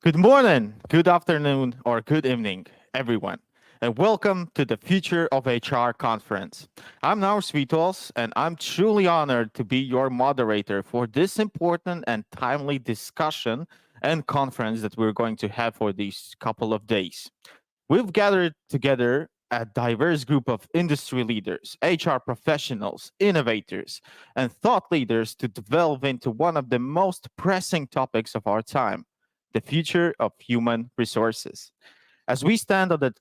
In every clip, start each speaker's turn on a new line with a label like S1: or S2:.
S1: Good morning, good afternoon, or good evening, everyone, and welcome to the Future of HR conference. I'm Naur Svitos, and I'm truly honored to be your moderator for this important and timely discussion and conference that we're going to have for these couple of days. We've gathered together a diverse group of industry leaders, HR professionals, innovators, and thought leaders to delve into one of the most pressing topics of our time: the future of human resources. As we stand on the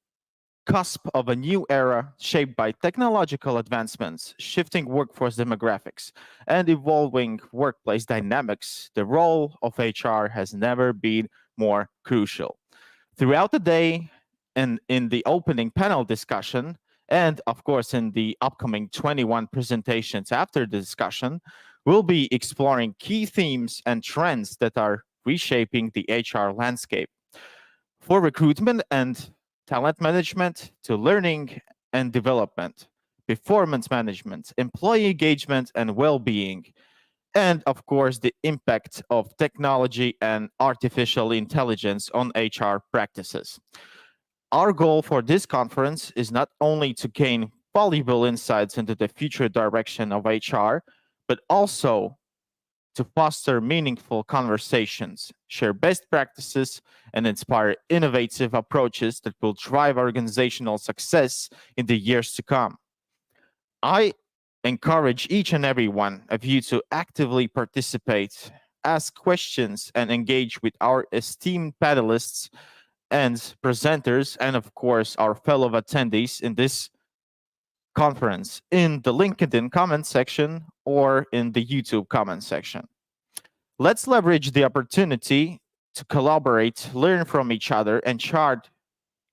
S1: cusp of a new era shaped by technological advancements, shifting workforce demographics, and evolving workplace dynamics, the role of HR has never been more crucial. Throughout the day and in the opening panel discussion, and of course in the upcoming 21 presentations after the discussion, we'll be exploring key themes and trends that are reshaping the HR landscape. For recruitment and talent management to learning and development, performance management, employee engagement and well-being, and of course the impact of technology and artificial intelligence on HR practices. Our goal for this conference is not only to gain valuable insights into the future direction of HR, but also to foster meaningful conversations, share best practices, and inspire innovative approaches that will drive organizational success in the years to come. I encourage each and every one of you to actively participate, ask questions, and engage with our esteemed panelists and presenters, and of course, our fellow attendees in this conference in the LinkedIn comment section or in the YouTube comment section. Let's leverage the opportunity to collaborate, learn from each other, and chart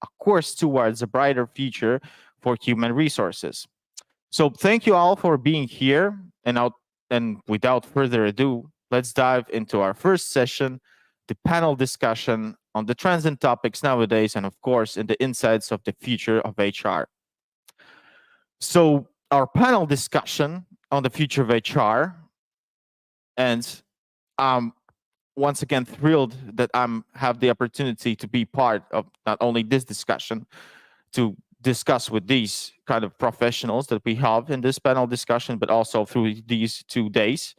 S1: a course towards a brighter future for human resources. So thank you all for being here, and without further ado, let's dive into our first session, the panel discussion on the trends and topics nowadays, and of course, in the insights of the future of HR. So our panel discussion on the future of HR, and once again thrilled that have the opportunity to be part of not only this discussion, to discuss with these kind of professionals that we have in this panel discussion, but also through these 2 days.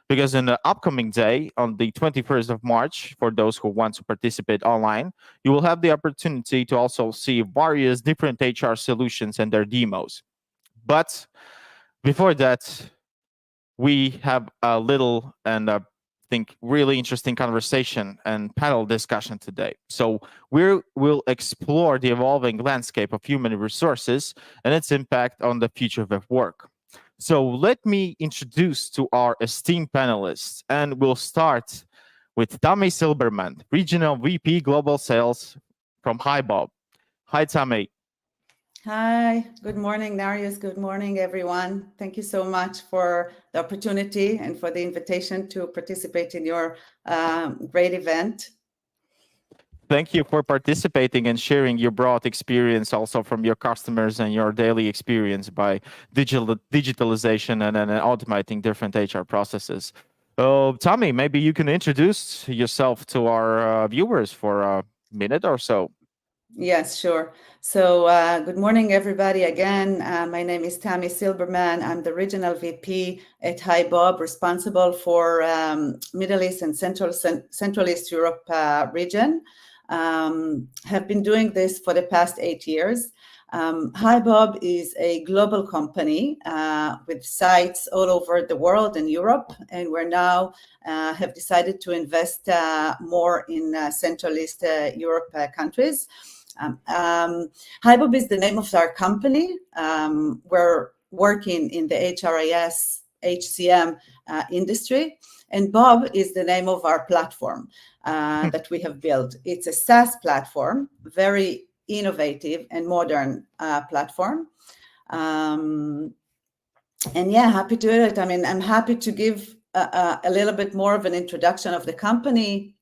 S1: Because in the upcoming day, on the 21st of March, for those who want to participate online, you will have the opportunity to also see various different HR solutions and their demos. But before that, we have a little and I think really interesting conversation and panel discussion today. So we'll explore the evolving landscape of human resources and its impact on the future of work. So let me introduce to our esteemed panelists, and we'll start with Tammy Silberman, Regional VP Global Sales from HiBob. Hi, Tammy.
S2: Hi, good morning, Darius. Good morning, everyone. Thank you so much for the opportunity and for the invitation to participate in your great event.
S1: Thank you for participating and sharing your broad experience also from your customers and your daily experience by digitalization and automating different HR processes. Tommy, maybe you can introduce yourself to our viewers for minute or so.
S2: Yes, sure. So good morning, everybody. Again, my name is Tammy Silberman. I'm the Regional VP at HiBob, responsible for Middle East and Central East Europe region. Have been doing this for the past 8 years. HiBob is a global company with sites all over the world and Europe, and we're now have decided to invest more in Central East Europe countries. HiBob is the name of our company. We're working in the HRIS, HCM industry, and Bob is the name of our platform that we have built. It's a SaaS platform, very innovative and modern platform. And yeah, happy to do it. I mean, I'm happy to give a little bit more of an introduction of the company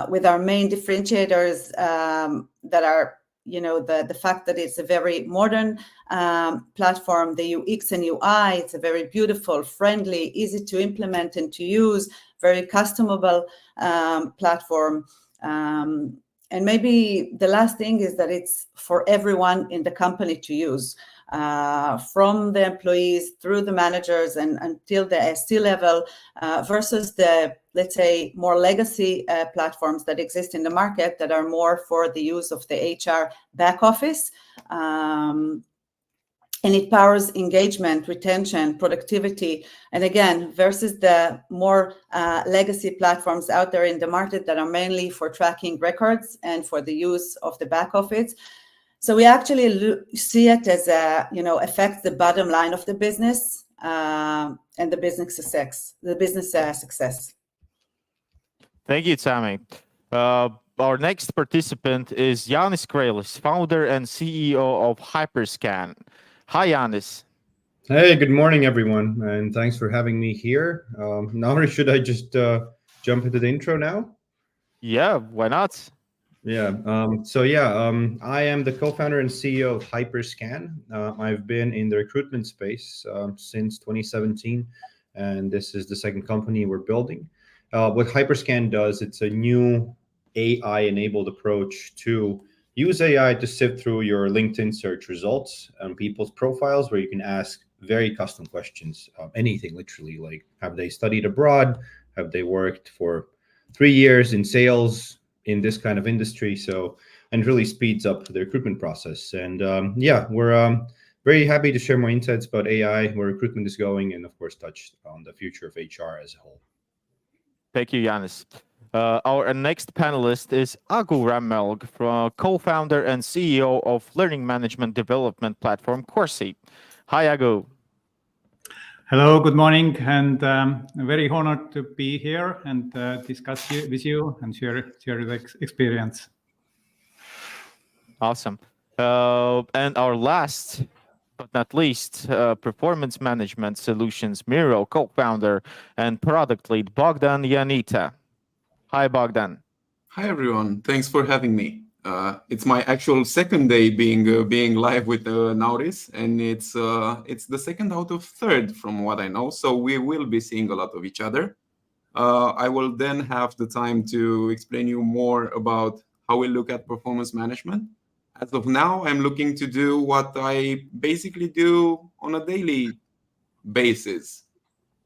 S2: with our main differentiators that are, the fact that it's a very modern platform, the UX and UI, it's a very beautiful, friendly, easy to implement and to use, very customable platform. And maybe the last thing is that it's for everyone in the company to use, from the employees through the managers and until the SC level, versus the, let's say, more legacy platforms that exist in the market that are more for the use of the HR back office. And it powers engagement, retention, productivity. And again, versus the more legacy platforms out there in the market that are mainly for tracking records and for the use of the back office. So we actually see it as affects the bottom line of the business and the business success.
S1: Thank you, Tammy. Our next participant is Yanis Krailis, founder and CEO of Hyperscan. Hi, Yanis.
S3: Hey, good morning, everyone, and thanks for having me here. Now, should I just jump into the intro now?
S1: Yeah, why not?
S3: Yeah. I am the co-founder and CEO of Hyperscan. I've been in the recruitment space since 2017, and this is the second company we're building. What Hyperscan does, it's a new AI-enabled approach to use AI to sift through your LinkedIn search results and people's profiles, where you can ask very custom questions, anything literally, like have they studied abroad, have they worked for 3 years in sales in this kind of industry. So, and really speeds up the recruitment process. And we're very happy to share more insights about AI, where recruitment is going, and of course touch on the future of HR as a whole.
S1: Thank you, Yanis. Our next panelist is Agu Rammelg, co-founder and CEO of learning management development platform Corsi. Hi, Agu.
S4: Hello, good morning, and I'm very honored to be here and discuss with you and share the experience.
S1: Awesome. And our last but not least, performance management solutions Miro co-founder and product lead Bogdan Yanita. Hi, Bogdan.
S5: Hi, everyone. Thanks for having me. It's my actual second day being live with Nauris, and it's the second out of third from what I know. So we will be seeing a lot of each other. I will then have the time to explain you more about how we look at performance management. As of now, I'm looking to do what I basically do on a daily basis.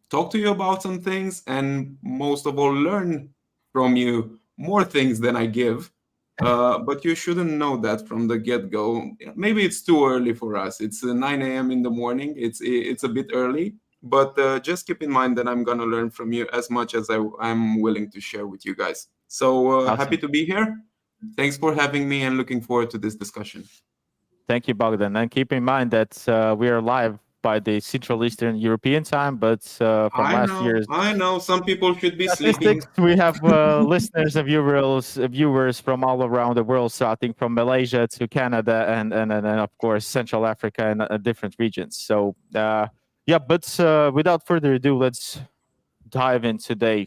S5: Talk to you about some things, and most of all, learn from you more things than I give. But you shouldn't know that from the get-go. Maybe it's too early for us. It's 9 a.m. in the morning. It's a bit early. But just keep in mind that I'm going to learn from you as much as I'm willing to share with you guys. So
S1: Awesome.
S5: Happy to be here. Thanks for having me and looking forward to this discussion.
S1: Thank you, Bogdan. And keep in mind that we are live by the Central Eastern European time, but from last year's
S5: I know some people should be sleeping.
S1: We have listeners and viewers from all around the world, starting from Malaysia to Canada and of course Central Africa and different regions. So without further ado, let's dive into the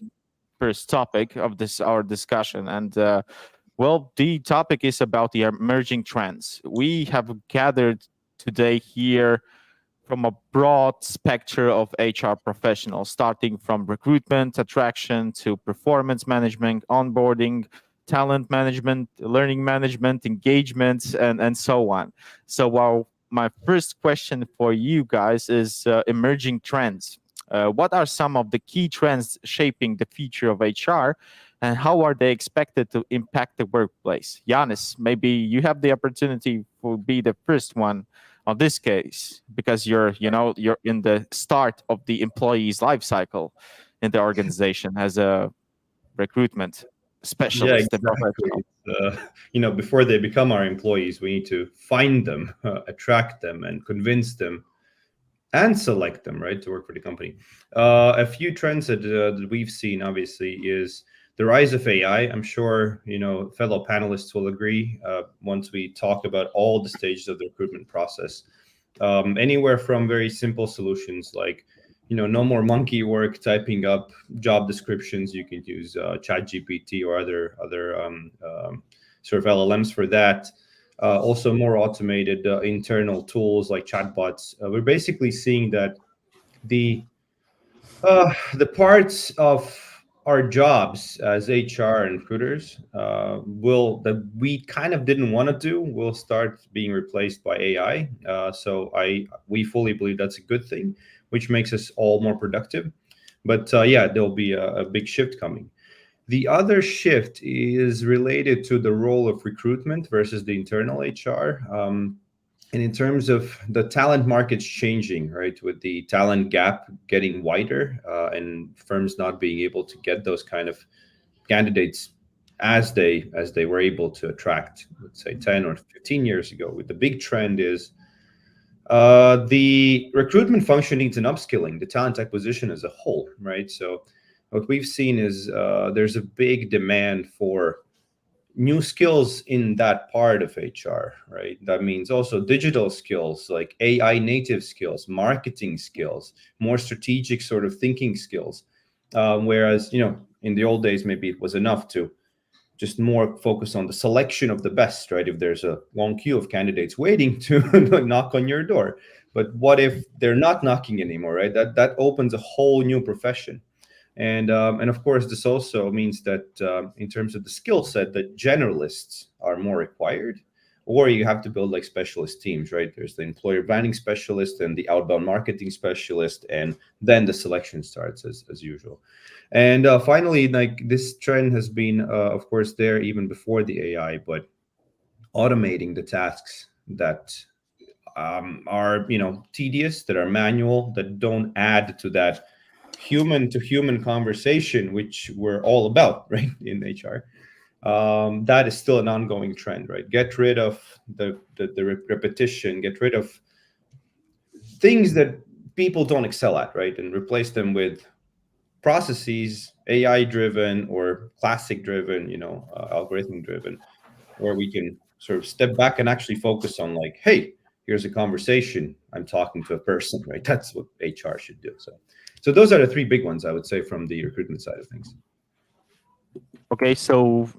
S1: first topic of our discussion. And the topic is about the emerging trends. We have gathered today here from a broad spectrum of HR professionals, starting from recruitment, attraction to performance management, onboarding, talent management, learning management, engagements, and so on. So my first question for you guys is emerging trends. What are some of the key trends shaping the future of HR, and how are they expected to impact the workplace? Yanis, maybe you have the opportunity to be the first one on this case, because you're in the start of the employee's life cycle in the organization as a recruitment
S3: Yeah,
S1: specialist and professional.
S3: exactly. Before they become our employees, we need to find them, attract them, and convince them and select them, right, to work for the company. A few trends that we've seen, obviously, is the rise of AI. I'm sure fellow panelists will agree. Once we talk about all the stages of the recruitment process, anywhere from very simple solutions like no more monkey work typing up job descriptions. You can use ChatGPT or other sort of LLMs for that. Also more automated internal tools like chatbots. We're basically seeing that the parts of our jobs as HR and recruiters that we kind of didn't want to do will start being replaced by AI. So we fully believe that's a good thing, which makes us all more productive. But yeah, there'll be a big shift coming. The other shift is related to the role of recruitment versus the internal HR. And in terms of the talent markets changing, right, with the talent gap getting wider and firms not being able to get those kind of candidates as they were able to attract, let's say, 10 or 15 years ago. The big trend is the recruitment function needs an upskilling, the talent acquisition as a whole, right? So what we've seen is there's a big demand for new skills in that part of HR, right? That means also digital skills like AI native skills, marketing skills, more strategic sort of thinking skills. Whereas, in the old days, maybe it was enough to just more focus on the selection of the best, right? If there's a long queue of candidates waiting to knock on your door. But what if they're not knocking anymore, right? That opens a whole new profession. And of course, this also means that in terms of the skill set, that generalists are more required, or you have to build like specialist teams, right? There's the employer branding specialist and the outbound marketing specialist, and then the selection starts as usual. And finally, like this trend has been, of course, there even before the AI, but automating the tasks that are tedious, that are manual, that don't add to that human to human conversation, which we're all about, right, in HR. That is still an ongoing trend, right? Get rid of the repetition, get rid of things that people don't excel at, right, and replace them with processes, AI driven or classic driven, algorithm driven, where we can sort of step back and actually focus on like, hey, here's a conversation. I'm talking to a person, right? That's what HR should do. So those are the three big ones, I would say, from the recruitment side of things.
S1: Okay, so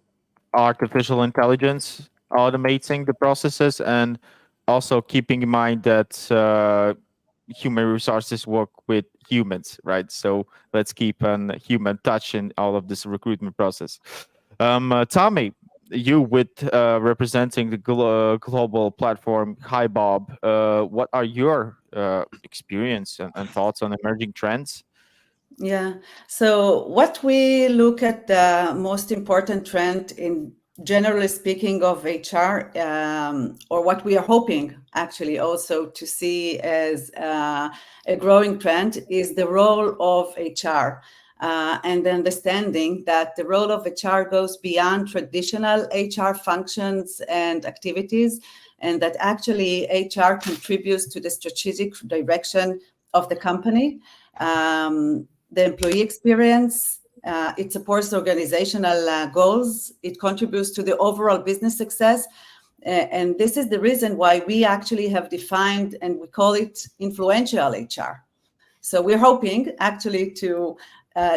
S1: artificial intelligence automating the processes, and also keeping in mind that human resources work with humans, right? So let's keep a human touch in all of this recruitment process. Tommy, you with representing the global platform. Hi, Bob. What are your experience and thoughts on emerging trends?
S2: Yeah. So what we look at the most important trend in generally speaking of HR, or what we are hoping actually also to see as a growing trend, is the role of HR. And the understanding that the role of HR goes beyond traditional HR functions and activities, and that actually HR contributes to the strategic direction of the company. The employee experience, it supports organizational goals, it contributes to the overall business success. And this is the reason why we actually have defined, and we call it influential HR. So we're hoping actually to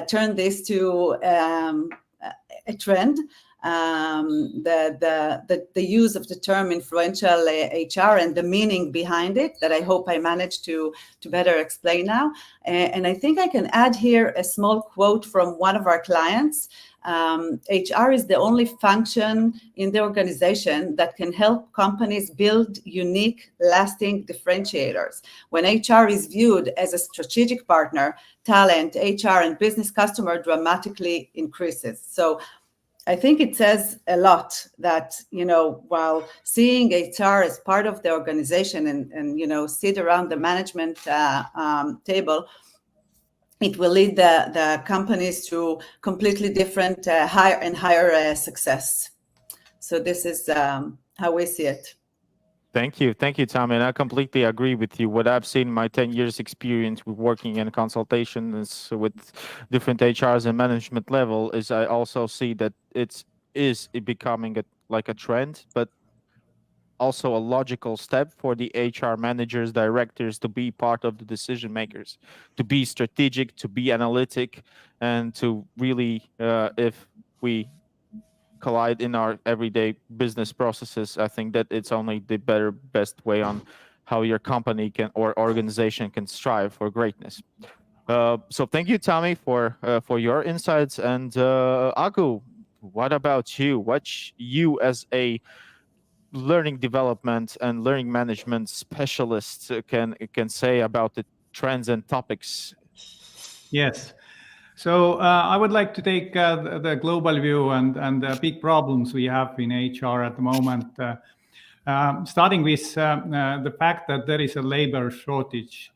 S2: turn this to a trend. The use of the term influential HR and the meaning behind it, that I hope I managed to better explain now. And I think I can add here a small quote from one of our clients. HR is the only function in the organization that can help companies build unique, lasting differentiators. When HR is viewed as a strategic partner, talent, HR, and business customer dramatically increases. So I think it says a lot that, while seeing HR as part of the organization and sit around the management table, it will lead the companies to completely different higher success. So this is how we see it.
S1: Thank you, Tommy, and I completely agree with you. What I've seen in my 10 years experience with working in consultation is with different HRs and management level is I also see that it becoming a trend, but also a logical step for the HR managers, directors to be part of the decision makers, to be strategic, to be analytic, and to really, if we collide in our everyday business processes, I think that it's only the best way on how your company can or organization can strive for greatness. So thank you, Tommy, for your insights. And Agu, what about you? What you as a learning development and learning management specialist can say about the trends and topics?
S4: Yes. So I would like to take the global view and the big problems we have in HR at the moment, starting with the fact that there is a labor shortage.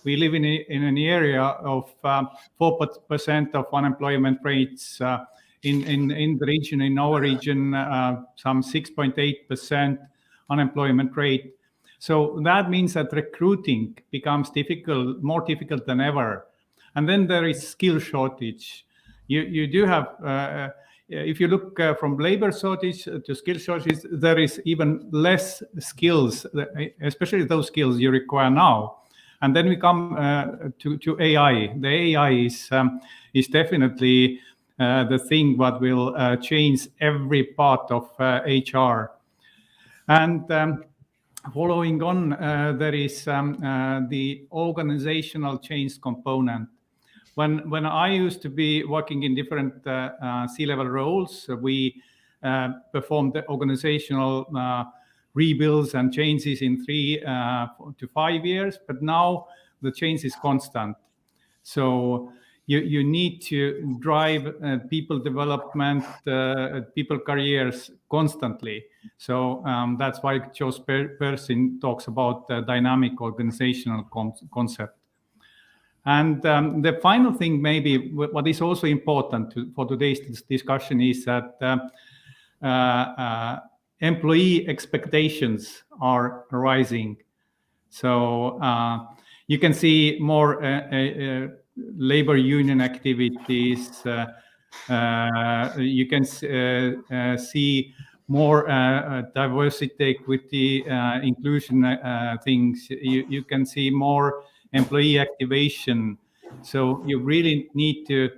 S4: We live in an area of 4% of unemployment rates in the region. In our region, some 6.8% unemployment rate. So that means that recruiting becomes more difficult than ever. And then there is skill shortage. You do have, if you look from labor shortage to skill shortage, there is even less skills, especially those skills you require now. And then we come to AI. The AI is definitely the thing that will change every part of HR. And following on, there is the organizational change component. When I used to be working in different C-level roles, we performed the organizational rebuilds and changes in 3 to 5 years, but now the change is constant. So you need to drive people development, people careers constantly. So that's why Joe Persin talks about the dynamic organizational concept. And the final thing, maybe what is also important for today's discussion is that employee expectations are rising. So you can see more labor union activities. You can see more diversity, equity, inclusion things. You can see more employee activation. So you really need to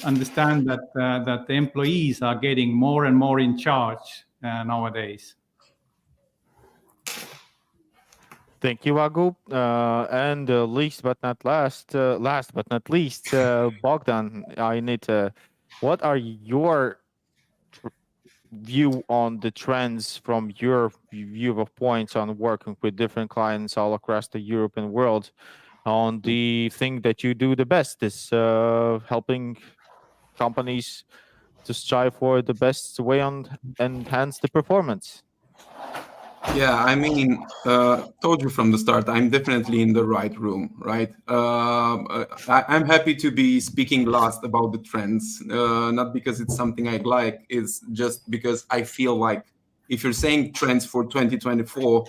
S4: understand that that the employees are getting more and more in charge nowadays.
S1: Thank you, Agu. And last but not least, Bogdan, I need what are your view on the trends from your view of points on working with different clients all across the European world on the thing that you do the best is helping companies to strive for the best way on enhance the performance?
S5: Yeah, I mean, told you from the start, I'm definitely in the right room, right? I'm happy to be speaking last about the trends, not because it's something I like, it's just because I feel like if you're saying trends for 2024,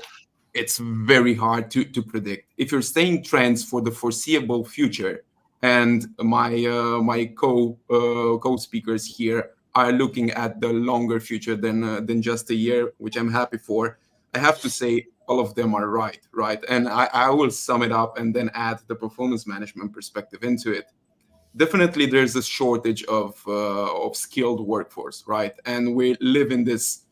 S5: it's very hard to predict. If you're saying trends for the foreseeable future, and my co-speakers here are looking at the longer future than just a year, which I'm happy for, I have to say all of them are right? And I will sum it up and then add the performance management perspective into it. Definitely, there's a shortage of skilled workforce, right? And we live in this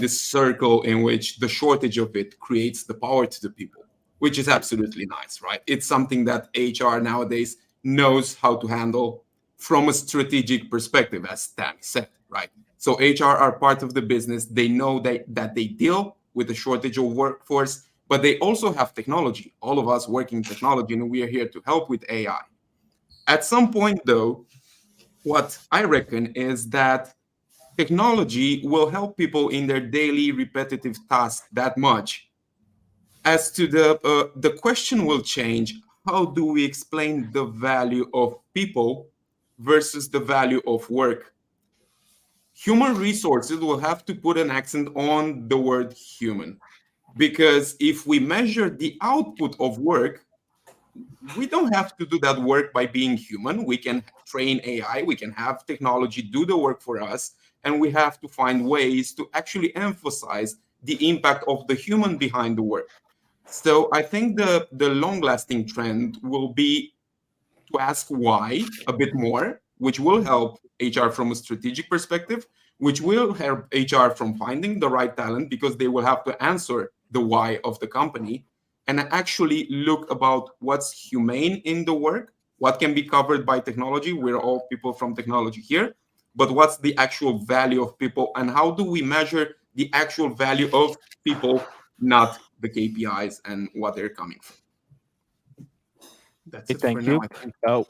S5: circle in which the shortage of it creates the power to the people, which is absolutely nice, right? It's something that HR nowadays knows how to handle from a strategic perspective, as Tammy said, right? So HR are part of the business. They know that they deal with the shortage of workforce, but they also have technology. All of us work in technology, and we are here to help with AI. At some point, though, what I reckon is that technology will help people in their daily repetitive tasks that much. As to the question will change, how do we explain the value of people versus the value of work? Human resources will have to put an accent on the word human, because if we measure the output of work, we don't have to do that work by being human. We can train AI, we can have technology do the work for us, and we have to find ways to actually emphasize the impact of the human behind the work. So I think the long-lasting trend will be to ask why a bit more, which will help HR from a strategic perspective, which will help HR from finding the right talent, because they will have to answer the why of the company, and actually look about what's humane in the work, what can be covered by technology. We're all people from technology here, but what's the actual value of people, and how do we measure the actual value of people, not the KPIs and what they're coming from. That's
S1: Okay,
S5: it for
S1: thank
S5: now,
S1: you.
S5: I think.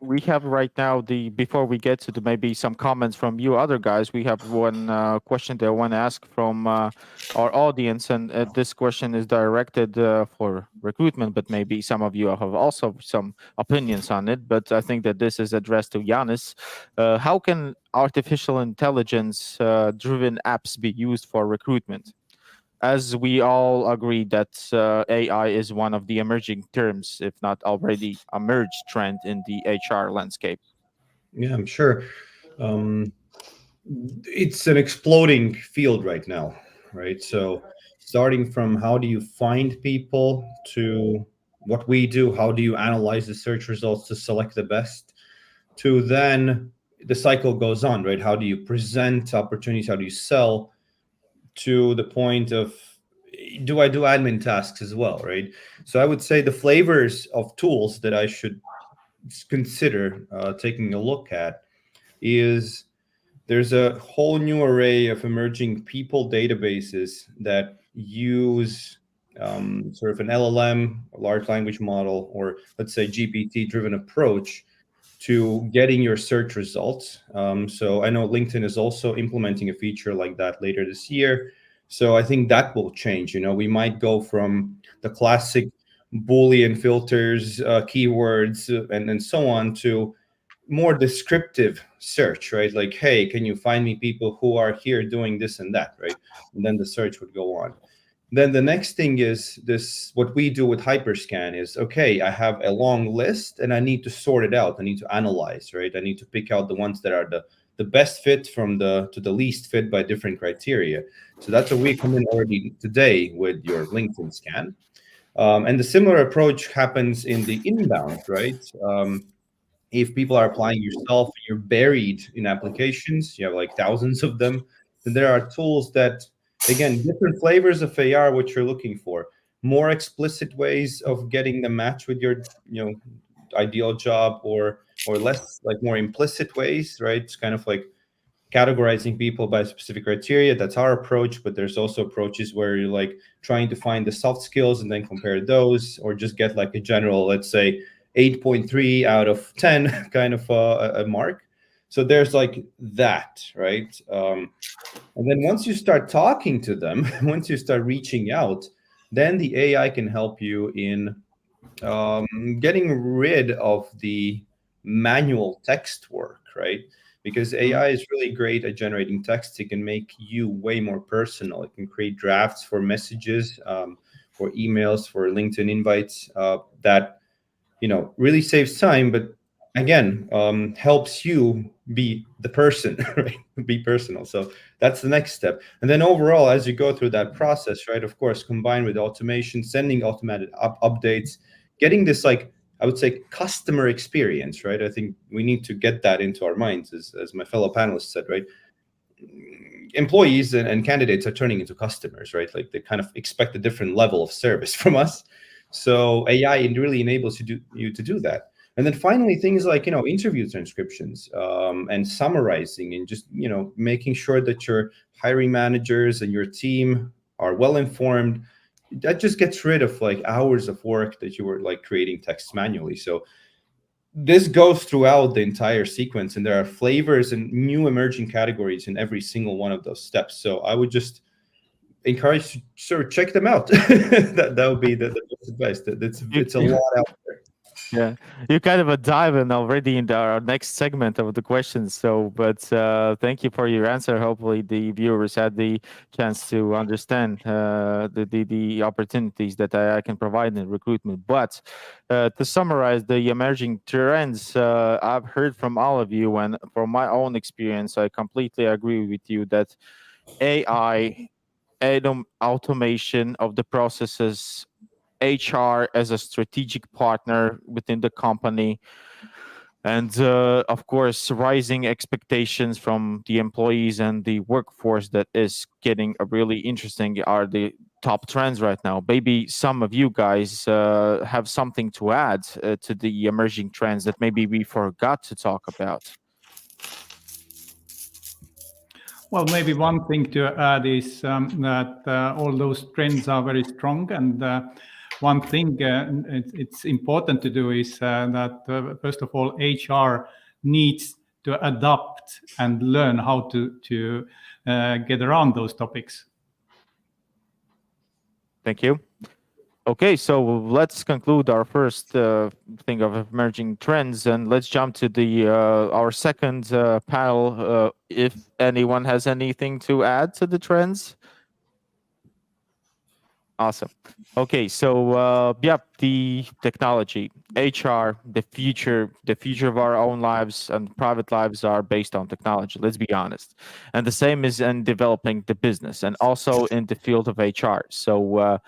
S1: We have right now before we get to maybe some comments from you other guys, we have one question that I want to ask from our audience, and this question is directed for recruitment, but maybe some of you have also some opinions on it. But I think that this is addressed to Yanis. How can artificial intelligence driven apps be used for recruitment? As we all agree that AI is one of the emerging terms, if not already emerged trend in the HR landscape.
S3: Yeah, I'm sure. It's an exploding field right now, right? So starting from how do you find people to what we do, how do you analyze the search results to select the best, to then the cycle goes on, right? How do you present opportunities? How do you sell, to the point of do I do admin tasks as well, right? So I would say the flavors of tools that I should consider taking a look at is there's a whole new array of emerging people databases that use sort of an LLM, a large language model, or let's say GPT driven approach to getting your search results. So I know LinkedIn is also implementing a feature like that later this year. So I think that will change. We might go from the classic Boolean filters, keywords, and so on, to more descriptive search, right? Like, hey, can you find me people who are here doing this and that, right? And then the search would go on. Then the next thing is this, what we do with Hyperscan is, okay, I have a long list and I need to sort it out. I need to analyze, right? I need to pick out the ones that are the best fit from to the least fit by different criteria. So that's what we come in already today with your LinkedIn scan. And the similar approach happens in the inbound, right? If people are applying yourself, you're buried in applications, you have like thousands of them, then there are tools that, again, different flavors of AR, what you're looking for, more explicit ways of getting the match with your, ideal job, or less, like more implicit ways, right? It's kind of like categorizing people by specific criteria. That's our approach, but there's also approaches where you're like trying to find the soft skills and then compare those, or just get like a general, let's say 8.3 out of 10 kind of a mark. So there's like that, right? And then once you start talking to them, once you start reaching out, then the AI can help you in getting rid of the manual text work, right? Because AI is really great at generating text. It can make you way more personal. It can create drafts for messages, for emails, for LinkedIn invites, that really saves time, but again, helps you be the person, right? Be personal. So that's the next step. And then overall, as you go through that process, right, of course, combined with automation, sending automated updates, getting this, like, I would say, customer experience, right? I think we need to get that into our minds, as my fellow panelists said, right? Employees and candidates are turning into customers, right? Like they kind of expect a different level of service from us. So AI really enables you to do that. And then finally, things like, interview transcriptions, and summarizing, and just, making sure that your hiring managers and your team are well informed. That just gets rid of like hours of work that you were like creating text manually. So this goes throughout the entire sequence, and there are flavors and new emerging categories in every single one of those steps. So I would just encourage to sort of check them out. That would be the best advice. It's a lot out there.
S1: Yeah, you kind of a dive in already into our next segment of the questions. So, but thank you for your answer. Hopefully, the viewers had the chance to understand the opportunities that I can provide in recruitment. But to summarize the emerging trends, I've heard from all of you, and from my own experience, I completely agree with you that AI, automation of the processes, HR as a strategic partner within the company, and of course, rising expectations from the employees and the workforce that is getting really interesting are the top trends right now. Maybe some of you guys have something to add to the emerging trends that maybe we forgot to talk about.
S4: Well, maybe one thing to add is that all those trends are very strong, and one thing it's important to do is that first of all, HR needs to adapt and learn how to get around those topics.
S1: Thank you. Okay, so let's conclude our first thing of emerging trends, and let's jump to the our second panel. If anyone has anything to add to the trends, awesome. Okay, so the technology, HR, the future of our own lives and private lives are based on technology. Let's be honest, and the same is in developing the business and also in the field of HR. So.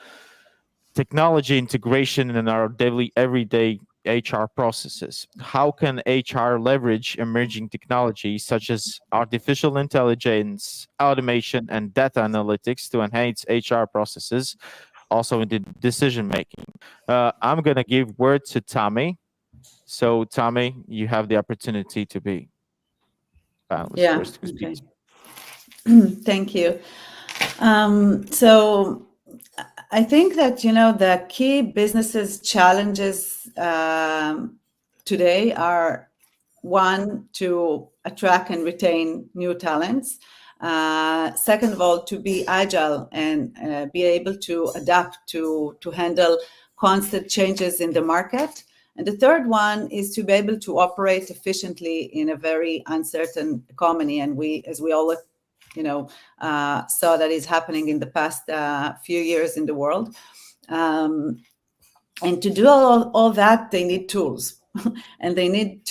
S1: Technology integration in our daily, everyday HR processes. How can HR leverage emerging technologies such as artificial intelligence, automation, and data analytics to enhance HR processes, also in the decision making? I'm going to give word to Tommy. So, Tommy, you have the opportunity to be panelist first to speak.
S2: Thank you. So I think that, the key businesses challenges today are, one, to attract and retain new talents. Second of all, to be agile and be able to adapt to handle constant changes in the market. And the third one is to be able to operate efficiently in a very uncertain economy. And as we all saw that is happening in the past few years in the world. And to do all that, they need tools. And they need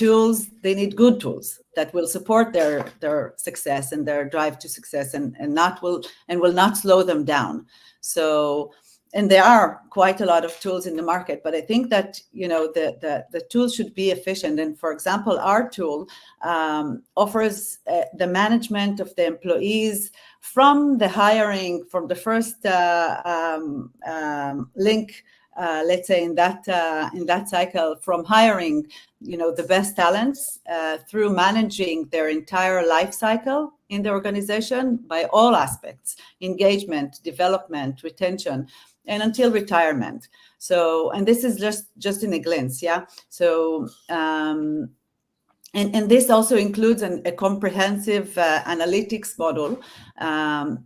S2: good tools that will support their success and their drive to success and will not slow them down. So, and there are quite a lot of tools in the market, but I think that the tools should be efficient. And for example, our tool offers the management of the employees from the hiring, from the first link. Let's say in that cycle, from hiring, the best talents through managing their entire life cycle in the organization by all aspects: engagement, development, retention, and until retirement. So, and this is just in a glance, yeah. So, and this also includes a comprehensive analytics model,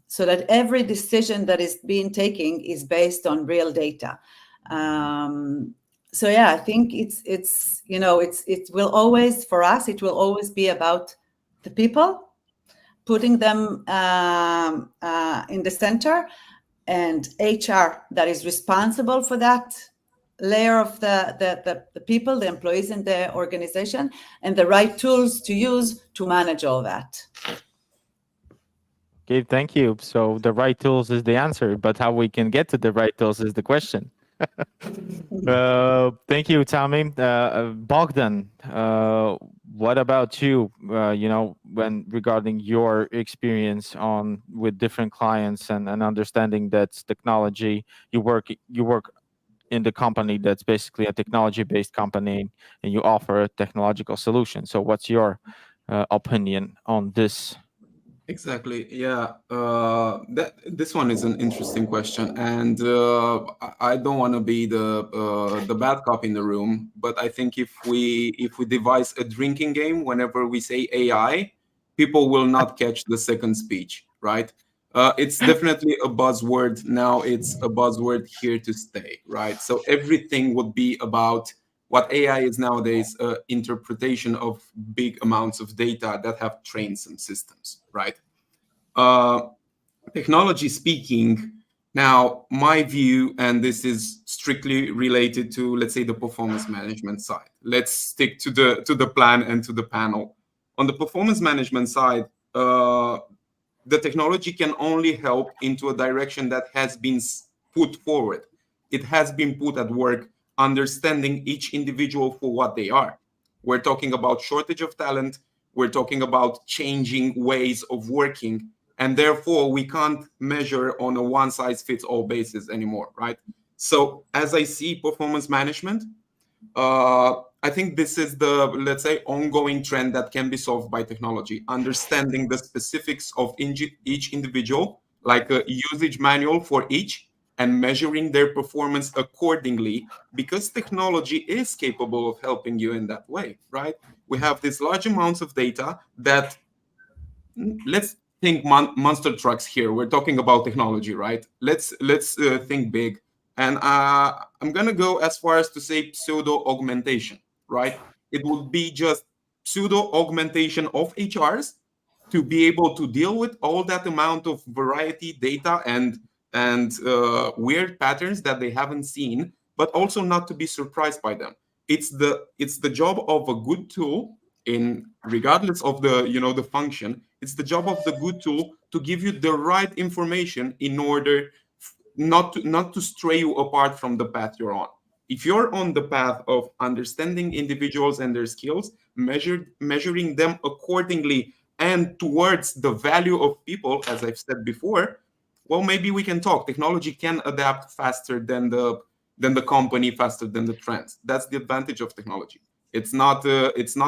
S2: so that every decision that is being taken is based on real data. So yeah, I think it will always, for us, it will always be about the people, putting them in the center, and HR that is responsible for that layer of the people, the employees in the organization, and the right tools to use to manage all that.
S1: Okay, thank you. So the right tools is the answer, but how we can get to the right tools is the question. Thank you, Tommy. Bogdan, what about you? When regarding your experience with different clients and understanding that technology, you work in the company that's basically a technology-based company, and you offer a technological solution. So what's your opinion on this?
S5: Exactly. Yeah. This one is an interesting question, and I don't want to be the bad cop in the room, but I think if we devise a drinking game whenever we say AI, people will not catch the second speech, right? It's definitely a buzzword now. It's a buzzword here to stay, right? So everything would be about what AI is nowadays, interpretation of big amounts of data that have trained some systems, right? Technology speaking, now my view, and this is strictly related to, let's say, the performance management side. Let's stick to the plan and to the panel. On the performance management side, the technology can only help into a direction that has been put forward. It has been put at work, understanding each individual for what they are. We're talking about shortage of talent. We're talking about changing ways of working. And therefore, we can't measure on a one-size-fits-all basis anymore, right? So as I see performance management, I think this is the, let's say, ongoing trend that can be solved by technology, understanding the specifics of each individual, like a usage manual for each, and measuring their performance accordingly, because technology is capable of helping you in that way, right? We have these large amounts of data that, let's think monster trucks here. We're talking about technology, right? Let's think big. And I'm going to go as far as to say pseudo augmentation, right? It would be just pseudo augmentation of HRs to be able to deal with all that amount of variety, data, and weird patterns that they haven't seen, but also not to be surprised by them. It's the job of a good tool, in regardless of the function. It's the job of the good tool to give you the right information in order not to stray you apart from the path you're on. If you're on the path of understanding individuals and their skills, measuring them accordingly and towards the value of people, as I've said before, well, maybe we can talk. Technology can adapt faster than the company, faster than the trends. That's the advantage of technology. It's not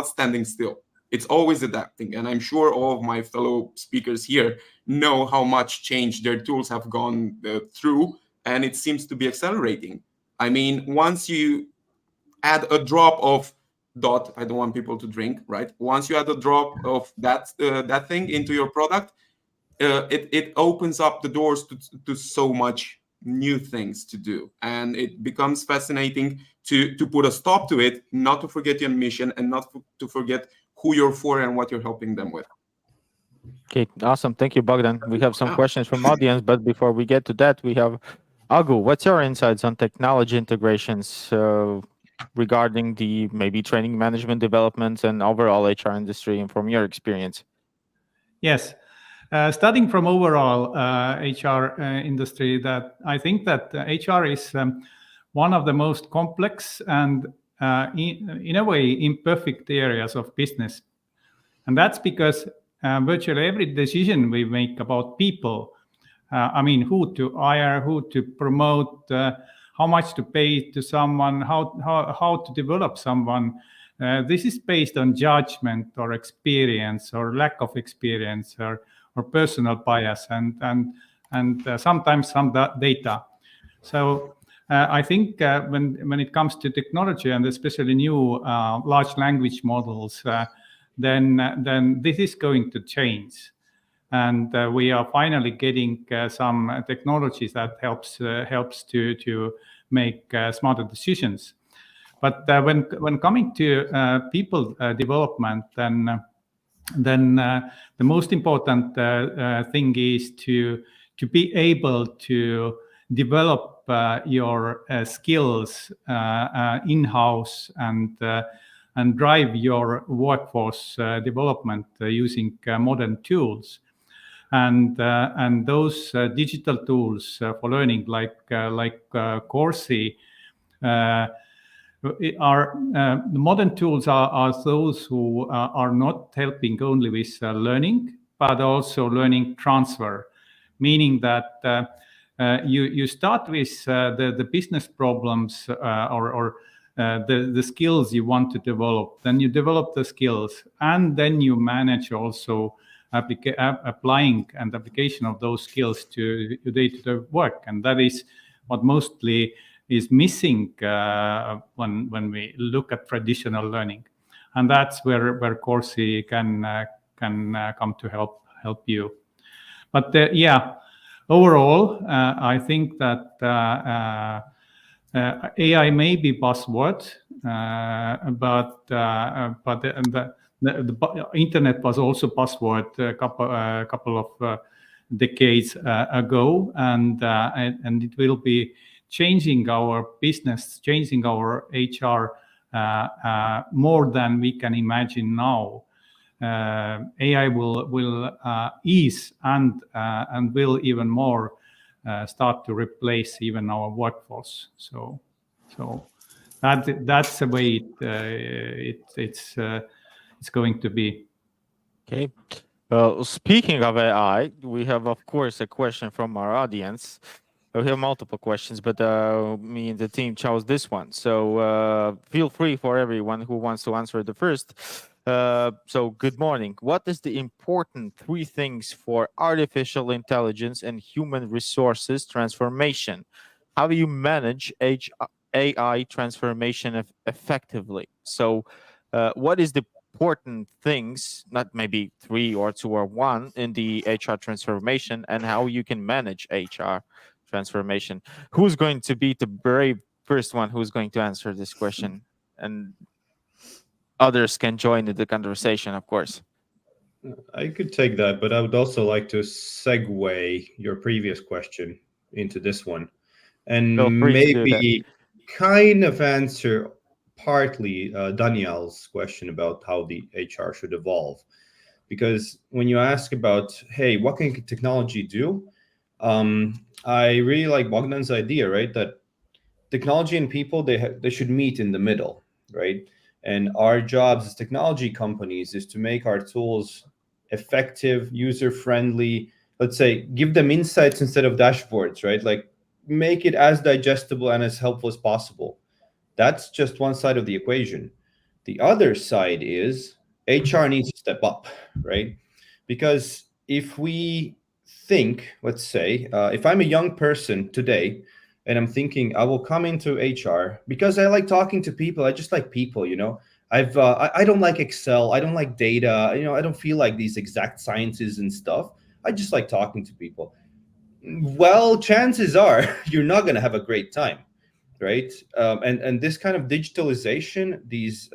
S5: standing still. It's always adapting. And I'm sure all of my fellow speakers here know how much change their tools have gone through, and it seems to be accelerating. I mean, once you add a drop of dot, I don't want people to drink, right? Once you add a drop of that thing into your product, it opens up the doors to so much new things to do, and it becomes fascinating to put a stop to it, not to forget your mission, and not to forget who you're for and what you're helping them with.
S1: Okay, awesome. Thank you, Bogdan. We have some questions from audience, but before we get to that, we have Agu. What's your insights on technology integrations regarding the maybe training, management, developments, and overall HR industry, and from your experience?
S4: Yes. Starting from overall HR industry, that I think that HR is one of the most complex and in a way imperfect areas of business. And that's because virtually every decision we make about people, I mean, who to hire, who to promote, how much to pay to someone, how to develop someone, this is based on judgment or experience or lack of experience or personal bias and sometimes some data. So I think when it comes to technology and especially new large language models, then this is going to change, and we are finally getting some technologies that helps to make smarter decisions. But when coming to people development, then the most important thing is to be able to develop your skills in-house and drive your workforce development using modern tools. And those digital tools for learning, like Coursey, the modern tools are those who are not helping only with learning, but also learning transfer, meaning that you start with the business problems or the skills you want to develop. Then you develop the skills, and then you manage also applying and application of those skills to your day-to-day work. And that is what mostly is missing when we look at traditional learning. And that's where Corsi can come to help you. But overall, I think that AI may be buzzword, but the internet was also buzzword a couple of decades ago, and it will be changing our business, changing our HR more than we can imagine now. AI will ease and will even more start to replace even our workforce. So that's the way it's going to be.
S1: Okay. Well, speaking of AI, we have, of course, a question from our audience. We have multiple questions, but me and the team chose this one. So feel free for everyone who wants to answer the first. So good morning. What is the important 3 things for artificial intelligence and human resources transformation? How do you manage AI transformation effectively? So what is the important things, not maybe 3 or 2 or 1, in the HR transformation, and how you can manage HR transformation? Who's going to be the brave first one who's going to answer this question? And others can join in the conversation, of course.
S3: I could take that, but I would also like to segue your previous question into this one, and
S1: Feel free to do that.
S3: maybe kind of answer partly Daniel's question about how the HR should evolve. Because when you ask about, hey, what can technology do? I really like Bogdan's idea, right? That technology and people, they should meet in the middle, right? And our jobs as technology companies is to make our tools effective, user-friendly, let's say, give them insights instead of dashboards, right? Like make it as digestible and as helpful as possible. That's just one side of the equation. The other side is HR needs to step up, right? Because if we think, let's say, if I'm a young person today and I'm thinking I will come into HR because I like talking to people, I just like people, you know. I don't like Excel, I don't like data, you know, I don't feel like these exact sciences and stuff. I just like talking to people. Well, chances are you're not going to have a great time, right? And this kind of digitalization, these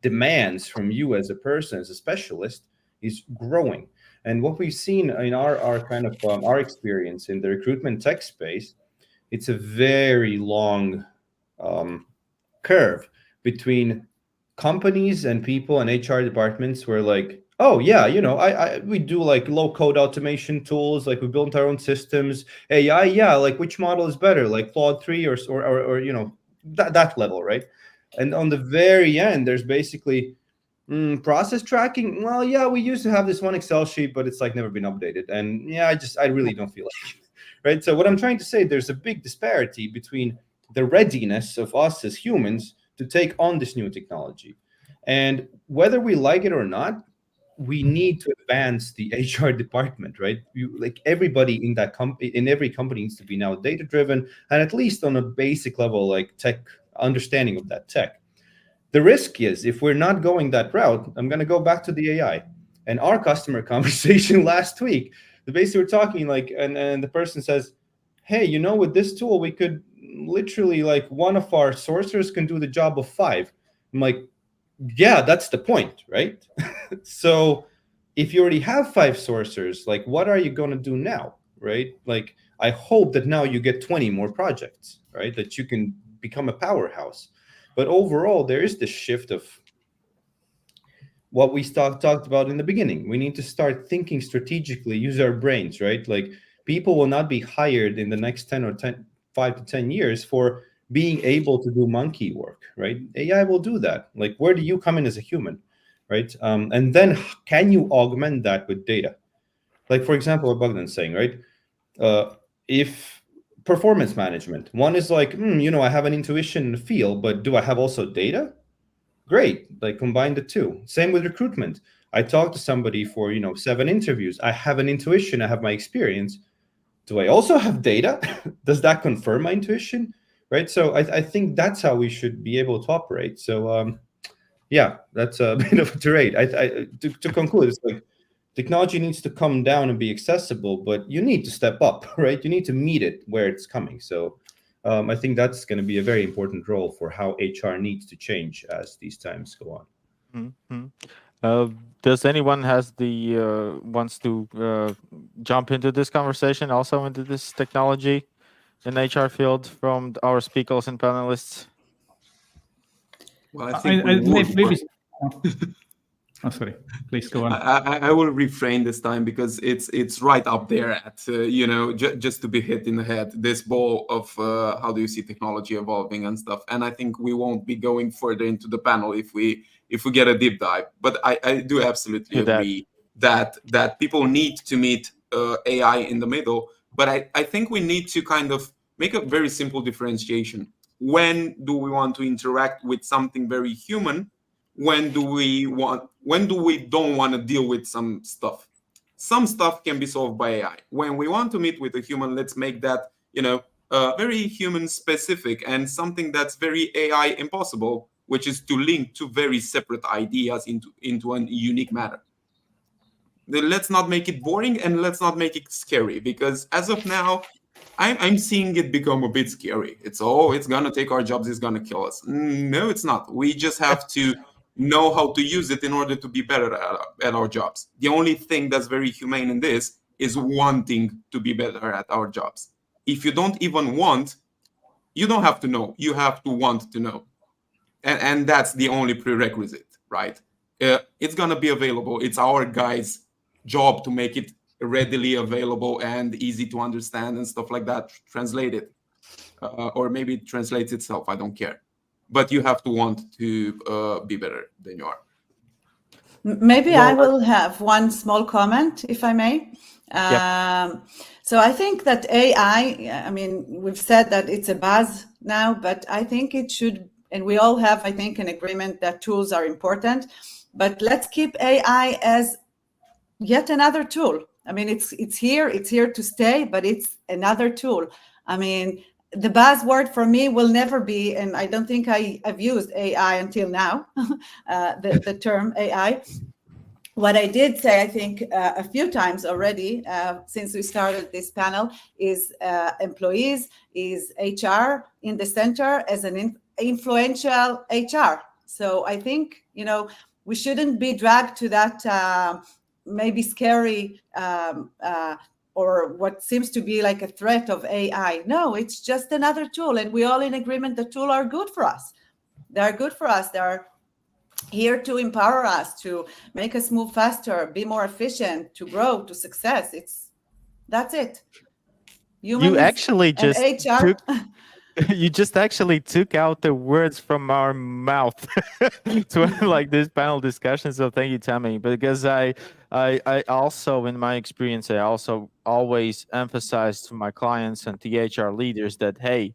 S3: demands from you as a person, as a specialist, is growing. And what we've seen in our kind of our experience in the recruitment tech space, it's a very long curve between companies and people and HR departments where like, oh yeah, you know, we do like low code automation tools, like we built our own systems. AI, yeah, like which model is better, like Claude 3 or you know, that level, right? And on the very end, there's basically process tracking. Well, yeah, we used to have this one Excel sheet, but it's like never been updated. And yeah, I really don't feel like it, right? So what I'm trying to say, there's a big disparity between the readiness of us as humans to take on this new technology. And whether we like it or not, we need to advance the HR department, right? Like everybody in that company, in every company needs to be now data driven, and at least on a basic level, like tech understanding of that tech. The risk is if we're not going that route, I'm going to go back to the AI and our customer conversation last week. Basically, we're talking like, and the person says, hey, you know, with this tool, we could literally like one of our sourcers can do the job of 5. I'm like, yeah, that's the point, right? So if you already have 5 sourcers, like what are you going to do now, right? Like I hope that now you get 20 more projects, right? That you can become a powerhouse. But overall, there is this shift of what we talked about in the beginning. We need to start thinking strategically, use our brains, right? Like people will not be hired in the next 5 to 10 years for being able to do monkey work, right? AI will do that. Like, where do you come in as a human, right? And then can you augment that with data? Like, for example, what Bogdan's saying, right? If performance management. One is like, I have an intuition and feel, but do I have also data? Great, like combine the two. Same with recruitment. I talked to somebody for 7 interviews. I have an intuition, I have my experience. Do I also have data? Does that confirm my intuition? Right. So I think that's how we should be able to operate. So yeah, that's a bit of a tirade. To conclude, it's like technology needs to come down and be accessible, but you need to step up, right? You need to meet it where it's coming. So I think that's going to be a very important role for how HR needs to change as these times go on.
S1: Does anyone has the wants to jump into this conversation, also into this technology in HR field from our speakers and panelists?
S5: Well, I think we would.
S4: maybe. Oh, sorry. Please go on.
S5: I will refrain this time because it's right up there at just to be hit in the head, this ball of how do you see technology evolving and stuff. And I think we won't be going further into the panel if we get a deep dive. But I do absolutely agree that people need to meet AI in the middle. But I think we need to kind of make a very simple differentiation. When do we want to interact with something very human? When do we don't want to deal with some stuff? Some stuff can be solved by AI. When we want to meet with a human, let's make that very human specific and something that's very AI impossible, which is to link two very separate ideas into a unique manner. Let's not make it boring and let's not make it scary, because as of now, I'm seeing it become a bit scary. It's gonna take our jobs, it's gonna kill us. No, it's not. We just have to know how to use it in order to be better at our jobs. The only thing that's very humane in this is wanting to be better at our jobs. If you don't even want, you don't have to know. You have to want to know. And that's the only prerequisite, right? It's going to be available. It's our guys' job to make it readily available and easy to understand and stuff like that. Translate it. Or maybe it translates itself. I don't care. But you have to want to be better than you are.
S2: Maybe I will have one small comment, if I may. So I think that AI, I mean, we've said that it's a buzz now, but I think it should, and we all have, I think, an agreement that tools are important, but let's keep AI as yet another tool. I mean, it's here to stay, but it's another tool. I mean, the buzzword for me will never be, and I don't think I've used AI until now, the term AI. What I did say, I think, a few times already since we started this panel is employees, is HR in the center as an influential HR. So I think, we shouldn't be dragged to that maybe scary or what seems to be like a threat of AI. No, it's just another tool. And we're all in agreement that tools are good for us. They're good for us. They're here to empower us, to make us move faster, be more efficient, to grow, to success. That's it. Humans
S1: you actually just
S2: HR.
S1: you just actually took out the words from our mouth to like this panel discussion. So thank you, Tammy. Because I also, in my experience, I also always emphasize to my clients and to HR leaders that, hey,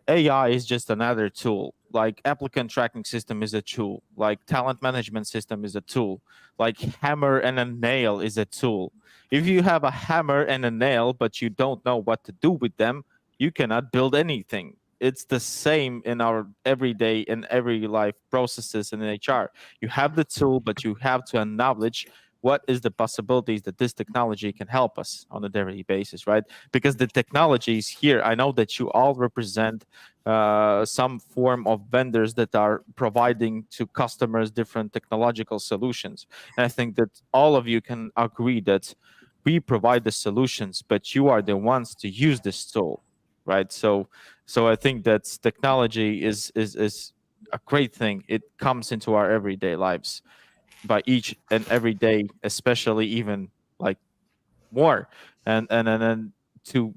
S1: AI is just another tool. Like applicant tracking system is a tool. Like talent management system is a tool. Like hammer and a nail is a tool. If you have a hammer and a nail, but you don't know what to do with them, you cannot build anything. It's the same in our everyday and every life processes in HR. You have the tool, but you have to acknowledge what is the possibilities that this technology can help us on a daily basis, right? Because the technology is here. I know that you all represent some form of vendors that are providing to customers different technological solutions. And I think that all of you can agree that we provide the solutions, but you are the ones to use this tool, right? So I think that technology is a great thing. It comes into our everyday lives by each and every day, especially even like more, and to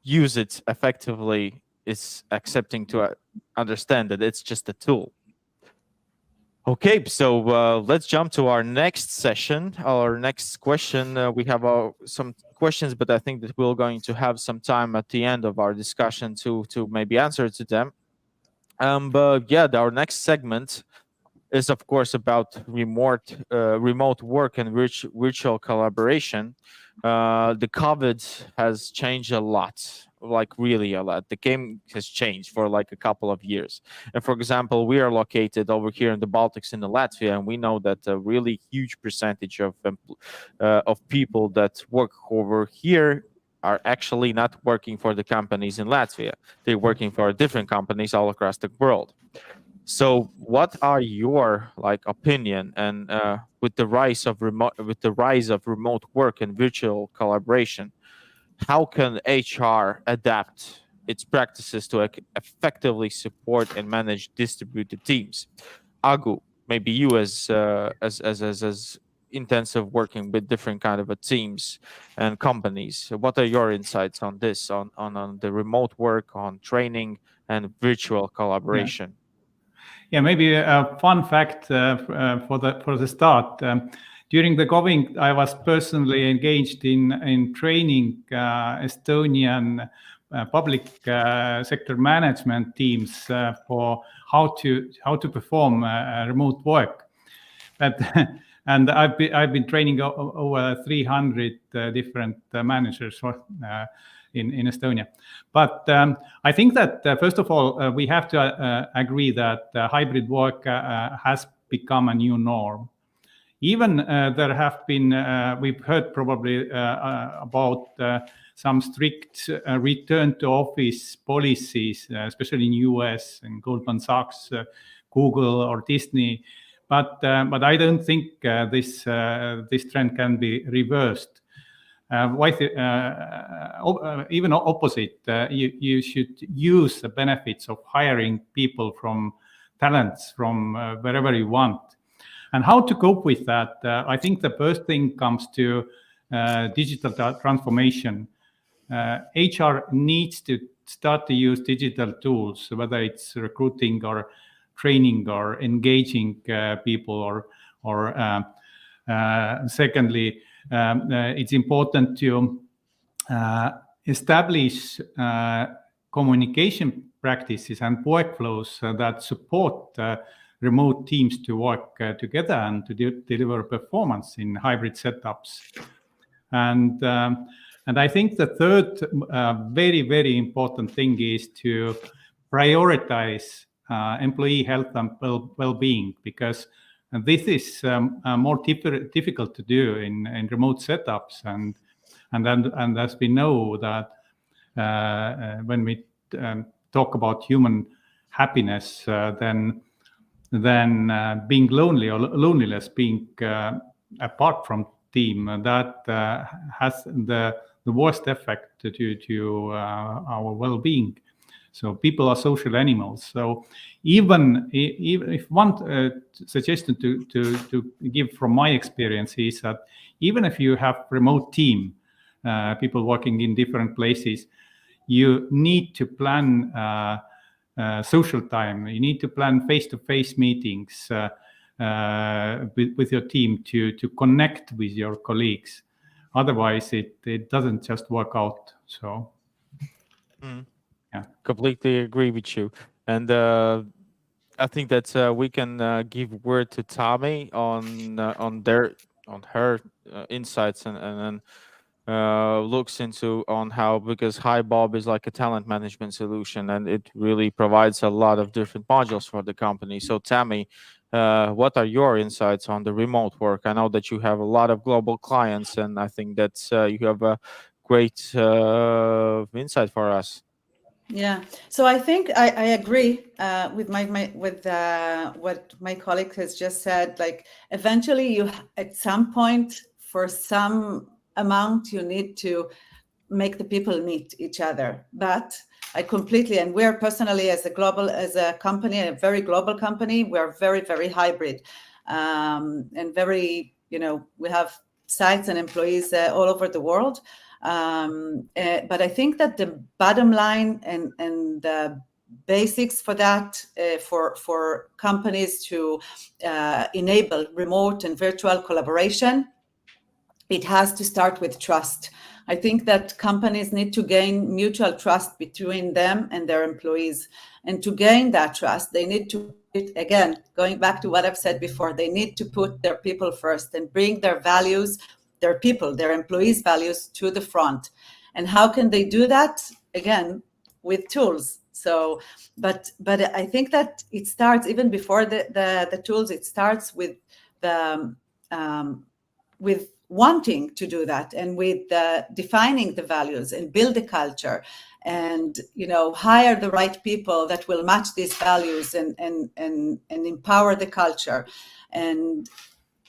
S1: use it effectively is accepting to understand that it's just a tool. Okay, so let's jump to our next session. Our next question. We have some questions, but I think that we're going to have some time at the end of our discussion to maybe answer to them. But yeah, our next segment is of course about remote work and virtual collaboration. The COVID has changed a lot, like really a lot. The game has changed for like a couple of years. And for example, we are located over here in the Baltics in the Latvia, and we know that a really huge percentage of people that work over here are actually not working for the companies in Latvia. They're working for different companies all across the world. So, what are your like opinion and with the rise of remote work and virtual collaboration, how can HR adapt its practices to effectively support and manage distributed teams? Agu, maybe you as intensive working with different kind of teams and companies. What are your insights on this, on the remote work, on training and virtual collaboration?
S4: Yeah, maybe a fun fact for the start. During the COVID, I was personally engaged in training Estonian public sector management teams for how to perform remote work. But and I've been training over 300 different managers in Estonia. But I think that first of all we have to agree that hybrid work has become a new norm. Even there have been we've heard probably about some strict return to office policies, especially in US and Goldman Sachs, Google or Disney. But I don't think this trend can be reversed. Even opposite, you should use the benefits of hiring people from talents from wherever you want. And how to cope with that? I think the first thing comes to digital transformation. HR needs to start to use digital tools, whether it's recruiting or training or engaging people, or secondly, it's important to establish communication practices and workflows that support remote teams to work together and to deliver performance in hybrid setups. And I think the third very, very important thing is to prioritize employee health and well-being, because this is more difficult to do in remote setups. And as we know that when we talk about human happiness, then being lonely or loneliness, being apart from team, that has the worst effect to our well-being. So people are social animals. So even if one suggestion to give from my experience is that even if you have remote team, people working in different places, you need to plan social time. You need to plan face-to-face meetings with your team to connect with your colleagues. Otherwise, it doesn't just work out. So.
S1: Yeah, completely agree with you. And I think that we can give word to Tommy on her insights and looks into on how, because HiBob is like a talent management solution and it really provides a lot of different modules for the company. So Tammy, what are your insights on the remote work? I know that you have a lot of global clients, and I think that you have a great insight for us.
S2: Yeah, so I think I agree with what my colleague has just said. Like, eventually, you at some point, for some amount, you need to make the people meet each other. But I completely, and we're personally as a company, a very global company, we're very, very hybrid, and very, we have sites and employees all over the world. But I think that the bottom line and the basics for that, for companies to enable remote and virtual collaboration, it has to start with trust. I think that companies need to gain mutual trust between them and their employees. And to gain that trust, they need to, again, going back to what I've said before, they need to put their people first and bring their values, their people, their employees' values to the front. And how can they do that? Again, with tools. So, but I think that it starts even before the tools. It starts with the with wanting to do that, and with defining the values and build a culture, and hire the right people that will match these values and empower the culture. And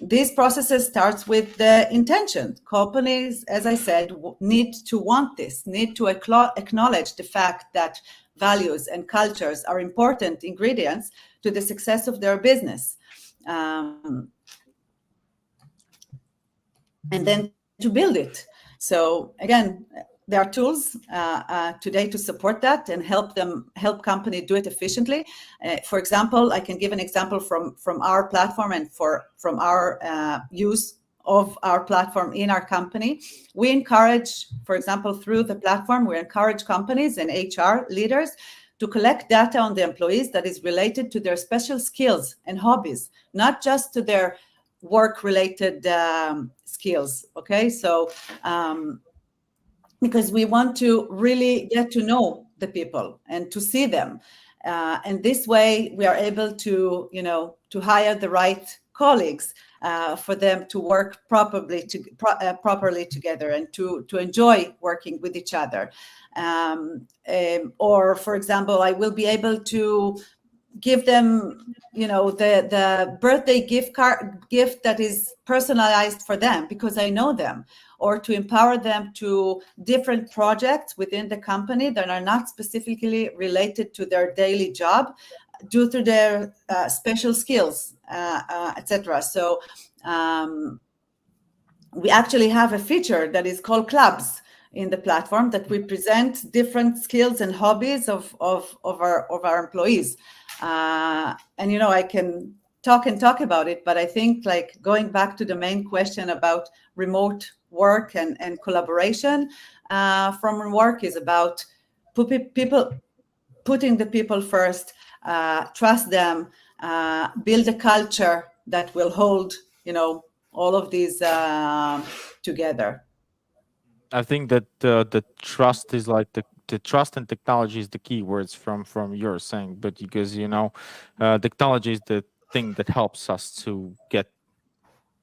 S2: these processes starts with the intention. Companies, as I said, need to want this, need to acknowledge the fact that values and cultures are important ingredients to the success of their business. And then to build it. So again, there are tools today to support that and help companies do it efficiently. For example, I can give an example from our platform and from our use of our platform in our company. We encourage, for example, through the platform, we encourage companies and HR leaders to collect data on the employees that is related to their special skills and hobbies, not just to their work-related skills. Okay, so because we want to really get to know the people and to see them, and this way we are able to hire the right colleagues for them to work properly together and to enjoy working with each other. Or for example, I will be able to give them the birthday gift that is personalized for them because I know them, or to empower them to different projects within the company that are not specifically related to their daily job due to their special skills, etc. So we actually have a feature that is called clubs in the platform that we present different skills and hobbies of our employees. And I can talk about it, but I think like going back to the main question about remote work and collaboration from work is about putting the people first, trust them, build a culture that will hold all of these together.
S1: I think that the trust is like the trust and technology is the key words from your saying, but because technology is the thing that helps us to get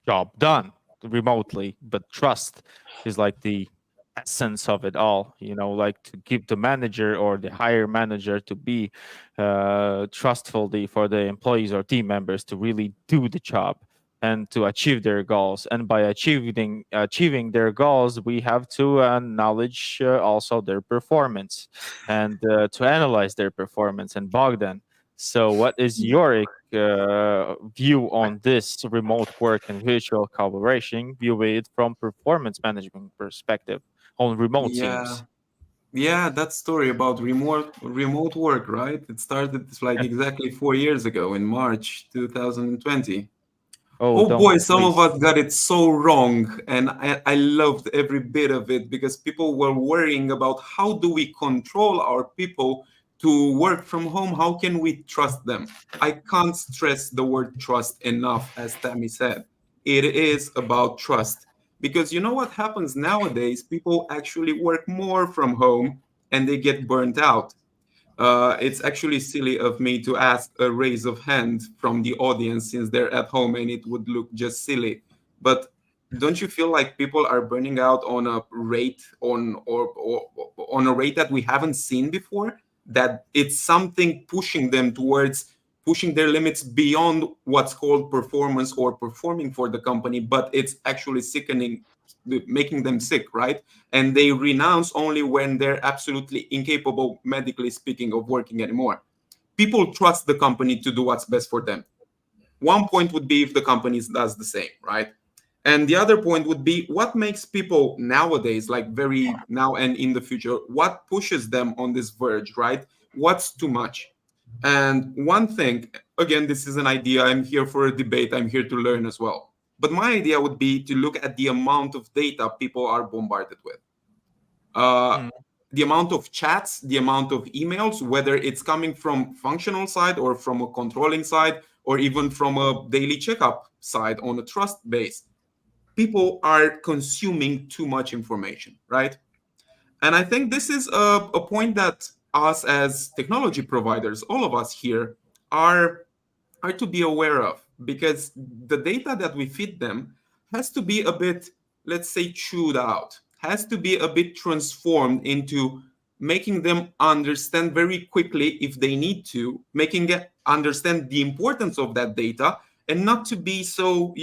S1: job done remotely, but trust is like the essence of it all. Like to give the manager or the higher manager to be trustful for the employees or team members to really do the job and to achieve their goals. And by achieving their goals, we have to acknowledge also their performance and to analyze their performance. And Bogdan, so what is your view on this remote work and virtual collaboration, view it from performance management perspective on remote teams?
S5: Yeah, that story about remote work, right? It started like exactly 4 years ago in March 2020. Oh boy, some of us got it so wrong, and I loved every bit of it because people were worrying about how do we control our people to work from home? How can we trust them? I can't stress the word trust enough, as Tammy said. It is about trust. Because you know what happens nowadays? People actually work more from home and they get burnt out. It's actually silly of me to ask a raise of hand from the audience since they're at home and it would look just silly. But don't you feel like people are burning out on a rate or on a rate that we haven't seen before? That it's something pushing them towards pushing their limits beyond what's called performance or performing for the company, but it's actually sickening, making them sick, right? And they renounce only when they're absolutely incapable, medically speaking, of working anymore. People trust the company to do what's best for them. One point would be if the company does the same, right? And the other point would be what makes people nowadays, like very now and in the future, what pushes them on this verge, right? what's too much. And one thing, again, this is an idea. I'm here for a debate. I'm here to learn as well. But my idea would be to look at the amount of data people are bombarded with. The amount of chats, the amount of emails, whether it's coming from functional side or from a controlling side, or even from a daily checkup side on a trust base. People are consuming too much information, right? And I think this is a point that us as technology providers, all of us here, are to be aware of, because the data that we feed them has to be a bit, let's say, chewed out, has to be a bit transformed into making them understand very quickly, if they need to, making it understand the importance of that data, and not to be so,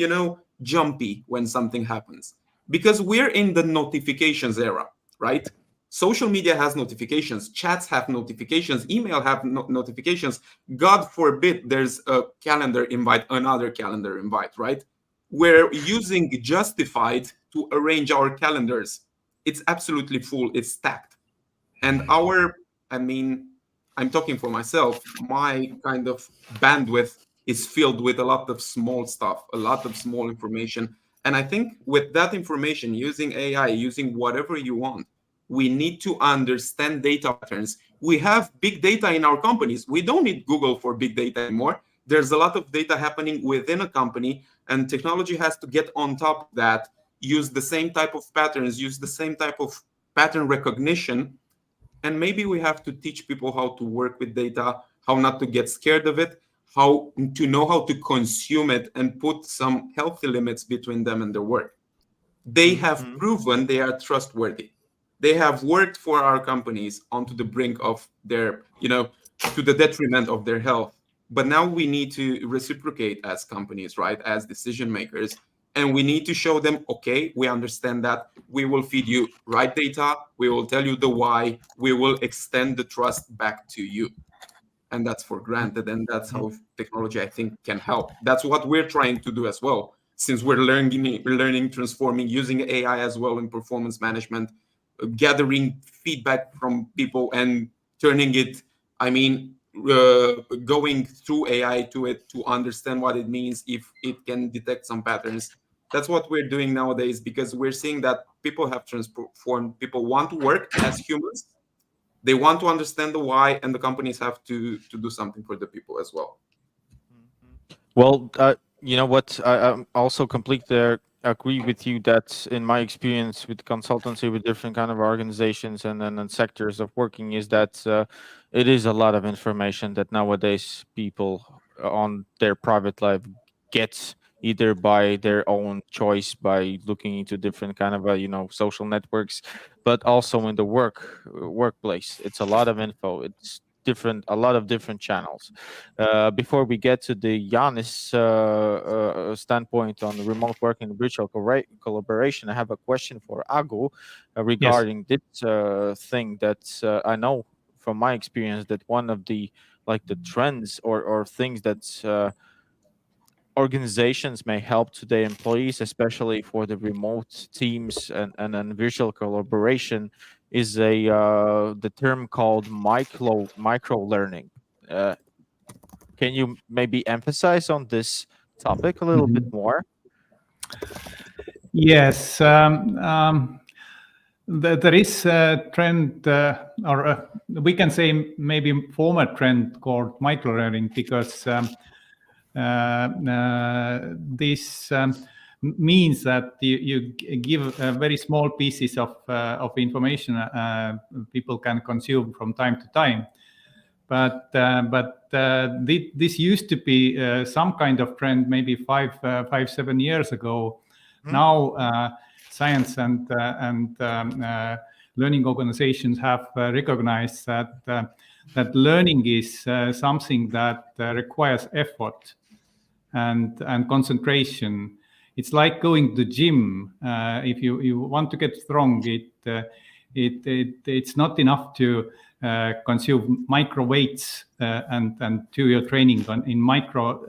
S5: jumpy when something happens. Because we're in the notifications era, right? Social media has notifications, chats have notifications, email have notifications. God forbid there's a calendar invite, another calendar invite, right? We're using Justified to arrange our calendars. It's absolutely full, it's stacked. And I'm talking for myself, my kind of bandwidth is filled with a lot of small stuff, a lot of small information. And I think with that information, using AI, using whatever you want, we need to understand data patterns. We have big data in our companies. We don't need Google for big data anymore. There's a lot of data happening within a company, and technology has to get on top of that, use the same type of patterns, use the same type of pattern recognition. And maybe we have to teach people how to work with data, how not to get scared of it, how to know how to consume it, and put some healthy limits between them and their work. They have proven they are trustworthy. They have worked for our companies onto the brink of their, to the detriment of their health. But now we need to reciprocate as companies, right? As decision makers. And we need to show them, okay, we understand that. We will feed you right data. We will tell you the why. We will extend the trust back to you. And that's for granted. And that's how technology, I think, can help. That's what we're trying to do as well. Since we're learning, transforming, using AI as well in performance management, gathering feedback from people and turning it, going through AI to it to understand what it means, if it can detect some patterns. That's what we're doing nowadays, because we're seeing that people have transformed. People want to work as humans. They want to understand the why, and the companies have to do something for the people as well.
S1: Well, you know what? I also completely agree with you that in my experience with consultancy with different kind of organizations and sectors of working is that it is a lot of information that nowadays people on their private life gets either by their own choice by looking into different kind of social networks, but also in the workplace. It's a lot of info. It's a lot of different channels. Before we get to the Giannis standpoint on remote working and virtual collaboration, I have a question for Agu regarding this thing that I know from my experience that one of the trends or things that organizations may help to their employees, especially for the remote teams and virtual collaboration, is the term called micro learning. Can you maybe emphasize on this topic a little bit more?
S4: Yes, there is a trend, or we can say maybe former trend called microlearning, because this means that you give very small pieces of information people can consume from time to time. But this used to be some kind of trend maybe 7 years ago. Now science and learning organizations have recognized that learning is something that requires effort and concentration. It's like going to the gym. If you want to get strong, it's not enough to consume micro weights and do your training in micro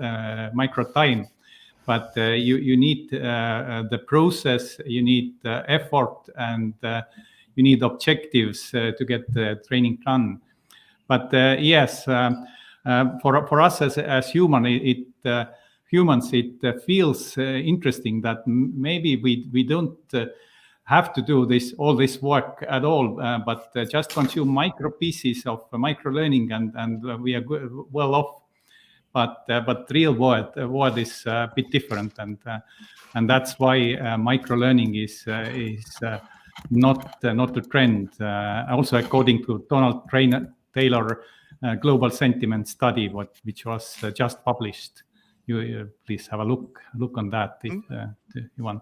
S4: time. But you need the process, you need effort, and you need objectives to get the training done. But yes, for us as humans, it feels interesting that maybe we don't have to do all this work at all, but just consume micro pieces of micro learning, and we are well off. But real world is a bit different, and that's why micro learning is not the trend. Also, according to Donald Taylor global sentiment study, which was just published. You please have a look on that if you want.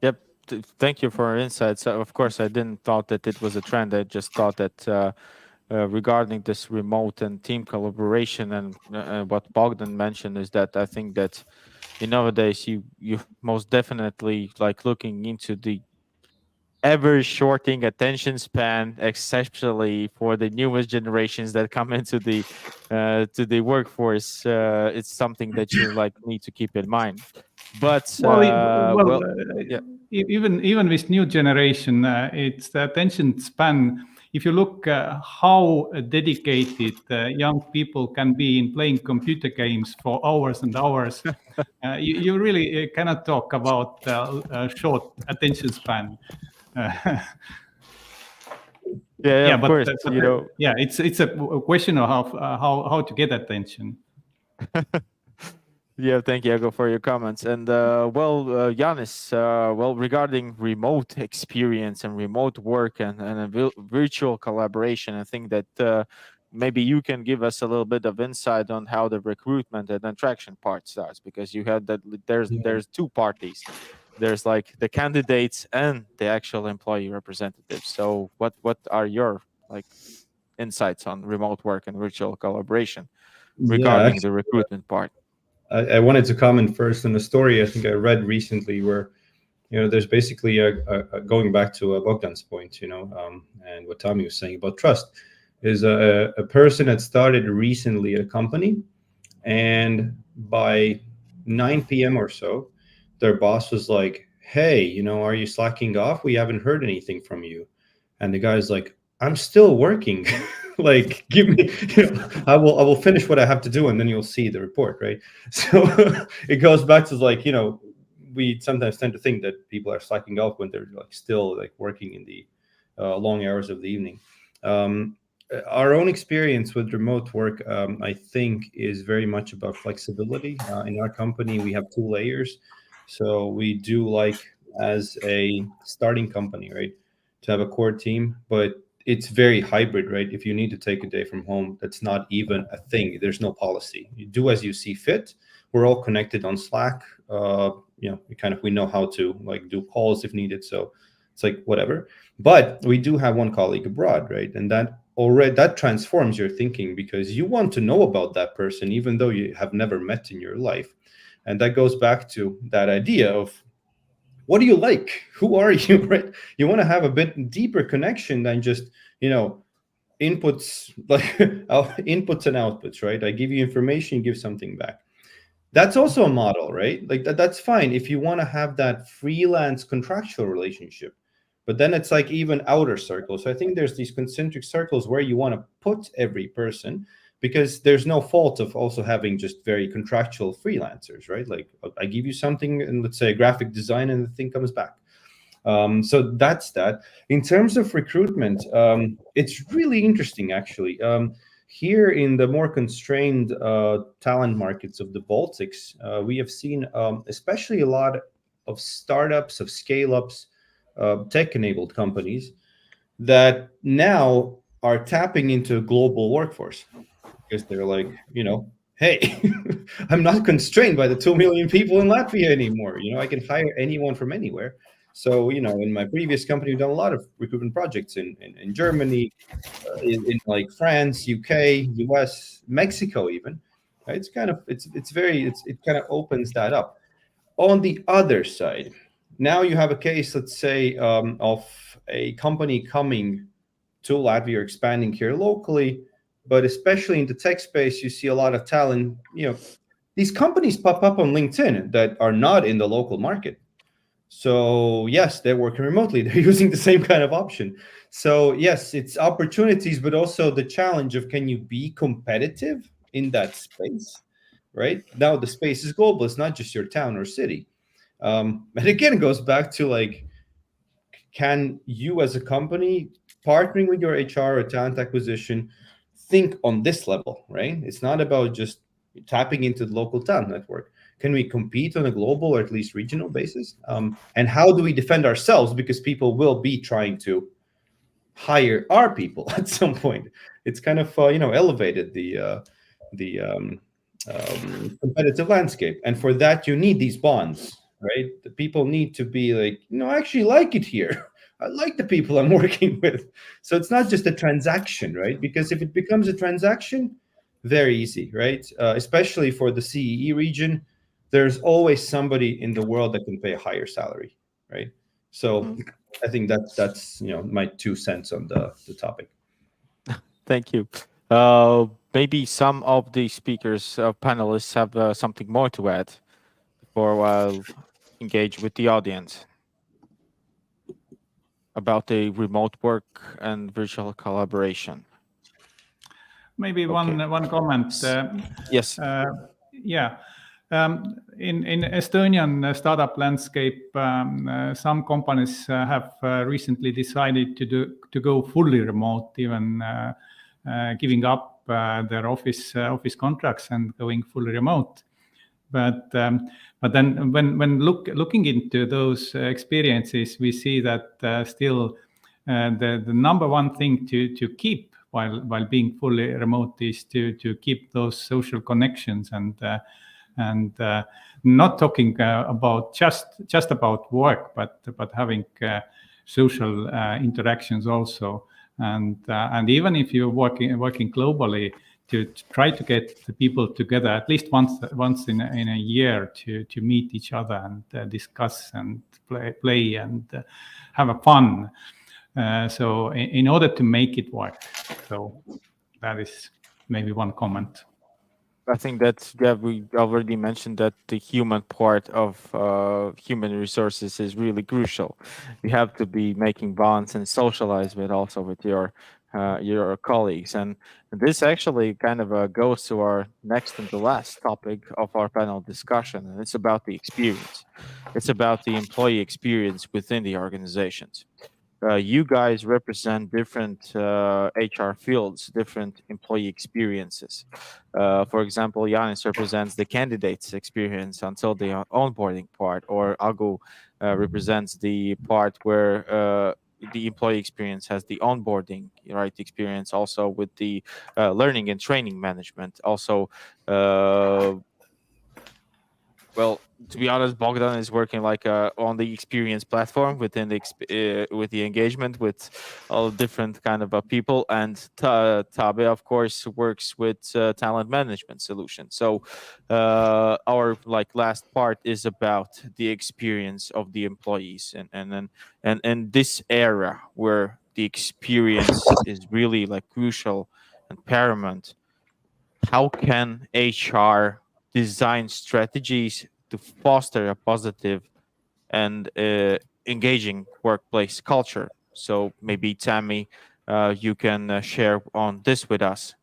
S1: Yep. Thank you for your insights. Of course, I didn't thought that it was a trend. I just thought that regarding this remote and team collaboration, and what Bogdan mentioned is that I think that nowadays you most definitely like looking into the ever shortening attention span, especially for the newest generations that come into the to the workforce. It's something that you like need to keep in mind. But yeah.
S4: Even with new generation, it's the attention span. If you look how dedicated young people can be in playing computer games for hours and hours, you really cannot talk about a short attention span.
S1: Yeah, of course.
S4: Yeah, it's a question of how to get attention.
S1: Yeah, thank you, Ego, for your comments. And Yanis, regarding remote experience and remote work and a virtual collaboration, I think that maybe you can give us a little bit of insight on how the recruitment and attraction part starts, because you had that there's two parties. There's like the candidates and the actual employee representatives. So what are your like insights on remote work and virtual collaboration regarding the recruitment part?
S3: I wanted to comment first on a story I think I read recently where, there's basically going back to Bogdan's point, and what Tommy was saying about trust, is a person that started recently a company, and by 9 p.m. or so, their boss was like, hey, are you slacking off? We haven't heard anything from you. And the guy's like, I'm still working. Like, give me, I will finish what I have to do, and then you'll see the report, right? So it goes back to like, we sometimes tend to think that people are slacking off when they're like still like working in the long hours of the evening. Our own experience with remote work, I think, is very much about flexibility. In our company, we have 2 layers. So we do like, as a starting company, right, to have a core team, but it's very hybrid, right? If you need to take a day from home, that's not even a thing. There's no policy. You do as you see fit. We're all connected on Slack. We know how to like do calls if needed. So it's like whatever. But we do have one colleague abroad, right? And that transforms your thinking, because you want to know about that person, even though you have never met in your life. And that goes back to that idea of, what do you like? Who are you, right? You want to have a bit deeper connection than just, inputs, like inputs and outputs, right? I give you information, you give something back. That's also a model, right? Like that's fine if you want to have that freelance contractual relationship. But then it's like even outer circles. So I think there's these concentric circles where you want to put every person, because there's no fault of also having just very contractual freelancers, right? Like I give you something, and let's say a graphic design, and the thing comes back. So that's that. In terms of recruitment, it's really interesting, actually. Here in the more constrained talent markets of the Baltics, we have seen especially a lot of startups, of scale-ups, tech-enabled companies that now are tapping into a global workforce, because they're like, hey, I'm not constrained by the 2 million people in Latvia anymore. I can hire anyone from anywhere. So, in my previous company, we've done a lot of recruitment projects in Germany, in like France, UK, US, Mexico, even. Right? It kind of opens that up. On the other side, now you have a case, let's say, of a company coming to Latvia, expanding here locally, but especially in the tech space, you see a lot of talent. These companies pop up on LinkedIn that are not in the local market. So yes, they're working remotely. They're using the same kind of option. So yes, it's opportunities, but also the challenge of, can you be competitive in that space, right? Now the space is global. It's not just your town or city. And again, it goes back to like, can you as a company partnering with your HR or talent acquisition think on this level, right? It's not about just tapping into the local talent network. Can we compete on a global or at least regional basis? And how do we defend ourselves? Because people will be trying to hire our people at some point. It's kind of elevated the competitive landscape, and for that you need these bonds, right? The people need to be like, I actually like it here. I like the people I'm working with. So it's not just a transaction, right? Because if it becomes a transaction, very easy, right? Especially for the CEE region, there's always somebody in the world that can pay a higher salary, right? So I think that's my 2 cents on the topic.
S1: Thank you. Maybe some of the speakers, panelists, have something more to add before I'll engage with the audience about the remote work and virtual collaboration.
S4: Maybe
S1: Okay.
S4: one comment.
S1: Yes.
S4: Yeah. In Estonian startup landscape, some companies have recently decided to go fully remote, even giving up their office contracts and going fully remote. But then when looking into those experiences, we see that still the number one thing to keep while being fully remote is to keep those social connections and not talking about just about work, but having social interactions also, and even if you're working globally, to try to get the people together at least once in a year to meet each other and discuss and play and have a fun. So in order to make it work. So that is maybe one comment.
S1: I think that we already mentioned that the human part of human resources is really crucial. You have to be making bonds and socialize with also with your colleagues, and this actually kind of goes to our next and the last topic of our panel discussion, and it's about the experience. It's about the employee experience within the organizations. You guys represent different HR fields, different employee experiences. For example, Yanis represents the candidate's experience until the onboarding part, or Agu represents the part where the employee experience has the onboarding, right? Experience also with the learning and training management. Also, well, to be honest, Bogdan is working like on the experience platform within the with the engagement with all different kind of people, and Tabe, of course, works with talent management solutions. So our like last part is about the experience of the employees, and this era where the experience is really like crucial and paramount. How can HR design strategies to foster a positive and engaging workplace culture? So maybe Tammy, you can share on this with us.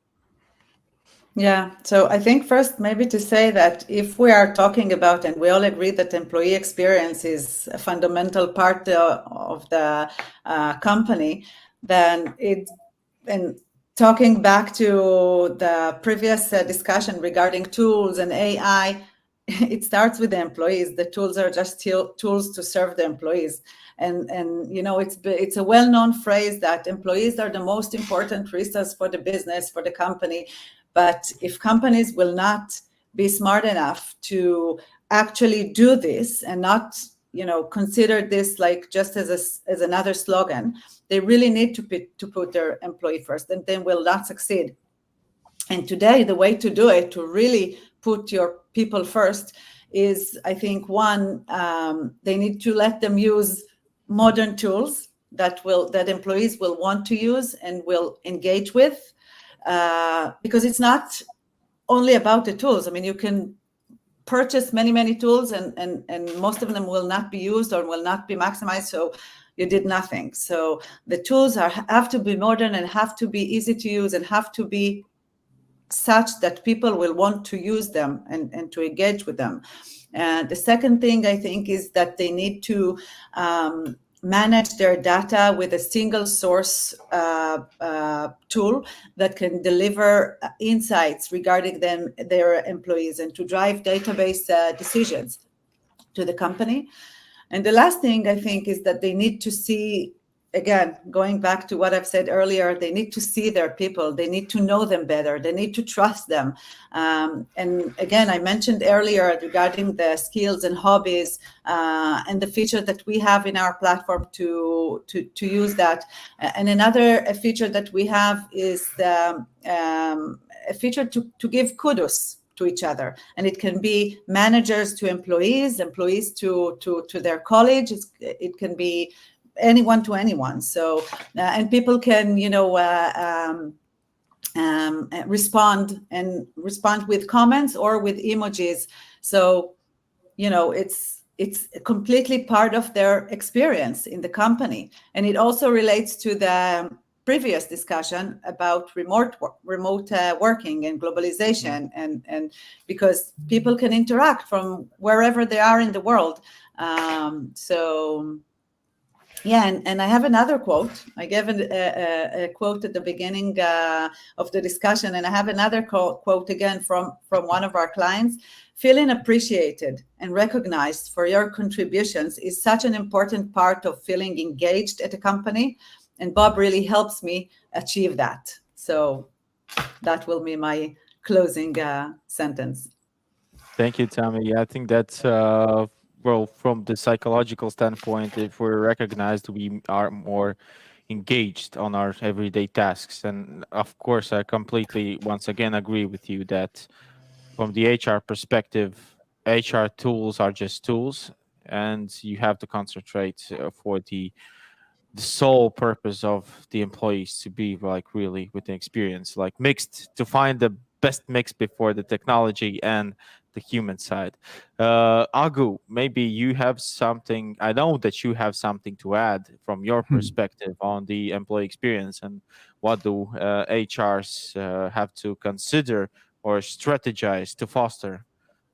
S2: Yeah, so I think first maybe to say that if we are talking about, and we all agree that employee experience is a fundamental part of the company, then and talking back to the previous discussion regarding tools and AI, it starts with the employees. The tools are just tools to serve the employees. And it's a well-known phrase that employees are the most important resource for the business, for the company. But if companies will not be smart enough to actually do this and not, consider this like just as another slogan, they really need to put their employee first, and then will not succeed. And today, the way to do it, to really put your people first, is, I think, one, they need to let them use modern tools that employees will want to use and will engage with. Because it's not only about the tools. I mean, you can purchase many tools, and most of them will not be used or will not be maximized, so you did nothing. So the tools have to be modern and have to be easy to use and have to be such that people will want to use them and to engage with them. The second thing I think is that they need to manage their data with a single source tool that can deliver insights regarding their employees and to drive database decisions to the company. And the last thing I think is that they need to see, again, going back to what I've said earlier, they need to see their people, they need to know them better, they need to trust them. And again, I mentioned earlier regarding the skills and hobbies and the feature that we have in our platform to use that. And another feature that we have is a feature to give kudos to each other, and it can be managers to employees to their colleagues. It can be anyone to anyone. So and people can respond with comments or with emojis. So it's completely part of their experience in the company, and it also relates to the previous discussion about remote working and globalization, and because people can interact from wherever they are in the world. So yeah, and I have another quote. I gave a quote at the beginning of the discussion, and I have another quote again from one of our clients. Feeling appreciated and recognized for your contributions is such an important part of feeling engaged at a company. And Bob really helps me achieve that. So that will be my closing sentence.
S1: Thank you, Tammy. Yeah, I think that's well, from the psychological standpoint, if we're recognized, we are more engaged on our everyday tasks. And of course, I completely, once again, agree with you that from the HR perspective, HR tools are just tools, and you have to concentrate for the sole purpose of the employees to be like really with the experience, like mixed, to find the best mix before the technology and the human side. Agu, maybe you have something. I know that you have something to add from your perspective on the employee experience, and what do HRs have to consider or strategize to foster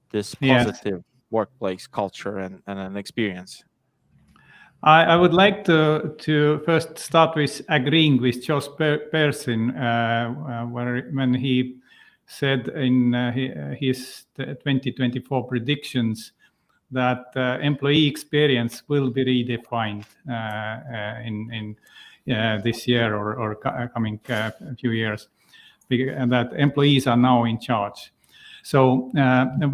S1: this positive workplace culture and an experience.
S4: I would like to first start with agreeing with Josh Pearson when he said in his 2024 predictions that employee experience will be redefined in this year or coming few years, and that employees are now in charge. So then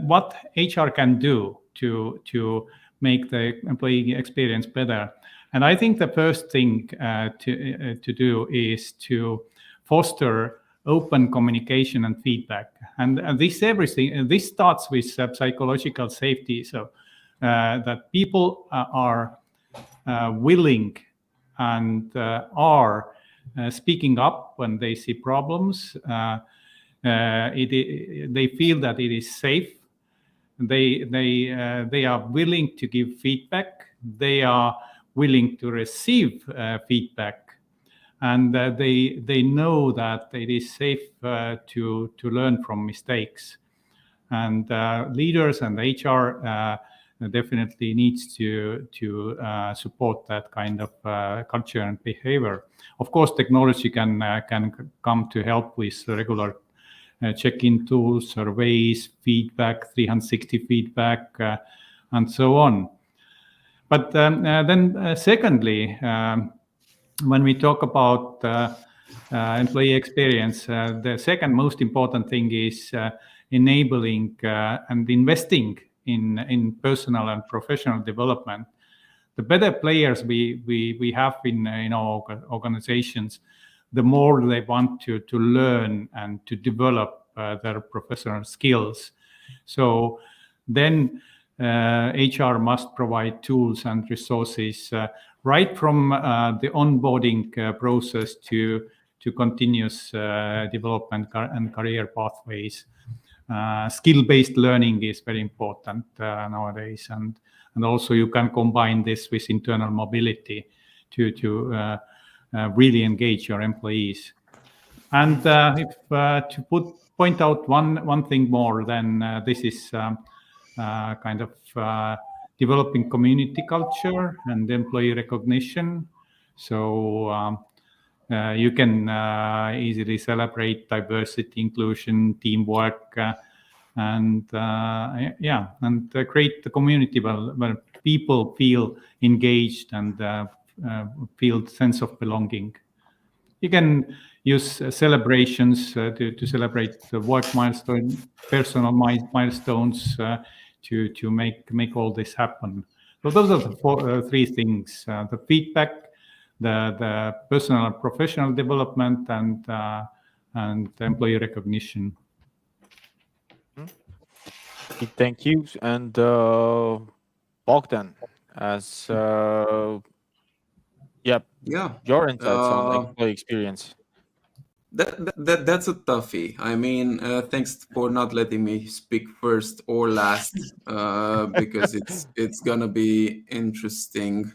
S4: what HR can do to make the employee experience better? And I think the first thing to do is to foster open communication and feedback. And this starts with psychological safety, so that people are willing and are speaking up when they see problems. They feel that it is safe. They are willing to give feedback. They are willing to receive feedback, and they know that it is safe to learn from mistakes. And leaders and HR definitely needs to support that kind of culture and behavior. Of course, technology can come to help with regular check-in tools, surveys, feedback, 360 feedback, and so on. But then secondly, when we talk about employee experience, the second most important thing is enabling and investing in personal and professional development. The better players we have in our organizations, the more they want to learn and to develop their professional skills. So then HR must provide tools and resources right from the onboarding process to continuous development and career pathways. skill-based learning is very important nowadays, and also you can combine this with internal mobility to really engage your employees. And if to point out one thing more, then this is kind of developing community culture and employee recognition. So you can easily celebrate diversity, inclusion, teamwork, and create the community where people feel engaged and feel sense of belonging. You can use celebrations to celebrate the work milestone, personal milestones to make all this happen. So those are the three things: the feedback, the personal and professional development, and employee recognition.
S1: Thank you. And Bogdan, as your insights on employee experience.
S5: That's a toughie. I mean, thanks for not letting me speak first or last, because it's gonna be interesting.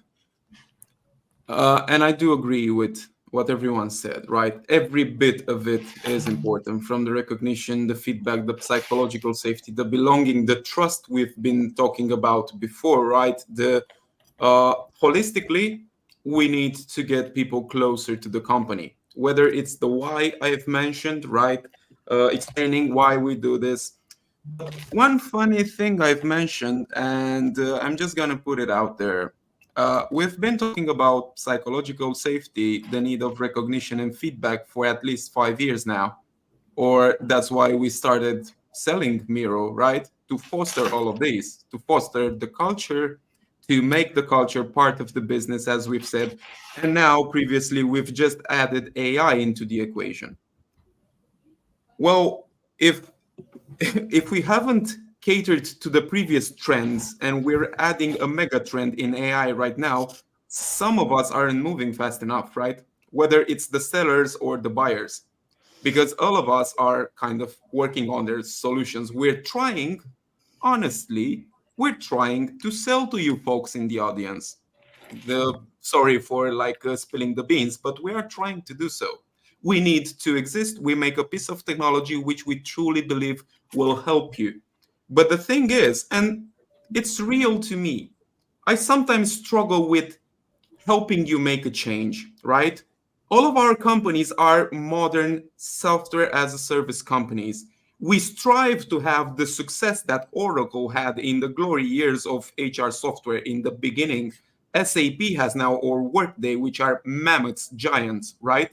S5: And I do agree with what everyone said, right? Every bit of it is important, from the recognition, the feedback, the psychological safety, the belonging, the trust we've been talking about before, right? The holistically, we need to get people closer to the company, whether it's the why I've mentioned, right? Explaining why we do this. One funny thing I've mentioned, and I'm just gonna put it out there. We've been talking about psychological safety, the need of recognition and feedback for at least 5 years now. Or that's why we started selling Miro, right? To foster all of these, to foster the culture, to make the culture part of the business, as we've said. And now, previously, we've just added AI into the equation. Well, if we haven't catered to the previous trends and we're adding a mega trend in AI right now, some of us aren't moving fast enough, right? Whether it's the sellers or the buyers, because all of us are kind of working on their solutions. We're trying, honestly, we're trying to sell to you folks in the audience. Sorry for spilling the beans, but we are trying to do so. We need to exist. We make a piece of technology which we truly believe will help you. But the thing is, and it's real to me, I sometimes struggle with helping you make a change, right? All of our companies are modern software as a service companies. We strive to have the success that Oracle had in the glory years of HR software in the beginning. SAP has now, or Workday, which are mammoths, giants, right?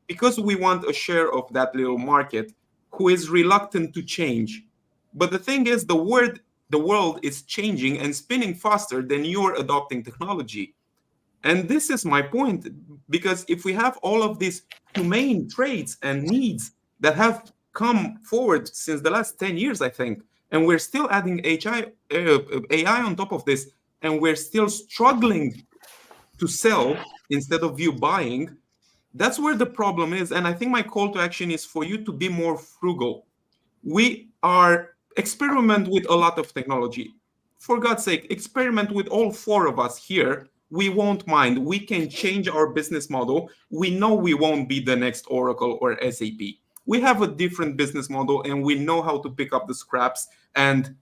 S5: Because we want a share of that little market who is reluctant to change. But the thing is, the world is changing and spinning faster than you're adopting technology. And this is my point, because if we have all of these humane traits and needs that have come forward since the last 10 years, I think, and we're still adding AI on top of this, and we're still struggling to sell instead of you buying, that's where the problem is. And I think my call to action is for you to be more frugal. We are experiment with a lot of technology. For God's sake, experiment with all 4 of us here. We won't mind. We can change our business model. We know we won't be the next Oracle or SAP. We have a different business model, and we know how to pick up the scraps and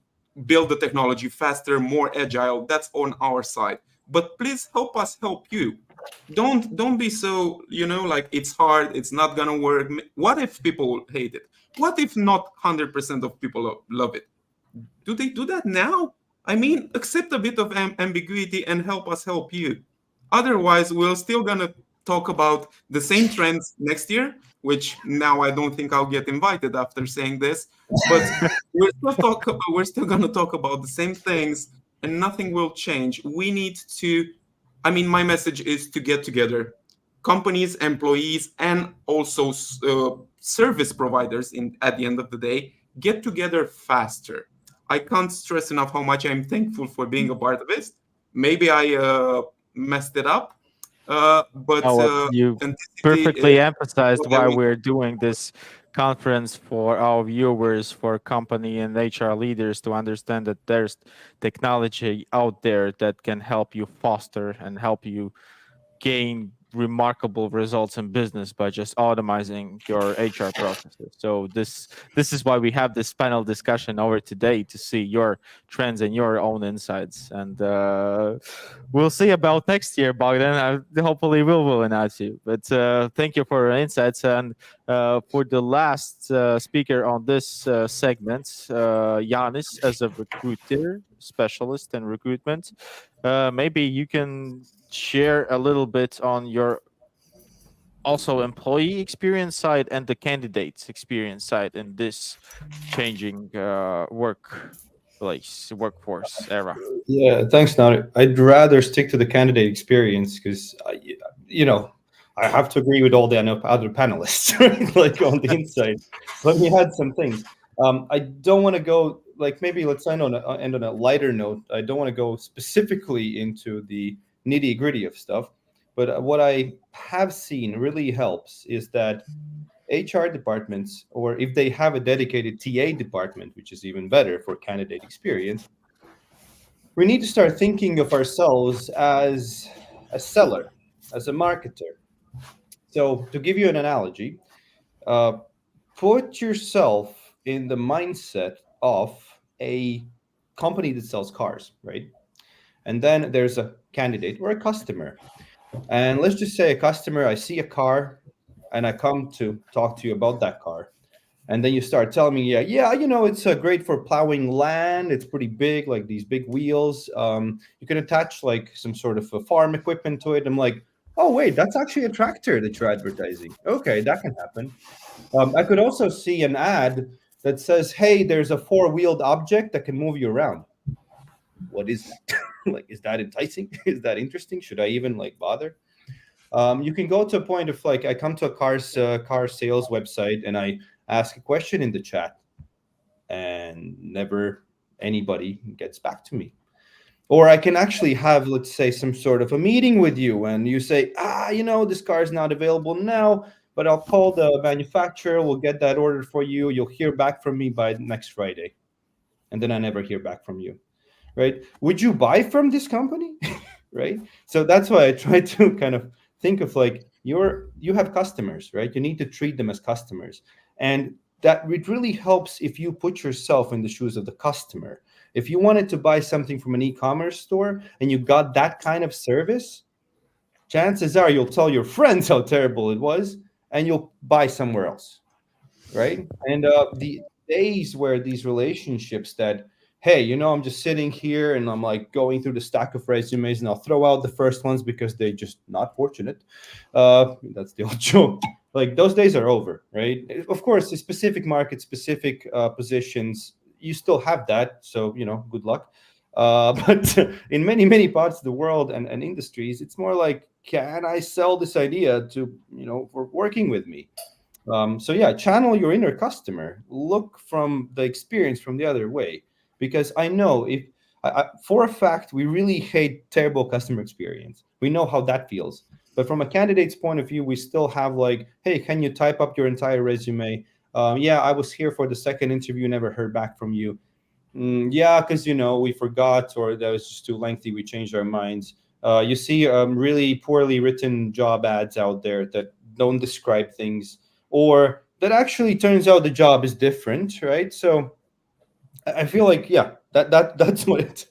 S5: build the technology faster, more agile. That's on our side. But please help us help you. Don't be so, it's hard, it's not gonna work. What if people hate it? What if not 100% of people love it? Do they do that now? I mean, accept a bit of ambiguity and help us help you. Otherwise, we're still gonna talk about the same trends next year, which now I don't think I'll get invited after saying this, but we're still gonna talk about the same things and nothing will change. We need to, my message is to get together. Companies, employees, and also service providers at the end of the day, get together faster. I can't stress enough how much I'm thankful for being a part of it. Maybe I messed it up, but
S1: you perfectly emphasized why we're doing this conference for our viewers, for company and HR leaders to understand that there's technology out there that can help you foster and help you gain remarkable results in business by just automating your HR processes. So this is why we have this panel discussion over today, to see your trends and your own insights. And we'll see about next year, Bogdan. Hopefully we will announce you. But thank you for your insights. And for the last speaker on this segment, Yanis, as a recruiter specialist in recruitment, maybe you can share a little bit on your also employee experience side and the candidates experience side in this changing workforce era.
S3: Yeah, thanks, Nader. I'd rather stick to the candidate experience because, you know, I have to agree with all the other panelists, right? Like on the inside. Let me add some things. I don't want to go, like, maybe let's end on a lighter note. I don't want to go specifically into the nitty gritty of stuff, but what I have seen really helps is that HR departments, or if they have a dedicated TA department, which is even better for candidate experience, we need to start thinking of ourselves as a seller, as a marketer. So, to give you an analogy, uh, put yourself in the mindset of a company that sells cars, right? And then there's a candidate or a customer. And let's just say a customer, I see a car and I come to talk to you about that car. And then you start telling me, yeah, you know, it's great for plowing land. It's pretty big, like these big wheels. You can attach like some sort of a farm equipment to it. I'm like, oh wait, that's actually a tractor that you're advertising. Okay, that can happen. I could also see an ad that says, hey, there's a four-wheeled object that can move you around. What is that? Like, is that enticing? Is that interesting? Should I even like bother? You can go to a point of like, I come to a car sales website and I ask a question in the chat and never anybody gets back to me. Or I can actually have, let's say, some sort of a meeting with you and you say, you know, this car is not available now, but I'll call the manufacturer. We'll get that ordered for you. You'll hear back from me by next Friday. And then I never hear back from you, right? Would you buy from this company? Right? So that's why I try to kind of think of like you have customers, right? You need to treat them as customers. And that it really helps if you put yourself in the shoes of the customer. If you wanted to buy something from an e-commerce store and you got that kind of service, chances are you'll tell your friends how terrible it was and you'll buy somewhere else, right? And the days where these relationships that, hey, you know, I'm just sitting here and I'm like going through the stack of resumes and I'll throw out the first ones because they're just not fortunate. That's the old joke. Like those days are over, right? Of course, the specific market, specific positions, you still have that. So, you know, good luck. But in many parts of the world and industries, it's more like, can I sell this idea to, you know, for working with me? So yeah, channel your inner customer. Look from the experience from the other way, because I know if for a fact we really hate terrible customer experience. We know how that feels. But from a candidate's point of view, we still have like, hey, can you type up your entire resume? Yeah, I was here for the second interview, never heard back from you. Yeah, because you know we forgot, or that was just too lengthy. We changed our minds. You see really poorly written job ads out there that don't describe things, or that actually turns out the job is different, right? So I feel like, yeah, that's what it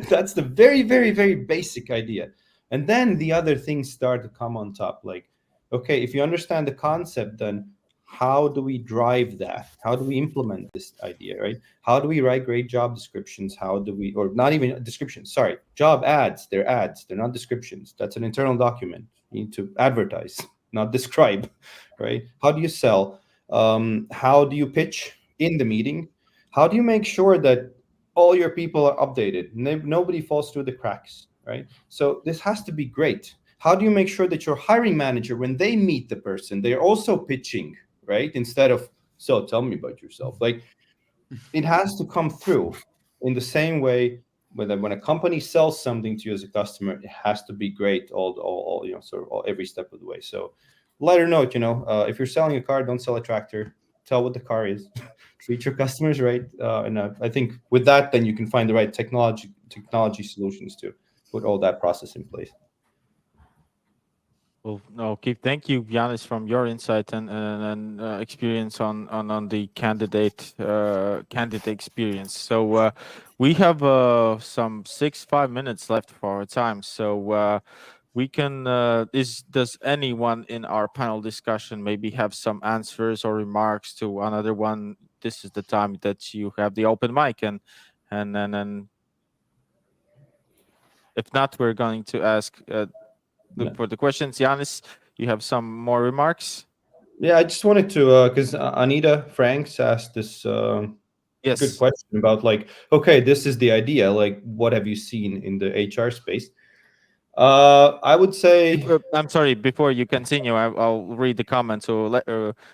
S3: that's the very basic idea. And then the other things start to come on top. Like, okay, if you understand the concept, then how do we drive that? How do we implement this idea, right? How do we write great job descriptions? How do we, or not even descriptions, sorry, job ads, they're ads, they're not descriptions. That's an internal document. You need to advertise, not describe, right? How do you sell? How do you pitch in the meeting? How do you make sure that all your people are updated? Nobody falls through the cracks, right? So this has to be great. How do you make sure that your hiring manager, when they meet the person, they're also pitching, right? Instead of, so tell me about yourself. Like it has to come through in the same way when a company sells something to you as a customer, it has to be great all you know, sort of every step of the way. So lighter note, you know, if you're selling a car, don't sell a tractor. tell what the car is, treat your customers right, and I think with that, then you can find the right technology solutions to put all that process in place.
S1: Well, okay, thank you, Yanis, from your insight and experience on the candidate experience. So we have some 5 minutes left for our time. So we can. Does anyone in our panel discussion maybe have some answers or remarks to another one? This is the time that you have the open mic, and if not, we're going to ask. Look for the questions. Yanis, you have some more remarks?
S3: Yeah, I just wanted to, because Anita Franks asked this
S1: Yes.
S3: good question about like, okay, this is the idea. Like, what have you seen in the HR space? I would say.
S1: I'm sorry. Before you continue, I'll read the comments or let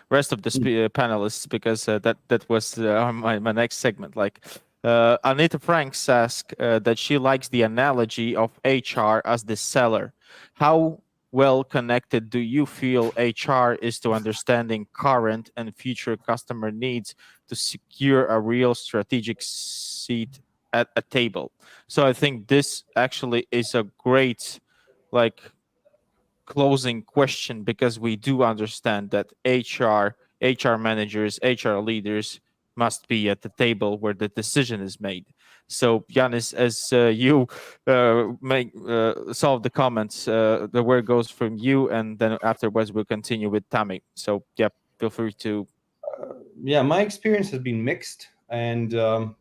S1: rest of the panelists, because that was my next segment. Like Anita Franks asked that she likes the analogy of HR as the seller. How well connected do you feel HR is to understanding current and future customer needs to secure a real strategic seat at a table? So I think this actually is a great like closing question, because we do understand that HR managers, HR leaders must be at the table where the decision is made. So Yanis, as you solve the comments, the word goes from you, and then afterwards we'll continue with Tammy. So yeah, feel free to.
S3: Yeah, my experience has been mixed, and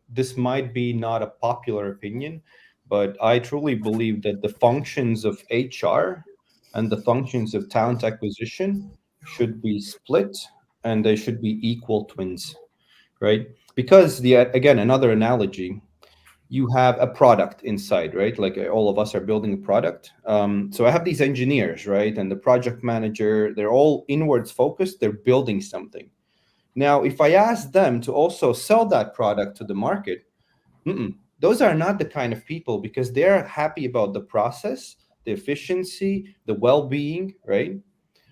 S3: this might be not a popular opinion, but I truly believe that the functions of HR and the functions of talent acquisition should be split, and they should be equal twins, right? Because again, another analogy, you have a product inside, right? Like all of us are building a product. So I have these engineers, right? And the project manager, they're all inwards focused. They're building something. Now, if I ask them to also sell that product to the market, those are not the kind of people, because they're happy about the process, the efficiency, the well-being, right?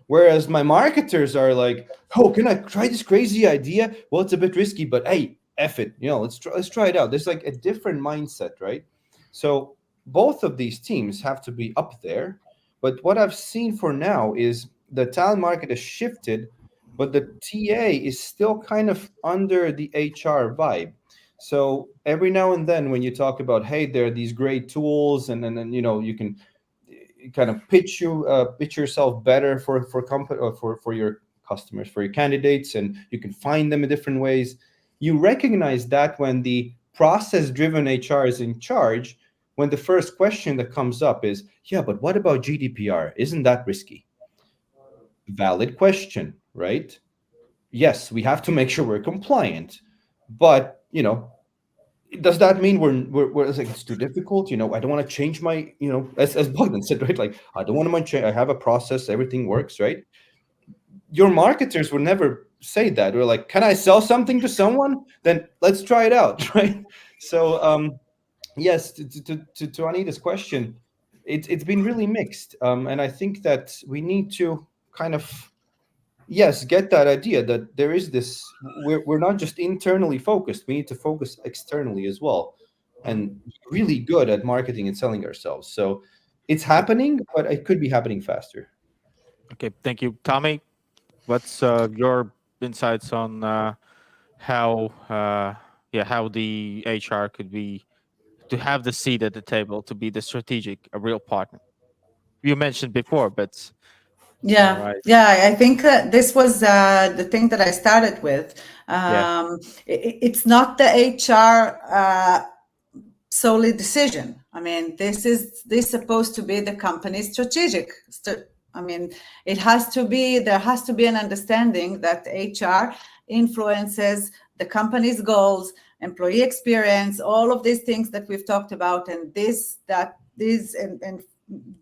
S3: Whereas my marketers are like, oh, can I try this crazy idea? Well, it's a bit risky, but hey, F it, let's try it out. There's like a different mindset, right? So both of these teams have to be up there. But what I've seen for now is the talent market has shifted, but the TA is still kind of under the HR vibe. So every now and then when you talk about, hey, there are these great tools, and then you can kind of pitch yourself better for company, or for your customers, for your candidates, and you can find them in different ways. You recognize that when the process-driven HR is in charge, when the first question that comes up is, yeah, but what about GDPR? Isn't that risky? Valid question, right? Yes, we have to make sure we're compliant, but does that mean we're like, it's too difficult? I don't want to change my, as Bogdan said, right? Like, I don't want to change. I have a process, everything works, right? Your marketers would never say that. We're like, can I sell something to someone? Then let's try it out, right? So, yes, to Anita's question, it's been really mixed, and I think that we need to kind of get that idea that there is this, we're not just internally focused, we need to focus externally as well, and really good at marketing and selling ourselves. So it's happening, but it could be happening faster.
S1: Okay, thank you. Tommy, what's your insights on how the HR could be to have the seat at the table, to be the strategic, a real partner? You mentioned before, but
S2: yeah,
S1: right.
S2: I think this was the thing that I started with. It's not the HR solely decision. I mean, this supposed to be the company's strategic. I mean, there has to be an understanding that HR influences the company's goals, employee experience, all of these things that we've talked about, and and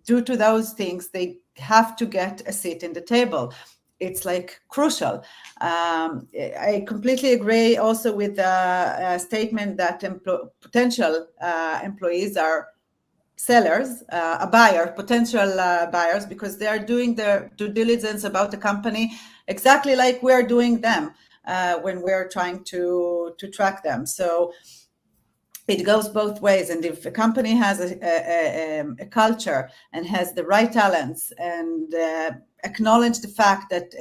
S2: due to those things, they have to get a seat in the table. It's like crucial. I completely agree also with the statement that potential employees are sellers, potential buyers, because they are doing their due diligence about the company exactly like we're doing them. when we're trying to track them. So it goes both ways. And if a company has a culture and has the right talents and acknowledge the fact that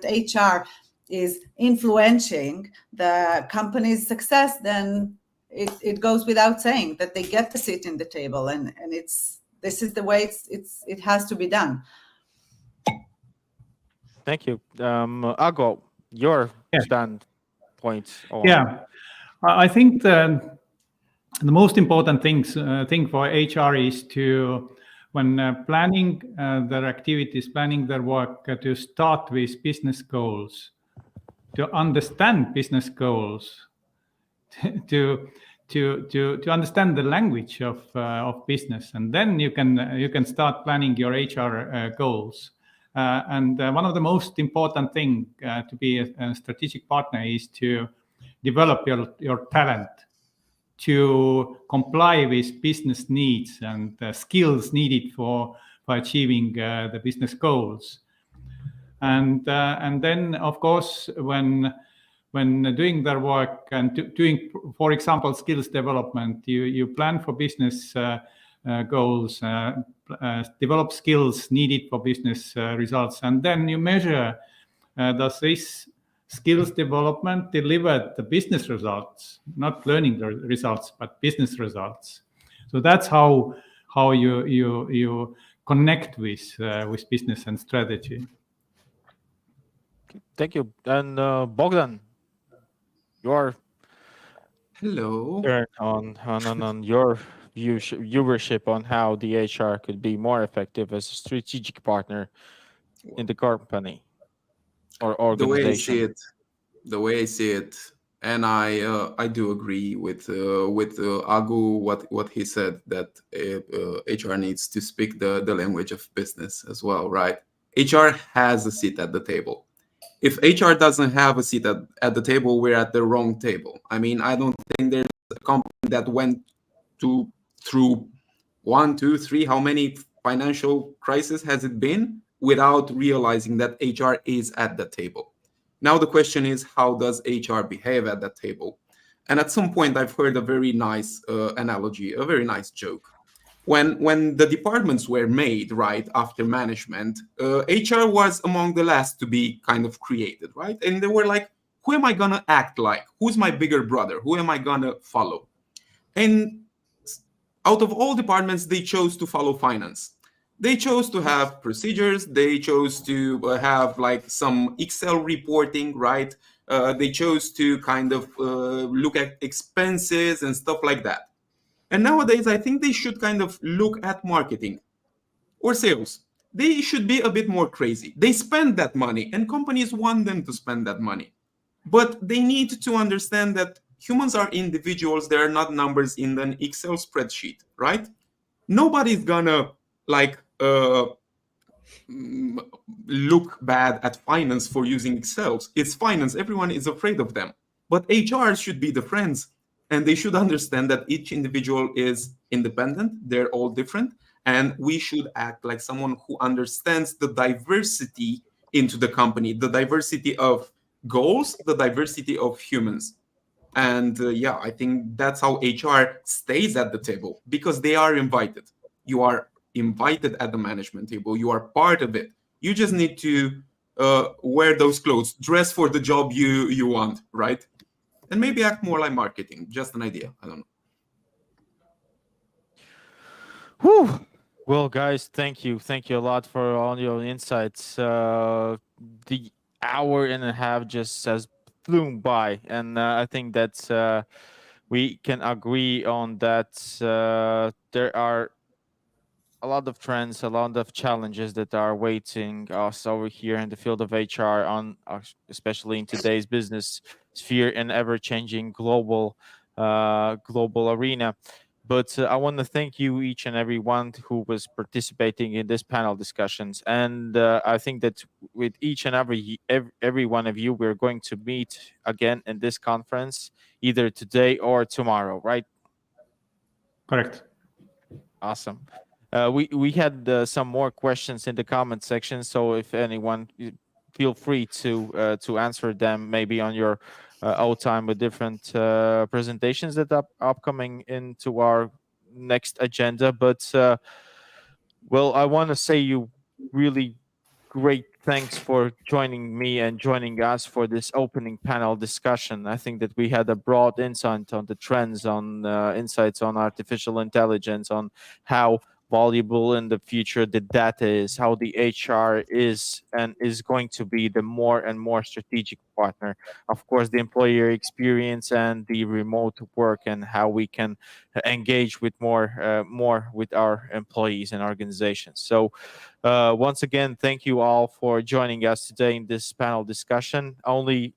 S2: HR is influencing the company's success, then it goes without saying that they get the seat in the table, and this is the way it has to be done.
S1: Thank you. Ago, your
S4: Yeah.
S1: standpoint on
S4: Yeah, I think the most important thing for HR is to, when planning their activities, planning their work, to start with business goals, to understand business goals, to understand the language of business, and then you can start planning your HR goals. And one of the most important thing to be a strategic partner is to develop your talent to comply with business needs and skills needed for achieving the business goals. And then, of course, when doing their work and doing, for example, skills development, you plan for business goals, develop skills needed for business results, and then you measure does this skills development deliver the business results, not learning results, but business results. So that's how you connect with business and strategy.
S1: Thank you. And Bogdan, your
S5: Hello.
S1: turn on your viewership on how the HR could be more effective as a strategic partner in the company or
S5: The way I
S1: organization.
S5: see it, the way I see it, and I do agree with Agu what he said, that HR needs to speak the language of business as well, right? HR has a seat at the table. If HR doesn't have a seat at the table, we're at the wrong table. I mean, I don't think there's a company that went through 1, 2, 3, how many financial crises has it been without realizing that HR is at the table. Now the question is, how does HR behave at that table? And at some point, I've heard a very nice analogy, a very nice joke. When the departments were made, right, after management, HR was among the last to be kind of created, right? And they were like, who am I going to act like? Who's my bigger brother? Who am I going to follow? And out of all departments, they chose to follow finance. They chose to have procedures. They chose to have like some Excel reporting, right? They chose to kind of look at expenses and stuff like that. And nowadays, I think they should kind of look at marketing or sales. They should be a bit more crazy. They spend that money, and companies want them to spend that money. But they need to understand that humans are individuals. They are not numbers in an Excel spreadsheet, right? Nobody's gonna like look bad at finance for using Excel. It's finance. Everyone is afraid of them. But HR should be the friends, and they should understand that each individual is independent. They're all different, and we should act like someone who understands the diversity into the company, the diversity of goals, the diversity of humans. And yeah, I think that's how HR stays at the table, because they are invited. You are invited at the management table. You are part of it. You just need to wear those clothes, dress for the job you want, right? And maybe act more like marketing. Just an idea. I don't know.
S1: Whew. Well, guys, thank you. Thank you a lot for all your insights. The hour and a half just has flown by, and I think that's we can agree on that. There are a lot of trends, a lot of challenges that are waiting us over here in the field of HR, on especially in today's business sphere and ever-changing global arena. But I want to thank you, each and every one who was participating in this panel discussions. And I think that with each and every one of you, we're going to meet again in this conference, either today or tomorrow, right?
S4: Correct.
S1: Awesome. We had some more questions in the comment section. So if anyone, feel free to answer them maybe on your own time with different presentations that are upcoming into our next agenda. But well, I want to say you really great thanks for joining me and joining us for this opening panel discussion. I think that we had a broad insight on the trends, on insights on artificial intelligence, on how valuable in the future the data is, how the HR is and is going to be the more and more strategic partner. Of course, the employer experience and the remote work and how we can engage with more with our employees and organizations. So once again, thank you all for joining us today in this panel discussion. Only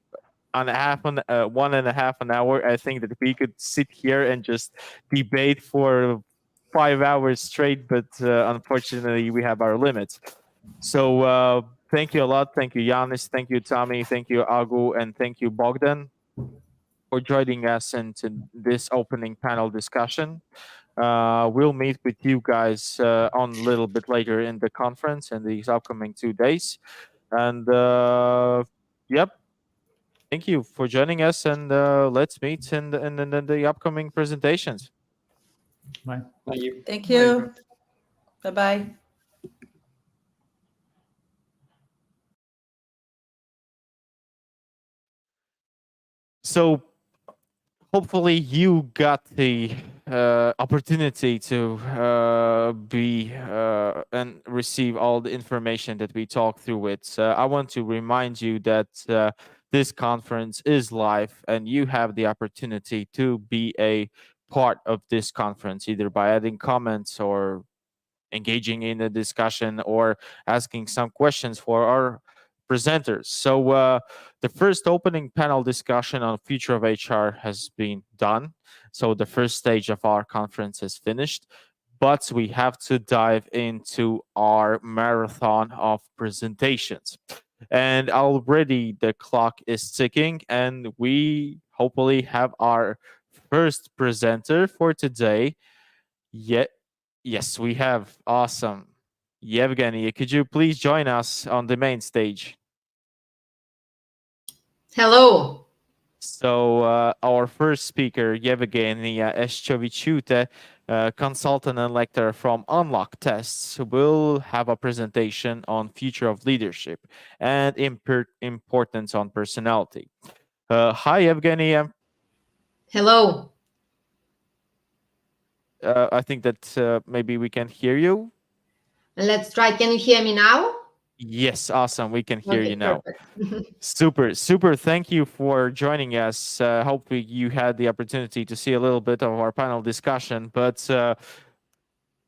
S1: on a half an 1.5 an hour. I think that we could sit here and just debate for 5 hours straight, but unfortunately, we have our limits. So thank you a lot. Thank you, Yanis. Thank you, Tommy. Thank you, Agu, and thank you, Bogdan, for joining us into this opening panel discussion. We'll meet with you guys on a little bit later in the conference in these upcoming 2 days. And yep, thank you for joining us. And let's meet in the upcoming presentations.
S4: Bye.
S6: Thank you.
S2: Thank you. Bye-bye.
S1: So hopefully you got the opportunity to be and receive all the information that we talked through it. I want to remind you that this conference is live and you have the opportunity to be a part of this conference, either by adding comments or engaging in a discussion or asking some questions for our presenters. So the first opening panel discussion on future of HR has been done. So the first stage of our conference is finished, but we have to dive into our marathon of presentations. And already the clock is ticking, and we hopefully have our first presenter for today. Yes, we have. Awesome. Yevgeny, could you please join us on the main stage?
S7: Hello.
S1: So our first speaker, Yevgeny Eshchovichute, consultant and lecturer from Unlock Tests, will have a presentation on future of leadership and importance on personality. Hi, Yevgeny.
S7: Hello.
S1: I think that maybe we can hear you.
S7: Let's try. Can you hear me now?
S1: Yes, awesome. We can hear
S7: Okay,
S1: you now.
S7: perfect.
S1: Super. Thank you for joining us. Hopefully you had the opportunity to see a little bit of our panel discussion, but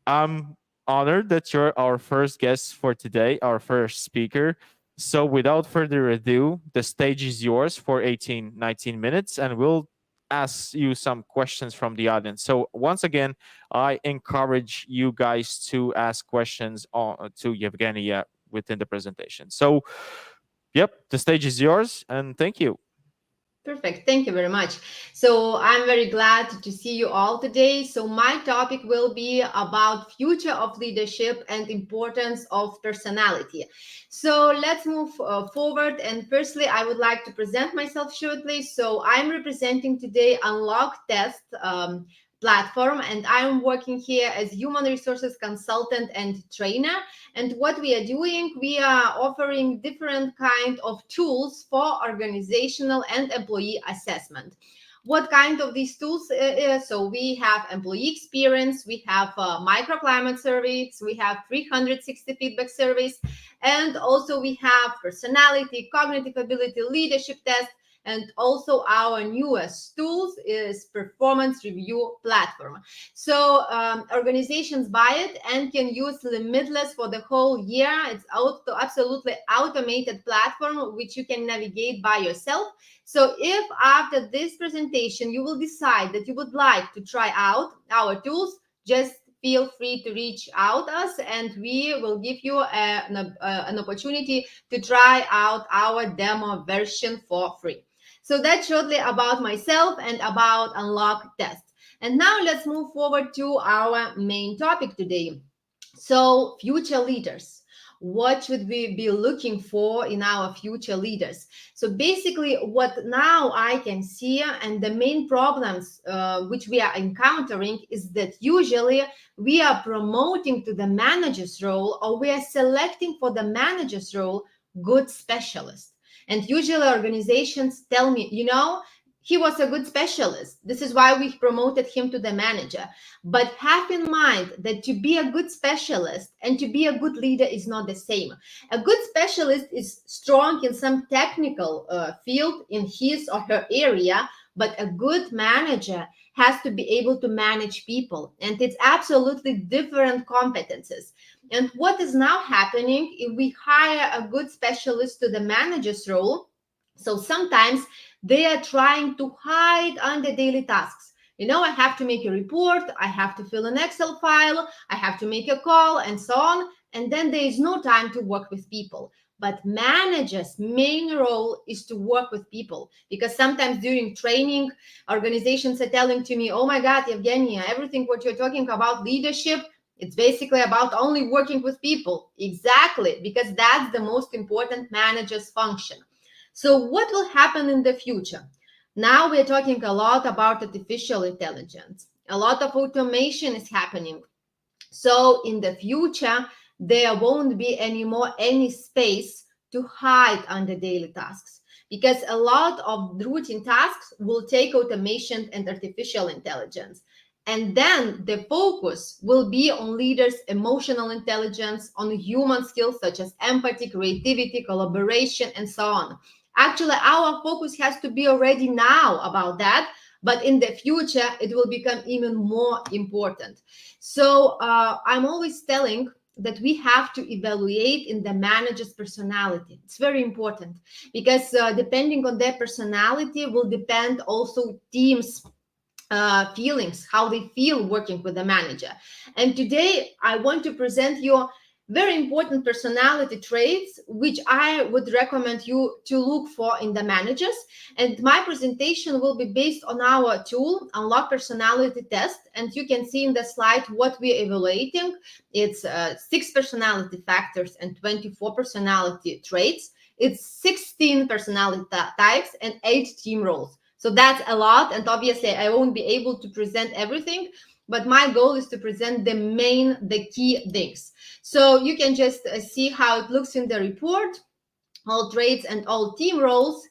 S1: I'm honored that you're our first guest for today, our first speaker. So without further ado, the stage is yours for 19 minutes, and we'll ask you some questions from the audience. So once again, I encourage you guys to ask questions to Yevgeny within the presentation. So, yep, the stage is yours, and thank you.
S7: Perfect. Thank you very much. So I'm very glad to see you all today. So my topic will be about future of leadership and importance of personality. So let's move forward. And firstly, I would like to present myself shortly. So I'm representing today Unlock Test platform, and I'm working here as human resources consultant and trainer. And what we are doing, we are offering different kind of tools for organizational and employee assessment. What kind of these tools? So we have employee experience, we have microclimate surveys, we have 360 feedback surveys, and also we have personality, cognitive ability, leadership test. And also our newest tools is performance review platform. So organizations buy it and can use limitless for the whole year. It's absolutely automated platform which you can navigate by yourself. So if after this presentation you will decide that you would like to try out our tools, just feel free to reach out us and we will give you an opportunity to try out our demo version for free. So that's shortly about myself and about Unlock Test. And now let's move forward to our main topic today. So future leaders. What should we be looking for in our future leaders? So basically, what now I can see, and the main problems which we are encountering, is that usually we are promoting to the manager's role, or we are selecting for the manager's role good specialists. And usually organizations tell me, he was a good specialist. This is why we promoted him to the manager. But have in mind that to be a good specialist and to be a good leader is not the same. A good specialist is strong in some technical field in his or her area, but a good manager has to be able to manage people. And it's absolutely different competences. And what is now happening if we hire a good specialist to the manager's role? So sometimes they are trying to hide under daily tasks. I have to make a report, I have to fill an Excel file, I have to make a call, and so on. And then there is no time to work with people. But managers' main role is to work with people, because sometimes during training, organizations are telling to me, oh my God, Evgenia, everything what you're talking about leadership, it's basically about only working with people. Exactly, because that's the most important manager's function. So what will happen in the future? Now we're talking a lot about artificial intelligence. A lot of automation is happening. So in the future, there won't be anymore any space to hide under daily tasks, because a lot of routine tasks will take automation and artificial intelligence. And then the focus will be on leaders' emotional intelligence, on human skills such as empathy, creativity, collaboration, and so on. Actually, our focus has to be already now about that, but in the future, it will become even more important. So I'm always telling that we have to evaluate in the manager's personality. It's very important, because depending on their personality will depend also teams' feelings, how they feel working with the manager. And today I want to present you very important personality traits which I would recommend you to look for in the managers. And my presentation will be based on our tool, Unlock Personality Test. And you can see in the slide what we're evaluating. It's 6 personality factors and 24 personality traits. It's 16 personality types and 8 team roles. So that's a lot, and obviously I won't be able to present everything, but my goal is to present the key things. So you can just see how it looks in the report, all traits and all team roles.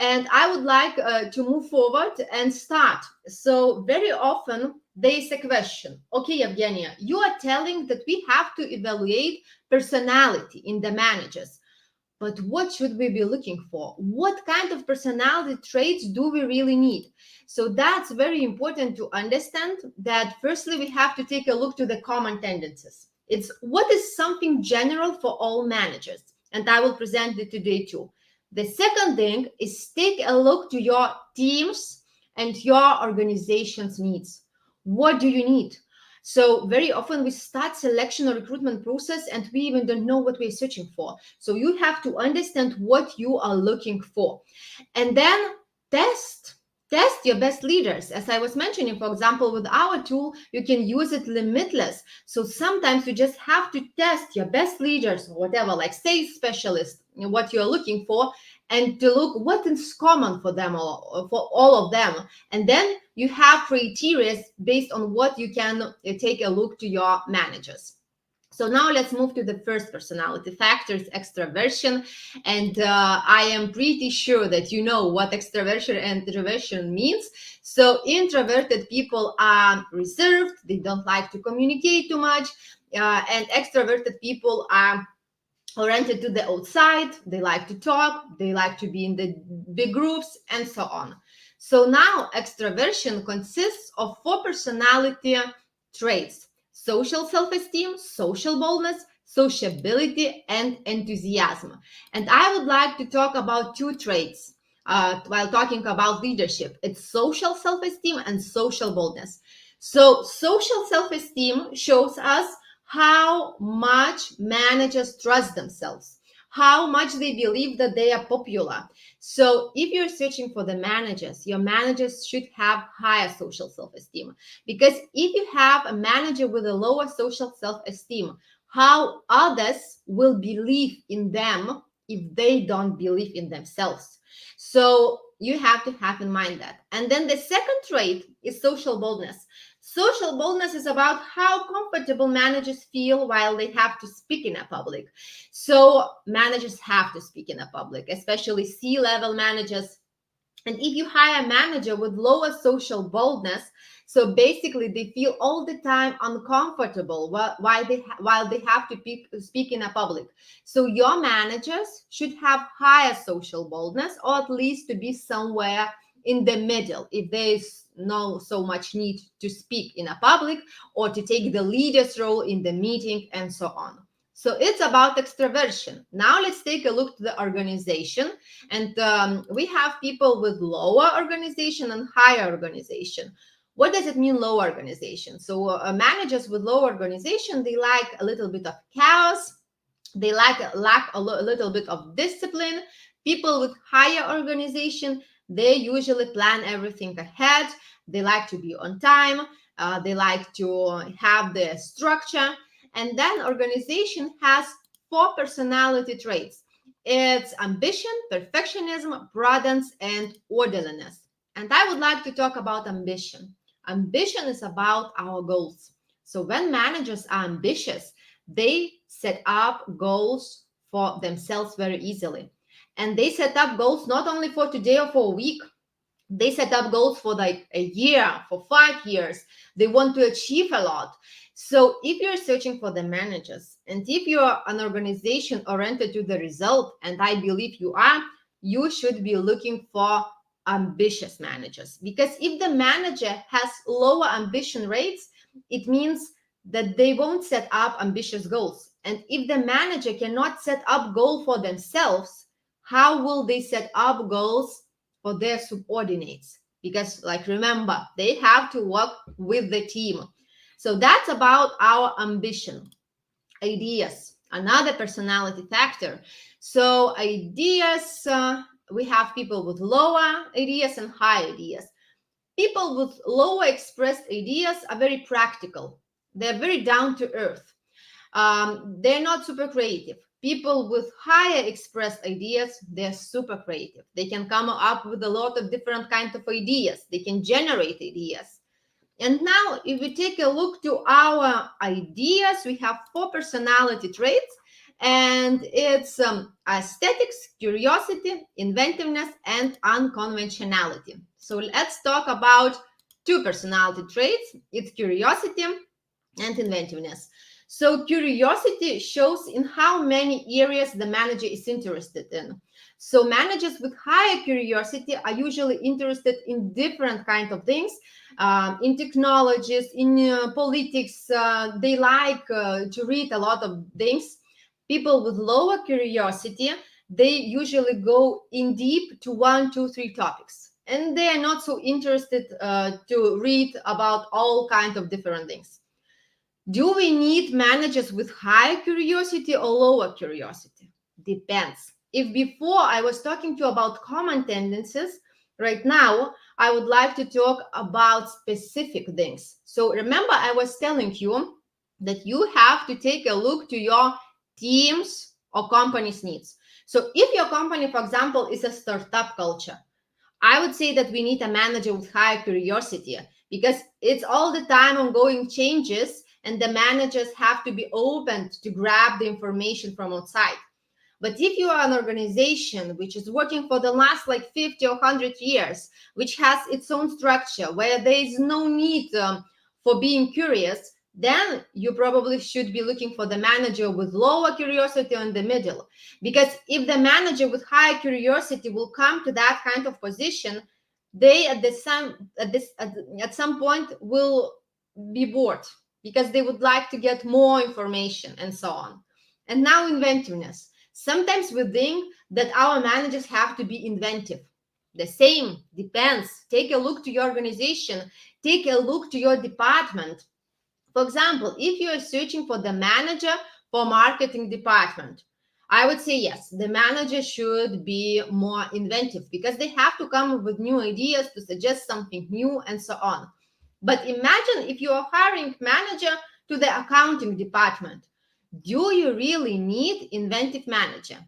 S7: And I would like to move forward and start. So very often there is a question. Okay, Evgenia, you are telling that we have to evaluate personality in the managers. But what should we be looking for? What kind of personality traits do we really need? So that's very important to understand that firstly, we have to take a look to the common tendencies. It's what is something general for all managers. And I will present it today too. The second thing is take a look to your teams and your organization's needs. What do you need? So very often we start selection or recruitment process and we even don't know what we're searching for. So you have to understand what you are looking for. And then test your best leaders. As I was mentioning, for example, with our tool, you can use it limitless. So sometimes you just have to test your best leaders, or whatever, like sales specialists, what you're looking for, and to look what is common for them, or for all of them. And then you have criteria based on what you can take a look to your managers. So now let's move to the first personality factor, extraversion. And I am pretty sure that you know what extraversion and introversion means. So introverted people are reserved, they don't like to communicate too much, and extroverted people are oriented to the outside, they like to talk, they like to be in the big groups, and so on. So now extraversion consists of 4 personality traits: social self-esteem, social boldness, sociability, and enthusiasm. And I would like to talk about 2 traits while talking about leadership. It's social self-esteem and social boldness. So social self-esteem shows us how much managers trust themselves, how much they believe that they are popular. So if you're searching for the managers, your managers should have higher social self-esteem. Because if you have a manager with a lower social self-esteem, how others will believe in them if they don't believe in themselves. So you have to have in mind that. And then the second trait is social boldness. Social boldness is about how comfortable managers feel while they have to speak in a public. So managers have to speak in a public, especially C-level managers. And if you hire a manager with lower social boldness, so basically they feel all the time uncomfortable while they have to speak in a public. So your managers should have higher social boldness, or at least to be somewhere in the middle if there is no so much need to speak in a public or to take the leader's role in the meeting and so on. So it's about extroversion. Now let's take a look to the organization. And we have people with lower organization and higher organization. What does it mean, low organization? So managers with low organization, they like a little bit of chaos. They lack a little bit of discipline. People with higher organization, they usually plan everything ahead. They like to be on time. They like to have the structure. And then organization has 4 personality traits. It's ambition, perfectionism, prudence, and orderliness. And I would like to talk about ambition. Ambition is about our goals. So when managers are ambitious, they set up goals for themselves very easily. And they set up goals not only for today or for a week. They set up goals for like a year, for 5 years. They want to achieve a lot. So if you're searching for the managers, and if you're an organization oriented to the result, and I believe you are, you should be looking for ambitious managers. Because if the manager has lower ambition rates, it means that they won't set up ambitious goals. And if the manager cannot set up goals for themselves, how will they set up goals for their subordinates? Because, like, remember, they have to work with the team. So that's about our ambition. Ideas, another personality factor. So ideas, we have people with lower ideas and high ideas. People with lower expressed ideas are very practical. They're very down to earth. They're not super creative. People with higher expressed ideas, they're super creative. They can come up with a lot of different kinds of ideas. They can generate ideas. And now, if we take a look to our ideas, we have 4 personality traits, and it's aesthetics, curiosity, inventiveness, and unconventionality. So let's talk about 2 personality traits. It's curiosity and inventiveness. So curiosity shows in how many areas the manager is interested in. So managers with higher curiosity are usually interested in different kinds of things, in technologies, in politics. They like to read a lot of things. People with lower curiosity, they usually go in deep to 1, 2, 3 topics. And they are not so interested to read about all kinds of different things. Do we need managers with higher curiosity or lower curiosity? Depends. If before I was talking to you about common tendencies, right now I would like to talk about specific things. So remember, I was telling you that you have to take a look to your team's or company's needs. So if your company, for example, is a startup culture, I would say that we need a manager with higher curiosity, because it's all the time ongoing changes, and the managers have to be open to grab the information from outside. But if you are an organization which is working for the last like 50 or 100 years, which has its own structure, where there is no need for being curious, then you probably should be looking for the manager with lower curiosity in the middle. Because if the manager with higher curiosity will come to that kind of position, they at some point will be bored, because they would like to get more information and so on. And now inventiveness. Sometimes we think that our managers have to be inventive. The same, depends. Take a look to your organization. Take a look to your department. For example, if you are searching for the manager for marketing department, I would say yes, the manager should be more inventive, because they have to come up with new ideas to suggest something new and so on. But imagine if you are hiring manager to the accounting department. Do you really need inventive manager?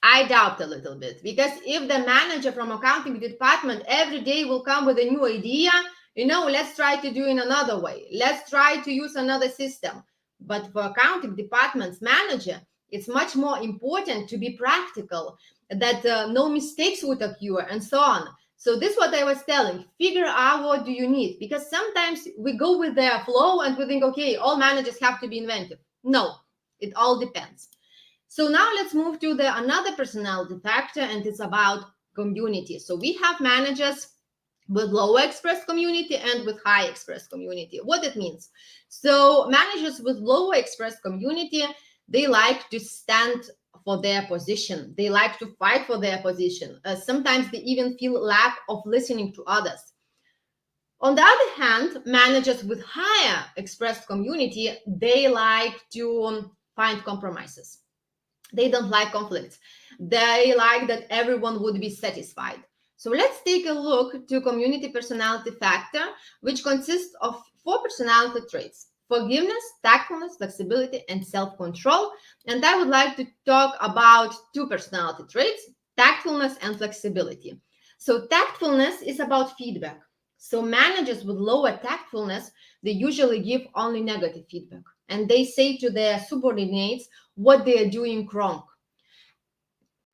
S7: I doubt a little bit, because if the manager from accounting department every day will come with a new idea, let's try to do in another way. Let's try to use another system. But for accounting department's manager, it's much more important to be practical, that no mistakes would occur and so on. So this is what I was telling. Figure out what do you need, because sometimes we go with the flow and we think, okay, all managers have to be inventive. No, it all depends. So now let's move to another personality factor, and it's about community. So we have managers with low express community and with high express community. What it means? So managers with low express community, they like to stand for their position. They like to fight for their position. Sometimes they even feel lack of listening to others. On the other hand, managers with higher expressed community, they like to find compromises. They don't like conflicts. They like that everyone would be satisfied. So let's take a look to community personality factor, which consists of 4 personality traits: forgiveness, tactfulness, flexibility, and self-control. And I would like to talk about 2 personality traits, tactfulness and flexibility. So tactfulness is about feedback. So managers with lower tactfulness, they usually give only negative feedback, and they say to their subordinates what they are doing wrong.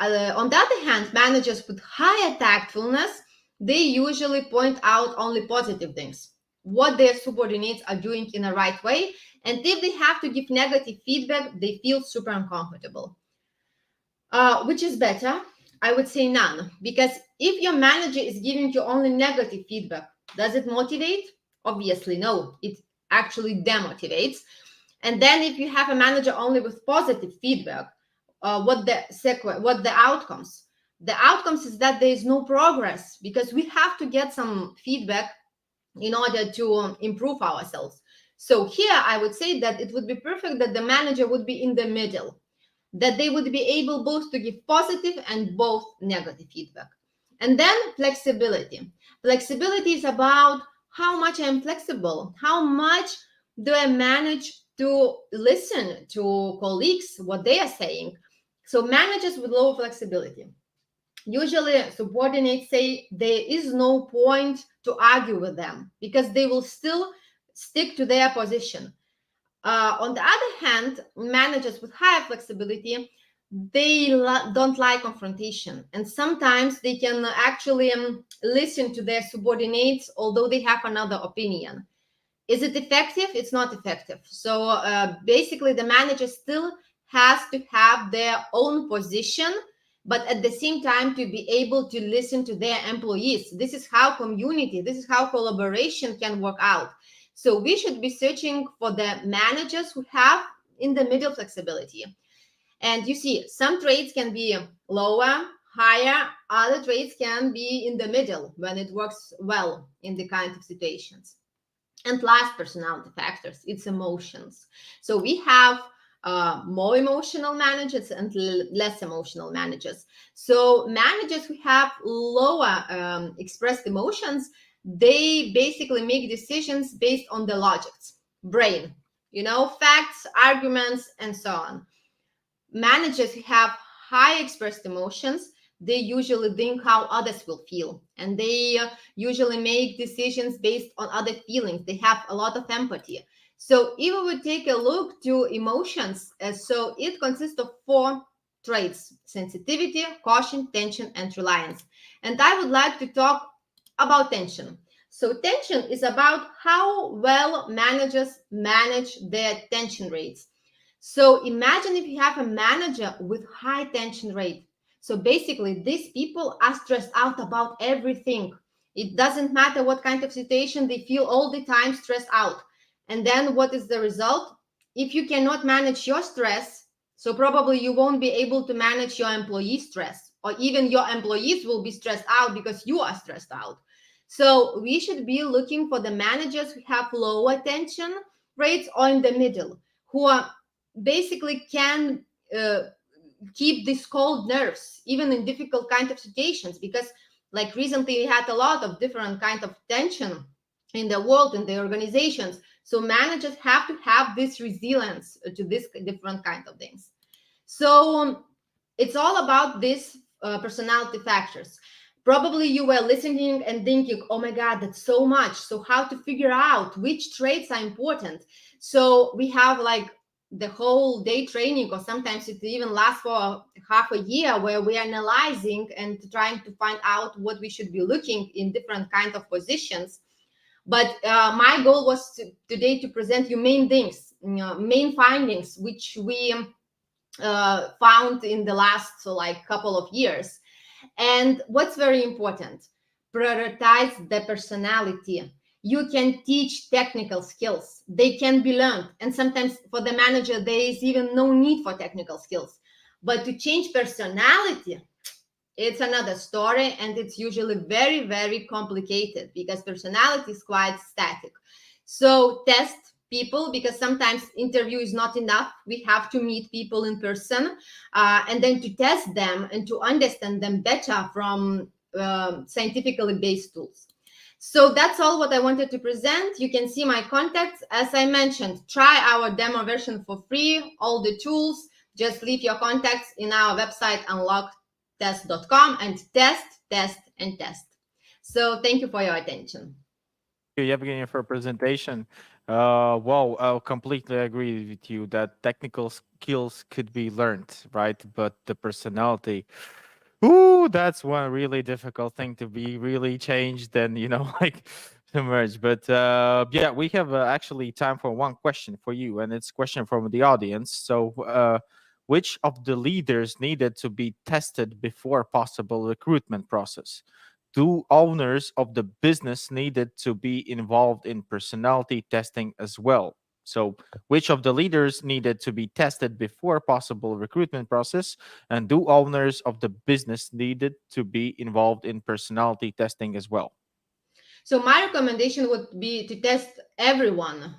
S7: On the other hand, managers with higher tactfulness, they usually point out only positive things, what their subordinates are doing in the right way. And if they have to give negative feedback, they feel super uncomfortable. Which is better? I would say none, because if your manager is giving you only negative feedback, does it motivate? Obviously, no. It actually demotivates. And then if you have a manager only with positive feedback, what the outcomes? The outcomes is that there is no progress, because we have to get some feedback in order to improve ourselves. So here I would say that it would be perfect that the manager would be in the middle, that they would be able both to give positive and both negative feedback. And then flexibility. Flexibility is about how much I'm flexible, how much do I manage to listen to colleagues, what they are saying. So managers with low flexibility, usually subordinates say there is no point to argue with them, because they will still stick to their position. On the other hand, managers with higher flexibility, they don't like confrontation, and sometimes they can actually listen to their subordinates, although they have another opinion. Is it effective? It's not effective. So basically, the manager still has to have their own position, but at the same time to be able to listen to their employees. This is how community, this is how collaboration can work out. So we should be searching for the managers who have in the middle flexibility. And you see, some traits can be lower, higher, other traits can be in the middle when it works well in the kind of situations. And last personality factors, it's emotions. So we have more emotional managers and less emotional managers. So managers who have lower expressed emotions, they basically make decisions based on the logics, brain, facts, arguments, and so on. Managers who have high expressed emotions, they usually think how others will feel, and they usually make decisions based on other feelings. They have a lot of empathy. So if we would take a look to emotions, so it consists of 4 traits: sensitivity, caution, tension, and reliance. And I would like to talk about tension. So tension is about how well managers manage their tension rates. So imagine if you have a manager with high tension rate. So basically, these people are stressed out about everything. It doesn't matter what kind of situation, they feel all the time stressed out. And then what is the result? If you cannot manage your stress, so probably you won't be able to manage your employee stress, or even your employees will be stressed out because you are stressed out. So we should be looking for the managers who have lower tension rates or in the middle, who are basically can keep these cold nerves even in difficult kind of situations, because like recently we had a lot of different kind of tension in the world, in the organizations. So managers have to have this resilience to this different kind of things. So it's all about these personality factors. Probably you were listening and thinking, oh my God, that's so much. So how to figure out which traits are important? So we have like the whole day training, or sometimes it even lasts for half a year, where we are analyzing and trying to find out what we should be looking in different kind of positions. But my goal was today to present you main things, main findings, which we found in the last like couple of years. And what's very important, prioritize the personality. You can teach technical skills, they can be learned, and sometimes for the manager there is even no need for technical skills. But to change personality, it's another story, and it's usually very, very complicated because personality is quite static. So test people, because sometimes interview is not enough. We have to meet people in person, and then to test them and to understand them better from scientifically based tools. So that's all what I wanted to present. You can see my contacts. As I mentioned, try our demo version for free, all the tools. Just leave your contacts in our website, unlocktest.com, and test, test, and test. So thank you for your attention.
S1: Thank you, Evgeny, for presentation. Well, I completely agree with you that technical skills could be learned, right? But the personality, ooh, that's one really difficult thing to be really changed and, like to merge. But yeah, we have actually time for one question for you, and it's a question from the audience. So, which of the leaders needed to be tested before possible recruitment process? Do owners of the business needed to be involved in personality testing as well? So, which of the leaders needed to be tested before possible recruitment process, and do owners of the business needed to be involved in personality testing as well?
S7: So my recommendation would be to test everyone,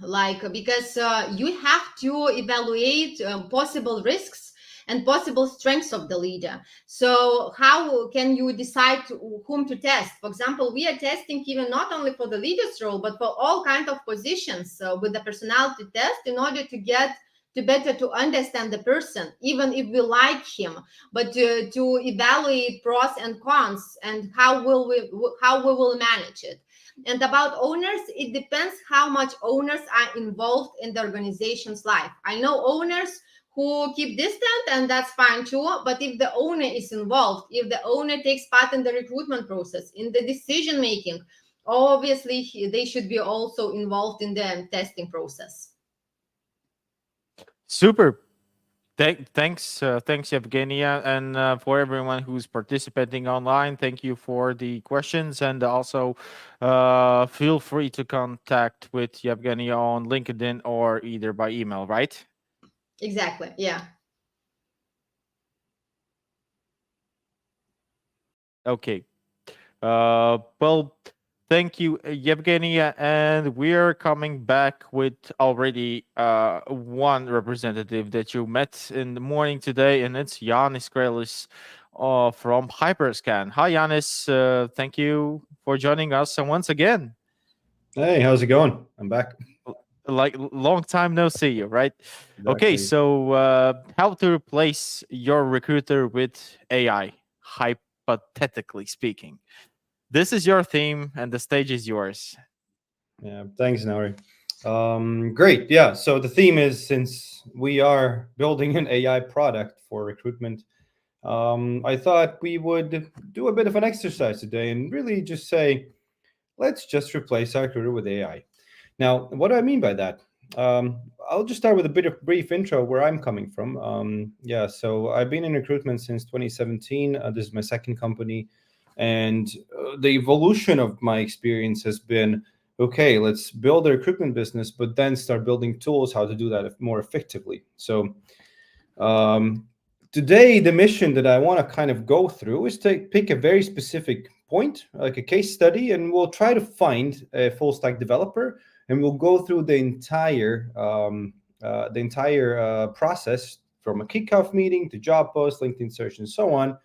S7: because you have to evaluate possible risks and possible strengths of the leader. So how can you decide whom to test? For example, we are testing even not only for the leader's role, but for all kinds of positions with the personality test, in order to get to better to understand the person, even if we like him, but to evaluate pros and cons, and how we will manage it. And about owners, it depends how much owners are involved in the organization's life. I know owners who keep distant, and that's fine too. But if the owner is involved, if the owner takes part in the recruitment process, in the decision making, obviously they should be also involved in the testing process.
S1: Super. Thanks, Evgenia, and for everyone who's participating online. Thank you for the questions, and also feel free to contact with Evgenia on LinkedIn or either by email. Right?
S7: Exactly. Yeah.
S1: Okay. Well, thank you, Yevgenia. And we're coming back with already one representative that you met in the morning today, and it's Yanis Krelis from Hyperscan. Hi, Yanis. Thank you for joining us. And once again,
S3: Hey, how's it going? I'm back.
S1: like long time no see you, right? Okay,
S3: Exactly.
S1: so how to replace your recruiter with AI, hypothetically speaking. This is your theme, and the stage is yours.
S3: Yeah, thanks, Nauri. Great. Yeah. So the theme is, since we are building an AI product for recruitment, I thought we would do a bit of an exercise today and really just say, let's just replace our recruiter with AI. Now, what do I mean by that? I'll just start with a bit of brief intro where I'm coming from. Yeah, so I've been in recruitment since 2017. This is my second company. And the evolution of my experience has been, okay, let's build a recruitment business, but then start building tools how to do that more effectively. So today, the mission that I want to kind of go through is to pick a very specific point, like a case study, and we'll try to find a full stack developer, and we'll go through the entire process from a kickoff meeting to job post, LinkedIn search, and so on,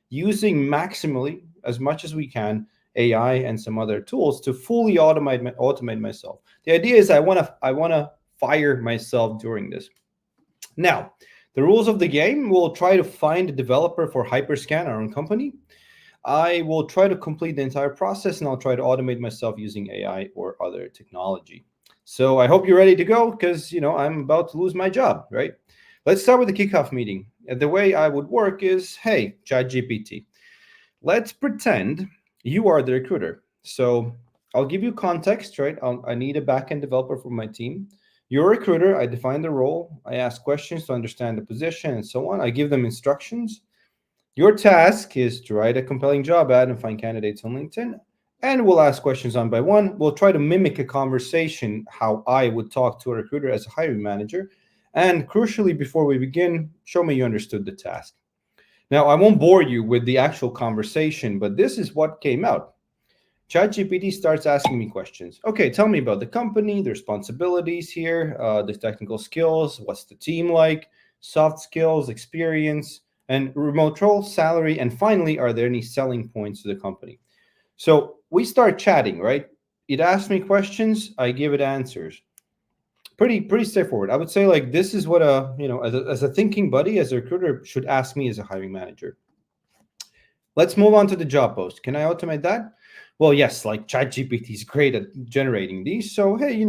S3: using maximally as much as we can AI and some other tools to fully automate myself. The idea is I want to fire myself during this. Now, the rules of the game: we'll try to find a developer for Hyperscan, our own company. I will try to complete the entire process, and I'll try to automate myself using AI or other technology. So I hope you're ready to go, because I'm about to lose my job, right? Let's start with the kickoff meeting. The way I would work is, hey, ChatGPT, let's pretend you are the recruiter. So I'll give you context, right? I need a backend developer for my team. You're a recruiter. I define the role. I ask questions to understand the position and so on. I give them instructions. Your task is to write a compelling job ad and find candidates on LinkedIn. And we'll ask questions one by one. We'll try to mimic a conversation, how I would talk to a recruiter as a hiring manager. And crucially, before we begin, show me you understood the task. Now, I won't bore you with the actual conversation, but this is what came out. ChatGPT starts asking me questions. Okay, tell me about the company, the responsibilities here, the technical skills, what's the team like, soft skills, experience, and remote role, salary, and finally, are there any selling points to the company? So we start chatting, right? It asks me questions, I give it answers. Pretty straightforward. I would say, like, this is what as a thinking buddy, as a recruiter, should ask me as a hiring manager. Let's move on to the job post. Can I automate that? Well, yes, like ChatGPT is great at generating these. So, hey,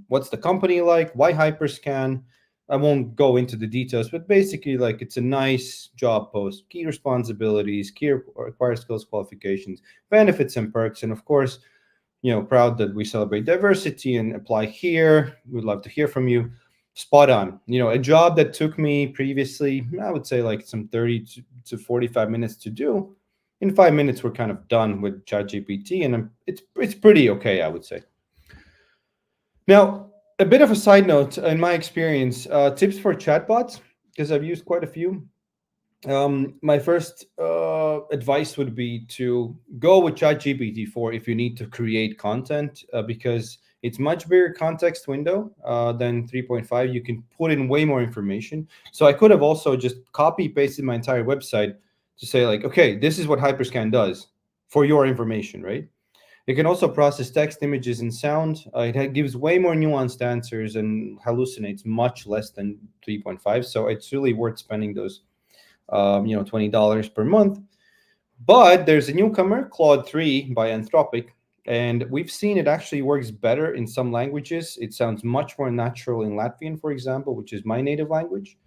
S3: what's the company like? Why Hyperscan? I won't go into the details, but basically, like, it's a nice job post, key responsibilities, key required skills, qualifications, benefits and perks. And of course, proud that we celebrate diversity and apply here. We'd love to hear from you. Spot on. A job that took me previously, I would say, like, some 30 to 45 minutes to do. In 5 minutes, we're kind of done with ChatGPT, and it's pretty okay, I would say. Now, a bit of a side note, in my experience, tips for chatbots, because I've used quite a few. My first advice would be to go with ChatGPT 4 if you need to create content, because it's much bigger context window than 3.5. You can put in way more information. So I could have also just copy pasted my entire website to say, like, okay, this is what Hyperscan does for your information, right? It can also process text, images, and sound. It gives way more nuanced answers and hallucinates much less than 3.5. So it's really worth spending those, $20 per month. But there's a newcomer, Claude 3 by Anthropic, and we've seen it actually works better in some languages. It sounds much more natural in Latvian, for example, which is my native language.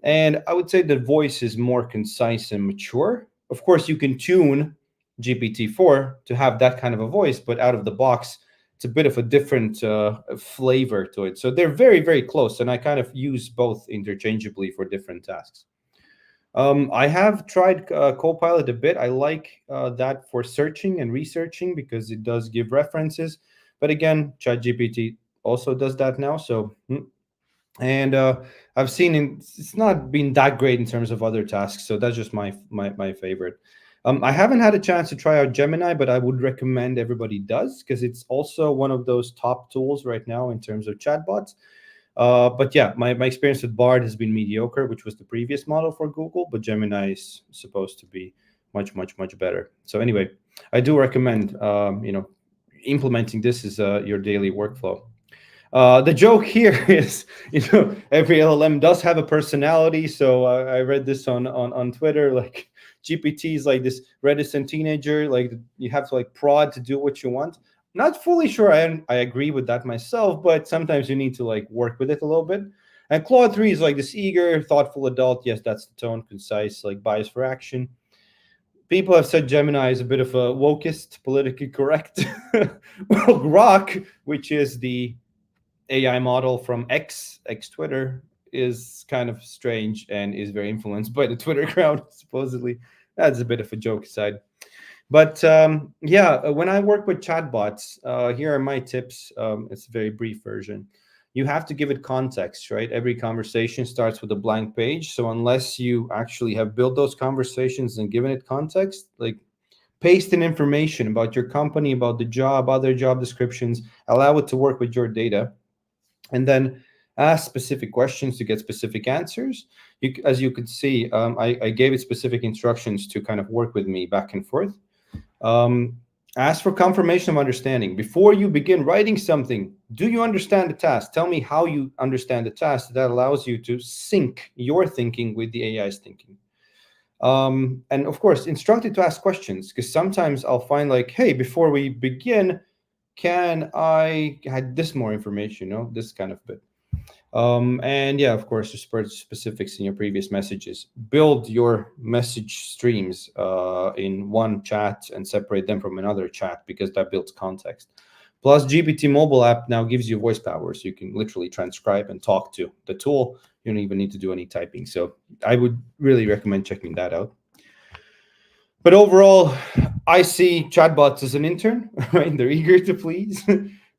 S3: And I would say the voice is more concise and mature. Of course, you can tune GPT-4 to have that kind of a voice, but out of the box, it's a bit of a different flavor to it. So they're very, very close, and I kind of use both interchangeably for different tasks. I have tried Copilot a bit. I like that for searching and researching because it does give references. But again, ChatGPT also does that now. So, and I've seen it's not been that great in terms of other tasks. So that's just my favorite. I haven't had a chance to try out Gemini, but I would recommend everybody does, because it's also one of those top tools right now in terms of chatbots. But yeah, my experience with Bard has been mediocre, which was the previous model for Google, but Gemini is supposed to be much, much, much better. So anyway, I do recommend, implementing this as your daily workflow. The joke here is, every LLM does have a personality. So I read this on Twitter, like, GPT is like this reticent teenager, like, you have to, like, prod to do what you want. Not fully sure I agree with that myself, but sometimes you need to, like, work with it a little bit. And Claude 3 is like this eager, thoughtful adult. Yes, that's the tone, concise, like, bias for action. People have said Gemini is a bit of a wokist, politically correct. Well, Grok, which is the AI model from X Twitter, is kind of strange and is very influenced by the Twitter crowd, supposedly. That's a bit of a joke aside. But when I work with chatbots, here are my tips. It's a very brief version. You have to give it context, right? Every conversation starts with a blank page. So unless you actually have built those conversations and given it context, like, paste in information about your company, about the job, other job descriptions, allow it to work with your data, and then ask specific questions to get specific answers. As you could see, I gave it specific instructions to kind of work with me back and forth. Ask for confirmation of understanding. Before you begin writing something, do you understand the task? Tell me how you understand the task. That allows you to sync your thinking with the AI's thinking. And of course, instruct it to ask questions, because sometimes I'll find like, hey, before we begin, can I had this more information, this kind of bit. And yeah, of course, just specifics in your previous messages. Build your message streams in one chat and separate them from another chat, because that builds context. Plus, GPT mobile app now gives you voice power, so you can literally transcribe and talk to the tool. You don't even need to do any typing. So I would really recommend checking that out. But overall, I see chatbots as an intern, right? They're eager to please.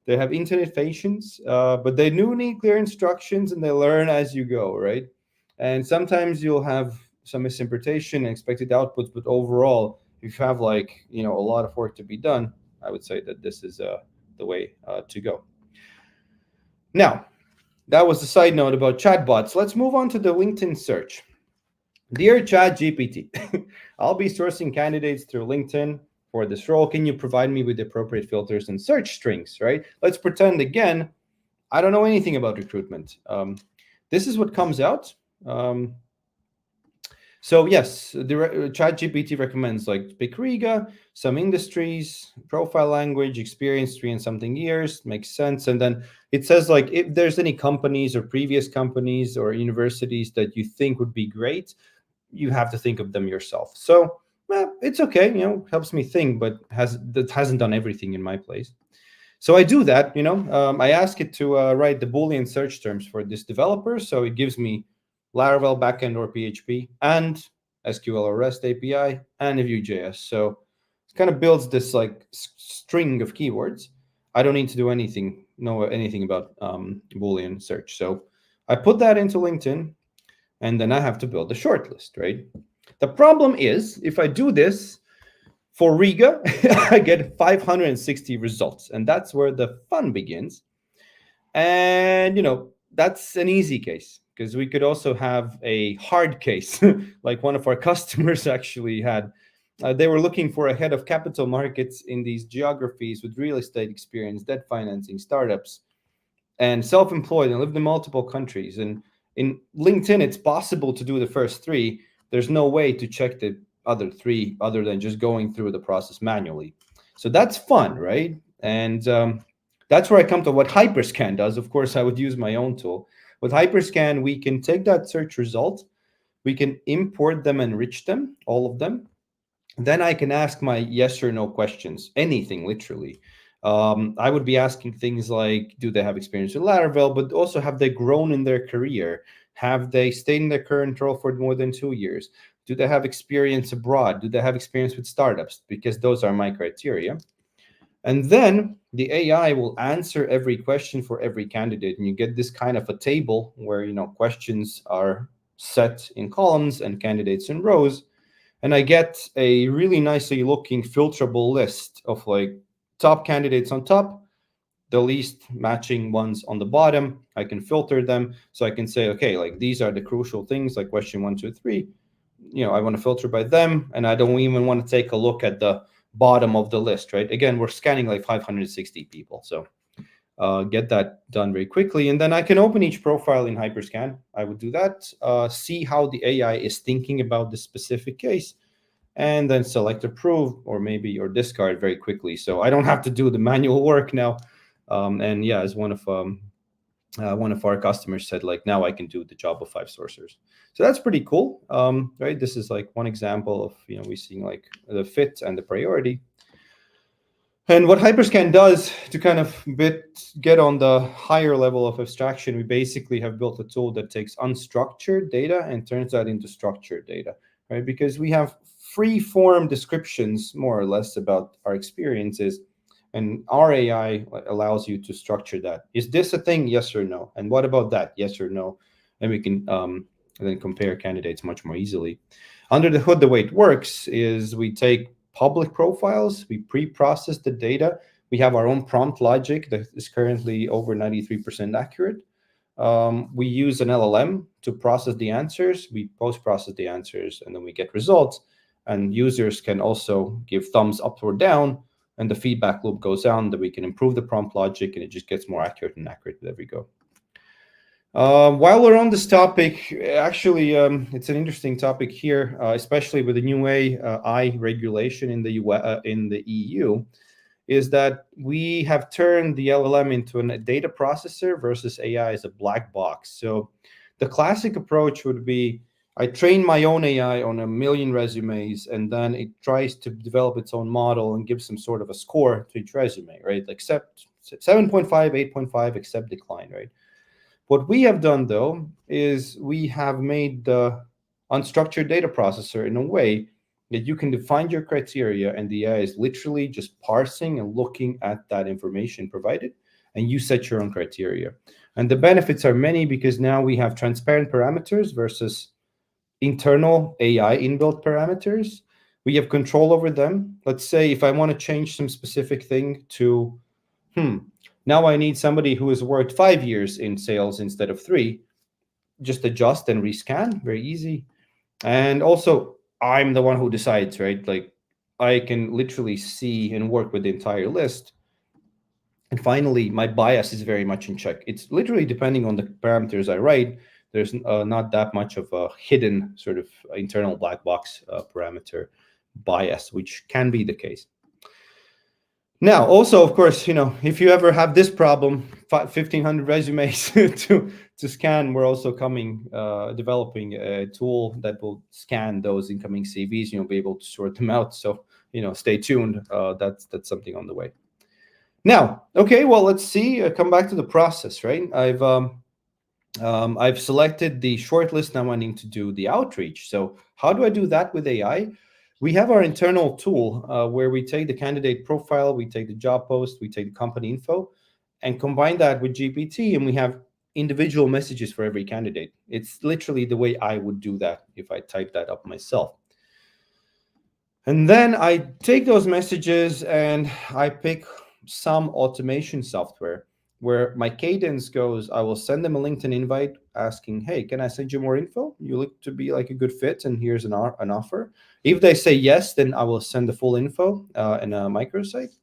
S3: They have internet patience, but they do need clear instructions, and they learn as you go, right? And sometimes you'll have some misinterpretation and expected outputs, but overall, if you have like, a lot of work to be done, I would say that this is the way to go. Now, that was the side note about chatbots. Let's move on to the LinkedIn search. Dear ChatGPT, I'll be sourcing candidates through LinkedIn for this role. Can you provide me with the appropriate filters and search strings, right? Let's pretend again, I don't know anything about recruitment. This is what comes out. So yes, the ChatGPT recommends like speak Riga, some industries, profile language, experience 3 and something years, makes sense. And then it says like, if there's any companies or previous companies or universities that you think would be great, you have to think of them yourself. So it's okay, helps me think, but that hasn't done everything in my place. So I do that, I ask it to write the Boolean search terms for this developer. So it gives me Laravel backend or PHP and SQL or REST API and a Vue.js. So it kind of builds this like string of keywords. I don't need to do know anything about Boolean search. So I put that into LinkedIn, and then I have to build a shortlist, right? The problem is, if I do this for Riga, I get 560 results, and that's where the fun begins. And, that's an easy case, because we could also have a hard case, like one of our customers actually had. They were looking for a head of capital markets in these geographies with real estate experience, debt financing, startups, and self-employed, and lived in multiple countries. And in LinkedIn, it's possible to do the first 3. There's no way to check the other 3 other than just going through the process manually. So that's fun, right? And that's where I come to what Hyperscan does. Of course, I would use my own tool. With Hyperscan, we can take that search result, we can import them, enrich them, all of them. Then I can ask my yes or no questions, anything, literally. I would be asking things like, do they have experience with Laravel, but also have they grown in their career? Have they stayed in their current role for more than 2 years? Do they have experience abroad? Do they have experience with startups? Because those are my criteria. And then the AI will answer every question for every candidate. And you get this kind of a table where, questions are set in columns and candidates in rows. And I get a really nicely looking filterable list of like top candidates on top, the least matching ones on the bottom. I can filter them. So I can say, okay, like these are the crucial things, like question 1, 2, 3. I want to filter by them. And I don't even want to take a look at the bottom of the list, right? Again, we're scanning like 560 people. So get that done very quickly. And then I can open each profile in Hyperscan. I would do that, see how the AI is thinking about the specific case, and then select approve or maybe or discard very quickly. So I don't have to do the manual work now. And yeah, as one of our customers said, like, now I can do the job of 5 sourcers. So that's pretty cool, right? This is like one example of, we seeing like the fit and the priority. And what Hyperscan does to kind of get on the higher level of abstraction, we basically have built a tool that takes unstructured data and turns that into structured data, right? Because we have free form descriptions, more or less, about our experiences. And our AI allows you to structure that. Is this a thing? Yes or no? And what about that? Yes or no? And we can then compare candidates much more easily. Under the hood, the way it works is we take public profiles, we pre-process the data. We have our own prompt logic that is currently over 93% accurate. We use an LLM to process the answers. We post-process the answers, and then we get results. And users can also give thumbs up or down, and the feedback loop goes on, that we can improve the prompt logic, and it just gets more accurate and accurate with every go. While we're on this topic, actually, it's an interesting topic here, especially with the new AI regulation in the EU, is that we have turned the LLM into a data processor versus AI as a black box. So the classic approach would be, I train my own AI on 1 million resumes, and then it tries to develop its own model and give some sort of a score to each resume, right? Accept 7.5, 8.5, accept, decline, right? What we have done, though, is we have made the unstructured data processor in a way that you can define your criteria, and the AI is literally just parsing and looking at that information provided, and you set your own criteria. And the benefits are many, because now we have transparent parameters versus internal AI inbuilt parameters. We have control over them. Let's say if I want to change some specific thing to, now I need somebody who has worked 5 years in sales instead of 3, just adjust and rescan, very easy. And also, I'm the one who decides, right? Like, I can literally see and work with the entire list. And finally, my bias is very much in check. It's literally depending on the parameters I write. There's not that much of a hidden sort of internal black box parameter bias, which can be the case. Now, also, of course, if you ever have this problem, 1,500 resumes to scan, we're also developing a tool that will scan those incoming CVs, and you'll be able to sort them out. So, stay tuned. That's something on the way. Now, okay, well, let's see. Come back to the process, right? I've selected the shortlist. Now I need to do the outreach. So how do I do that with AI? We have our internal tool where we take the candidate profile, we take the job post, we take the company info, and combine that with GPT, and we have individual messages for every candidate. It's literally the way I would do that if I type that up myself. And then I take those messages and I pick some automation software where my cadence goes, I will send them a LinkedIn invite asking, hey, can I send you more info? You look to be like a good fit, and here's an offer. If they say yes, then I will send the full info in a microsite.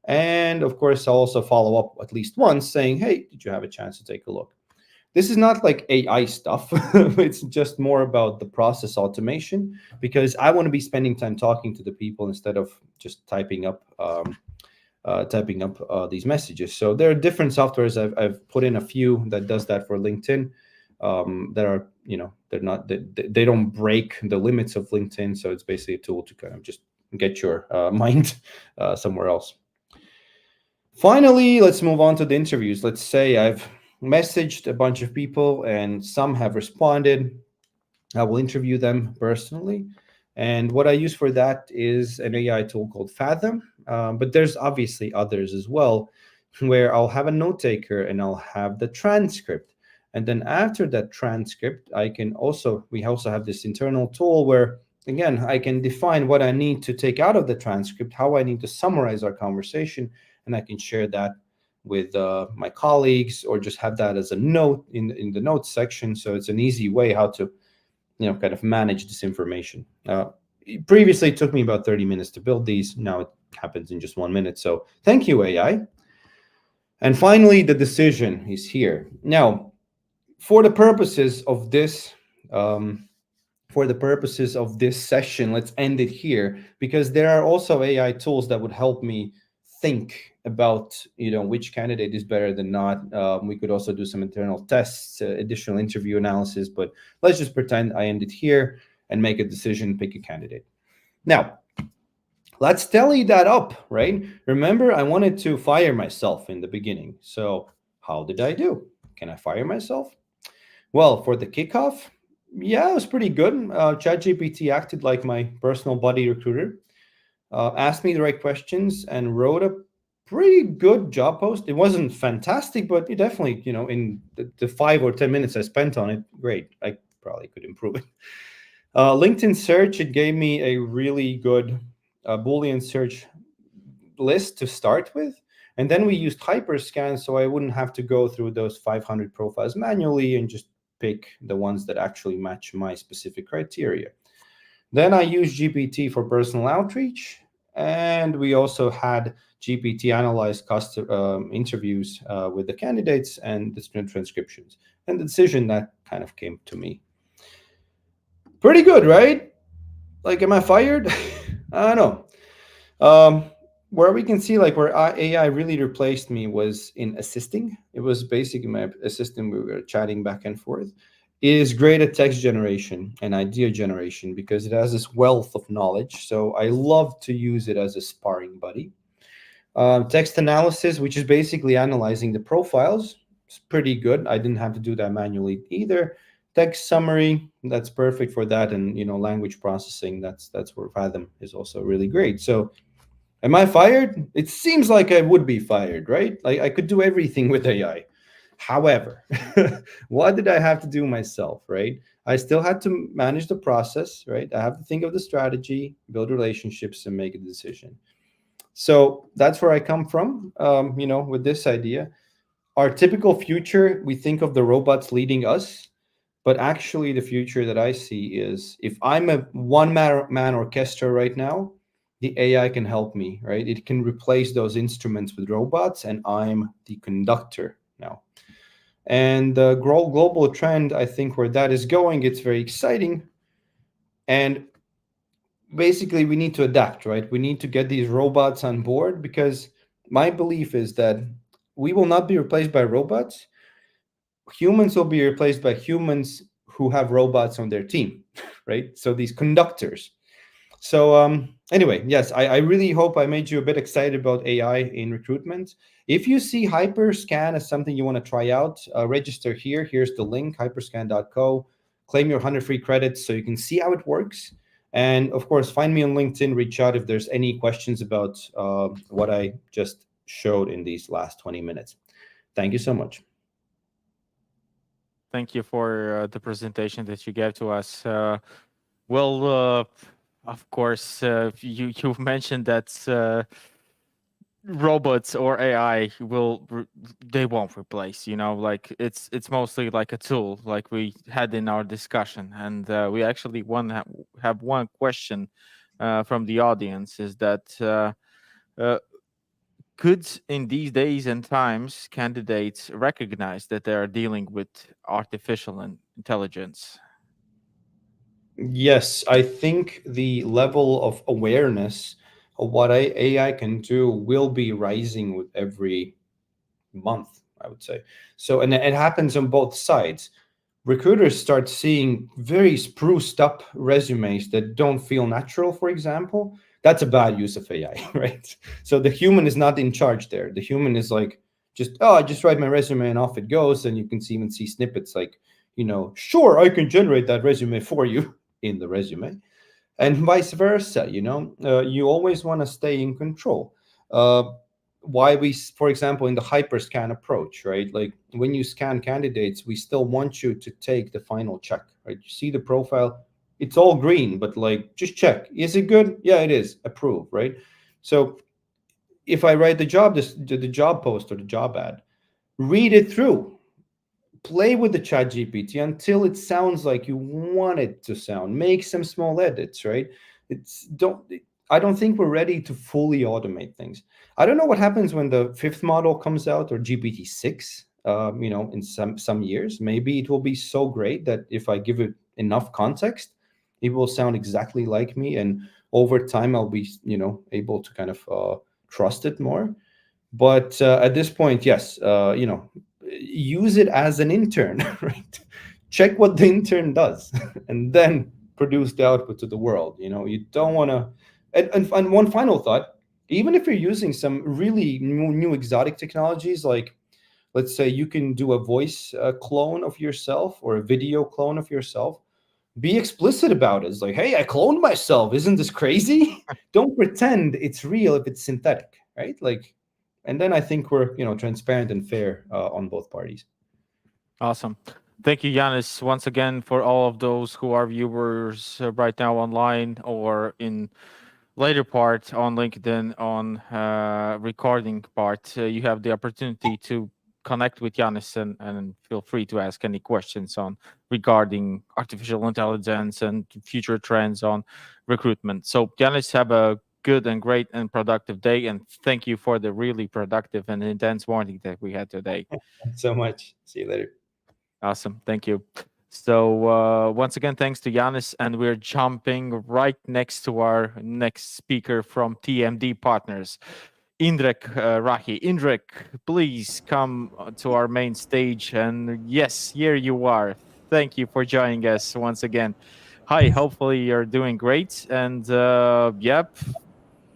S3: And of course, I'll also follow up at least once saying, hey, did you have a chance to take a look? This is not like AI stuff. It's just more about the process automation, because I want to be spending time talking to the people instead of just typing up these messages. So there are different softwares. I've put in a few that does that for LinkedIn. That are, they don't break the limits of LinkedIn. So it's basically a tool to kind of just get your mind somewhere else. Finally, let's move on to the interviews. Let's say I've messaged a bunch of people and some have responded. I will interview them personally. And what I use for that is an AI tool called Fathom. But there's obviously others as well, where I'll have a note taker and I'll have the transcript. And then after that transcript, we also have this internal tool where, again, I can define what I need to take out of the transcript, how I need to summarize our conversation, and I can share that with my colleagues, or just have that as a note in the notes section. So it's an easy way how to kind of manage this information. Previously, it took me about 30 minutes to build these. Now it happens in just 1 minute. So thank you, AI. And finally, the decision is here. Now, for the purposes of this session, let's end it here, because there are also AI tools that would help me think about which candidate is better than not. We could also do some internal tests, additional interview analysis, but let's just pretend I end it here and make a decision, pick a candidate. Now, let's tally that up, right? Remember, I wanted to fire myself in the beginning. So how did I do? Can I fire myself? Well, for the kickoff, yeah, it was pretty good. ChatGPT acted like my personal buddy recruiter, asked me the right questions, and wrote a pretty good job post. It wasn't fantastic, but it definitely, in the 5 or 10 minutes I spent on it, great. I probably could improve it. LinkedIn search, it gave me a really good Boolean search list to start with. And then we used Hyperscan, so I wouldn't have to go through those 500 profiles manually and just pick the ones that actually match my specific criteria. Then I used GPT for personal outreach. And we also had GPT analyze interviews with the candidates and the transcriptions. And the decision that kind of came to me. Pretty good, right? Like, am I fired? I don't know. Where we can see like where AI really replaced me was in assisting. It was basically my assistant. We were chatting back and forth. It is great at text generation and idea generation because it has this wealth of knowledge. So I love to use it as a sparring buddy. Text analysis, which is basically analyzing the profiles, is pretty good. I didn't have to do that manually either. Text summary, that's perfect for that, and language processing. That's where Fathom is also really great. So am I fired? It seems like I would be fired, right? Like I could do everything with AI. However, what did I have to do myself, right? I still had to manage the process, right? I have to think of the strategy, build relationships, and make a decision. So that's where I come from, with this idea. Our typical future, we think of the robots leading us, but actually the future that I see is if I'm a one-man orchestra right now, the AI can help me, right? It can replace those instruments with robots, and I'm the conductor now. And the global trend, I think, where that is going, it's very exciting. And basically, we need to adapt, right? We need to get these robots on board because my belief is that we will not be replaced by robots. Humans will be replaced by humans who have robots on their team, right? So these conductors. So anyway, yes, I really hope I made you a bit excited about AI in recruitment. If you see Hyperscan as something you want to try out, register here. Here's the link, hyperscan.co. Claim your 100 free credits so you can see how it works. And of course, find me on LinkedIn, reach out if there's any questions about what I just showed in these last 20 minutes. Thank you so much.
S1: Thank you for the presentation that you gave to us. Of course, you've mentioned that robots or AI they won't replace. Like it's mostly like a tool, like we had in our discussion. And we actually have one question from the audience: is that could in these days and times candidates recognize that they are dealing with artificial intelligence?
S3: Yes, I think the level of awareness of what AI can do will be rising with every month, I would say. So, and it happens on both sides. Recruiters start seeing very spruced up resumes that don't feel natural, for example. That's a bad use of AI, right? So the human is not in charge there. The human is like, I just write my resume and off it goes. And you can even see snippets like, sure, I can generate that resume for you in the resume, and vice versa. You always want to stay in control. Why we, for example, in the hyperscan approach, right? Like when you scan candidates, we still want you to take the final check, right? You see the profile, it's all green, but like just check, is it good? Yeah, it is. Approve, right? So if I write the job post or the job ad, read it through, play with the chat GPT until it sounds like you want it to sound. Make some small edits, right? I don't think we're ready to fully automate things. I don't know what happens when the fifth model comes out or GPT-6, in some years. Maybe it will be so great that if I give it enough context, it will sound exactly like me. And over time, I'll be, able to kind of trust it more. But at this point, yes, use it as an intern, right? Check what the intern does and then produce the output to the world. You don't want to. And one final thought, even if you're using some really new exotic technologies, like let's say you can do a voice clone of yourself or a video clone of yourself, be explicit about it. It's like, hey, I cloned myself. Isn't this crazy? Don't pretend it's real if it's synthetic, right? Like, and then I think we're transparent and fair on both parties.
S1: Awesome. Thank you, Yanis, once again, for all of those who are viewers right now online or in later part on LinkedIn on recording part. You have the opportunity to connect with Yanis and feel free to ask any questions on regarding artificial intelligence and future trends on recruitment. So Yanis, have a good and great and productive day. And thank you for the really productive and intense morning that we had today.
S3: So much. See you later.
S1: Awesome. Thank you. So once again, thanks to Yanis. And we're jumping right next to our next speaker from TMD Partners, Indrek Rahi. Indrek, please come to our main stage. And yes, here you are. Thank you for joining us once again. Hi, hopefully you're doing great. And yep,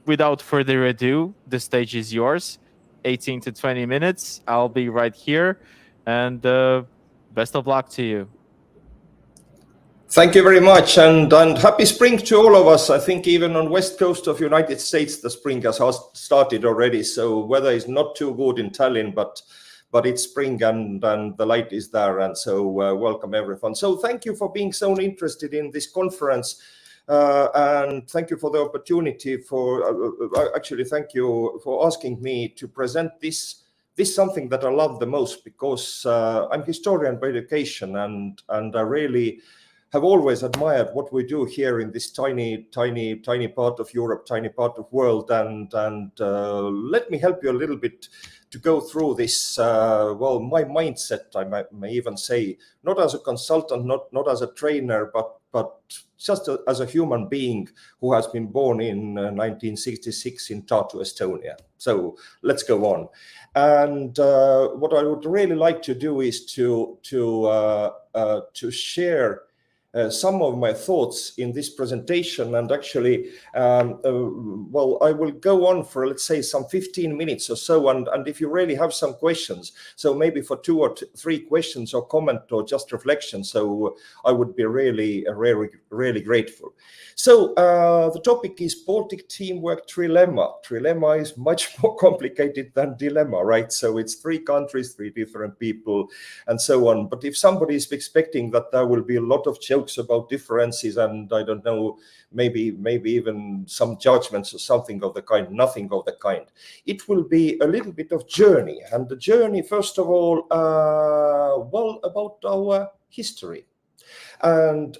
S1: without further ado, the stage is yours. 18 to 20 minutes. I'll be right here. And best of luck to you.
S6: Thank you very much, and happy spring to all of us. I think even on west coast of United States, the spring has started already. So weather is not too good in Tallinn, but it's spring and the light is there. And so welcome everyone. So thank you for being so interested in this conference. And thank you for the opportunity actually thank you for asking me to present this something that I love the most, because I'm historian by education, and I really have always admired what we do here in this tiny part of Europe, tiny part of world. And let me help you a little bit to go through this, my mindset, I may even say, not as a consultant, not as a trainer, but just as a human being who has been born in 1966 in Tartu, Estonia. So let's go on. And what I would really like to do is to share some of my thoughts in this presentation. And actually, I will go on for, let's say, some 15 minutes or so. And if you really have some questions, so maybe for 2 or 3 questions or comment or just reflection, so I would be really grateful. So the topic is Baltic Teamwork Trilemma. Trilemma is much more complicated than dilemma, right? So it's 3 countries, 3 different people, and so on. But if somebody is expecting that there will be a lot of jokes about differences and I don't know, maybe even some judgments or something of the kind, nothing of the kind. It will be a little bit of journey, and the journey, first of all, about our history. And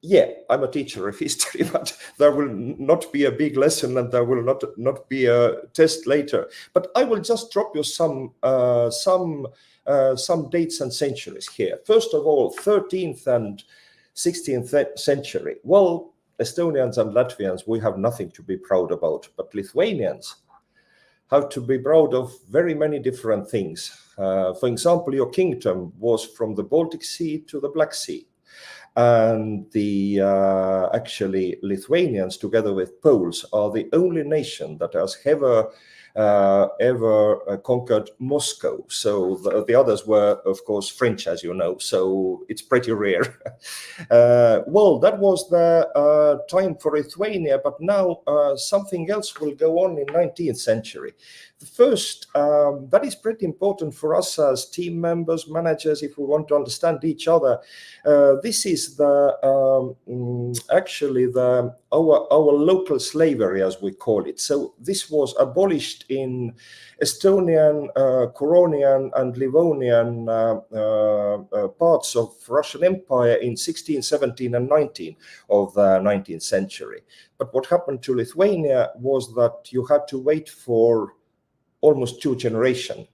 S6: yeah, I'm a teacher of history, but there will not be a big lesson and there will not be a test later. But I will just drop you some dates and centuries here. First of all, 13th and 16th century. Well, Estonians and Latvians, we have nothing to be proud about, but Lithuanians have to be proud of very many different things. For example, your kingdom was from the Baltic Sea to the Black Sea. And the actually Lithuanians, together with Poles, are the only nation that has ever conquered Moscow. So the others were, of course, French, as you know. So it's pretty rare. Well, that was the time for Lithuania, but now something else will go on in 19th century. The first, that is pretty important for us as team members, managers, if we want to understand each other. This is actually our local slavery, as we call it. So this was abolished in Estonian, Curonian, and Livonian parts of Russian Empire in 16, 17, and 19 of the 19th century. But what happened to Lithuania was that you had to wait for almost 2 generations.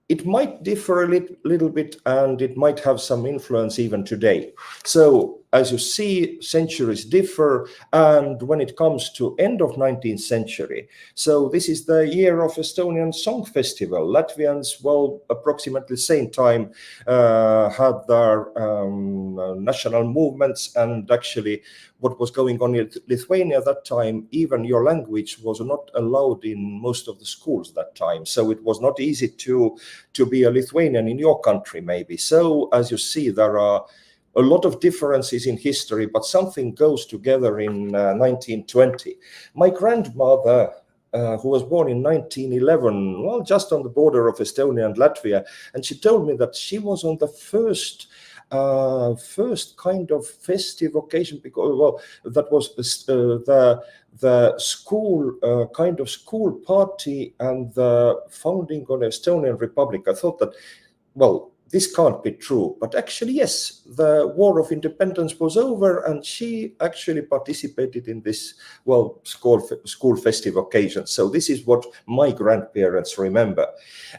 S6: It might differ a little bit, and it might have some influence even today. So as you see, centuries differ. And when it comes to end of 19th century, so this is the year of Estonian Song Festival. Latvians, well, approximately same time, had their national movements. And actually what was going on in Lithuania at that time, even your language was not allowed in most of the schools that time. So it was not easy to be a Lithuanian in your country, maybe. So as you see, there are a lot of differences in history, but something goes together in 1920. My grandmother, who was born in 1911, well, just on the border of Estonia and Latvia, and she told me that she was on the first kind of festive occasion, because, well, that was the school kind of school party and the founding of the Estonian Republic. I thought that, well, this can't be true. But actually, yes, the War of Independence was over, and she actually participated in this, well, school festive occasion. So this is what my grandparents remember.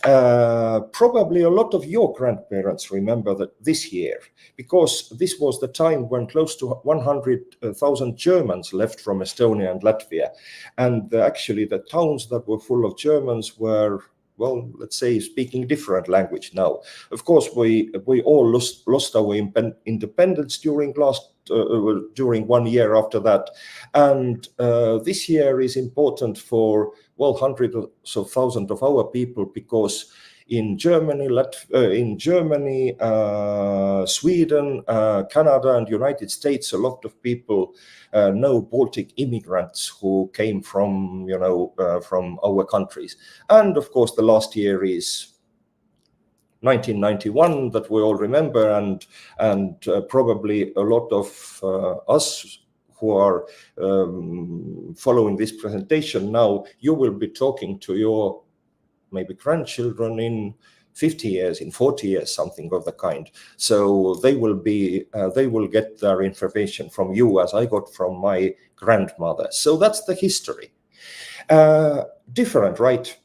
S6: Probably a lot of your grandparents remember that this year, because this was the time when close to 100,000 Germans left from Estonia and Latvia. And actually the towns that were full of Germans were, well, let's say, speaking different language now. Of course, we all lost our independence during 1 year after that. And this year is important for, well, hundreds of thousands of our people, because in Germany, Sweden, Canada, and United States, a lot of people know Baltic immigrants who came from, from our countries. And of course, the last year is 1991 that we all remember, and probably a lot of us who are following this presentation now, you will be talking to your maybe grandchildren in 50 years, in 40 years, something of the kind. So they will get their information from you as I got from my grandmother. So that's the history. Different, right?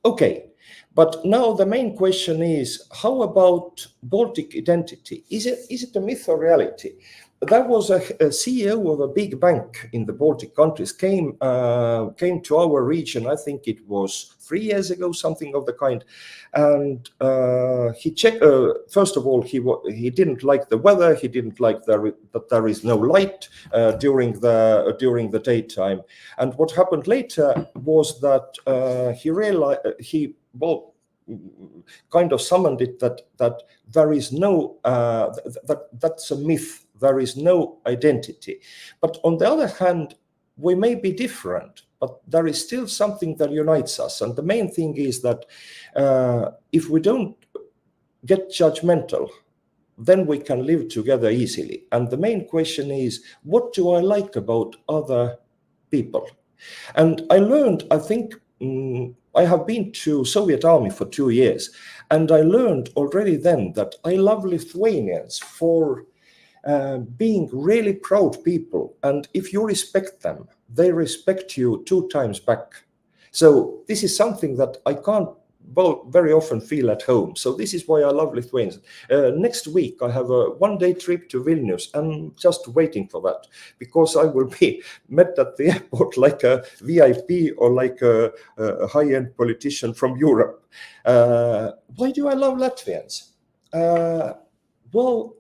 S6: Okay. But now the main question is, how about Baltic identity? Is it a myth or reality? There was a CEO of a big bank in the Baltic countries came to our region. I think it was 3 years ago, something of the kind. And he checked. First of all, he didn't like the weather. He didn't like that there is no light during the daytime. And what happened later was that he realized kind of summoned it that there is no that's a myth. There is no identity. But on the other hand, we may be different, but there is still something that unites us. And the main thing is that if we don't get judgmental, then we can live together easily. And the main question is, what do I like about other people? And I learned, I think, I have been to Soviet army for 2 years, and I learned already then that I love Lithuanians for being really proud people. And if you respect them, they respect you 2 times back. So this is something that I can't very often feel at home. So this is why I love Lithuanians. Next week, I have a 1-day trip to Vilnius. I'm just waiting for that, because I will be met at the airport like a VIP or like a high-end politician from Europe. Why do I love Latvians? Well,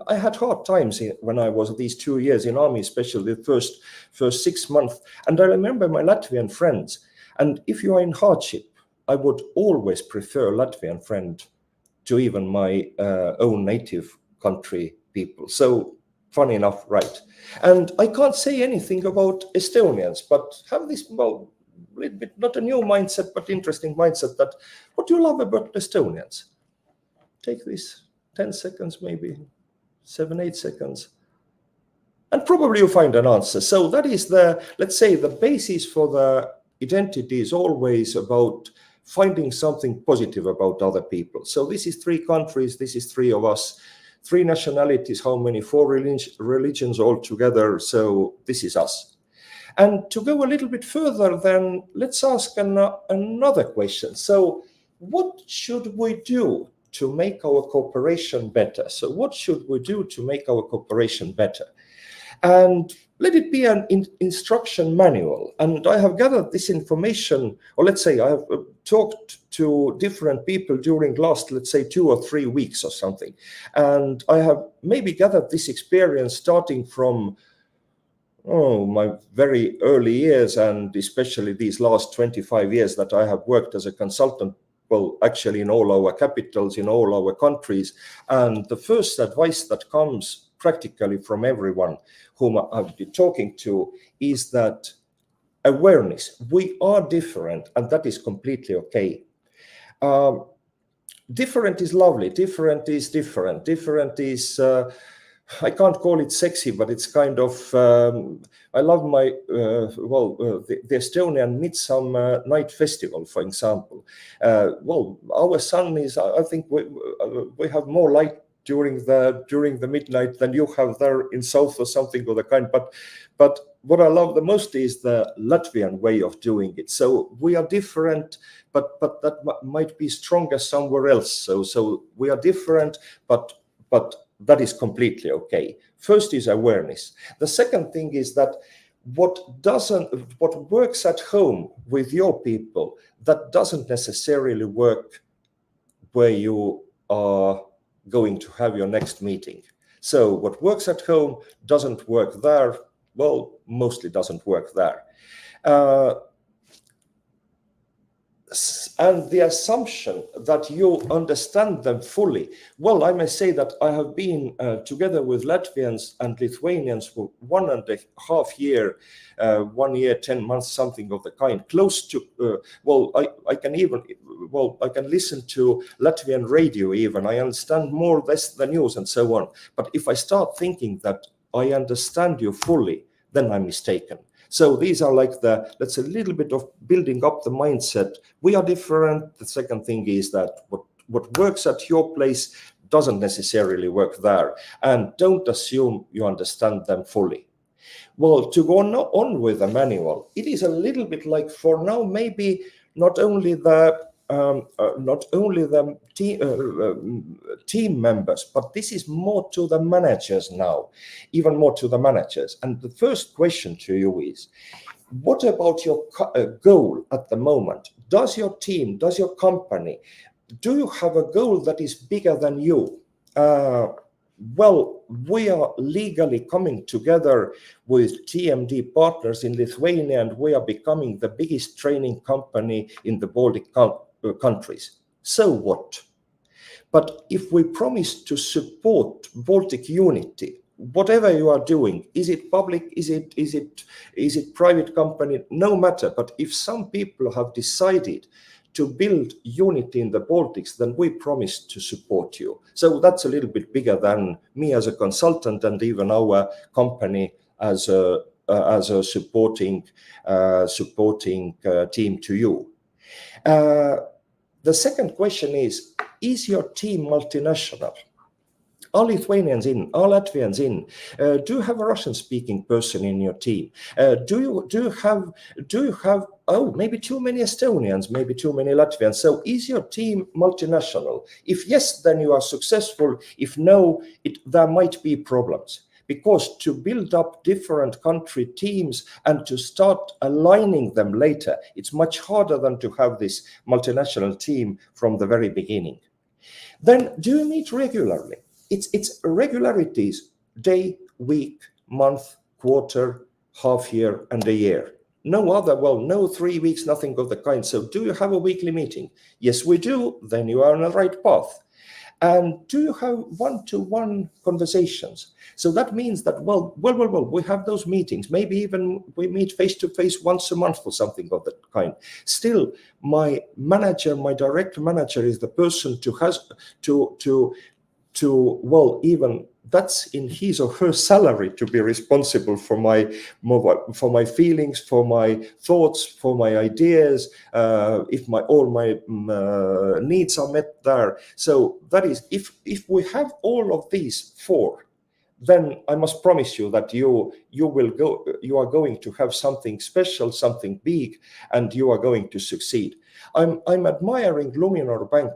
S6: I had hard times when I was these 2 years in army, especially the first 6 months. And I remember my Latvian friends. And if you are in hardship, I would always prefer a Latvian friend to even my own native country people. So funny enough, right? And I can't say anything about Estonians, but have this, well, little bit, not a new mindset, but interesting mindset that, what do you love about Estonians? Take this 10 seconds, maybe 7-8 seconds. And probably you find an answer. So that is let's say, the basis for the identity is always about finding something positive about other people. So this is 3 countries, this is 3 of us, 3 nationalities, how many? 4 religions altogether. So this is us. And to go a little bit further, then let's ask another question. So what should we do to make our cooperation better? So what should we do to make our cooperation better? And let it be an instruction manual. And I have gathered this information, or let's say I have talked to different people during last, let's say, 2 or 3 weeks or something. And I have maybe gathered this experience starting from my very early years, and especially these last 25 years that I have worked as a consultant, well, actually in all our capitals, in all our countries. And the first advice that comes practically from everyone whom I've been talking to is that awareness, we are different, and that is completely okay. Different is lovely. Different is different. Different is I can't call it sexy, but it's kind of, I love my, the Estonian Midsummer Night Festival, for example. Our sun is, I think we have more light during the midnight than you have there in south or something of the kind. But what I love the most is the Latvian way of doing it. So we are different, but that might be stronger somewhere else. So we are different, but that is completely okay. First is awareness. The second thing is that what works at home with your people, that doesn't necessarily work where you are going to have your next meeting. So what works at home doesn't work there. Well, mostly doesn't work there. And the assumption that you understand them fully. Well, I may say that I have been together with Latvians and Lithuanians for 1.5 years, 1 year, 10 months, something of the kind, close to, I can listen to Latvian radio even. I understand more or less the news and so on. But if I start thinking that I understand you fully, then I'm mistaken. So these are like that's a little bit of building up the mindset. We are different. The second thing is that what works at your place doesn't necessarily work there. And don't assume you understand them fully. Well, to go on with the manual, it is a little bit like for now, maybe not only the team members, but this is more to the managers now, even more to the managers. And the first question to you is, what about your goal at the moment? Does your team, does your company, do you have a goal that is bigger than you? Well, we are legally coming together with TMD partners in Lithuania, and we are becoming the biggest training company in the Baltic countries. So what? But if we promise to support Baltic unity, whatever you are doing, is it public, is it private company, no matter. But if some people have decided to build unity in the Baltics, then we promise to support you. So that's a little bit bigger than me as a consultant and even our company as a supporting team to you. The second question is your team multinational? Are Lithuanians in? Are Latvians in? Do you have a Russian-speaking person in your team? Do you have? Oh, maybe too many Estonians, maybe too many Latvians. So is your team multinational? If yes, then you are successful. If no, there might be problems. Because to build up different country teams and to start aligning them later, it's much harder than to have this multinational team from the very beginning. Then do you meet regularly? It's regularities, day, week, month, quarter, half year, and a year. No other, no 3 weeks, nothing of the kind. So do you have a weekly meeting? Yes, we do. Then you are on the right path. And do you have one-to-one conversations? So that means that, we have those meetings. Maybe even we meet face-to-face once a month or something of that kind. Still, my manager, my direct manager is the person even that's in his or her salary to be responsible for my feelings, for my thoughts, for my ideas, if all my needs are met there. So that is, if we have all of these four, then I must promise you that you are going to have something special, something big, and you are going to succeed. I'm admiring Luminor Bank.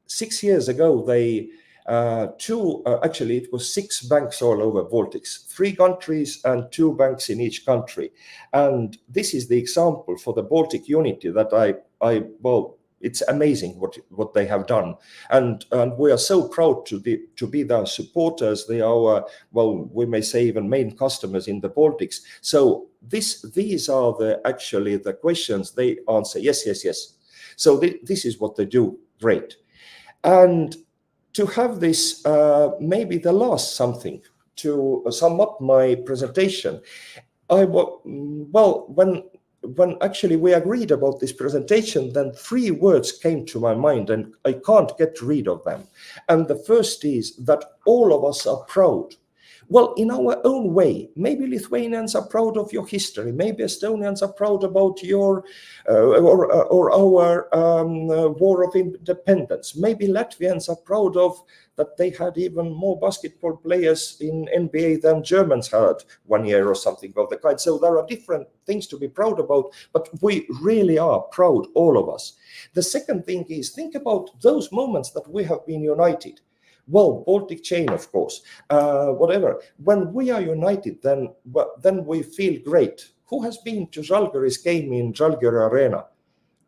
S6: 6 years ago, they actually it was 6 banks all over Baltics, 3 countries and 2 banks in each country. And this is the example for the Baltic unity that it's amazing what they have done. And we are so proud to be their supporters. They are we may say even main customers in the Baltics. So these are the questions they answer. Yes. So this is what they do. Great. And to have this, maybe the last something to sum up my presentation, when actually we agreed about this presentation, then 3 words came to my mind and I can't get rid of them. And the first is that all of us are proud Well, in our own way, maybe Lithuanians are proud of your history. Maybe Estonians are proud about your or our war of independence. Maybe Latvians are proud of that they had even more basketball players in NBA than Germans had 1 year or something of the kind. So there are different things to be proud about, but we really are proud, all of us. The second thing is, think about those moments that we have been united. Well, Baltic chain, of course, whatever. When we are united, then we feel great. Who has been to Žalgiris game in Žalgiris Arena?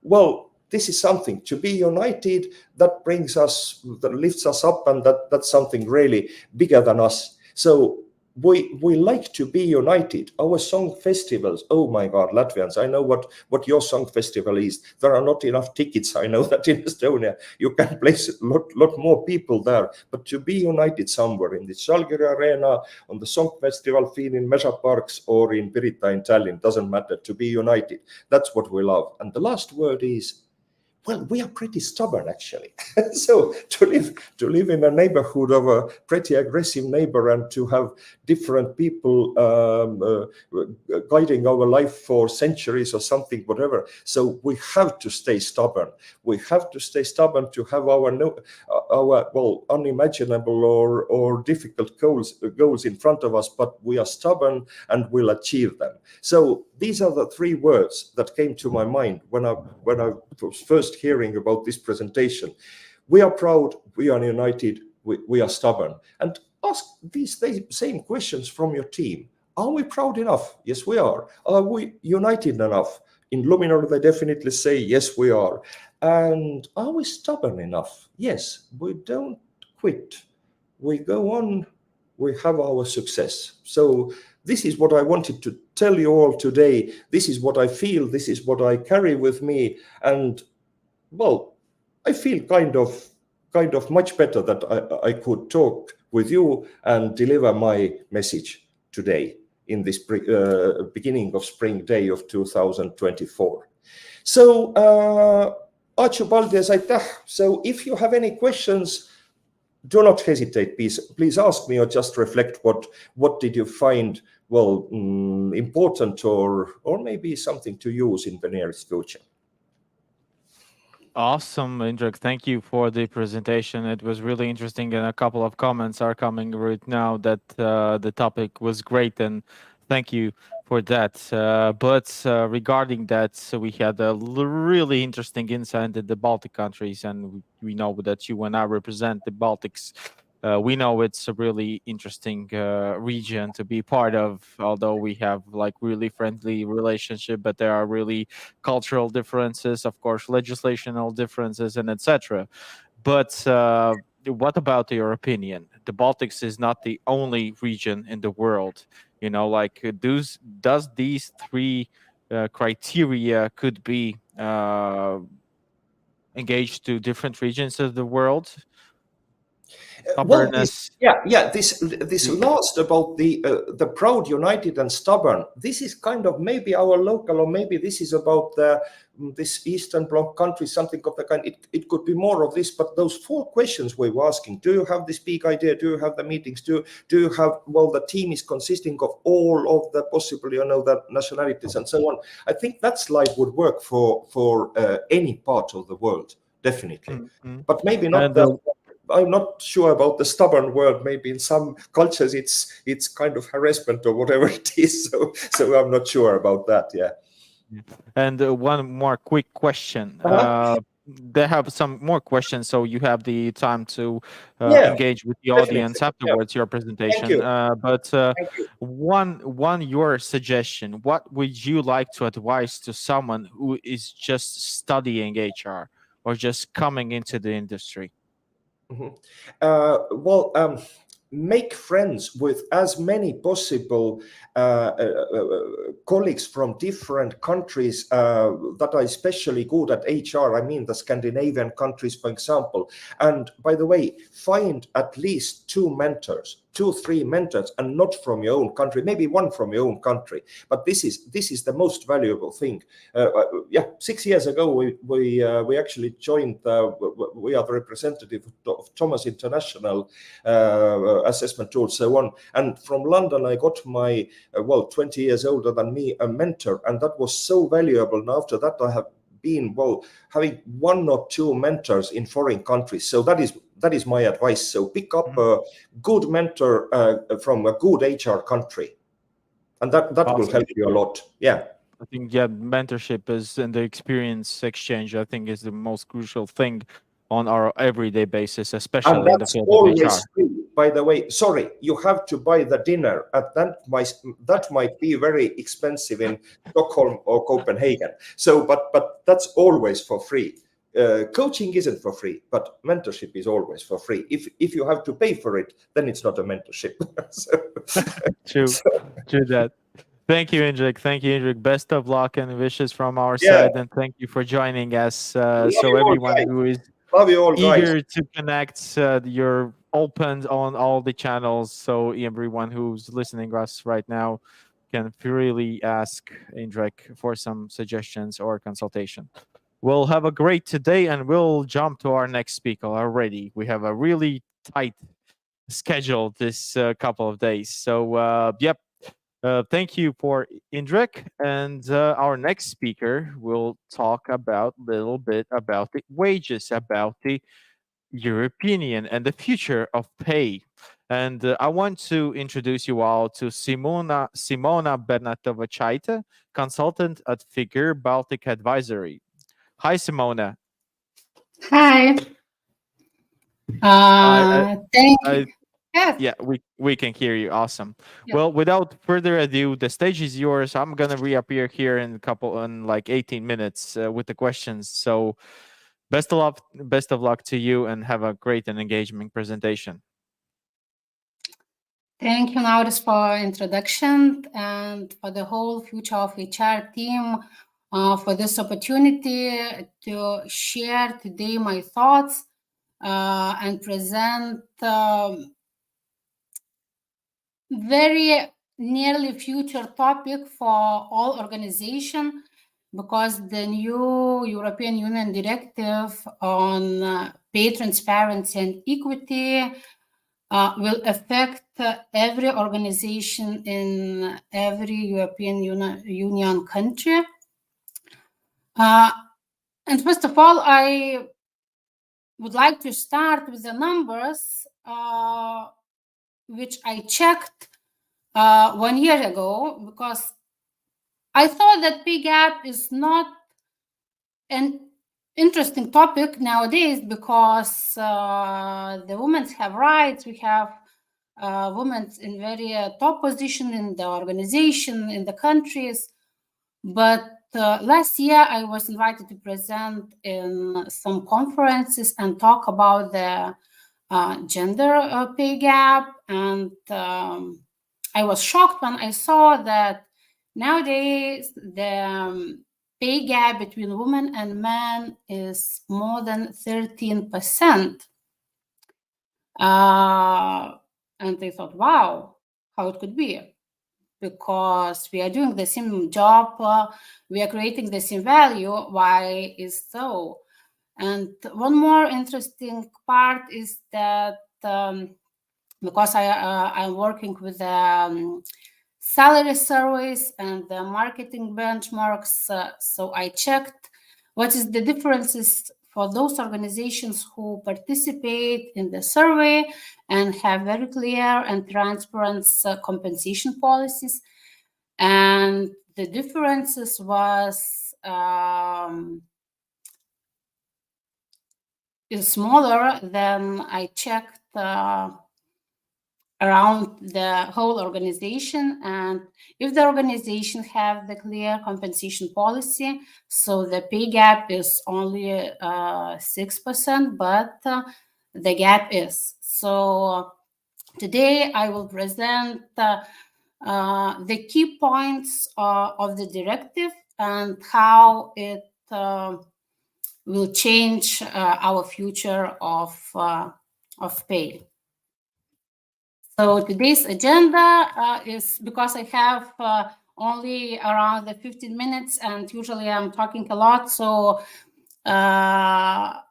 S6: Well, this is something to be united that brings us, that lifts us up, and that's something really bigger than us. So we like to be united. Our song festivals, oh my God, Latvians, I know what your song festival is. There are not enough tickets. I know that in Estonia you can place a lot more people there, but to be united somewhere in the Žalgiris Arena, on the song festival field in Meža Parks or in Pirita in Tallinn, doesn't matter, to be united. That's what we love. And the last word is, well, we are pretty stubborn, actually. So to live in a neighborhood of a pretty aggressive neighbor and to have different people guiding our life for centuries or something, whatever. So we have to stay stubborn. We have to stay stubborn to have our unimaginable or difficult goals in front of us, but we are stubborn and we'll achieve them. So these are the three words that came to my mind when I was first hearing about this presentation. We are proud, we are united, we are stubborn. And ask these same questions from your team. Are we proud enough? Yes, we are. Are we united enough? In Luminor, they definitely say, yes, we are. And are we stubborn enough? Yes, we don't quit. We go on, we have our success. So this is what I wanted to tell you all today. This is what I feel. This is what I carry with me. And well, I feel kind of much better that I could talk with you and deliver my message today in this beginning of spring day of 2024. So, ačiū Baltijas, aitäh. So if you have any questions, do not hesitate, please ask me, or just reflect what did you find important or maybe something to use in the nearest future.
S1: Awesome, Indrek. Thank you for the presentation. It was really interesting, and a couple of comments are coming right now that the topic was great, and thank you for that. But regarding that, so we had a really interesting insight in the Baltic countries, and we know that you and I represent the Baltics. We know it's a really interesting region to be part of, although we have like really friendly relationship, but there are really cultural differences, of course, legislational differences, and etc. But what about your opinion? The Baltics is not the only region in the world. You know, like does these three criteria could be engaged to different regions of the world? Stubbornness.
S6: This last about the proud, united, and stubborn. This is kind of maybe our local, or maybe this is about this Eastern Bloc country, something of the kind. It could be more of this, but those four questions we were asking: do you have this big idea? Do you have the meetings? Do you have the team is consisting of all of the possible, the nationalities and so on. I think that slide would work for any part of the world, definitely, but maybe not. I'm not sure about the stubborn word. Maybe in some cultures it's kind of harassment or whatever it is. So I'm not sure about that. Yeah.
S1: And one more quick question. They have some more questions, so you have the time to engage with the audience afterwards your presentation. But one your suggestion. What would you like to advise to someone who is just studying HR or just coming into the industry?
S6: Make friends with as many possible colleagues from different countries that are especially good at HR. I mean, the Scandinavian countries, for example. And by the way, find at least 2 mentors. 2-3 mentors, and not from your own country, maybe one from your own country. But this is the most valuable thing. 6 years ago we actually joined. We are the representative of Thomas International assessment tool, so on. And from London, I got my 20 years older than me, a mentor, and that was so valuable. And after that, I have been having 1 or 2 mentors in foreign countries. So that is my advice. So pick up a good mentor from a good HR country, and that will help you a lot. Yeah.
S1: I think mentorship is, and the experience exchange, I think, is the most crucial thing on our everyday basis, especially
S6: And
S1: in the
S6: that's
S1: field of
S6: always
S1: HR.
S6: free, by the way. Sorry, you have to buy the dinner, and that might be very expensive in Stockholm or Copenhagen. So, but that's always for free. Coaching isn't for free, but mentorship is always for free. If you have to pay for it, then it's not a mentorship.
S1: True that. Thank you, Indrek. Thank you, Indrek. Best of luck and wishes from our side, and thank you for joining us. So everyone who is
S6: love you all,
S1: eager
S6: guys.
S1: to connect, you're open on all the channels. So everyone who's listening to us right now can freely ask Indrek for some suggestions or consultation. We'll have a great today, and we'll jump to our next speaker already. We have a really tight schedule this couple of days. So, thank you for Indrek. And our next speaker will talk about a little bit about the wages, about the European and the future of pay. And I want to introduce you all to Simona Bernatovachaite, consultant at Figure Baltic Advisory. Hi, Simona.
S8: Hi. Thank you. Yes.
S1: Yeah, we can hear you. Awesome.
S8: Yeah.
S1: Well, without further ado, the stage is yours. I'm gonna reappear here in 18 minutes with the questions. So, best of luck to you, and have a great and engaging presentation.
S8: Thank you, Nauris, for introduction and for the whole Future of HR team for this opportunity to share today my thoughts and present very nearly future topic for all organizations, because the new European Union directive on pay transparency and equity will affect every organization in every European Union country. And first of all, I would like to start with the numbers, which I checked 1 year ago, because I thought that pay gap is not an interesting topic nowadays, because the women have rights. We have women in very top position in the organization, in the countries. But last year I was invited to present in some conferences and talk about the gender pay gap. And I was shocked when I saw that nowadays the pay gap between women and men is more than 13%. And they thought, wow, how it could be, because we are doing the same job, we are creating the same value. Why is so? And one more interesting part is that because I'm working with salary surveys and the marketing benchmarks, so I checked what is the differences for those organizations who participate in the survey and have very clear and transparent compensation policies. And the differences was is smaller than I checked around the whole organization. And if the organization have the clear compensation policy, so the pay gap is only 6%, but the gap is. So today I will present the key points of the directive and how it will change our future of pay. So today's agenda is, because I have only around the 15 minutes, and usually I'm talking a lot, so I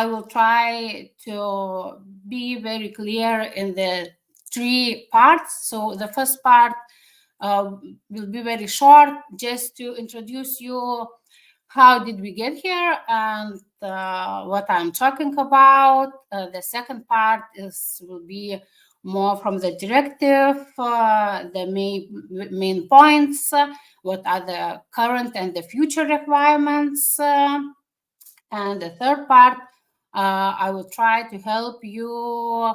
S8: will try to be very clear in the 3 parts. So the first part will be very short, just to introduce you how did we get here and what I'm talking about. The second part will be more from the directive, the main points, what are the current and the future requirements. And the third part, I will try to help you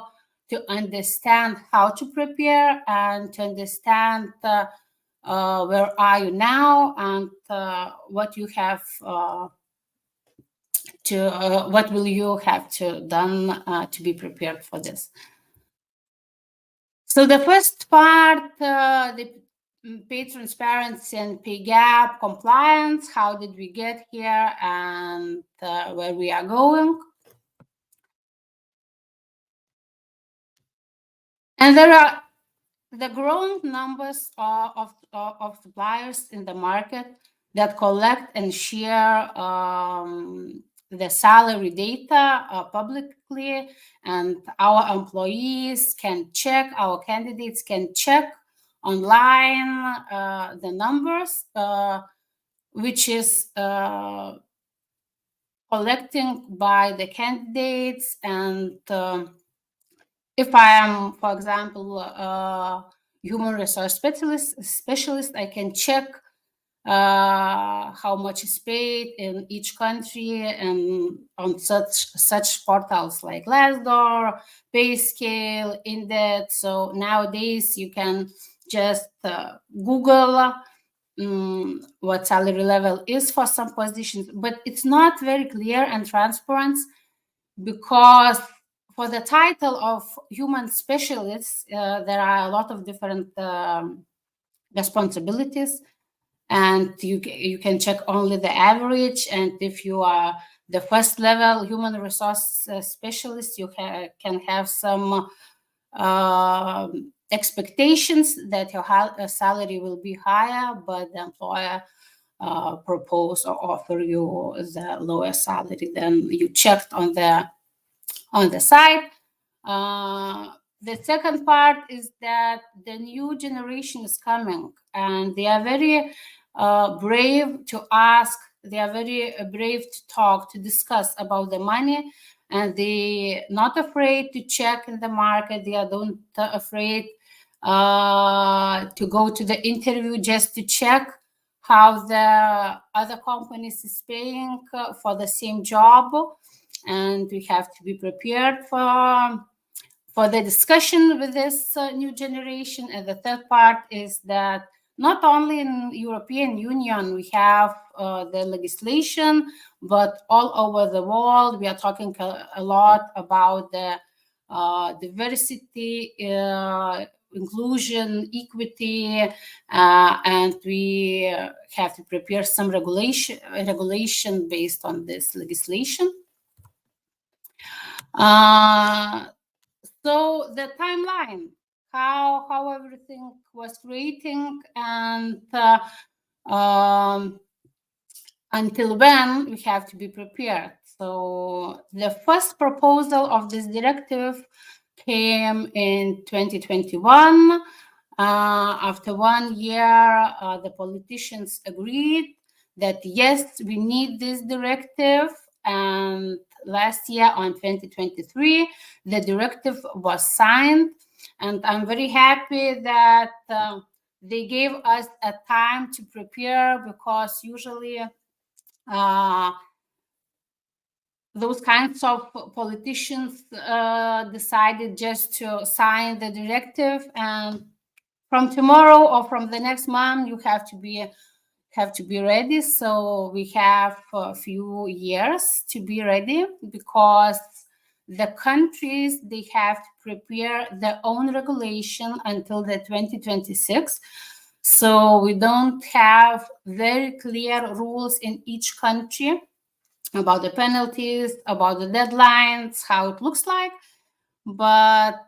S8: to understand how to prepare and to understand where are you now and what you have what will you have to done to be prepared for this. So the first part, the pay transparency and pay gap compliance, how did we get here and where we are going. And there are the growing numbers of suppliers in the market that collect and share the salary data publicly, and our employees can check, our candidates can check online the numbers, which is collecting by the candidates. And if I am, for example, human resource specialist, I can check how much is paid in each country and on such portals like Glassdoor, Payscale, Indeed. So nowadays you can just Google what salary level is for some positions, but it's not very clear and transparent, because for the title of human specialists, there are a lot of different responsibilities, and you can check only the average. And if you are the first level human resource specialist, you can have some expectations that your salary will be higher, but the employer propose or offer you the lower salary than you checked on the site. The second part is that the new generation is coming, and they are very brave to ask. They are very brave to talk, to discuss about the money, and they not afraid to check in the market. They are don't afraid to go to the interview just to check how the other companies is paying for the same job. And we have to be prepared for the discussion with this new generation. And the third part is that not only in European Union we have the legislation, but all over the world we are talking a lot about the diversity, inclusion, equity, and we have to prepare some regulation based on this legislation. So the timeline, how everything was creating, and until when we have to be prepared. So the first proposal of this directive came in 2021. After 1 year, the politicians agreed that yes, we need this directive. And last year, on 2023, the directive was signed. And I'm very happy that they gave us a time to prepare, because usually those kinds of politicians decided just to sign the directive, and from tomorrow or from the next month you have to be ready. So we have a few years to be ready, because the countries, they have to prepare their own regulation until the 2026. So we don't have very clear rules in each country about the penalties, about the deadlines, how it looks like. but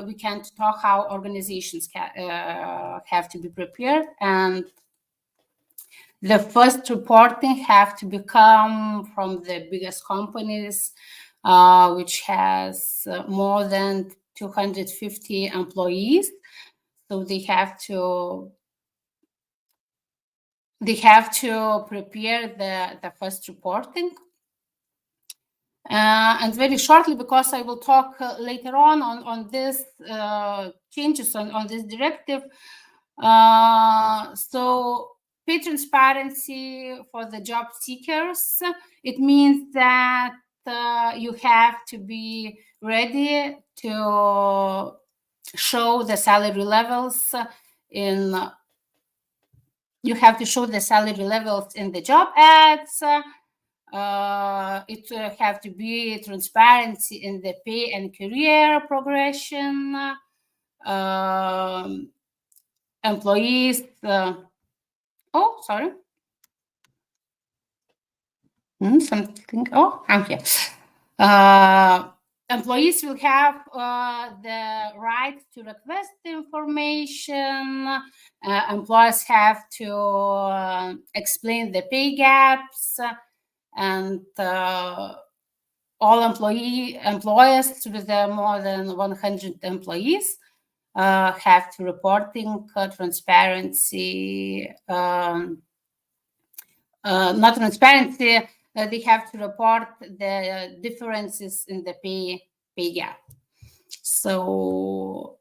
S8: we can't talk how organizations have to be prepared, and the first reporting have to become from the biggest companies, which has more than 250 employees. So they have to prepare the first reporting. And very shortly, because I will talk later on this changes on this directive. So pay transparency for the job seekers. It means that you have to be ready to show the salary levels you have to show the salary levels in the job ads. It have to be transparency in the pay and career progression. Employees. Sorry. Something. I'm here. Employees will have the right to request information. Employers have to explain the pay gaps, and all employers with more than 100 employees have to reporting transparency. Not transparency. They have to report the differences in the pay gap. So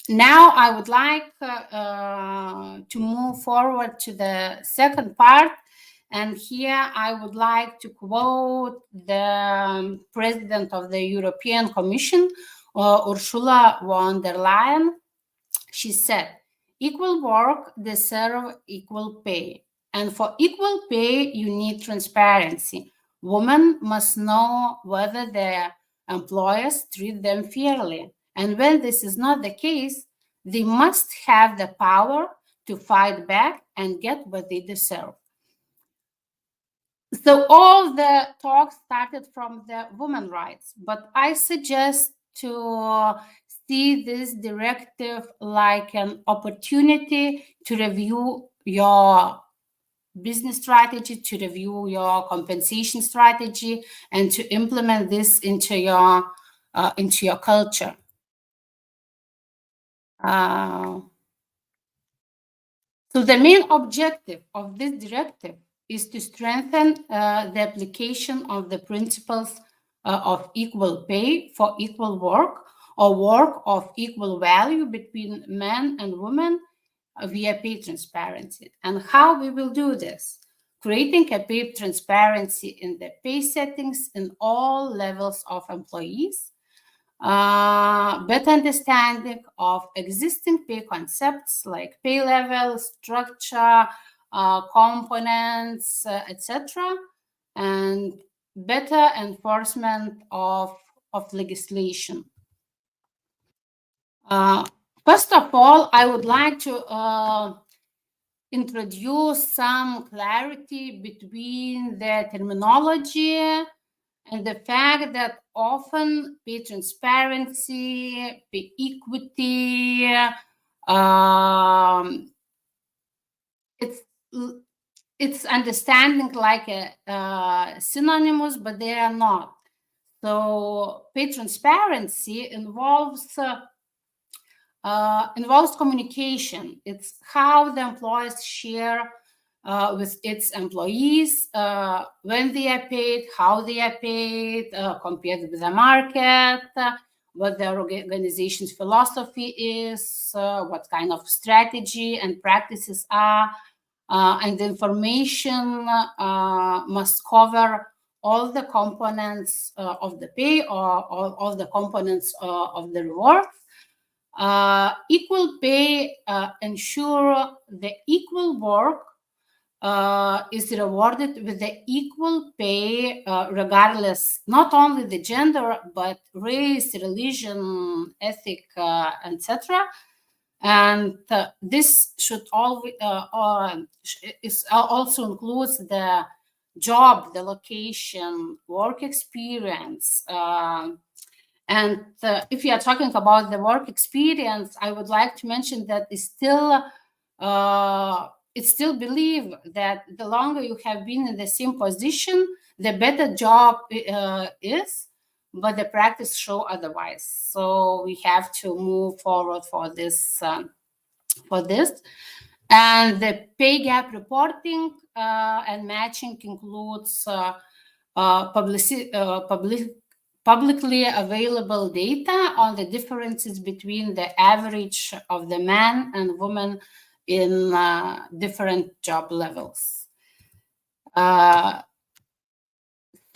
S8: now I would like to move forward to the second part. And here I would like to quote the President of the European Commission, Ursula von der Leyen. She said, "Equal work deserves equal pay. And for equal pay, you need transparency. Women must know whether their employers treat them fairly. And when this is not the case, they must have the power to fight back and get what they deserve." So all the talk started from the women's rights, but I suggest to see this directive like an opportunity to review your business strategy, to review your compensation strategy, and to implement this into your culture. So the main objective of this directive is to strengthen the application of the principles of equal pay for equal work, or work of equal value between men and women via pay transparency. And how we will do this? Creating a pay transparency in the pay settings in all levels of employees, better understanding of existing pay concepts like pay level, structure, components, etc., and better enforcement of legislation. First of all, I would like to introduce some clarity between the terminology and the fact that often pay transparency, pay equity, it's understanding like a synonymous, but they are not. So pay transparency involves communication. It's how the employers share with its employees when they are paid, how they are paid, compared with the market, what their organization's philosophy is, what kind of strategy and practices are, and the information must cover all the components of the pay, or all the components of the reward. Equal pay ensure the equal work is rewarded with the equal pay, regardless not only the gender but race, religion, ethic, etc. And this should always also includes the job, the location, work experience, And if you are talking about the work experience, I would like to mention that it's still believed that the longer you have been in the same position, the better job is, but the practice show otherwise. So we have to move forward for this. And the pay gap reporting and matching includes publicly available data on the differences between the average of the men and women in different job levels.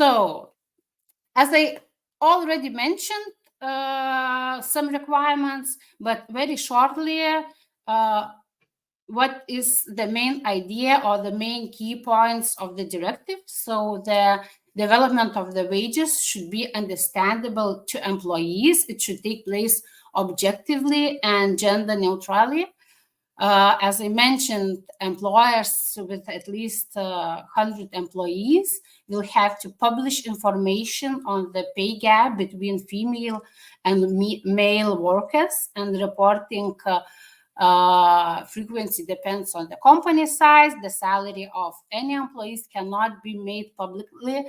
S8: So, as I already mentioned, some requirements, but very shortly, what is the main idea or the main key points of the directive? So the development of the wages should be understandable to employees. It should take place objectively and gender neutrally. As I mentioned, employers with at least 100 employees will have to publish information on the pay gap between female and male workers, and reporting frequency depends on the company size. The salary of any employees cannot be made publicly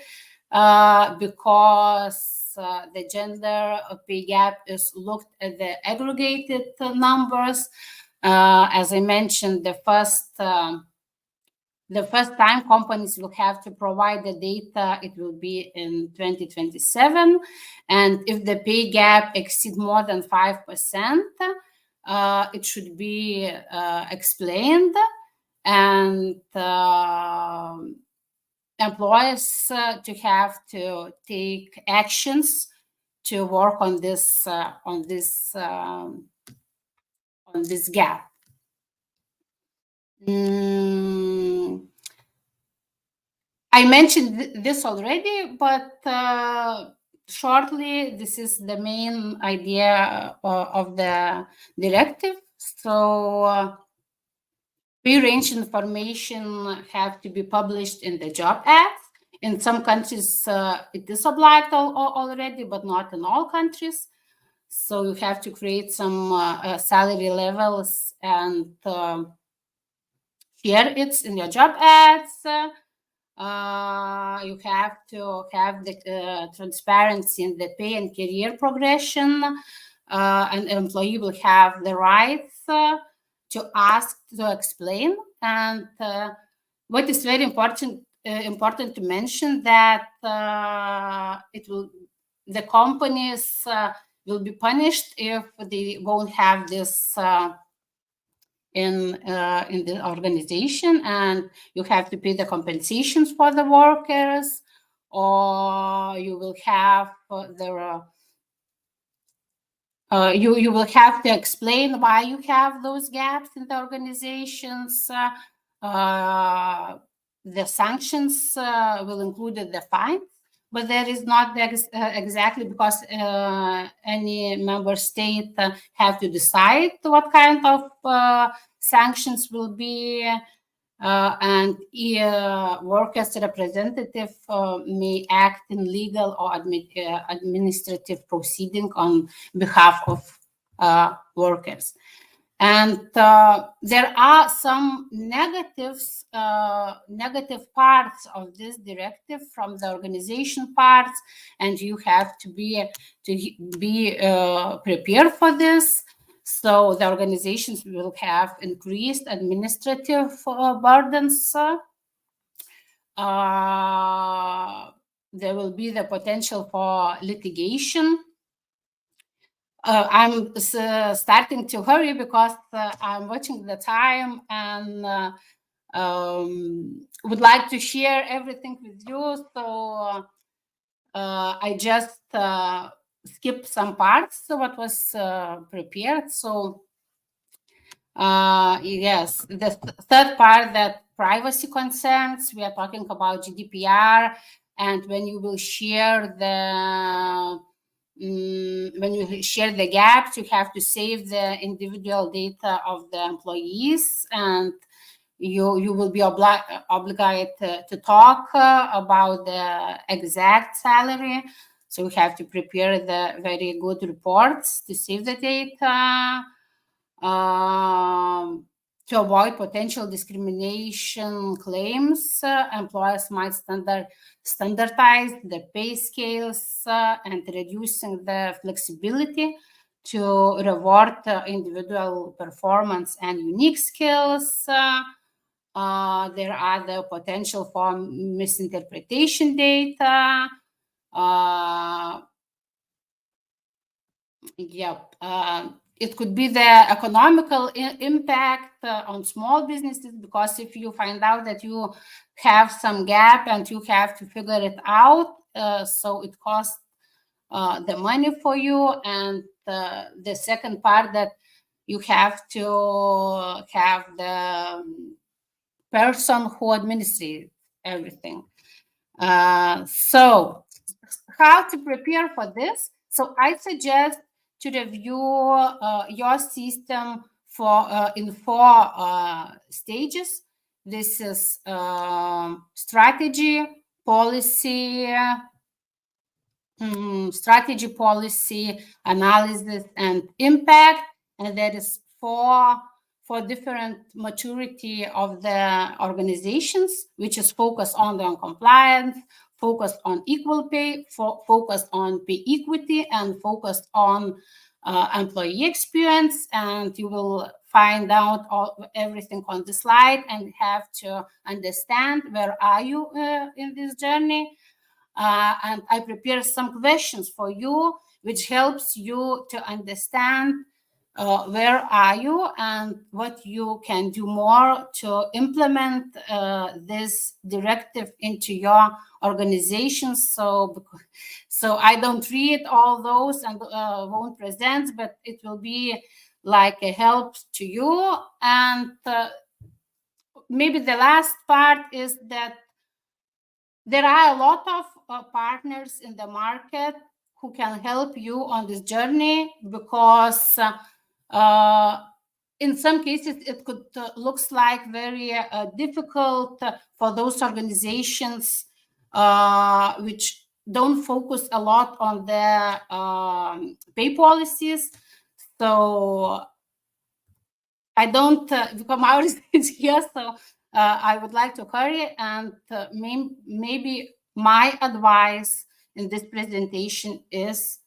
S8: because the gender pay gap is looked at the aggregated numbers. As I mentioned, the first time companies will have to provide the data, it will be in 2027. And if the pay gap exceeds more than 5%, it should be explained, and employers to have to take actions to work on this gap. I mentioned this already, but shortly, this is the main idea of the directive. So pay range information have to be published in the job ads. In some countries, it is obliged already, but not in all countries. So you have to create some salary levels and share it in your job ads. You have to have the transparency in the pay and career progression. An employee will have the rights to ask, to explain. And what is very important to mention, that the companies will be punished if they won't have this in the organization, and you have to pay the compensations for the workers, or you will have you will have to explain why you have those gaps in the organizations. The sanctions will include the fines, but there is not exactly, because any member state have to decide what kind of sanctions will be, and workers' representative may act in legal or administrative proceeding on behalf of workers. And there are some negative parts of this directive from the organization parts, and you have to be prepared for this. So the organizations will have increased administrative burdens. There will be the potential for litigation. I'm starting to hurry because I'm watching the time, and would like to share everything with you. So I just skipped some parts of what was prepared. So yes, the third part, that privacy concerns, we are talking about GDPR, and when you will share the gaps, you have to save the individual data of the employees, and you will be obligated to talk about the exact salary. So we have to prepare the very good reports to save the data, to avoid potential discrimination claims. Employers might standardize the pay scales and reducing the flexibility to reward individual performance and unique skills. There are the potential for misinterpretation data. It could be the economical impact on small businesses, because if you find out that you have some gap and you have to figure it out, so it costs the money for you. And the second part, that you have to have the person who administrates everything. So how to prepare for this? So I suggest to review your system in 4 stages. This is strategy, policy, analysis, and impact. And there is 4 different maturity of the organizations, which is focused on the compliance, focused on equal pay, focused on pay equity, and focused on employee experience. And you will find out everything on the slide and have to understand where are you in this journey. And I prepare some questions for you, which helps you to understand where are you and what you can do more to implement this directive into your organization. So I don't read all those and won't present, but it will be like a help to you. And maybe the last part is that there are a lot of partners in the market who can help you on this journey, because in some cases it could looks like very difficult for those organizations which don't focus a lot on their pay policies. So I don't become our here, so I would like to hurry, and maybe my advice in this presentation is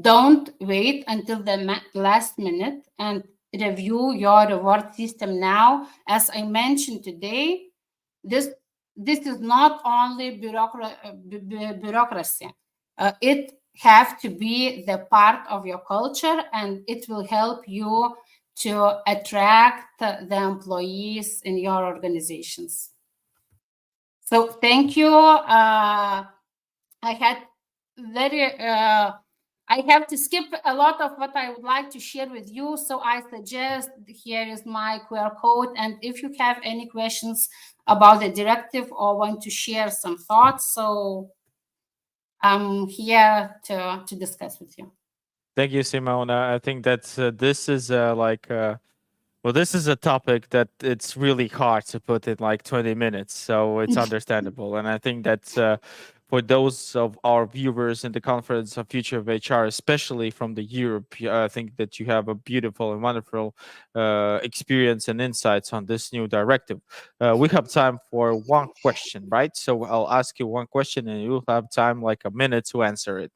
S8: don't wait until the last minute and review your reward system now. As I mentioned today, this is not only bureaucracy. It has to be the part of your culture, and it will help you to attract the employees in your organizations. So thank you. I have to skip a lot of what I would like to share with you. So I suggest here is my QR code. And if you have any questions about the directive or want to share some thoughts, so I'm here to discuss with you.
S1: Thank you, Simona. I think that this is this is a topic that it's really hard to put in like 20 minutes. So it's understandable. And I think that for those of our viewers in the conference of Future of HR, especially from the Europe, I think that you have a beautiful and wonderful experience and insights on this new directive. We have time for one question, right? So I'll ask you one question and you'll have time like a minute to answer it.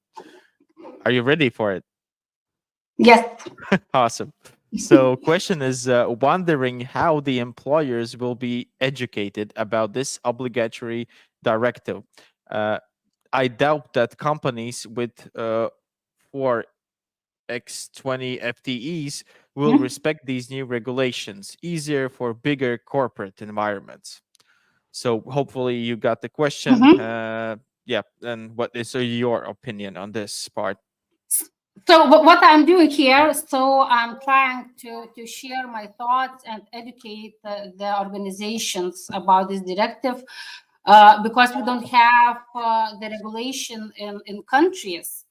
S1: Are you ready for it?
S8: Yes.
S1: Awesome. So question is wondering how the employers will be educated about this obligatory directive. I doubt that companies with 4x20 FTEs will respect these new regulations, easier for bigger corporate environments. So hopefully you got the question. Yeah, and what is your opinion on this part?
S8: So what I'm doing here, so I'm trying to share my thoughts and educate the organizations about this directive, because we don't have the regulation in countries.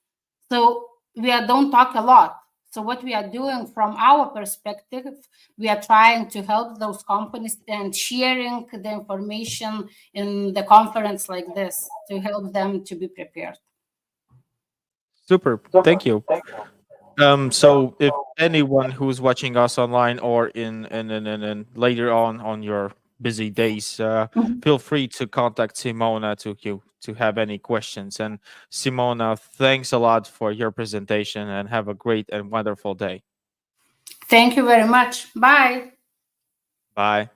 S8: So we don't talk a lot. So what we are doing from our perspective, we are trying to help those companies and sharing the information in the conference like this to help them to be prepared.
S1: Super. Thank you. So if anyone who's watching us online or in later on your busy days, feel free to contact Simona to have any questions. And Simona, thanks a lot for your presentation and have a great and wonderful day.
S8: Thank you very much. Bye.
S1: Bye.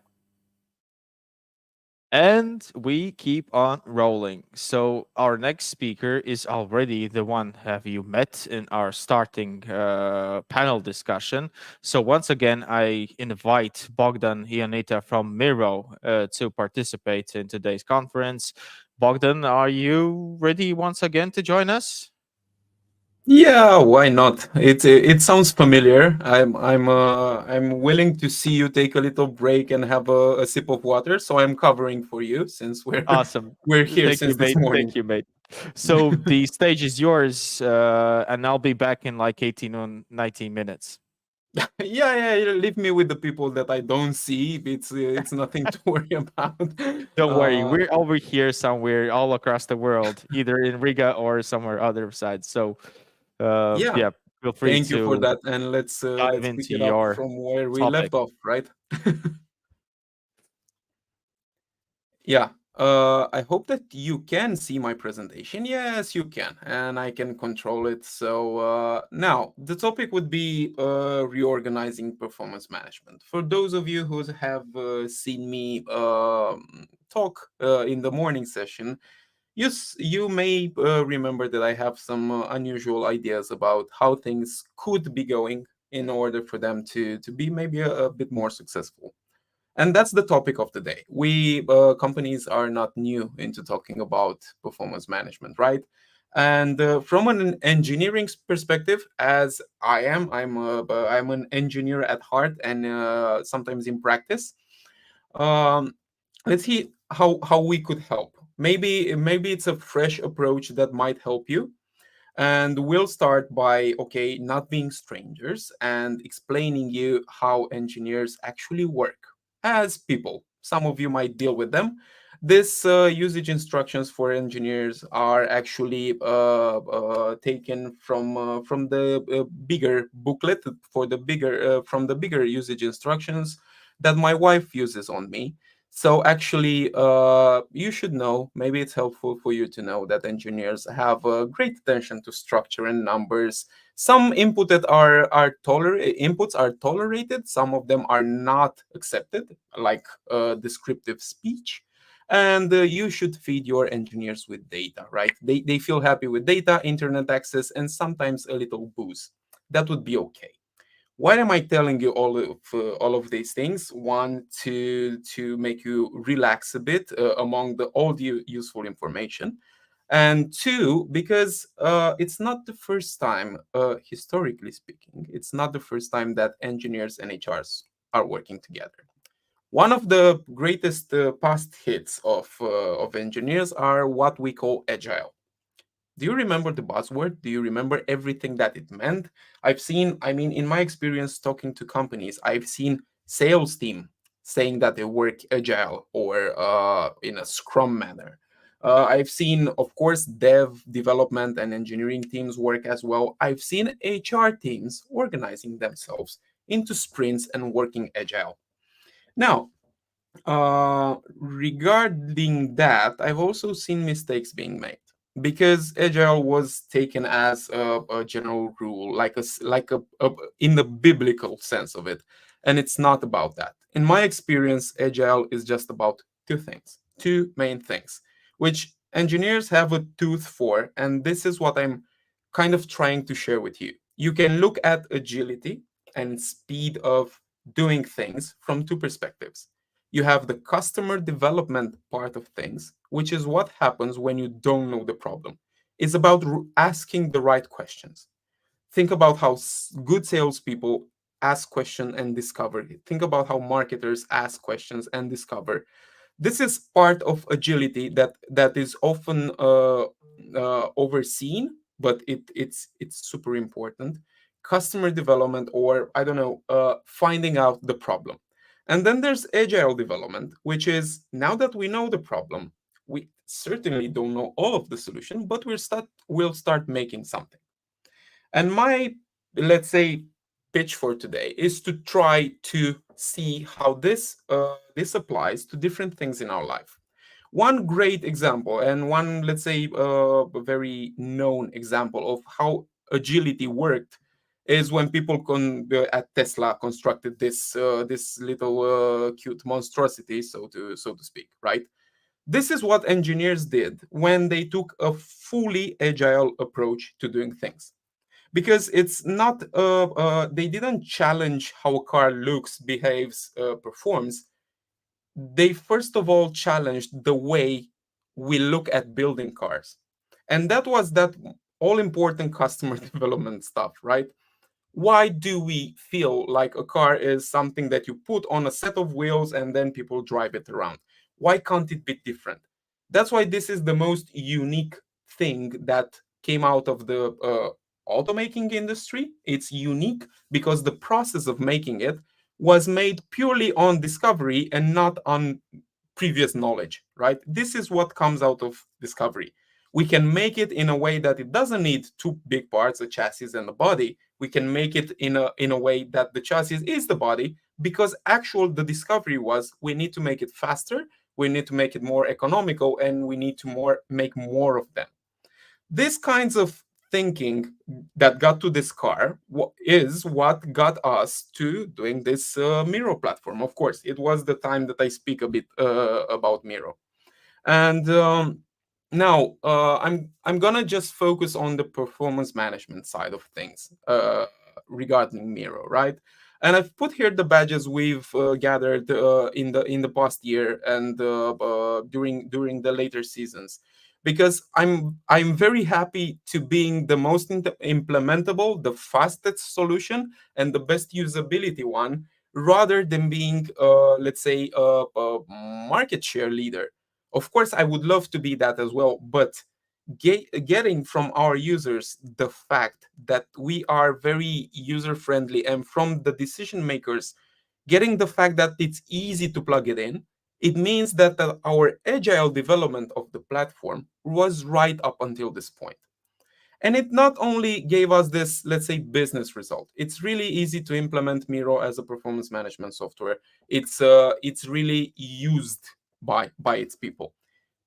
S1: And we keep on rolling. So our next speaker is already the one have you met in our starting panel discussion. So once again, I invite Bogdan Ionita from Miro to participate in today's conference. Bogdan, are you ready once again to join us?
S5: Yeah, why not? It sounds familiar. I'm willing to see you take a little break and have a sip of water. So I'm covering for you since we're
S1: Awesome.
S5: we're here
S1: Thank you,
S5: since this
S1: mate.
S5: morning.
S1: Thank you, mate. So the stage is yours, and I'll be back in like 18 or 19 minutes.
S5: Yeah. Leave me with the people that I don't see. It's nothing to worry about.
S1: Don't worry,
S5: Uh,
S1: we're over here somewhere all across the world, either in Riga or somewhere other side. So,
S5: yeah.
S1: yeah, feel free
S5: Thank you for
S1: to
S5: that, and
S1: dive
S5: let's pick
S1: into
S5: it up
S1: your
S5: from where we
S1: topic.
S5: left off, right? Yeah. I hope that you can see my presentation. Yes, you can, and I can control it. So now the topic would be reorganizing performance management. For those of you who have seen me talk in the morning session, you may remember that I have some unusual ideas about how things could be going in order for them to be maybe a bit more successful. And that's the topic of the day. We companies are not new into talking about performance management, right? And from an engineering perspective, as I'm an engineer at heart and sometimes in practice. Um, let's see how we could help. Maybe it's a fresh approach that might help you. And we'll start by, okay, not being strangers and explaining you how engineers actually work as people. Some of you might deal with them. This usage instructions for engineers are actually taken from the bigger booklet for the bigger from the bigger usage instructions that my wife uses on me. So actually, you should know, maybe it's helpful for you to know that engineers have a great attention to structure and numbers. Some inputs are tolerated, some of them are not accepted, like descriptive speech. And you should feed your engineers with data, right? They feel happy with data, internet access, and sometimes a little booze. That would be okay. Why am I telling you all of these things? One, to make you relax a bit among all the useful information, and two, because it's not the first time, historically speaking, it's not the first time that engineers and HRs are working together. One of the greatest past hits of engineers are what we call agile. Do you remember the buzzword? Do you remember everything that it meant? In my experience talking to companies, I've seen sales team saying that they work agile or in a scrum manner. I've seen, of course, development and engineering teams work as well. I've seen HR teams organizing themselves into sprints and working agile. Now, regarding that, I've also seen mistakes being made because agile was taken as a general rule, in the biblical sense of it, and it's not about that. In my experience, agile is just about two main things, which engineers have a tooth for, and this is what I'm kind of trying to share with you. You can look at agility and speed of doing things from two perspectives. You have the customer development part of things, which is what happens when you don't know the problem. It's about asking the right questions. Think about how good salespeople ask questions and discover. Think about how marketers ask questions and discover. This is part of agility that is often overseen, but it's super important. Customer development, or I don't know, finding out the problem. And then there's agile development, which is now that we know the problem, we certainly don't know all of the solution, but we'll start making something. And my, let's say, pitch for today is to try to see how this applies to different things in our life. One great example, and one, let's say, a very known example of how agility worked, is when people at Tesla constructed this little cute monstrosity, so to speak, right? This is what engineers did when they took a fully agile approach to doing things, because it's not they didn't challenge how a car looks, behaves, performs. They first of all challenged the way we look at building cars, and that was that all important customer development stuff, right? Why do we feel like a car is something that you put on a set of wheels and then people drive it around? Why can't it be different? That's why this is the most unique thing that came out of the automaking industry. It's unique because the process of making it was made purely on discovery and not on previous knowledge, right? This is what comes out of discovery. We can make it in a way that it doesn't need two big parts, a chassis and a body. We can make it in a way that the chassis is the body, because the discovery was we need to make it faster, we need to make it more economical, and we need to make more of them. This kinds of thinking that got to this car is what got us to doing this Miro platform. Of course, it was the time that I speak a bit about Miro. And now I'm gonna just focus on the performance management side of things regarding Miro, right? And I've put here the badges we've gathered in the past year and during the later seasons, because I'm very happy to being the most implementable, the fastest solution, and the best usability one, rather than being let's say a market share leader. Of course, I would love to be that as well, but getting from our users the fact that we are very user friendly, and from the decision makers getting the fact that it's easy to plug it in, it means that our agile development of the platform was right up until this point. And it not only gave us this, let's say, business result. It's really easy to implement Miro as a performance management software. It's really used by its people.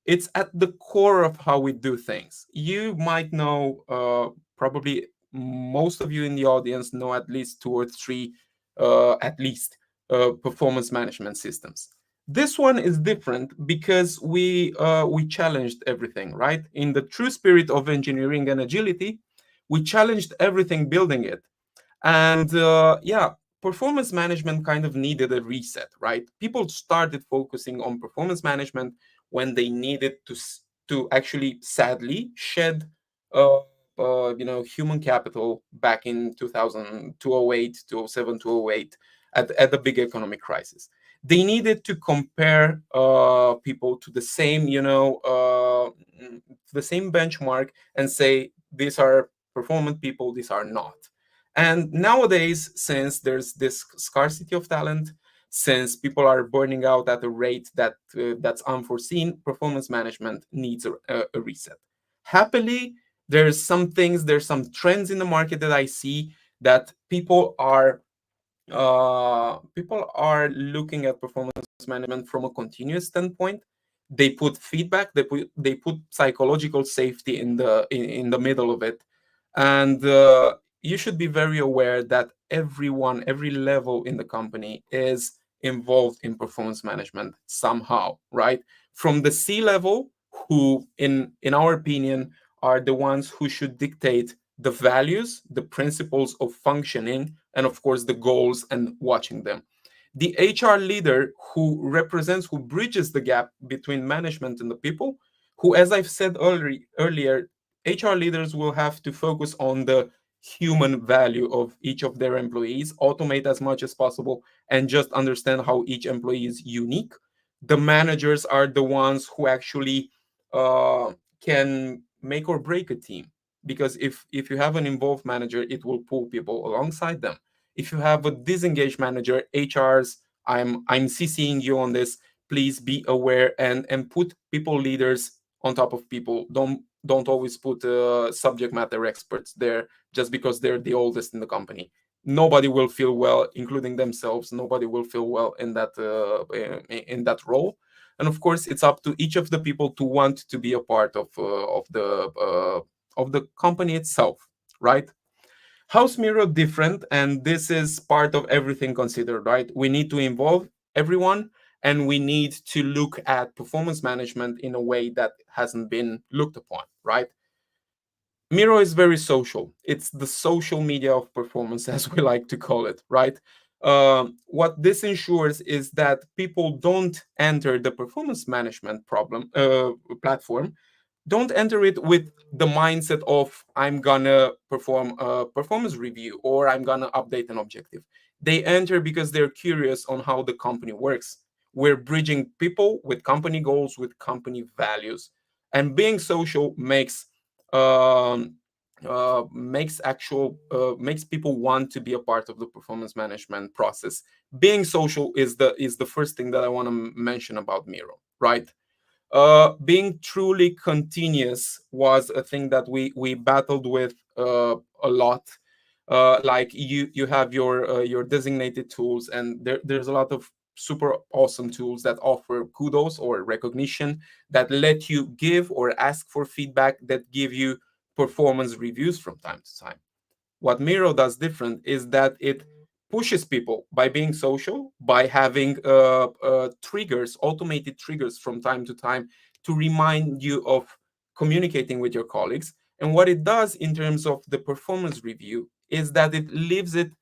S5: It's at the core of how we do things. You might know, probably most of you in the audience know at least 2 or 3, performance management systems. This one is different because we challenged everything, right? In the true spirit of engineering and agility, we challenged everything building it. And performance management kind of needed a reset, right? People started focusing on performance management when they needed to actually, sadly, shed human capital back in 2000, 2008, 2007, 2008 at the big economic crisis. They needed to compare people to the same, the same benchmark and say, these are performant people, these are not. And nowadays, since there's this scarcity of talent, since people are burning out at a rate that's unforeseen, performance management needs a reset. Happily, there's some trends in the market that I see that people are looking at performance management from a continuous standpoint. They put feedback, they put psychological safety in the middle of it, and you should be very aware that every level in the company is involved in performance management somehow, right? From the C level, who in our opinion are the ones who should dictate the values, the principles of functioning, and of course the goals and watching them. The HR leader who bridges the gap between management and the people, who, as I've said earlier, HR leaders will have to focus on the human value of each of their employees, automate as much as possible, and just understand how each employee is unique. The managers are the ones who actually can make or break a team, because if you have an involved manager, it will pull people alongside them. If you have a disengaged manager, HRs, I'm CCing you on this, please be aware and put people leaders on top of people. don't always put subject matter experts there just because they're the oldest in the company. Nobody will feel well, including themselves. Nobody will feel well in that role. And of course, it's up to each of the people to want to be a part of the company itself, right? How's Miro different? And this is part of everything considered, right? We need to involve everyone, and we need to look at performance management in a way that hasn't been looked upon, right? Miro is very social. It's the social media of performance, as we like to call it, right? What this ensures is that people don't enter the performance management platform, don't enter it with the mindset of I'm gonna perform a performance review or I'm gonna update an objective. They enter because they're curious on how the company works. We're bridging people with company goals, with company values, and being social um, makes people want to be a part of the performance management process. Being social is the first thing that I want to mention about Miro, right? Being truly continuous was a thing that we battled with a lot. Like you have your designated tools, and there's a lot of super awesome tools that offer kudos or recognition, that let you give or ask for feedback, that give you performance reviews from time to time. What Miro does different is that it pushes people by being social, by having triggers, automated triggers from time to time to remind you of communicating with your colleagues. And what it does in terms of the performance review is that it leaves it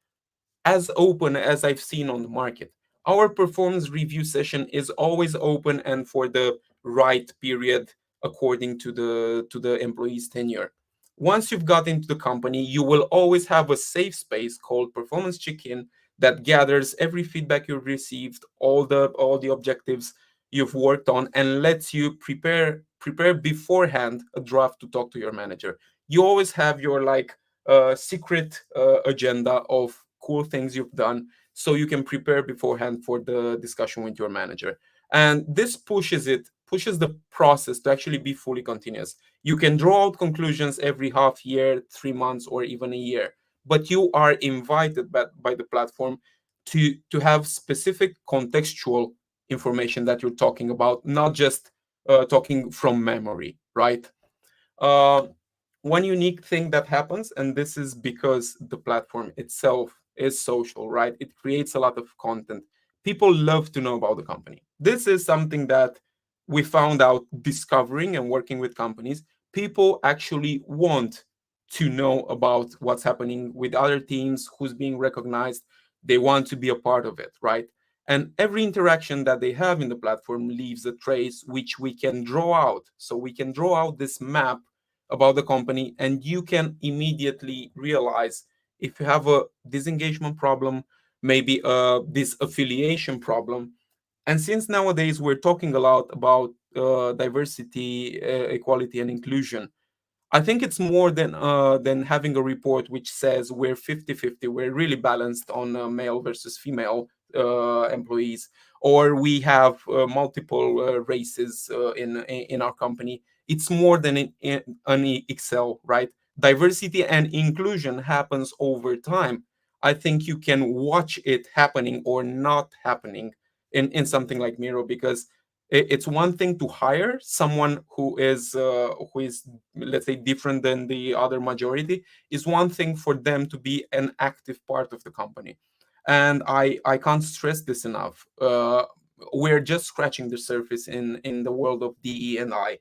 S5: as open as I've seen on the market. Our performance review session is always open and for the right period according to the employee's tenure. Once you've got into the company, you will always have a safe space called performance check-in that gathers every feedback you've received, all the objectives you've worked on, and lets you prepare beforehand a draft to talk to your manager. You always have your secret agenda of cool things you've done, so you can prepare beforehand for the discussion with your manager. And this pushes the process to actually be fully continuous. You can draw out conclusions every half year, 3 months, or even a year, but you are invited by the platform to have specific contextual information that you're talking about, not just talking from memory, right? Uh, One unique thing that happens, and this is because the platform itself is social, right? It creates a lot of content. People love to know about the company. This is something that we found out discovering and working with companies. People actually want to know about what's happening with other teams, who's being recognized. They want to be a part of it, right? And every interaction that they have in the platform leaves a trace, which we can draw out. So we can draw out this map about the company, and you can immediately realize if you have a disengagement problem, maybe a disaffiliation problem. And since nowadays we're talking a lot about diversity, equality, and inclusion, I think it's more than having a report which says we're 50-50, we're really balanced on male versus female employees, or we have multiple races in our company. It's more than an Excel, right? Diversity and inclusion happens over time. I think you can watch it happening or not happening in something like Miro, because it's one thing to hire someone who is let's say different than the other majority. Is one thing for them to be an active part of the company, and I can't stress this enough. We're just scratching the surface in the world of DE&I,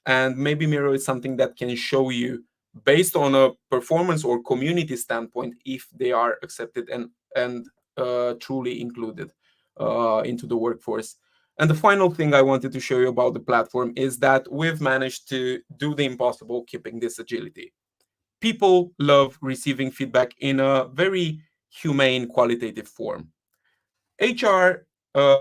S5: and maybe Miro is something that can show you, based on a performance or community standpoint, if they are accepted and truly included into the workforce. And the final thing I wanted to show you about the platform is that we've managed to do the impossible, keeping this agility. People love receiving feedback in a very humane, qualitative form. HR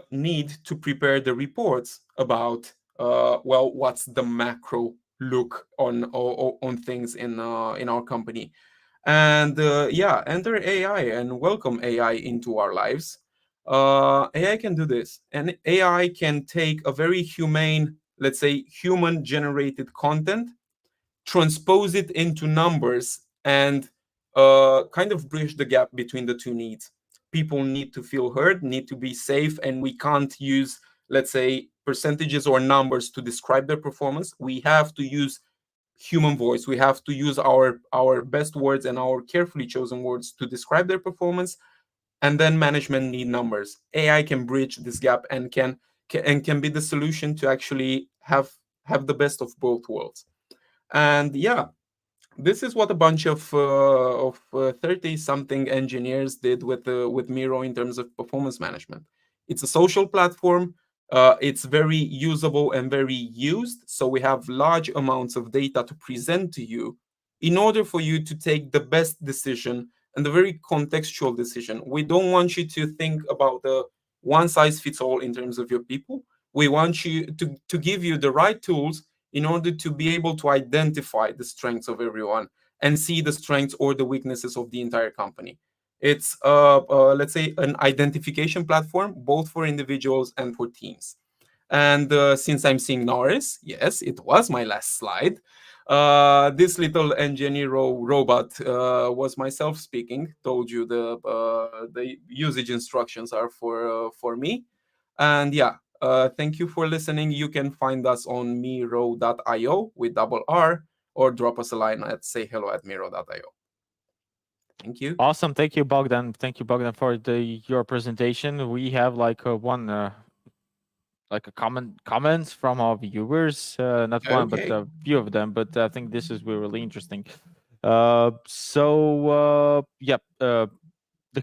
S5: need to prepare the reports about what's the macro look on things in our company, and enter AI and welcome AI into our lives. AI can do this, and AI can take a very humane, let's say, human generated content transpose it into numbers and kind of bridge the gap between the two needs. People need to feel heard, need to be safe, and we can't use, let's say, percentages or numbers to describe their performance. We have to use human voice. We have to use our best words and our carefully chosen words to describe their performance. And then management need numbers. AI can bridge this gap and can be the solution to actually have the best of both worlds. And yeah, this is what a bunch of 30-something engineers did with Miro in terms of performance management. It's a social platform. It's very usable and very used. So we have large amounts of data to present to you in order for you to take the best decision and the very contextual decision. We don't want you to think about the one size fits all in terms of your people. We want you to give you the right tools in order to be able to identify the strengths of everyone and see the strengths or the weaknesses of the entire company. It's, let's say, an identification platform, both for individuals and for teams. And since I'm seeing Norris, yes, it was my last slide. This little engineer robot was myself speaking. Told you the usage instructions are for me. And yeah, thank you for listening. You can find us on miro.io with double R, or drop us a line at sayhello@miro.io. Thank you.
S1: Awesome. Thank you, Bogdan. Thank you, Bogdan, for your presentation. We have like comments from our viewers, not one, but
S5: Okay.
S1: a few of them. But I think this is really interesting. The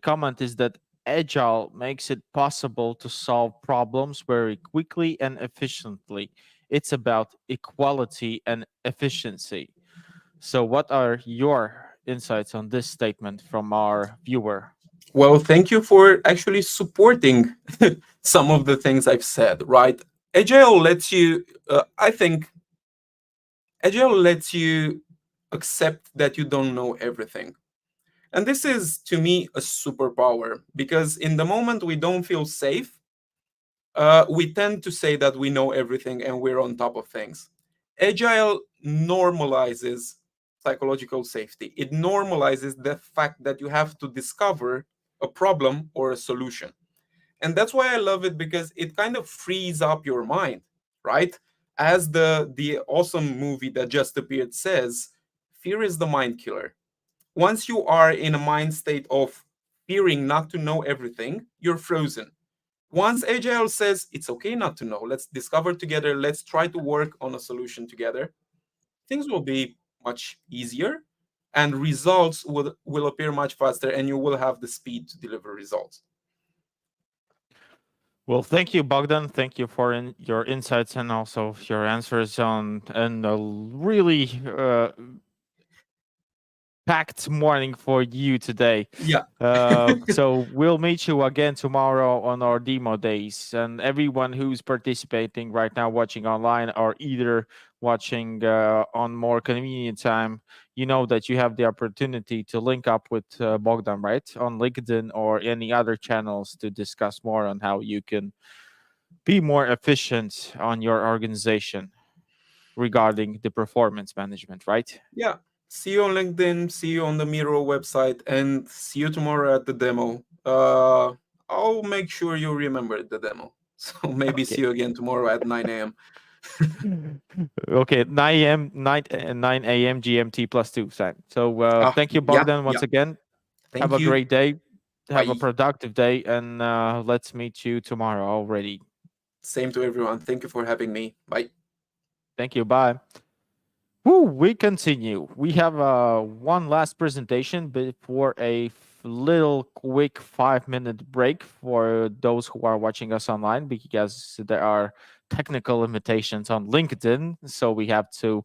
S1: comment is that agile makes it possible to solve problems very quickly and efficiently. It's about equality and efficiency. So, what are your insights on this statement from our viewer?
S5: Well, thank you for actually supporting some of the things I've said, right? Agile lets you, I think, Agile lets you accept that you don't know everything. And this is, to me, a superpower, because in the moment we don't feel safe, we tend to say that we know everything and we're on top of things. Agile normalizes psychological safety. It normalizes the fact that you have to discover a problem or a solution. And that's why I love it, because it kind of frees up your mind, right? As the awesome movie that just appeared says, fear is the mind killer. Once you are in a mind state of fearing not to know everything, you're frozen. Once Agile says it's okay not to know, let's discover together, let's try to work on a solution together, things will be much easier and results will appear much faster, and you will have the speed to deliver results.
S1: Well, thank you, Bogdan. Thank you for your insights and also your answers on and a really packed morning for you today.
S5: Yeah.
S1: So we'll meet you again tomorrow on our demo days. And everyone who's participating right now, watching online, or either watching on more convenient time, you know that you have the opportunity to link up with Bogdan, right, on LinkedIn or any other channels to discuss more on how you can be more efficient on your organization regarding the performance management, right?
S5: Yeah. See you on LinkedIn, see you on the Miro website, and see you tomorrow at the demo. I'll make sure you remember the demo. So maybe
S1: Okay.
S5: see you again tomorrow at 9 a.m.
S1: Okay, 9 a.m. 9 a.m. GMT +2 time. So thank you,
S5: Yeah,
S1: Bogdan, once
S5: yeah.
S1: again.
S5: Thank
S1: Have a
S5: you.
S1: great day. Have a
S5: Bye.
S1: productive day, and let's meet you tomorrow already.
S5: Same to everyone. Thank you for having me. Bye.
S1: Thank you. Bye. Woo, we continue. We have one last presentation before a little quick 5-minute break for those who are watching us online, because there are technical limitations on LinkedIn. So we have to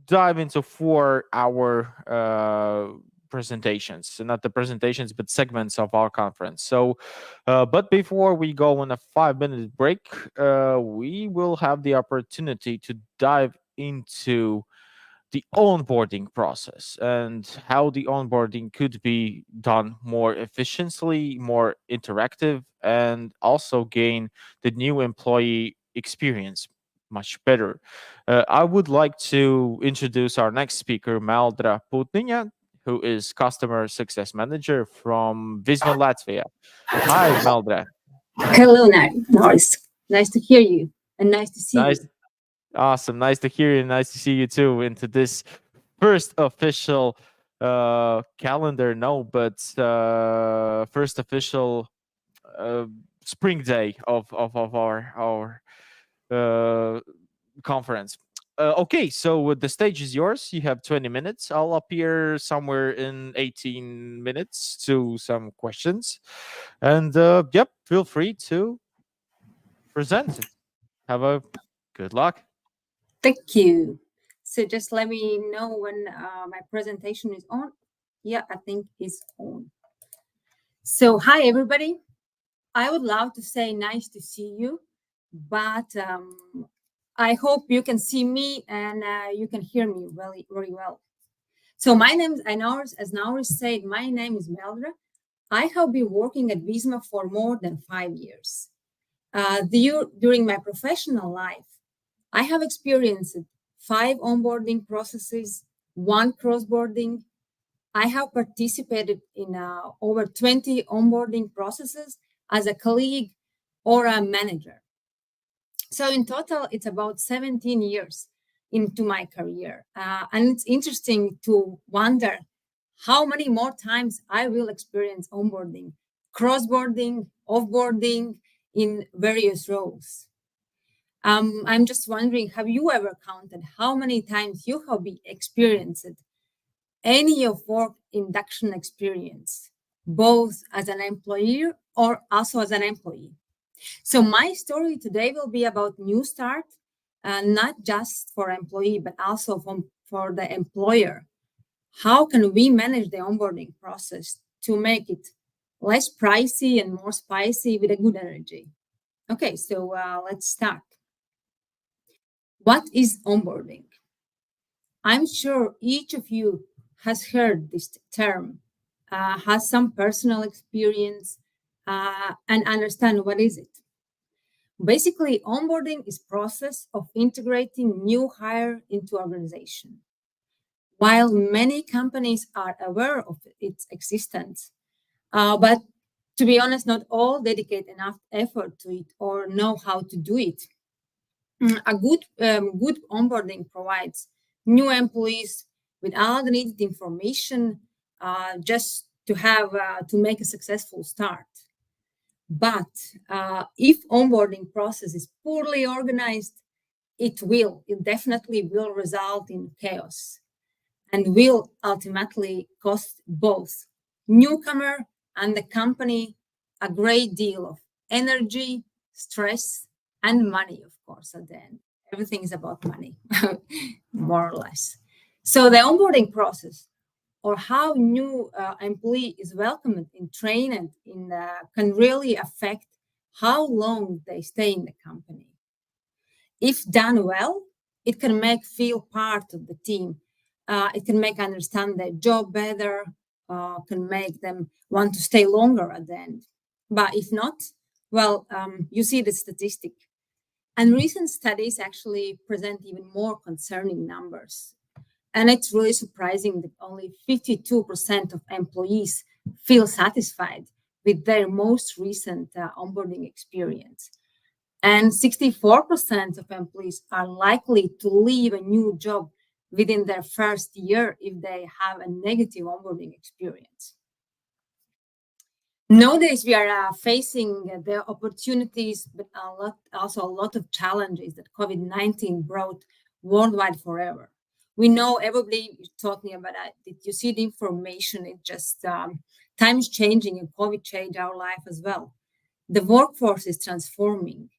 S1: dive into 4-hour presentations, so not the presentations but segments of our conference. So but before we go on a 5-minute break, we will have the opportunity to dive into the onboarding process and how the onboarding could be done more efficiently, more interactive, and also gain the new employee experience much better. I would like to introduce our next speaker, Maldra Putniņa, who is Customer Success Manager from Visma, Latvia. Hi, Maldra.
S9: Hello, Norris. Nice to hear you and nice to see
S1: Nice.
S9: you.
S1: Awesome. Nice to hear you. Nice to see you too into this first official calendar. No, but first official spring day of our conference. Okay, so the stage is yours. You have 20 minutes. I'll appear somewhere in 18 minutes to some questions. And yep, feel free to present. Have a good luck.
S9: Thank you. So just let me know when my presentation is on. Yeah, I think it's on. So hi, everybody. I would love to say nice to see you, but I hope you can see me and you can hear me very, very well. So my name is, as Nauris said, my name is Meldra. I have been working at Visma for more than 5 years. During my professional life, I have experienced 5 onboarding processes, 1 cross-boarding. I have participated in over 20 onboarding processes as a colleague or a manager. So in total, it's about 17 years into my career. And it's interesting to wonder how many more times I will experience onboarding, cross-boarding, offboarding in various roles. I'm just wondering, have you ever counted how many times you have experienced any of work induction experience, both as an employer or also as an employee? So my story today will be about New Start, not just for employee, but also for the employer. How can we manage the onboarding process to make it less pricey and more spicy with a good energy? Okay, so let's start. What is onboarding? I'm sure each of you has heard this term, has some personal experience, and understand what is it. Basically, onboarding is process of integrating new hire into organization. While many companies are aware of its existence, but to be honest, not all dedicate enough effort to it or know how to do it. A good onboarding provides new employees with all the needed information just to have to make a successful start. But if onboarding process is poorly organized, it definitely will result in chaos and will ultimately cost both newcomer and the company a great deal of energy, stress, and money, of course, at the end. Everything is about money, more or less. So the onboarding process, or how new employee is welcomed and trained can really affect how long they stay in the company. If done well, it can make feel part of the team. It can make understand their job better, can make them want to stay longer at the end. But if not, well, you see the statistic. And recent studies actually present even more concerning numbers. And it's really surprising that only 52% of employees feel satisfied with their most recent onboarding experience. And 64% of employees are likely to leave a new job within their first year if they have a negative onboarding experience. Nowadays, we are facing the opportunities, but also a lot of challenges that COVID-19 brought worldwide forever. We know everybody is talking about it. You see the information, it's just times changing, and COVID changed our life as well. The workforce is transforming.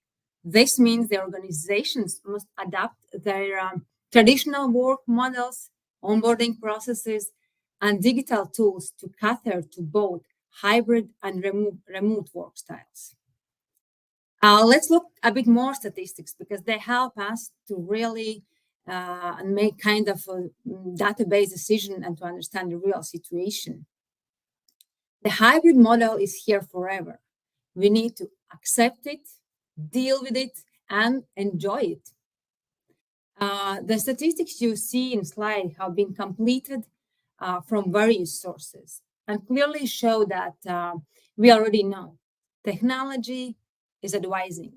S9: This means the organizations must adapt their traditional work models, onboarding processes, and digital tools to cater to both hybrid and remote work styles. Let's look a bit more statistics because they help us to really make kind of a database decision and to understand the real situation. The hybrid model is here forever. We need to accept it, deal with it, and enjoy it. The statistics you see in slide have been completed from various sources and clearly show that we already know technology is advising.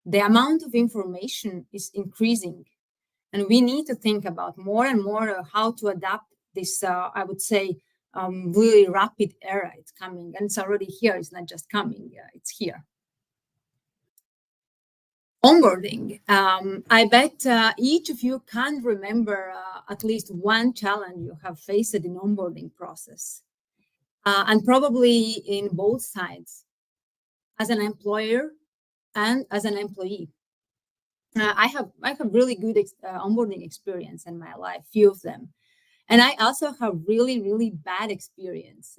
S9: The amount of information is increasing, and we need to think about more and more how to adapt this, I would say, really rapid era. It's coming, and it's already here. It's not just coming, it's here. Onboarding. I bet each of you can remember at least one challenge you have faced in onboarding process, and probably in both sides, as an employer and as an employee. I have really good onboarding experience in my life, few of them, and I also have really bad experience.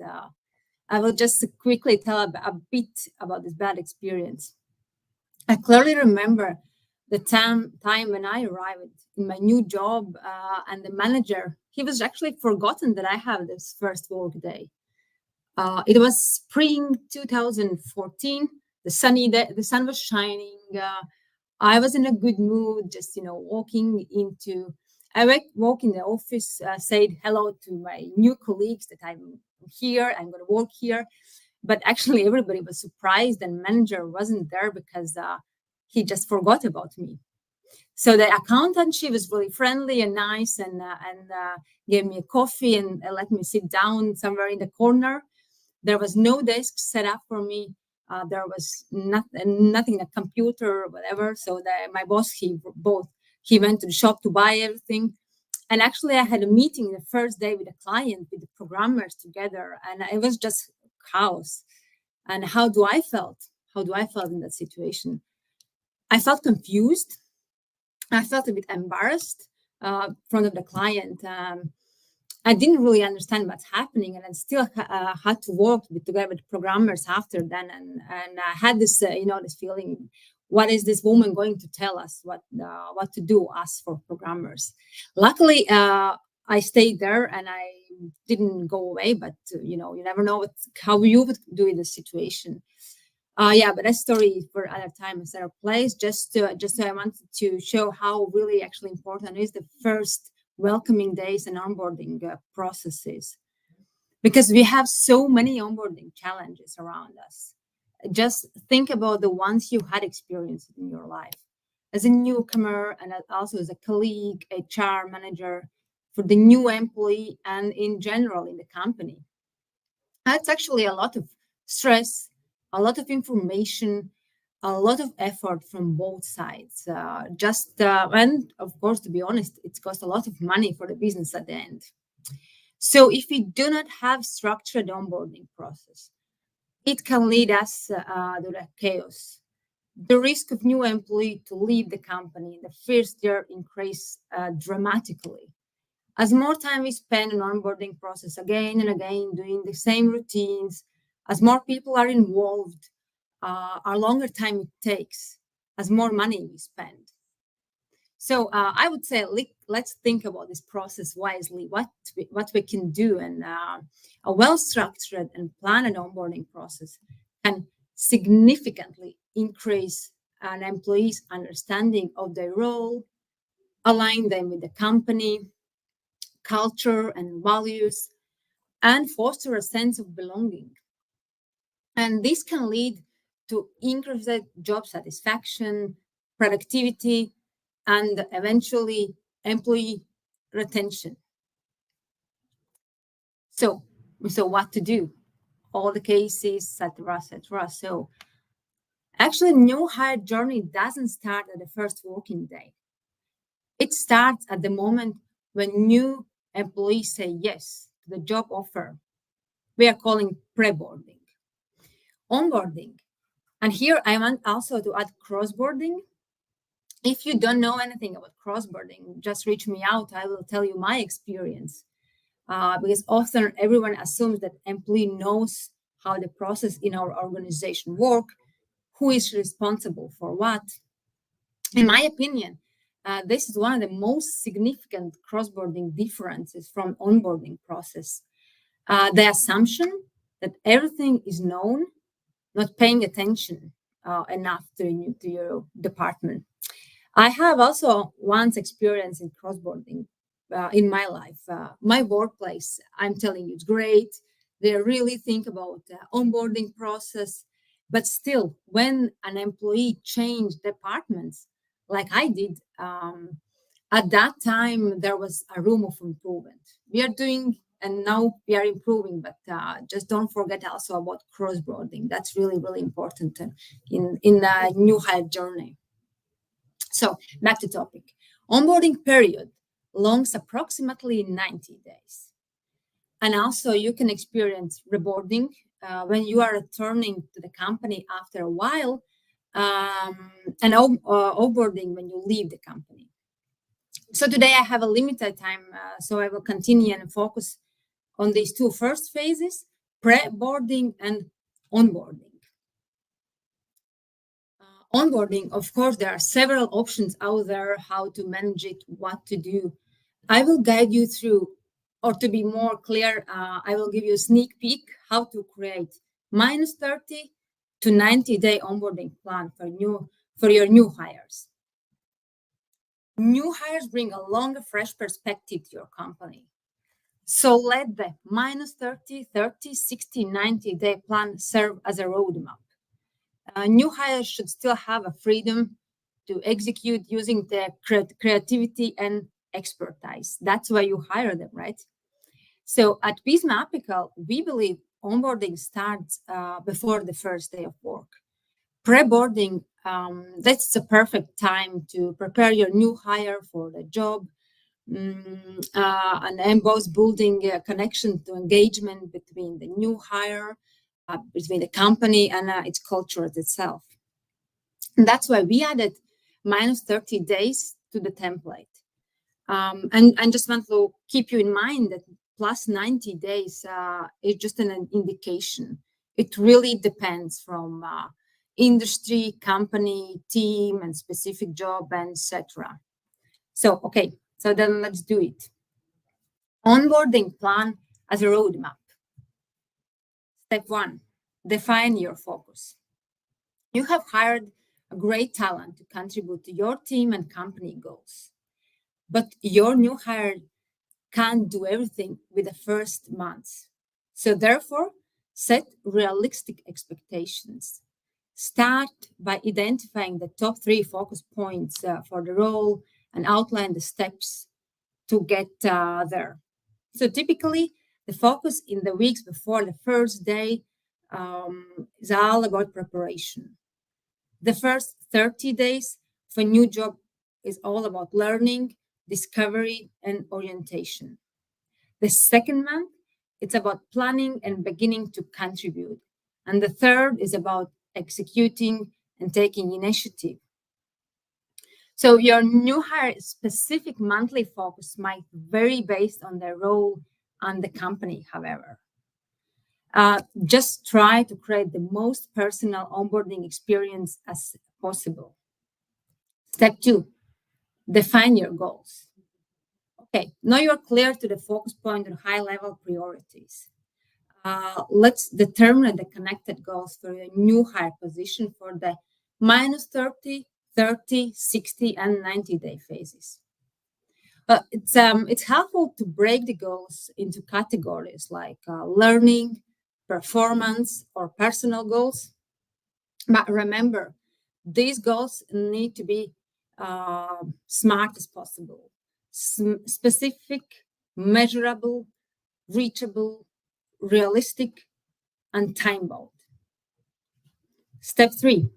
S9: I will just quickly tell a bit about this bad experience. I clearly remember the time when I arrived in my new job, and the manager, he was actually forgotten that I have this first work day. It was spring 2014. The sunny day, the sun was shining. I was in a good mood, just walking into. I walk in the office, said hello to my new colleagues that I'm here. I'm going to work here. But actually, everybody was surprised, and manager wasn't there because he just forgot about me. So the accountant, she was really friendly and nice, and gave me a coffee and let me sit down somewhere in the corner. There was no desk set up for me. There was nothing, a computer or whatever. So my boss, he went to the shop to buy everything. And actually, I had a meeting the first day with a client, with the programmers together, and it was just chaos. And how do I felt in that situation? I felt confused. I felt a bit embarrassed in front of the client. I didn't really understand what's happening, and I still had to work together with programmers after then. And I had this, this feeling: what is this woman going to tell us? What to do, us for programmers? Luckily, I stayed there and I didn't go away. But you never know how you would do in this situation. But that story for another time, another place. Just I wanted to show how really actually important is the first welcoming days and onboarding processes, because we have so many onboarding challenges around us. Just think about the ones you had experienced in your life as a newcomer, and also as a colleague, HR manager, for the new employee, and in general in the company. That's actually a lot of stress, a lot of information, a lot of effort from both sides. And of course, to be honest, it costs a lot of money for the business at the end. So if we do not have structured onboarding process, it can lead us to the chaos. The risk of new employee to leave the company in the first year increase dramatically. As more time we spend on onboarding process again and again, doing the same routines, as more people are involved, our longer time it takes, as more money we spend. So I would say let's think about this process wisely, what we can do, and a well-structured and planned onboarding process can significantly increase an employee's understanding of their role, align them with the company, culture and values, and foster a sense of belonging. And this can lead to increased job satisfaction, productivity, and eventually employee retention. So what to do? All the cases, etc., etc. So actually, new hire journey doesn't start at the first working day. It starts at the moment when new employees say yes to the job offer. We are calling pre-boarding. Onboarding. And here I want also to add cross-boarding. If you don't know anything about cross-boarding, just reach me out. I will tell you my experience. Because often everyone assumes that employee knows how the process in our organization work, who is responsible for what. In my opinion, this is one of the most significant cross-boarding differences from onboarding process. The assumption that everything is known, not paying attention enough to your department. I have also once experience in crossboarding in my life. My workplace, I'm telling you, it's great. They really think about the onboarding process. But still, when an employee changed departments, like I did, at that time, there was a room of improvement. We are doing, and now we are improving, but just don't forget also about crossboarding. That's really, really important in the new hire journey. So back to topic. Onboarding period longs approximately 90 days. And also you can experience reboarding when you are returning to the company after a while, and offboarding when you leave the company. So today I have a limited time, so I will continue and focus on these two first phases, pre-boarding and onboarding. Onboarding, of course, there are several options out there how to manage it, what to do. I will guide you through, or to be more clear, I will give you a sneak peek how to create minus 30 to 90-day onboarding plan for your new hires. New hires bring a long, fresh perspective to your company. So let the minus 30, 60, 90-day plan serve as a roadmap. New hires should still have a freedom to execute using their creativity and expertise. That's why you hire them, right? So at Pisma Apical, we believe onboarding starts before the first day of work. Pre-boarding, that's the perfect time to prepare your new hire for the job, and both building a connection to engagement between the new hire, between the company and its culture itself. And that's why we added minus 30 days to the template. And just want to keep you in mind that plus 90 days is just an indication. It really depends from industry, company, team, and specific job, and etc. So, okay, so then let's do it. Onboarding plan as a roadmap. Step 1, define your focus. You have hired a great talent to contribute to your team and company goals. But your new hire can't do everything with the first months. So therefore, set realistic expectations. Start by identifying the top 3 focus points for the role and outline the steps to get there. So typically, the focus in the weeks before the first day is all about preparation. The first 30 days of a new job is all about learning, discovery, and orientation. The second month, it's about planning and beginning to contribute. And the third is about executing and taking initiative. So your new hire specific monthly focus might vary based on their role and the company, however. Just try to create the most personal onboarding experience as possible. Step 2, define your goals. Okay, now you're clear to the focus point and high-level priorities. Let's determine the connected goals for your new hire position for the minus 30, 60, and 90-day phases. It's helpful to break the goals into categories like learning, performance, or personal goals. But remember, these goals need to be smart as possible, specific, measurable, reachable, realistic, and time-bound. Step 3,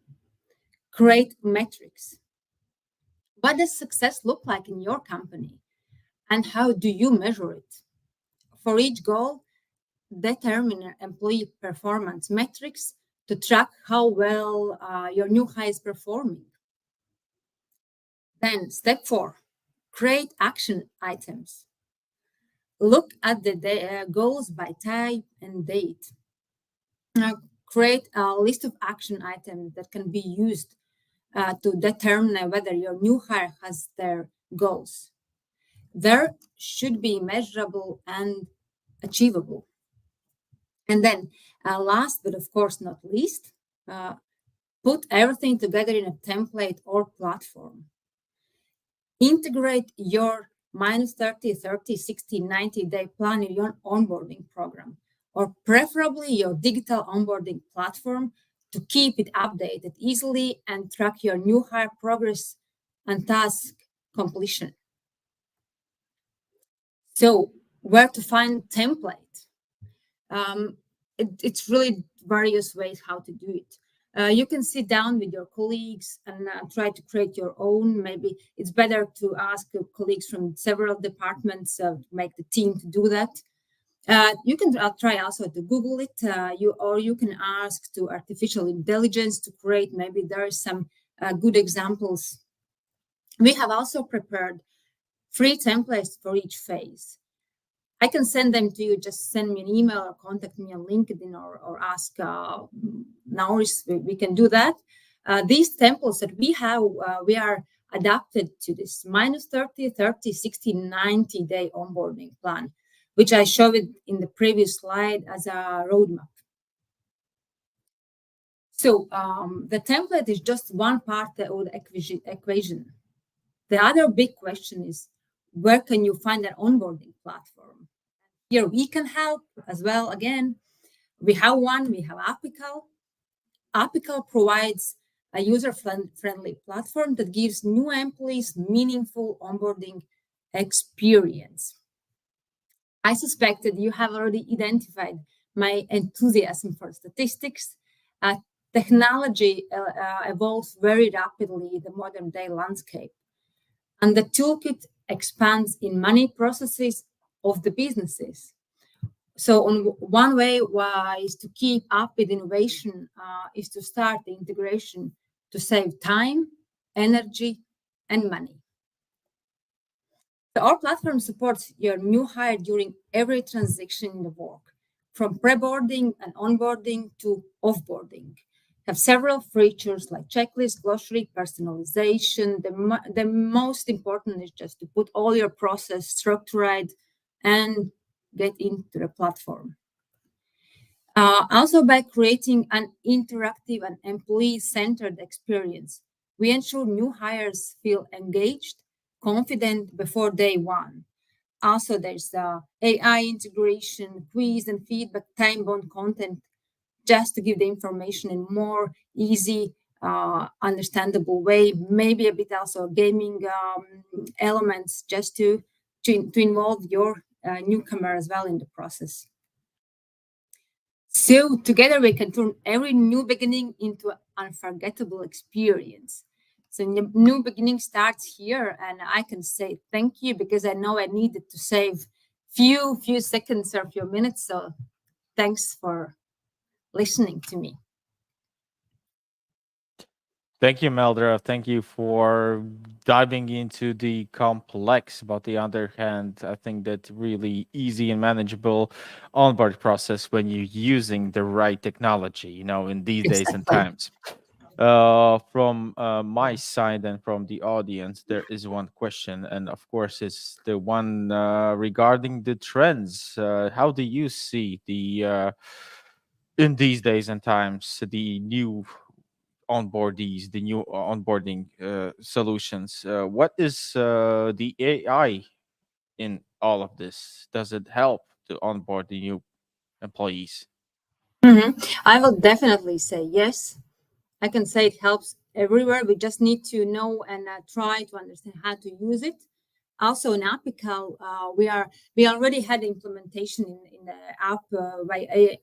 S9: create metrics. What does success look like in your company? And how do you measure it? For each goal, determine employee performance metrics to track how well your new hire is performing. Then step 4, create action items. Look at the goals by type and date. Create a list of action items that can be used to determine whether your new hire has their goals. There should be measurable and achievable. And then last, but of course not least, put everything together in a template or platform. integrate your minus 30, 30, 60, 90-day plan in your onboarding program, or preferably your digital onboarding platform to keep it updated easily and track your new hire progress and task completion. So where to find template? It's really various ways how to do it. You can sit down with your colleagues and try to create your own. Maybe it's better to ask your colleagues from several departments to make the team to do that. You can try also to Google it, you can ask to artificial intelligence to create. Maybe there are some good examples. We have also prepared free templates for each phase. I can send them to you. Just send me an email or contact me on LinkedIn or ask Nauris. We can do that. These templates that we have, we are adapted to this minus 30, 30, 60, 90-day onboarding plan, which I showed in the previous slide as a roadmap. So the template is just one part of the equation. The other big question is, where can you find an onboarding platform? Here we can help as well. Again, we have Apical. Apical provides a user-friendly platform that gives new employees meaningful onboarding experience. I suspect that you have already identified my enthusiasm for statistics. Technology evolves very rapidly in the modern day landscape, and the toolkit expands in many processes of the businesses. So one way is to keep up with innovation is to start the integration to save time, energy, and money. So our platform supports your new hire during every transition in the work, from pre-boarding and onboarding to offboarding. Have several features like checklist, glossary, personalization. The most important is just to put all your process structured and get into the platform. Also, by creating an interactive and employee-centered experience, we ensure new hires feel engaged, confident before day one. Also, there's AI integration, quiz and feedback, time-bound content, just to give the information in more easy, understandable way. Maybe a bit also gaming elements, just to involve your newcomer as well in the process. So together we can turn every new beginning into an unforgettable experience. So the new beginning starts here, and I can say thank you because I know I needed to save few seconds or few minutes. So thanks for listening to me.
S1: Thank you, Meldra. Thank you for diving into the complex. But the other hand, I think that really easy and manageable onboard process when you're using the right technology, in these days and times. From my side and from the audience, there is one question, and of course, it's the one regarding the trends. How do you see the in these days and times the new the new onboarding solutions? What is the AI in all of this? Does it help to onboard the new employees?
S9: I will definitely say yes. I can say it helps everywhere. We just need to know and try to understand how to use it. Also in Apical, we already had implementation in the app by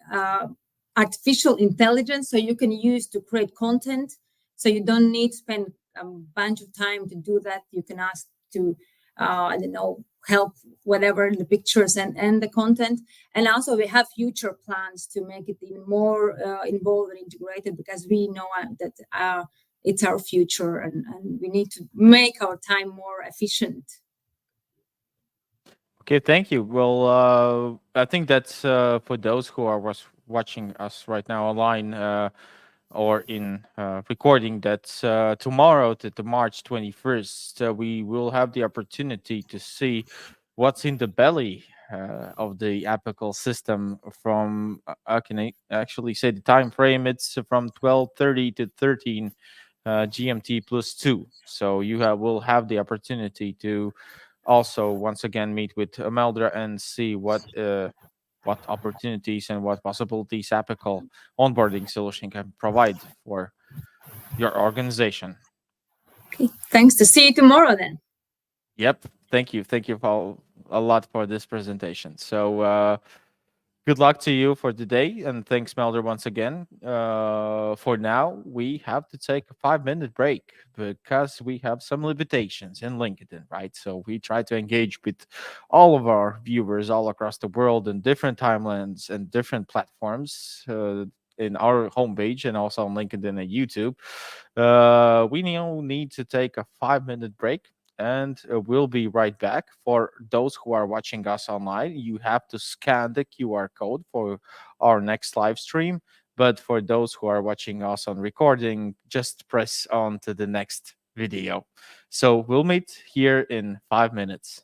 S9: artificial intelligence, so you can use to create content. So you don't need to spend a bunch of time to do that. You can ask to, I don't know, help whatever the pictures and the content. And also we have future plans to make it even more involved and integrated, because we know that it's our future and we need to make our time more efficient.
S1: Okay, thank you. Well, I think that's for those who are watching us right now online or in recording, that tomorrow, to March 21st, we will have the opportunity to see what's in the belly of the apical system from, I can actually say the time frame, it's from 12:30 to 13 GMT +2. So you will have the opportunity to also once again meet with Meldra and see what opportunities and what possibilities Apical onboarding solution can provide for your organization.
S9: Okay, thanks. To see you tomorrow then.
S1: Yep. Thank you. Thank you a lot for this presentation. So good luck to you for today, and thanks, Melder, once again. For now, we have to take a 5-minute break because we have some limitations in LinkedIn, right? So we try to engage with all of our viewers all across the world in different timelines and different platforms. In our homepage and also on LinkedIn and YouTube. We now need to take a 5-minute break, and we'll be right back. For those who are watching us online, you have to scan the QR code for our next live stream. But for those who are watching us on recording, just press on to the next video. So we'll meet here in 5 minutes.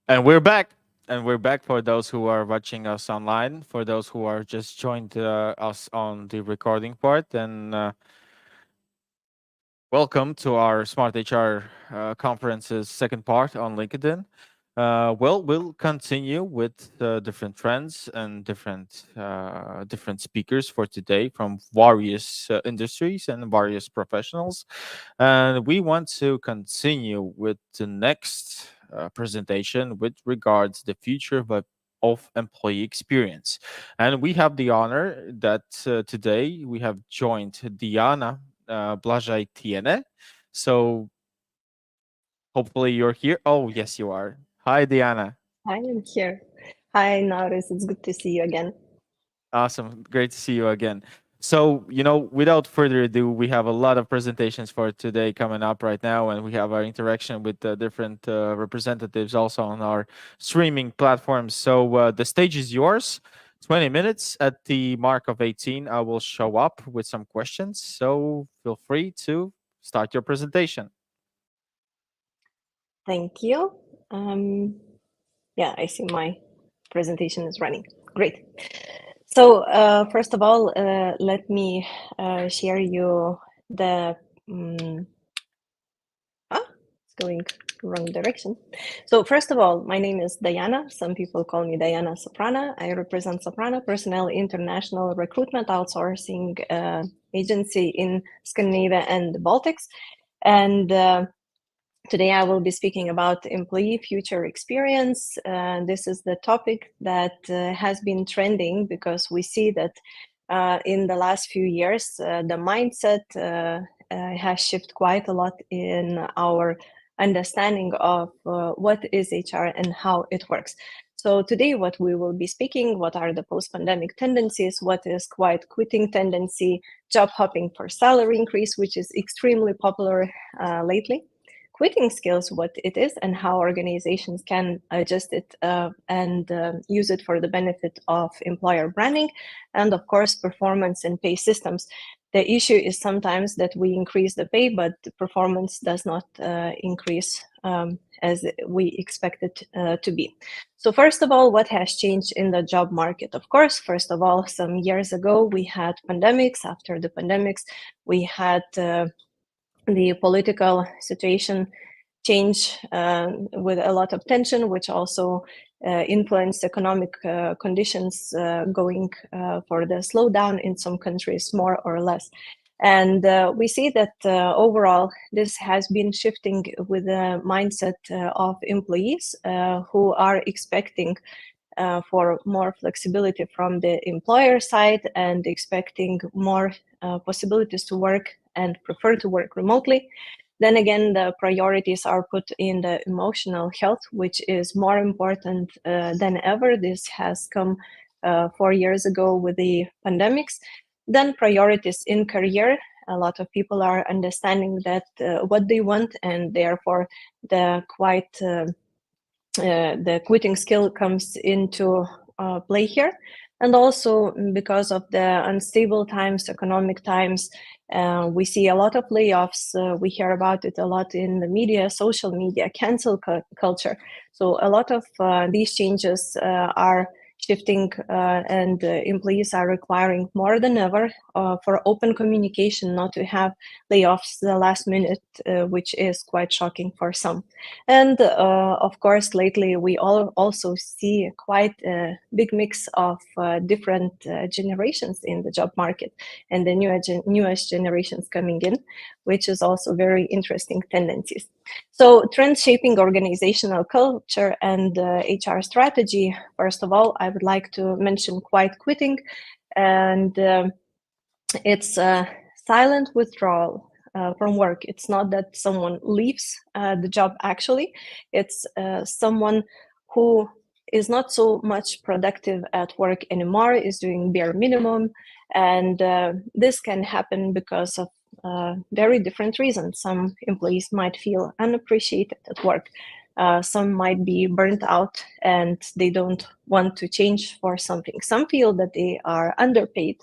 S1: And we're back. And we're back for those who are watching us online, for those who are just joined us on the recording part. And welcome to our Smart HR conference's second part on LinkedIn. We'll continue with different trends and different speakers for today from various industries and various professionals. And we want to continue with the next presentation with regards the future of employee experience. And we have the honor that today we have joined Diana Blajai-Tiene. So hopefully you're here. Oh, yes, you are. Hi, Diana.
S10: I am here. Hi, Nauris. It's good to see you again.
S1: Awesome. Great to see you again. So, without further ado, we have a lot of presentations for today coming up right now, and we have our interaction with the different representatives also on our streaming platforms. So the stage is yours. 20 minutes. At the mark of 18, I will show up with some questions. So feel free to start your presentation.
S10: Thank you. Yeah, I see my presentation is running. Great. So first of all, let me share you the it's going wrong direction. So first of all, my name is Diana. Some people call me Diana Soprana. I represent Soprana Personnel International Recruitment Outsourcing Agency in Scandinavia and the Baltics. And today I will be speaking about employee future experience. This is the topic that has been trending because we see that in the last few years, the mindset has shifted quite a lot in our understanding of what is HR and how it works. So today what we will be speaking, what are the post-pandemic tendencies, what is quiet quitting tendency, job hopping for salary increase, which is extremely popular lately, quitting skills, what it is, and how organizations can adjust it and use it for the benefit of employer branding, and of course, performance and pay systems. The issue is sometimes that we increase the pay, but the performance does not increase as we expect it to be. So first of all, what has changed in the job market? Of course, first of all, some years ago, we had pandemics. After the pandemics, we had the political situation change with a lot of tension, which also influenced economic conditions going for the slowdown in some countries more or less. And we see that overall, this has been shifting with the mindset of employees who are expecting for more flexibility from the employer side and expecting more possibilities to work and prefer to work remotely. Then again, the priorities are put in the emotional health, which is more important than ever. This has come 4 years ago with the pandemics. Then priorities in career. A lot of people are understanding that what they want, and therefore the quitting skill comes into play here. And also because of the unstable times, economic times, we see a lot of layoffs. We hear about it a lot in the media, social media, cancel culture. So a lot of these changes are shifting and employees are requiring more than ever for open communication, not to have layoffs the last minute, which is quite shocking for some. And of course, lately we also see quite a big mix of different generations in the job market and the newest generations coming in, which is also very interesting tendencies. So trends shaping organizational culture and HR strategy. First of all, I would like to mention quiet quitting, and it's a silent withdrawal from work. It's not that someone leaves the job actually, it's someone who is not so much productive at work anymore, is doing bare minimum, and this can happen because of very different reasons. Some employees might feel unappreciated at work. Some might be burnt out and they don't want to change for something. Some feel that they are underpaid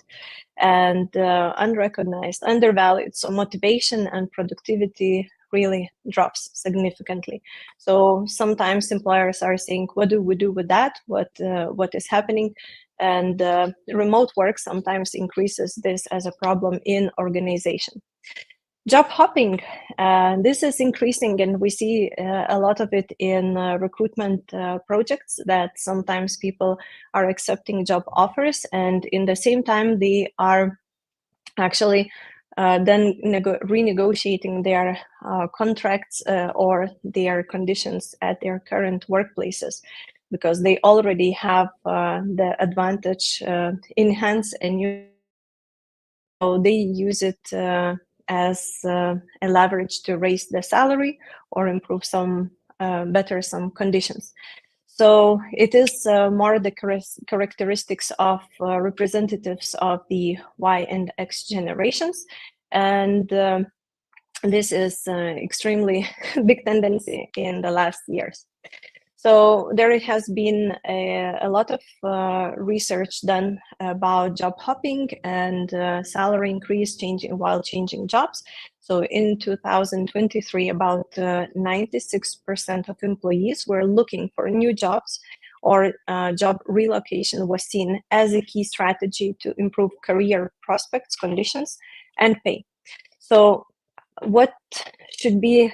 S10: and unrecognized, undervalued. So motivation and productivity really drops significantly. So sometimes employers are saying, what do we do with that? What is happening? And remote work sometimes increases this as a problem in organization. Job hopping, this is increasing, and we see a lot of it in recruitment projects, that sometimes people are accepting job offers, and in the same time they are actually then renegotiating their contracts or their conditions at their current workplaces, because they already have the advantage in hands, and so they use it as a leverage to raise the salary or improve some conditions. So it is more the characteristics of representatives of the Y and X generations, and this is extremely big tendency in the last years. So there has been a lot of research done about job hopping and salary increase while changing jobs. So in 2023, about 96% of employees were looking for new jobs, or job relocation was seen as a key strategy to improve career prospects, conditions, and pay. So what should be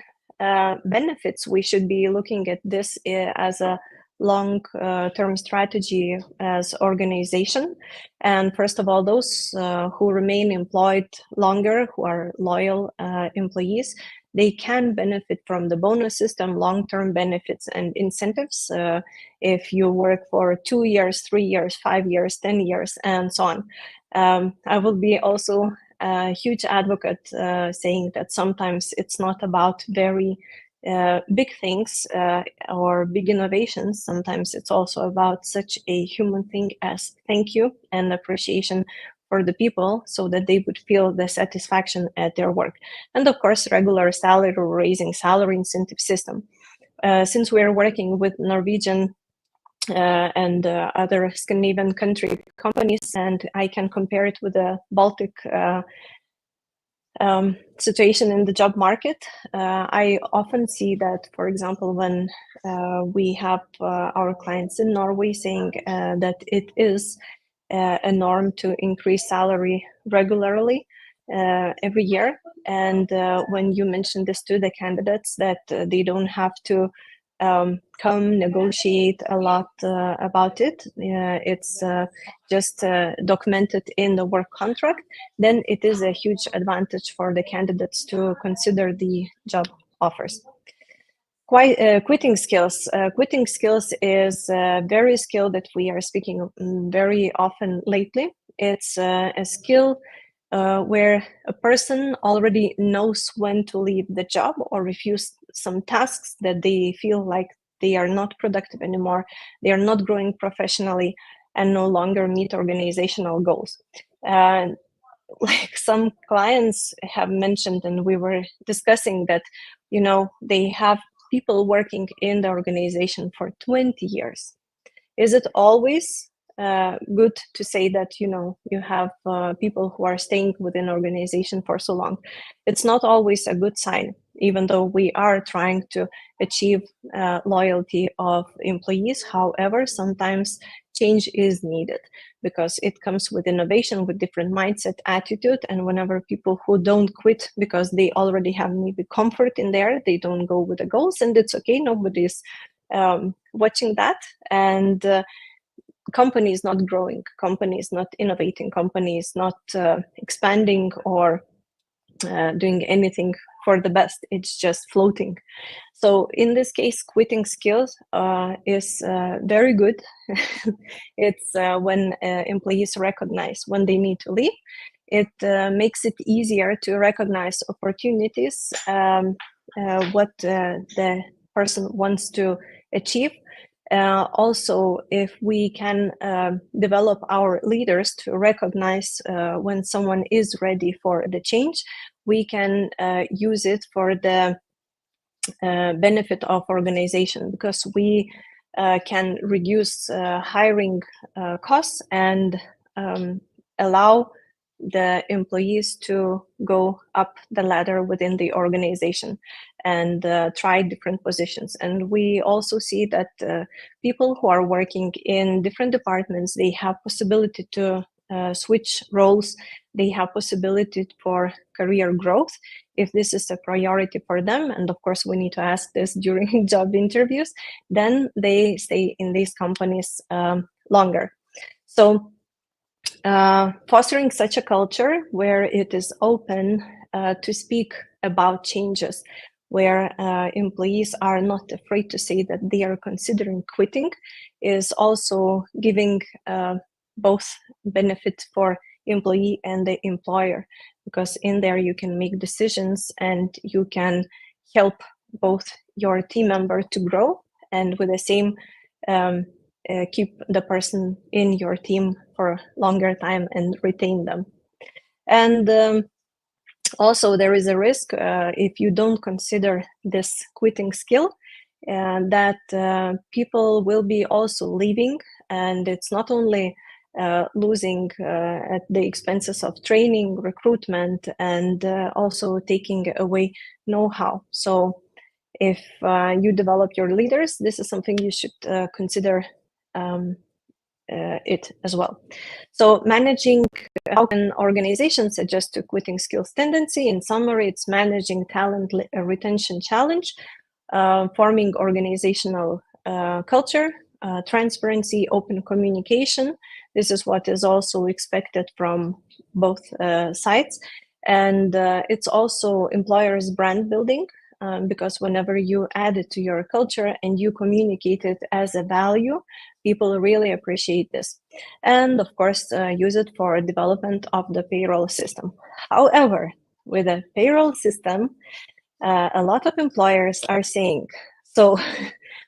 S10: benefits? We should be looking at this as a long-term strategy as organization. And first of all, those who remain employed longer, who are loyal employees, they can benefit from the bonus system, long-term benefits and incentives if you work for 2 years, 3 years, 5 years, 10 years, and so on. I will be also a huge advocate saying that sometimes it's not about very big things or big innovations. Sometimes it's also about such a human thing as thank you and appreciation for the people, so that they would feel the satisfaction at their work. And of course, regular salary raising, salary incentive system. Since we're working with Norwegian and other Scandinavian country companies, and I can compare it with the Baltic situation in the job market. I often see that, for example, when we have our clients in Norway saying that it is a norm to increase salary regularly every year, and when you mention this to the candidates, that they don't have to come negotiate a lot about it, it's just documented in the work contract, then it is a huge advantage for the candidates to consider the job offers. Quitting skills. Quitting skills is a very skill that we are speaking very often lately. It's a skill where a person already knows when to leave the job or refuse some tasks that they feel like they are not productive anymore, they are not growing professionally, and no longer meet organizational goals. Like some clients have mentioned, and we were discussing that, you know, they have people working in the organization for 20 years. Is it always good to say that, you know, you have people who are staying within organization for so long? It's not always a good sign, even though we are trying to achieve loyalty of employees. However, sometimes change is needed because it comes with innovation, with different mindset, attitude, and whenever people who don't quit because they already have maybe comfort in there, they don't go with the goals, and it's okay, nobody's watching that, and company is not growing, company is not innovating, company is not expanding or doing anything for the best, it's just floating. So in this case, quitting skills is very good. It's when employees recognize when they need to leave. It makes it easier to recognize opportunities, what the person wants to achieve. Also, if we can develop our leaders to recognize when someone is ready for the change, we can use it for the benefit of organization, because we can reduce hiring costs and allow the employees to go up the ladder within the organization. and try different positions. And we also see that people who are working in different departments, they have possibility to switch roles. They have possibility for career growth if this is a priority for them. And of course, we need to ask this during job interviews. Then they stay in these companies longer. So fostering such a culture where it is open to speak about changes, where employees are not afraid to say that they are considering quitting, is also giving both benefit for employee and the employer, because in there you can make decisions and you can help both your team member to grow, and with the same keep the person in your team for a longer time and retain them. And also there is a risk if you don't consider this quitting skill, that people will be also leaving, and it's not only losing at the expenses of training, recruitment, and also taking away know-how. So if you develop your leaders, this is something you should consider it as well. So managing how can organizations adjust to quitting skills tendency? In summary, it's managing talent retention challenge, forming organizational culture, transparency, open communication. This is what is also expected from both sides. And it's also employers' brand building, because whenever you add it to your culture and you communicate it as a value, people really appreciate this. And of course, use it for development of the payroll system. However, with a payroll system, a lot of employers are saying, so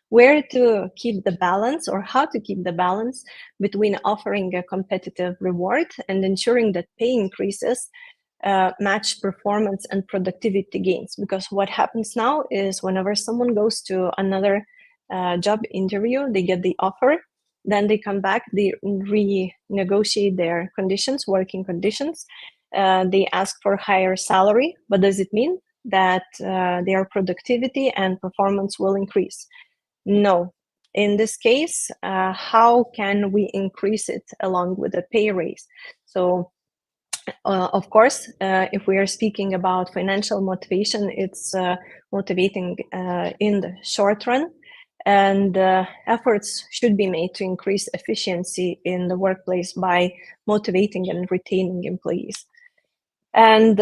S10: where to keep the balance, or how to keep the balance between offering a competitive reward and ensuring that pay increases match performance and productivity gains. Because what happens now is whenever someone goes to another job interview, they get the offer, then they come back, they renegotiate their conditions, working conditions, they ask for higher salary. But does it mean that their productivity and performance will increase? No. In this case, how can we increase it along with the pay raise? So of course, if we are speaking about financial motivation, it's motivating in the short run, and efforts should be made to increase efficiency in the workplace by motivating and retaining employees. And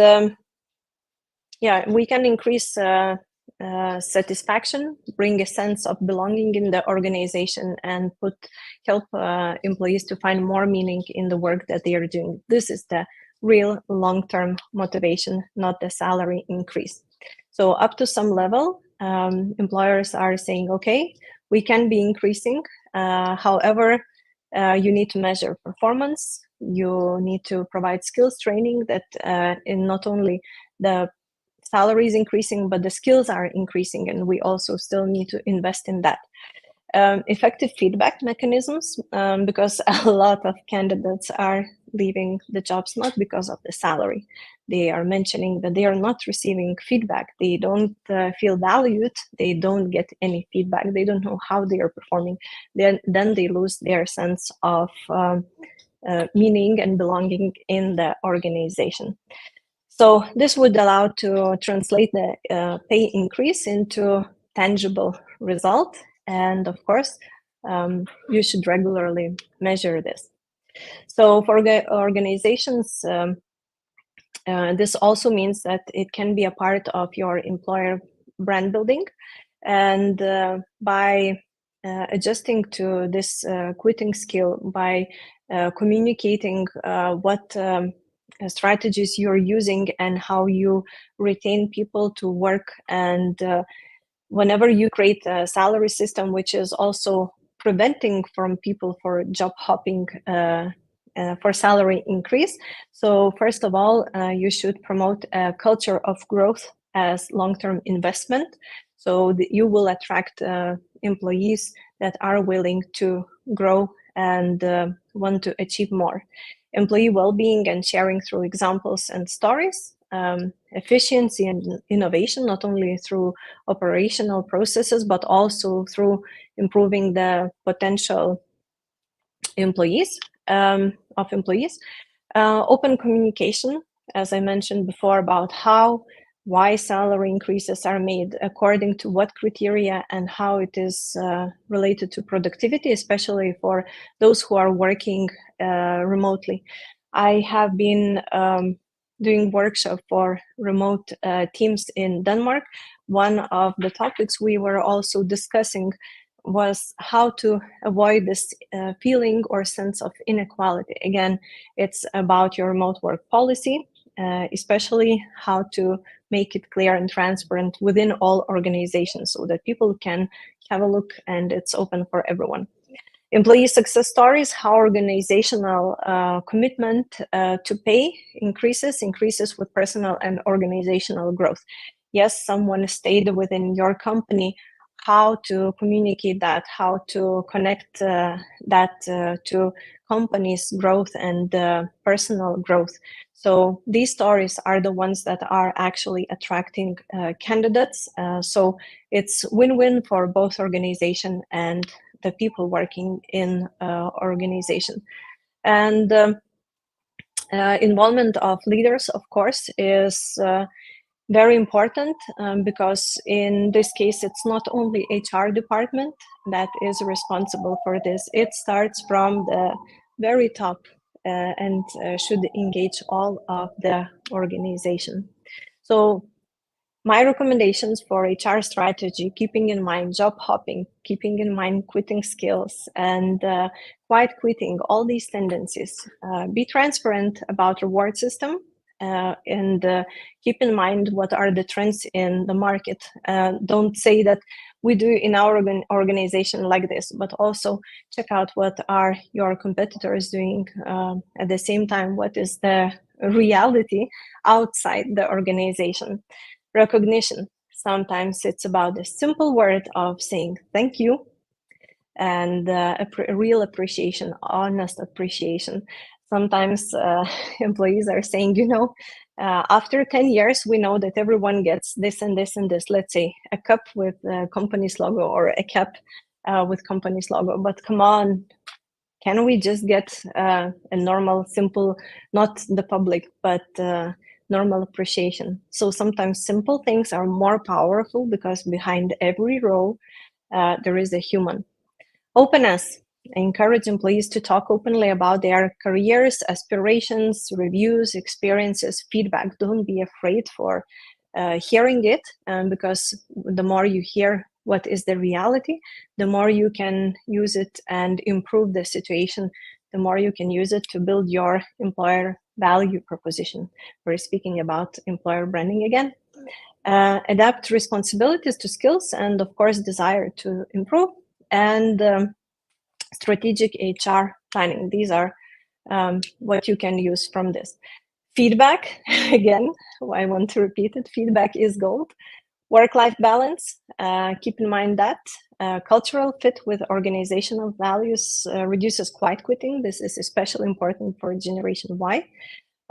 S10: yeah, we can increase satisfaction, bring a sense of belonging in the organization, and help employees to find more meaning in the work that they are doing. This is the real long-term motivation, not the salary increase. So up to some level, employers are saying, okay, we can be increasing. However, you need to measure performance. You need to provide skills training that in not only the salary is increasing, but the skills are increasing, and we also still need to invest in that. Effective feedback mechanisms, because a lot of candidates are leaving the jobs not because of the salary. They are mentioning that they are not receiving feedback. They don't feel valued. They don't get any feedback. They don't know how they are performing. Then they lose their sense of meaning and belonging in the organization. So this would allow to translate the pay increase into tangible result. And of course, you should regularly measure this. So for the organizations, this also means that it can be a part of your employer brand building. And by adjusting to this quitting skill, by communicating what strategies you're using and how you retain people to work, and whenever you create a salary system which is also preventing from people for job hopping for salary increase. So first of all, you should promote a culture of growth as long-term investment, so that you will attract employees that are willing to grow and want to achieve more. Employee well-being and sharing through examples and stories. efficiency and innovation, not only through operational processes, but also through improving the potential employees of employees. Open communication, as I mentioned before, about why salary increases are made, according to what criteria, and how it is related to productivity, especially for those who are working remotely. I have been doing workshop for remote teams in Denmark. One of the topics we were also discussing was how to avoid this feeling or sense of inequality. Again, it's about your remote work policy, especially how to make it clear and transparent within all organizations so that people can have a look and it's open for everyone. Employee success stories, how organizational commitment to pay increases with personal and organizational growth. Yes, someone stayed within your company. How to communicate that, how to connect that to company's growth and personal growth. So these stories are the ones that are actually attracting candidates. So it's win-win for both organization and the people working in organization. And involvement of leaders, of course, is very important because in this case, it's not only HR department that is responsible for this. It starts from the very top and should engage all of the organization. So my recommendations for HR strategy, keeping in mind job hopping, keeping in mind quitting skills, and quiet quitting, all these tendencies. Be transparent about reward system, and keep in mind what are the trends in the market. Don't say that we do in our organization like this, but also check out what are your competitors doing. At the same time, what is the reality outside the organization. Recognition. Sometimes it's about the simple word of saying thank you and a real appreciation, honest appreciation. Sometimes employees are saying, after 10 years, we know that everyone gets this and this and this. Let's say a cup with company's logo or a cap with company's logo. But come on, can we just get a normal, simple, not the public, but normal appreciation? So sometimes simple things are more powerful because behind every role, there is a human. Openness. I encourage employees to talk openly about their careers, aspirations, reviews, experiences, feedback. Don't be afraid for hearing it, because the more you hear what is the reality, the more you can use it and improve the situation, the more you can use it to build your employer value proposition. We're speaking about employer branding again. Adapt responsibilities to skills and, of course, desire to improve. And strategic HR planning. These are what you can use from this. Feedback, again, I want to repeat it, feedback is gold. Work-life balance, keep in mind that cultural fit with organizational values reduces quiet quitting. This is especially important for Generation Y.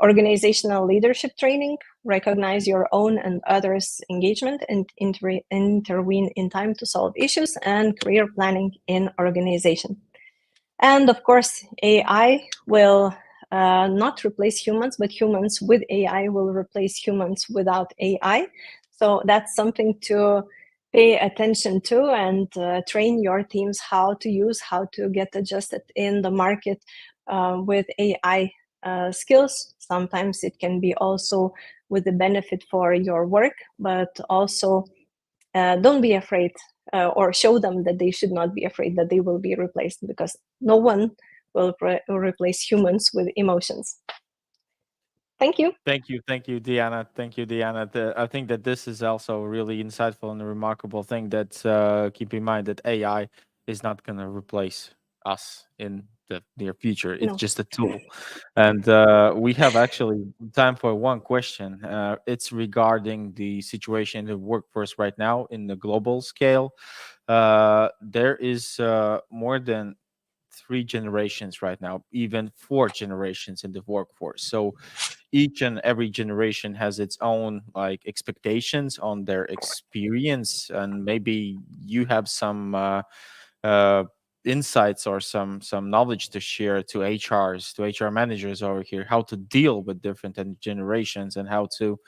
S10: Organizational leadership training, recognize your own and others' engagement and intervene in time to solve issues, and career planning in organization. And of course, AI will not replace humans, but humans with AI will replace humans without AI. So that's something to pay attention to and train your teams how to use, how to get adjusted in the market with AI skills. Sometimes it can be also with the benefit for your work, but also don't be afraid or show them that they should not be afraid that they will be replaced, because no one will replace humans with emotions. Thank you.
S1: Thank you, Diana. Thank you, Diana. I think that this is also a really insightful and a remarkable thing. That keep in mind that AI is not going to replace us in the near future. It's
S10: No.
S1: just a tool. And we have actually time for one question. It's regarding the situation in the workforce right now in the global scale. There is more than 3 generations right now, even 4 generations in the workforce. So each and every generation has its own like expectations on their experience, and maybe you have some uh, insights or some knowledge to share to HR managers over here, how to deal with different generations and how to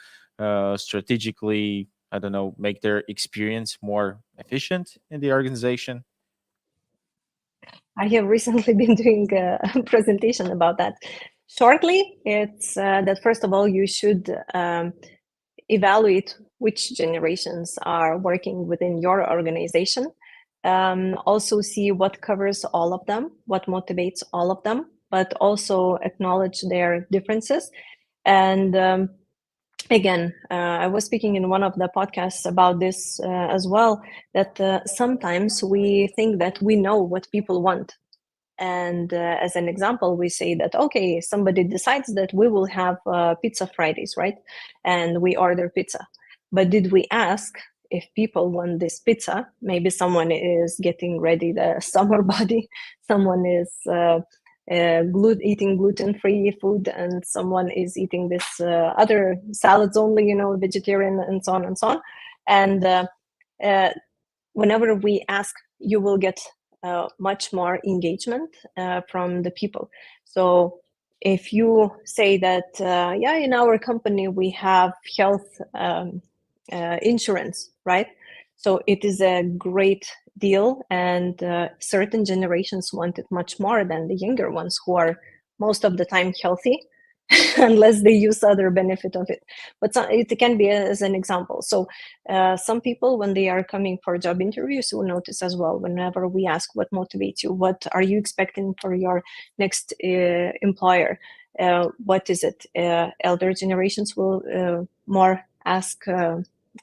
S1: strategically, I don't know, make their experience more efficient in the organization.
S10: I have recently been doing a presentation about that. Shortly, it's that first of all, you should evaluate which generations are working within your organization. Also see what covers all of them, what motivates all of them, but also acknowledge their differences. And again, I was speaking in one of the podcasts about this as well, that sometimes we think that we know what people want. And as an example, we say that, okay, somebody decides that we will have pizza Fridays, right? And we order pizza. But did we ask if people want this pizza? Maybe someone is getting ready the summer body, someone is eating gluten-free food, and someone is eating this other salads only, vegetarian, and so on and so on. And whenever we ask, you will get much more engagement from the people. So if you say that, yeah, in our company we have health insurance, right? So it is a great deal, and certain generations want it much more than the younger ones, who are most of the time healthy, unless they use other benefit of it. But it can be as an example. So some people, when they are coming for job interviews, will notice as well, whenever we ask what motivates you, what are you expecting for your next employer, what is it? Elder generations will more ask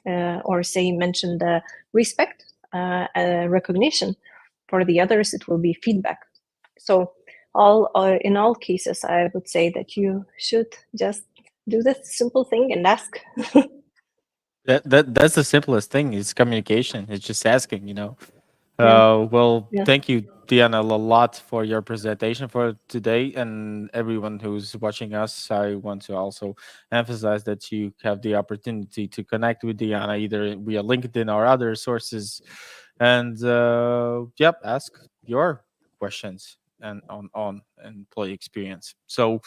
S10: or say, mention the respect, recognition. For the others, it will be feedback. So in all cases, I would say that you should just do the simple thing and ask.
S1: That's the simplest thing. It's communication. It's just asking,
S10: Yeah.
S1: Well,
S10: Yeah.
S1: thank you, Diana, a lot for your presentation for today. And everyone who's watching us, I want to also emphasize that you have the opportunity to connect with Diana either via LinkedIn or other sources, and yep, ask your questions and on employee experience. So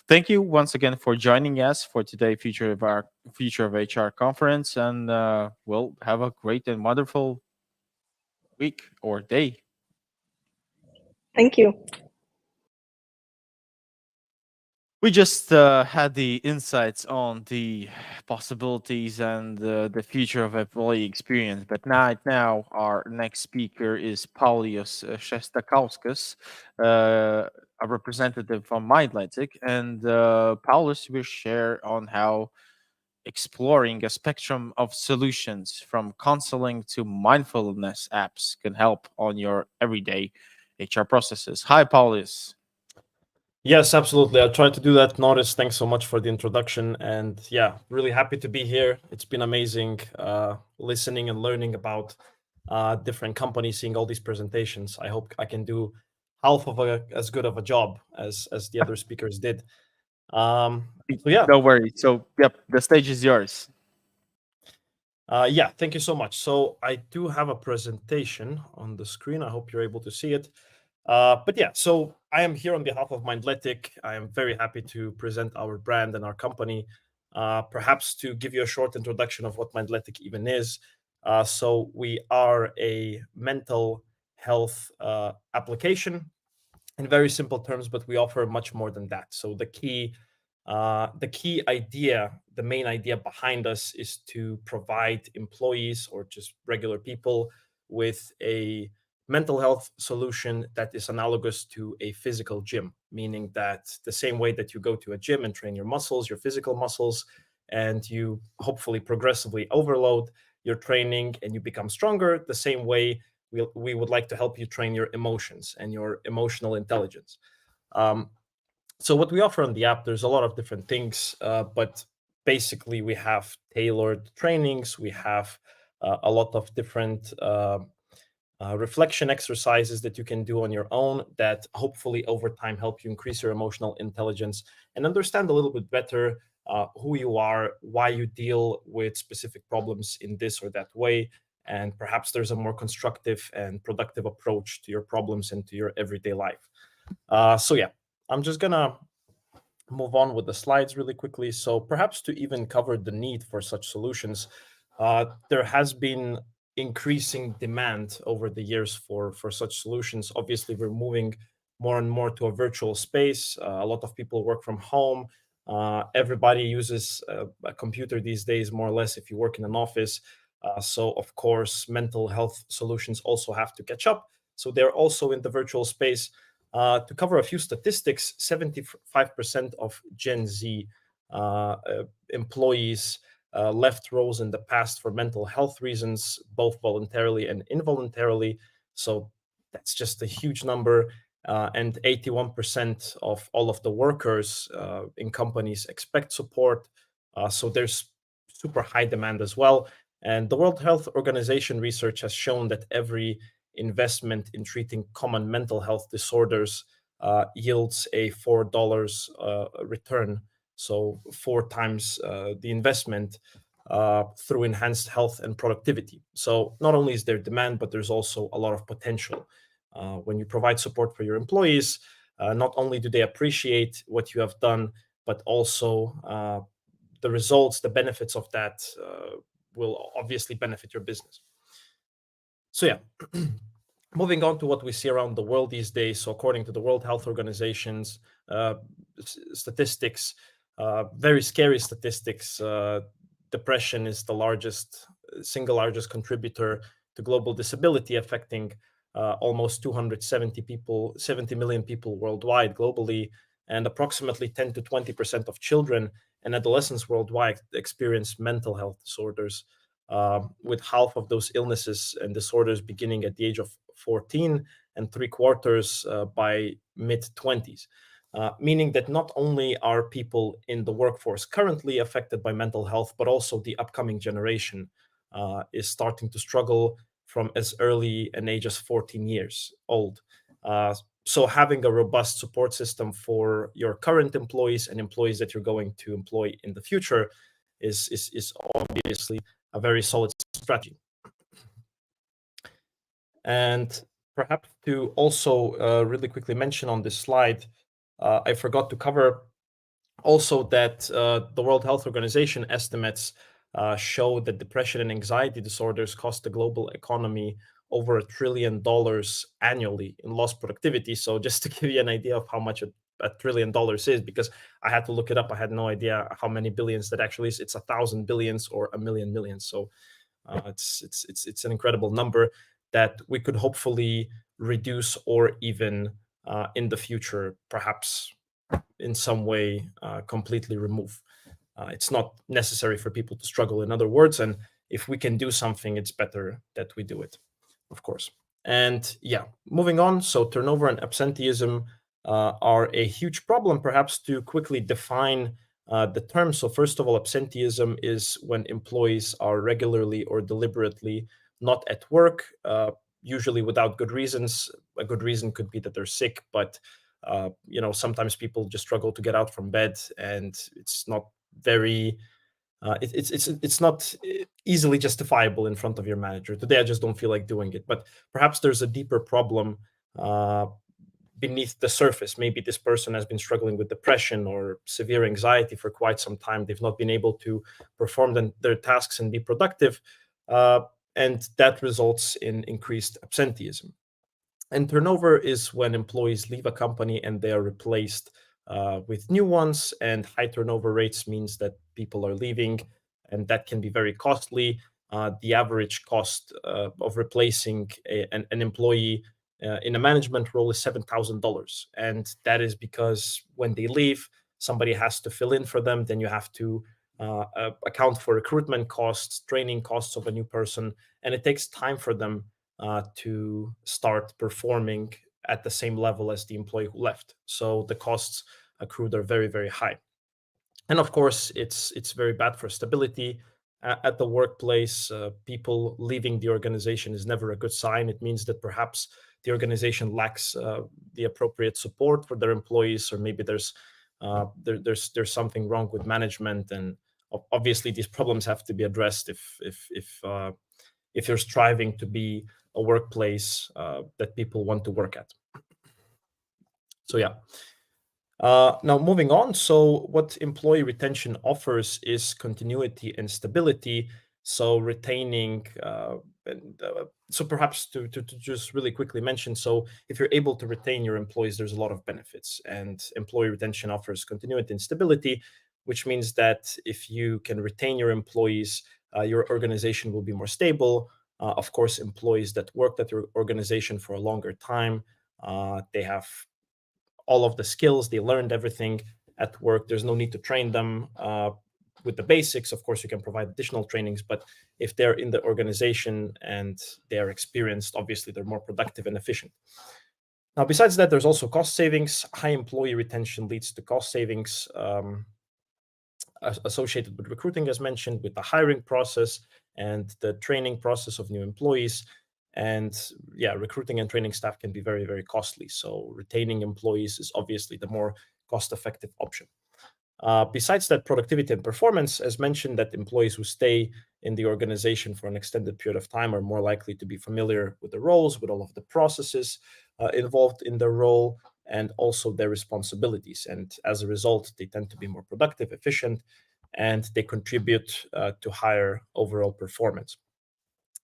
S1: thank you once again for joining us for today future of HR conference, and we'll have a great and wonderful week or day.
S10: Thank you.
S1: We just had the insights on the possibilities and the future of employee experience. But now our next speaker is Paulius Shestakauskas, a representative from Mindletic. And Paulus will share on how exploring a spectrum of solutions from counseling to mindfulness apps can help on your everyday HR processes. Hi, Paulus.
S11: Yes, absolutely. I'll try to do that. Notice, thanks so much for the introduction. And yeah, really happy to be here. It's been amazing listening and learning about different companies, seeing all these presentations. I hope I can do half of as good of a job as the other speakers did. So yeah.
S1: Don't worry. So yep, the stage is yours.
S11: Yeah, thank you so much. So I do have a presentation on the screen. I hope you're able to see it. But yeah, so I am here on behalf of Mindletic. I am very happy to present our brand and our company. Perhaps to give you a short introduction of what Mindletic even is. So we are a mental health application in very simple terms, but we offer much more than that. So the key idea, the main idea behind us is to provide employees or just regular people with a mental health solution that is analogous to a physical gym, meaning that the same way that you go to a gym and train your muscles, your physical muscles, and you hopefully progressively overload your training and you become stronger, the same way we would like to help you train your emotions and your emotional intelligence. So what we offer on the app, there's a lot of different things, but basically we have tailored trainings. We have a lot of different reflection exercises that you can do on your own that hopefully over time help you increase your emotional intelligence and understand a little bit better who you are, why you deal with specific problems in this or that way, and perhaps there's a more constructive and productive approach to your problems and to your everyday life. So yeah, I'm just gonna move on with the slides really quickly. So perhaps to even cover the need for such solutions, there has been increasing demand over the years for such solutions. Obviously, we're moving more and more to a virtual space. A lot of people work from home. Everybody uses a computer these days, more or less, if you work in an office. So, of course, mental health solutions also have to catch up. So they're also in the virtual space. To cover a few statistics, 75% of Gen Z employees left roles in the past for mental health reasons, both voluntarily and involuntarily. So that's just a huge number. And 81% of all of the workers in companies expect support. So there's super high demand as well. And the World Health Organization research has shown that every investment in treating common mental health disorders yields a $4 return. So 4 times the investment through enhanced health and productivity. So not only is there demand, but there's also a lot of potential. When you provide support for your employees, not only do they appreciate what you have done, but also the results, the benefits of that will obviously benefit your business. So yeah, moving on to what we see around the world these days. So according to the World Health Organization's statistics, very scary statistics, depression is the single largest contributor to global disability, affecting almost 270 million people worldwide, globally, and approximately 10 to 20% of children and adolescents worldwide experience mental health disorders, with half of those illnesses and disorders beginning at the age of 14 and 3/4 by mid-20s. Meaning that not only are people in the workforce currently affected by mental health, but also the upcoming generation is starting to struggle from as early an age as 14 years old. So having a robust support system for your current employees and employees that you're going to employ in the future is obviously a very solid strategy. And perhaps to also really quickly mention on this slide, I forgot to cover also that the World Health Organization estimates show that depression and anxiety disorders cost the global economy over $1 trillion annually in lost productivity. So just to give you an idea of how much a $1 trillion is, because I had to look it up. I had no idea how many billions that actually is. It's 1,000 billions or 1,000,000 millions. So it's an incredible number that we could hopefully reduce or even in the future, perhaps in some way, completely remove. It's not necessary for people to struggle, in other words. And if we can do something, it's better that we do it, of course. And yeah, moving on. So turnover and absenteeism are a huge problem. Perhaps to quickly define the term. So first of all, absenteeism is when employees are regularly or deliberately not at work, usually without good reasons. A good reason could be that they're sick, but sometimes people just struggle to get out from bed, and it's not very it's not easily justifiable in front of your manager. Today I just don't feel like doing it. But perhaps there's a deeper problem beneath the surface. Maybe this person has been struggling with depression or severe anxiety for quite some time. They've not been able to perform their tasks and be productive, and that results in increased absenteeism. And turnover is when employees leave a company and they are replaced with new ones. And high turnover rates means that people are leaving, and that can be very costly. The average cost of replacing an employee in a management role is $7,000. And that is because when they leave, somebody has to fill in for them. Then you have to account for recruitment costs, training costs of a new person. And it takes time for them to start performing at the same level as the employee who left. So the costs accrued are very, very high. And of course, it's very bad for stability, at the workplace. People leaving the organization is never a good sign. It means that perhaps the organization lacks the appropriate support for their employees, or maybe there's something wrong with management. And obviously, these problems have to be addressed if you're striving to be a workplace that people want to work at. So yeah. Now moving on. So what employee retention offers is continuity and stability. So retaining, so perhaps to just really quickly mention, so if you're able to retain your employees, there's a lot of benefits, and employee retention offers continuity and stability, which means that if you can retain your employees, your organization will be more stable. Of course, employees that worked at your organization for a longer time, they have all of the skills, they learned everything at work. There's no need to train them with the basics. Of course, you can provide additional trainings, but if they're in the organization and they're experienced, obviously they're more productive and efficient. Now, besides that, there's also cost savings. High employee retention leads to cost savings associated with recruiting, as mentioned, with the hiring process and the training process of new employees. And yeah, recruiting and training staff can be very, very costly. So retaining employees is obviously the more cost-effective option. Besides that, productivity and performance, as mentioned, that employees who stay in the organization for an extended period of time are more likely to be familiar with the roles, with all of the processes involved in their role, and also their responsibilities. And as a result, they tend to be more productive, efficient, and they contribute to higher overall performance.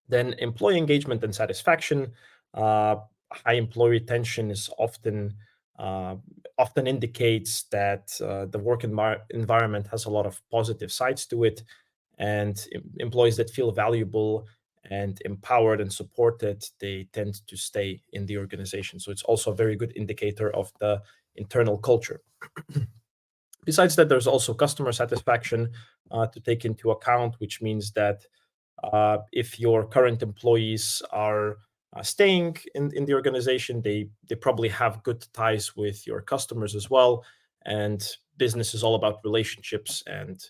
S11: Then employee engagement and satisfaction. High employee retention is often indicates that the work environment has a lot of positive sides to it, and employees that feel valuable and empowered and supported, they tend to stay in the organization. So it's also a very good indicator of the internal culture. Besides that, there's also customer satisfaction to take into account, which means that if your current employees are staying in the organization, they probably have good ties with your customers as well. And business is all about relationships and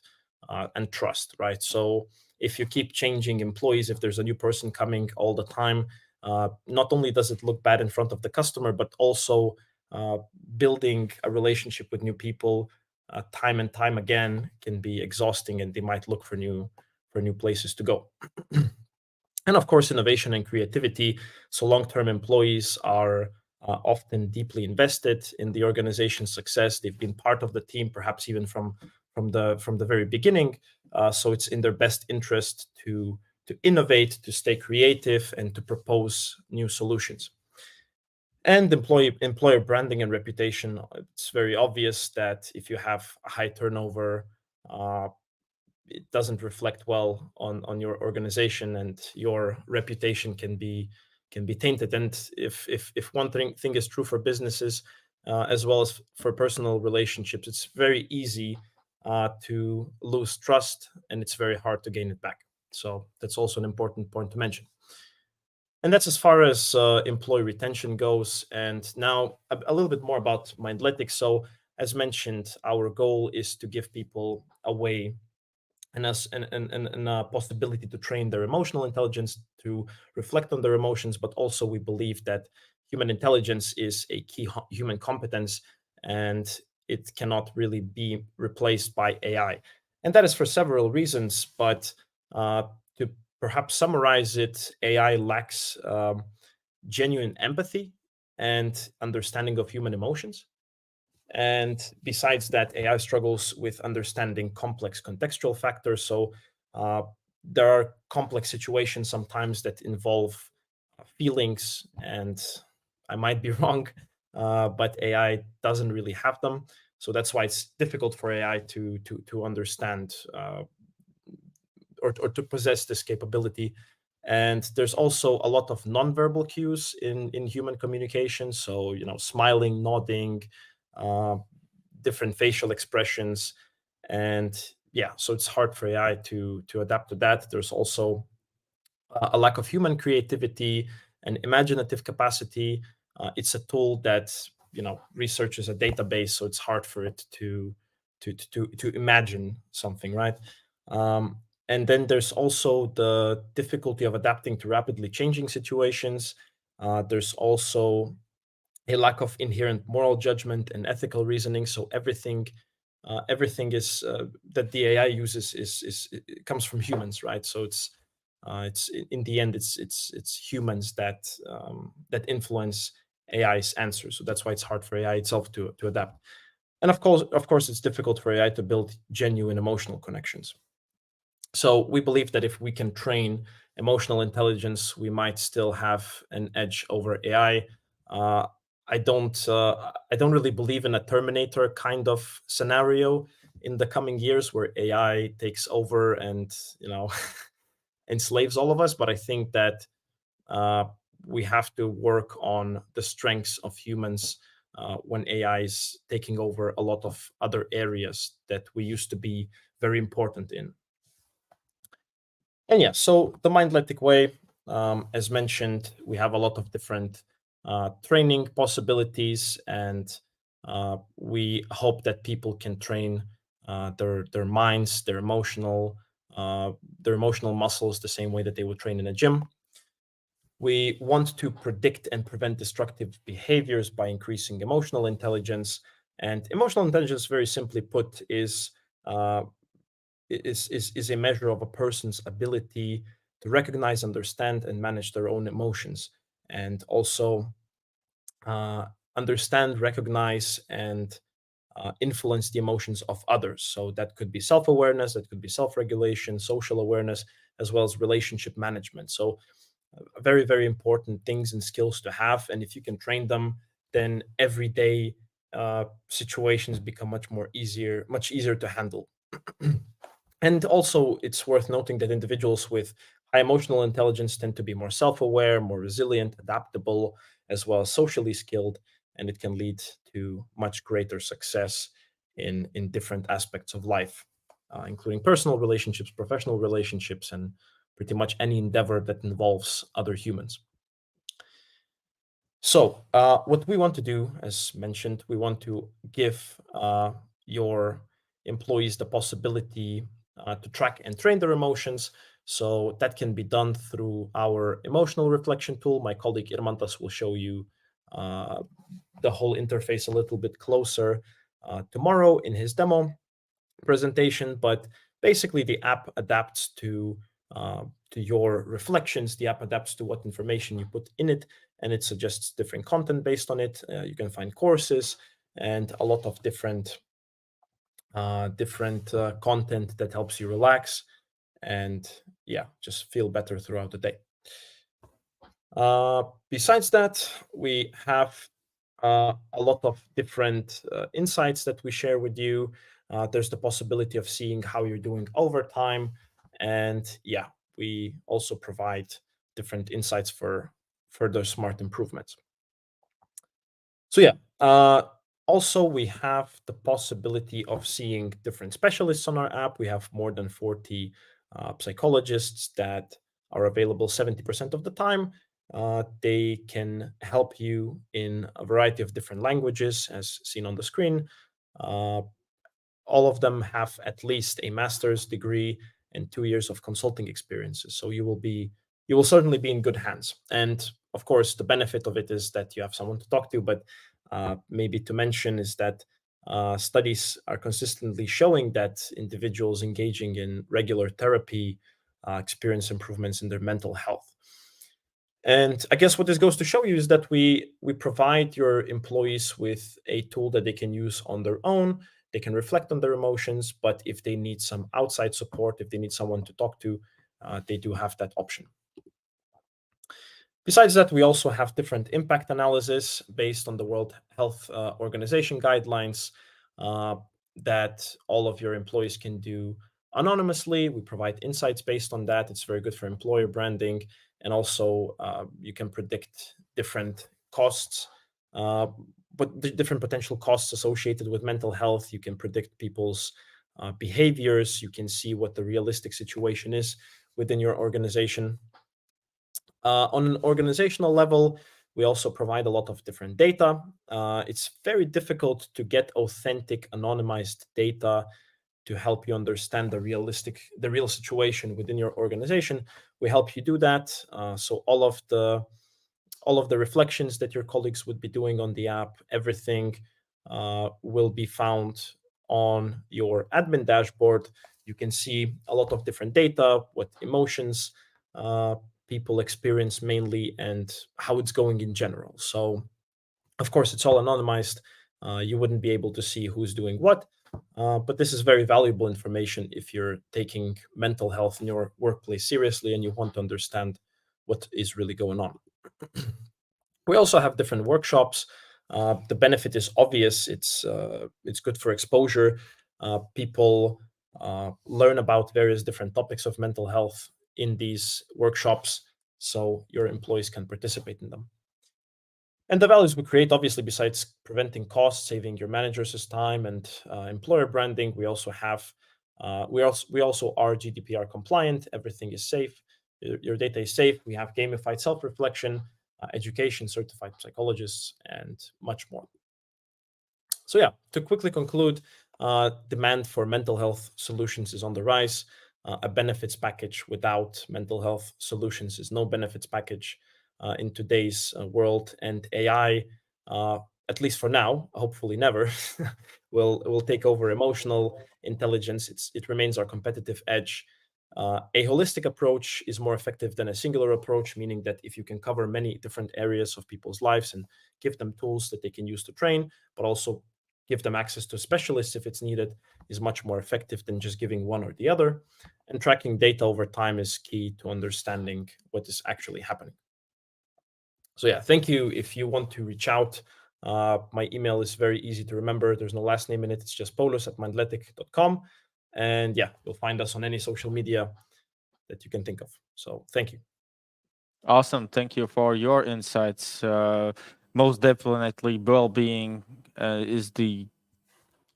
S11: trust, right? So if you keep changing employees, if there's a new person coming all the time, not only does it look bad in front of the customer, but also building a relationship with new people time and time again can be exhausting, and they might look for new places to go. And of course, innovation and creativity. So long-term employees are often deeply invested in the organization's success. They've been part of the team, perhaps even from the very beginning. So it's in their best interest to innovate, to stay creative, and to propose new solutions. And employer branding and reputation. It's very obvious that if you have a high turnover, it doesn't reflect well on your organization, and your reputation can be tainted. And if one thing is true for businesses as well as for personal relationships, it's very easy to lose trust, and it's very hard to gain it back. So that's also an important point to mention. And that's as far as employee retention goes. And now a little bit more about Mindletics. So as mentioned, our goal is to give people a way and a possibility to train their emotional intelligence, to reflect on their emotions, but also we believe that human intelligence is a key human competence, and it cannot really be replaced by AI. And that is for several reasons, but to perhaps summarize it, AI lacks genuine empathy and understanding of human emotions. And besides that, AI struggles with understanding complex contextual factors. So there are complex situations sometimes that involve feelings, and I might be wrong, but AI doesn't really have them. So that's why it's difficult for AI to understand or to possess this capability. And there's also a lot of nonverbal cues in human communication. So, smiling, nodding, different facial expressions. And yeah, so it's hard for AI to adapt to that. There's also a lack of human creativity and imaginative capacity. It's a tool that, researches a database, so it's hard for it to imagine something, right? And then there's also the difficulty of adapting to rapidly changing situations. There's also a lack of inherent moral judgment and ethical reasoning. So everything is that the AI uses it comes from humans, right? So it's in the end it's humans that influence AI's answers. So that's why it's hard for AI itself to adapt. And of course, it's difficult for AI to build genuine emotional connections. So we believe that if we can train emotional intelligence, we might still have an edge over AI. I don't really believe in a Terminator kind of scenario in the coming years where AI takes over and enslaves all of us. But I think that we have to work on the strengths of humans when AI is taking over a lot of other areas that we used to be very important in. And yeah, so the Mindletic way, as mentioned, we have a lot of different training possibilities, and we hope that people can train their minds, their emotional muscles the same way that they would train in a gym. We want to predict and prevent destructive behaviors by increasing emotional intelligence. And emotional intelligence, very simply put, is a measure of a person's ability to recognize, understand, and manage their own emotions, and also understand, recognize, and influence the emotions of others. So that could be self-awareness, that could be self-regulation, social awareness, as well as relationship management. So very, very important things and skills to have. And if you can train them, then everyday situations become much easier to handle. And also, it's worth noting that individuals with high emotional intelligence tend to be more self-aware, more resilient, adaptable, as well as socially skilled, and it can lead to much greater success in different aspects of life, including personal relationships, professional relationships, and pretty much any endeavor that involves other humans. So what we want to do, as mentioned, we want to give your employees the possibility to track and train their emotions. So that can be done through our emotional reflection tool. My colleague Irmantas will show you the whole interface a little bit closer tomorrow in his demo presentation. But basically, the app adapts to your reflections. The app adapts to what information you put in it, and it suggests different content based on it. You can find courses and a lot of different content that helps you relax and just feel better throughout the day. Besides that, we have a lot of different insights that we share with you. There's the possibility of seeing how you're doing over time, and we also provide different insights for further smart improvements. So also, we have the possibility of seeing different specialists on our app. We have more than 40 psychologists that are available 70% of the time. They can help you in a variety of different languages, as seen on the screen. All of them have at least a master's degree and 2 years of consulting experiences. So you will certainly be in good hands. And of course, the benefit of it is that you have someone to talk to, but maybe to mention is that studies are consistently showing that individuals engaging in regular therapy experience improvements in their mental health. And I guess what this goes to show you is that we provide your employees with a tool that they can use on their own. They can reflect on their emotions, but if they need some outside support, if they need someone to talk to, they do have that option. Besides that, we also have different impact analysis based on the World Health Organization guidelines that all of your employees can do anonymously. We provide insights based on that. It's very good for employer branding. And also, you can predict different costs, but the different potential costs associated with mental health. You can predict people's behaviors. You can see what the realistic situation is within your organization. On an organizational level, we also provide a lot of different data. It's very difficult to get authentic, anonymized data to help you understand the real situation within your organization. We help you do that. So all of the reflections that your colleagues would be doing on the app, everything will be found on your admin dashboard. You can see a lot of different data, what emotions people experience mainly, and how it's going in general. So, of course, it's all anonymized. You wouldn't be able to see who's doing what, but this is very valuable information if you're taking mental health in your workplace seriously and you want to understand what is really going on. We also have different workshops. The benefit is obvious. It's good for exposure. People learn about various different topics of mental health in these workshops, so your employees can participate in them. And the values we create, obviously, besides preventing costs, saving your managers' time, and employer branding, we also have we also are GDPR compliant. Everything is safe. Your data is safe. We have gamified self-reflection, education, certified psychologists, and much more. So yeah, to quickly conclude, demand for mental health solutions is on the rise. A benefits package without mental health solutions is no benefits package in today's world, and AI, at least for now, hopefully never, will take over emotional intelligence. It remains our competitive edge. A holistic approach is more effective than a singular approach, meaning that if you can cover many different areas of people's lives and give them tools that they can use to train, but also give them access to specialists if it's needed, is much more effective than just giving one or the other. And tracking data over time is key to understanding what is actually happening. So yeah, thank you. If you want to reach out, my email is very easy to remember. There's no last name in it. It's just paulus@mindletic.com. And yeah, you'll find us on any social media that you can think of. So thank you.
S1: Awesome. Thank you for your insights. Most definitely, well-being is the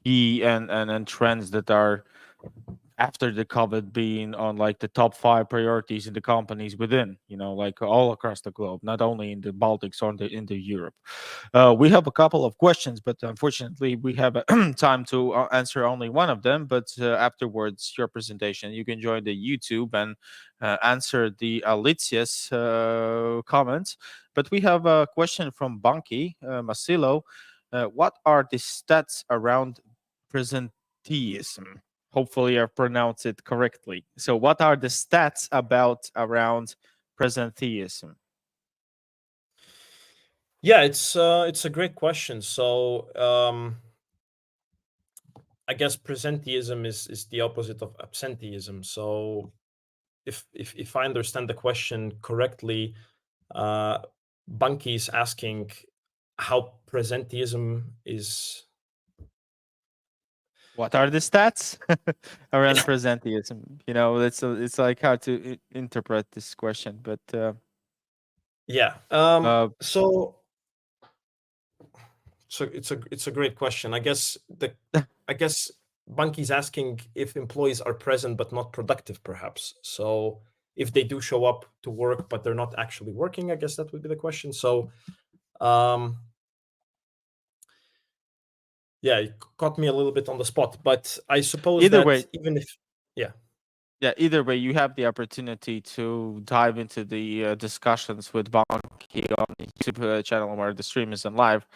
S1: key and trends that are after the COVID being on like the top 5 priorities in the companies within, like all across the globe, not only in the Baltics or in the Europe. We have a couple of questions, but unfortunately we have time to answer only one of them. But afterwards, your presentation, you can join the YouTube and answer the Alicia's comments. But we have a question from Banki Masilo. What are the stats around presenteeism? Hopefully I pronounced it correctly. So what are the stats around presenteeism?
S11: Yeah, it's a great question. So I guess presenteeism is the opposite of absenteeism. So if I understand the question correctly, Banki is asking how presenteeism is.
S1: What are the stats around presenteeism? It's like how to interpret this question, but
S11: yeah. So it's a great question. I guess Banki's asking if employees are present but not productive, perhaps. So if they do show up to work but they're not actually working, I guess that would be the question. So yeah, it caught me a little bit on the spot, but I suppose
S1: either
S11: that
S1: way,
S11: even if
S1: either way, you have the opportunity to dive into the discussions with Banki on the YouTube channel where the stream is on live.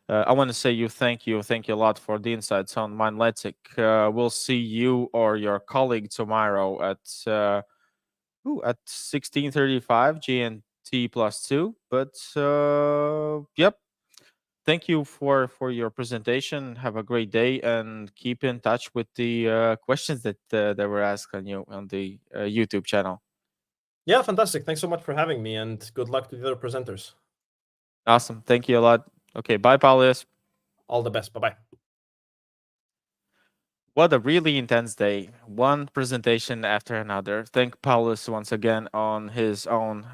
S1: I want to say thank you a lot for the insights on Mindletic. We'll see you or your colleague tomorrow at 16:35 GMT +2. But yep, thank you for your presentation. Have a great day and keep in touch with the questions that were asked on you on the YouTube channel.
S11: Yeah, fantastic. Thanks so much for having me, and good luck to the other presenters.
S1: Awesome. Thank you a lot. Okay, bye, Paulus.
S11: All the best. Bye-bye.
S1: What a really intense day. One presentation after another. Thank Paulus once again on his own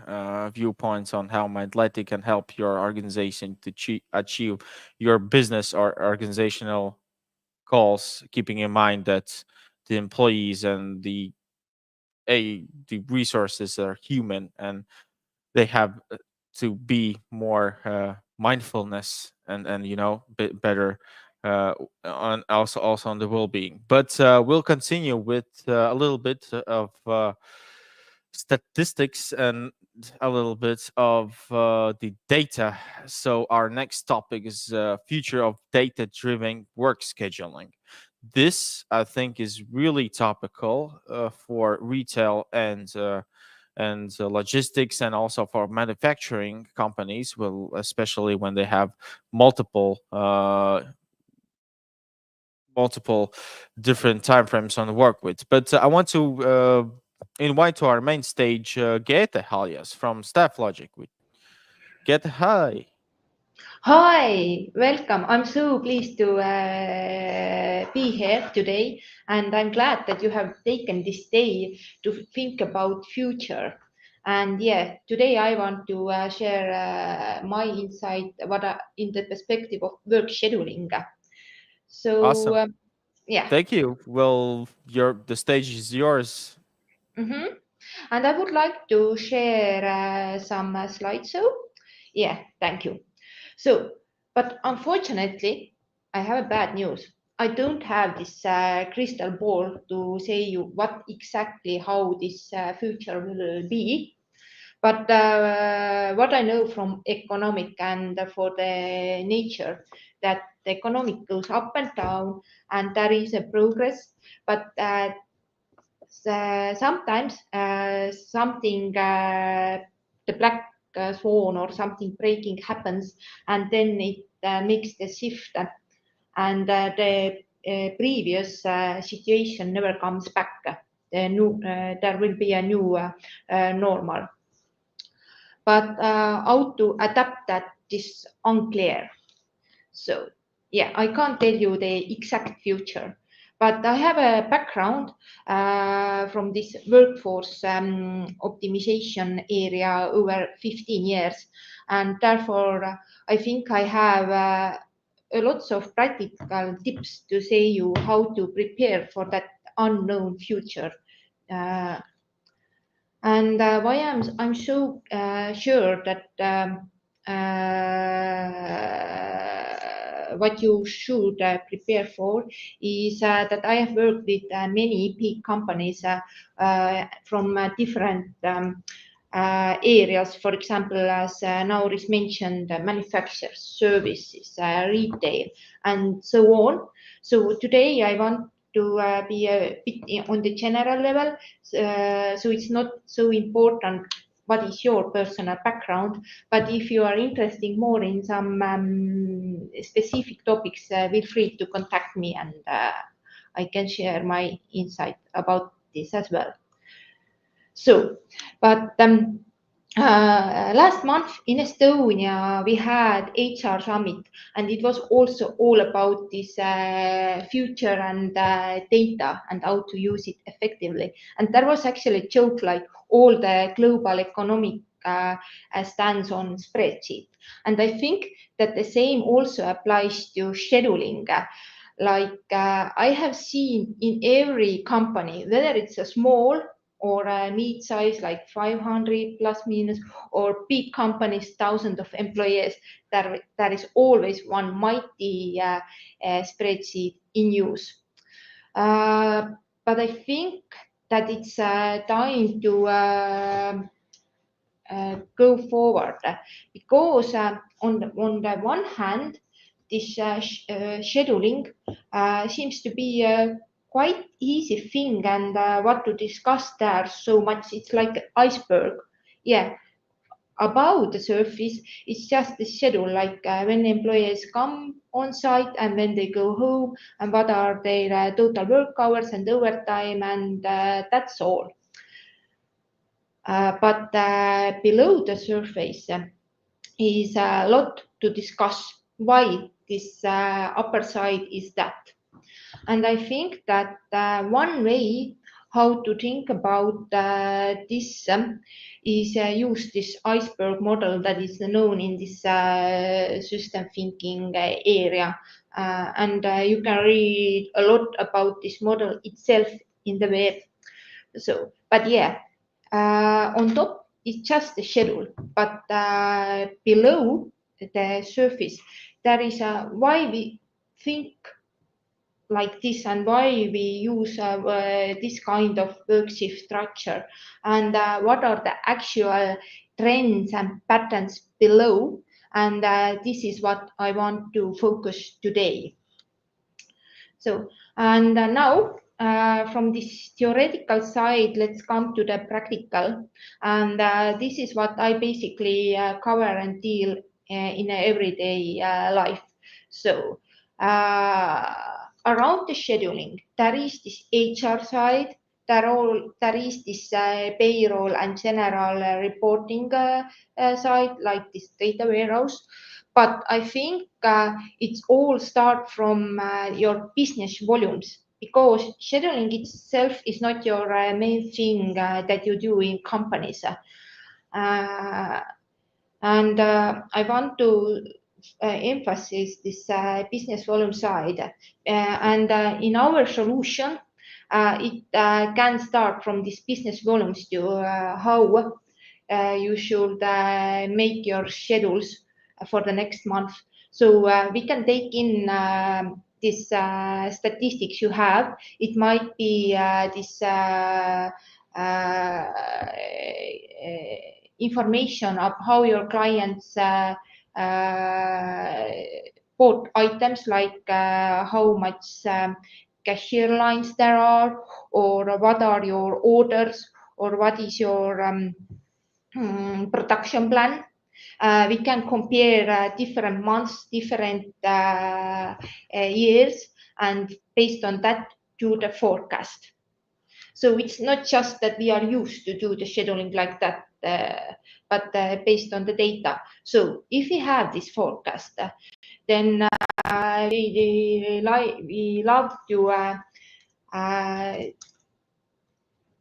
S1: viewpoints on how Mindletic can help your organization to achieve your business or organizational goals, keeping in mind that the employees and the resources are human and they have to be more mindfulness and better on also on the well-being. But we'll continue with a little bit of statistics and a little bit of the data. So our next topic is future of data-driven work scheduling. This, I think, is really topical for retail and logistics, and also for manufacturing companies. Well, especially when they have multiple different timeframes on the work with. But I want to invite to our main stage Gaeta Halias from Staff Logic. Gaeta, hi.
S12: Hi, welcome. I'm so pleased to be here today, and I'm glad that you have taken this day to think about future. And yeah, today I want to share my insight in the perspective of work scheduling. So
S1: Awesome.
S12: yeah.
S1: Thank you. Well, the stage is yours.
S12: Mm-hmm. And I would like to share some slides. So yeah, thank you. So, but unfortunately, I have a bad news. I don't have this crystal ball to say you what exactly how this future will be. But what I know from economic and for the nature, that the economic goes up and down, and there is a progress. But sometimes something the black swan or something breaking happens, and then it makes the shift, and the previous situation never comes back. There will be a new normal, but how to adapt that is unclear. So yeah, I can't tell you the exact future, but I have a background from this workforce optimization area over 15 years, and therefore I think I have lots of practical tips to say you how to prepare for that unknown future. And why I'm so sure that what you should prepare for is that I have worked with many big companies from different areas. For example, as Nauris mentioned, manufacturers, services, retail, and so on. So today I want to be a bit on the general level, so it's not so important what is your personal background, but if you are interested more in some specific topics, feel free to contact me, and I can share my insight about this as well. So, but last month in Estonia, we had HR summit, and it was also all about this future and data and how to use it effectively. And there was actually a joke like all the global economic stands on spreadsheet. And I think that the same also applies to scheduling. I have seen in every company, whether it's a small or a mid-size like 500 plus minus, or big companies, thousands of employees, there is always one mighty spreadsheet in use. But I think that it's time to go forward, because on the one hand, this scheduling seems to be a quite easy thing, and what to discuss there so much. It's like an iceberg. Yeah, above the surface, it's just the schedule, like when employees come on site and when they go home, and what are their total work hours and overtime, and that's all. But below the surface is a lot to discuss why this upper side is that. And I think that one way how to think about this is use this iceberg model that is known in this system thinking area. And you can read a lot about this model itself in the web. So, but yeah, on top is just the schedule, but below the surface, there is a why we think like this and why we use this kind of work shift structure, and what are the actual trends and patterns below. And this is what I want to focus today. So, and now from this theoretical side, let's come to the practical. And this is what I basically cover and deal in a everyday life. So, around the scheduling, there is this HR side, there is this payroll and general reporting side, like this data warehouse. But I think it's all start from your business volumes, because scheduling itself is not your main thing that you do in companies. And I want to emphasize this business volume side. And in our solution, it can start from this business volumes to how you should make your schedules for the next month. So we can take in this statistics you have. It might be this information of how your clients bought items, like how much cashier lines there are, or what are your orders, or what is your production plan. We can compare different months, different years, and based on that, do the forecast. So it's not just that we are used to do the scheduling like that, but based on the data. So if we have this forecast, then we love to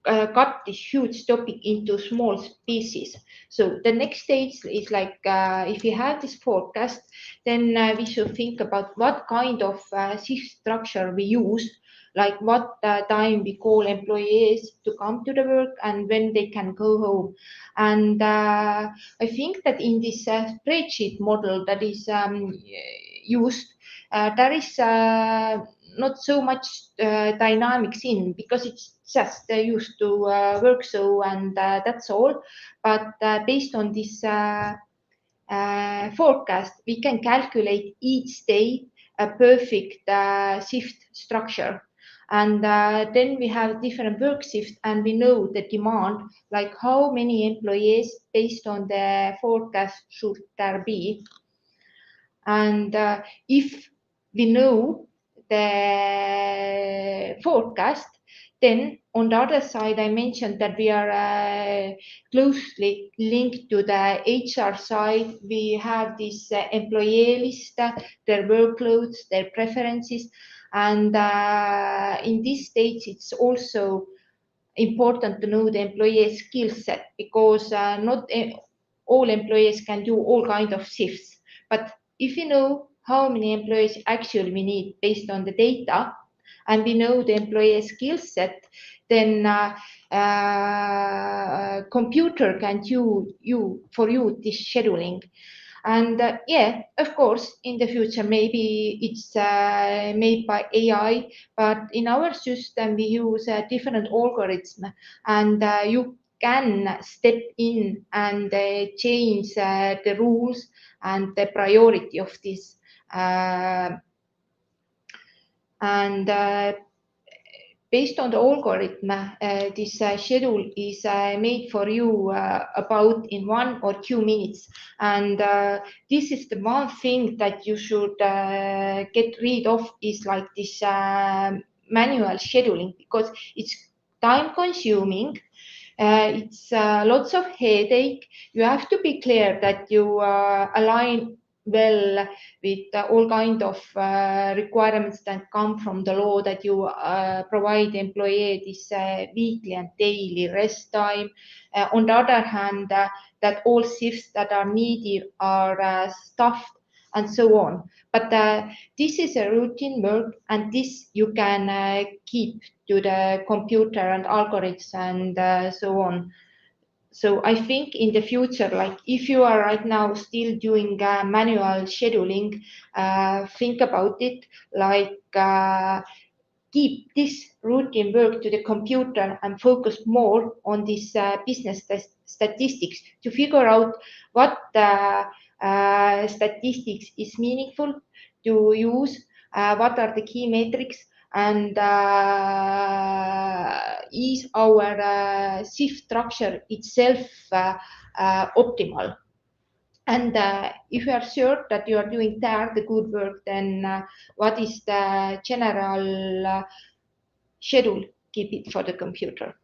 S12: cut this huge topic into small pieces. So the next stage is like, if we have this forecast, then we should think about what kind of shift structure we use, like what time we call employees to come to the work and when they can go home. And I think that in this spreadsheet model that is used, there is not so much dynamics in, because it's just used to work so, and that's all. But based on this forecast, we can calculate each day a perfect shift structure. And then we have different work shifts, and we know the demand, like how many employees based on the forecast should there be. And if we know the forecast, then on the other side, I mentioned that we are closely linked to the HR side. We have this employee list, their workloads, their preferences. And in this stage, it's also important to know the employee skill set, because not all employees can do all kinds of shifts. But if you know how many employees actually we need based on the data, and we know the employee skill set, then computer can do for you this scheduling. And yeah, of course, in the future, maybe it's made by AI, but in our system, we use a different algorithm, and you can step in and change the rules and the priority of this. And based on the algorithm, this schedule is made for you about in 1 or 2 minutes. And this is the one thing that you should get rid of, is like this manual scheduling, because it's time consuming. It's lots of headache. You have to be clear that you align well with all kind of requirements that come from the law, that you provide employee this weekly and daily rest time. On the other hand, that all shifts that are needed are staffed, and so on. But this is a routine work, and this you can keep to the computer and algorithms and so on. So I think in the future, like if you are right now still doing manual scheduling, think about it, like keep this routine work to the computer and focus more on this business statistics to figure out what statistics is meaningful to use, what are the key metrics, and is our shift structure itself optimal. And if you are sure that you are doing there the good work, then what is the general schedule? Keep it for the computer.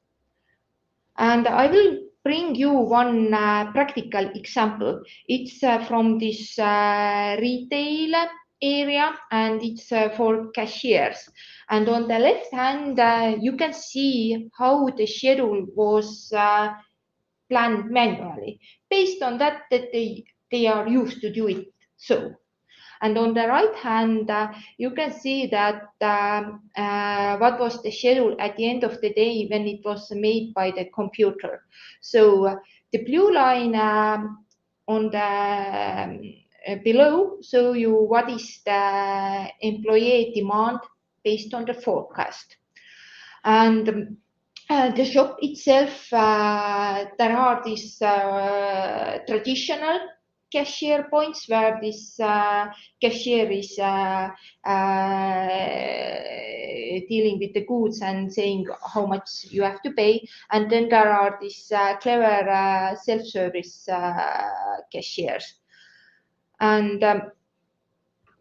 S12: And I will bring you one practical example. It's from this retail area, and it's for cashiers. And on the left hand, you can see how the schedule was planned manually, based on that they are used to do it so. And on the right hand, you can see that what was the schedule at the end of the day when it was made by the computer. So the blue line on the below show you what is the employee demand based on the forecast. And the shop itself, there are these traditional cashier points where this cashier is dealing with the goods and saying how much you have to pay. And then there are these clever self-service cashiers. And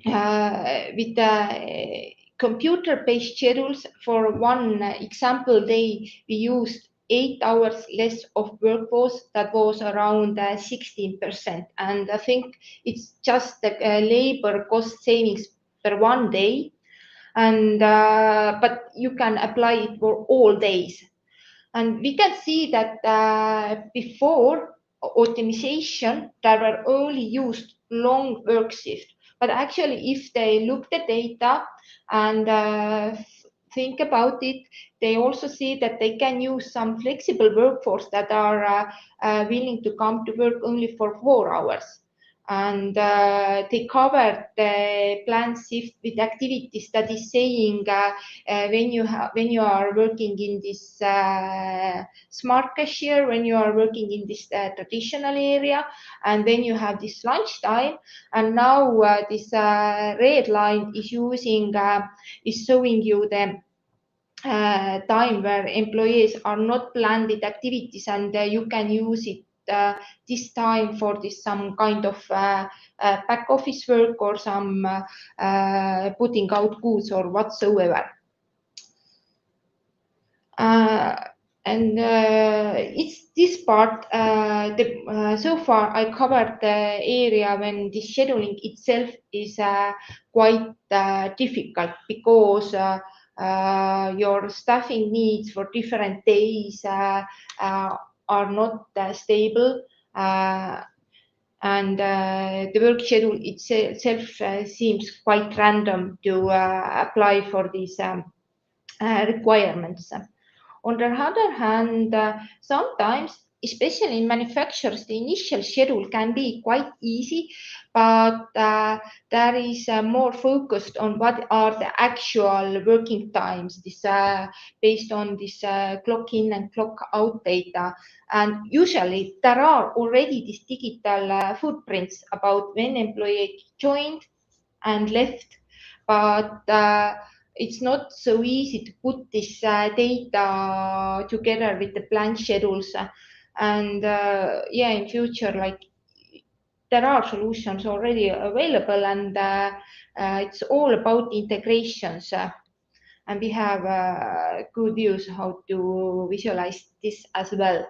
S12: with the computer-based schedules, for one example day, we used 8 hours less of workforce. That was around 16%. And I think it's just the labor cost savings per one day. And but you can apply it for all days. And we can see that before optimization, there were only used long work shifts. But actually, if they look the data and think about it, they also see that they can use some flexible workforce that are willing to come to work only for 4 hours. And they cover the planned shift with activities that is saying when you are working in this smart cashier, when you are working in this traditional area, and then you have this lunchtime. And now this red line is showing you the time where employees are not planned with activities, and you can use it this time for this some kind of back office work or some putting out goods or whatsoever. And it's this part. So far, I covered the area when the scheduling itself is quite difficult, because your staffing needs for different days are not stable, and the work schedule itself seems quite random to apply for these requirements. On the other hand, sometimes, especially in manufacturers, the initial schedule can be quite easy, but there is more focused on what are the actual working times, this based on this clock in and clock out data. And usually there are already these digital footprints about when employee joined and left, but it's not so easy to put this data together with the planned schedules. And yeah, in future, like there are solutions already available, and it's all about integrations. And we have good views how to visualize this as well.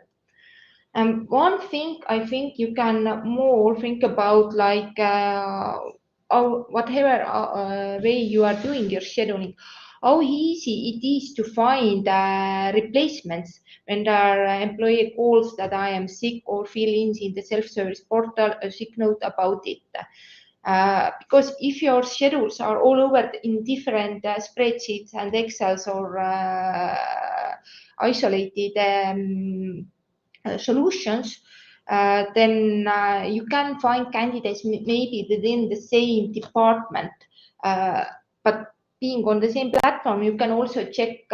S12: And one thing I think you can more think about, like whatever way you are doing your scheduling, how easy it is to find replacements when there are employee calls that I am sick, or fill-ins in the self-service portal, a sick note about it. Because if your schedules are all over in different spreadsheets and Excels or isolated solutions, then you can find candidates maybe within the same department. But being on the same platform, you can also check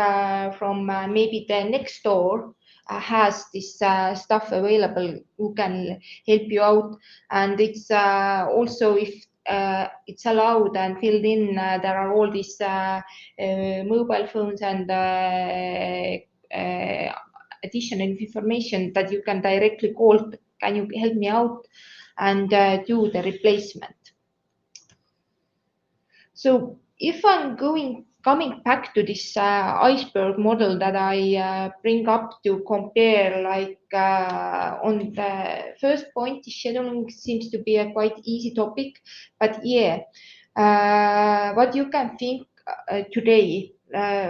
S12: from maybe the next door has this stuff available who can help you out. And it's also, if it's allowed and filled in, there are all these mobile phones and additional information that you can directly call, can you help me out, and do the replacement. So if I'm coming back to this iceberg model that I bring up to compare, like on the first point, scheduling seems to be a quite easy topic, but yeah, what you can think today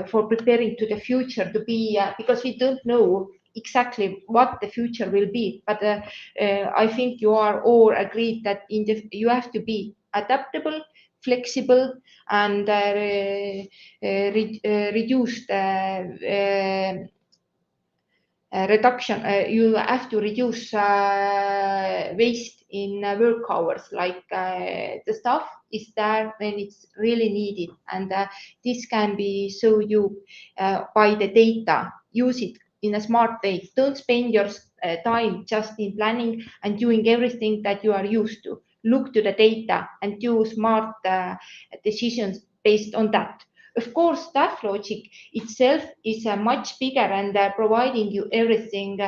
S12: for preparing to the future to be, because we don't know exactly what the future will be, but I think you are all agreed that you have to be adaptable, flexible, and reduce the reduction. You have to reduce waste in work hours, like the stuff is there when it's really needed, and this can be so you by the data. Use it in a smart way. Don't spend your time just in planning and doing everything that you are used to. Look to the data and do smart decisions based on that. Of course, staff logic itself is much bigger and providing you everything,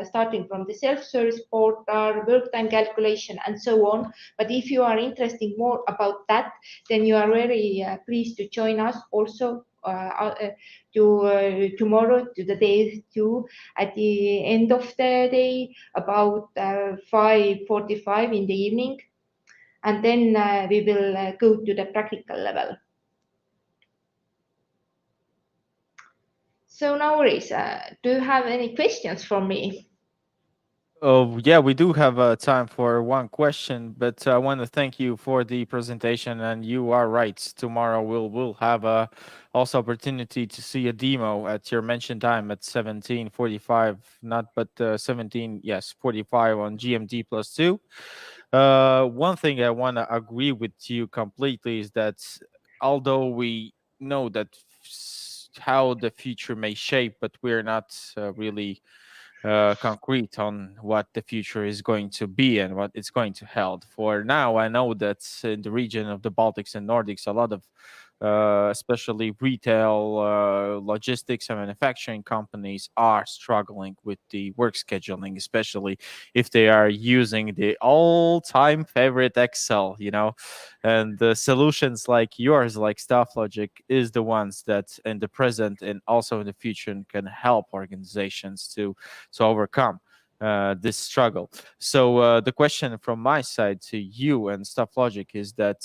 S12: starting from the self-service portal, work time calculation, and so on. But if you are interested more about that, then you are very pleased to join us also tomorrow, to the day 2, at the end of the day, about 5:45 in the evening. And then we will go to the practical level. So now, do you have any questions for me?
S1: Oh, yeah, we do have time for one question, but I want to thank you for the presentation. And you are right. Tomorrow we'll have also opportunity to see a demo at your mentioned time at 17:45, not but 17:45 on GMT +2. One thing I want to agree with you completely is that although we know that how the future may shape, but we're not really concrete on what the future is going to be and what it's going to hold. For now, I know that in the region of the Baltics and Nordics, a lot of especially retail, logistics, and manufacturing companies are struggling with the work scheduling, especially if they are using the all-time favorite Excel, and the solutions like yours, like Staff Logic, is the ones that in the present and also in the future can help organizations to overcome this struggle. So the question from my side to you and Staff Logic is that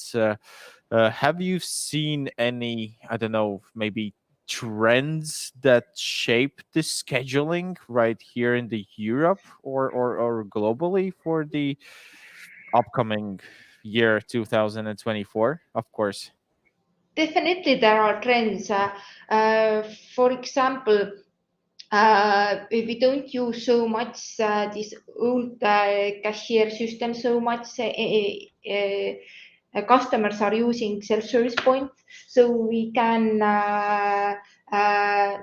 S1: have you seen any, I don't know, maybe trends that shape the scheduling right here in the Europe or globally for the upcoming year 2024, of course?
S12: Definitely, there are trends. For example, we don't use so much this old cashier system so much. Customers are using self-service point, so we can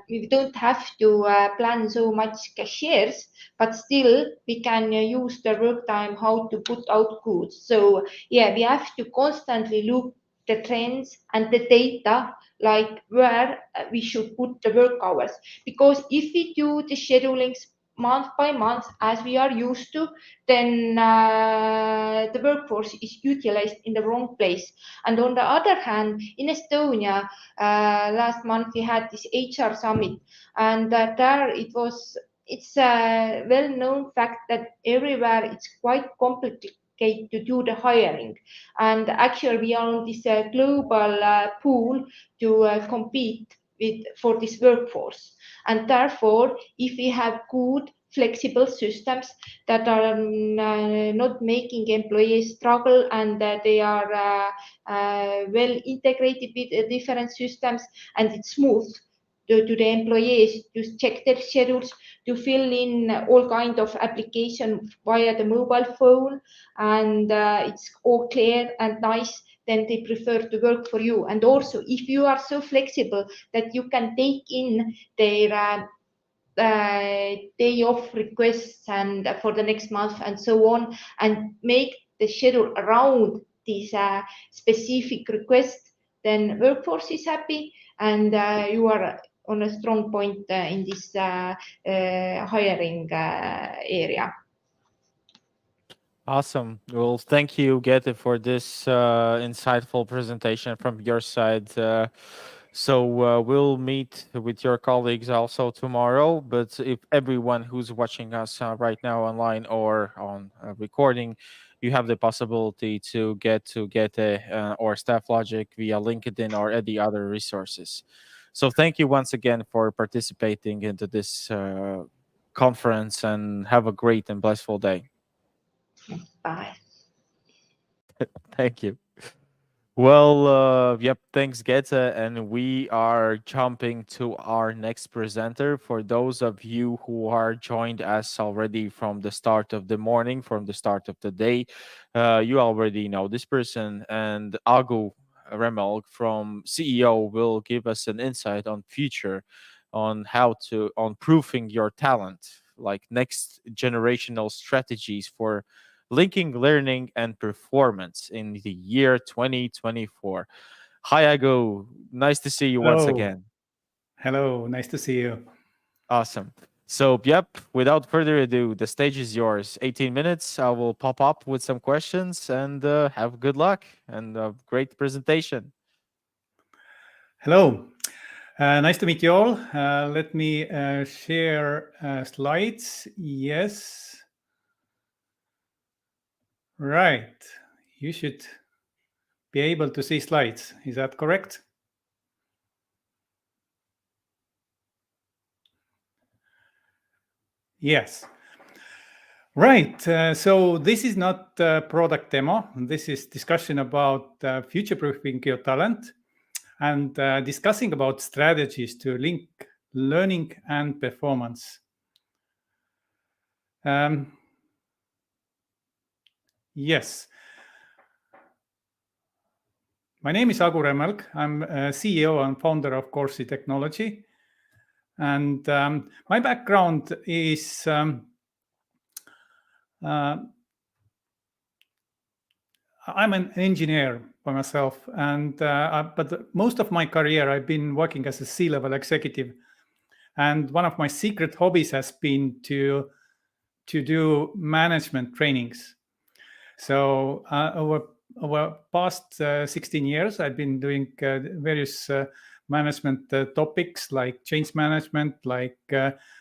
S12: we don't have to plan so much cashiers, but still we can use the work time how to put out goods. So yeah, we have to constantly look the trends and the data, like where we should put the work hours, because if we do the schedulings month by month as we are used to, then the workforce is utilized in the wrong place. And on the other hand, in Estonia, last month we had this HR summit, and there it's a well-known fact that everywhere it's quite complicated to do the hiring. And actually we are on this global pool to compete for this workforce. And therefore, if we have good flexible systems that are not making employees struggle, and they are well integrated with different systems and it's smooth, to the employees to check their schedules, to fill in all kind of application via the mobile phone, and it's all clear and nice, then they prefer to work for you. And also, if you are so flexible that you can take in their day off requests and for the next month and so on, and make the schedule around these specific requests, then workforce is happy, and you are on a strong point in this hiring area.
S1: Awesome. Well, thank you, Gete, for this insightful presentation from your side. So we'll meet with your colleagues also tomorrow. But if everyone who's watching us right now online or on recording, you have the possibility to get to Gete or StaffLogic via LinkedIn or any other resources. So thank you once again for participating into this conference, and have a great and blissful day.
S12: Bye.
S1: Thank you. Well, yep, thanks, Gete. And we are jumping to our next presenter. For those of you who are joined us already from the start of the morning, from the start of the day, you already know this person. And Agu Remel from CEO will give us an insight on future, on on proofing your talent, like next generational strategies for linking learning and performance in the year 2024. Hi, Ago. Nice to see you once
S4: Hello.
S1: again.
S4: Hello, nice to see you.
S1: Awesome. So, yep, without further ado, the stage is yours. 18 minutes. I will pop up with some questions, and have good luck and a great presentation.
S4: Hello. Nice to meet you all. Let me share slides. Yes. Right. You should be able to see slides. Is that correct? Yes. Right. So this is not a product demo. This is discussion about future-proofing your talent and discussing about strategies to link learning and performance. Yes. My name is Agu Remelk. I'm CEO and founder of Corsi Technology. And my background is I'm an engineer by myself, and but most of my career I've been working as a C-level executive. And one of my secret hobbies has been to do management trainings. So over past 16 years, I've been doing various management topics like change management, like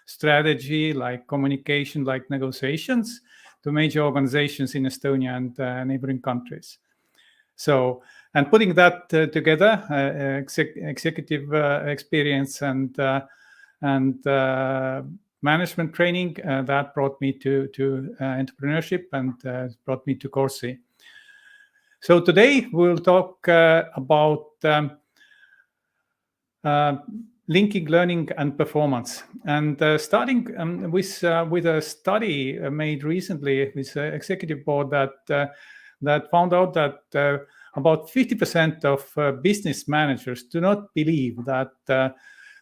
S4: strategy, like communication, like negotiations to major organizations in Estonia and neighboring countries. So, and putting that together, executive experience and management training, that brought me to entrepreneurship and brought me to Corsi. So today we'll talk about linking learning and performance, and starting with a study made recently with the executive board that found out that about 50% of business managers do not believe that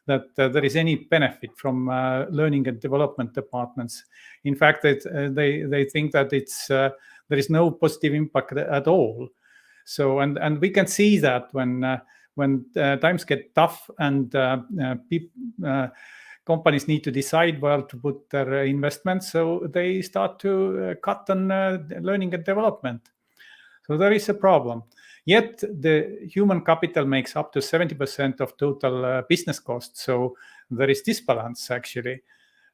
S4: there is any benefit from learning and development departments. In fact, they think that there is no positive impact at all. So, and we can see that when times get tough and companies need to decide where to put their investments, so they start to cut on learning and development. So there is a problem. Yet the human capital makes up to 70% of total business costs. So there is disbalance actually.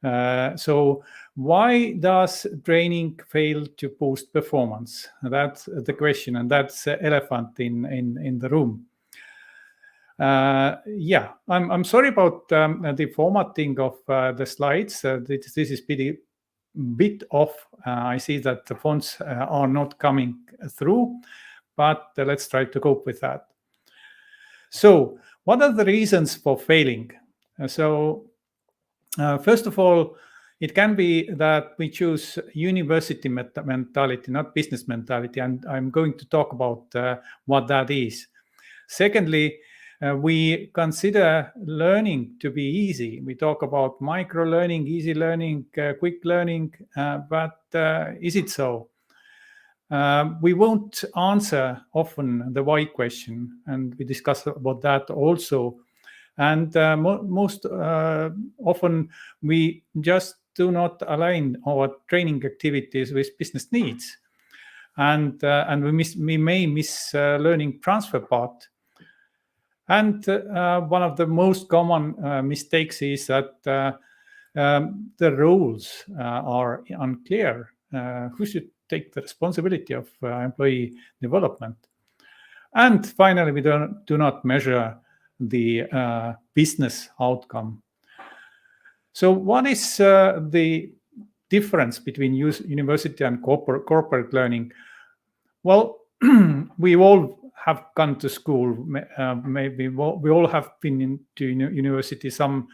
S4: So why does training fail to boost performance? That's the question, and that's the elephant in the room. Yeah, I'm sorry about the formatting of the slides. This is bit off. I see that the fonts are not coming through, but let's try to cope with that. So what are the reasons for failing? First of all, it can be that we choose university mentality, not business mentality, and I'm going to talk about what that is. Secondly, we consider learning to be easy. We talk about micro learning, easy learning, quick learning, but is it so? We won't answer often the why question, and we discuss about that also. And most often, we just do not align our training activities with business needs, and we may miss learning transfer part. And one of the most common mistakes is that the rules are unclear. Who should take the responsibility of employee development? And finally, we do not measure the business outcome. So what is the difference between university and corporate learning? Well, we all have gone to school. Maybe we all have been to university, some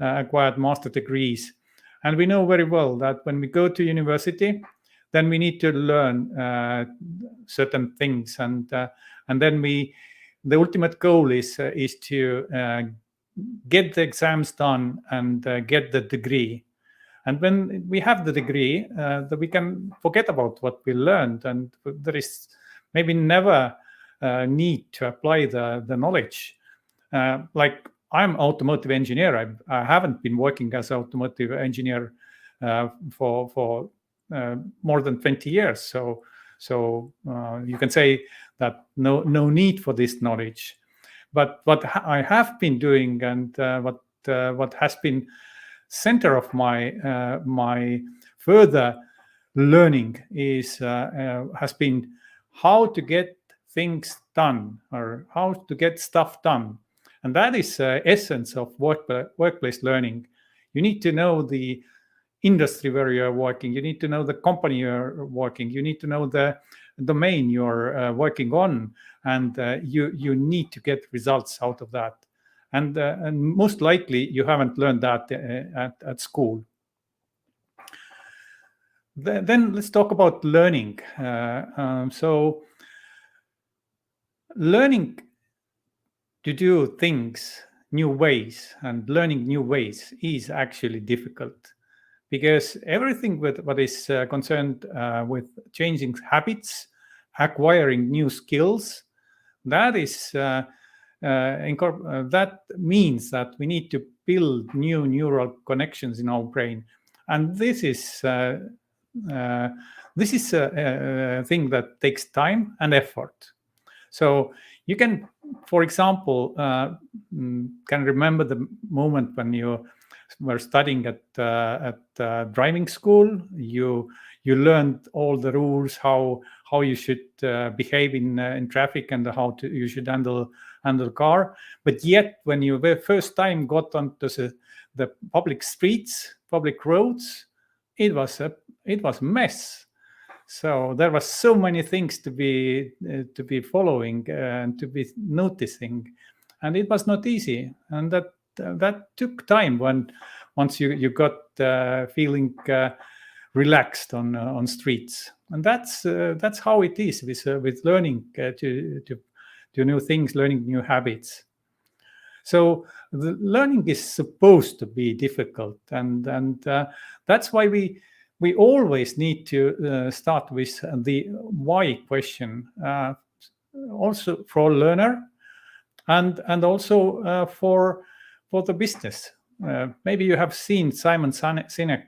S4: acquired master degrees. And we know very well that when we go to university, then we need to learn certain things. And then the ultimate goal is to get the exams done and get the degree. And when we have the degree, we can forget about what we learned, and there is maybe never need to apply the knowledge. Like I'm automotive engineer. I haven't been working as an automotive engineer for more than 20 years. So you can say that no need for this knowledge. But what I have been doing, and what has been center of my further learning has been how to get things done, or how to get stuff done. And that is essence of workplace learning. You need to know the industry where you're working. You need to know the company you're working. You need to know the domain you're working on, and you need to get results out of that. And most likely you haven't learned that at school. Then let's talk about learning. So learning to do things new ways and learning new ways is actually difficult, because everything with what is concerned with changing habits, acquiring new skills, that means that we need to build new neural connections in our brain, and this is a thing that takes time and effort. So you can, for example, can remember the moment when you were studying at driving school. You learned all the rules, how you should behave in traffic, and how you should handle car. But yet, when you the first time got onto the public streets, public roads, it was a mess. So there was so many things to be following and to be noticing, and it was not easy. And that took time once you got feeling relaxed on streets. And that's how it is with learning to new things, learning new habits. So the learning is supposed to be difficult, and that's why we always need to start with the why question, also for learner, and also for the business. Maybe you have seen Simon Sinek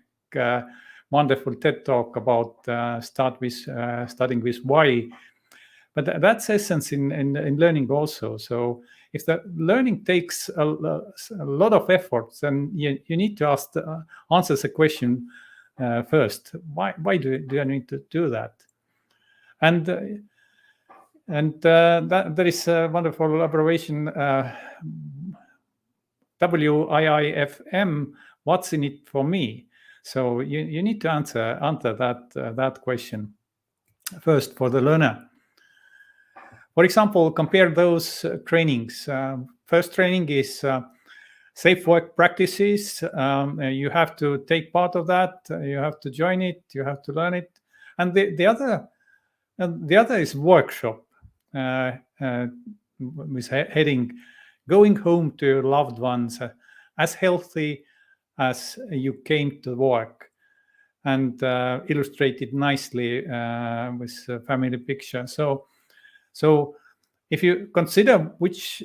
S4: wonderful TED talk about starting with why. But that's essence in learning also. So if the learning takes a lot of effort, then you need to answer the question first. Why do I need to do that? And that there is a wonderful elaboration, WIIFM. What's in it for me? So you need to answer that question first for the learner. For example, compare those trainings. First training is safe work practices. You have to take part of that. You have to join it. You have to learn it. And the other is workshop, with heading going home to your loved ones as healthy as you came to work, and illustrated nicely with a family picture. So if you consider which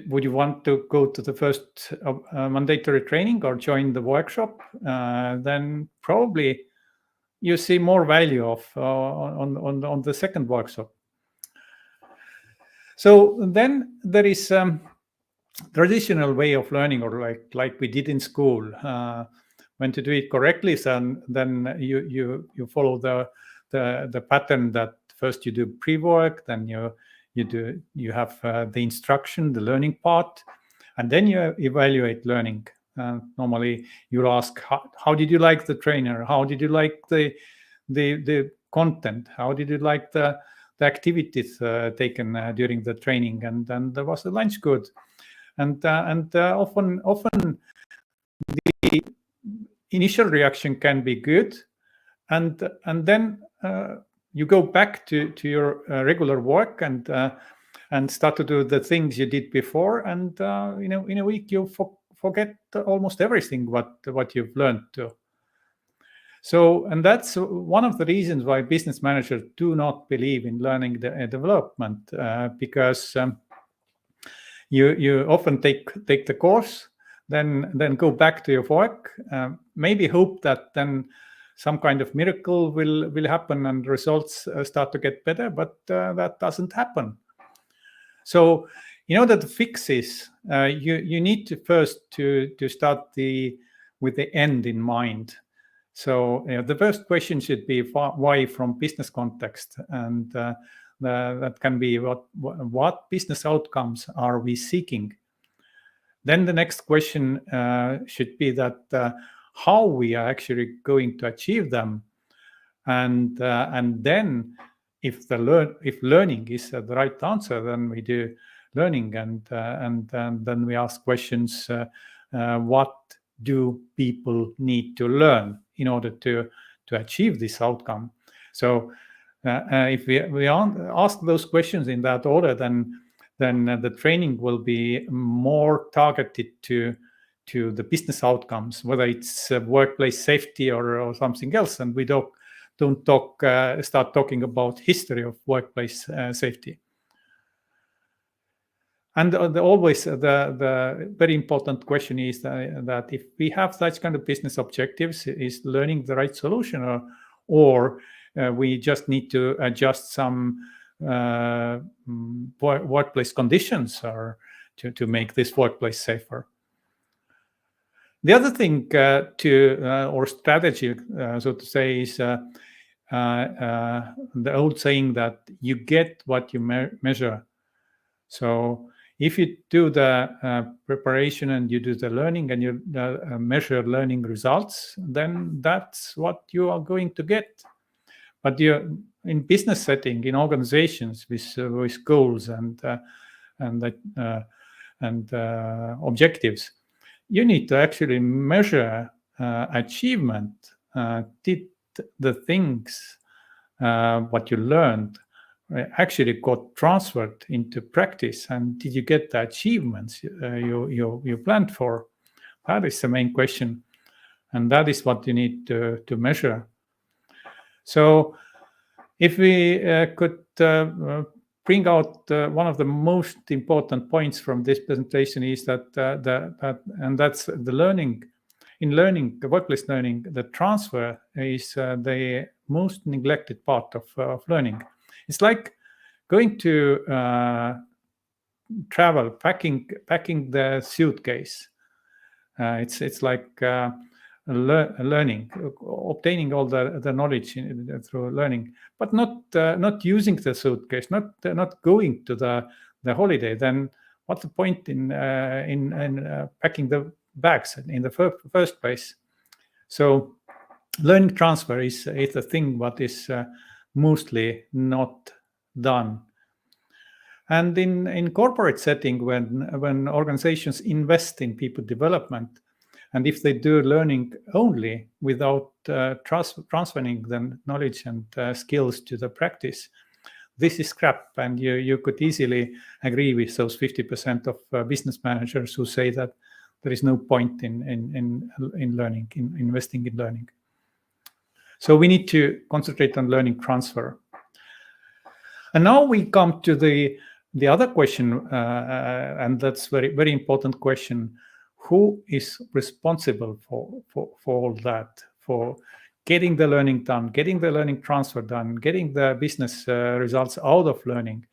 S4: would you want to go to the first mandatory training or join the workshop, then probably you see more value of on the second workshop. So then there is traditional way of learning, or like we did in school. When to do it correctly, then you follow the pattern that first you do pre-work, then you have the instruction, the learning part, and then you evaluate learning. Normally you'll ask, how did you like the trainer? How did you like the content? How did you like the activities taken during the training? And then there was the lunch good. And often the initial reaction can be good, and then you go back to your regular work and start to do the things you did before, and in a week you forget almost everything what you've learned too. So, and that's one of the reasons why business managers do not believe in learning development, because you often take the course, then go back to your work, maybe hope that then some kind of miracle will happen and results start to get better, but that doesn't happen. So in order to fix this, you need to first to start with the end in mind. So the first question should be why from business context, and that can be what business outcomes are we seeking. Then the next question should be that how we are actually going to achieve them, and then if learning is the right answer, then we do learning, and then we ask questions: what do people need to learn in order to achieve this outcome? So if we ask those questions in that order, then the training will be more targeted to the business outcomes, whether it's workplace safety or something else, and we don't start talking about history of workplace safety. And always the very important question is that if we have such kind of business objectives, is learning the right solution, or we just need to adjust some workplace conditions or to make this workplace safer. The other thing or strategy, so to say, is the old saying that you get what you measure. So if you do the preparation and you do the learning and you measure learning results, then that's what you are going to get. But in business setting, in organizations with goals and objectives, you need to actually measure achievement. Did the things what you learned actually got transferred into practice, and did you get the achievements you planned for? That is the main question, and that is what you need to measure. So if we could bring out one of the most important points from this presentation is that that's the learning. In learning, the workplace learning, the transfer is the most neglected part of learning. It's like going to travel, packing the suitcase. It's like learning, obtaining all the knowledge through learning, but not using the suitcase, not going to the holiday. Then what's the point in packing the bags in the first place? So learning transfer is a thing what is mostly not done. And in corporate setting, when organizations invest in people development, and if they do learning only without transferring the knowledge and skills to the practice, this is crap. And you could easily agree with those 50% of business managers who say that there is no point in learning, in investing in learning. So we need to concentrate on learning transfer. And now we come to the other question, and that's very, very important question. Who is responsible for all that, for getting the learning done, getting the learning transfer done, getting the business results out of learning?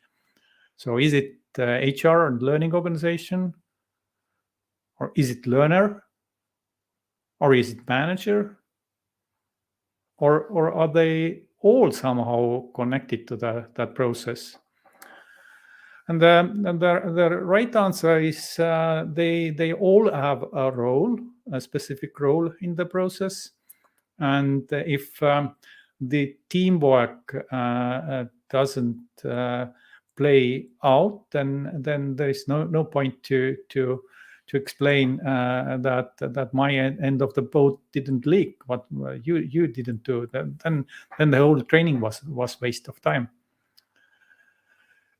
S4: So is it HR and learning organization? Or is it learner? Or is it manager? Or are they all somehow connected to that process? And the right answer is they all have a role, a specific role in the process. And if the teamwork doesn't play out, then there is no point to explain that my end of the boat didn't leak, what you didn't do. Then the whole training was waste of time.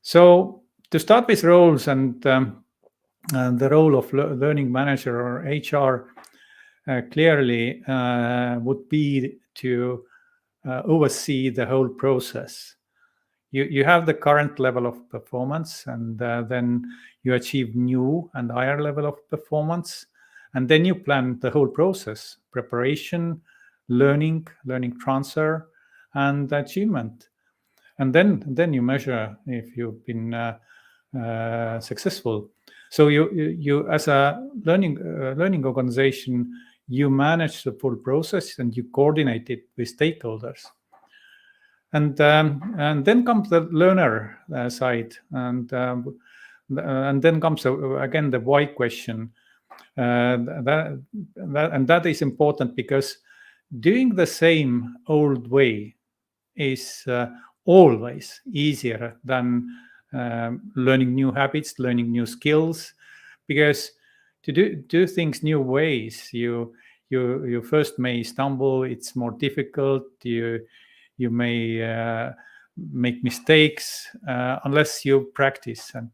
S4: So to start with roles and the role of learning manager or HR clearly would be to oversee the whole process. You have the current level of performance, and then you achieve new and higher level of performance, and then you plan the whole process: preparation, learning transfer, and achievement. And then you measure if you've been successful. So you as a learning organization, you manage the full process and you coordinate it with stakeholders. And then comes the learner side, and then comes again the why question. That is important, because doing the same old way is always easier than learning new habits, learning new skills, because to do things new ways, you first may stumble. It's more difficult. You may make mistakes unless you practice and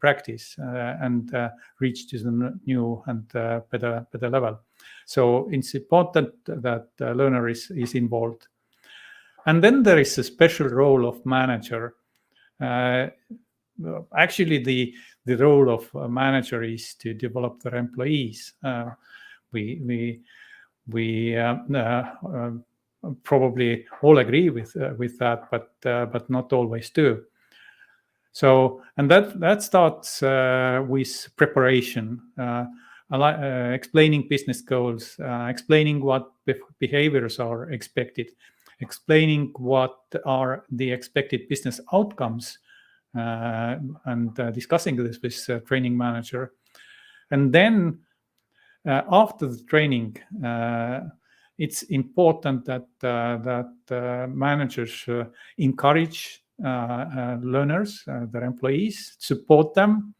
S4: reach to the new and better level. So it's important that the learner is involved. And then there is a special role of manager. Actually, the role of a manager is to develop their employees. We probably all agree with that, but not always do. So, and that starts with preparation, explaining business goals, explaining what behaviors are expected, explaining what are the expected business outcomes, and discussing this with training manager. And then after the training, it's important that managers encourage learners, their employees, support them.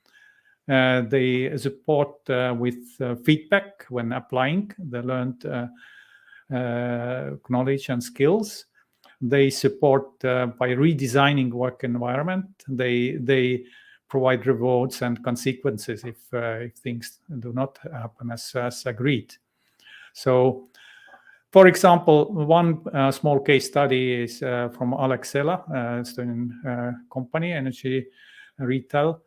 S4: They support with feedback when applying the learned knowledge and skills. They support by redesigning work environment. They provide rewards and consequences if things do not happen as agreed. So, for example, one small case study is from Alexela, Estonian company, energy retail.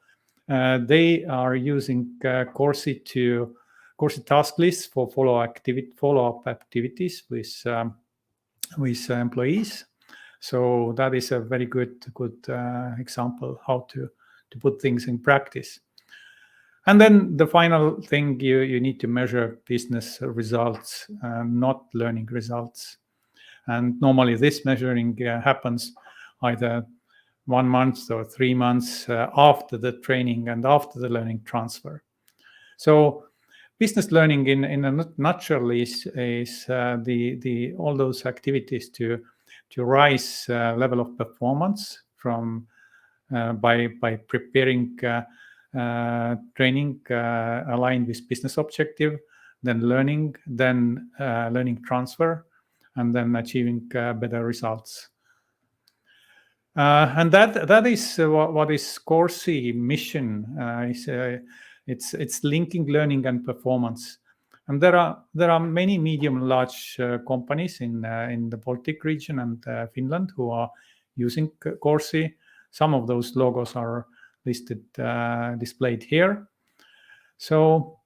S4: They are using Corsi task lists for follow-up activities with employees. So that is a very good example how to put things in practice. And then the final thing, you need to measure business results, not learning results. And normally this measuring happens either 1 month or 3 months after the training and after the learning transfer. So business learning in a nutshell is the all those activities to rise level of performance from by preparing training aligned with business objective, then learning transfer, and then achieving better results. And that is what is Corsi mission. It's linking learning and performance. And there are many medium large companies in the Baltic region and Finland who are using Corsi. Some of those logos are listed, displayed here. So,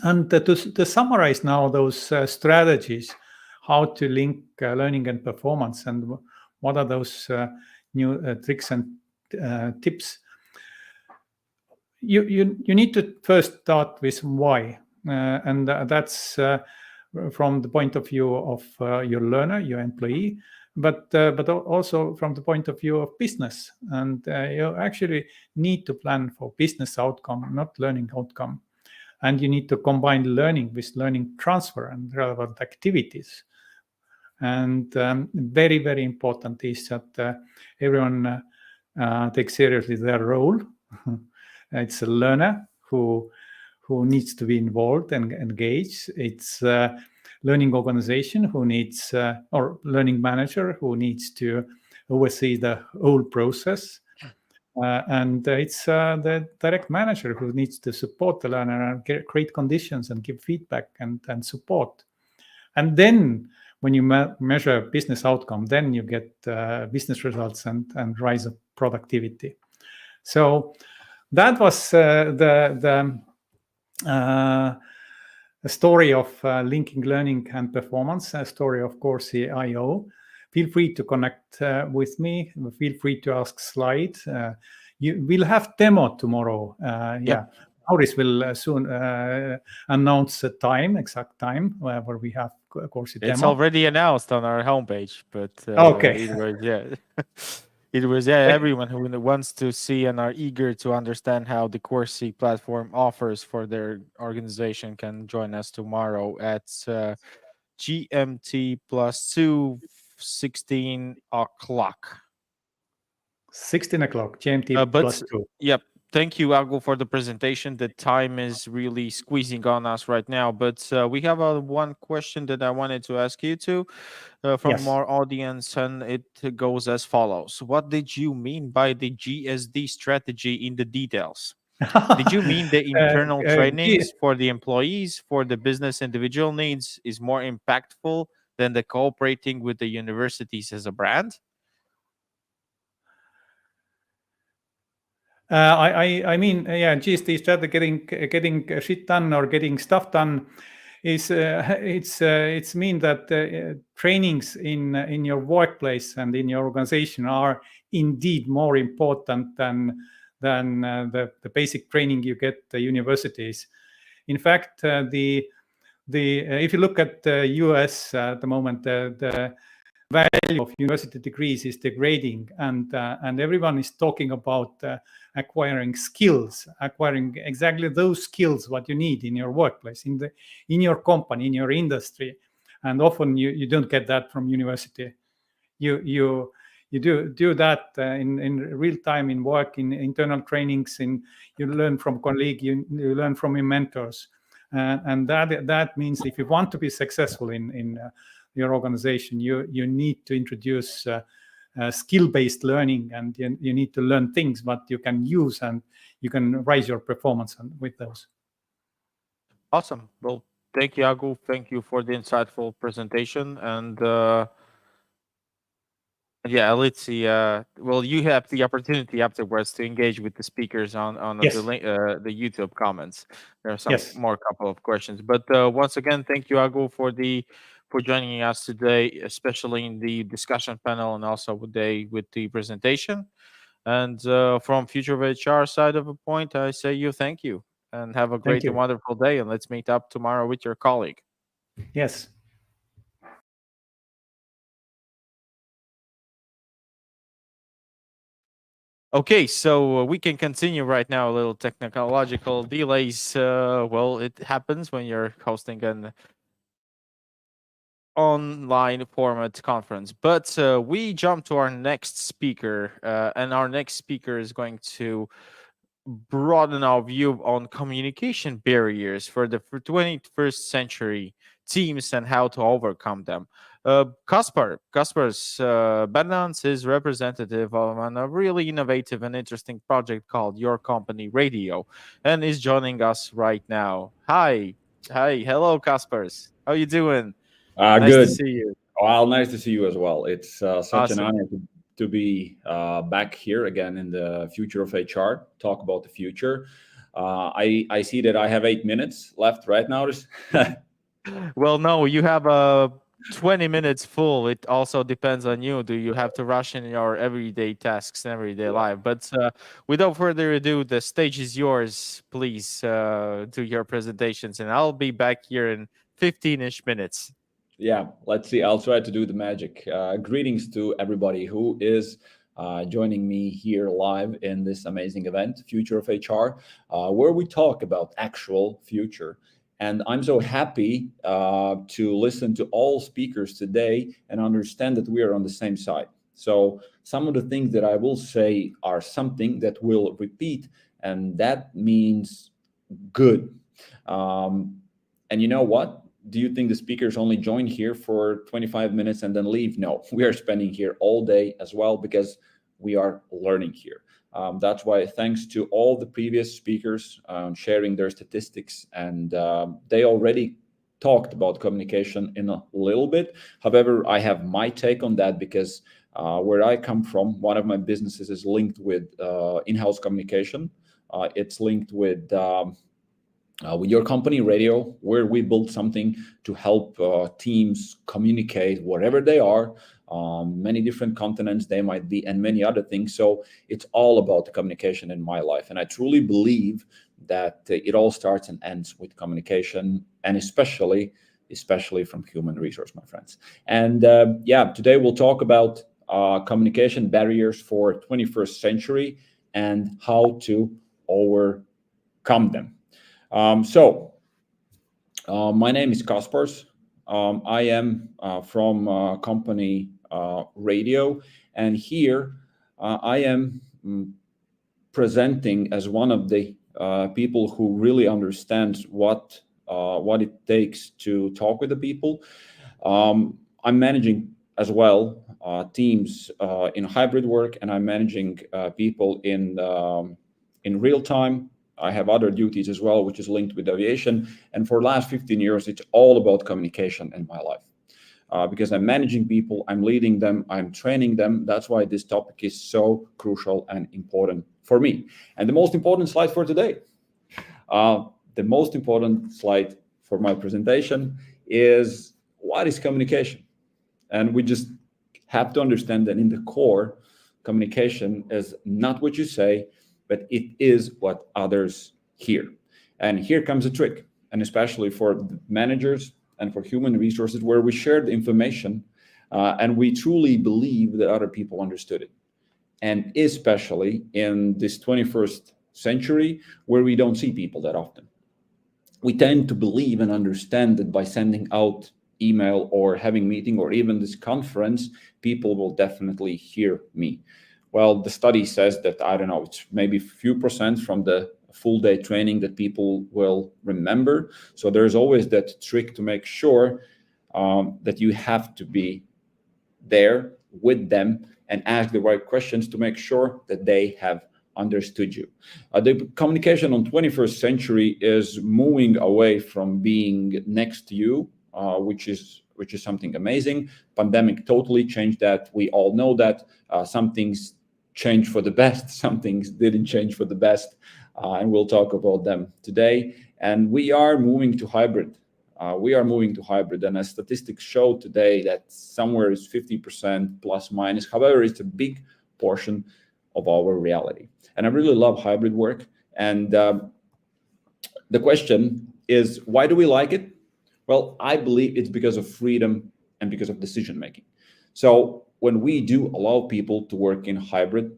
S4: and to summarize now those strategies, how to link learning and performance, and what are those new tricks and tips. You need to first start with why, and that's from the point of view of your learner, your employee, but also from the point of view of business. And you actually need to plan for business outcome, not learning outcome. And you need to combine learning with learning transfer and relevant activities. And very, very important is that everyone takes seriously their role. It's a learner who needs to be involved and engaged. It's a learning organization who needs, or learning manager who needs to oversee the whole process. And it's the direct manager who needs to support the learner and create conditions and give feedback and support. And then when you measure business outcome, then you get business results and rise of productivity. So that was the story of linking learning and performance, a story of Corsi.io. Feel free to connect with me. Feel free to ask slides. You will have demo tomorrow. Yeah. Auris will soon announce the time, exact time where we have Corsi demo.
S1: It's already announced on our homepage, but
S4: okay.
S1: It was everyone who wants to see and are eager to understand how the Corsi platform offers for their organization can join us tomorrow at GMT +2, 16 o'clock.
S4: 16 o'clock, GMT +2.
S1: Yep. Thank you, Agu, for the presentation. The time is really squeezing on us right now, but we have one question that I wanted to ask you too from our audience, and it goes as follows. What did you mean by the GSD strategy in the details? Did you mean the internal trainings for the employees, for the business individual needs is more impactful than the cooperating with the universities as a brand?
S4: I mean, GSD strategy, getting shit done or getting stuff done is it's mean that trainings in your workplace and in your organization are indeed more important than the basic training you get at the universities. In fact, if you look at the US at the moment, the value of university degrees is degrading, and everyone is talking about acquiring skills, acquiring exactly those skills what you need in your workplace, in your company, in your industry, and often you don't get that from university. You do that in real time in work, in internal trainings, you learn from colleagues, you learn from your mentors, and that means if you want to be successful in your organization, you need to introduce skill-based learning, and you need to learn things what you can use and you can raise your performance with those.
S1: Awesome. Well, thank you, Agu. Thank you for the insightful presentation. And let's see. Well, you have the opportunity afterwards to engage with the speakers on the YouTube comments. There are some more couple of questions, but once again, thank you, Agu, for joining us today, especially in the discussion panel and also with the presentation. And from Future of HR side of a point, I say thank you and have a great and wonderful day. And let's meet up tomorrow with your colleague.
S4: Yes.
S1: Okay, so we can continue right now. A little technological delays. Well, it happens when you're hosting an online format conference. But we jump to our next speaker, and our next speaker is going to broaden our view on communication barriers for the 21st century teams and how to overcome them. Kaspar's Badans is representative of a really innovative and interesting project called Your Company Radio, and is joining us right now. Hi, hello, Kaspers. How you doing? Nice
S13: Good.
S1: to see you.
S13: Well, nice to see you as well. It's such an
S1: Awesome.
S13: honor to be back here again in the future of HR, talk about the future. I see that I have 8 minutes left right now.
S1: Well, no, you have 20 minutes full. It also depends on you. Do you have to rush in your everyday tasks and everyday life? But without further ado, the stage is yours. Please do your presentations, and I'll be back here in 15-ish minutes.
S13: Yeah, let's see. I'll try to do the magic. Greetings to everybody who is joining me here live in this amazing event, Future of HR, where we talk about actual future. And I'm so happy to listen to all speakers today and understand that we are on the same side. So some of the things that I will say are something that will repeat, and that means good. And you know what? Do you think the speakers only join here for 25 minutes and then leave? No, we are spending here all day as well because we are learning here. That's why thanks to all the previous speakers sharing their statistics, and they already talked about communication in a little bit. However, I have my take on that because where I come from, one of my businesses is linked with in-house communication. It's linked with Your Company Radio, where we build something to help teams communicate wherever they are, many different continents they might be, and many other things. So it's all about the communication in my life. And I truly believe that it all starts and ends with communication, and especially from human resource, my friends. And yeah, today we'll talk about communication barriers for 21st century and how to overcome them. My name is Kaspars. I am from company Radio, and here I am presenting as one of the people who really understands what it takes to talk with the people. I'm managing as well teams in hybrid work, and I'm managing people in real time. I have other duties as well, which is linked with aviation. And for the last 15 years, it's all about communication in my life. Because I'm managing people, I'm leading them, I'm training them. That's why this topic is so crucial and important for me. And the most important slide for today, the most important slide for my presentation is what is communication? And we just have to understand that in the core, communication is not what you say, but it is what others hear. And here comes a trick, and especially for managers and for human resources, where we share the information and we truly believe that other people understood it. And especially in this 21st century, where we don't see people that often. We tend to believe and understand that by sending out email or having meeting or even this conference, people will definitely hear me. Well, the study says that, I don't know, it's maybe a few percent from the full day training that people will remember. So there's always that trick to make sure that you have to be there with them and ask the right questions to make sure that they have understood you. The communication on 21st century is moving away from being next to you, which is something amazing. Pandemic totally changed that. We all know that. Some things changed for the best, some things didn't change for the best, and we'll talk about them today. And we are moving to hybrid. And as statistics show today that somewhere is 50% plus minus. However, it's a big portion of our reality. And I really love hybrid work. And the question is, why do we like it? Well, I believe it's because of freedom and because of decision making. So when we do allow people to work in hybrid,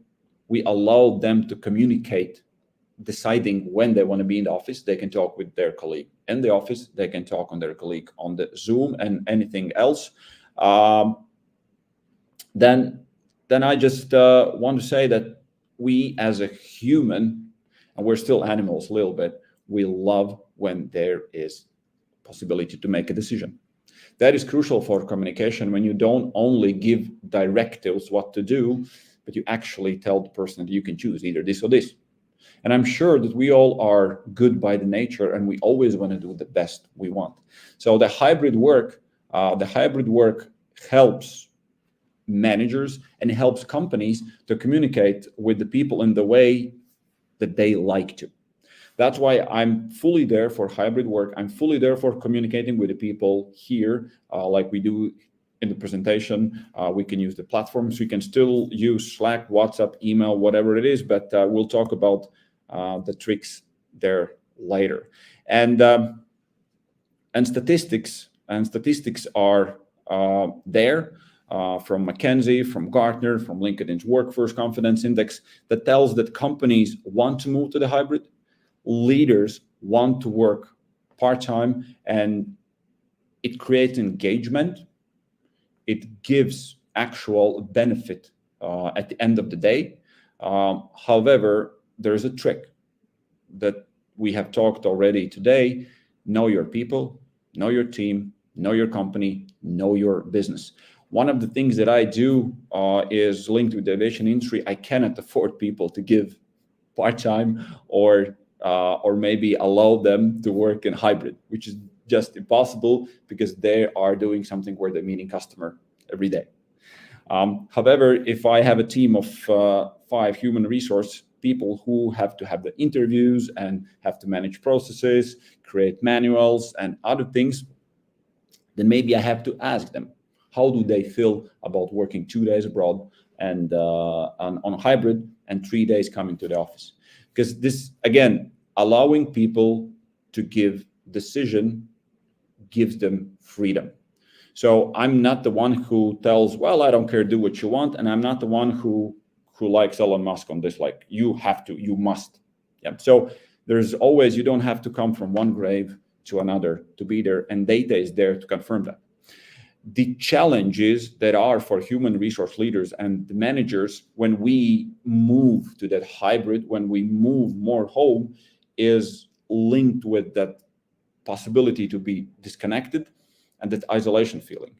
S13: we allow them to communicate, deciding when they want to be in the office. They can talk with their colleague in the office, they can talk on their colleague on the Zoom and anything else. Then I just want to say that we as a human, and we're still animals a little bit, we love when there is possibility to make a decision. That is crucial for communication, when you don't only give directives what to do, but you actually tell the person that you can choose either this or this. And I'm sure that we all are good by the nature, and we always want to do the best we want. So the hybrid work helps managers and helps companies to communicate with the people in the way that they like to. That's why I'm fully there for hybrid work. I'm fully there for communicating with the people here, like we do in the presentation. We can use the platforms. We can still use Slack, WhatsApp, email, whatever it is, but we'll talk about the tricks there later. And statistics are there from McKinsey, from Gartner, from LinkedIn's Workforce Confidence Index, that tells that companies want to move to the hybrid. Leaders want to work part-time, and it creates engagement. It gives actual benefit at the end of the day. However, there's a trick that we have talked already today. Know your people, know your team, know your company, know your business. One of the things that I do is linked with the aviation industry. I cannot afford people to give part-time or maybe allow them to work in hybrid, which is just impossible, because they are doing something where they're meeting customer every day. However, if I have a team of 5 human resource people who have to have the interviews and have to manage processes, create manuals and other things, then maybe I have to ask them, how do they feel about working 2 days abroad and on a hybrid and 3 days coming to the office? Because this, again, allowing people to give decision gives them freedom. So I'm not the one who tells, well, I don't care, do what you want. And I'm not the one who likes Elon Musk on this, like, you have to, you must. Yeah. So there's always, you don't have to come from one grave to another to be there. And data is there to confirm that. The challenges that are for human resource leaders and the managers when we move to that hybrid, when we move more home, is linked with that possibility to be disconnected and that isolation feeling.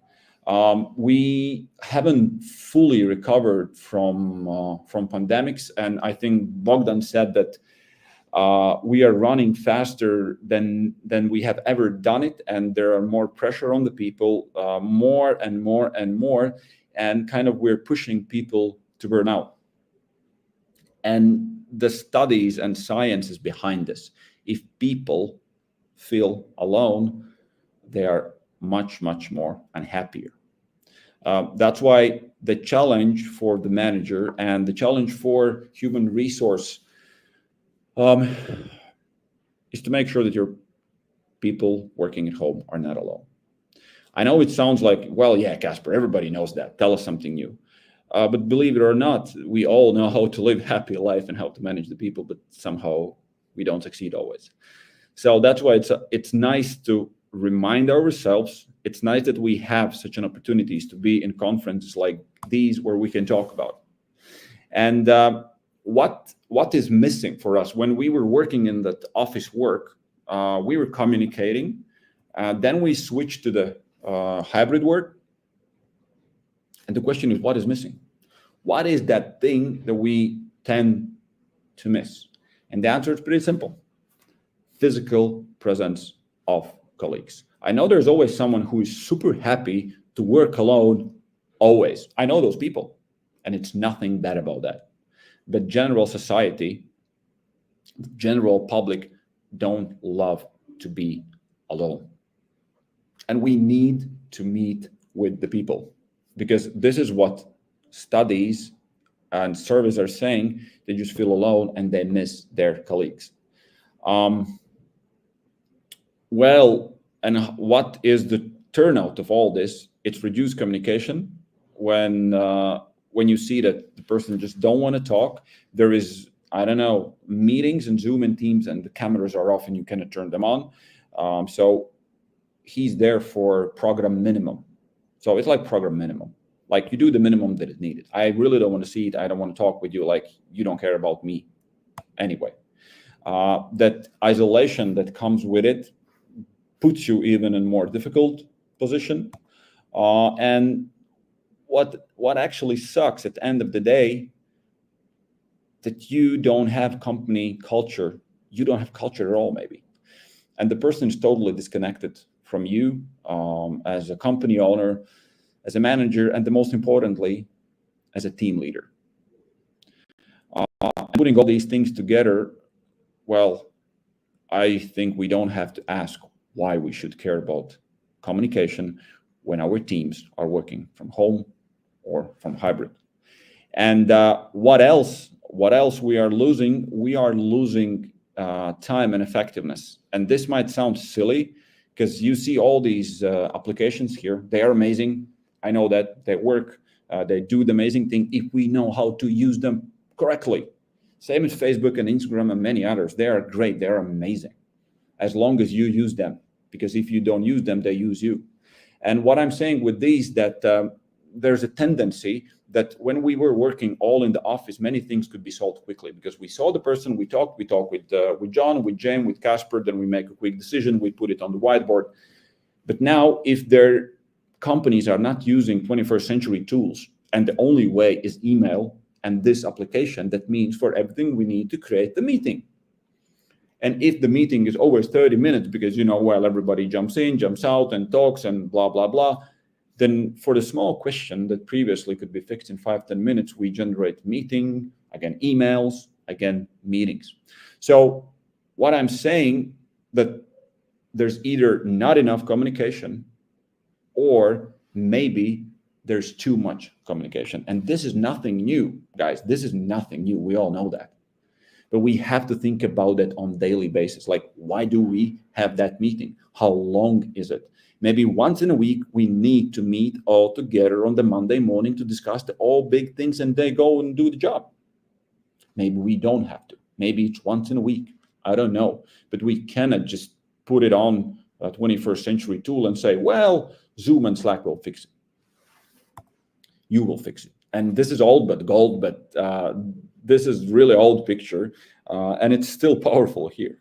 S13: We haven't fully recovered from pandemics, and I think Bogdan said that we are running faster than we have ever done it, and there are more pressure on the people, more and more and more, and kind of we're pushing people to burn out. And the studies and science is behind this. If people feel alone, they are much, much more unhappier. That's why the challenge for the manager and the challenge for human resource is to make sure that your people working at home are not alone. I know it sounds like, well, yeah, Casper, everybody knows that. Tell us something new. But believe it or not, we all know how to live a happy life and how to manage the people, but somehow we don't succeed always. So that's why it's nice to remind ourselves. It's nice that we have such an opportunities to be in conferences like these where we can talk about. And what is missing for us when we were working in that office work, we were communicating, then we switched to the hybrid work. And the question is, what is missing? What is that thing that we tend to miss? And the answer is pretty simple. Physical presence of colleagues. I know there's always someone who is super happy to work alone, always. I know those people, and it's nothing bad about that. But general society, general public don't love to be alone. And we need to meet with the people, because this is what studies and surveys are saying. They just feel alone and they miss their colleagues. Well, and what is the turnout of all this? It's reduced communication. When you see that the person just don't want to talk, there is, I don't know, meetings and Zoom and Teams and the cameras are off and you cannot turn them on. So he's there for program minimum. So it's like program minimum. Like you do the minimum that is needed. I really don't want to see it. I don't want to talk with you. Like you don't care about me anyway. That isolation that comes with it puts you even in more difficult position. And what actually sucks at the end of the day, that you don't have company culture. You don't have culture at all, maybe. And the person is totally disconnected from you as a company owner, as a manager, and the most importantly, as a team leader. Putting all these things together, well, I think we don't have to ask why we should care about communication when our teams are working from home or from hybrid. And what else we are losing? We are losing time and effectiveness. And this might sound silly because you see all these applications here. They are amazing. I know that they work. They do the amazing thing if we know how to use them correctly. Same as Facebook and Instagram and many others. They are great. They are amazing as long as you use them. Because if you don't use them, they use you. And what I'm saying with these, that there's a tendency that when we were working all in the office, many things could be solved quickly because we saw the person, we talked with John, with James, with Casper, then we make a quick decision, we put it on the whiteboard. But now if their companies are not using 21st century tools and the only way is email and this application, that means for everything we need to create the meeting. And if the meeting is always 30 minutes because, everybody jumps in, jumps out and talks and blah, blah, blah, then for the small question that previously could be fixed in 5-10 minutes, we generate meeting, again, emails, again, meetings. So what I'm saying that there's either not enough communication or maybe there's too much communication. And this is nothing new, guys. This is nothing new. We all know that. But we have to think about it on a daily basis. Like, why do we have that meeting? How long is it? Maybe once in a week, we need to meet all together on the Monday morning to discuss the all big things and they go and do the job. Maybe we don't have to. Maybe it's once in a week. I don't know. But we cannot just put it on a 21st century tool and say, well, Zoom and Slack will fix it. You will fix it. And this is old but gold, but this is really old picture. And it's still powerful here.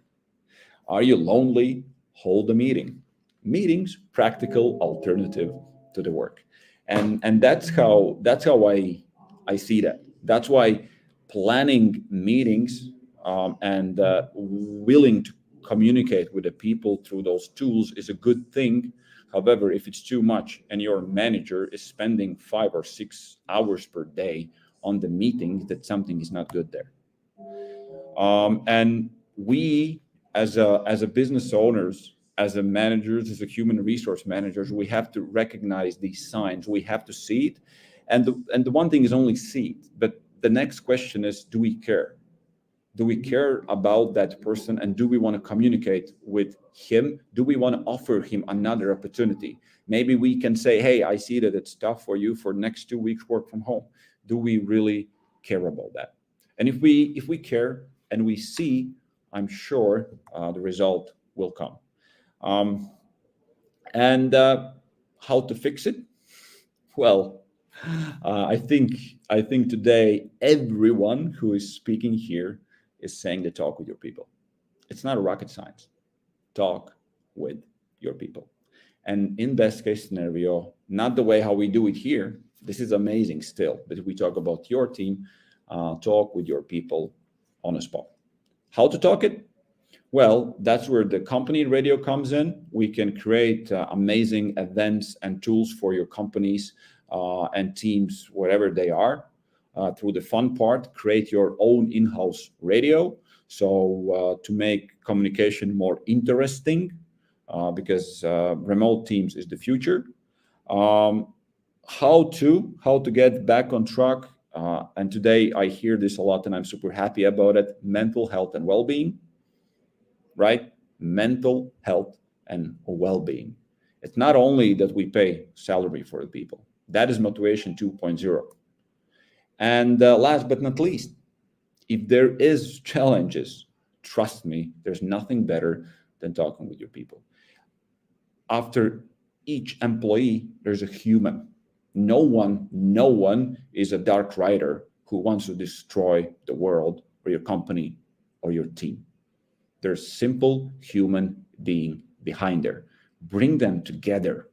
S13: Are you lonely? Hold a meeting. Meetings, practical alternative to the work. And that's how I see that. That's why planning meetings and willing to communicate with the people through those tools is a good thing. However, if it's too much and your manager is spending 5 or 6 hours per day on the meetings, that something is not good there. And we, as a business owners, as a managers, as a human resource managers, we have to recognize these signs. We have to see it. And the one thing is only see it. But the next question is, do we care? Do we care about that person? And do we want to communicate with him? Do we want to offer him another opportunity? Maybe we can say, hey, I see that it's tough for you for next 2 weeks work from home. Do we really care about that? And if we care and we see, I'm sure the result will come. And how to fix it? Well, I think today everyone who is speaking here is saying to talk with your people. It's not a rocket science. Talk with your people. And in best case scenario, not the way how we do it here. This is amazing still, but we talk about your team, talk with your people on a spot. How to talk it? Well, that's where the company radio comes in. We can create amazing events and tools for your companies and teams, wherever they are. Through the fun part, create your own in-house radio. So to make communication more interesting, because remote teams is the future. How to get back on track. And today I hear this a lot and I'm super happy about it. Mental health and well-being. Right? Mental health and well-being. It's not only that we pay salary for the people. That is motivation 2.0. And last but not least, if there is challenges, trust me, there's nothing better than talking with your people. after each employee, there's a human. No one is a dark writer who wants to destroy the world or your company or your team. There's simple human being behind there. Bring them together.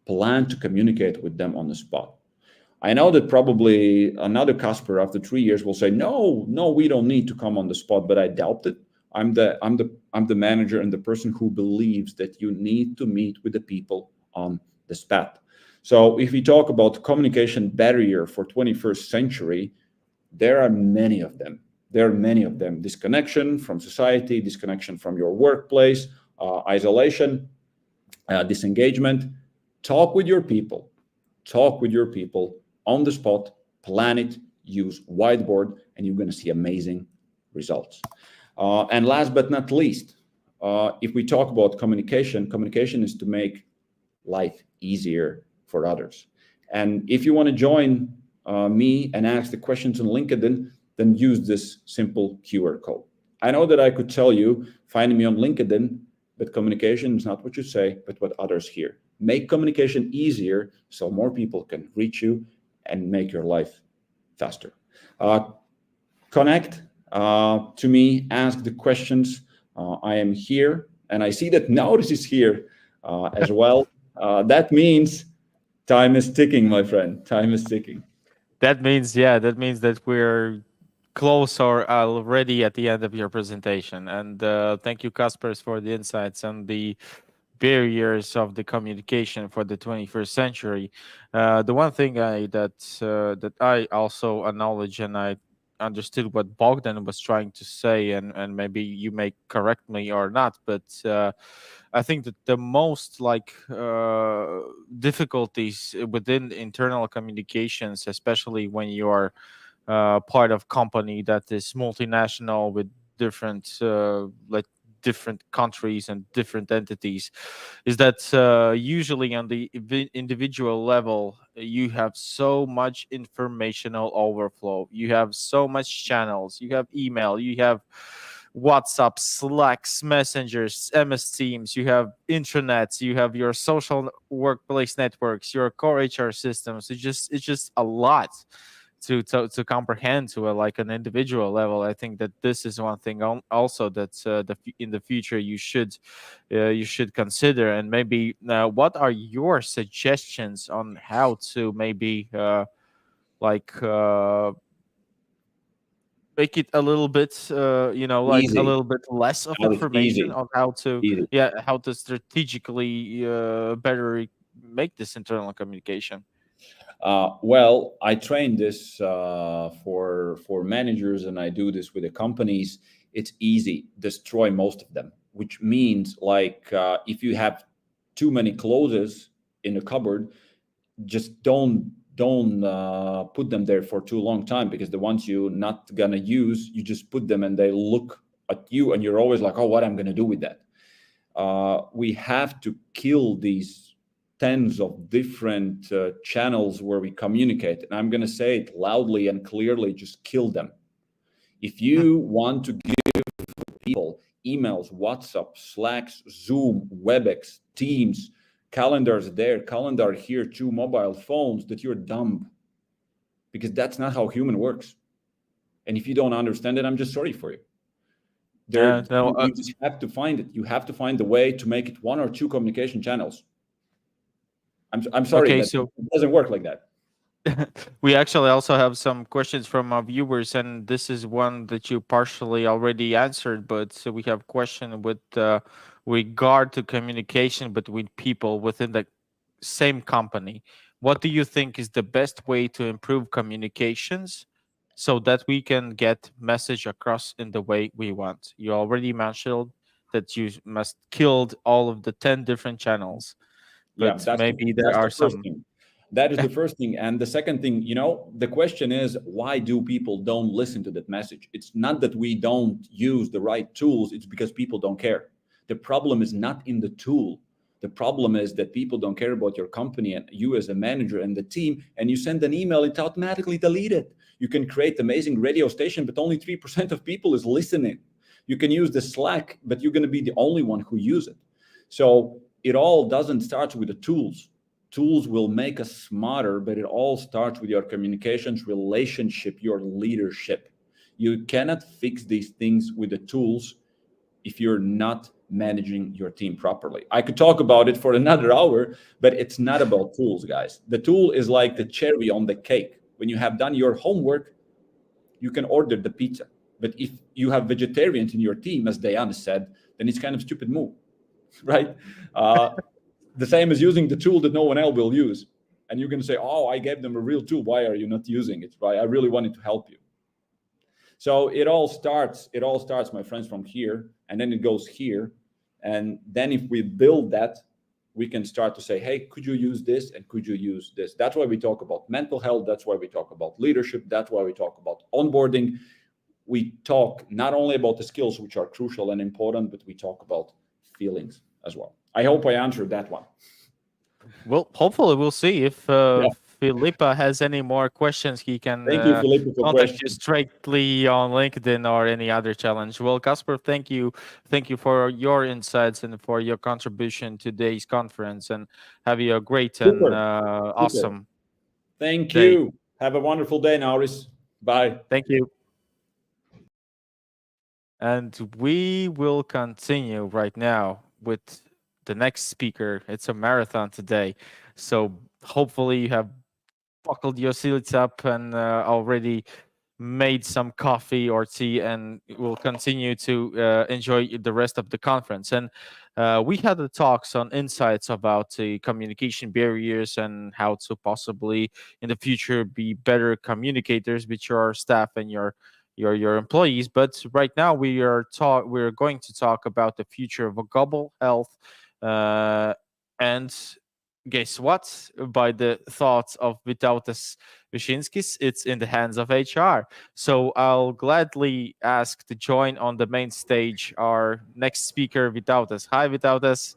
S13: Plan to communicate with them on the spot. I know that probably another Casper after 3 years will say, no, we don't need to come on the spot, but I doubt it. I'm the manager and the person who believes that you need to meet with the people on the spot. So if we talk about communication barrier for 21st century, there are many of them. Disconnection from society, disconnection from your workplace, isolation, disengagement. Talk with your people on the spot, plan it, use whiteboard, and you're going to see amazing results. And last but not least, if we talk about communication is to make life easier for others. And if you want to join me and ask the questions on LinkedIn, then use this simple QR code. I know that I could tell you, find me on LinkedIn, but communication is not what you say, but what others hear. Make communication easier so more people can reach you and make your life faster. Connect to me, ask the questions. I am here, and I see that Nauris is here as well. That means time is ticking, my friend. Time is ticking.
S1: That means that we're close or already at the end of your presentation. And thank you, Kaspers, for the insights and the barriers of the communication for the 21st century. The one thing that I also acknowledge, and I understood what Bogdan was trying to say, and maybe you may correct me or not, but I think that the most difficulties within internal communications, especially when you are part of company that is multinational with different countries and different entities, is that usually on the individual level you have so much informational overflow, you have so much channels, you have email, you have WhatsApp, Slacks, Messengers, MS Teams, you have intranets, you have your social workplace networks, your core HR systems. It's just a lot to comprehend to an individual level. I think that this is one thing also that in the future you should consider. And maybe what are your suggestions on how to maybe make it a little bit
S13: Easy.
S1: a little bit less of information
S13: Easy.
S1: on how to
S13: Easy.
S1: how to strategically better make this internal communication?
S13: Well, I train this for managers, and I do this with the companies. It's easy. Destroy most of them, which means if you have too many clothes in a cupboard, just don't put them there for too long time, because the ones you're not gonna use, you just put them and they look at you, and you're always like, oh, what I'm gonna do with that? We have to kill these tens of different channels where we communicate. And I'm going to say it loudly and clearly, just kill them. If you want to give people emails, WhatsApp, Slacks, Zoom, WebEx, Teams, calendars there, calendar here, 2 mobile phones, that you're dumb, because that's not how human works. And if you don't understand it, I'm just sorry for you. You just have to find it. You have to find the way to make it 1 or 2 communication channels. I'm sorry,
S1: Okay,
S13: that
S1: so
S13: it doesn't work like that.
S1: we actually also have some questions from our viewers, and this is one that you partially already answered, but so we have a question with regard to communication between people within the same company. What do you think is the best way to improve communications so that we can get message across in the way we want? You already mentioned that you must kill all of the 10 different channels. But
S13: Yeah,
S1: maybe there are some.
S13: That is the first thing. And the second thing, the question is, why do people don't listen to that message? It's not that we don't use the right tools. It's because people don't care. The problem is not in the tool. The problem is that people don't care about your company and you as a manager and the team, and you send an email, it's automatically deleted. You can create amazing radio station, but only 3% of people is listening. You can use the Slack, but you're going to be the only one who use it. So it all doesn't start with the tools. Tools will make us smarter, but it all starts with your communications, relationship, your leadership. You cannot fix these things with the tools if you're not managing your team properly. I could talk about it for another hour, but it's not about tools, guys. The tool is like the cherry on the cake. When you have done your homework, you can order the pizza. But if you have vegetarians in your team, as Diana said, then it's kind of stupid move, right? The same as using the tool that no one else will use. And you're going to say, oh, I gave them a real tool. Why are you not using it? Right? I really wanted to help you. So it all starts, my friends, from here, and then it goes here. And then if we build that, we can start to say, hey, could you use this? And could you use this? That's why we talk about mental health. That's why we talk about leadership. That's why we talk about onboarding. We talk not only about the skills, which are crucial and important, but we talk about feelings as well. I hope I answered that one.
S1: Well, hopefully we'll see if Filipa has any more questions. He can
S13: Thank you, Filipa, for
S1: contact you
S13: questions.
S1: straightly on LinkedIn or any other challenge. Well, Kasper, thank you for your insights and for your contribution to today's conference. And have you a great and awesome.
S13: Thank
S1: day.
S13: you. Have a wonderful day, Nauris. Bye.
S1: Thank you. And we will continue right now with the next speaker. It's a marathon today, so hopefully you have buckled your seats up and already made some coffee or tea, and will continue to enjoy the rest of the conference. And we had the talks on insights about the communication barriers and how to possibly in the future be better communicators with your staff and your employees. But right now we're going to talk about the future of global health, and guess what? By the thoughts of Vytautas Višinskis, it's in the hands of HR. So I'll gladly ask to join on the main stage our next speaker, Vytautas. Hi, Vytautas.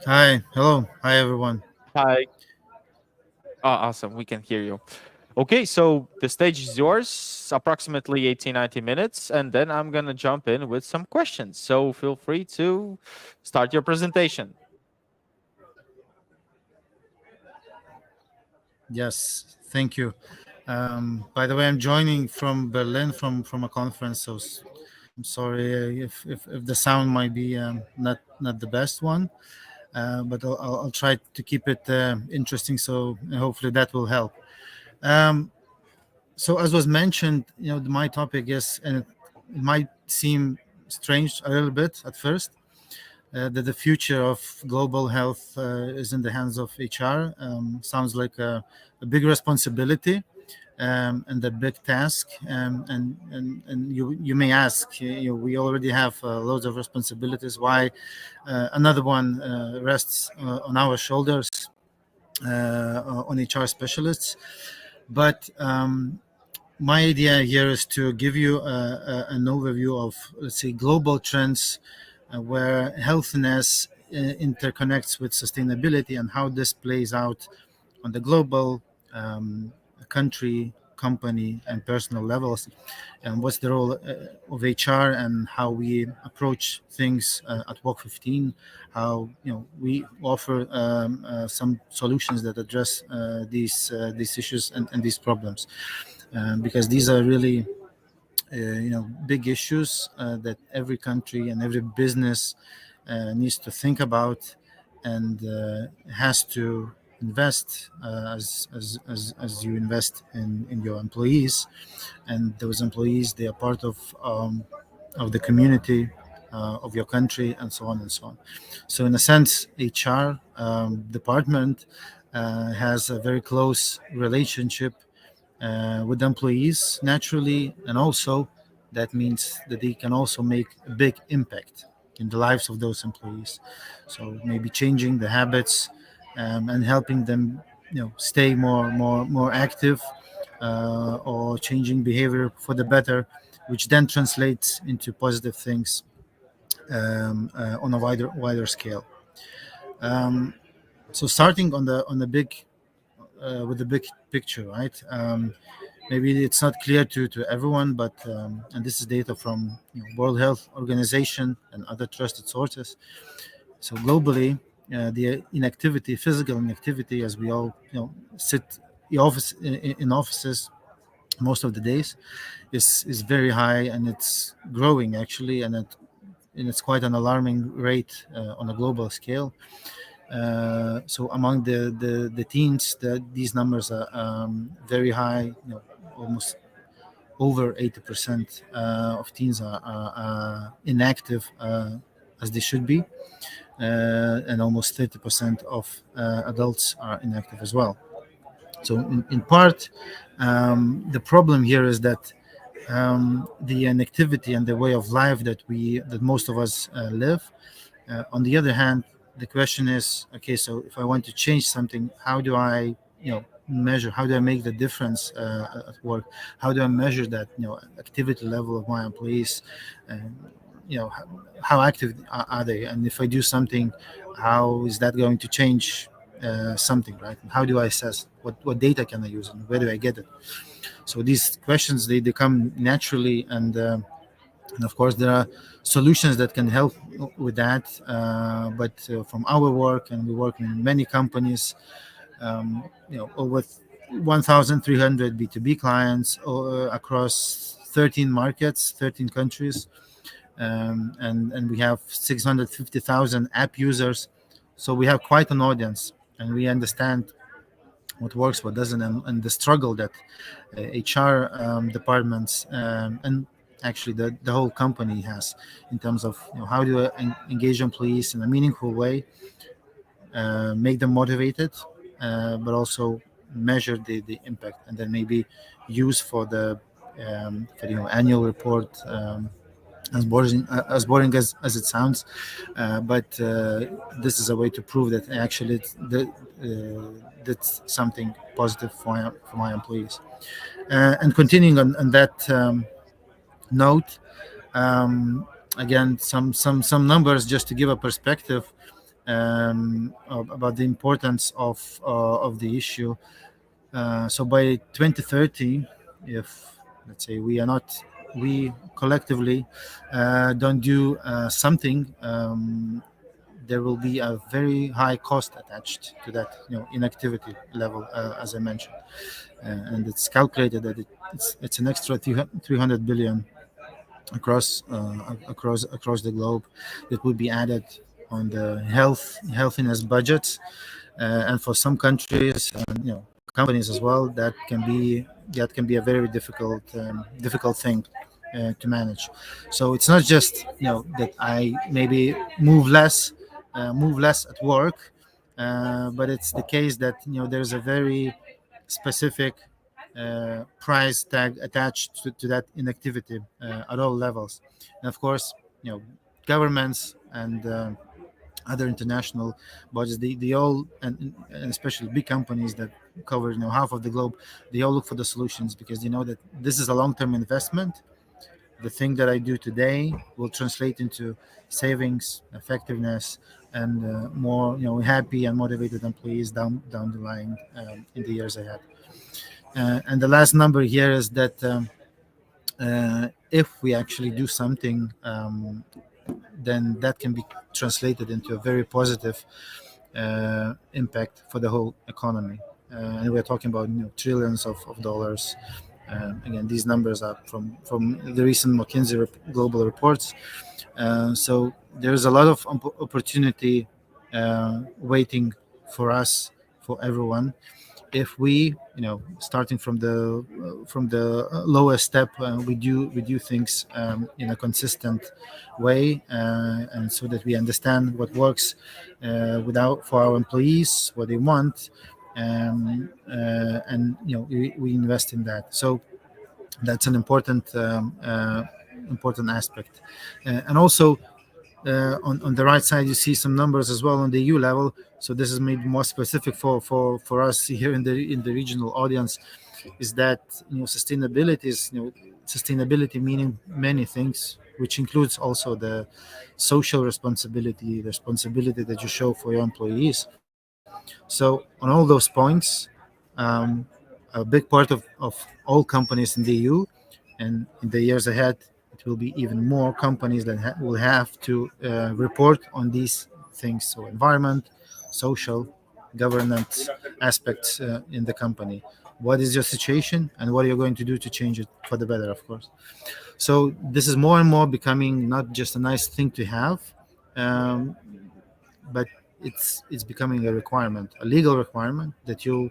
S14: Hi, hello, hi everyone.
S1: Hi. Oh, awesome. We can hear you. Okay, so the stage is yours, approximately 80-90 minutes, and then I'm going to jump in with some questions. So feel free to start your presentation.
S14: Yes, thank you. By the way, I'm joining from Berlin from a conference, so I'm sorry if the sound might be not the best one, but I'll try to keep it interesting, so hopefully that will help. So as was mentioned, my topic is, and it might seem strange a little bit at first, that the future of global health is in the hands of HR. Sounds like a big responsibility and a big task. And you may ask, we already have loads of responsibilities. Why another one rests on our shoulders, on HR specialists? But my idea here is to give you an overview of, let's say, global trends where healthiness interconnects with sustainability, and how this plays out on the global, country, company, and personal levels, and what's the role of HR and how we approach things at Walk 15, how we offer some solutions that address these issues and these problems, because these are really big issues that every country and every business needs to think about, and has to invest as you invest in your employees, and those employees, they are part of the community of your country, and so on and so on. So in a sense, HR department has a very close relationship with employees naturally, and also that means that they can also make a big impact in the lives of those employees. So maybe changing the habits and helping them stay more active, or changing behavior for the better, which then translates into positive things on a wider scale. So starting on the big with the big picture, right? maybe it's not clear to everyone, but and this is data from World Health Organization and other trusted sources. So globally, the inactivity, physical inactivity, as we all sit in offices most of the days, is very high, and it's growing actually, and it's quite an alarming rate on a global scale. So among the teens, these numbers are very high. Almost over 80% of teens are inactive as they should be, and almost 30% of adults are inactive as well. So in part, the problem here is that the inactivity and the way of life that most of us live. On the other hand, the question is, okay, so if I want to change something, how do I, measure? How do I make the difference at work? How do I measure that, activity level of my employees? How active are they? And if I do something, how is that going to change something, right? How do I assess? What data can I use, and where do I get it? So these questions, they come naturally, and of course there are solutions that can help with that. But from our work, and we work in many companies, over 1,300 B2B clients across 13 markets, 13 countries, and we have 650,000 app users. So we have quite an audience, and we understand what works, what doesn't, and the struggle that HR departments and actually the whole company has in terms of how do I engage employees in a meaningful way, make them motivated, but also measure the impact, and then maybe use for the annual report. As boring as it sounds, but this is a way to prove that actually that's something positive for my employees. And continuing on that note, again, some numbers just to give a perspective about the importance of the issue. So by 2030, if let's say we collectively don't do something, there will be a very high cost attached to that inactivity level, as I mentioned, and it's calculated that it's an extra 300 billion across the globe that would be added on the healthiness budgets, and for some countries and companies as well, that can be a very difficult thing to manage. So it's not just that I maybe move less at work, but it's the case that there's a very specific price tag attached to that inactivity at all levels. And of course, governments and other international bodies, they all, and especially big companies that cover half of the globe, they all look for the solutions, because they know that this is a long-term investment. The thing that I do today will translate into savings, effectiveness, and more happy and motivated employees down the line in the years ahead. And the last number here is that if we actually do something, then that can be translated into a very positive impact for the whole economy. And we're talking about trillions of dollars. Again, these numbers are from the recent McKinsey global reports. So there's a lot of opportunity waiting for us, for everyone, if we starting from the lowest step, we do things in a consistent way, and so that we understand what works for our employees, what they want, and we invest in that. So that's an important aspect. And also on the right side, you see some numbers as well on the EU level. So this is maybe more specific for us here in the regional audience, is that sustainability meaning many things, which includes also the social responsibility, the responsibility that you show for your employees. So on all those points, a big part of all companies in the EU, and in the years ahead, it will be even more companies that will have to report on these things. So environment, social, governance aspects in the company. What is your situation, and what are you going to do to change it for the better, of course. So this is more and more becoming not just a nice thing to have, but it's becoming a requirement, a legal requirement, that you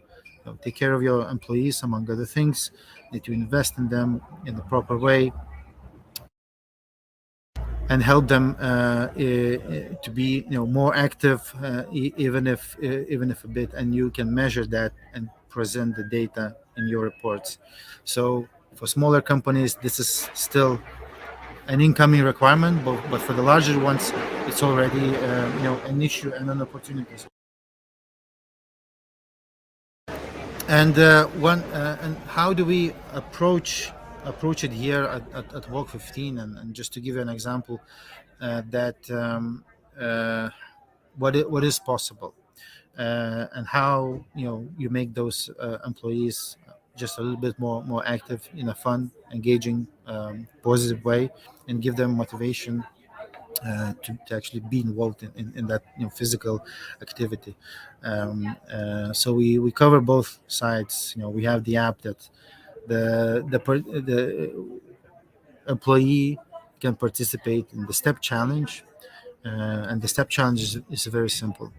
S14: take care of your employees, among other things, that you invest in them in the proper way, and help them to be more active, even if a bit, and you can measure that and present the data in your reports. So for smaller companies, this is still an incoming requirement, but for the larger ones, it's already an issue and an opportunity. And and how do we approach it here at Walk 15? And just to give you an example, that what is possible, and how you make those employees just a little bit more active in a fun, engaging, positive way, and give them motivation to actually be involved in that physical activity. So we cover both sides. We have the app that the employee can participate in the step challenge, and the step challenge is very simple.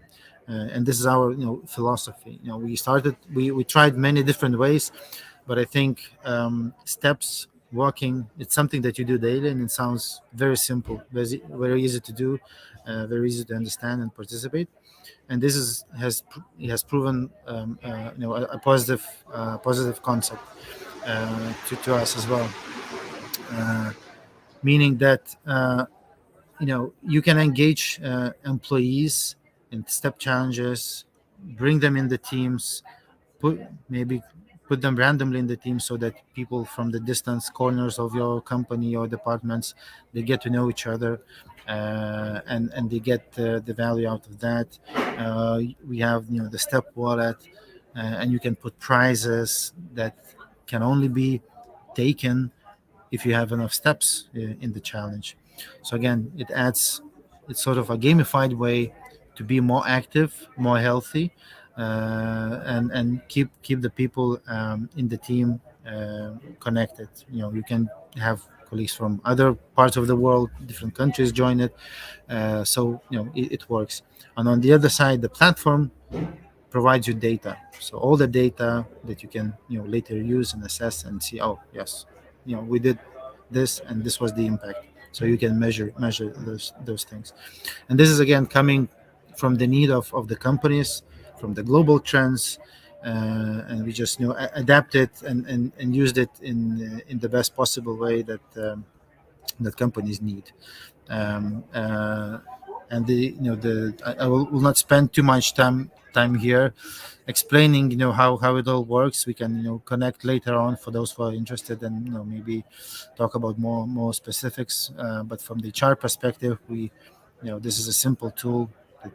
S14: And this is our philosophy. We tried many different ways, but I think steps, walking, it's something that you do daily, and it sounds very simple, very easy to do, very easy to understand and participate. And this has proven a positive concept to us as well, meaning that you can engage employees in step challenges, bring them in the teams, put them randomly in the team, so that people from the distance corners of your company or departments, they get to know each other, and they get the value out of that. We have the step wallet, and you can put prizes that can only be taken if you have enough steps in the challenge. So again, it's sort of a gamified way to be more active, more healthy, and keep the people in the team connected. You can have colleagues from other parts of the world, different countries join it, so it works. And on the other side, the platform provides you data, so all the data that you can later use and assess and see, oh yes, we did this and this was the impact. So you can measure those things. And this is again coming from the need of the companies, from the global trends, and we just adapt it and used it in the best possible way that that companies need. And I will not spend too much time here explaining how it all works. We can connect later on for those who are interested, and maybe talk about more specifics. But from the HR perspective, this is a simple tool that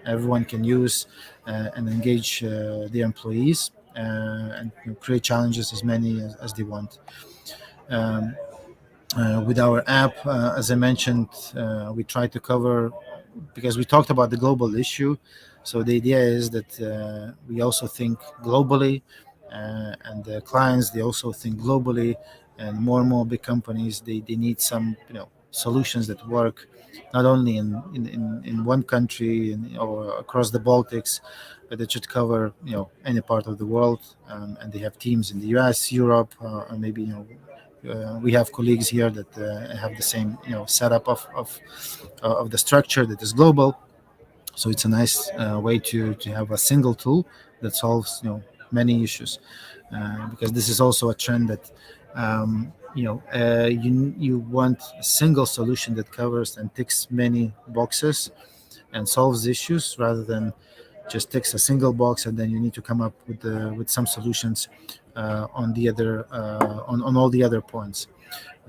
S14: everyone can use and engage the employees, and create challenges as many as they want. With our app, as I mentioned, we try to cover, because we talked about the global issue. So the idea is that we also think globally, and the clients, they also think globally, and more big companies, they need some solutions that work not only in one country or across the Baltics, but it should cover any part of the world. And they have teams in the US, Europe, or maybe we have colleagues here that have the same setup of the structure that is global. So it's a nice way to have a single tool that solves many issues, because this is also a trend that you want a single solution that covers and ticks many boxes and solves issues, rather than just ticks a single box and then you need to come up with some solutions on the other on all the other points.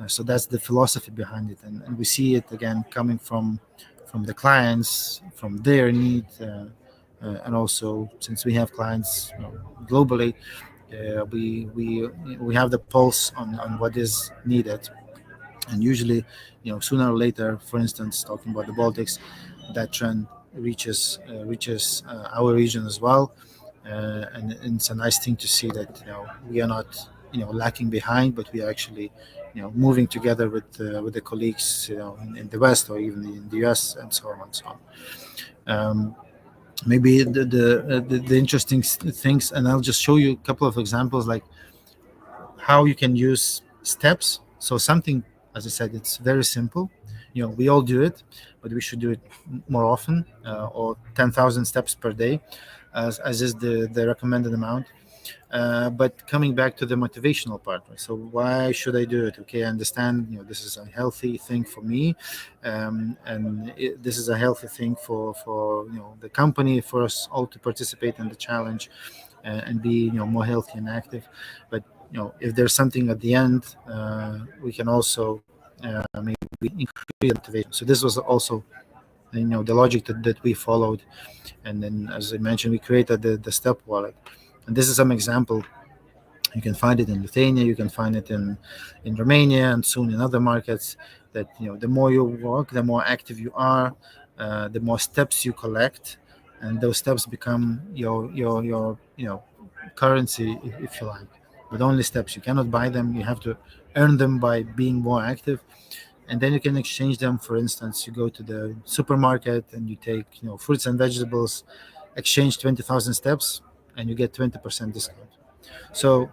S14: So that's the philosophy behind it, and we see it again coming from the clients, from their need, and also since we have clients globally, We have the pulse on what is needed, and usually, sooner or later, for instance, talking about the Baltics, that trend reaches our region as well, and it's a nice thing to see that we are not lacking behind, but we are actually moving together with the colleagues in the West or even in the US and so on and so on. Maybe the interesting things, and I'll just show you a couple of examples, like how you can use steps. So something, as I said, it's very simple. We all do it, but we should do it more often, or 10,000 steps per day, as is the recommended amount. But coming back to the motivational part, right? So why should I do it? Okay, I understand. This is a healthy thing for me, and this is a healthy thing for the company, for us all to participate in the challenge, and be more healthy and active. But if there's something at the end, we can also maybe increase motivation. So this was also the logic that we followed, and then, as I mentioned, we created the step wallet. And this is some example. You can find it in Lithuania, you can find it in Romania, and soon in other markets. That the more you walk, the more active you are, the more steps you collect, and those steps become your currency, if you like. But only steps. You cannot buy them. You have to earn them by being more active, and then you can exchange them. For instance, you go to the supermarket and you take fruits and vegetables, exchange 20,000 steps, and you get 20% discount. So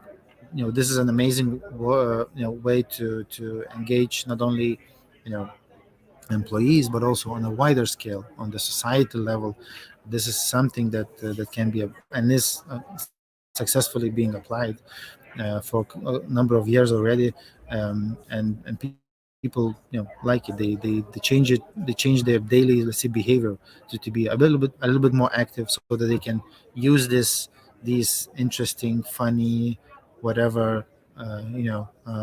S14: this is an amazing way to engage not only employees, but also on a wider scale, on the societal level. This is something that can be and is successfully being applied for a number of years already, and people like it. They change it. They change their daily, let's say, behavior to be a little bit more active, so that they can use these interesting, funny, whatever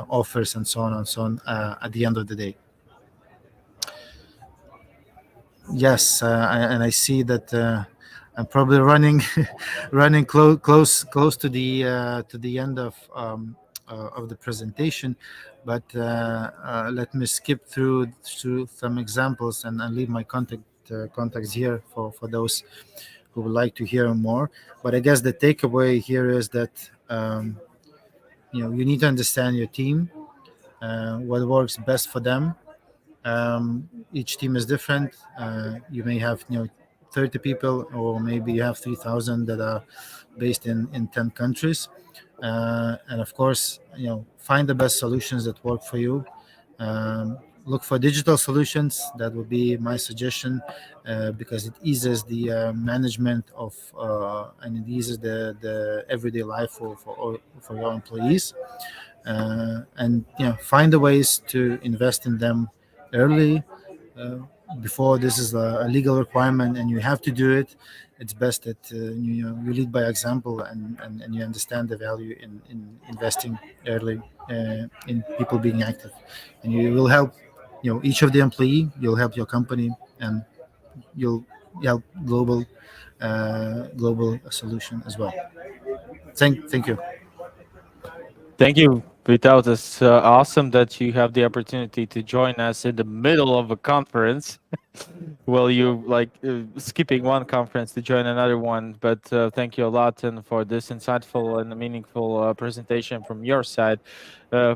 S14: offers and so on and so on at the end of the day. Yes, and I see that I'm probably running close to the end of the presentation, but let me skip through some examples and leave my contacts here for those who would like to hear more. But I guess the takeaway here is that you need to understand your team, what works best for them. Each team is different. You may have 30 people, or maybe you have 3,000 that are based in 10 countries. And of course, find the best solutions that work for you. Look for digital solutions. That would be my suggestion, because it eases the management of and it eases the everyday life for your employees. And find the ways to invest in them early, before this is a legal requirement and you have to do it. It's best that you lead by example, and you understand the value in investing early in people being active, and you will help each of the employee. You'll help your company, and you'll help global solution as well. Thank you.
S1: Thank you, Vitaut. It's awesome that you have the opportunity to join us in the middle of a conference. Well, you skipping one conference to join another one, but thank you a lot, and for this insightful and meaningful presentation from your side.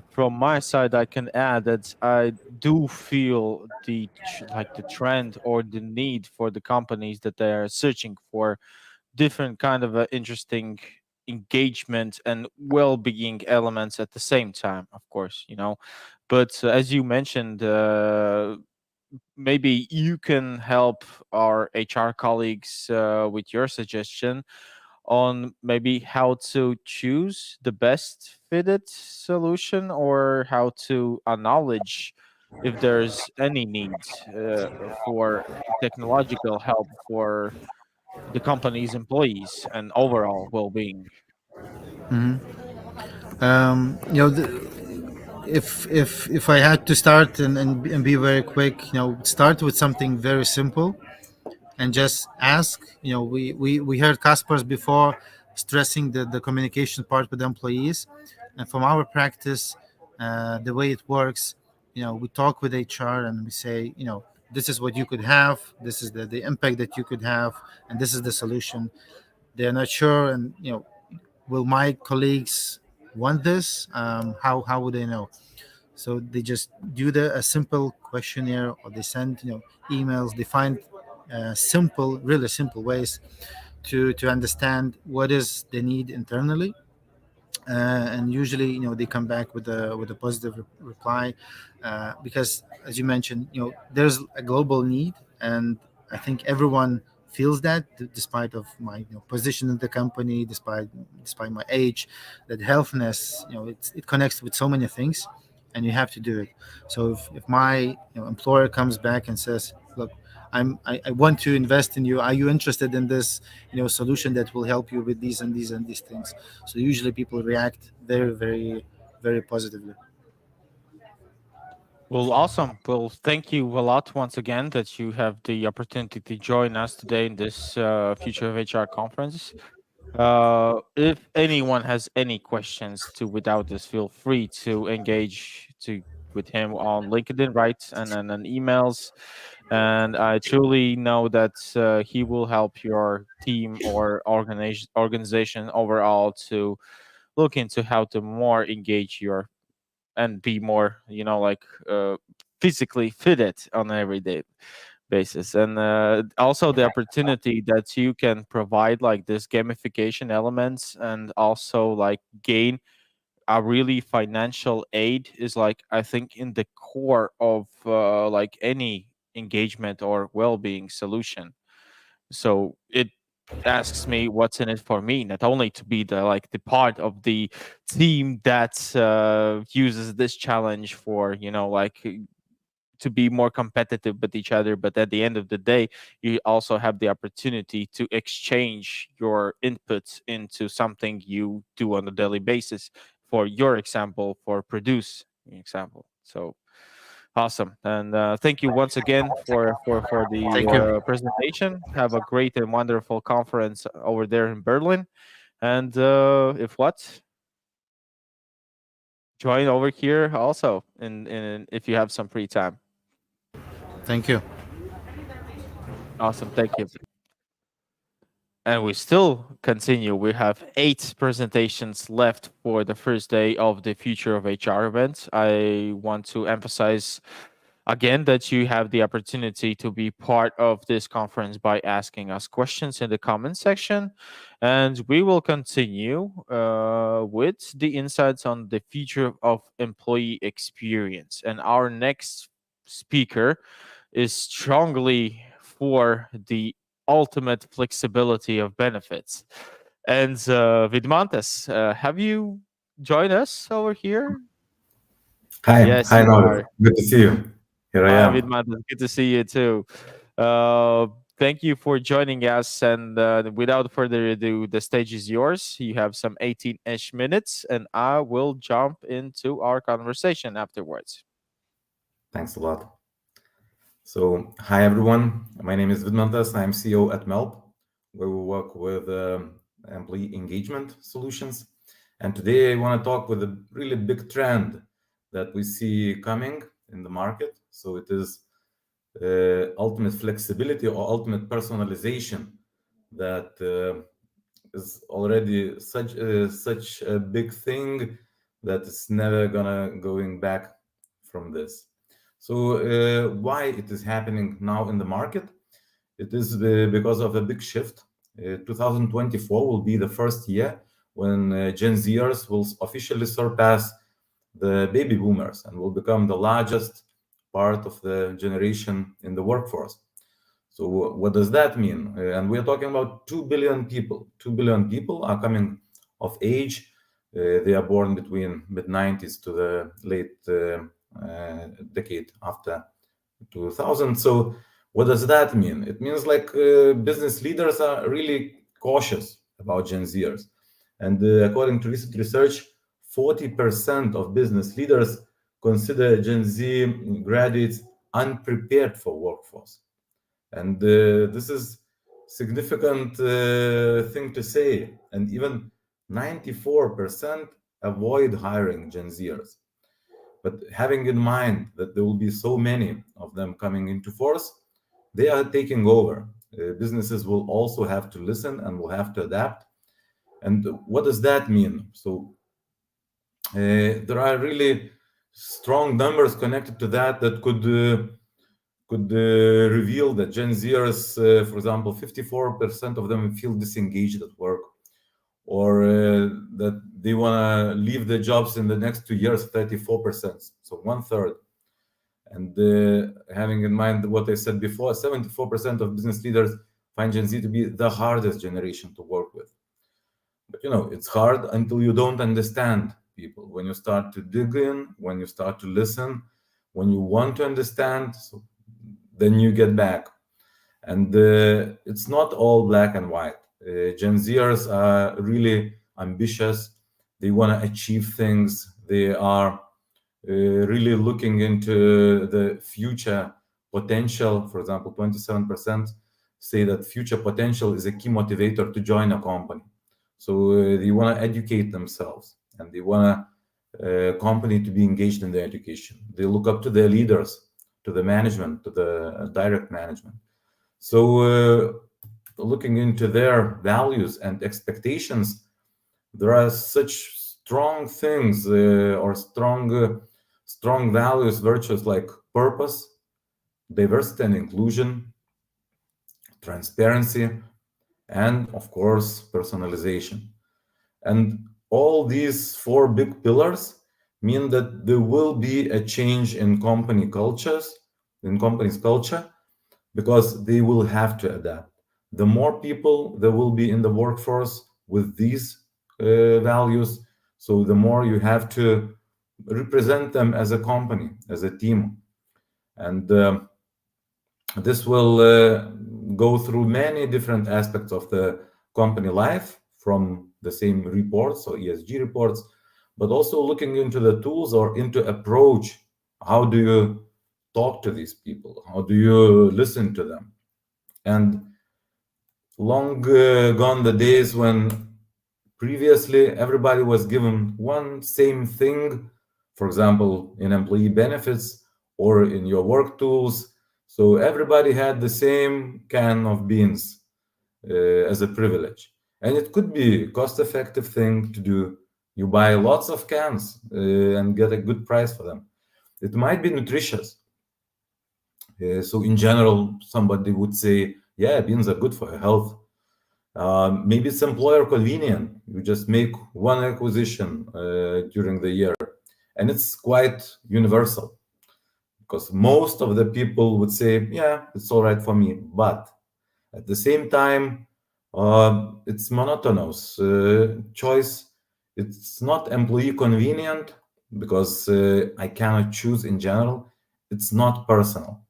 S1: From my side, I can add that I do feel the trend or the need for the companies that they are searching for different kind of interesting engagement and well-being elements at the same time, of course. But as you mentioned, maybe you can help our HR colleagues with your suggestion on maybe how to choose the best fitted solution, or how to acknowledge if there's any need for technological help for the company's employees and overall well-being.
S14: Mhm. If I had to start and be very quick, start with something very simple and just ask. We heard Kaspar's before stressing the communication part with employees. And from our practice, the way it works, we talk with HR and we say, this is what you could have, this is the impact that you could have, and this is the solution. They're not sure, and will my colleagues want this? How would they know? So they just do a simple questionnaire, or they send emails. They find really simple ways to understand what is the need internally, and usually they come back with a positive reply, because as you mentioned, there's a global need, and I think everyone feels that, despite of my position in the company, despite my age, that healthness, it connects with so many things, and you have to do it. So if my employer comes back and says, look, I want to invest in you, are you interested in this solution that will help you with these and these and these things? So usually people react very, very, very positively.
S1: Well, awesome. Well, thank you a lot once again that you have the opportunity to join us today in this Future of HR conference. If anyone has any questions to without this, feel free to engage with him on LinkedIn, right, and then emails. And I truly know that he will help your team or organization overall to look into how to more engage your and be more, physically fitted on an everyday basis. And also the opportunity that you can provide like this gamification elements and also like gain a really financial aid is like, I think, in the core of like any engagement or well-being solution. So it asks me what's in it for me, not only to be the part of the team that uses this challenge for to be more competitive with each other, but at the end of the day you also have the opportunity to exchange your inputs into something you do on a daily basis, for your example, for produce example. So awesome. And thank you once again for the
S14: Thank you.
S1: presentation. Have a great and wonderful conference over there in Berlin. And if what, join over here also in if you have some free time.
S14: Thank you.
S1: Awesome. Thank you. And we still continue. We have 8 presentations left for the first day of the Future of HR event. I want to emphasize again that you have the opportunity to be part of this conference by asking us questions in the comment section. And we will continue with the insights on the future of employee experience. And our next speaker is strongly for the ultimate flexibility of benefits. And Vidmantas, have you joined us over here?
S15: Hi,
S1: Yes,
S15: hi,
S1: you
S15: Robert.
S1: are.
S15: Good to see you. Here I
S1: Hi,
S15: am.
S1: Vidmantas. Good to see you too. Thank you for joining us. And without further ado, the stage is yours. You have some 18-ish minutes, and I will jump into our conversation afterwards.
S15: Thanks a lot. So, hi everyone. My name is Vidmantas. I'm CEO at MELP, where we work with employee engagement solutions. And today I want to talk with a really big trend that we see coming in the market. So it is ultimate flexibility or ultimate personalization that is already such a big thing that it's never gonna going back from this. So why it is happening now in the market? It is because of a big shift. 2024 will be the first year when Gen Zers will officially surpass the baby boomers and will become the largest part of the generation in the workforce. So what does that mean? And we're talking about 2 billion people. 2 billion people are coming of age. They are born between mid-90s to the late decade after 2000. So what does that mean? It means like business leaders are really cautious about Gen Zers. And according to recent research, 40% of business leaders consider Gen Z graduates unprepared for workforce. And this is significant thing to say, and even 94% avoid hiring Gen Zers. But having in mind that there will be so many of them coming into force, they are taking over. Businesses will also have to listen and will have to adapt. And what does that mean? So there are really strong numbers connected to that could reveal that Gen Zers, for example, 54% of them feel disengaged at work, or that they want to leave their jobs in the next 2 years, 34%, so 1/3. And having in mind what I said before, 74% of business leaders find Gen Z to be the hardest generation to work with. But it's hard until you don't understand people. When you start to dig in, when you start to listen, when you want to understand, so then you get back. And it's not all black and white. Gen Zers are really ambitious. They want to achieve things. They are really looking into the future potential. For example, 27% say that future potential is a key motivator to join a company. So they want to educate themselves, and they want a company to be engaged in their education. They look up to their leaders, to the management, to the direct management. So looking into their values and expectations, there are such strong things or strong values, virtues like purpose, diversity and inclusion, transparency, and of course, personalization. And all these 4 big pillars mean that there will be a change in companies' culture, because they will have to adapt. The more people there will be in the workforce with these values, so the more you have to represent them as a company, as a team. And this will go through many different aspects of the company life, from the same reports or ESG reports, but also looking into the tools or into approach. How do you talk to these people? How do you listen to them? And long gone the days when previously everybody was given one same thing, for example, in employee benefits or in your work tools. So everybody had the same can of beans as a privilege. And it could be a cost-effective thing to do. You buy lots of cans and get a good price for them. It might be nutritious. So in general, somebody would say, yeah, beans are good for your health. Maybe it's employer convenient. You just make one acquisition during the year. And it's quite universal, because most of the people would say, yeah, it's all right for me. But at the same time, it's monotonous choice. It's not employee convenient, because I cannot choose in general. It's not personal.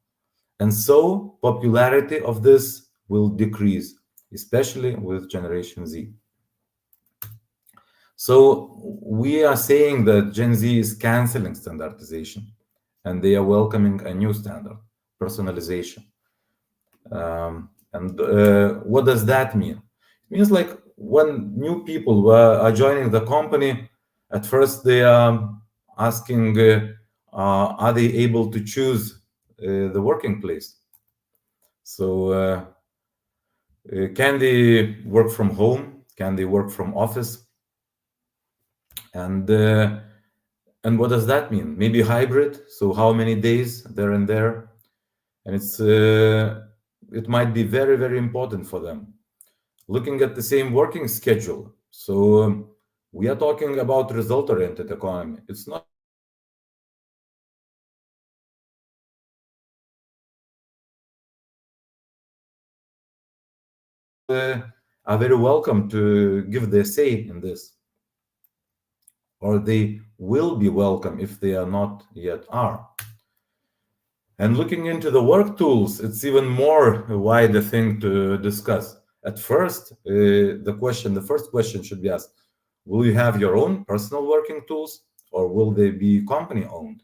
S15: And so popularity of this will decrease, especially with Generation Z. So we are saying that Gen Z is canceling standardization, and they are welcoming a new standard, personalization. And what does that mean? It means like when new people are joining the company, at first they are asking, are they able to choose the working place? So can they work from home? Can they work from office? And what does that mean? Maybe hybrid. So how many days there and there? And it might be very, very important for them. Looking at the same working schedule. So we are talking about result-oriented economy. It's not are very welcome to give their say in this, or they will be welcome if they are not yet are. And looking into the work tools, it's even more a wider thing to discuss. At first, the first question should be asked, will you have your own personal working tools, or will they be company owned?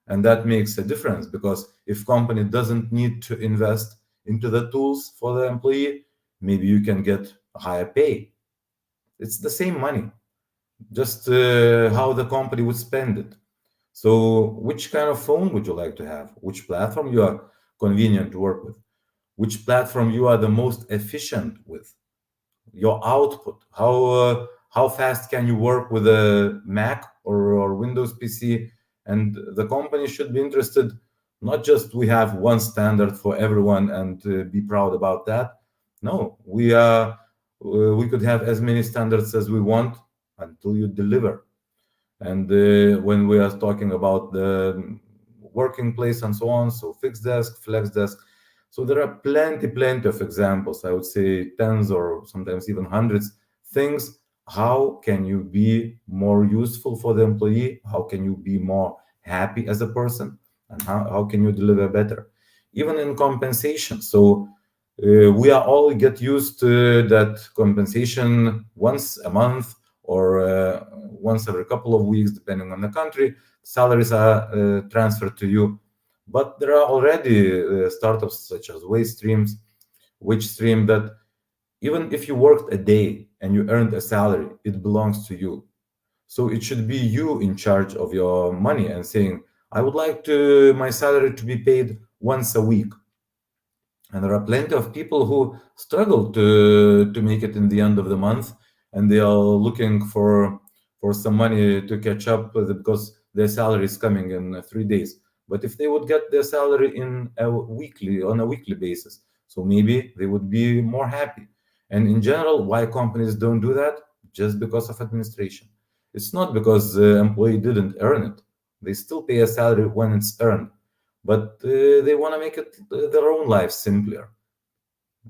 S15: And that makes a difference, because if company doesn't need to invest into the tools for the employee, maybe you can get a higher pay. It's the same money, just how the company would spend it. So which kind of phone would you like to have? Which platform you are convenient to work with? Which platform you are the most efficient with? Your output, how fast can you work with a Mac or Windows PC? And the company should be interested, not just we have one standard for everyone and be proud about that. No, we could have as many standards as we want until you deliver. And when we are talking about the working place and so on, so fixed desk, flex desk, so there are plenty of examples. I would say tens or sometimes even hundreds things. How can you be more useful for the employee? How can you be more happy as a person? And how can you deliver better? Even in compensation. So we are all get used to that compensation once a month or once every couple of weeks, depending on the country. Salaries are transferred to you. But there are already startups such as WageStream that even if you worked a day and you earned a salary, it belongs to you. So it should be you in charge of your money and saying, I would like my salary to be paid once a week. And there are plenty of people who struggle to make it in the end of the month, and they are looking for some money to catch up because their salary is coming in 3 days. But if they would get their salary on a weekly basis, so maybe they would be more happy. And in general, why companies don't do that? Just because of administration. It's not because the employee didn't earn it. They still pay a salary when it's earned, but they want to make it their own life simpler.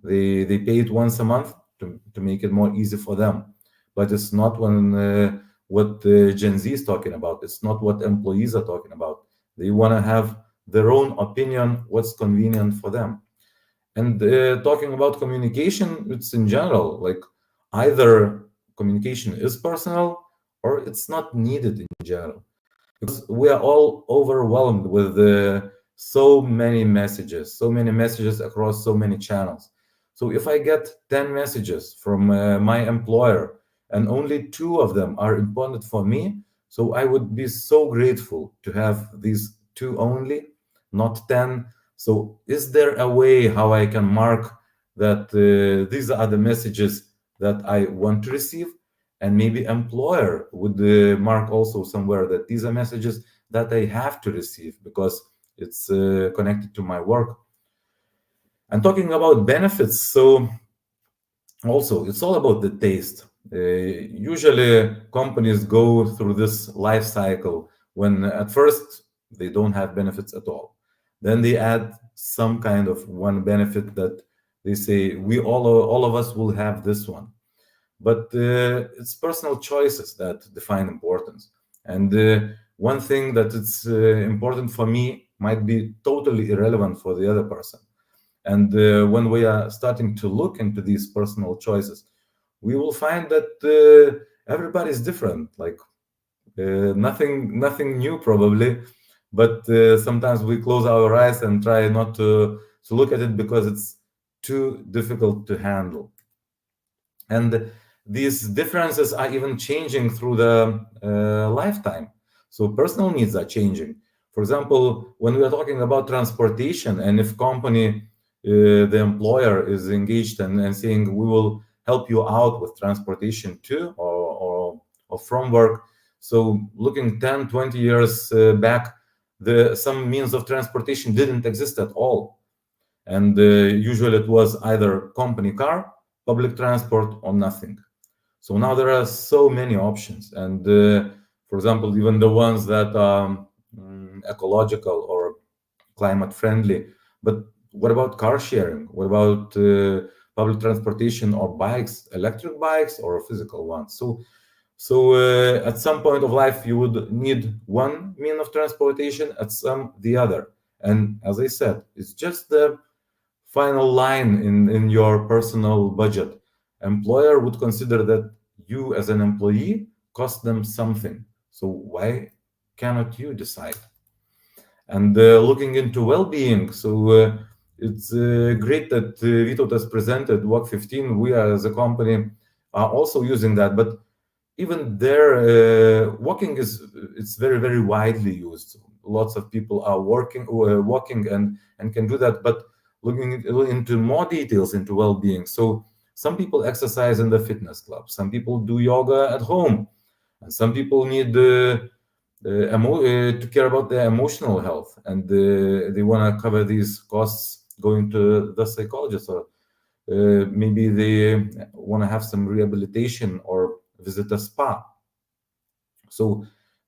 S15: They pay it once a month to make it more easy for them. But it's not what Gen Z is talking about. It's not what employees are talking about. They want to have their own opinion, what's convenient for them. And talking about communication, it's in general, like either communication is personal or it's not needed in general. Because we are all overwhelmed with so many messages across so many channels. So if I get 10 messages from my employer and only 2 of them are important for me, so I would be so grateful to have these 2 only, not 10. So is there a way how I can mark that these are the messages that I want to receive? And maybe employer would mark also somewhere that these are messages that I have to receive because it's connected to my work. And talking about benefits, so also it's all about the taste. Usually companies go through this life cycle when at first they don't have benefits at all. Then they add some kind of one benefit that they say, we all of us will have this one. But it's personal choices that define importance. And one thing that it's important for me might be totally irrelevant for the other person. And when we are starting to look into these personal choices, we will find that everybody is different. Like nothing new probably, but sometimes we close our eyes and try not to look at it because it's too difficult to handle. And these differences are even changing through the lifetime. So personal needs are changing. For example, when we are talking about transportation, and if company, the employer is engaged and saying, we will help you out with transportation too, or from work. So looking 10, 20 years back, some means of transportation didn't exist at all. And usually it was either company car, public transport, or nothing. So now there are so many options. And for example, even the ones that are ecological or climate friendly. But what about car sharing? What about public transportation or bikes, electric bikes or physical ones? So at some point of life, you would need one mean of transportation, at some the other. And as I said, it's just the final line in your personal budget. Employer would consider that you as an employee cost them something. So why cannot you decide? And looking into well-being, so it's great that Vito has presented Walk 15. We as a company are also using that, but even there, walking it's very, very widely used. Lots of people are walking and can do that, but looking into more details into well-being. So some people exercise in the fitness club, some people do yoga at home, and some people need to care about their emotional health, and they want to cover these costs going to the psychologist, or maybe they want to have some rehabilitation or visit a spa. So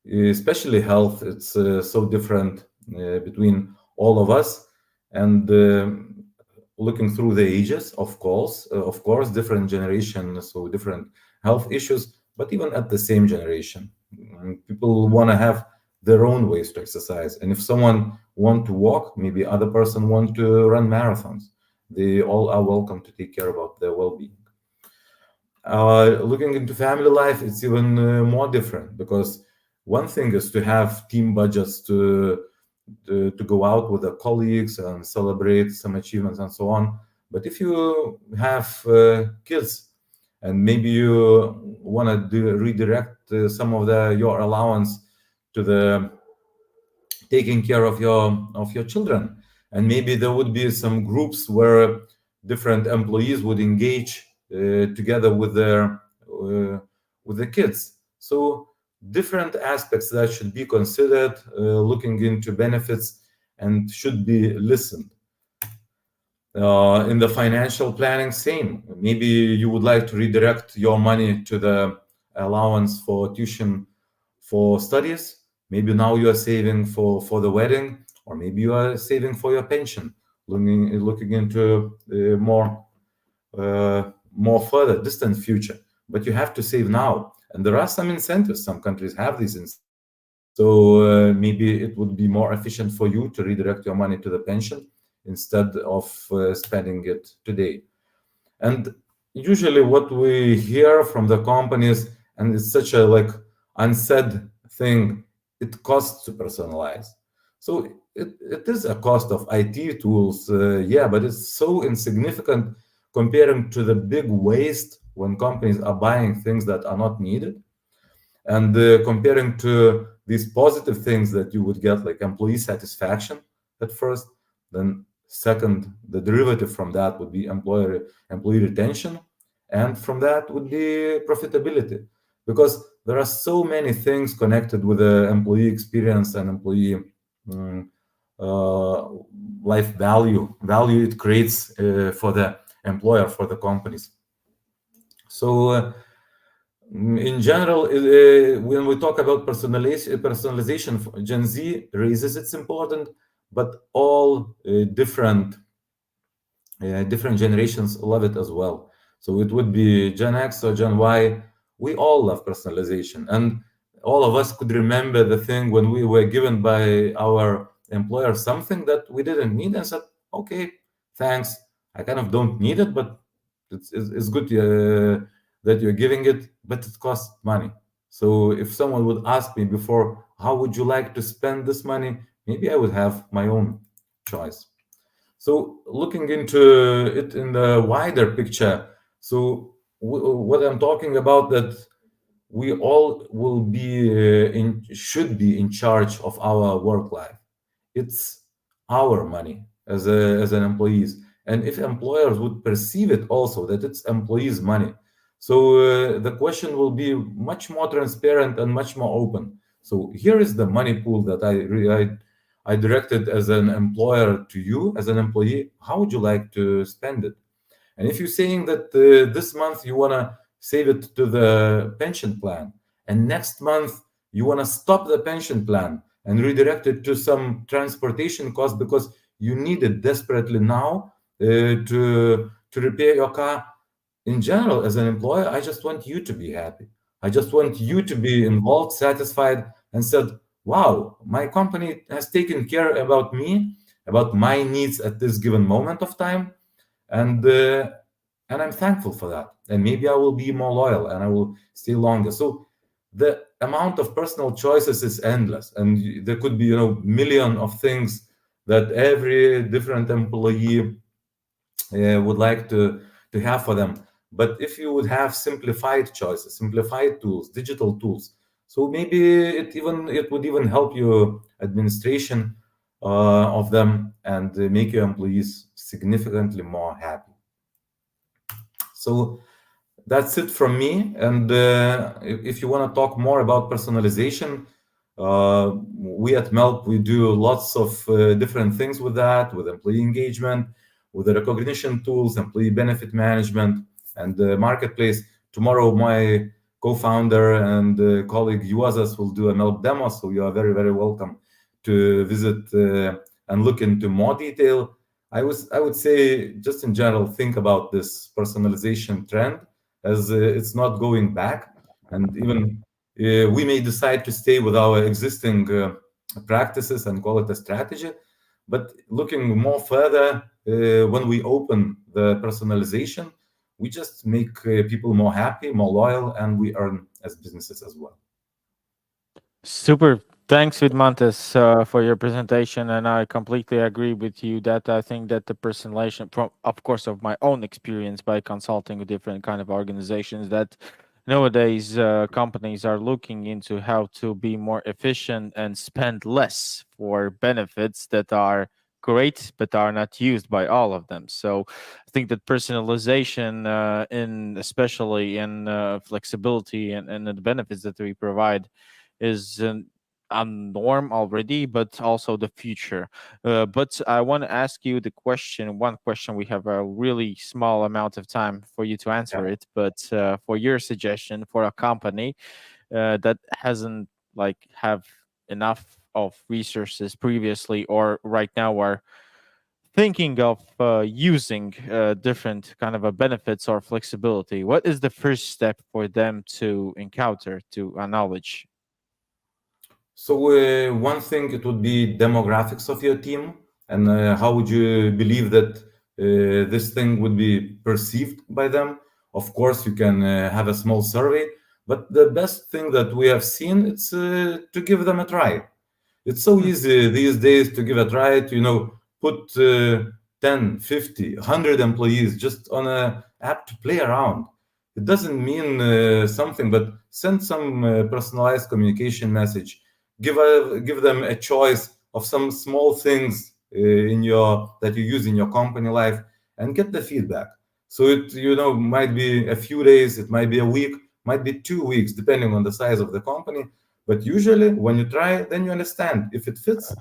S15: especially health, it's so different between all of us, and looking through the ages, of course, different generations, so different health issues, but even at the same generation, people want to have their own ways to exercise. And if someone want to walk, maybe other person want to run marathons, they all are welcome to take care about their well-being. Looking into family life, it's even more different, because one thing is to have team budgets to go out with the colleagues and celebrate some achievements and so on. But if you have kids, and maybe you want to redirect some of your allowance to the taking care of your children, and maybe there would be some groups where different employees would engage together with the kids. So different aspects that should be considered, looking into benefits, and should be listened. In the financial planning, same. Maybe you would like to redirect your money to the allowance for tuition for studies. Maybe now you are saving for the wedding, or maybe you are saving for your pension, looking into more further distant future. But you have to save now, and there are some incentives. Some countries have these incentives. So maybe it would be more efficient for you to redirect your money to the pension instead of spending it today. And usually what we hear from the companies, and it's such a unsaid thing, it costs to personalize. So it is a cost of IT tools, but it's so insignificant comparing to the big waste when companies are buying things that are not needed, and comparing to these positive things that you would get, like employee satisfaction at first, then second, the derivative from that would be employee retention, and from that would be profitability, because there are so many things connected with the employee experience and employee life value it creates for the employer, for the companies. So in general, when we talk about personalization, Gen Z raises its importance, but all different generations love it as well. So it would be Gen X or Gen Y. We all love personalization, and all of us could remember the thing when we were given by our employer something that we didn't need, and said, "Okay, thanks. I kind of don't need it, but it's good that you're giving it, but it costs money." So if someone would ask me before, how would you like to spend this money, maybe I would have my own choice. So looking into it in the wider picture, so what I'm talking about, that we all will be should be in charge of our work life. It's our money as an employees, and if employers would perceive it also that it's employees' money, so the question will be much more transparent and much more open. So here is the money pool that I directed as an employer to you as an employee. How would you like to spend it? And if you're saying that this month you want to save it to the pension plan, and next month you want to stop the pension plan and redirect it to some transportation cost because you need it desperately now to repair your car. In general, as an employer, I just want you to be happy. I just want you to be involved, satisfied, and said, wow, my company has taken care about me, about my needs at this given moment of time, and I'm thankful for that. And maybe I will be more loyal and I will stay longer. So the amount of personal choices is endless, and there could be million of things that every different employee would like to have for them. But if you would have simplified choices, simplified tools, digital tools, so maybe it would even help you administration of them and make your employees significantly more happy. So that's it from me. And if you want to talk more about personalization, we at MELP, we do lots of different things with that, with employee engagement, with the recognition tools, employee benefit management, and the marketplace. Tomorrow, my co-founder and colleague Juozas will do a MELP demo, so you are very, very welcome to visit and look into more detail. I would say, just in general, think about this personalization trend, as it's not going back, and even we may decide to stay with our existing practices and call it a strategy. But looking more further, when we open the personalization, we just make people more happy, more loyal, and we earn as businesses as well.
S1: Super. Thanks, Vidmantas, for your presentation, and I completely agree with you that I think that the personalization, from of course of my own experience by consulting with different kind of organizations, that nowadays companies are looking into how to be more efficient and spend less for benefits that are great but are not used by all of them. So I think that personalization, in especially in flexibility and the benefits that we provide, is a norm already, but also the future. But I want to ask you one question. We have a really small amount of time for you to answer it, but for your suggestion for a company that hasn't have enough of resources previously or right now are thinking of using different kind of a benefits or flexibility, what is the first step for them to encounter, to acknowledge?
S15: So one thing, it would be demographics of your team, and how would you believe that this thing would be perceived by them. Of course, you can have a small survey, but the best thing that we have seen is to give them a try. It's so easy these days to give a try to, put 10, 50, 100 employees just on an app to play around. It doesn't mean something, but send some personalized communication message. Give them a choice of some small things that you use in your company life, and get the feedback. So it might be a few days, it might be a week, might be 2 weeks, depending on the size of the company. But usually, when you try, then you understand if it fits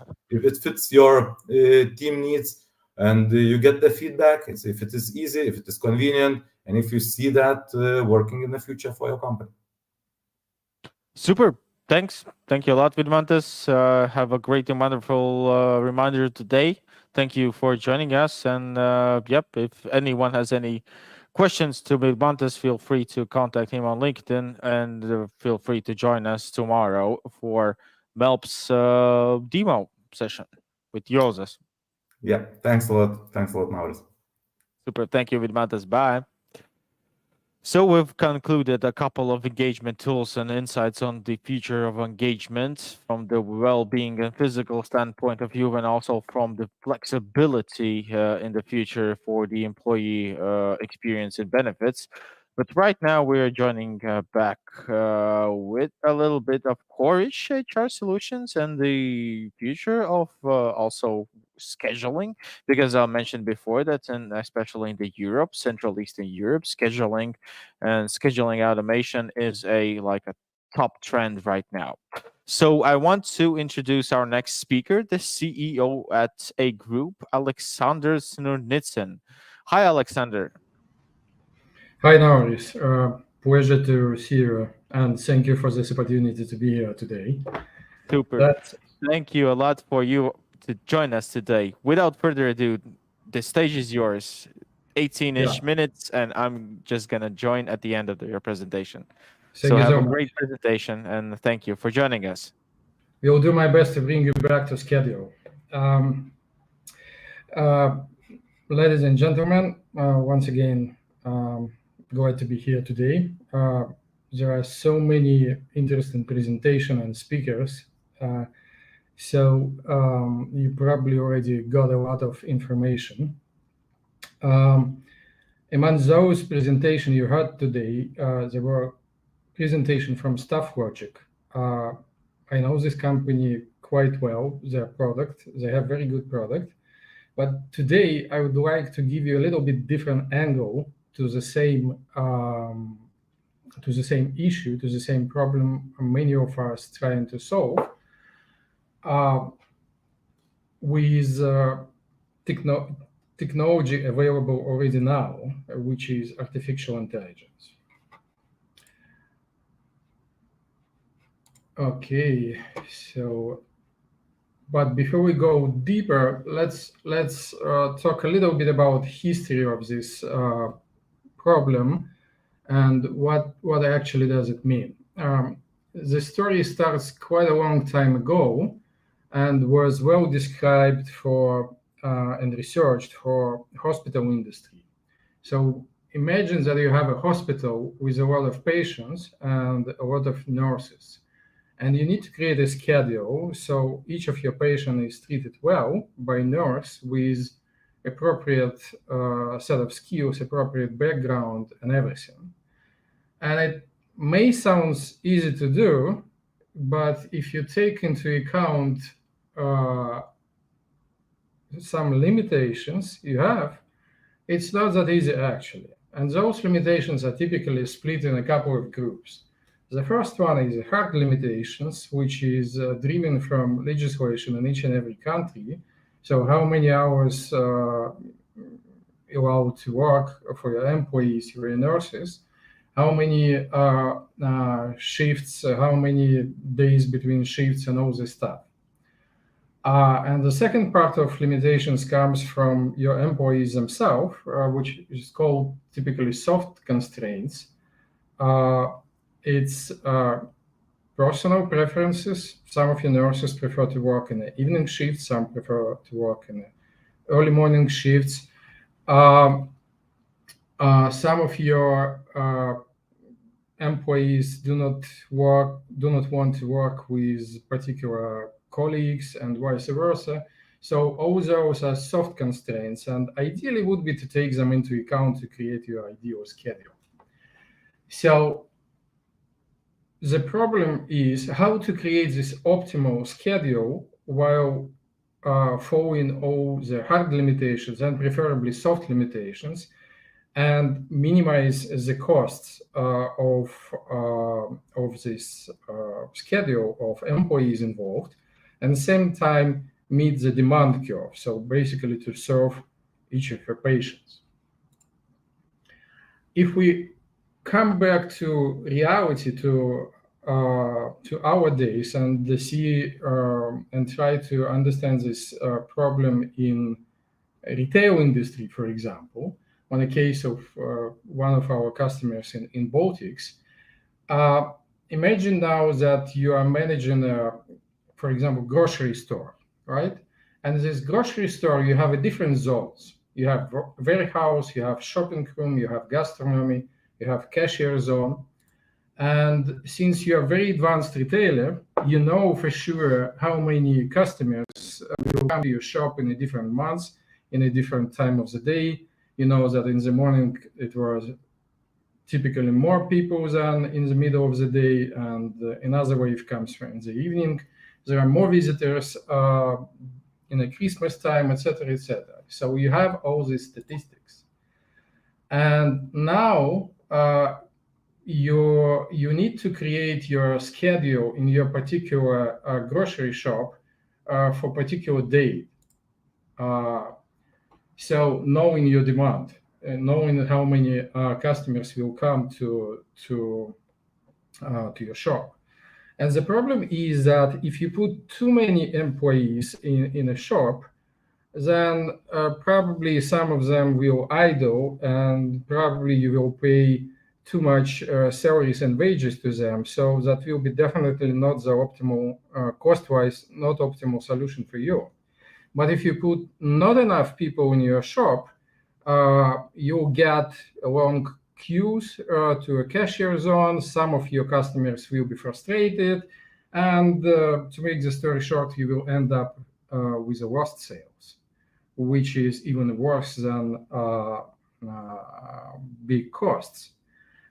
S15: your team needs, and you get the feedback. If it is easy, if it is convenient, and if you see that working in the future for your company.
S1: Super. Thanks. Thank you a lot, Vidmantas. Have a great and wonderful reminder today. Thank you for joining us. And if anyone has any questions to Vidmantas, feel free to contact him on LinkedIn, and feel free to join us tomorrow for MELP's demo session with Joseph.
S15: Yeah. Thanks a lot. Thanks a lot, Maurice.
S1: Super. Thank you, Vidmantas. Bye. So we've concluded a couple of engagement tools and insights on the future of engagement from the well-being and physical standpoint of view, and also from the flexibility in the future for the employee experience and benefits. But right now we're joining back with a little bit of core-ish HR solutions and the future of also scheduling, because I mentioned before that, especially in the Central Eastern Europe, scheduling and scheduling automation is a top trend right now. So I want to introduce our next speaker, the CEO at a group, Alexander Snurnitsin. Hi, Alexander.
S16: Hi, Nauris. Pleasure to see you, and thank you for this opportunity to be here today.
S1: Super. Thank you a lot for you to join us today. Without further ado, the stage is yours. 18-ish minutes, and I'm just going to join at the end of your presentation. So have a great presentation, and thank you for joining us.
S16: We'll do my best to bring you back to schedule. Ladies and gentlemen, once again, glad to be here today. There are so many interesting presentations and speakers, So you probably already got a lot of information. Among those presentations you heard today, there were presentations from StaffLogic. I know this company quite well, their product. They have very good product. But today I would like to give you a little bit different angle to the same issue, to the same problem many of us trying to solve with technology available already now, which is artificial intelligence. Okay, so, but before we go deeper, let's talk a little bit about history of this problem and what actually does it mean. The story starts quite a long time ago and was well described for and researched for hospital industry. So imagine that you have a hospital with a lot of patients and a lot of nurses, and you need to create a schedule so each of your patients is treated well by nurse with appropriate set of skills, appropriate background, and everything. And it may sound easy to do, but if you take into account some limitations you have, it's not that easy actually. And those limitations are typically split in a couple of groups. The first one is hard limitations, which is driven from legislation in each and every country. So how many hours allowed to work for your employees, your nurses, how many shifts, how many days between shifts, and all this stuff. And the second part of limitations comes from your employees themselves, which is called typically soft constraints. It's personal preferences. Some of your nurses prefer to work in the evening shifts, some prefer to work in the early morning shifts. Some of your employees do not want to work with particular colleagues and vice versa. So all those are soft constraints, and ideally would be to take them into account to create your ideal schedule. So the problem is how to create this optimal schedule while following all the hard limitations and preferably soft limitations, and minimize the costs of this schedule of employees involved, and at the same time meet the demand curve. So basically to serve each of your patients. If we come back to reality, to our days, and see and try to understand this problem in retail industry, for example, on a case of one of our customers in Baltics, imagine now that you are managing for example, grocery store, right? And this grocery store, you have a different zones. You have warehouse, you have shopping room, you have gastronomy, you have cashier zone. And since you're a very advanced retailer, you know for sure how many customers will come to your shop in a different months, in a different time of the day. You know that in the morning it was typically more people than in the middle of the day, and another wave comes in the evening. There are more visitors in the Christmas time, etc., etc. So you have all these statistics. And now you need to create your schedule in your particular grocery shop for particular day. So knowing your demand, and knowing how many customers will come to your shop. And the problem is that if you put too many employees in a shop, then probably some of them will idle, and probably you will pay too much salaries and wages to them. So that will be definitely not the optimal, cost-wise, not optimal solution for you. But if you put not enough people in your shop, you'll get long queues to a cashier zone. Some of your customers will be frustrated, And to make the story short, you will end up with a lost sales, which is even worse than big costs.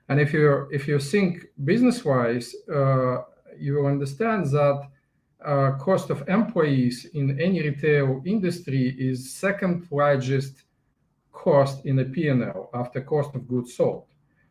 S16: And if you think business-wise, you will understand that cost of employees in any retail industry is second largest cost in a P&L after cost of goods sold.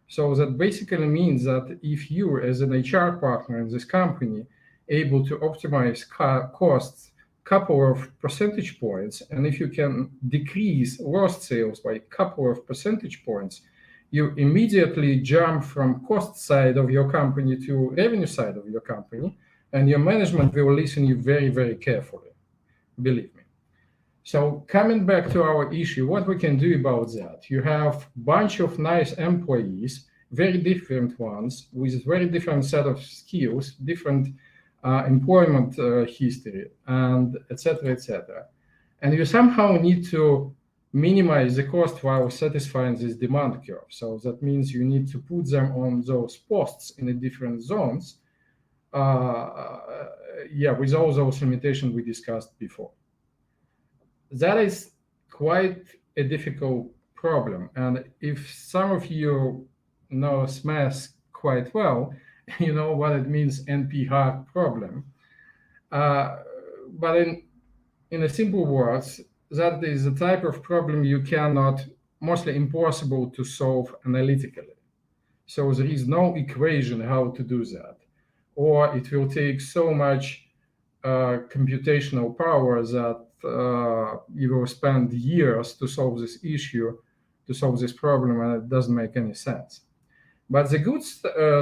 S16: So that basically means that if you, as an HR partner in this company, able to optimize costs couple of percentage points, and if you can decrease lost sales by a couple of percentage points, you immediately jump from cost side of your company to revenue side of your company, and your management will listen you very, very carefully, believe me. So coming back to our issue, what we can do about that? You have a bunch of nice employees, very different ones, with very different set of skills, different employment history, and etc., etc. And you somehow need to minimize the cost while satisfying this demand curve. So that means you need to put them on those posts in the different zones, with all those limitations we discussed before. That is quite a difficult problem. And if some of you know math quite well, you know what it means NP-hard problem. But in a simple words, that is a type of problem you cannot, mostly impossible to solve analytically. So there is no equation how to do that. Or it will take so much computational power that you will spend years to solve this issue, to solve this problem, and it doesn't make any sense. But the good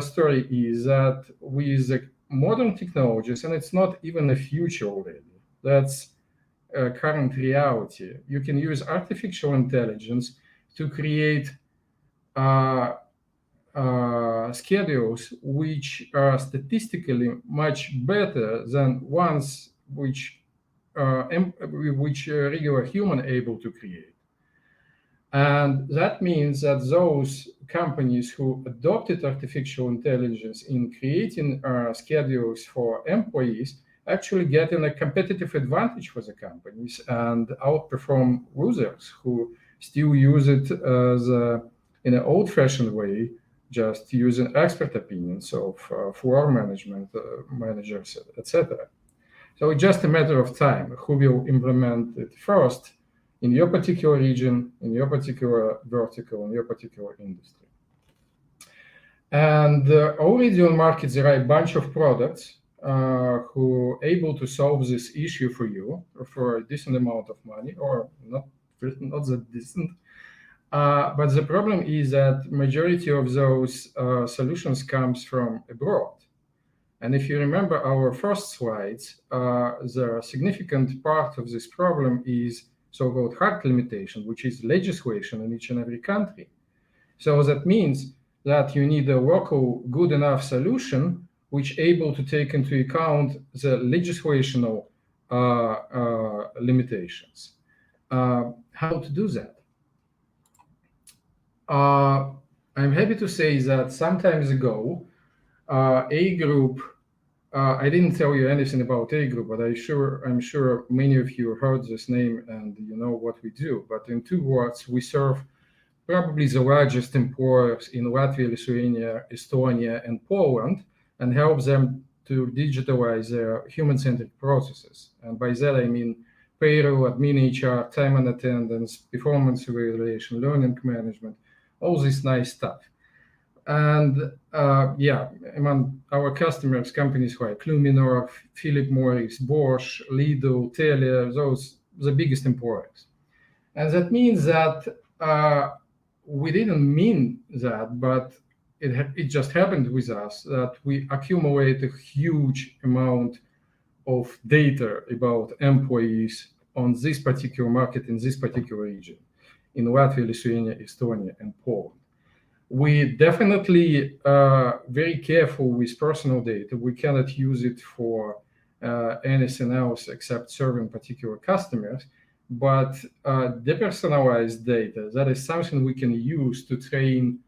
S16: story is that with the modern technologies, and it's not even a future already, that's current reality, you can use artificial intelligence to create schedules which are statistically much better than ones which regular human able to create. And that means that those companies who adopted artificial intelligence in creating schedules for employees actually get in a competitive advantage for the companies and outperform losers who still use it as in an old-fashioned way, just using expert opinions of floor management, managers, etc. So it's just a matter of time who will implement it first in your particular region, in your particular vertical, in your particular industry. And already on market, there are a bunch of products who are able to solve this issue for you for a decent amount of money, or not that decent. But the problem is that majority of those solutions comes from abroad. And if you remember our first slides, the significant part of this problem is so-called hard limitation, which is legislation in each and every country. So that means that you need a local good enough solution which able to take into account the legislational limitations. How to do that? I'm happy to say that some time ago, A Group, I didn't tell you anything about A Group, but I'm sure many of you heard this name and you know what we do. But in 2 words, we serve probably the largest employers in Latvia, Lithuania, Estonia, and Poland, and help them to digitalize their human-centric processes. And by that, I mean payroll, admin HR, time and attendance, performance evaluation, learning management, all this nice stuff. And among our customers, companies like Luminor, Philip Morris, Bosch, Lidl, Telia, those the biggest employers. And that means that we didn't mean that, but it just happened with us that we accumulate a huge amount of data about employees on this particular market in this particular region, in Latvia, Lithuania, Estonia, and Poland. We definitely very careful with personal data. We cannot use it for anything else except serving particular customers. But depersonalized data, that is something we can use to train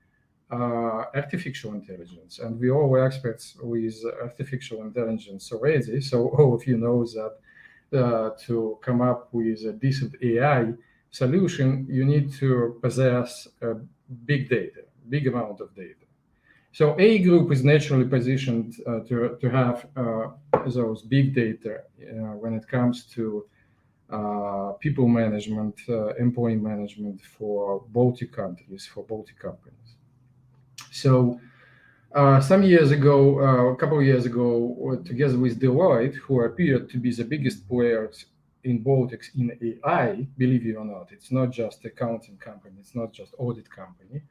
S16: artificial intelligence, and we all are experts with artificial intelligence already. So all of you know that to come up with a decent AI solution, you need to possess big data, big amount of data. So A group is naturally positioned to have those big data when it comes to people management, employee management for Baltic countries, for Baltic companies. So some years ago, a couple of years ago, together with Deloitte, who appeared to be the biggest players in Baltics in AI, believe it or not, it's not just accounting company, it's not just audit company.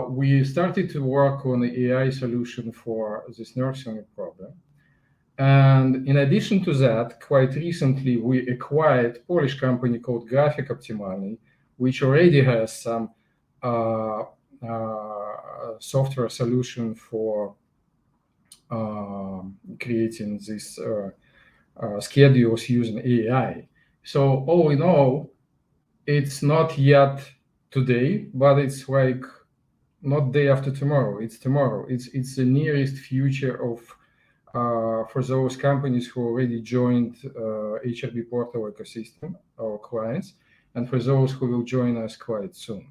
S16: We started to work on the AI solution for this nursing problem. And in addition to that, quite recently, we acquired a Polish company called Graphic Optimalny, which already has some software solution for creating these schedules using AI. So all in all, it's not yet today, but it's like not day after tomorrow. It's tomorrow. It's the nearest future of for those companies who already joined HRB portal ecosystem, our clients, and for those who will join us quite soon.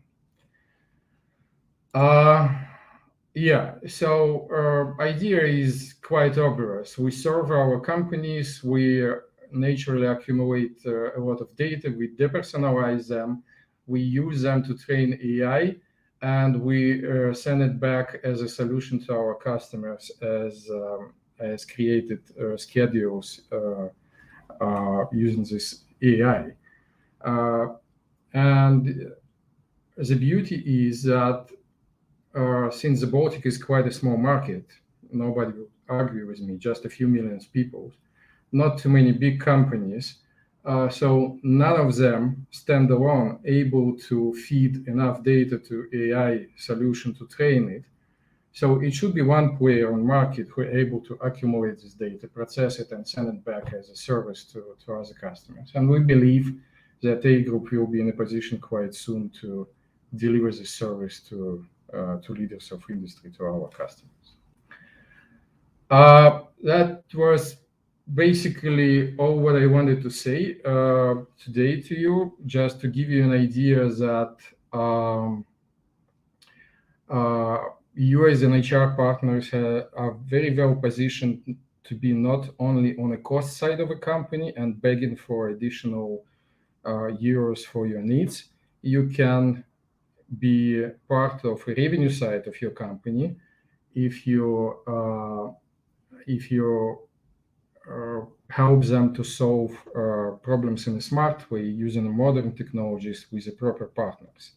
S16: Yeah, so idea is quite obvious. We serve our companies, we naturally accumulate a lot of data, we depersonalize them, we use them to train AI, and we send it back as a solution to our customers as created schedules using this AI. And the beauty is that since the Baltic is quite a small market, nobody will argue with me, just a few million people, not too many big companies. So none of them stand alone able to feed enough data to AI solution to train it. So it should be one player on market who are able to accumulate this data, process it, and send it back as a service to other customers. And we believe that A group will be in a position quite soon to deliver this service to leaders of industry, to our customers. That was basically all what I wanted to say today to you, just to give you an idea that you as an HR partners are very well positioned to be not only on the cost side of a company and begging for additional euros for your needs. You can be part of a revenue side of your company if you help them to solve problems in a smart way using modern technologies with the proper partners.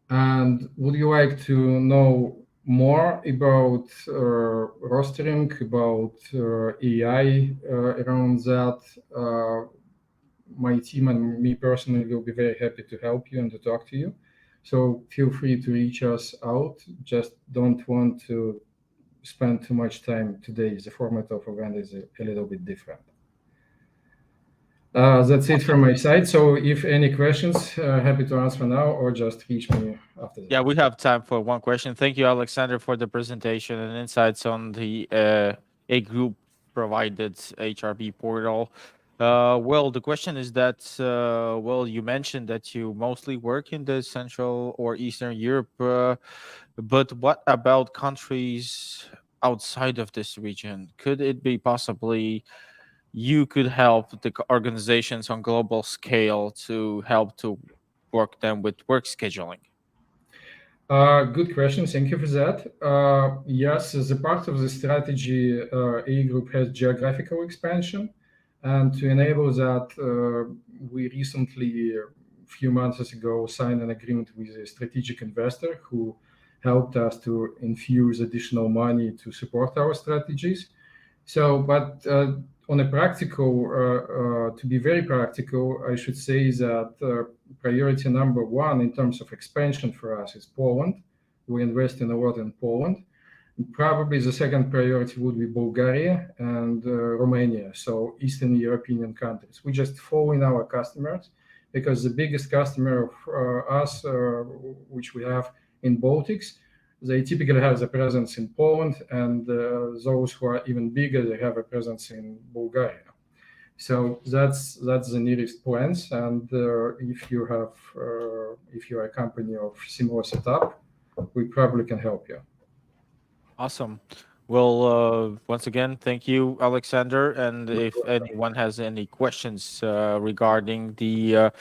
S16: And would you like to know more about rostering, about AI around that? My team and me personally will be very happy to help you and to talk to you. So feel free to reach us out. Just don't want to spend too much time today. The format of event is a little bit different. That's it from my side. So if any questions, happy to answer now or just reach me after that.
S1: Yeah, we have time for one question. Thank you, Alexander, for the presentation and insights on the A group provided HRB portal. Well, the question is that, well, you mentioned that you mostly work in the Central or Eastern Europe, but what about countries outside of this region? Could it be possibly you could help the organizations on global scale to help to work them with work scheduling?
S16: Good question. Thank you for that. Yes, as a part of the strategy, A group has geographical expansion. And to enable that, we recently, a few months ago, signed an agreement with a strategic investor who helped us to infuse additional money to support our strategies. So, but on a practical, to be very practical, I should say that priority number one in terms of expansion for us is Poland. We invest in a lot in Poland. Probably the second priority would be Bulgaria and Romania, so Eastern European countries. We just follow in our customers because the biggest customer of us, which we have in Baltics, they typically have a presence in Poland, and those who are even bigger, they have a presence in Bulgaria. So that's the nearest plans. And if you have, if you're a company of similar setup, we probably can help you.
S1: Awesome. Well, once again, thank you, Alexander. And if anyone has any questions regarding the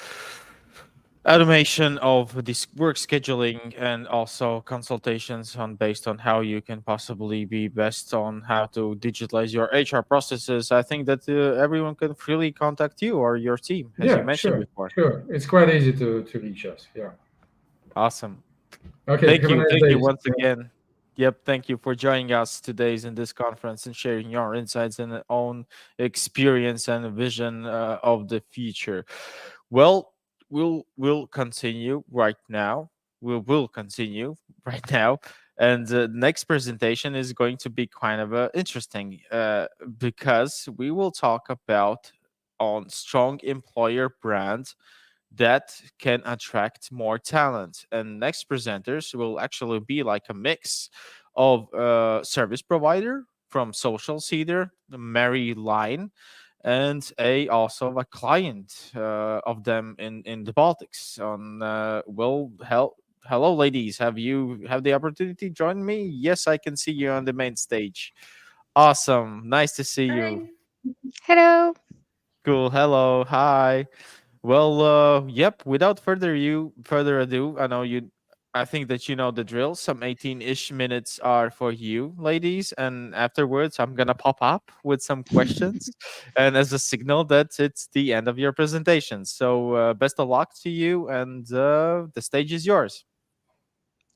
S1: automation of this work scheduling and also consultations on based on how you can possibly be best on how to digitalize your HR processes, I think that everyone can freely contact you or your team, as you
S16: Yeah,
S1: mentioned
S16: sure,
S1: before.
S16: sure. It's quite easy to reach us. Yeah.
S1: Awesome.
S16: Okay.
S1: Thank
S16: Have a
S1: you.
S16: nice
S1: Thank
S16: day.
S1: you once again. Yep. Thank you for joining us today in this conference and sharing your insights and own experience and vision of the future. Well, we'll continue right now. We will continue right now. And the next presentation is going to be kind of interesting because we will talk about on strong employer brand that can attract more talent. And next presenters will actually be like a mix of service provider from social cedar, Mary Line, and a also a client of them in the Baltics. On hello ladies, have you have the opportunity to join me? Yes, I can see you on the main stage. Awesome, nice to see you.
S17: Hello.
S1: Cool. Hello. Hi. Well, yep. Without further ado, I know you. I think that you know the drill. Some 18-ish minutes are for you, ladies, and afterwards, I'm gonna pop up with some questions, and as a signal that it's the end of your presentation. So, best of luck to you, and the stage is yours.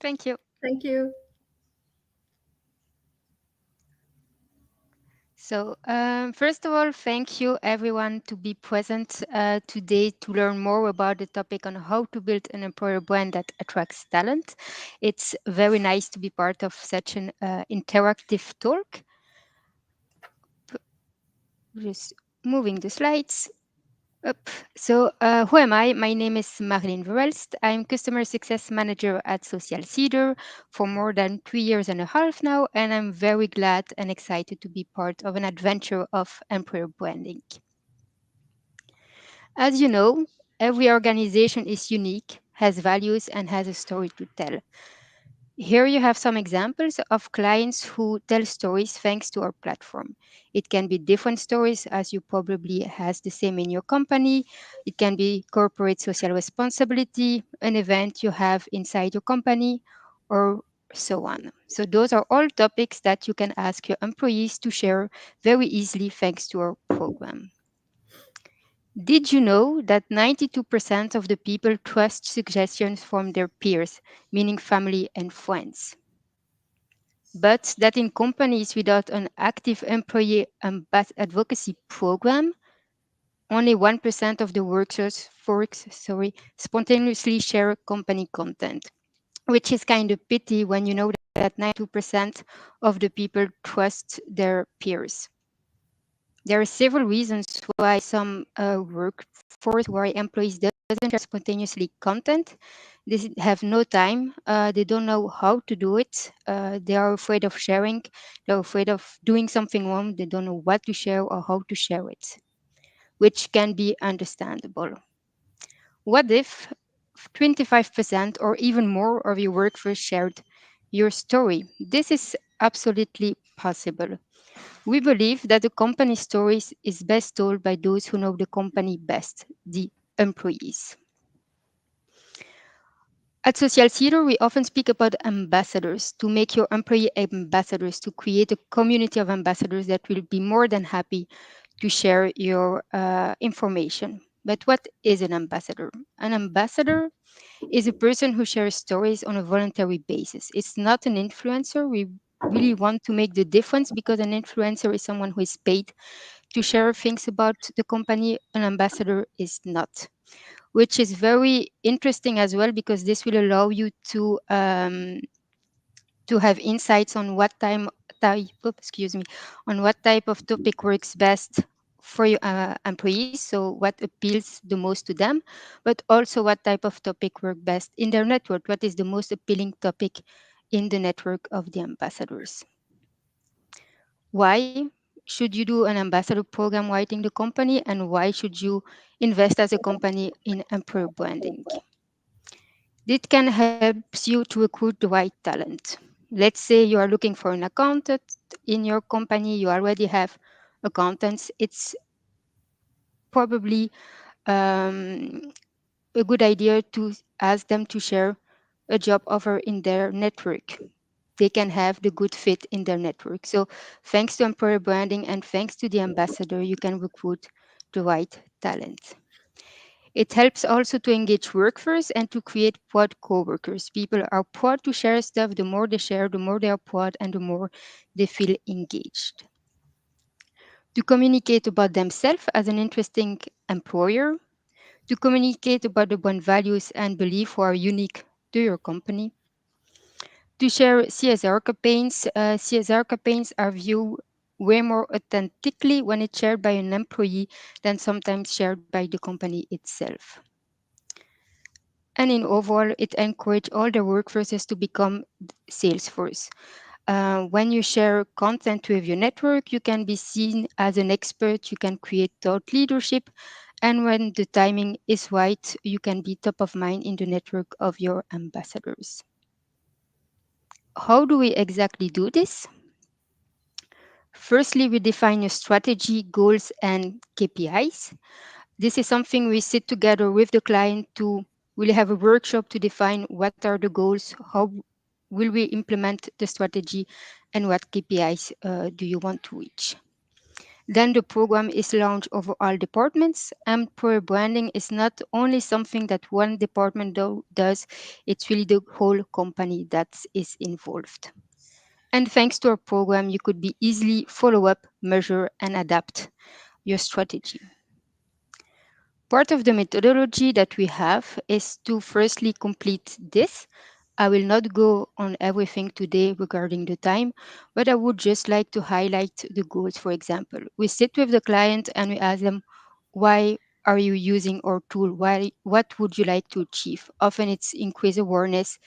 S17: Thank you.
S12: Thank you.
S17: So, first of all, thank you everyone to be present today to learn more about the topic on how to build an employer brand that attracts talent. It's very nice to be part of such an interactive talk. Just moving the slides. Up. So, who am I? My name is Marlene Verelst. I'm Customer Success Manager at Social Cedar for more than 3 years and a half now, and I'm very glad and excited to be part of an adventure of employer branding. As you know, every organization is unique, has values, and has a story to tell. Here you have some examples of clients who tell stories thanks to our platform. It can be different stories, as you probably has the same in your company. It can be corporate social responsibility, an event you have inside your company, or so on. So those are all topics that you can ask your employees to share very easily thanks to our program. Did you know that 92% of the people trust suggestions from their peers, meaning family and friends? But that in companies without an active employee advocacy program, only 1% of the workers spontaneously share company content, which is kind of pity when you know that 92% of the people trust their peers. There are several reasons why some workforce, why employees doesn't share spontaneously content. They have no time. They don't know how to do it. They are afraid of sharing. They're afraid of doing something wrong. They don't know what to share or how to share it, which can be understandable. What if 25% or even more of your workforce shared your story? This is absolutely possible. We believe that the company story is best told by those who know the company best, the employees. At Social Cedar, we often speak about ambassadors, to make your employee ambassadors, to create a community of ambassadors that will be more than happy to share your information. But what is an ambassador? An ambassador is a person who shares stories on a voluntary basis. It's not an influencer. We really want to make the difference because an influencer is someone who is paid to share things about the company. An ambassador is not, which is very interesting as well because this will allow you to have insights on what on what type of topic works best for your employees, so what appeals the most to them, but also what type of topic work best in their network, what is the most appealing topic in the network of the ambassadors. Why should you do an ambassador program writing the company, and why should you invest as a company in employer branding? This can help you to recruit the right talent. Let's say you are looking for an accountant in your company, you already have accountants. It's probably a good idea to ask them to share a job offer in their network. They can have the good fit in their network. So thanks to employer branding and thanks to the ambassador, you can recruit the right talent. It helps also to engage workforce and to create proud coworkers. People are proud to share stuff. The more they share, the more they are proud and the more they feel engaged. To communicate about themselves as an interesting employer, to communicate about the brand values and beliefs who are unique to your company, to share CSR campaigns. CSR campaigns are viewed way more authentically when it's shared by an employee than sometimes shared by the company itself. And in overall, it encourages all the workforces to become Salesforce. When you share content with your network, you can be seen as an expert, you can create thought leadership, and when the timing is right, you can be top of mind in the network of your ambassadors. How do we exactly do this? Firstly, we define your strategy, goals, and KPIs. This is something we sit together with the client to really have a workshop to define what are the goals, how will we implement the strategy, and what KPIs do you want to reach. Then the program is launched over all departments. Employer branding is not only something that one department does, it's really the whole company that is involved. And thanks to our program, you could be easily follow up, measure, and adapt your strategy. Part of the methodology that we have is to firstly complete this. I will not go on everything today regarding the time, but I would just like to highlight the goals. For example, we sit with the client and we ask them, why are you using our tool? What would you like to achieve? Often it's increase awareness,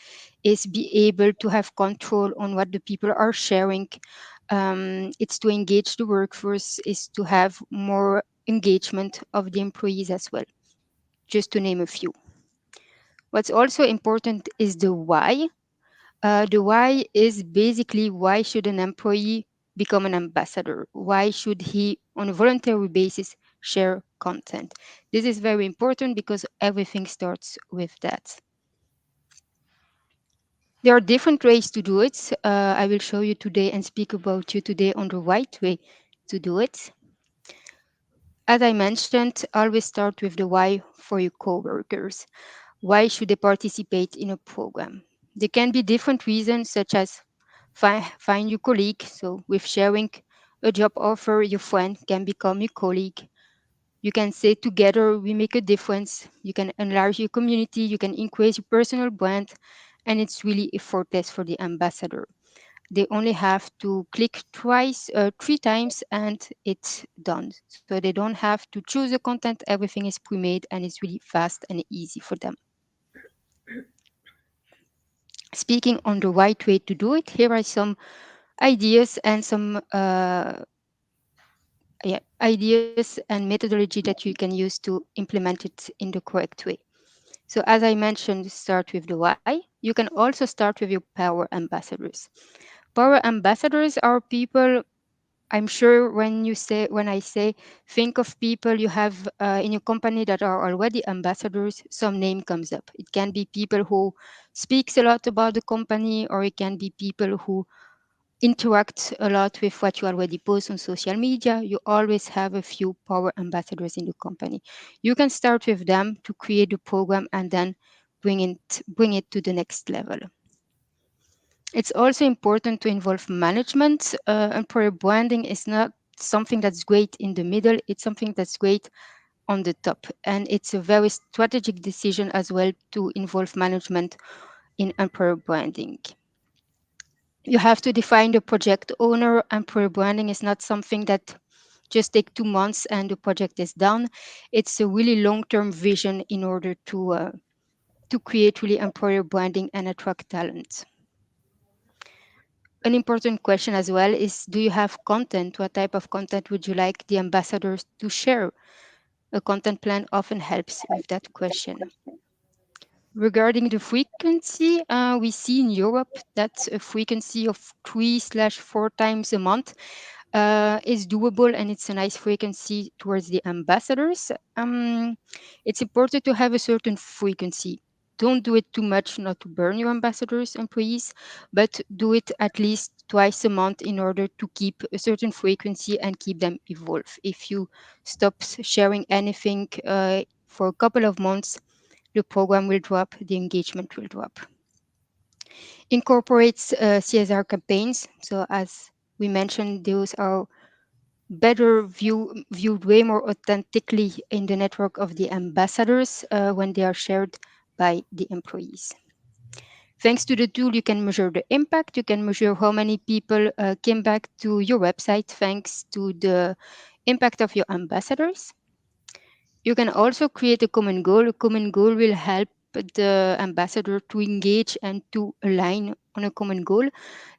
S17: is be able to have control on what the people are sharing. It's to engage the workforce, is to have more engagement of the employees as well, just to name a few. What's also important is the why. The why is basically, why should an employee become an ambassador? Why should he, on a voluntary basis, share content? This is very important because everything starts with that. There are different ways to do it. I will show you today and speak about you today on the right way to do it. As I mentioned, always start with the why for your coworkers. Why should they participate in a program? There can be different reasons, such as find your colleague. So with sharing a job offer, your friend can become your colleague. You can say together we make a difference. You can enlarge your community. You can increase your personal brand. And it's really effortless for the ambassador. They only have to click three times, and it's done. So they don't have to choose the content. Everything is pre-made, and it's really fast and easy for them. Speaking on the right way to do it, here are some ideas and some ideas and methodology that you can use to implement it in the correct way. So as I mentioned, start with the why. You can also start with your power ambassadors. Power ambassadors are people, I'm sure when I say think of people you have in your company that are already ambassadors, some name comes up. It can be people who speaks a lot about the company, or it can be people who interact a lot with what you already post on social media. You always have a few power ambassadors in the company. You can start with them to create a program and then bring it to the next level. It's also important to involve management. Employer branding is not something that's great in the middle, it's something that's great on the top. And it's a very strategic decision as well to involve management in employer branding. You have to define the project owner. Employer branding is not something that just take 2 months and the project is done. It's a really long-term vision in order to create really employer branding and attract talent. an important question as well is, do you have content? What type of content would you like the ambassadors to share? A content plan often helps with that question. Regarding the frequency, we see in Europe that a frequency of 3/4 times a month is doable, and it's a nice frequency towards the ambassadors. It's important to have a certain frequency. Don't do it too much, not to burn your ambassadors' employees, but do it at least twice a month in order to keep a certain frequency and keep them evolve. If you stop sharing anything for a couple of months, the program will drop, the engagement will drop. Incorporates CSR campaigns. So as we mentioned, those are better viewed way more authentically in the network of the ambassadors when they are shared by the employees. Thanks to the tool, you can measure the impact. You can measure how many people came back to your website thanks to the impact of your ambassadors. You can also create a common goal. A common goal will help the ambassador to engage and to align on a common goal.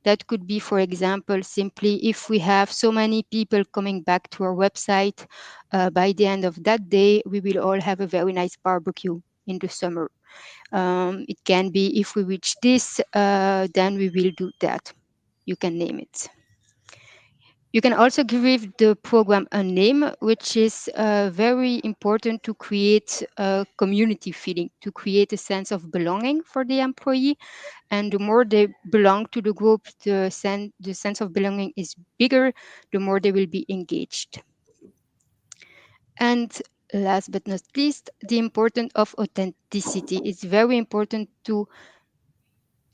S17: That could be, for example, simply if we have so many people coming back to our website, by the end of that day, we will all have a very nice barbecue in the summer. It can be if we reach this, then we will do that. You can name it. You can also give the program a name, which is very important to create a community feeling, to create a sense of belonging for the employee. And the more they belong to the group, the sense of belonging is bigger, the more they will be engaged. And last but not least, the importance of authenticity. It's very important to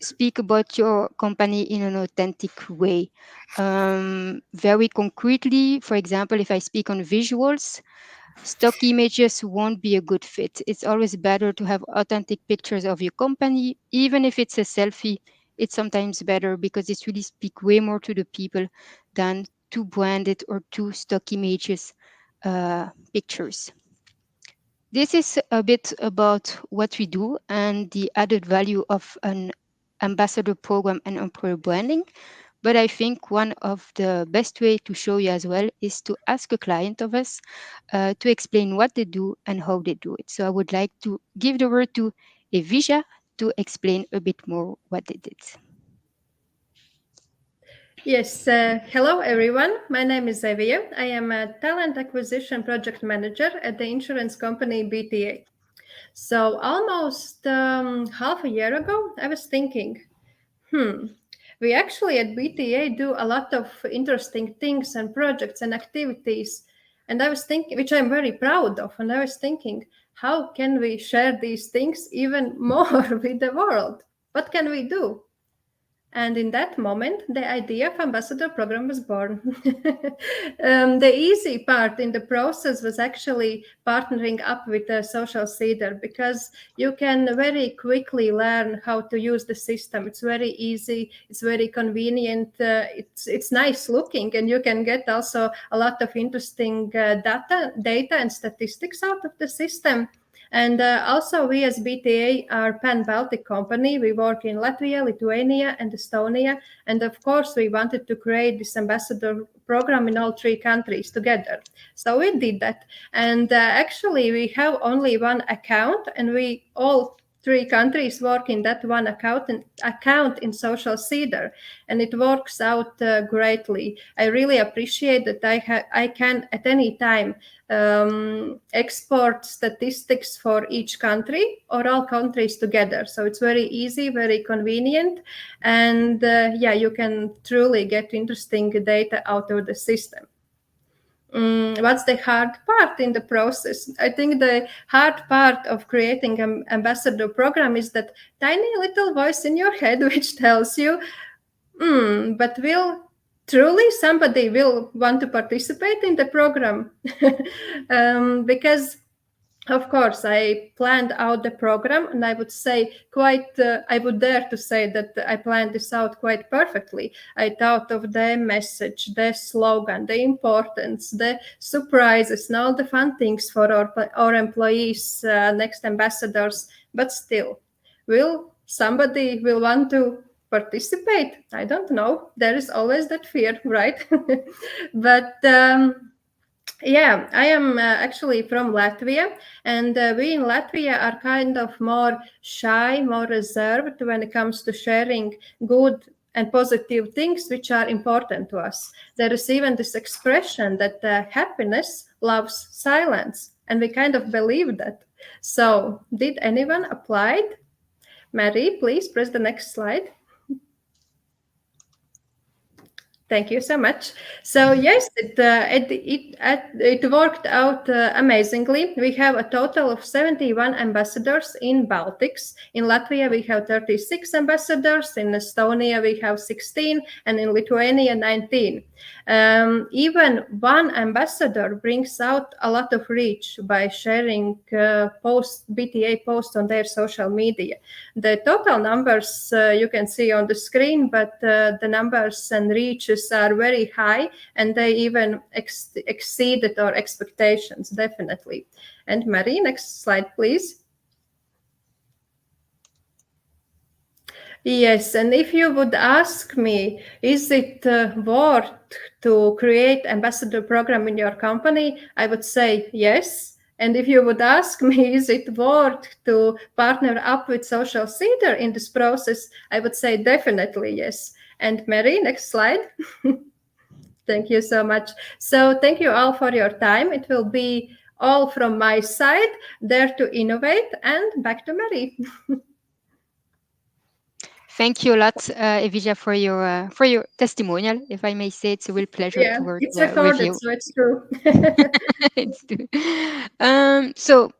S17: speak about your company in an authentic way. Very concretely, for example, if I speak on visuals, stock images won't be a good fit. It's always better to have authentic pictures of your company. Even if it's a selfie, it's sometimes better because it really speaks way more to the people than two branded or two stock images pictures. This is a bit about what we do and the added value of an ambassador program and employer branding. But I think one of the best way to show you as well is to ask a client of us to explain what they do and how they do it. So I would like to give the word to Evija to explain a bit more what they did.
S18: Yes, hello everyone. My name is Evija. I am a talent acquisition project manager at the insurance company BTA. So almost half a year ago, I was thinking, we actually at BTA do a lot of interesting things and projects and activities. And I was thinking, which I'm very proud of, and I was thinking, how can we share these things even more with the world? What can we do? And in that moment, the idea of ambassador program was born. The easy part in the process was actually partnering up with a social seeder, because you can very quickly learn how to use the system. It's very easy. It's very convenient. It's nice looking, and you can get also a lot of interesting data and statistics out of the system. And also, we as BTA are pan-Baltic company. We work in Latvia, Lithuania, and Estonia. And of course, we wanted to create this ambassador program in all three countries together. So we did that. And actually, we have only one account, and we all three countries work in that one account in social seeder, and it works out greatly. I really appreciate that I can at any time export statistics for each country or all countries together. So it's very easy, very convenient, and you can truly get interesting data out of the system. What's the hard part in the process? I think the hard part of creating an ambassador program is that tiny little voice in your head which tells you, but will truly somebody will want to participate in the program? Because of course, I planned out the program, and I would say I would dare to say that I planned this out quite perfectly. I thought of the message, the slogan, the importance, the surprises, and all the fun things for our employees, next ambassadors. But still, will somebody want to participate? I don't know. There is always that fear, right? But yeah, I am actually from Latvia, and we in Latvia are kind of more shy, more reserved when it comes to sharing good and positive things which are important to us. There is even this expression that happiness loves silence, and we kind of believe that. So, did anyone apply it? Mary, please press the next slide. Thank you so much. So yes, it worked out amazingly. We have a total of 71 ambassadors in Baltics. In Latvia, we have 36 ambassadors. In Estonia, we have 16, and in Lithuania, 19. Even one ambassador brings out a lot of reach by sharing BTA posts on their social media. The total numbers you can see on the screen, but the numbers and reaches are very high, and they even exceeded our expectations, definitely. And Marie, next slide, please. Yes, and if you would ask me, is it worth to create ambassador program in your company? I would say yes. And if you would ask me, is it worth to partner up with Social Cedar in this process? I would say definitely yes. And Mary, next slide. Thank you so much. So thank you all for your time. It will be all from my side, Dare to Innovate, and back to Mary.
S17: Thank you a lot, Evija, for your testimonial, if I may say. It's a real pleasure
S18: Yeah,
S17: to work
S18: it's
S17: with
S18: recorded,
S17: you.
S18: so it's true.
S17: It's true. So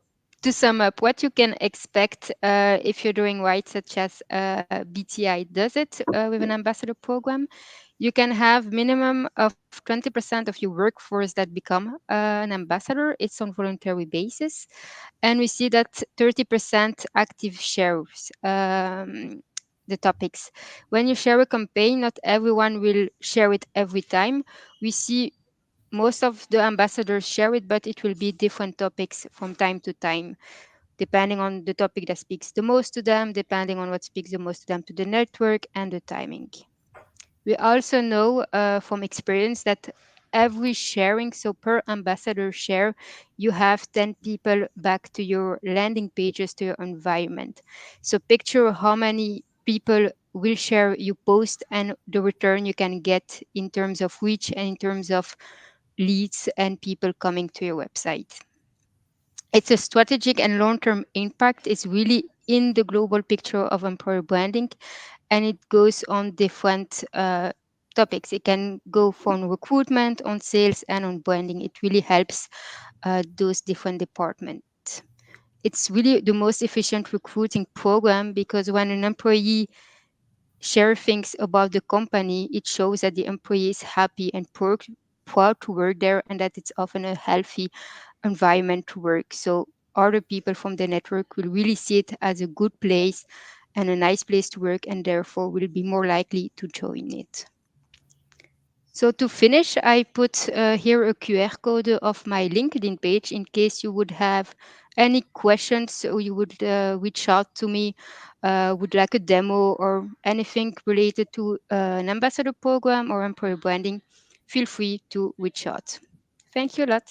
S17: to sum up, what you can expect if you're doing right, such as BTI does it with an ambassador program, you can have minimum of 20% of your workforce that become an ambassador. It's on voluntary basis, and we see that 30% active shares the topics. When you share a campaign, not everyone will share it every time. We see most of the ambassadors share it, but it will be different topics from time to time, depending on the topic that speaks the most to them, depending on what speaks the most to them to the network and the timing. We also know from experience that every sharing, so per ambassador share, you have 10 people back to your landing pages, to your environment. So picture how many people will share your post and the return you can get in terms of reach and in terms of leads and people coming to your website. It's a strategic and long-term impact. It's really in the global picture of employer branding, and it goes on different topics. It can go from recruitment, on sales, and on branding. It really helps those different departments. It's really the most efficient recruiting program, because when an employee share things about the company, it shows that the employee is happy and proud to work there, and that it's often a healthy environment to work. So other people from the network will really see it as a good place and a nice place to work, and therefore will be more likely to join it. So to finish, I put here a QR code of my LinkedIn page in case you would have any questions, or you would reach out to me, would like a demo or anything related to an ambassador program or employer branding. Feel free to reach out. Thank you a lot.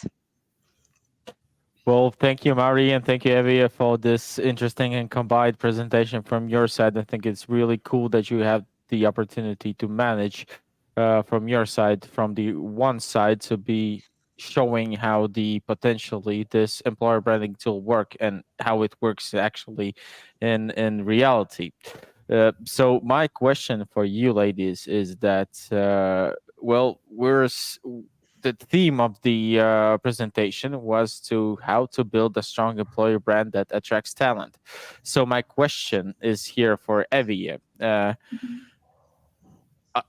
S1: Well, thank you, Mari, and thank you, Evia, for this interesting and combined presentation from your side. I think it's really cool that you have the opportunity to manage from your side, from the one side, to be showing how the potentially this employer branding tool work and how it works actually in reality. So my question for you, ladies, is that well, the theme of the presentation was to how to build a strong employer brand that attracts talent. So my question is here for Evie.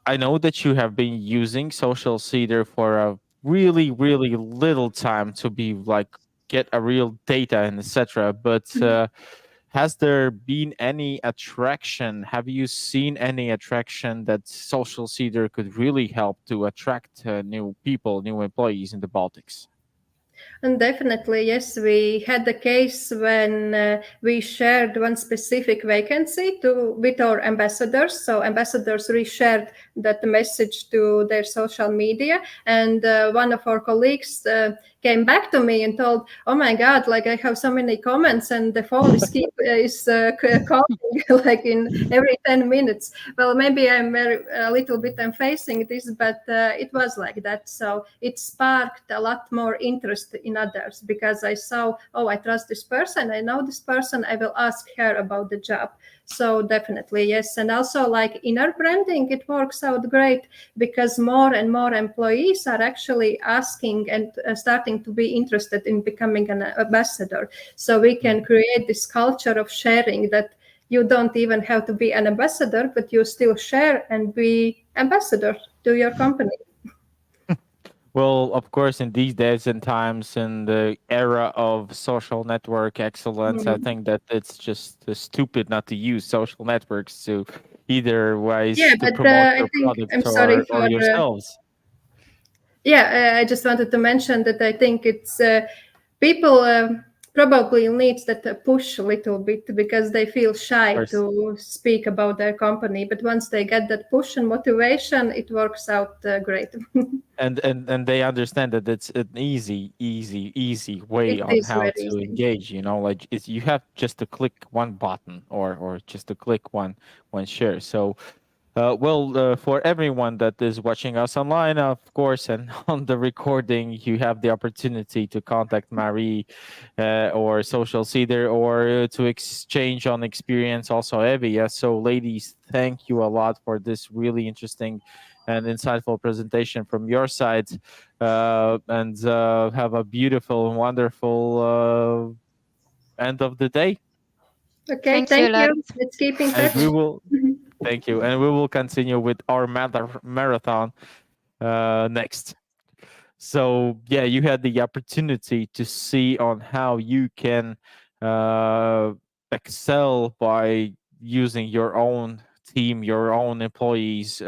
S1: I know that you have been using Social Cedar for a really, really little time to be like get a real data and etc. But has there been any attraction? Have you seen any attraction that Social Cedar could really help to attract new people, new employees in the Baltics?
S18: And definitely, yes, we had the case when we shared one specific vacancy with our ambassadors. So ambassadors reshared that message to their social media, and one of our colleagues came back to me and told, "Oh my God, like I have so many comments, and the phone is calling like in every 10 minutes." Well, maybe a little bit I'm facing this, but it was like that. So it sparked a lot more interest in others because I saw, oh, I trust this person, I know this person, I will ask her about the job. So definitely, yes. And also like inner branding, it works out great because more and more employees are actually asking and starting to be interested in becoming an ambassador. So we can create this culture of sharing that you don't even have to be an ambassador, but you still share and be ambassador to your company.
S1: Well, of course, in these days and times, in the era of social network excellence, I think that it's just stupid not to use social networks to either ways
S18: Yeah,
S1: to
S18: but
S1: promote
S18: I
S1: your
S18: think I'm
S1: products
S18: sorry
S1: or
S18: for.
S1: yourselves.
S18: Yeah, I just wanted to mention that I think it's people probably needs that push a little bit because they feel shy to speak about their company. But once they get that push and motivation, it works out great.
S1: And they understand that it's an easy way
S18: It
S1: on
S18: is
S1: how
S18: very
S1: to
S18: easy.
S1: engage, like you have just to click one button or just to click one share. So for everyone that is watching us online, of course, and on the recording, you have the opportunity to contact Marie or Social Cedar or to exchange on experience also Evia. So ladies, thank you a lot for this really interesting and insightful presentation from your side, and have a beautiful and wonderful end of the day.
S18: Okay,
S17: Thank you a
S18: thank
S17: lot.
S18: you. Let's keep in
S1: And
S18: touch.
S1: we will thank you, and we will continue with our marathon next. So yeah, you had the opportunity to see on how you can excel by using your own team, your own employees,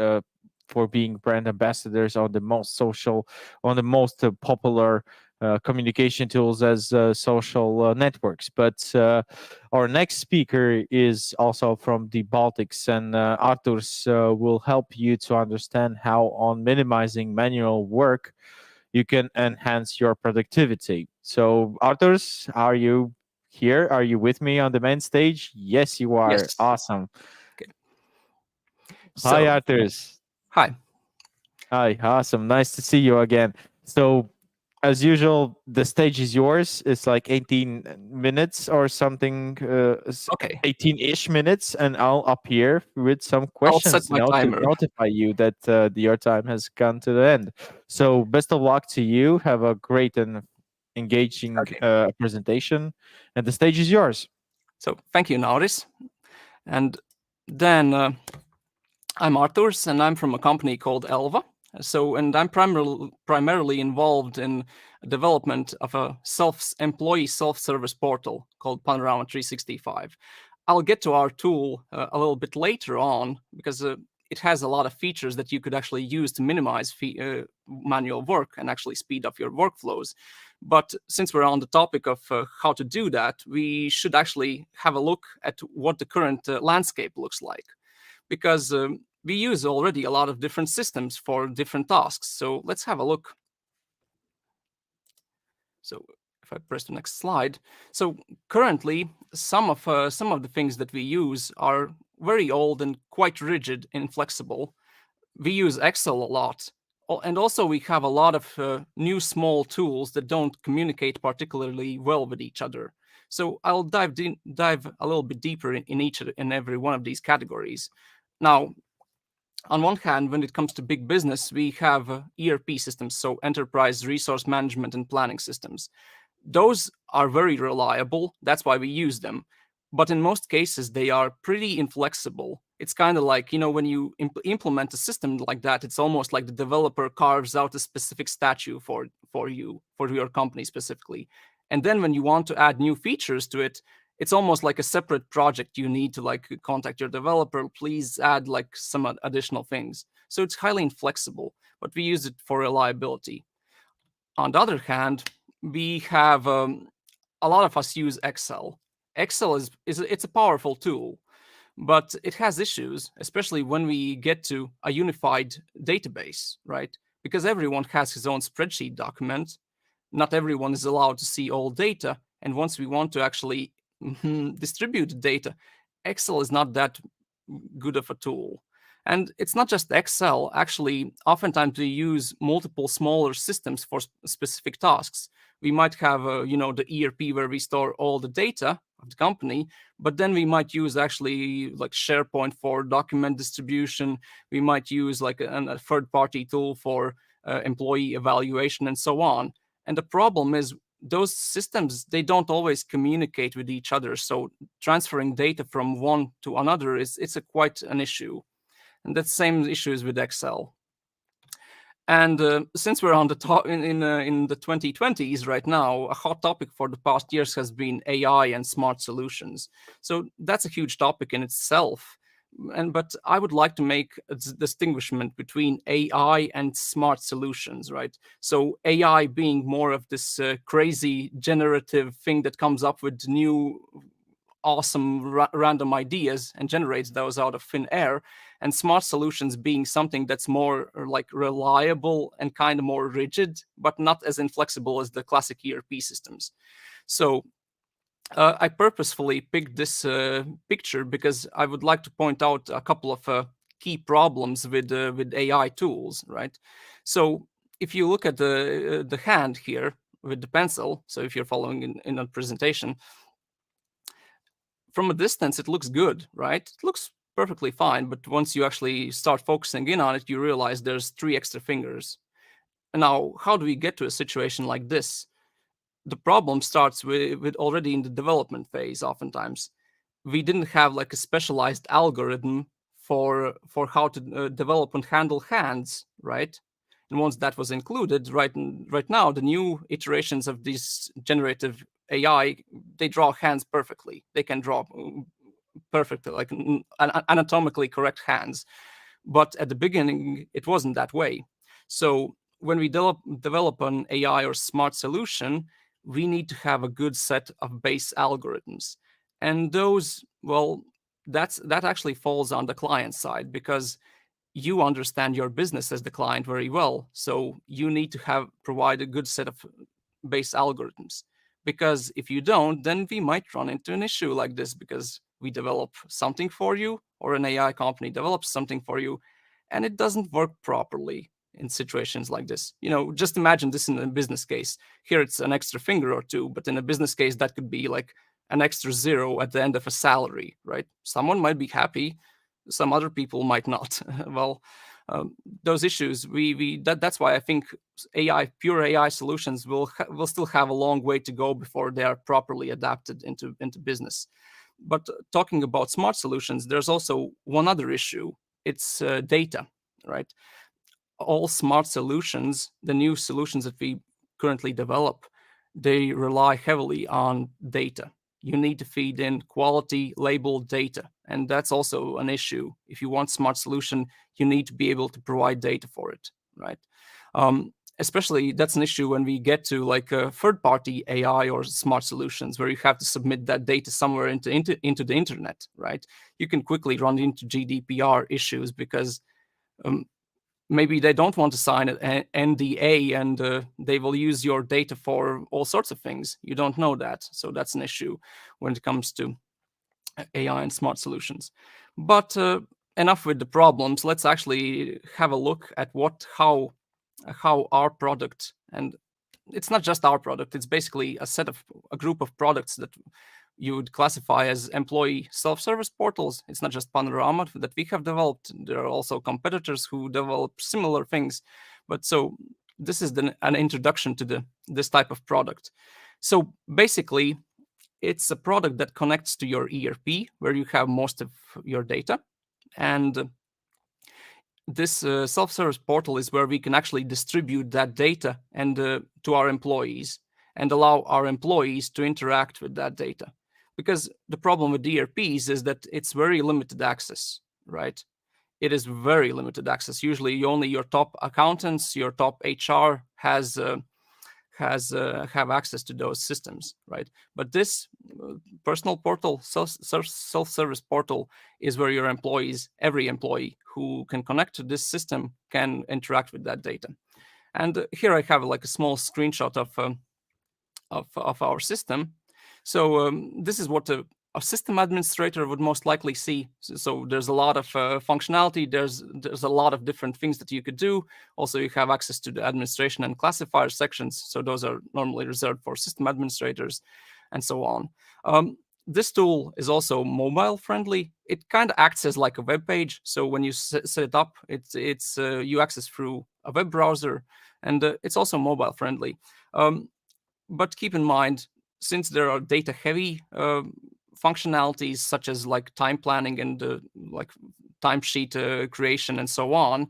S1: for being brand ambassadors on the most social, on the most popular communication tools as social networks. But our next speaker is also from the Baltics, and Arturs will help you to understand how on minimizing manual work you can enhance your productivity. So, Arturs, are you here? Are you with me on the main stage? Yes, you are.
S19: Yes.
S1: Awesome.
S19: Okay.
S1: Hi,
S19: So,
S1: Arturs.
S19: hi.
S1: Hi, awesome. Nice to see you again. So, as usual, the stage is yours. It's like 18 minutes or something,
S19: Okay.
S1: 18-ish minutes, and I'll appear with some
S19: I'll set
S1: questions,
S19: my
S1: to
S19: timer.
S1: notify you that your time has gone to the end. So, best of luck to you. Have a great and engaging presentation, and the stage is yours.
S19: So, thank you, Nauris. And then I'm Arturs, and I'm from a company called Elva. So, and I'm primarily involved in development of a employee self-service portal called Panorama 365. I'll get to our tool a little bit later on because it has a lot of features that you could actually use to minimize manual work and actually speed up your workflows. But since we're on the topic of how to do that, we should actually have a look at what the current landscape looks like. Because we use already a lot of different systems for different tasks. So let's have a look. So if I press the next slide. So currently, some of the things that we use are very old and quite rigid and inflexible. We use Excel a lot. And also we have a lot of new small tools that don't communicate particularly well with each other. So I'll dive a little bit deeper in each and every one of these categories. Now, on one hand, when it comes to big business, we have ERP systems, so enterprise resource management and planning systems. Those are very reliable. That's why we use them. But in most cases, they are pretty inflexible. It's kind of like, when you implement a system like that, it's almost like the developer carves out a specific statue for your company specifically. And then when you want to add new features to it, it's almost like a separate project. You need to contact your developer, please add some additional things. So it's highly inflexible, but we use it for reliability. On the other hand, we have a lot of us use Excel. Excel it's a powerful tool, but it has issues, especially when we get to a unified database, right? Because everyone has his own spreadsheet document. Not everyone is allowed to see all data. And once we want to actually distribute data, Excel is not that good of a tool. And it's not just Excel. Actually, oftentimes we use multiple smaller systems for specific tasks. We might have, the ERP where we store all the data of the company, but then we might use actually like SharePoint for document distribution. We might use like a third-party tool for employee evaluation and so on. And the problem is those systems, they don't always communicate with each other. So transferring data from one to another it's quite an issue. And that same issue is with Excel. And since we're on the top in the 2020s right now, a hot topic for the past years has been AI and smart solutions. So that's a huge topic in itself. But I would like to make a distinguishment between AI and smart solutions, right? So AI being more of this crazy generative thing that comes up with new awesome random ideas and generates those out of thin air, and smart solutions being something that's more like reliable and kind of more rigid, but not as inflexible as the classic ERP systems. So I purposefully picked this picture because I would like to point out a couple of key problems with AI tools, right? So if you look at the hand here with the pencil, so if you're following in a presentation, from a distance, it looks good, right? It looks perfectly fine, but once you actually start focusing in on it, you realize there's 3 extra fingers. And now, how do we get to a situation like this? The problem starts with already in the development phase. Oftentimes, we didn't have like a specialized algorithm for how to develop and handle hands, right? And once that was included, right now, the new iterations of these generative AI, they draw hands perfectly. They can draw perfect, like anatomically correct hands. But at the beginning, it wasn't that way. So when we develop an AI or smart solution, we need to have a good set of base algorithms. And those, well, that actually falls on the client side, because you understand your business as the client very well. So you need to provide a good set of base algorithms. Because if you don't, then we might run into an issue like this, because we develop something for you, or an AI company develops something for you, and it doesn't work properly in situations like this. Just imagine this in a business case. Here it's an extra finger or 2, but in a business case, that could be like an extra 0 at the end of a salary, right? Someone might be happy, some other people might not. Well, those issues, that's why I think pure AI solutions will still have a long way to go before they are properly adapted into business. But talking about smart solutions, there's also one other issue. It's data, right? All smart solutions, the new solutions that we currently develop, they rely heavily on data. You need to feed in quality labeled data. And that's also an issue. If you want smart solution, you need to be able to provide data for it, right? Especially that's an issue when we get to like a third-party AI or smart solutions, where you have to submit that data somewhere into the internet, right? You can quickly run into GDPR issues, because maybe they don't want to sign an NDA, and they will use your data for all sorts of things. You don't know that. So that's an issue when it comes to AI and smart solutions. But enough with the problems. Let's actually have a look at how our product, and it's not just our product, it's basically a group of products that you would classify as employee self-service portals. It's not just Panorama that we have developed. There are also competitors who develop similar things. But so this is an introduction to this type of product. So basically, it's a product that connects to your ERP, where you have most of your data. And this self-service portal is where we can actually distribute that data and to our employees, and allow our employees to interact with that data. Because the problem with ERPs is that it's very limited access, right? It is very limited access. Usually only your top accountants, your top HR has have access to those systems, right? But this personal portal, self-service portal, is where your employees, every employee who can connect to this system, can interact with that data. And here I have like a small screenshot of our system. So this is what a system administrator would most likely see. So there's a lot of functionality. There's a lot of different things that you could do. Also, you have access to the administration and classifier sections. So those are normally reserved for system administrators, and so on. This tool is also mobile friendly. It kind of acts as like a web page. So when you set it up, it's you access through a web browser, and it's also mobile friendly. But keep in mind, since there are data heavy functionalities such as like time planning and like timesheet creation and so on,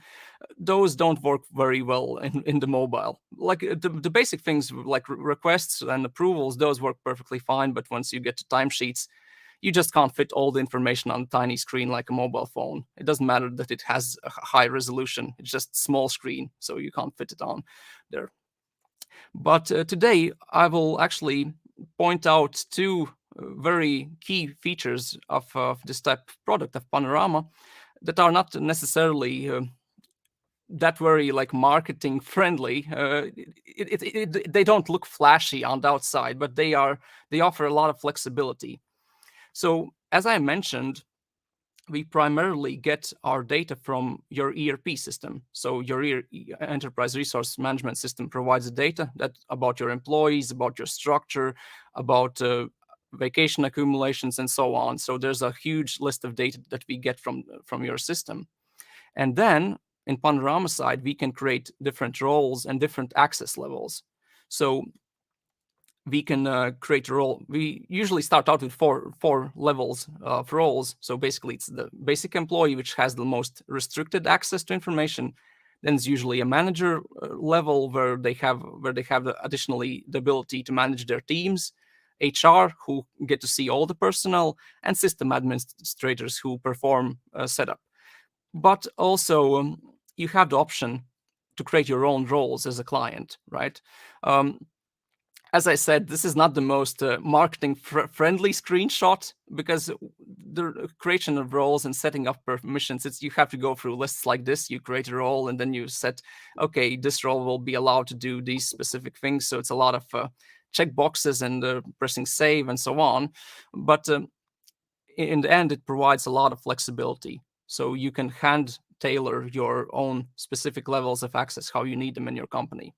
S19: those don't work very well in the mobile. Like the basic things like requests and approvals, those work perfectly fine. But once you get to timesheets, you just can't fit all the information on a tiny screen like a mobile phone. It doesn't matter that it has a high resolution. It's just small screen, so you can't fit it on there. But today I will actually point out two very key features of this type of product of Panorama that are not necessarily that very like marketing friendly. They don't look flashy on the outside, but they offer a lot of flexibility. So as I mentioned, we primarily get our data from your ERP system. So your enterprise resource management system provides the data about your employees, about your structure, about vacation accumulations, and so on. So there's a huge list of data that we get from your system. And then in Panorama side, we can create different roles and different access levels. So we can create a role. We usually start out with four levels of roles. So basically, it's the basic employee, which has the most restricted access to information. Then it's usually a manager level where they have additionally the ability to manage their teams, HR, who get to see all the personnel, and system administrators who perform setup. But also, you have the option to create your own roles as a client, right? As I said, this is not the most marketing friendly screenshot, because the creation of roles and setting up permissions, you have to go through lists like this. You create a role and then you set, okay, this role will be allowed to do these specific things. So it's a lot of check boxes and pressing save and so on. But in the end, it provides a lot of flexibility. So you can hand tailor your own specific levels of access, how you need them in your company.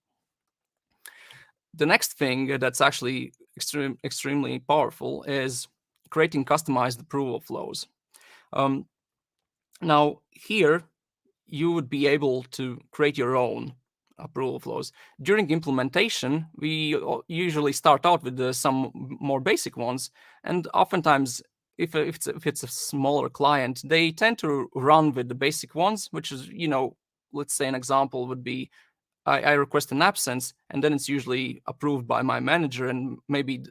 S19: The next thing that's actually extremely powerful is creating customized approval flows. Now, here, you would be able to create your own approval flows. During implementation, we usually start out with some more basic ones, and oftentimes, if it's a smaller client, they tend to run with the basic ones, which is, let's say an example would be, I request an absence, and then it's usually approved by my manager, and maybe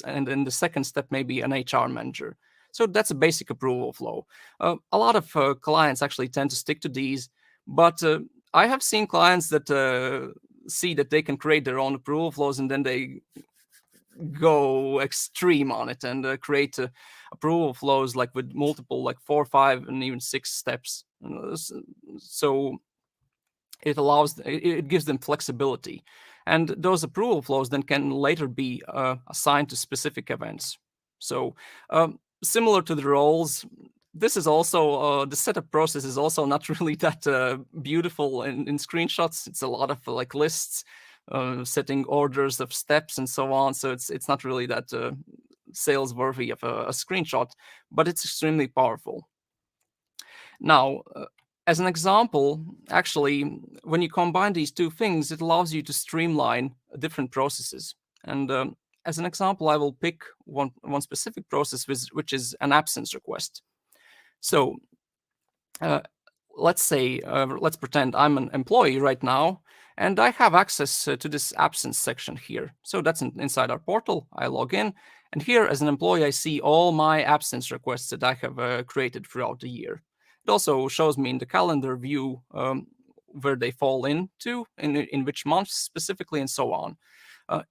S19: and then the second step maybe an HR manager. So that's a basic approval flow. A lot of clients actually tend to stick to these, but I have seen clients that see that they can create their own approval flows, and then they go extreme on it and create approval flows like with multiple, like 4, 5, and even 6 steps. So it gives them flexibility, and those approval flows then can later be assigned to specific events. So similar to the roles, this is also the setup process is also not really that beautiful in screenshots. It's a lot of like lists, setting orders of steps and so on. So it's not really that sales worthy of a screenshot, but it's extremely powerful. Now, as an example, actually, when you combine these two things, it allows you to streamline different processes. And as an example, I will pick one specific process, which is an absence request. So let's pretend I'm an employee right now, and I have access to this absence section here. So that's inside our portal. I log in, and here as an employee, I see all my absence requests that I have created throughout the year. It also shows me in the calendar view where they fall into, in which months specifically, and so on.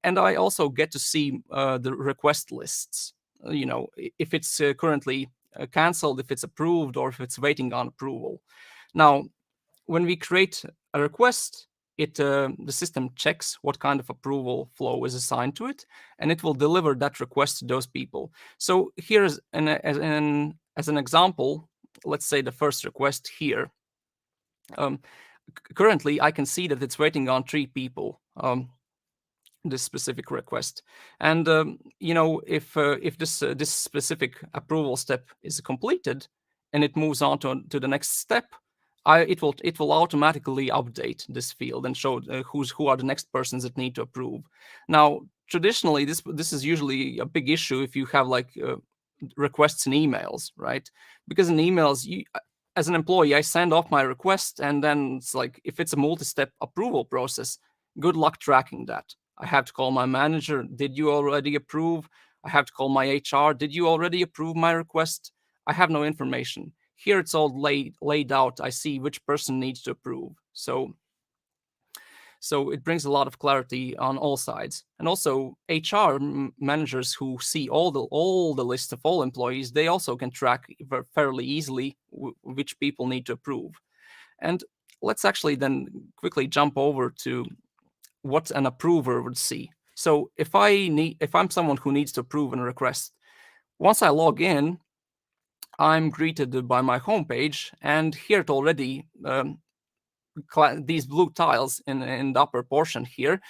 S19: And I also get to see the request lists. If it's currently cancelled, if it's approved, or if it's waiting on approval. Now, when we create a request, the system checks what kind of approval flow is assigned to it, and it will deliver that request to those people. So here's as an example, let's say the first request here. Currently, I can see that it's waiting on 3 people. This specific request, and if this specific approval step is completed and it moves on to the next step, it will automatically update this field and show who are the next persons that need to approve. Now, traditionally, this is usually a big issue if you have like requests in emails, right? Because in emails, as an employee, I send off my request, and then it's like, if it's a multi-step approval process, good luck tracking that. I have to call my manager. Did you already approve? I have to call my HR. Did you already approve my request? I have no information. Here it's all laid out. I see which person needs to approve. So it brings a lot of clarity on all sides. And also HR managers who see all the list of all employees, they also can track fairly easily which people need to approve. And let's actually then quickly jump over to what an approver would see. So if I'm someone who needs to approve a request, once I log in, I'm greeted by my homepage, and here it already these blue tiles in the upper portion here,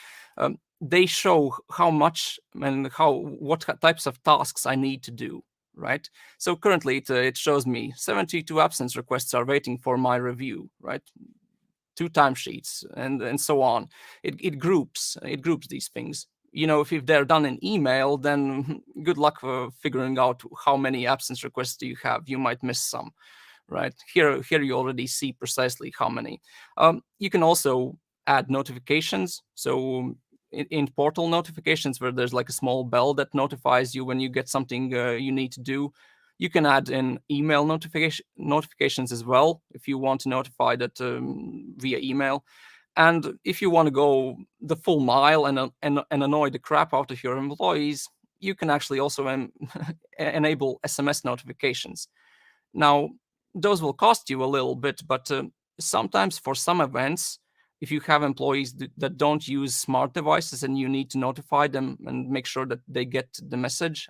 S19: they show how much and what types of tasks I need to do. Right. So currently it shows me 72 absence requests are waiting for my review. Right. 2 timesheets and so on. It groups these things. If they're done in email, then good luck figuring out how many absence requests do you have. You might miss some, right? Here you already see precisely how many. You can also add notifications. So in portal notifications, where there's like a small bell that notifies you when you get something you need to do, you can add in email notifications as well if you want to notify that via email. And if you want to go the full mile and annoy the crap out of your employees, you can actually also enable SMS notifications. Now, those will cost you a little bit, but sometimes for some events, if you have employees that don't use smart devices and you need to notify them and make sure that they get a message,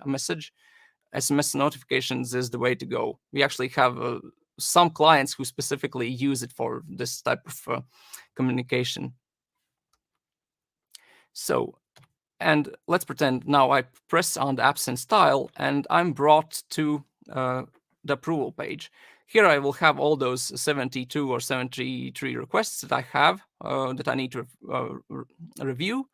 S19: SMS notifications is the way to go. We actually have some clients who specifically use it for this type of communication. So, and let's pretend now I press on the absence tile and I'm brought to the approval page. Here I will have all those 72 or 73 requests that I have that I need to review.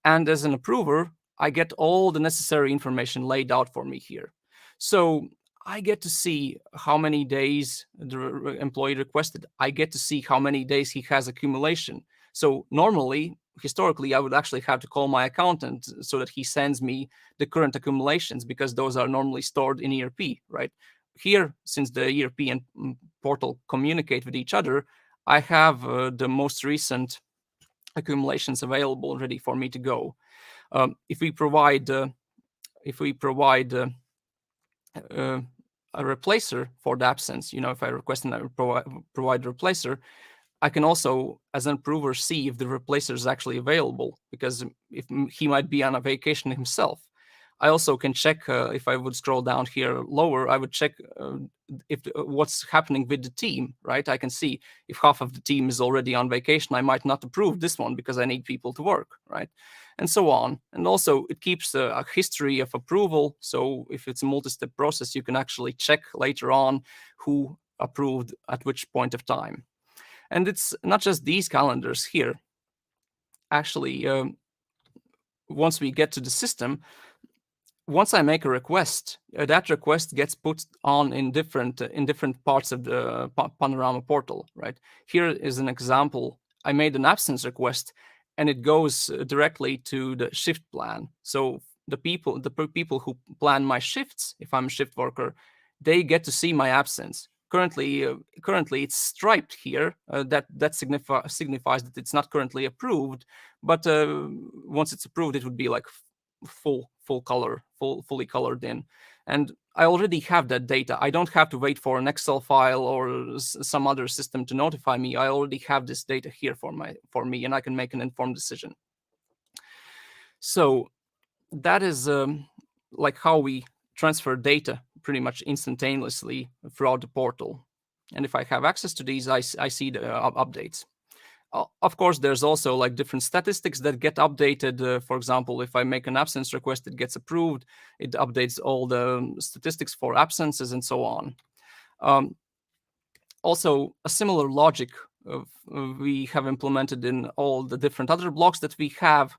S19: And as an approver, I get all the necessary information laid out for me here. So I get to see how many days the employee requested. I get to see how many days he has accumulation. So normally, historically, I would actually have to call my accountant so that he sends me the current accumulations, because those are normally stored in ERP, right? Here, since the ERP and portal communicate with each other, I have the most recent accumulations available ready for me to go. If we provide a replacer for the absence, if I request and I provide a replacer, I can also, as an approver, see if the replacer is actually available, because if he might be on a vacation himself. I also can check, if I would scroll down here lower, I would check what's happening with the team, right? I can see if half of the team is already on vacation, I might not approve this one because I need people to work, right? And so on. And also it keeps a history of approval. So if it's a multi-step process, you can actually check later on who approved at which point of time. And it's not just these calendars here. Actually, once we get to the system, once I make a request, that request gets put on in different parts of the Panorama portal, right? Here is an example. I made an absence request, and it goes directly to the shift plan. So the people who plan my shifts, if I'm a shift worker, they get to see my absence. currently it's striped here. That signifies that it's not currently approved. But once it's approved, it would be like full color, fully colored in. And I already have that data. I don't have to wait for an Excel file or some other system to notify me. I already have this data here for me, and I can make an informed decision. So that is like how we transfer data pretty much instantaneously throughout the portal. And if I have access to these, I see the updates. Of course, there's also like different statistics that get updated. For example, if I make an absence request, it gets approved. It updates all the statistics for absences and so on. Also, a similar logic we have implemented in all the different other blocks that we have.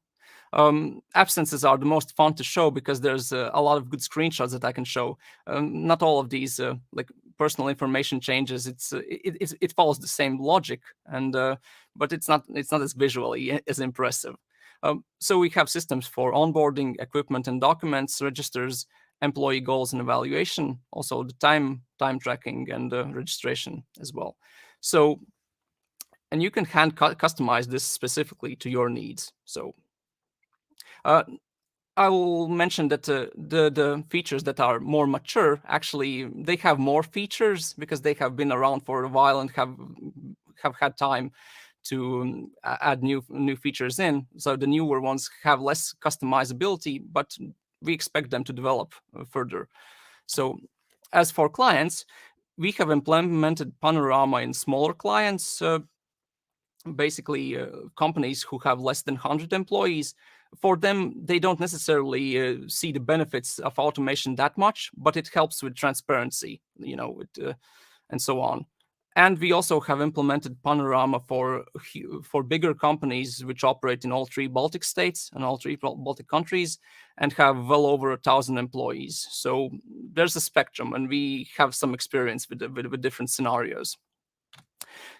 S19: Absences are the most fun to show because there's a lot of good screenshots that I can show. Not all of these like personal information changes. It follows the same logic, and but it's not as visually as impressive. So we have systems for onboarding, equipment and documents, registers, employee goals and evaluation, also the time tracking and registration as well. So, and you can hand customize this specifically to your needs. So I will mention that the features that are more mature, actually, they have more features because they have been around for a while and have had time to add new features in. So the newer ones have less customizability, but we expect them to develop further. So as for clients, we have implemented Panorama in smaller clients, basically companies who have less than 100 employees. For them, they don't necessarily see the benefits of automation that much, but it helps with transparency, and so on. And we also have implemented Panorama for bigger companies which operate in all 3 Baltic states and all 3 Baltic countries and have well over 1,000 employees. So there's a spectrum, and we have some experience with different scenarios.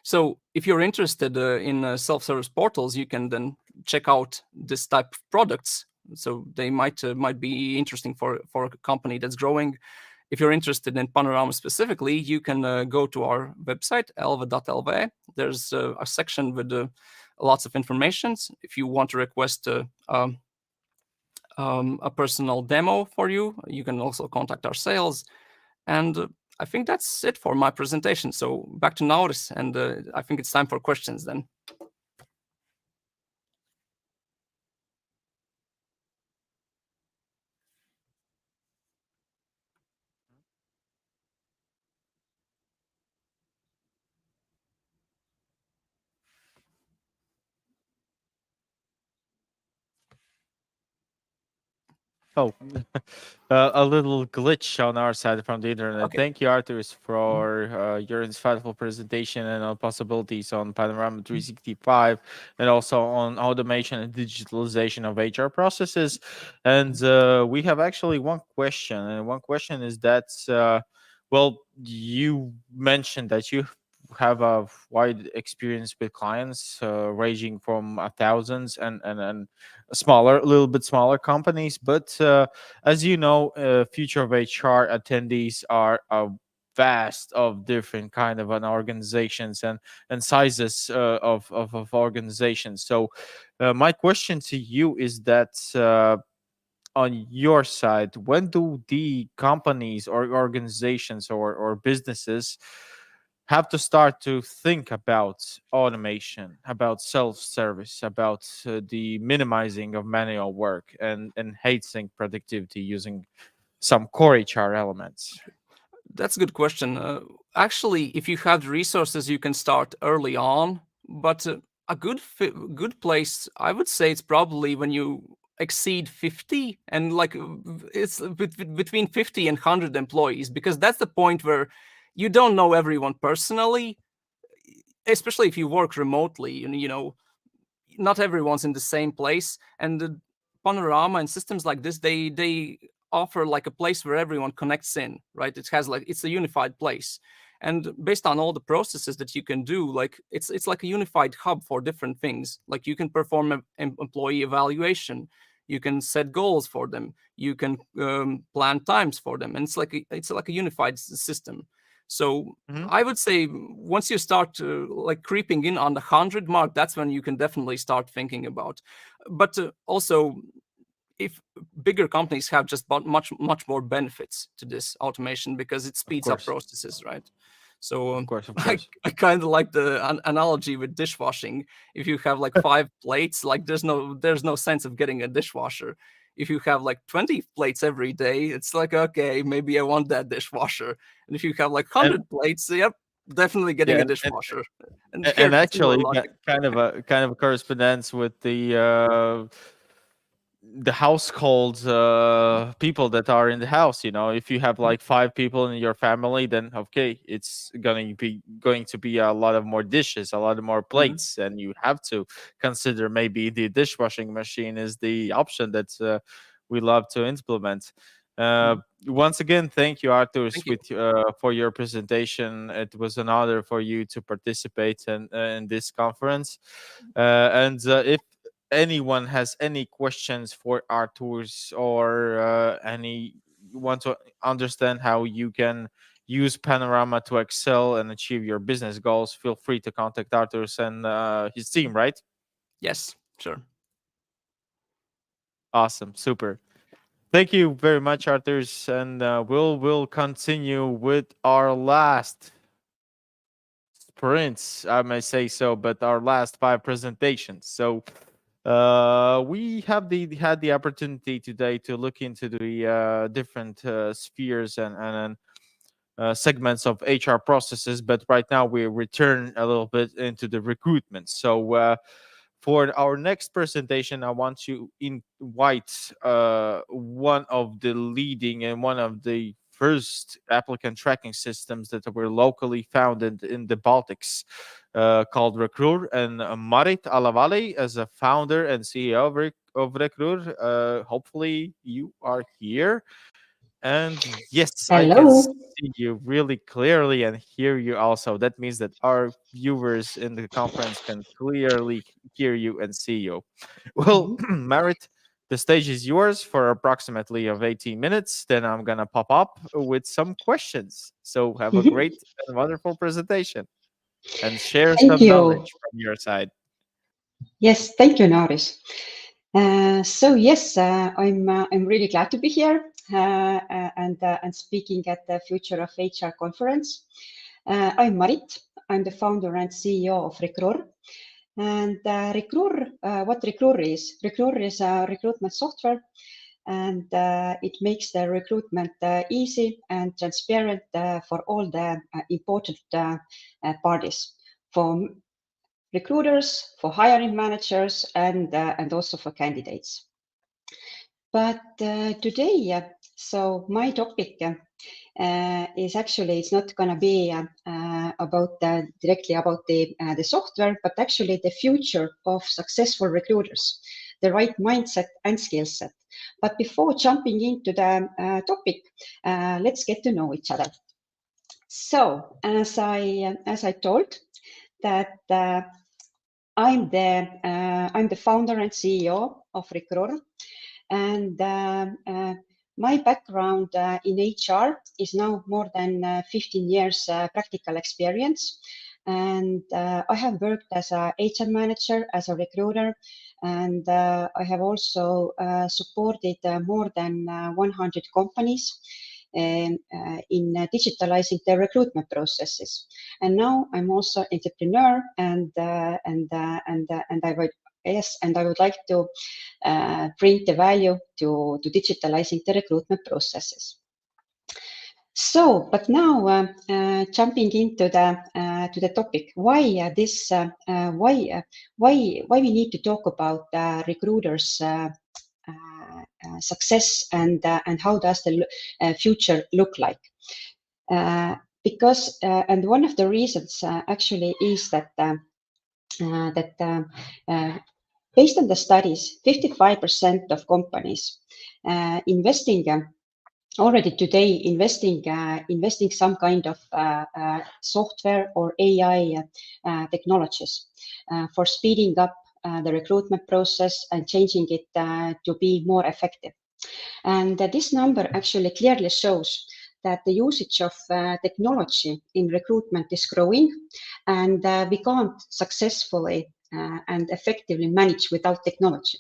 S19: So if you're interested in self-service portals, you can then check out this type of products. So they might be interesting for a company that's growing. If you're interested in Panorama specifically, you can go to our website, elva.lv. There's a section with lots of information. If you want to request a personal demo for you, you can also contact our sales. And I think that's it for my presentation. So back to Nauris, and I think it's time for questions then.
S1: Oh, a little glitch on our side from the internet.
S19: Okay.
S1: Thank you, Arthurs, for your insightful presentation and on possibilities on Panorama 365 and also on automation and digitalization of HR processes. And we have actually one question. And one question is that, well, you mentioned that you have a wide experience with clients ranging from thousands and a little bit smaller companies, but as you know, future of HR attendees are a vast of different kind of an organizations and sizes of organizations. So my question to you is that on your side, when do the companies or organizations or businesses have to start to think about automation, about self-service, about the minimizing of manual work and enhancing productivity using some core HR elements?
S19: That's a good question. Actually, if you have the resources, you can start early on. But a good place, I would say, it's probably when you exceed 50 and like it's between 50 and 100 employees, because that's the point where you don't know everyone personally, especially if you work remotely. And not everyone's in the same place. And the Panorama and systems like this, they offer like a place where everyone connects in, right? It's a unified place. And based on all the processes that you can do, like it's like a unified hub for different things. Like you can perform an employee evaluation, you can set goals for them, you can plan times for them, and it's like a unified system. So I would say once you start like creeping in on the 100 mark, that's when you can definitely start thinking about. But also, if bigger companies have just much more benefits to this automation because it speeds up processes, right? So
S1: of course.
S19: I kind of like the analogy with dishwashing. If you have like 5 plates, like there's no sense of getting a dishwasher. If you have like 20 plates every day, it's like, okay, maybe I want that dishwasher. And if you have like 100 plates, yep, definitely getting a dishwasher.
S1: And actually, kind of a correspondence with the household people that are in the house. If you have like 5 people in your family, then okay, it's going to be a lot of more dishes, a lot of more plates, and you have to consider maybe the dishwashing machine is the option that we love to implement. Once again, thank you, Artur, for your presentation. It was an honor for you to participate in this conference. And if anyone has any questions for Artur's or want to understand how you can use Panorama to excel and achieve your business goals, feel free to contact Artur's and his team, right?
S19: Yes, sure.
S1: Awesome. Super. Thank you very much, Arthurs, and we'll continue with our last sprints, I may say so, but our last 5 presentations. So we have had the opportunity today to look into the different spheres and segments of HR processes, but right now we return a little bit into the recruitment. So for our next presentation, I want to invite one of the leading and one of the first applicant tracking systems that were locally founded in the Baltics, called Recruit, and Marit Alavali as a founder and CEO of Recruit. Hopefully you are here. And yes, I can
S20: Hello.
S1: see you really clearly and hear you also. That means that our viewers in the conference can clearly hear you and see you. Well, Marit, the stage is yours for approximately of 18 minutes. Then I'm going to pop up with some questions. So have a great and wonderful presentation and share
S20: Thank
S1: some
S20: you.
S1: knowledge from your side.
S20: Yes, thank you, Nauris. I'm really glad to be here and speaking at the Future of HR conference. I'm Marit. I'm the founder and CEO of Recruit. And what Recruit is? Recruit is a recruitment software, and it makes the recruitment easy and transparent for all the important parties, for recruiters, for hiring managers, and also for candidates. But today, so my topic is actually, it's not going to be directly about the software, but actually the future of successful recruiters, the right mindset and skill set. But before jumping into the topic, let's get to know each other. So as I told, that I'm the founder and CEO of Recruit, and my background in HR is now more than 15 years practical experience, and I have worked as a HR manager, as a recruiter, and I have also supported more than 100 companies in digitalizing their recruitment processes. And now I'm also entrepreneur, and I would like to bring the value to digitalizing the recruitment processes. So, but now jumping into the topic, why we need to talk about recruiters' success and how does the future look like? Because and one of the reasons actually is that based on the studies, 55% of companies already today investing some kind of software or AI technologies for speeding up the recruitment process and changing it to be more effective. And this number actually clearly shows that the usage of technology in recruitment is growing, and we can't successfully and effectively manage without technology.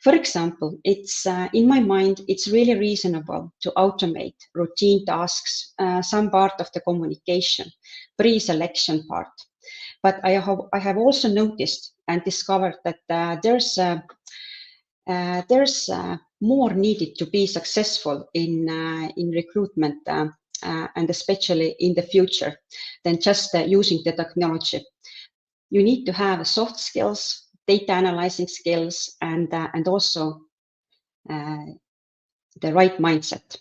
S20: For example, it's in my mind, it's really reasonable to automate routine tasks, some part of the communication, pre-selection part. But I have also noticed and discovered that there's more needed to be successful in recruitment and especially in the future than just using the technology. You need to have soft skills, data analyzing skills, and also the right mindset.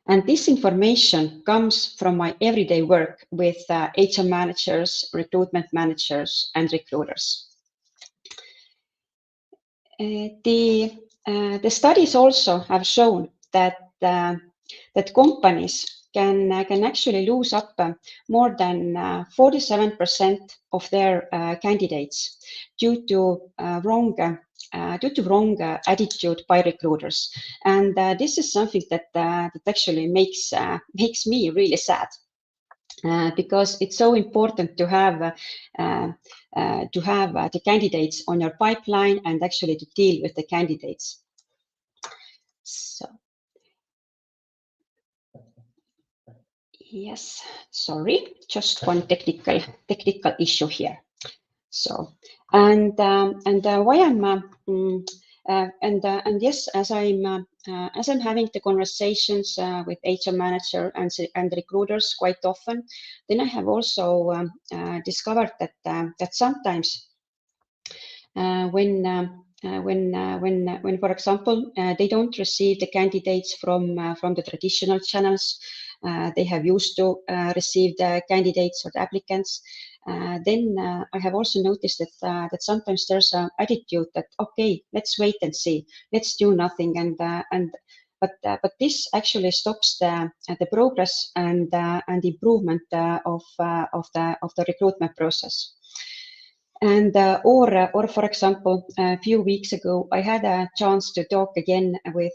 S20: And this information comes from my everyday work with HR managers, recruitment managers, and recruiters. The studies also have shown that companies can actually lose up more than 47% of their candidates due to wrong attitude by recruiters, and this is something that actually makes me really sad. Because it's so important to have the candidates on your pipeline and actually to deal with the candidates. So, yes, sorry, just one technical issue here. So, and why I'm and yes, as I'm having the conversations with HR manager and recruiters quite often, then I have also discovered that sometimes when for example they don't receive the candidates from the traditional channels they have used to receive the candidates or the applicants, then I have also noticed that sometimes there's an attitude that okay, let's wait and see, let's do nothing, but this actually stops the progress and improvement of the recruitment process. And or for example, a few weeks ago, I had a chance to talk again with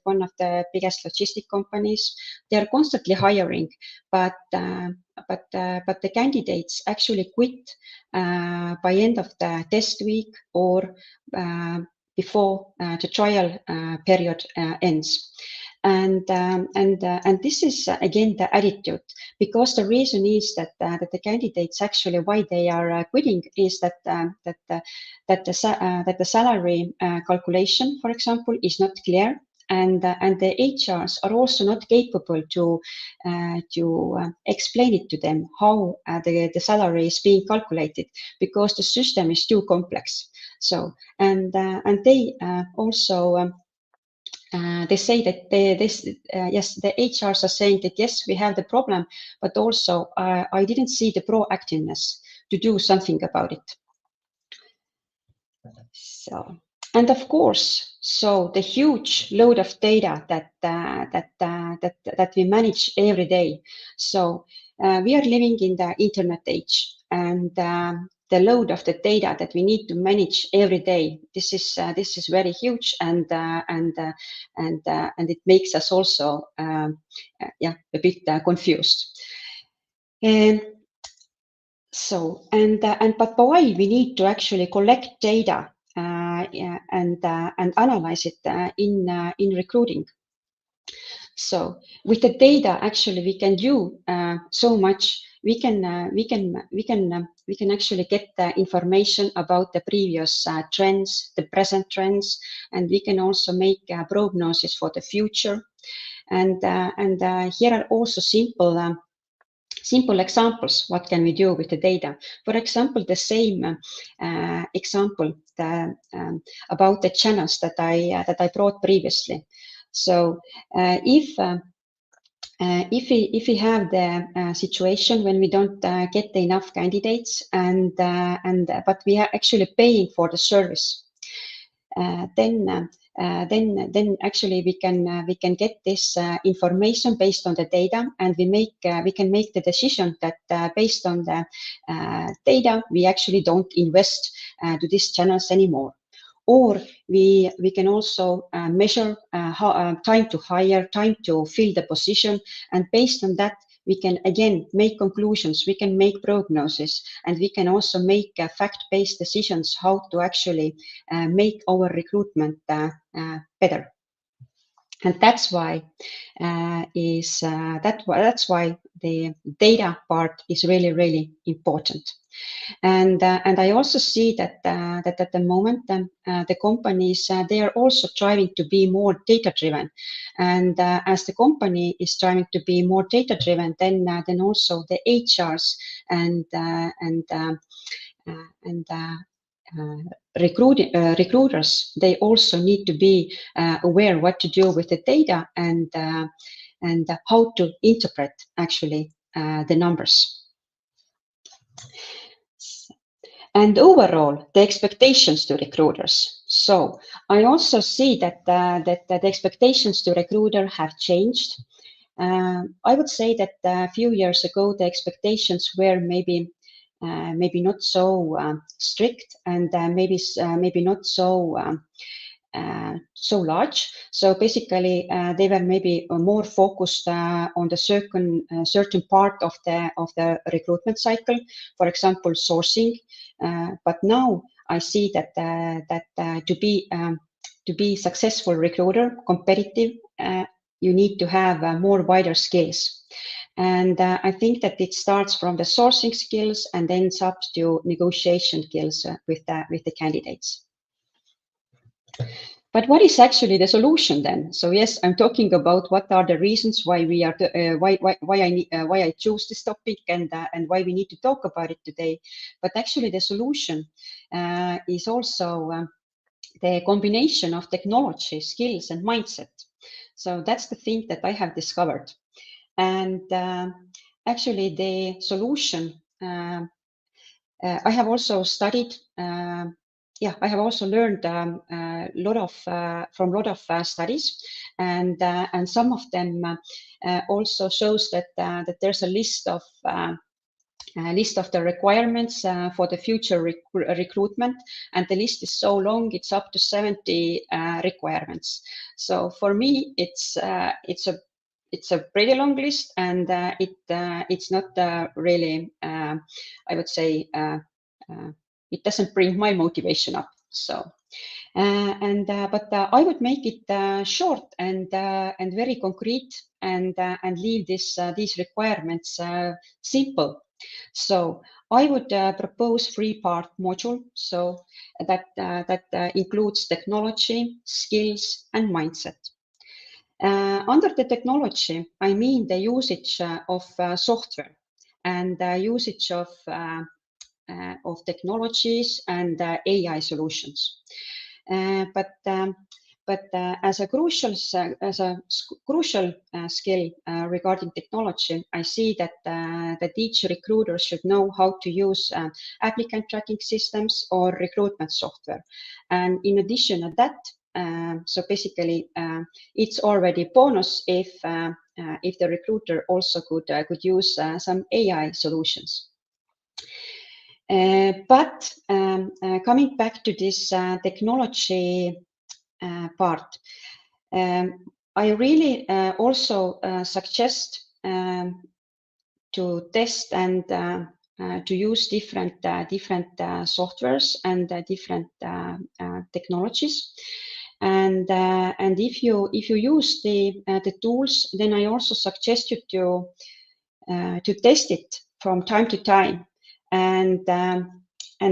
S20: one of the biggest logistic companies. They are constantly hiring, but the candidates actually quit by end of the test week or before the trial period ends. And this is again the attitude, because the reason is that the candidates actually why they are quitting is that the salary calculation, for example, is not clear, and the HRs are also not capable to explain it to them how the salary is being calculated, because the system is too complex. So and they also. They say that yes, the HRs are saying that yes, we have the problem, but also I didn't see the proactiveness to do something about it. So, and of course, so the huge load of data that we manage every day. So we are living in the internet age, and the load of the data that we need to manage every day, this is very huge, and it makes us also a bit confused. So but why we need to actually collect data and analyze it in recruiting. So with the data, actually, we can do so much. We can actually get the information about the previous trends, the present trends, and we can also make a prognosis for the future. And here are also simple examples. What can we do with the data? For example, the same example about the channels that I brought previously. So if we have the situation when we don't get enough candidates but we are actually paying for the service, then actually we can get this information based on the data, and we can make the decision that based on the data we actually don't invest to these channels anymore. or we can also measure time to hire, time to fill the position, and based on that we can again make conclusions, we can make prognosis, and we can also make fact-based decisions how to actually make our recruitment better. And that's why that's why the data part is really important. And I also see that that at the moment the companies they are also striving to be more data driven, and as the company is striving to be more data driven, then also the HRs and recruiters, they also need to be aware what to do with the data and how to interpret actually the numbers. And overall, the expectations to recruiters. So I also see that that the expectations to recruiter have changed. I would say that a few years ago, the expectations were maybe not so strict, and maybe not so so large. So basically, they were maybe more focused on the certain part of the recruitment cycle, for example, sourcing. But now I see that to be successful recruiter, competitive, you need to have more wider skills. And I think that it starts from the sourcing skills and ends up to negotiation skills with the candidates. But what is actually the solution then? So yes, I'm talking about what are the reasons why we are why I chose this topic and why we need to talk about it today. But actually, the solution is also the combination of technology, skills, and mindset. So that's the thing that I have discovered. And actually, the solution I have also studied. I have also learned from a lot of studies, and some of them also shows that that there's a list of the requirements for the future recruitment, and the list is so long; it's up to 70 requirements. So for me, it's a pretty long list, and it's not really, I would say, it doesn't bring my motivation up. So, but I would make it short and very concrete, and leave these requirements simple. So I would propose 3-part module, so that includes technology, skills, and mindset. Under the technology, I mean the usage of software and usage of technologies and AI solutions. But as a crucial skill regarding technology, I see that each recruiter should know how to use applicant tracking systems or recruitment software. And in addition to that, so basically, it's already bonus if the recruiter also could use some AI solutions. But coming back to this technology part, I really also suggest to test and to use different softwares and different technologies. And if you use the tools, then I also suggest you to test it from time to time, and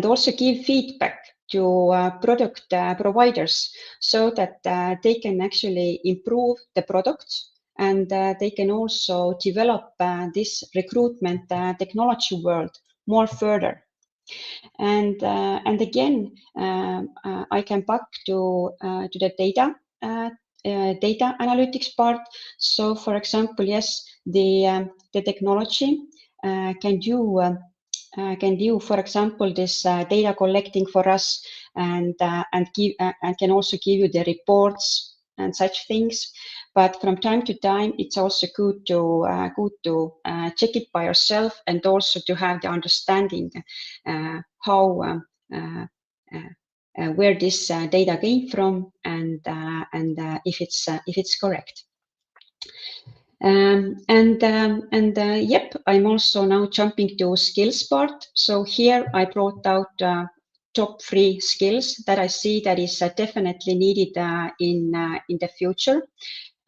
S20: also give feedback to product providers, so that they can actually improve the product, and they can also develop this recruitment technology world more further. And again, I can back to the data analytics part. So, for example, yes, the technology can do, for example, this data collecting for us, and can also give you the reports and such things. But from time to time, it's also good to check it by yourself, and also to have the understanding how where this data came from, and if it's correct. Yep, I'm also now jumping to skills part. So here I brought out top 3 skills that I see that is definitely needed in the future,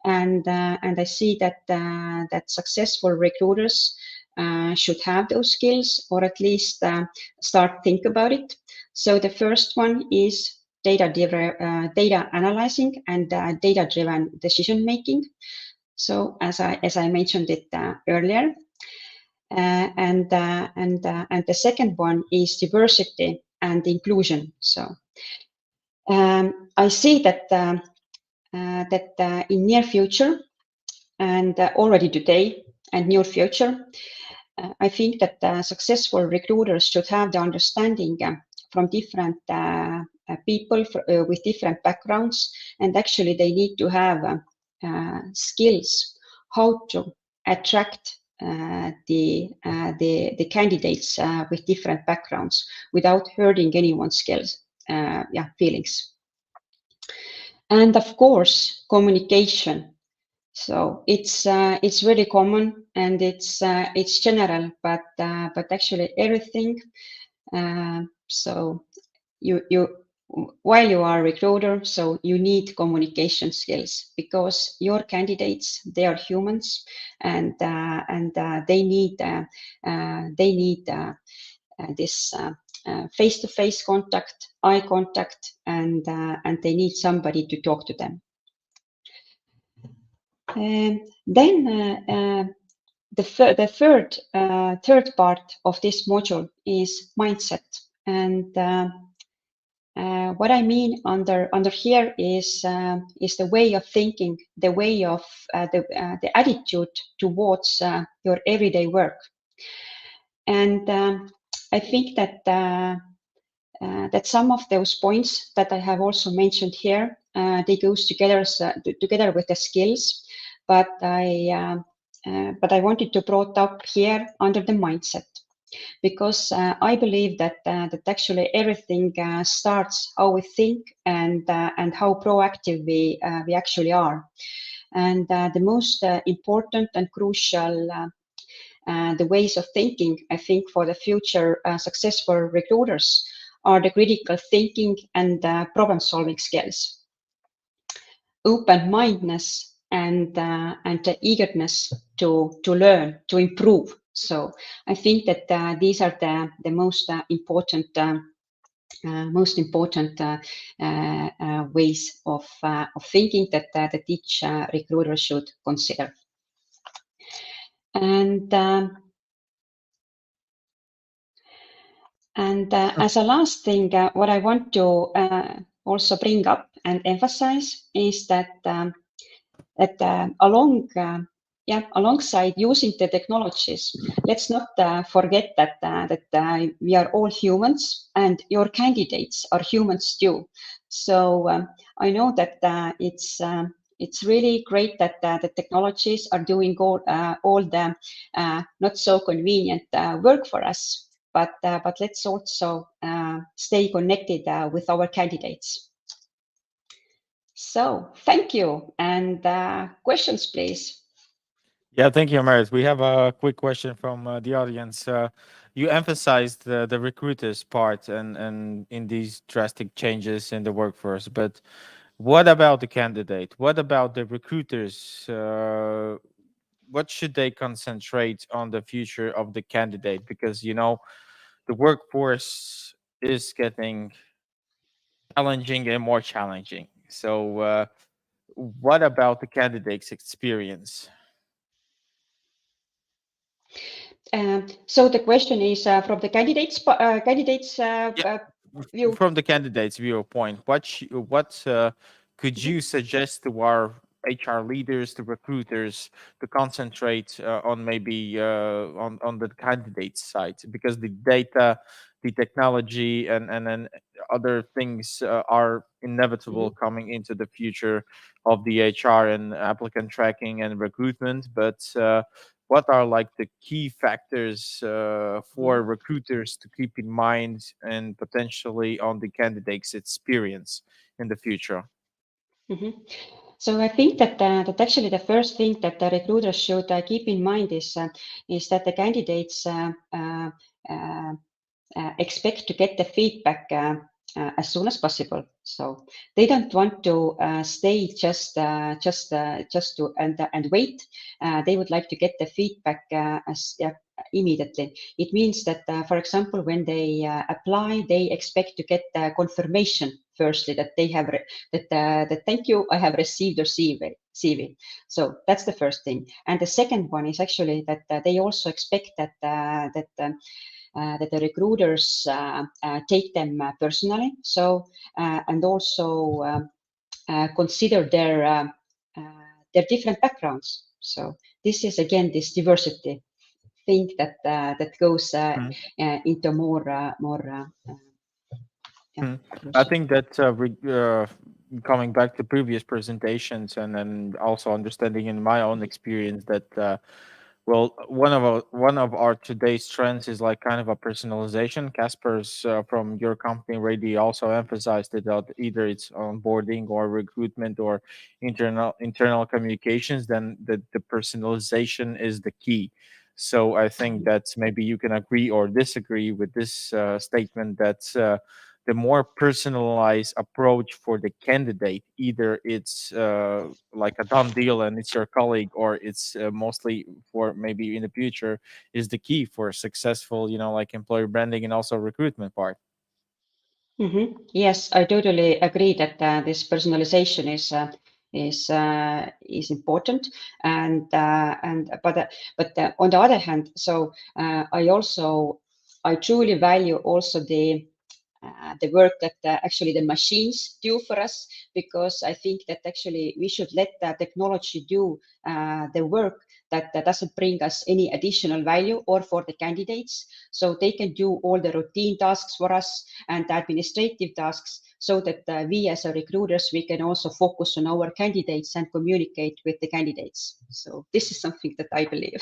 S20: and I see that that successful recruiters should have those skills, or at least start think about it. So the first one is data analyzing and data-driven decision making. So as I mentioned it earlier, and the second one is diversity and inclusion. So I see that in near future and already today and near future, I think that successful recruiters should have the understanding from different people with different backgrounds, and actually they need to have skills how to attract the candidates with different backgrounds without hurting anyone's skills, feelings. And of course, communication. So it's really common and it's general, but actually everything. So you while you are a recruiter, so you need communication skills, because your candidates, they are humans, and they need this face-to-face contact, eye contact, and they need somebody to talk to them. And then the third part of this module is mindset, and what I mean under here is the way of thinking, the way of the attitude towards your everyday work. And I think that that some of those points that I have also mentioned here, they goes together with the skills, but I wanted to brought up here under the mindset, because I believe that that actually everything starts how we think and how proactive we actually are. And the most important and crucial the ways of thinking, I think, for the future successful recruiters are the critical thinking and problem-solving skills, open-mindedness, and the eagerness to learn, to improve. So I think that these are the most important ways of thinking that each recruiter should consider. And as a last thing, what I want to also bring up and emphasize is that alongside using the technologies, let's not forget that we are all humans, and your candidates are humans too. So I know that it's really great that the technologies are doing all the not so convenient work for us, but let's also stay connected with our candidates. So thank you, and questions, please.
S1: Yeah, thank you, Maris. We have a quick question from the audience. You emphasized the recruiters part and in these drastic changes in the workforce, but what about the candidate? What about the recruiters? What should they concentrate on the future of the candidate? Because, you know, the workforce is getting challenging and more challenging. So what about the candidate's experience?
S20: So the question is from the candidates view.
S1: From the candidate's viewpoint, what could you suggest to our HR leaders, to recruiters, to concentrate on maybe on the candidate side? Because the data, the technology, and then other things are inevitable coming into the future of the HR and applicant tracking and recruitment. But what are like the key factors for recruiters to keep in mind and potentially on the candidate's experience in the future?
S20: Mhm. So I think that actually the first thing that the recruiters should keep in mind is that the candidates expect to get the feedback as soon as possible. So they don't want to stay just to and wait. They would like to get the feedback immediately. It means that, for example, when they apply, they expect to get confirmation firstly that they have that thank you, I have received your CV. So that's the first thing. And the second one is actually that they also expect that the recruiters take them personally. So and also consider their different backgrounds. So this is again this diversity thing that goes into more.
S1: I think that coming back to previous presentations and then also understanding in my own experience that well, one of our today's trends is like kind of a personalization. Casper's from your company already also emphasized it that either it's onboarding or recruitment or internal communications. Then the personalization is the key. So I think that maybe you can agree or disagree with this statement that the more personalized approach for the candidate, either it's like a done deal and it's your colleague, or it's mostly for maybe in the future, is the key for successful, like employer branding and also recruitment part.
S20: Yes, I totally agree that this personalization is important, and but on the other hand, so I truly value also the work that actually the machines do for us, because I think that actually we should let the technology do the work that doesn't bring us any additional value, or for the candidates, so they can do all the routine tasks for us and the administrative tasks, so that we as a recruiters, we can also focus on our candidates and communicate with the candidates. So this is something that I believe.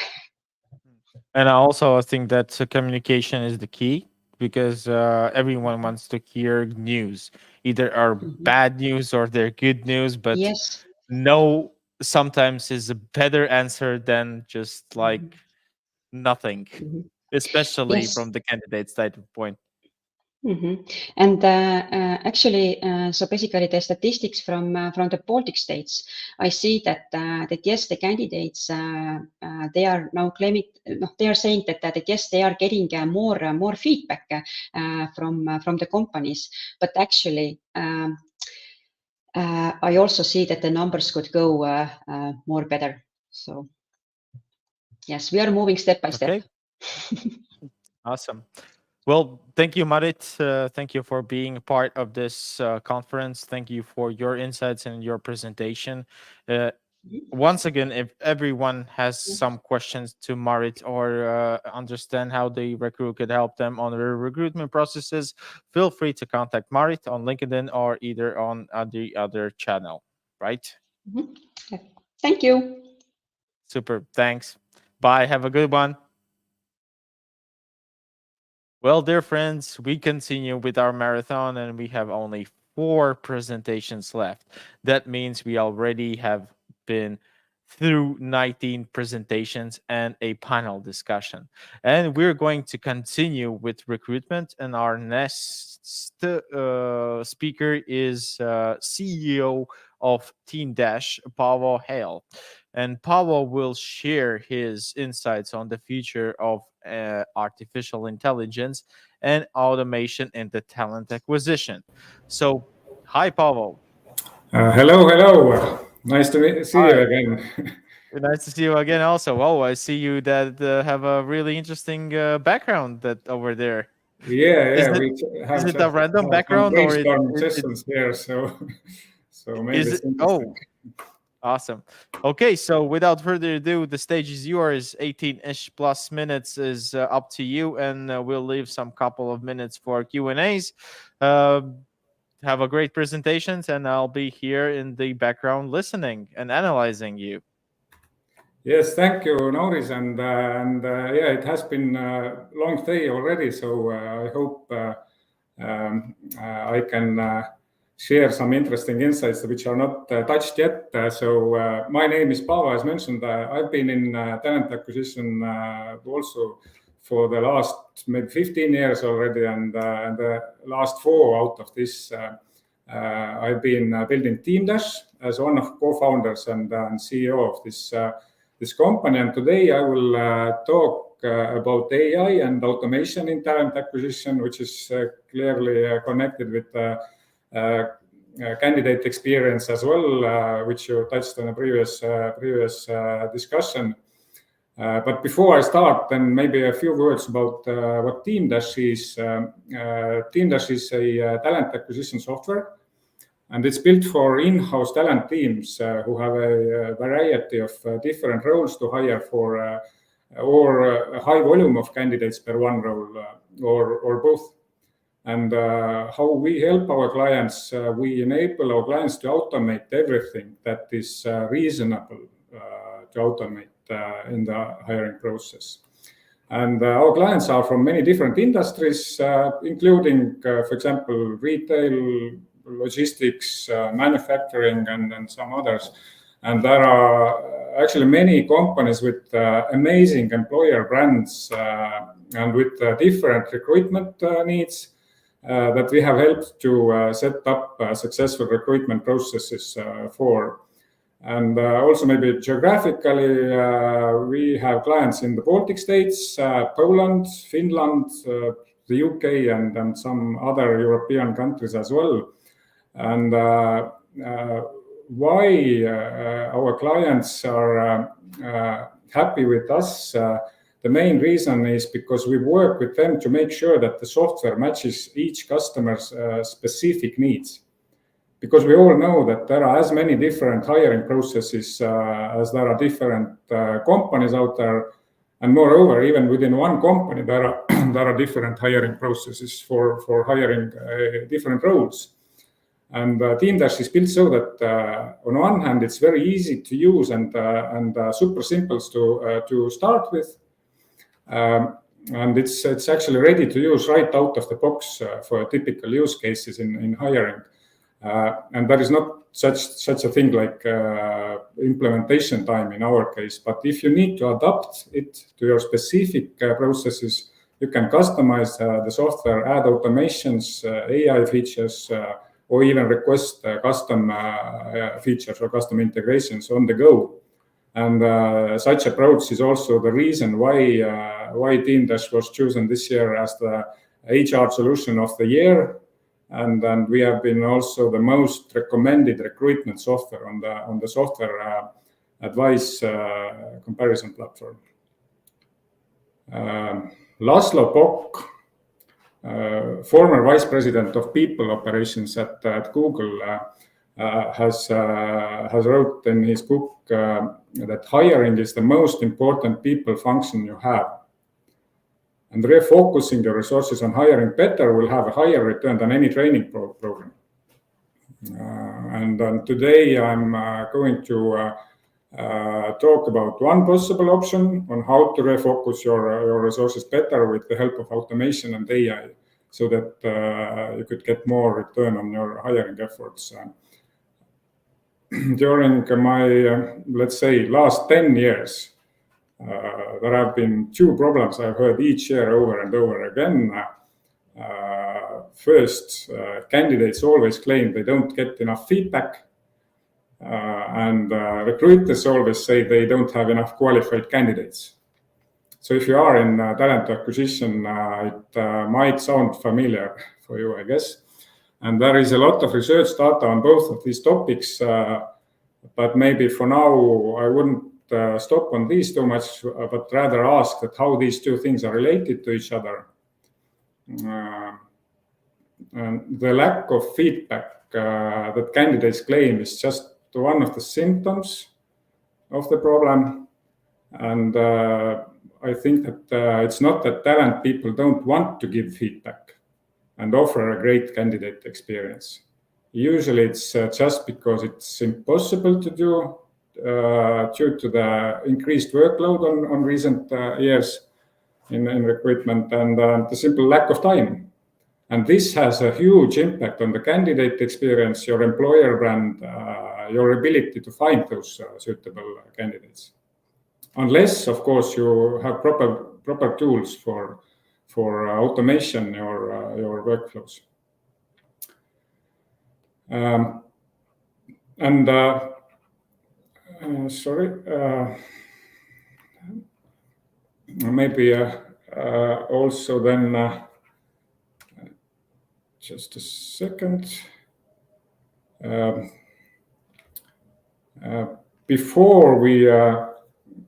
S1: And I also think that communication is the key, because everyone wants to hear news, either are bad news or they're good news, but
S20: Yes.
S1: no sometimes is a better answer than just like nothing, especially
S20: Yes.
S1: from the candidate standpoint.
S20: And actually, so basically, the statistics from the Baltic states, I see that yes, the candidates they are now claiming, no, they are saying that yes, they are getting more feedback from the companies, but actually. I also see that the numbers could go more better. So yes, we are moving step by step.
S1: Okay. Awesome. Well, thank you, Marit. Thank you for being a part of this conference. Thank you for your insights and your presentation. Once again, if everyone has some questions to Marit or understand how the recruit could help them on their recruitment processes, feel free to contact Marit on LinkedIn or either on the other channel, right?
S20: Thank you.
S1: Super. Thanks. Bye. Have a good one. Well, dear friends, we continue with our marathon and we have only 4 presentations left. That means we already have been through 19 presentations and a panel discussion. And we're going to continue with recruitment. And our next speaker is CEO of Team Dash, Pavel Hale. And Pavel will share his insights on the future of artificial intelligence and automation in the talent acquisition. So, hi, Pavel.
S21: Hello. Nice to see you
S1: Hi.
S21: again.
S1: Nice to see you again. Also, oh, I see you that have a really interesting background that over there. Is
S21: Yeah.
S1: it
S21: We
S1: is
S21: have
S1: it a
S21: just
S1: random
S21: had some
S1: background or
S21: brainstorming
S1: it
S21: sessions here, so maybe
S1: is
S21: it's
S1: it?
S21: interesting.
S1: Oh, awesome. Okay, so without further ado, the stage is yours. 18-ish plus minutes is up to you, and we'll leave some couple of minutes for Q&As. Have a great presentations, and I'll be here in the background listening and analyzing you.
S21: Yes, thank you, Nauris, and yeah, it has been a long day already, so I hope I can share some interesting insights which are not touched yet. So my name is Paavo, as mentioned. I've been in talent acquisition also for the last maybe 15 years already, and the last 4 out of this I've been building TeamDash as one of co-founders and CEO of this company. And today I will talk about AI and automation in talent acquisition, which is clearly connected with candidate experience as well, which you touched on a previous discussion. But before I start, then maybe a few words about what TeamDash is. TeamDash is a talent acquisition software, and it's built for in-house talent teams who have a variety of different roles to hire for, or a high volume of candidates per one role, or both. And how we help our clients, we enable our clients to automate everything that is reasonable to automate in the hiring process. And our clients are from many different industries, including, for example, retail, logistics, manufacturing, and some others. And there are actually many companies with amazing employer brands and with different recruitment needs that we have helped to set up successful recruitment processes for. And also maybe geographically, we have clients in the Baltic states, Poland, Finland, the UK, and some other European countries as well. And why our clients are happy with us, the main reason is because we work with them to make sure that the software matches each customer's specific needs. Because we all know that there are as many different hiring processes as there are different companies out there. And moreover, even within one company, there are different hiring processes for hiring different roles. And TeamDash is built so that on one hand, it's very easy to use and super simple to start with. And it's actually ready to use right out of the box for typical use cases in hiring. And there is not such a thing like implementation time in our case. But if you need to adapt it to your specific processes, you can customize the software, add automations, AI features, or even request custom features or custom integrations on the go. And such approach is also the reason why TeamDash was chosen this year as the HR solution of the year. And we have been also the most recommended recruitment software on the software advice comparison platform. Laszlo Pok, former vice president of people operations at Google, has wrote in his book that hiring is the most important people function you have. And refocusing your resources on hiring better will have a higher return than any training program. And today I'm going to talk about one possible option on how to refocus your resources better with the help of automation and AI, so that you could get more return on your hiring efforts. During my, let's say, last 10 years, there have been 2 problems I've heard each year over and over again. First, candidates always claim they don't get enough feedback. And recruiters always say they don't have enough qualified candidates. So if you are in talent acquisition, it might sound familiar for you, I guess. And there is a lot of research data on both of these topics. But maybe for now, I wouldn't stop on these too much, but rather ask that how these 2 things are related to each other. And the lack of feedback that candidates claim is just one of the symptoms of the problem. And I think that it's not that talent people don't want to give feedback and offer a great candidate experience. Usually it's just because it's impossible to do, due to the increased workload on recent years in recruitment and the simple lack of time. And this has a huge impact on the candidate experience, your employer brand, your ability to find those suitable candidates. Unless, of course, you have proper tools for automation your workflows. Sorry, maybe also then, just a second. Before we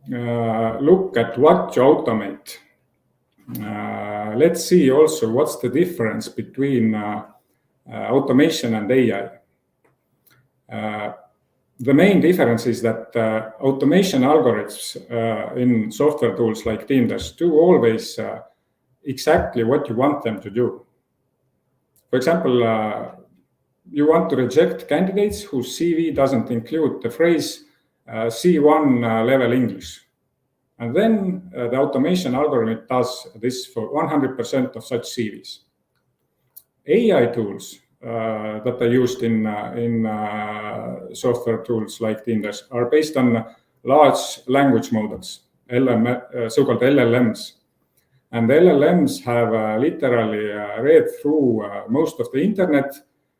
S21: look at what to automate, let's see also what's the difference between automation and AI. The main difference is that automation algorithms in software tools like Teamdesk do always exactly what you want them to do. For example, you want to reject candidates whose CV doesn't include the phrase C1 level English. And then the automation algorithm does this for 100% of such CVs. AI tools that are used in software tools like Teamdesk are based on large language models, so-called LLMs. And LLMs have literally read through most of the internet,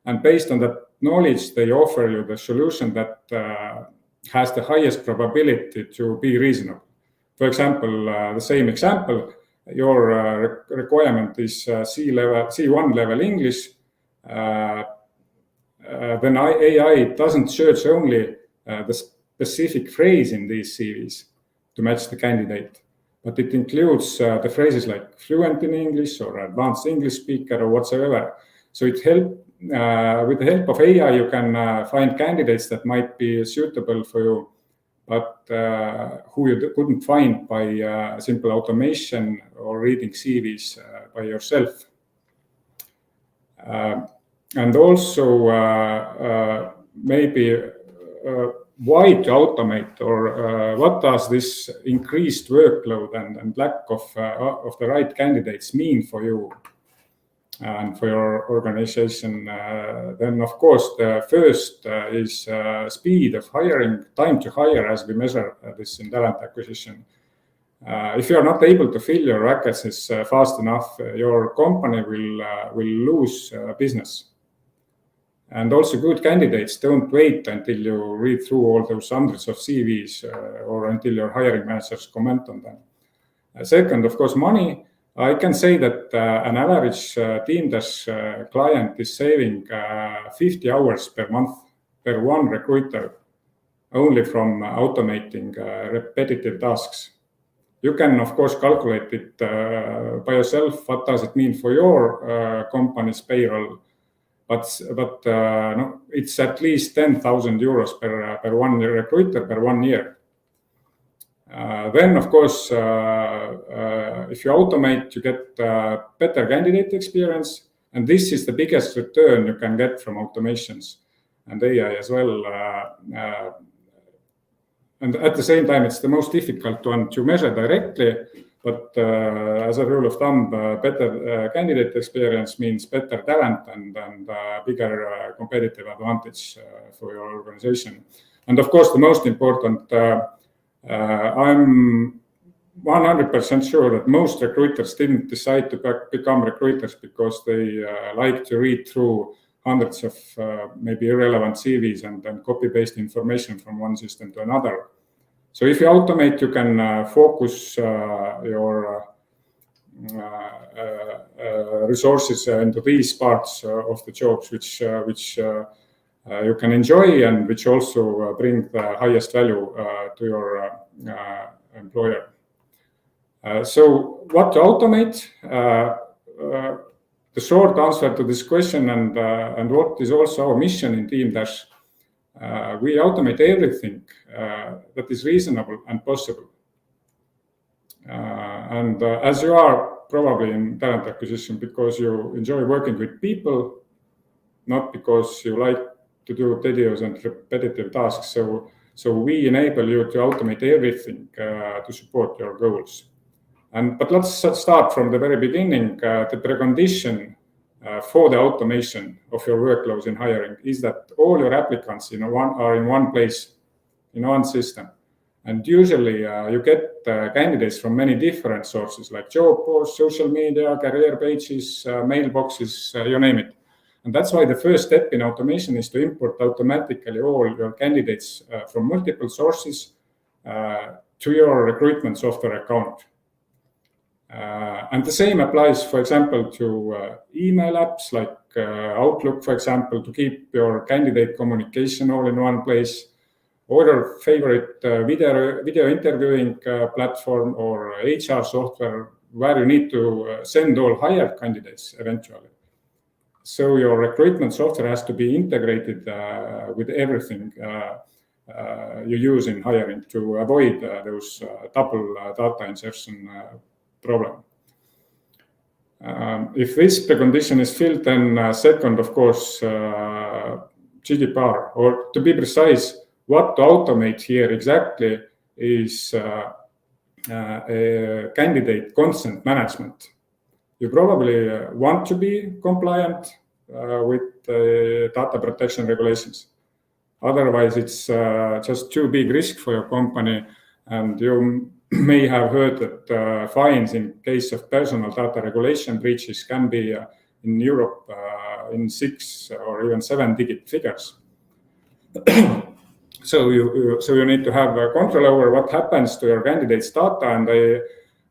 S21: and based on that knowledge, they offer you the solution that has the highest probability to be reasonable. For example, the same example, your requirement is C1 level English. Then AI doesn't search only the specific phrase in these CVs to match the candidate, but it includes the phrases like fluent in English or advanced English speaker or whatsoever. So with the help of AI, you can find candidates that might be suitable for you, but who you couldn't find by simple automation or reading CVs by yourself. And also maybe why to automate, or what does this increased workload and lack of the right candidates mean for you and for your organization? Then, of course, the first is speed of hiring, time to hire, as we measure this in talent acquisition. If you are not able to fill your vacancies fast enough, your company will lose business. And also good candidates don't wait until you read through all those hundreds of CVs or until your hiring managers comment on them. Second, of course, money. I can say that an average Teamdesk client is saving 50 hours per month per one recruiter only from automating repetitive tasks. You can, of course, calculate it by yourself. What does it mean for your company's payroll? But no, it's at least 10,000 euros per one recruiter per 1 year. Then, of course, if you automate, you get better candidate experience. And this is the biggest return you can get from automations and AI as well. And at the same time, it's the most difficult one to measure directly. But as a rule of thumb, better candidate experience means better talent and bigger competitive advantage for your organization. And of course, the most important, I'm 100% sure that most recruiters didn't decide to become recruiters because they like to read through hundreds of maybe irrelevant CVs and then copy-paste information from one system to another. So if you automate, you can focus your resources into these parts of the jobs which you can enjoy and which also bring the highest value to your employer. So what to automate? The short answer to this question and what is also our mission in Teamdesk, we automate everything that is reasonable and possible. And as you are probably in talent acquisition because you enjoy working with people, not because you like to do tedious and repetitive tasks. So So we enable you to automate everything to support your goals. But let's start from the very beginning. The precondition for the automation of your workflows in hiring is that all your applicants are in one place, in one system. And usually you get candidates from many different sources like job boards, social media, career pages, mailboxes, you name it. And that's why the first step in automation is to import automatically all your candidates from multiple sources to your recruitment software account. And the same applies, for example, to email apps like Outlook, for example, to keep your candidate communication all in one place, or your favorite video interviewing platform or HR software where you need to send all hired candidates eventually. So your recruitment software has to be integrated with everything you use in hiring to avoid those double data insertion problem. If this precondition is filled, then second, of course, GDPR, or to be precise, what to automate here exactly is candidate consent management. You probably want to be compliant with data protection regulations. Otherwise, it's just too big risk for your company, and you may have heard that fines in case of personal data regulation breaches can be in Europe in 6 or even 7-digit figures. So you need to have control over what happens to your candidates' data, and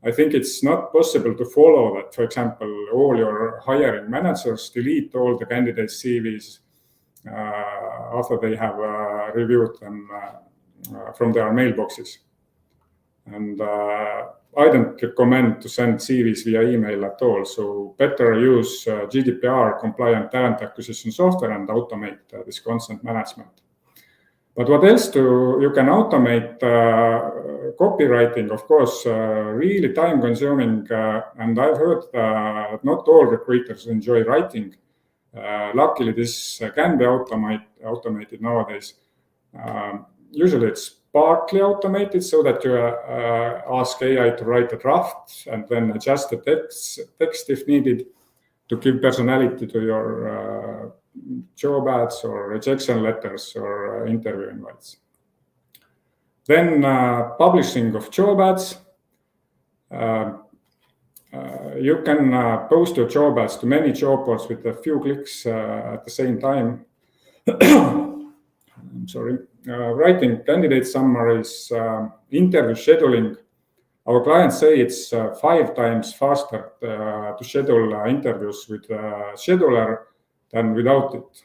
S21: I think it's not possible to follow that. For example, all your hiring managers delete all the candidates' CVs after they have reviewed them from their mailboxes. And I don't recommend to send CVs via email at all. So better use GDPR compliant talent acquisition software and automate this consent management. But what else you can automate? Copywriting, of course, really time consuming. And I've heard that not all recruiters enjoy writing. Luckily, this can be automated nowadays. Usually it's partly automated so that you ask AI to write a draft and then adjust the text if needed to give personality to your job ads or rejection letters or interview invites. Then publishing of job ads. You can post your job ads to many job boards with a few clicks at the same time. I'm sorry. Writing candidate summaries, interview scheduling. Our clients say it's 5 times faster to schedule interviews with a scheduler than without it.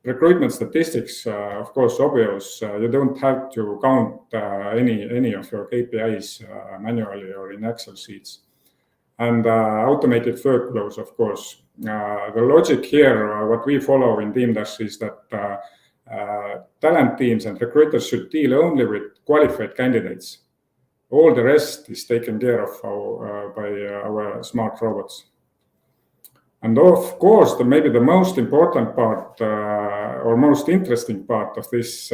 S21: Recruitment statistics, of course, obvious. You don't have to count any of your KPIs manually or in Excel sheets. And automated workflows, of course. The logic here, what we follow in Teamdash is that talent teams and recruiters should deal only with qualified candidates. All the rest is taken care of by our smart robots. And of course, maybe the most important part or most interesting part of this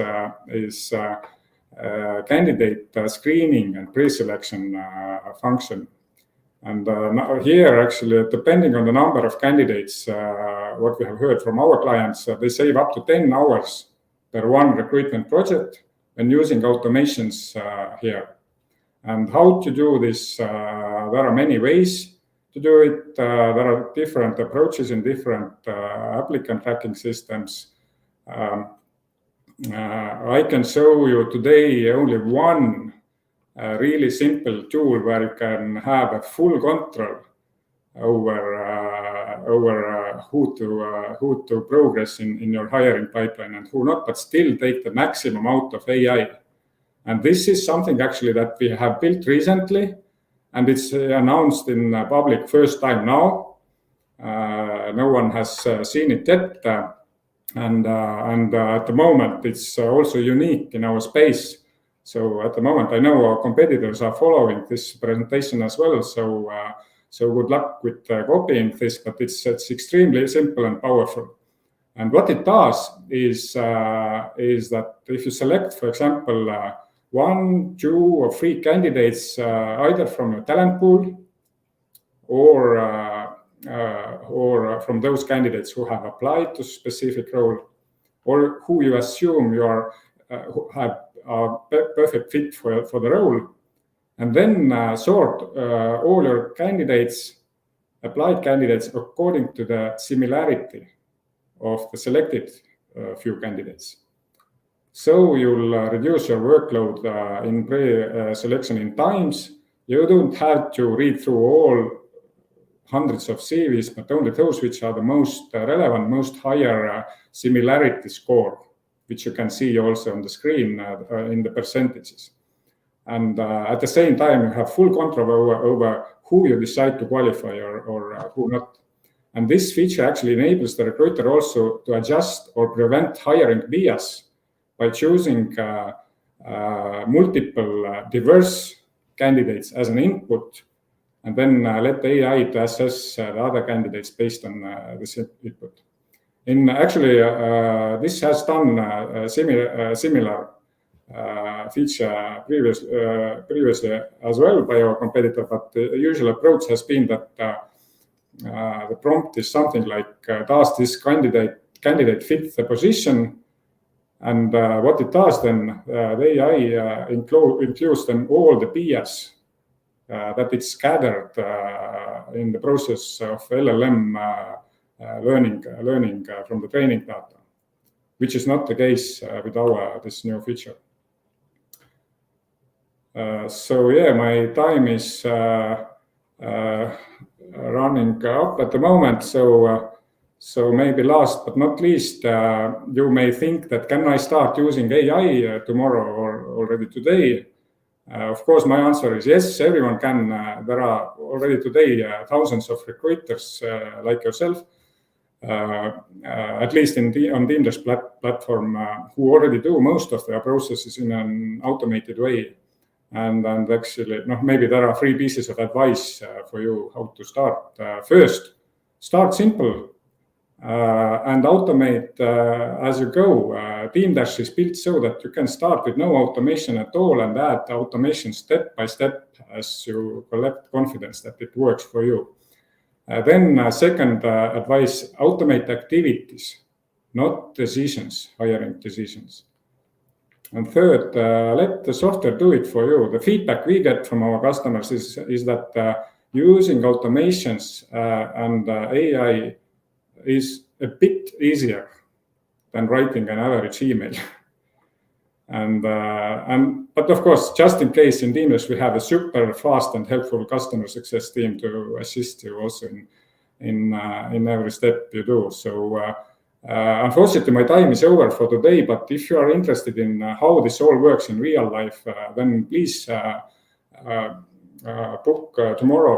S21: is candidate screening and pre-selection function. And now here, actually, depending on the number of candidates, what we have heard from our clients, they save up to 10 hours per one recruitment project when using automations here. And how to do this? There are many ways to do it. There are different approaches in different applicant tracking systems. I can show you today only one really simple tool where you can have a full control over who to progress in your hiring pipeline and who not, but still take the maximum out of AI. And this is something actually that we have built recently, and it's announced in public first time now. No one has seen it yet, and at the moment it's also unique in our space. So at the moment, I know our competitors are following this presentation as well. So good luck with copying this, but it's extremely simple and powerful. And what it does is that if you select, for example, 1, 2, or 3 candidates, either from your talent pool or from those candidates who have applied to a specific role, or who you assume you are who have a perfect fit for the role, and then sort all your candidates, applied candidates, according to the similarity of the selected few candidates. So you'll reduce your workload in pre-selection in times. You don't have to read through all hundreds of CVs, but only those which are the most relevant, most higher similarity score, which you can see also on the screen in the percentages. And at the same time, you have full control over who you decide to qualify or who not. And this feature actually enables the recruiter also to adjust or prevent hiring bias by choosing multiple diverse candidates as an input, and then let AI to assess the other candidates based on this input. Actually, this has done a similar feature previously as well by our competitor, but the usual approach has been that the prompt is something like, does this candidate fit the position? And what it does then, the AI includes then all the bias that it's gathered in the process of LLM learning from the training data, which is not the case with this new feature. So yeah, my time is running up at the moment. So maybe last but not least, you may think that can I start using AI tomorrow or already today? Of course, my answer is yes, everyone can. There are already today thousands of recruiters like yourself, at least on Teamdesk platform, who already do most of their processes in an automated way. And actually, maybe there are 3 pieces of advice for you how to start. First, start simple and automate as you go. Teamdesk is built so that you can start with no automation at all and add automation step by step as you collect confidence that it works for you. Then second advice, automate activities, not decisions, hiring decisions. And third, let the software do it for you. The feedback we get from our customers is that using automations and AI is a bit easier than writing an average email. But of course, just in case in Teamdesk, we have a super fast and helpful customer success team to assist you also in every step you do. So unfortunately, my time is over for today, but if you are interested in how this all works in real life, then please book tomorrow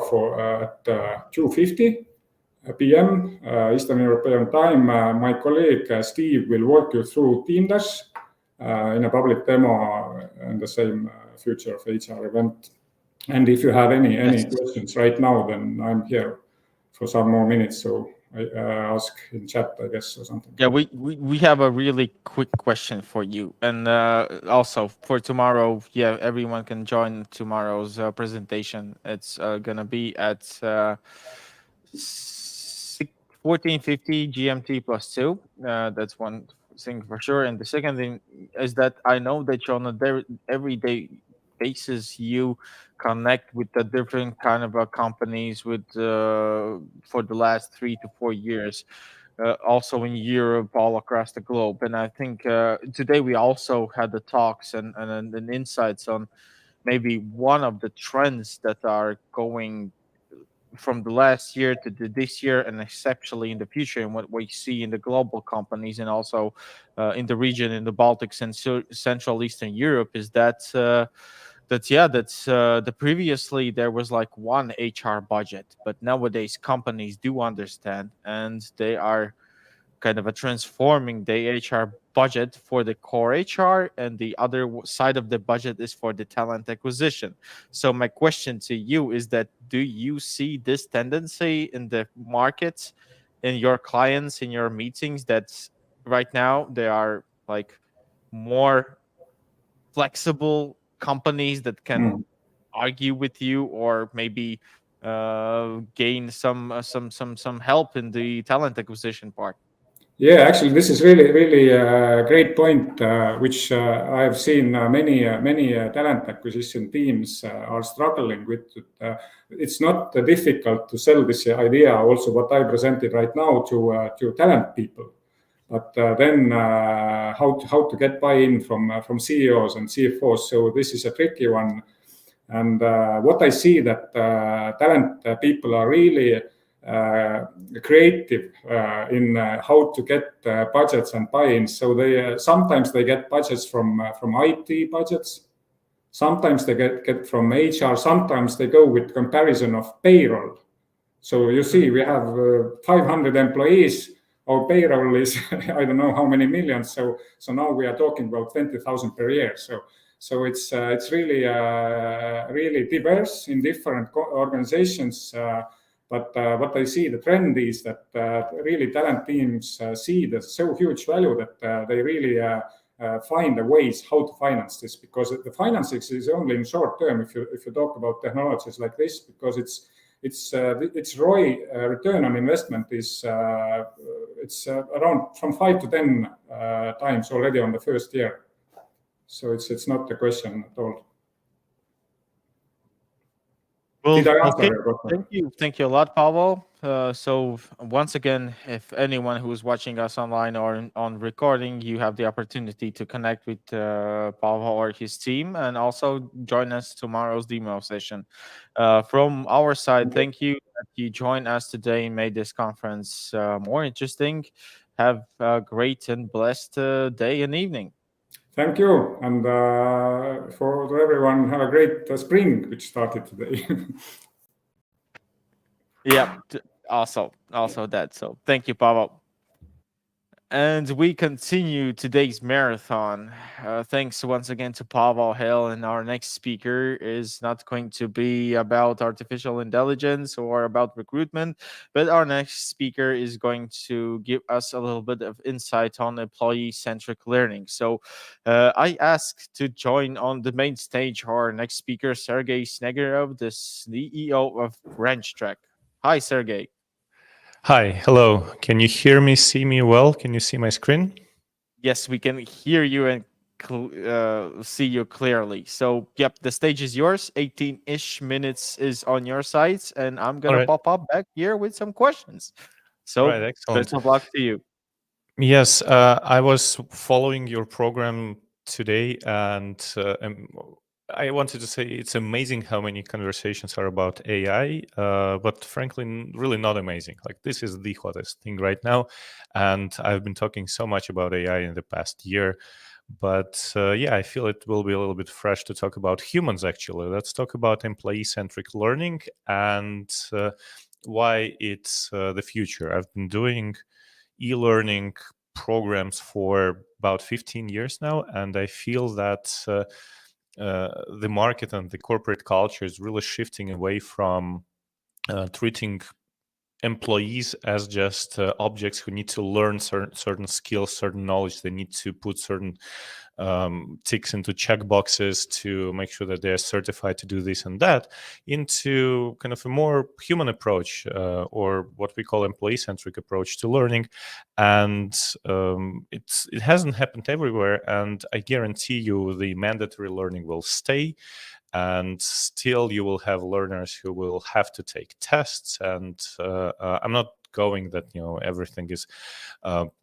S21: at 2:50 p.m. Eastern European time. My colleague Steve will walk you through Teamdesk in a public demo in the same Future of HR event. And if you have any questions right now, then I'm here for some more minutes. So ask in chat, I guess, or something.
S1: Yeah, we have a really quick question for you, and also for tomorrow. Yeah, everyone can join tomorrow's presentation. It's gonna be at 14:50 GMT +2. That's one thing for sure. And the second thing is that I know that you're on a everyday basis you connect with the different kind of companies with for the last 3 to 4 years, also in Europe, all across the globe. And I think today we also had the talks and insights on maybe one of the trends that are going from the last year to this year, and especially in the future, and what we see in the global companies and also in the region, in the Baltics and Central Eastern Europe, is that the previously there was like one HR budget, but nowadays companies do understand, and they are kind of transforming the HR budget for the core HR, and the other side of the budget is for the talent acquisition. So my question to you is that, do you see this tendency in the markets in your clients, in your meetings, that right now they are like more flexible companies that can argue with you, or maybe gain some help in the talent acquisition part?
S21: Yeah, actually, this is really a great point, which I have seen many talent acquisition teams are struggling with. It's not difficult to sell this idea, also what I presented right now, to talent people, but then how to get buy-in from CEOs and CFOs. So this is a tricky one, and what I see that talent people are really creative in how to get budgets and buy-ins. So they sometimes they get budgets from IT budgets, sometimes they get from HR, sometimes they go with comparison of payroll. So you see, we have 500 employees. Our payroll is I don't know how many millions. So now we are talking about 20,000 per year. So it's really really diverse in different organizations. But what I see, the trend is that really talent teams see the so huge value that they really find the ways how to finance this, because the financing is only in short term if you talk about technologies like this, because its ROI, return on investment, is it's around from 5 to 10 times already on the first year. So it's not a question at all.
S1: Well,
S21: Did I answer
S1: okay.
S21: your question?
S1: Thank you a lot, Pavel. So once again, if anyone who is watching us online or on recording, you have the opportunity to connect with Pavel or his team, and also join us tomorrow's demo session. From our side, thank you that you joined us today and made this conference more interesting. Have a great and blessed day and evening.
S21: Thank you, and for everyone, have a great spring, which started today.
S1: Yep. Also that. So thank you, Pavel. And we continue today's marathon. Thanks once again to Pavel Hill. And our next speaker is not going to be about artificial intelligence or about recruitment, but our next speaker is going to give us a little bit of insight on employee-centric learning. So I asked to join on the main stage our next speaker, Sergey Snegerov, the CEO of BranchTrack. Hi, Sergey.
S2: Hi, hello. Can you hear me, see me well? Can you see my screen?
S1: Yes, we can hear you and see you clearly. So, yep, the stage is yours. 18-ish minutes is on your sides, and I'm going to pop up back here with some questions. So,
S2: right, excellent.
S1: best of luck to you.
S2: Yes, I was following your program today, and I wanted to say it's amazing how many conversations are about AI, but frankly, really not amazing. Like, this is the hottest thing right now, and I've been talking so much about AI in the past year. But yeah, I feel it will be a little bit fresh to talk about humans, actually. Let's talk about employee-centric learning and why it's the future. I've been doing e-learning programs for about 15 years now, and I feel that the market and the corporate culture is really shifting away from treating employees as just objects who need to learn certain skills, certain knowledge. They need to put certain ticks into check boxes to make sure that they're certified to do this and that, into kind of a more human approach, or what we call employee-centric approach to learning. And it hasn't happened everywhere, and I guarantee you the mandatory learning will stay. And still, you will have learners who will have to take tests. And I'm not going that everything is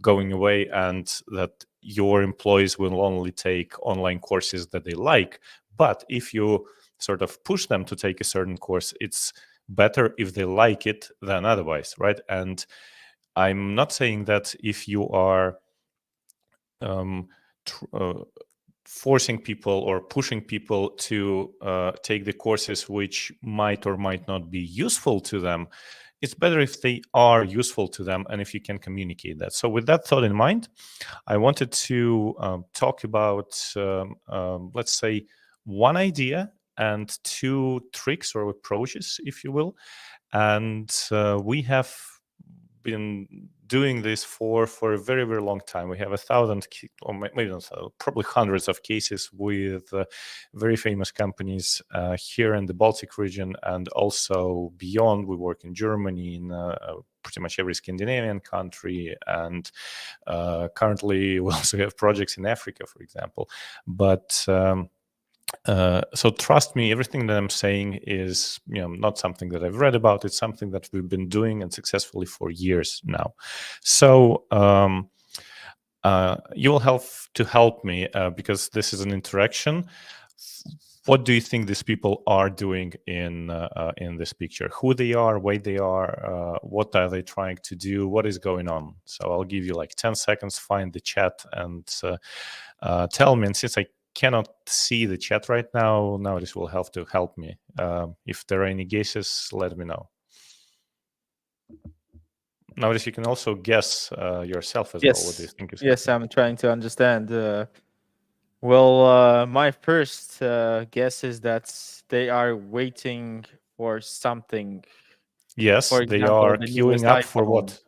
S2: going away and that your employees will only take online courses that they like. But if you sort of push them to take a certain course, it's better if they like it than otherwise, right? And I'm not saying that if you are forcing people or pushing people to take the courses which might or might not be useful to them. It's better if they are useful to them and if you can communicate that. So with that thought in mind, I wanted to talk about, let's say, one idea and two tricks or approaches, if you will. And we have been doing this for a very, very long time. We have 1,000, or maybe not 1,000, probably hundreds of cases with very famous companies here in the Baltic region and also beyond. We work in Germany, in pretty much every Scandinavian country, and currently we also have projects in Africa, for example. But so trust me, everything that I'm saying is not something that I've read about. It's something that we've been doing and successfully for years now. So you will have to help me because this is an interaction. What do you think these people are doing in this picture? Who they are, why they are, what are they trying to do, what is going on? So I'll give you like 10 seconds, find the chat and tell me. And since I cannot see the chat right now, this will have to help me. If there are any guesses, let me know. Notice you can also guess yourself as well. What do you think is
S1: yes, I'm trying to understand. Well, my first guess is that they are waiting for something.
S2: Yes,
S1: for
S2: they
S1: example,
S2: are
S1: the
S2: queuing
S1: newest
S2: up for
S1: iPhone.
S2: what?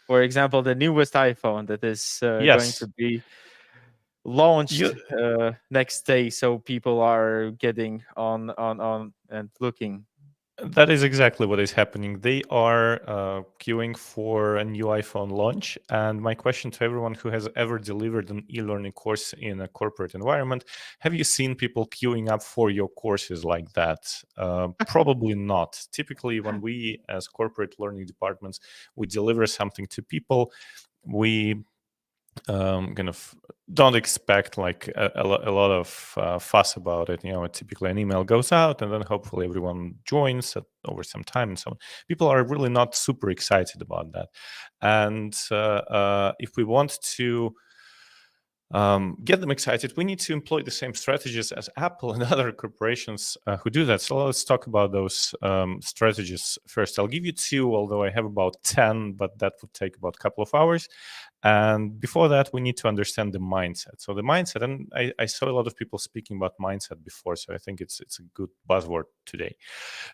S1: For example, the newest iPhone that is going
S2: Yes.
S1: to be launched next day, so people are getting on and looking.
S2: That is exactly what is happening. They are queuing for a new iPhone launch. And my question to everyone who has ever delivered an e-learning course in a corporate environment, have you seen people queuing up for your courses like that? Probably not. Typically, when we as corporate learning departments, we deliver something to people, we kind of don't expect like a lot of fuss about it. Typically an email goes out and then hopefully everyone joins over some time and so on. People are really not super excited about that. And if we want to get them excited, we need to employ the same strategies as Apple and other corporations who do that. So let's talk about those strategies first. I'll give you two, although I have about 10, but that would take about a couple of hours. And before that, we need to understand the mindset. So the mindset, and I saw a lot of people speaking about mindset before, so I think it's a good buzzword today.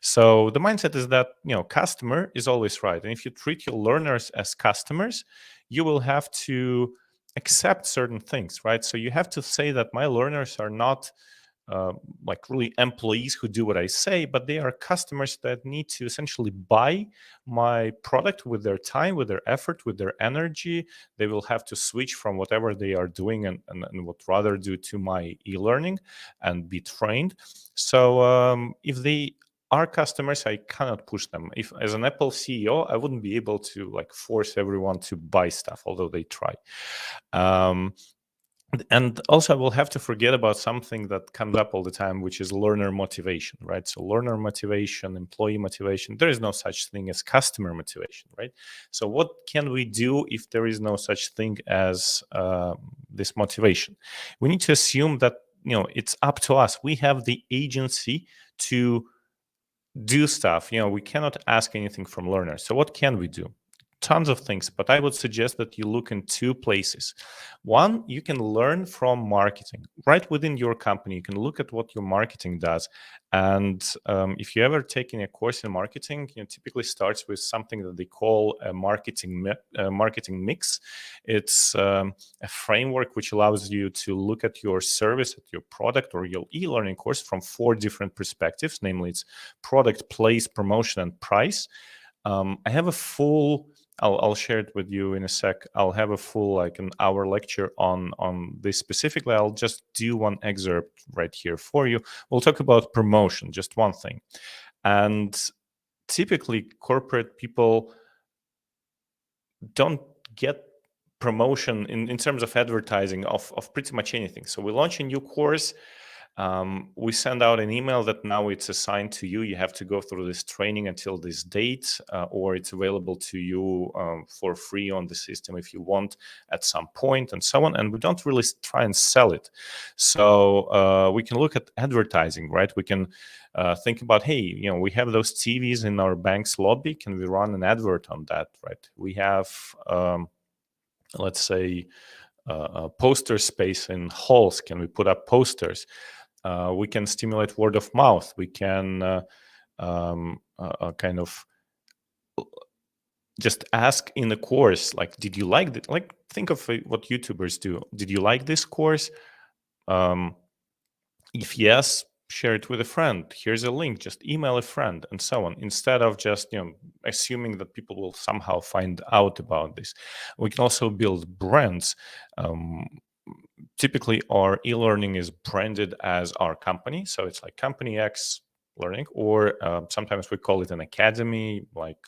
S2: So the mindset is that, customer is always right. And if you treat your learners as customers, you will have to accept certain things, right? So you have to say that my learners are not like really employees who do what I say, but they are customers that need to essentially buy my product with their time, with their effort, with their energy. They will have to switch from whatever they are doing and would rather do to my e-learning and be trained. So if they are customers, I cannot push them. If as an Apple CEO, I wouldn't be able to like force everyone to buy stuff, although they try. And also, I will have to forget about something that comes up all the time, which is learner motivation, right? So learner motivation, employee motivation, there is no such thing as customer motivation, right? So what can we do if there is no such thing as this motivation? We need to assume that, it's up to us. We have the agency to do stuff. We cannot ask anything from learners. So what can we do? Tons of things, but I would suggest that you look in two places. One, you can learn from marketing right within your company. You can look at what your marketing does. And if you ever taken a course in marketing, typically starts with something that they call a marketing mix. It's a framework which allows you to look at your service, at your product or your e-learning course from 4 different perspectives, namely it's product, place, promotion, and price. I have a full, I'll share it with you in a sec. I'll have a full like an hour lecture on this specifically. I'll just do one excerpt right here for you. We'll talk about promotion, just one thing. And typically corporate people don't get promotion in terms of advertising of pretty much anything. So we launch a new course. We send out an email that now it's assigned to you. You have to go through this training until this date, or it's available to you for free on the system if you want at some point, and so on. And we don't really try and sell it. So we can look at advertising, right? We can think about, hey, we have those TVs in our bank's lobby. Can we run an advert on that, right? We have, let's say, poster space in halls. Can we put up posters? We can stimulate word of mouth. We can kind of just ask in the course, like, did you like it? Like, think of what YouTubers do. Did you like this course? If yes, share it with a friend. Here's a link, just email a friend, and so on, instead of just assuming that people will somehow find out about this. We can also build brands. Typically our e-learning is branded as our company, so it's like company X learning, or sometimes we call it an academy, like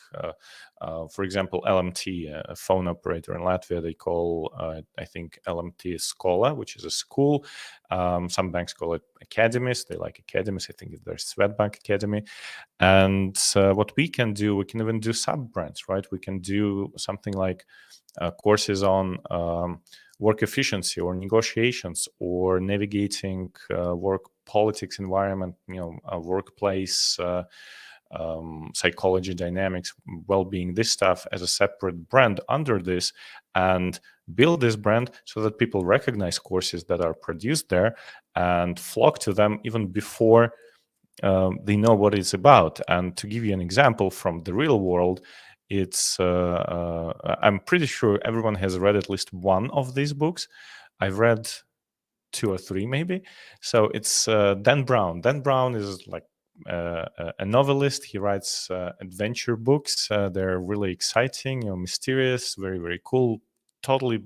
S2: for example LMT, a phone operator in Latvia, they call I think LMT Skola, which is a school. Some banks call it academies, they like academies. I think there's Swedbank Academy. And what we can do, we can even do sub brands, right? We can do something like courses on work efficiency or negotiations or navigating work politics environment, workplace psychology, dynamics, well-being, this stuff as a separate brand under this, and build this brand so that people recognize courses that are produced there and flock to them even before they know what it's about. And to give you an example from the real world, it's I'm pretty sure everyone has read at least one of these books. I've read 2 or 3 maybe. So it's Dan Brown. Dan Brown is like a novelist. He writes adventure books. They're really exciting, mysterious, very, very cool, totally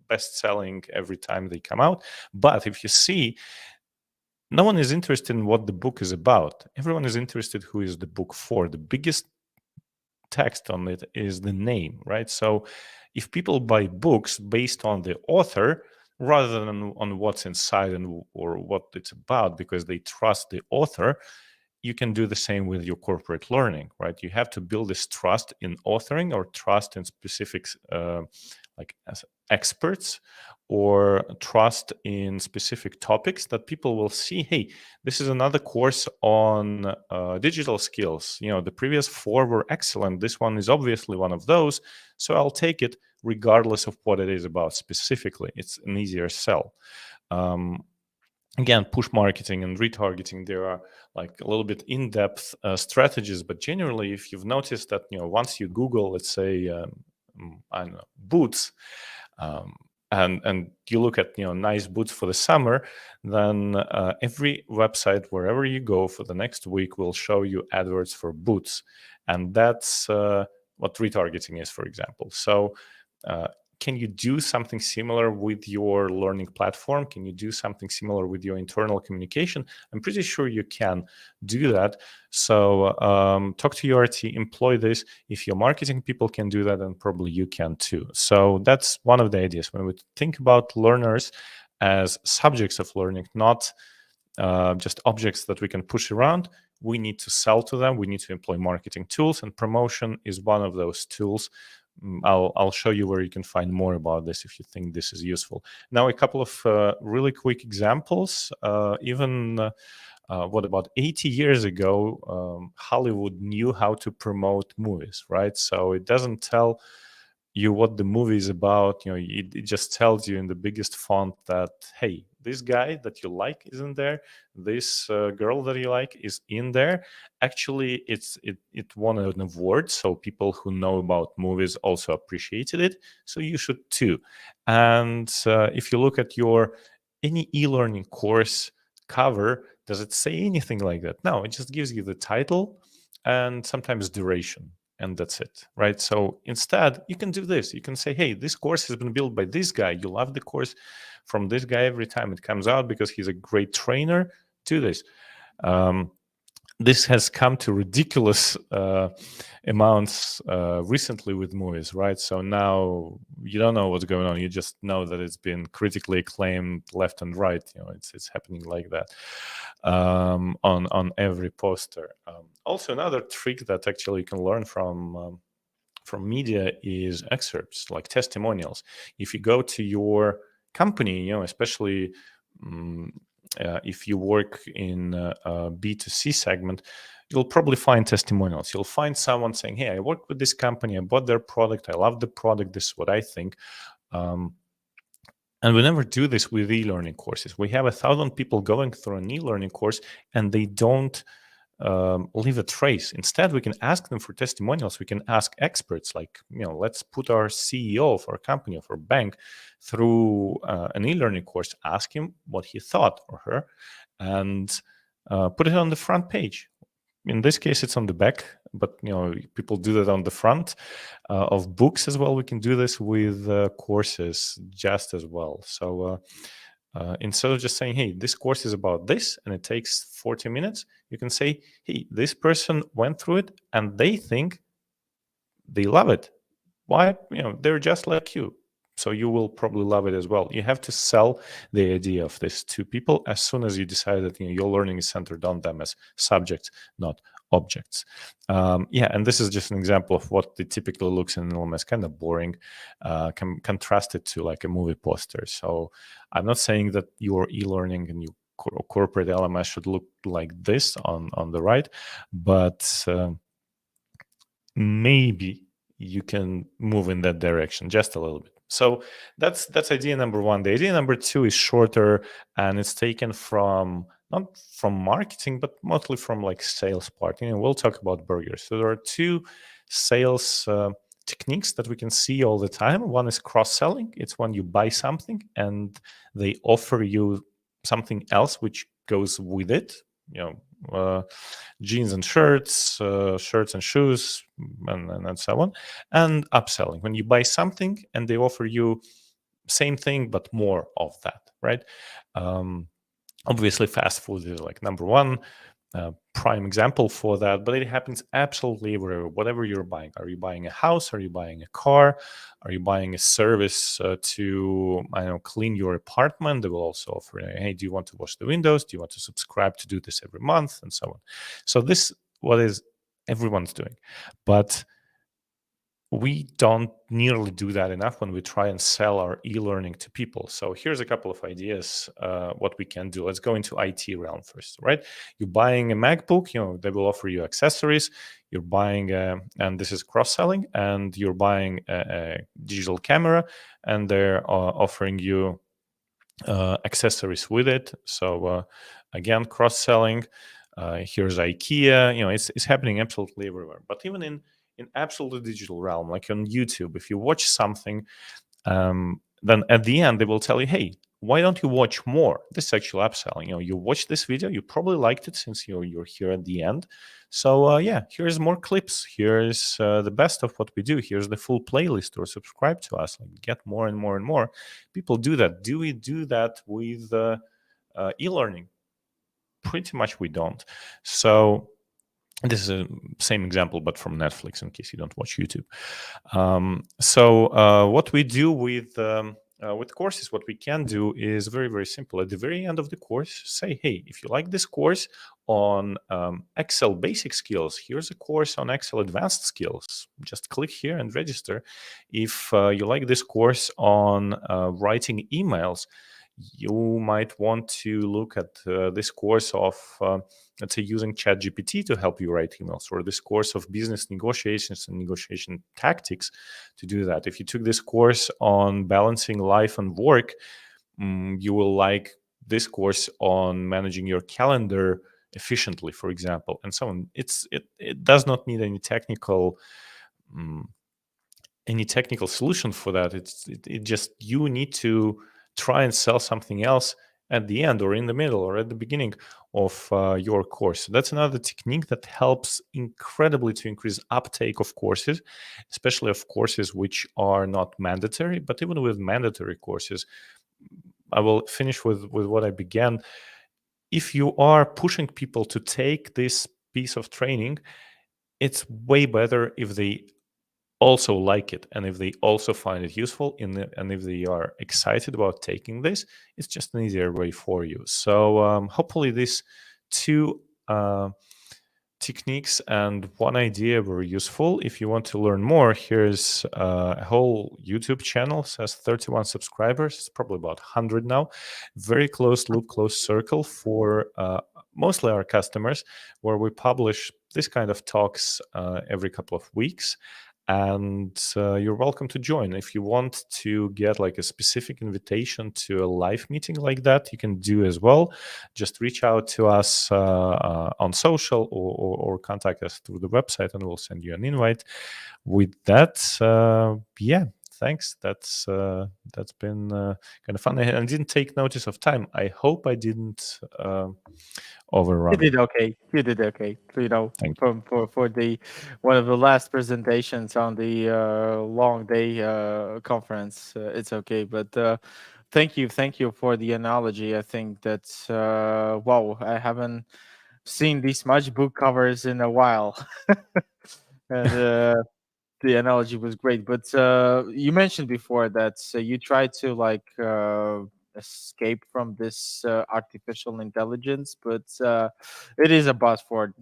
S2: best-selling every time they come out. But if you see, no one is interested in what the book is about. Everyone is interested who is the book for. The biggest text on it is the name, right? So if people buy books based on the author rather than on what's inside and or what it's about because they trust the author, you can do the same with your corporate learning, right? You have to build this trust in authoring or trust in specific like as experts, or trust in specific topics that people will see, hey, this is another course on digital skills. The previous 4 were excellent. This one is obviously one of those. So I'll take it regardless of what it is about specifically. It's an easier sell. Again, push marketing and retargeting, there are like a little bit in-depth strategies, but generally, if you've noticed that, once you Google, let's say, I don't know, boots, and you look at, nice boots for the summer, then every website, wherever you go for the next week, will show you adverts for boots. And that's what retargeting is, for example. So can you do something similar with your learning platform? Can you do something similar with your internal communication? I'm pretty sure you can do that. So talk to your RT, employ this. If your marketing people can do that, then probably you can too. So that's one of the ideas. When we think about learners as subjects of learning, not just objects that we can push around, we need to sell to them. We need to employ marketing tools, and promotion is one of those tools. I'll show you where you can find more about this if you think this is useful. Now, a couple of really quick examples. What about 80 years ago, Hollywood knew how to promote movies, right? So it doesn't tell you what the movie is about. It just tells you in the biggest font that, hey, this guy that you like is in there. This girl that you like is in there. Actually, it won an award, so people who know about movies also appreciated it. So you should too. And if you look at any e-learning course cover, does it say anything like that? No, it just gives you the title and sometimes duration. And that's it, right? So instead, you can do this. You can say, hey, this course has been built by this guy. You love the course from this guy every time it comes out because he's a great trainer. Do this. This has come to ridiculous amounts recently with movies, right? So now you don't know what's going on. You just know that it's been critically acclaimed left and right. It's happening like that on every poster. Also, another trick that actually you can learn from media is excerpts, like testimonials. If you go to your company, especially if you work in a B2C segment, you'll probably find testimonials. You'll find someone saying, hey, I work with this company, I bought their product, I love the product, this is what I think. And we never do this with e-learning courses. We have 1,000 people going through an e-learning course, and they don't leave a trace. Instead, we can ask them for testimonials. We can ask experts, like, let's put our CEO of our company, of our bank, through an e-learning course, ask him what he thought, or her, and put it on the front page. In this case, it's on the back, but people do that on the front of books as well. We can do this with courses just as well. So instead of just saying, hey, this course is about this and it takes 40 minutes, you can say, hey, this person went through it and they think they love it. Why? They're just like you. So you will probably love it as well. You have to sell the idea of this to people as soon as you decide that your learning is centered on them as subjects, not objects. And this is just an example of what it typically looks in LMS, kind of boring, contrasted to like a movie poster. So I'm not saying that your e-learning and your corporate LMS should look like this on the right, but maybe you can move in that direction just a little bit. So that's idea number one. The idea number two is shorter, and it's taken from not from marketing, but mostly from like sales part. We'll talk about burgers. So there are two sales techniques that we can see all the time. One is cross-selling. It's when you buy something and they offer you something else which goes with it. Jeans and shirts, shirts and shoes, and so on. And upselling, when you buy something and they offer you same thing but more of that, right? Obviously, fast food is like number one prime example for that, but it happens absolutely everywhere. Whatever you're buying, are you buying a house? Are you buying a car? Are you buying a service to clean your apartment? They will also offer, hey, do you want to wash the windows? Do you want to subscribe to do this every month, and so on? So this what is everyone's doing, but we don't nearly do that enough when we try and sell our e-learning to people. So here's a couple of ideas what we can do. Let's go into IT realm first, right? You're buying a MacBook, they will offer you accessories. You're buying, and this is cross-selling, and you're buying a digital camera, and they're offering you accessories with it. So again, cross-selling. Here's IKEA. It's happening absolutely everywhere. But even in absolute digital realm, like on YouTube, if you watch something, then at the end they will tell you, hey, why don't you watch more? This is actually upselling. You watch this video, you probably liked it since you're here at the end. So here's more clips. Here's the best of what we do. Here's the full playlist, or subscribe to us. Like, get more and more and more. People do that. Do we do that with e-learning? Pretty much we don't. So this is the same example, but from Netflix, in case you don't watch YouTube. So what we do with courses, what we can do is very, very simple. At the very end of the course, say, hey, if you like this course on Excel basic skills, here's a course on Excel advanced skills. Just click here and register. If you like this course on writing emails, you might want to look at this course of, let's say, using ChatGPT to help you write emails, or this course of business negotiations and negotiation tactics to do that. If you took this course on balancing life and work, you will like this course on managing your calendar efficiently, for example, and so on. It does not need any technical solution for that. It just, you need to try and sell something else at the end, or in the middle, or at the beginning of your course. So that's another technique that helps incredibly to increase uptake of courses, especially of courses which are not mandatory. But even with mandatory courses, I will finish with what I began. If you are pushing people to take this piece of training, it's way better if they also like it, and if they also find it useful, and if they are excited about taking this, it's just an easier way for you. So hopefully these two techniques and one idea were useful. If you want to learn more, here's a whole YouTube channel, says 31 subscribers. It's probably about 100 now. Very close loop, close circle for mostly our customers, where we publish this kind of talks every couple of weeks. and you're welcome to join. If you want to get like a specific invitation to a live meeting like that, you can do as well. Just reach out to us on social or contact us through the website, and we'll send you an invite. With that, yeah, thanks. That's been kind of fun. I didn't take notice of time. I hope I didn't overrun.
S1: You did okay. You did okay. You know,
S2: Thank you.
S1: for the one of the last presentations on the long day conference, it's okay. But thank you for the analogy. I think that's wow. I haven't seen these much book covers in a while, and the analogy was great. But you mentioned before that you try to like escape from this artificial intelligence, but it is a buzzword.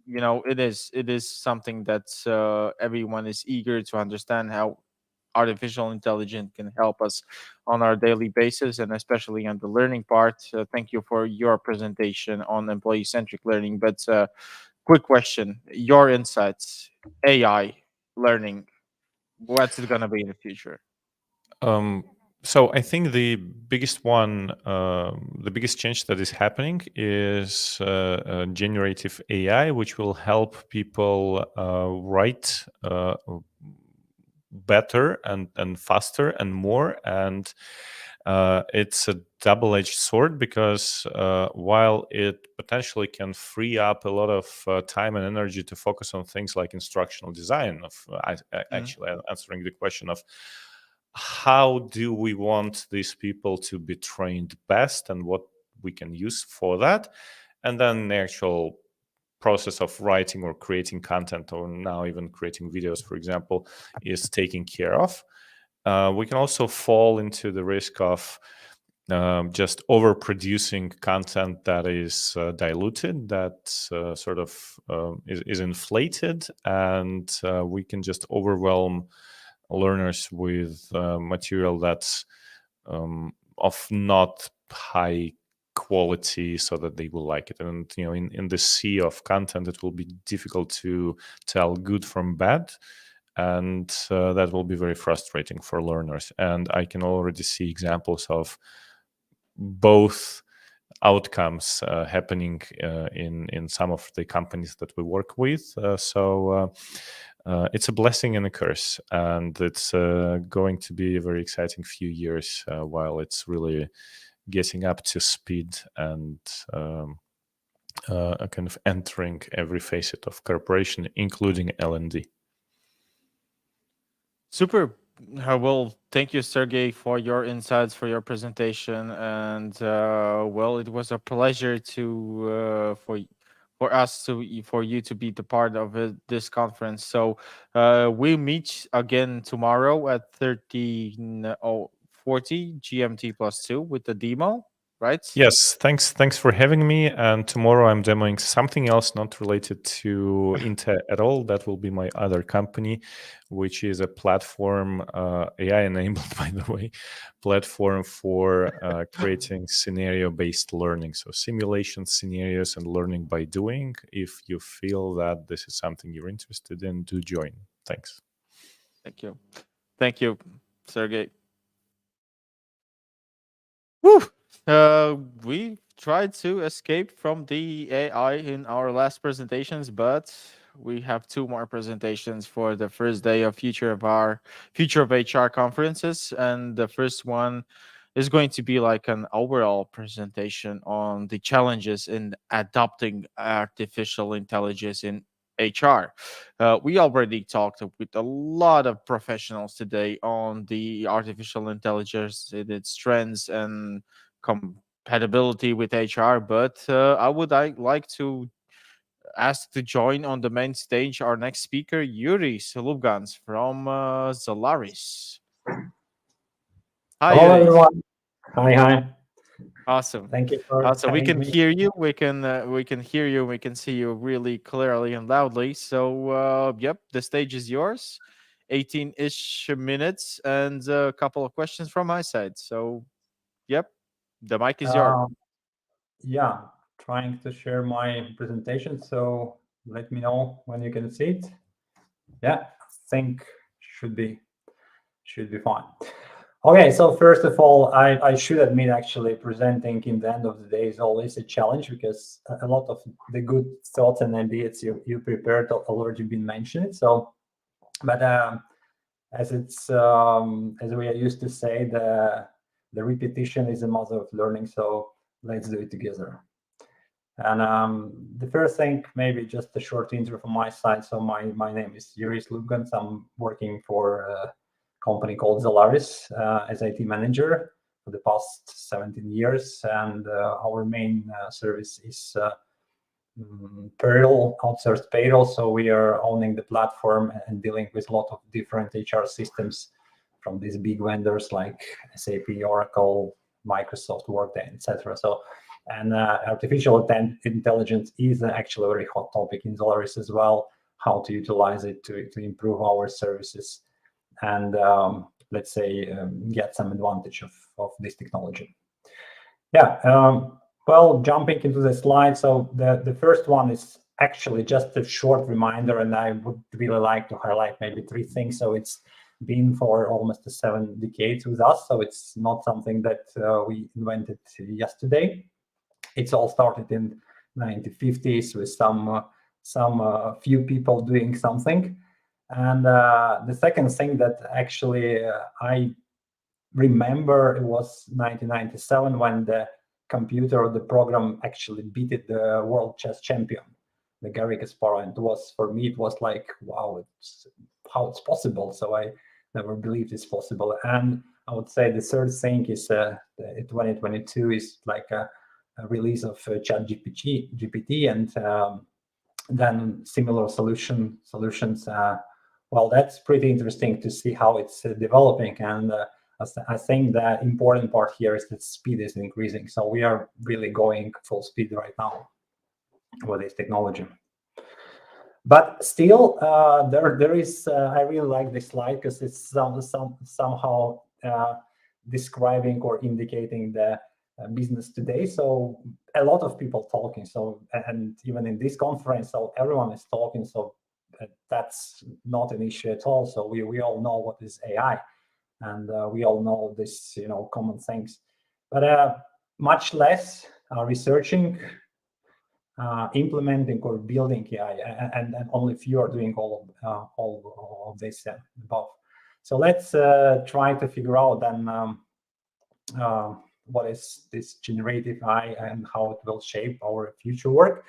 S1: You know, it is something that everyone is eager to understand how artificial intelligence can help us on our daily basis, and especially on the learning part. Thank you for your presentation on employee centric learning. But quick question: your insights, AI learning, what's it gonna be in the future?
S2: So I think the biggest one, the biggest change that is happening is generative AI, which will help people write better and faster and more. And it's a double-edged sword, because while it potentially can free up a lot of time and energy to focus on things like instructional design, of actually answering the question of how do we want these people to be trained best and what we can use for that, and then the actual process of writing or creating content, or now even creating videos, for example, is taken care of. We can also fall into the risk of just overproducing content that is diluted, that sort of is inflated, and we can just overwhelm learners with material that's of not high quality, so that they will like it. And you know, in the sea of content, it will be difficult to tell good from bad, and that will be very frustrating for learners. And I can already see examples of both outcomes happening in some of the companies that we work with. So it's a blessing and a curse, and it's going to be a very exciting few years while it's really getting up to speed and kind of entering every facet of corporation, including L&D.
S1: Super. Well, thank you, Sergey, for your insights, for your presentation, and well, it was a pleasure to for you to be the part of this conference. So we meet again tomorrow at 13:40 GMT +2 with the demo, right?
S2: Yes, thanks for having me. And tomorrow I'm demoing something else not related to Inte at all. That will be my other company, which is a platform, AI enabled, by the way, platform for creating scenario-based learning. So simulation scenarios and learning by doing. If you feel that this is something you're interested in, do join. Thanks.
S1: Thank you. Thank you, Sergey. Woo! We tried to escape from the AI in our last presentations, but we have two more presentations for the first day of Future of HR conferences, and the first one is going to be like an overall presentation on the challenges in adopting artificial intelligence in HR. We already talked with a lot of professionals today on the artificial intelligence and its trends and compatibility with HR, but I would like to ask to join on the main stage our next speaker, Yuri Solubgans from Zalaris. Hi,
S7: Hello,
S1: Yuri.
S7: everyone. Hi.
S1: Awesome.
S7: Thank you for
S1: So we
S7: having
S1: can
S7: me.
S1: hear you. We can hear you. We can see you really clearly and loudly. So yep, the stage is yours. 18-ish minutes and a couple of questions from my side. So yep, the mic is yours.
S7: Yeah, trying to share my presentation. So let me know when you can see it. Yeah, I think should be fine. Okay, so first of all, I should admit, actually, presenting in the end of the day is always a challenge, because a lot of the good thoughts and ideas you prepared already been mentioned. So, but as it's as we used to say, the repetition is the mother of learning. So let's do it together. And the first thing, maybe just a short intro from my side. So my name is Yuri Slubgans. I'm working for a company called Zalaris as IT manager for the past 17 years. And our main service is payroll, outsourced payroll. So we are owning the platform and dealing with a lot of different HR systems from these big vendors like SAP, Oracle, Microsoft, Workday, etc. So, and artificial intelligence is actually a very hot topic in Zalaris as well. How to utilize it to improve our services and let's say get some advantage of this technology. Yeah. Well, jumping into the slide, so the first one is actually just a short reminder, and I would really like to highlight maybe 3 things. So it's been for almost 7 decades with us, so it's not something that we invented yesterday. It's all started in 1950s with some few people doing something. And the second thing that actually I remember, it was 1997 when the computer or the program actually beat the world chess champion, the Garry Kasparov. And it was, for me, it was like, wow, how it's possible. So I never believed it's possible. And I would say the third thing is 2022 is like a release of ChatGPT and then similar solutions. Well, that's pretty interesting to see how it's developing. And I think the important part here is that speed is increasing. So we are really going full speed right now with this technology. But still, there is. I really like this slide because it's somehow describing or indicating the business today. So a lot of people talking. So, and even in this conference, so everyone is talking. So that's not an issue at all. So we all know what is AI. And we all know this, common things, but much less researching, implementing, or building AI, and only few are doing all of this above. So let's try to figure out then what is this generative AI and how it will shape our future work.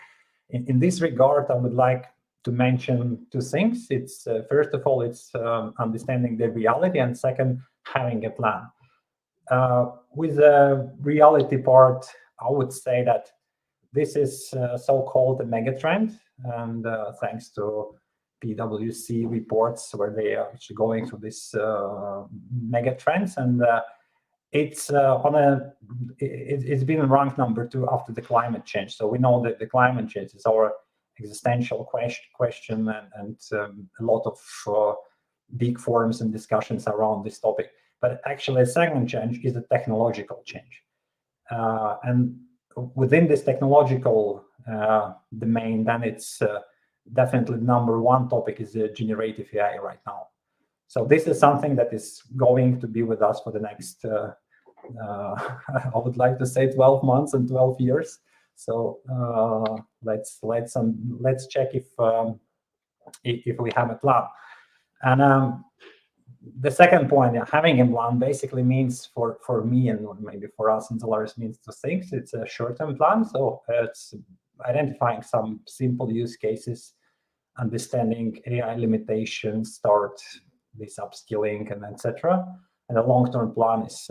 S7: In this regard, I would like to mention 2 things. It's first of all, it's understanding the reality, and second, having a plan. With the reality part, I would say that this is so-called a megatrend, and thanks to PwC reports where they are actually going through this megatrends, and it's it's been ranked number 2 after the climate change. So we know that the climate change is our existential question, and a lot of big forums and discussions around this topic. But actually, a second change is a technological change, and within this technological domain, then it's definitely number 1 topic is generative AI right now. So this is something that is going to be with us for the next, I would like to say 12 months and 12 years. So let's check if we have a plan. And the second point, having a plan basically means for me and maybe for us in Zalaris means 2 things. It's a short-term plan, so it's identifying some simple use cases, understanding AI limitations, start this upskilling, and etc. And a long-term plan is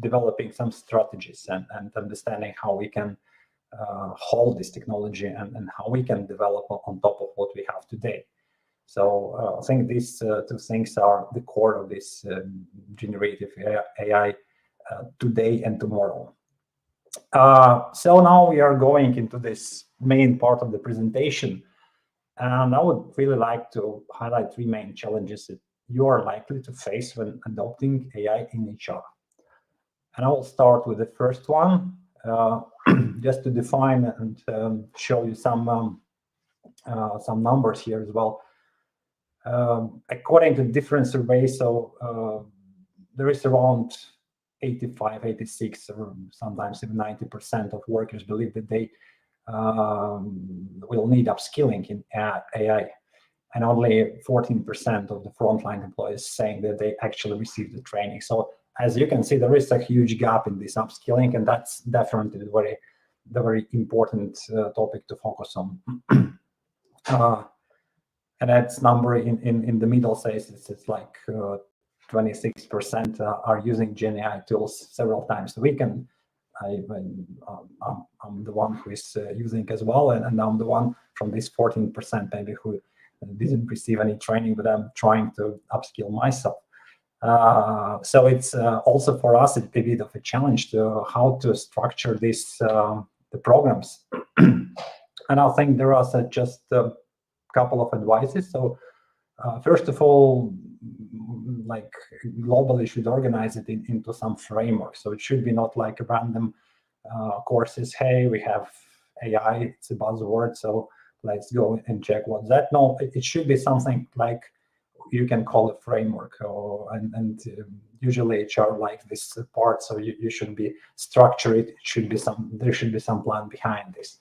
S7: developing some strategies and understanding how we can hold this technology and how we can develop on top of what we have today. So I think these 2 things are the core of this generative AI today and tomorrow. So now we are going into this main part of the presentation. And I would really like to highlight 3 main challenges that you are likely to face when adopting AI in HR. And I will start with the first one, just to define and show you some numbers here as well. according to different surveys, so there is around 85, 86, or sometimes even 90% of workers believe that they will need upskilling in AI. And only 14% of the frontline employees saying that they actually received the training. So as you can see, there is a huge gap in this upskilling, and that's definitely the very important topic to focus on. And that's number in the middle says it's like 26% are using Gen AI tools several times a week, and I'm the one who is using as well, and I'm the one from this 14% maybe who didn't receive any training, but I'm trying to upskill myself. So it's also for us a bit of a challenge to how to structure this the programs. And I think there are just a couple of advices. So first of all, like globally should organize it into some framework. So it should be not like a random courses. Hey, we have AI, it's a buzzword, so let's go and check what's that. No, it should be something like you can call a framework, and usually HR like this part. So you should be structured. There should be some plan behind this.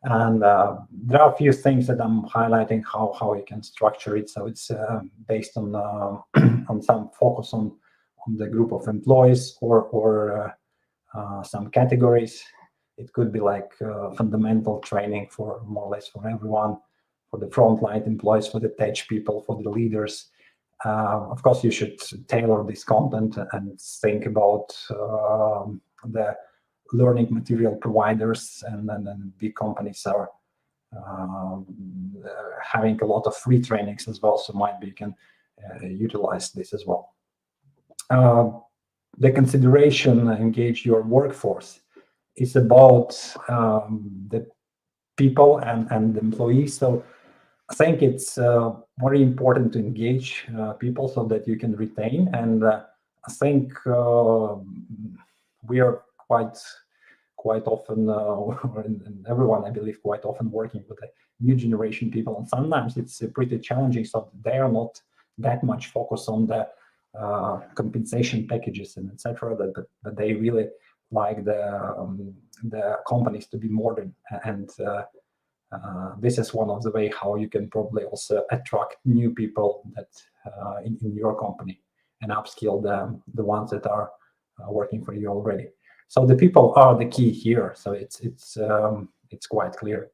S7: And there are a few things that I'm highlighting how you can structure it. So it's based on on some focus on the group of employees or some categories. It could be like fundamental training for more or less for everyone, for the frontline employees, for the tech people, for the leaders. Of course, you should tailor this content and think about the learning material providers, and then big companies are having a lot of free trainings as well, so might be you can utilize this as well. The consideration engage your workforce is about the people and the employees. So I think it's very important to engage people so that you can retain. And I think we are quite often, and everyone, I believe, quite often working with the new generation people. And sometimes it's pretty challenging. So they are not that much focused on the compensation packages and etc. That they really like the companies to be modern, and this is one of the way how you can probably also attract new people that in your company and upskill the ones that are working for you already. So the people are the key here. So it's quite clear.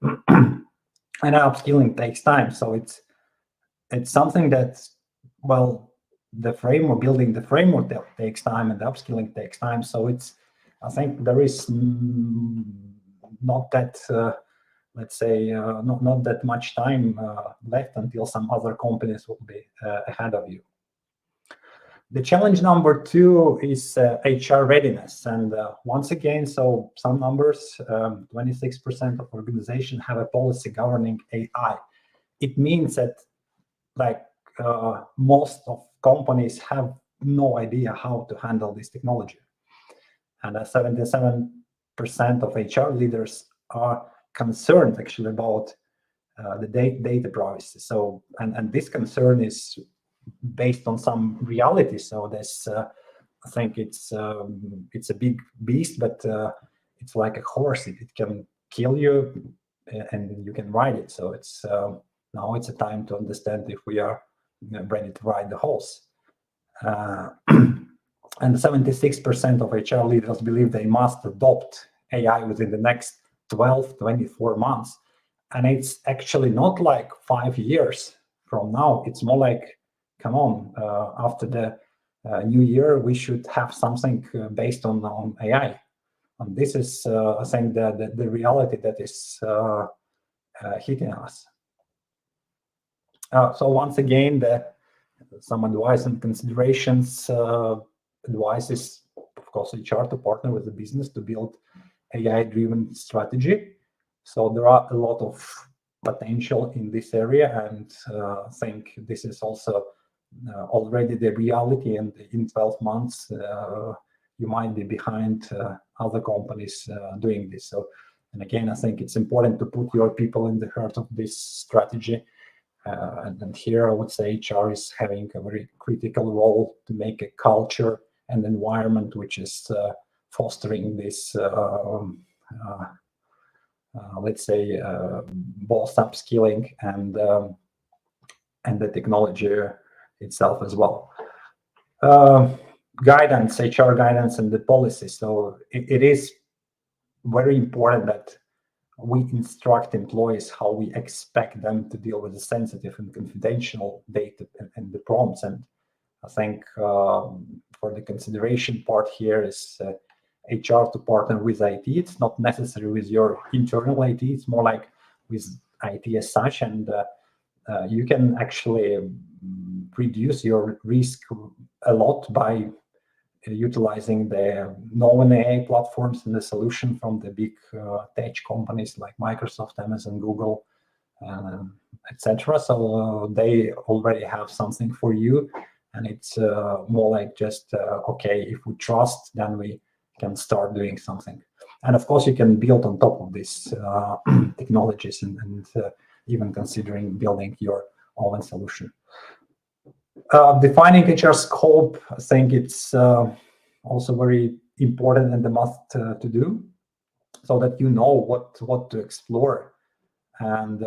S7: And upskilling takes time. So it's something that, well, the framework, building the framework that takes time, and the upskilling takes time. So I think there is not that, let's say, not that much time left until some other companies will be ahead of you. The challenge number 2 is HR readiness. And once again, so some numbers, 26% of organizations have a policy governing AI. It means that like most of companies have no idea how to handle this technology. And 77% of HR leaders are concerned actually about the data privacy. So, and this concern is based on some reality. So this, I think it's a big beast, but it's like a horse. It can kill you, and you can ride it. So it's now it's a time to understand if we are ready to ride the horse. And 76% of HR leaders believe they must adopt AI within the next 12, 24 months. And it's actually not like 5 years from now. It's more like, come on, after the new year, we should have something based on AI. And this is, I think, the reality that is hitting us. So once again, some advice and considerations. Advice is, of course, HR to partner with the business to build AI-driven strategy. So there are a lot of potential in this area, and I think this is also already the reality. And in 12 months, you might be behind other companies doing this. So, and again, I think it's important to put your people in the heart of this strategy And here I would say HR is having a very critical role to make a culture and environment which is fostering this, let's say, both upskilling and the technology itself as well. Guidance, HR guidance, and the policy. So it is very important that we instruct employees how we expect them to deal with the sensitive and confidential data and the prompts. And I think for the consideration part here is HR to partner with IT. It's not necessarily with your internal IT. It's more like with IT as such. And you can actually reduce your risk a lot by utilizing the known AI platforms and the solution from the big tech companies like Microsoft, Amazon, Google, etc. So they already have something for you, and it's more like just okay, if we trust, then we can start doing something. And of course, you can build on top of these technologies and even considering building your own solution. Defining HR scope, I think it's also very important and a must to do, so that you know what to explore, and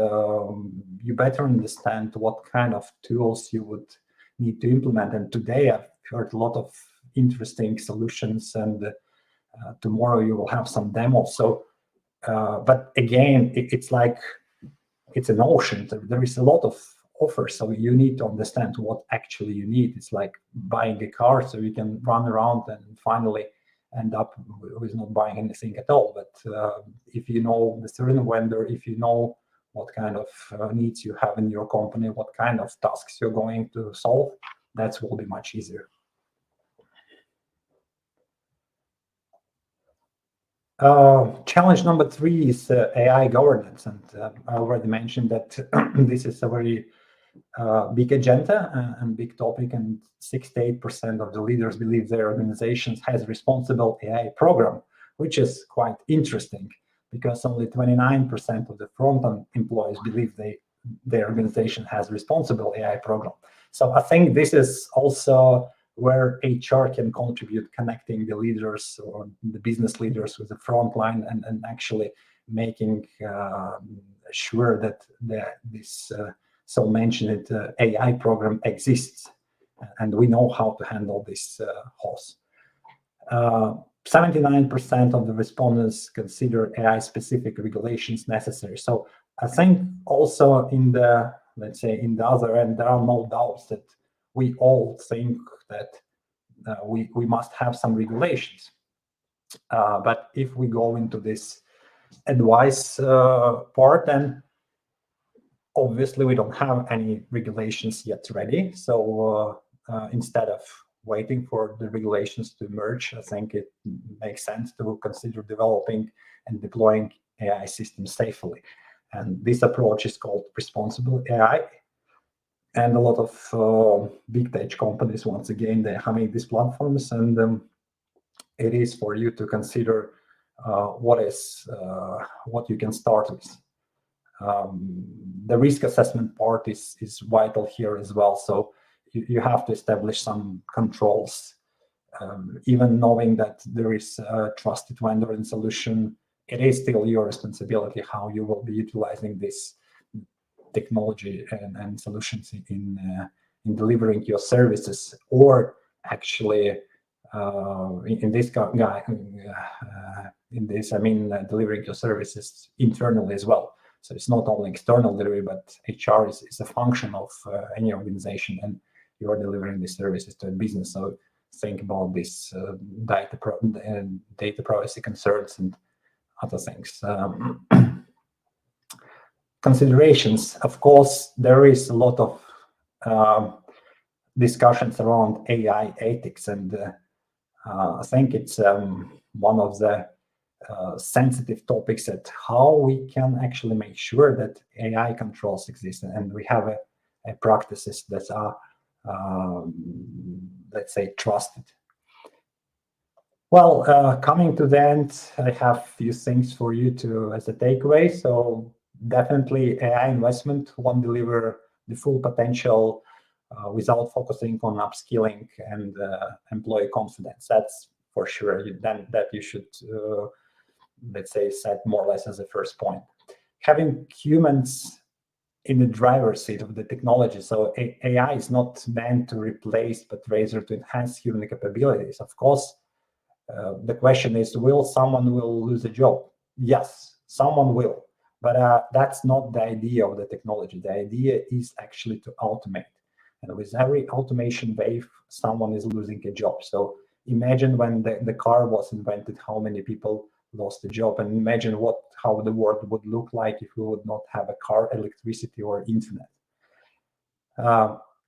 S7: you better understand what kind of tools you would need to implement. And today I've heard a lot of interesting solutions, and tomorrow you will have some demos. So, but again, it's like it's an ocean. There is a lot of offers, so you need to understand what actually you need. It's like buying a car, so you can run around and finally end up with not buying anything at all. But if you know the certain vendor, if you know what kind of needs you have in your company, what kind of tasks you're going to solve, that will be much easier. Challenge number 3 is AI governance, and I already mentioned that this is a very big agenda and big topic, and 68% of the leaders believe their organizations has a responsible AI program, which is quite interesting because only 29% of the front-end employees believe their organization has a responsible AI program. So I think this is also where HR can contribute, connecting the leaders or the business leaders with the front line and actually making sure that this so mentioned AI program exists, and we know how to handle this horse. 79% of the respondents consider AI-specific regulations necessary. So I think also in the, let's say, in the other end, there are no doubts that we all think that we must have some regulations. But if we go into this advice part, then obviously we don't have any regulations yet ready. So instead of waiting for the regulations to emerge, I think it makes sense to consider developing and deploying AI systems safely. And this approach is called responsible AI. And a lot of big tech companies, once again, they're having these platforms, and it is for you to consider what you can start with. The risk assessment part is vital here as well. So you have to establish some controls. Even knowing that there is a trusted vendor and solution, it is still your responsibility how you will be utilizing this technology and solutions in delivering your services, or actually in this I mean delivering your services internally as well. So it's not only external delivery, but HR is a function of any organization, and you are delivering the services to a business. So think about this data privacy concerns and other things. Considerations. Of course, there is a lot of discussions around AI ethics, and I think it's one of the sensitive topics at how we can actually make sure that AI controls exist, and we have practices that are, let's say, trusted. Well, coming to the end, I have a few things for you to as a takeaway. So definitely AI investment won't deliver the full potential without focusing on upskilling and employee confidence. That's for sure. Then that you should, let's say, set more or less as a first point. Having humans in the driver's seat of the technology. So AI is not meant to replace, but rather to enhance human capabilities. Of course, the question is, will someone lose a job? Yes, someone will. But that's not the idea of the technology. The idea is actually to automate. And with every automation wave, someone is losing a job. So imagine when the car was invented, how many people lost a job, and imagine how the world would look like if we would not have a car, electricity, or internet.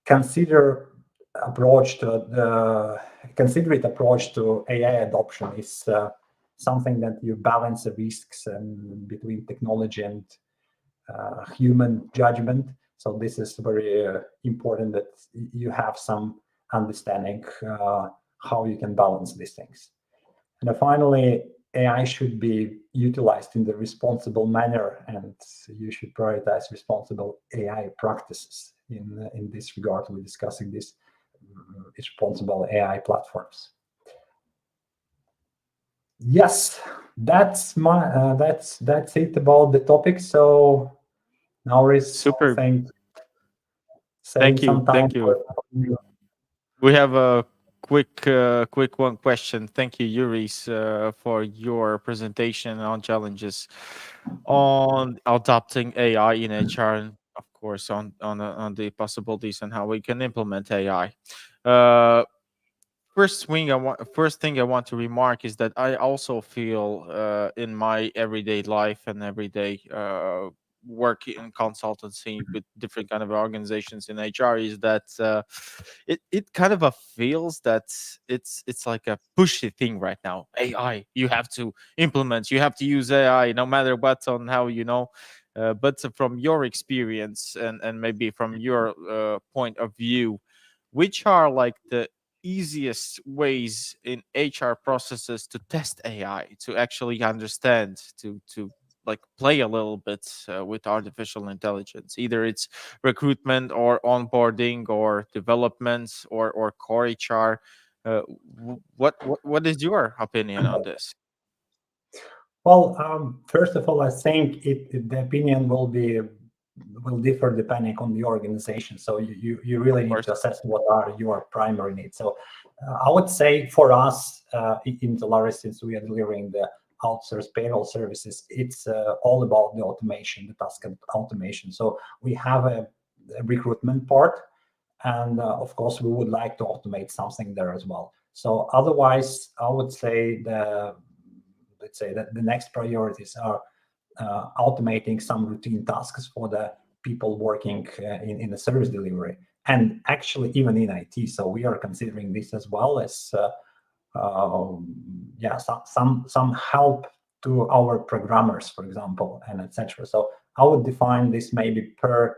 S7: Considerate approach to AI adoption is something that you balance the risks between technology and human judgment. So this is very important that you have some understanding how you can balance these things. And finally, AI should be utilized in the responsible manner, and you should prioritize responsible AI practices. In this regard, we're discussing these responsible AI platforms. Yes, that's it about the topic. So now is
S1: super.
S7: Thank
S1: you. We have a quick one question. Thank you, Yuris, for your presentation on challenges on adopting AI in HR, and of course on the possibilities and how we can implement AI. First thing I want to remark is that I also feel in my everyday life and everyday work in consultancy with different kind of organizations in HR is that it kind of feels that it's like a pushy thing right now. AI, you have to implement, you have to use AI no matter what on how but from your experience and maybe from your point of view, which are like the easiest ways in HR processes to test AI, to actually understand, to like play a little bit with artificial intelligence? Either it's recruitment or onboarding or development or core HR. What is your opinion on this?
S7: Well, first of all, I think the opinion will differ depending on the organization. So you really need to assess what are your primary needs. So I would say for us in Telarus, since we are delivering the outsourced payroll services, it's all about the automation, the task automation. So we have a recruitment part, and of course we would like to automate something there as well. So otherwise, I would say let's say that the next priorities are automating some routine tasks for the people working in the service delivery, and actually even in IT. So we are considering this as well as some help to our programmers, for example, and etc. So I would define this maybe per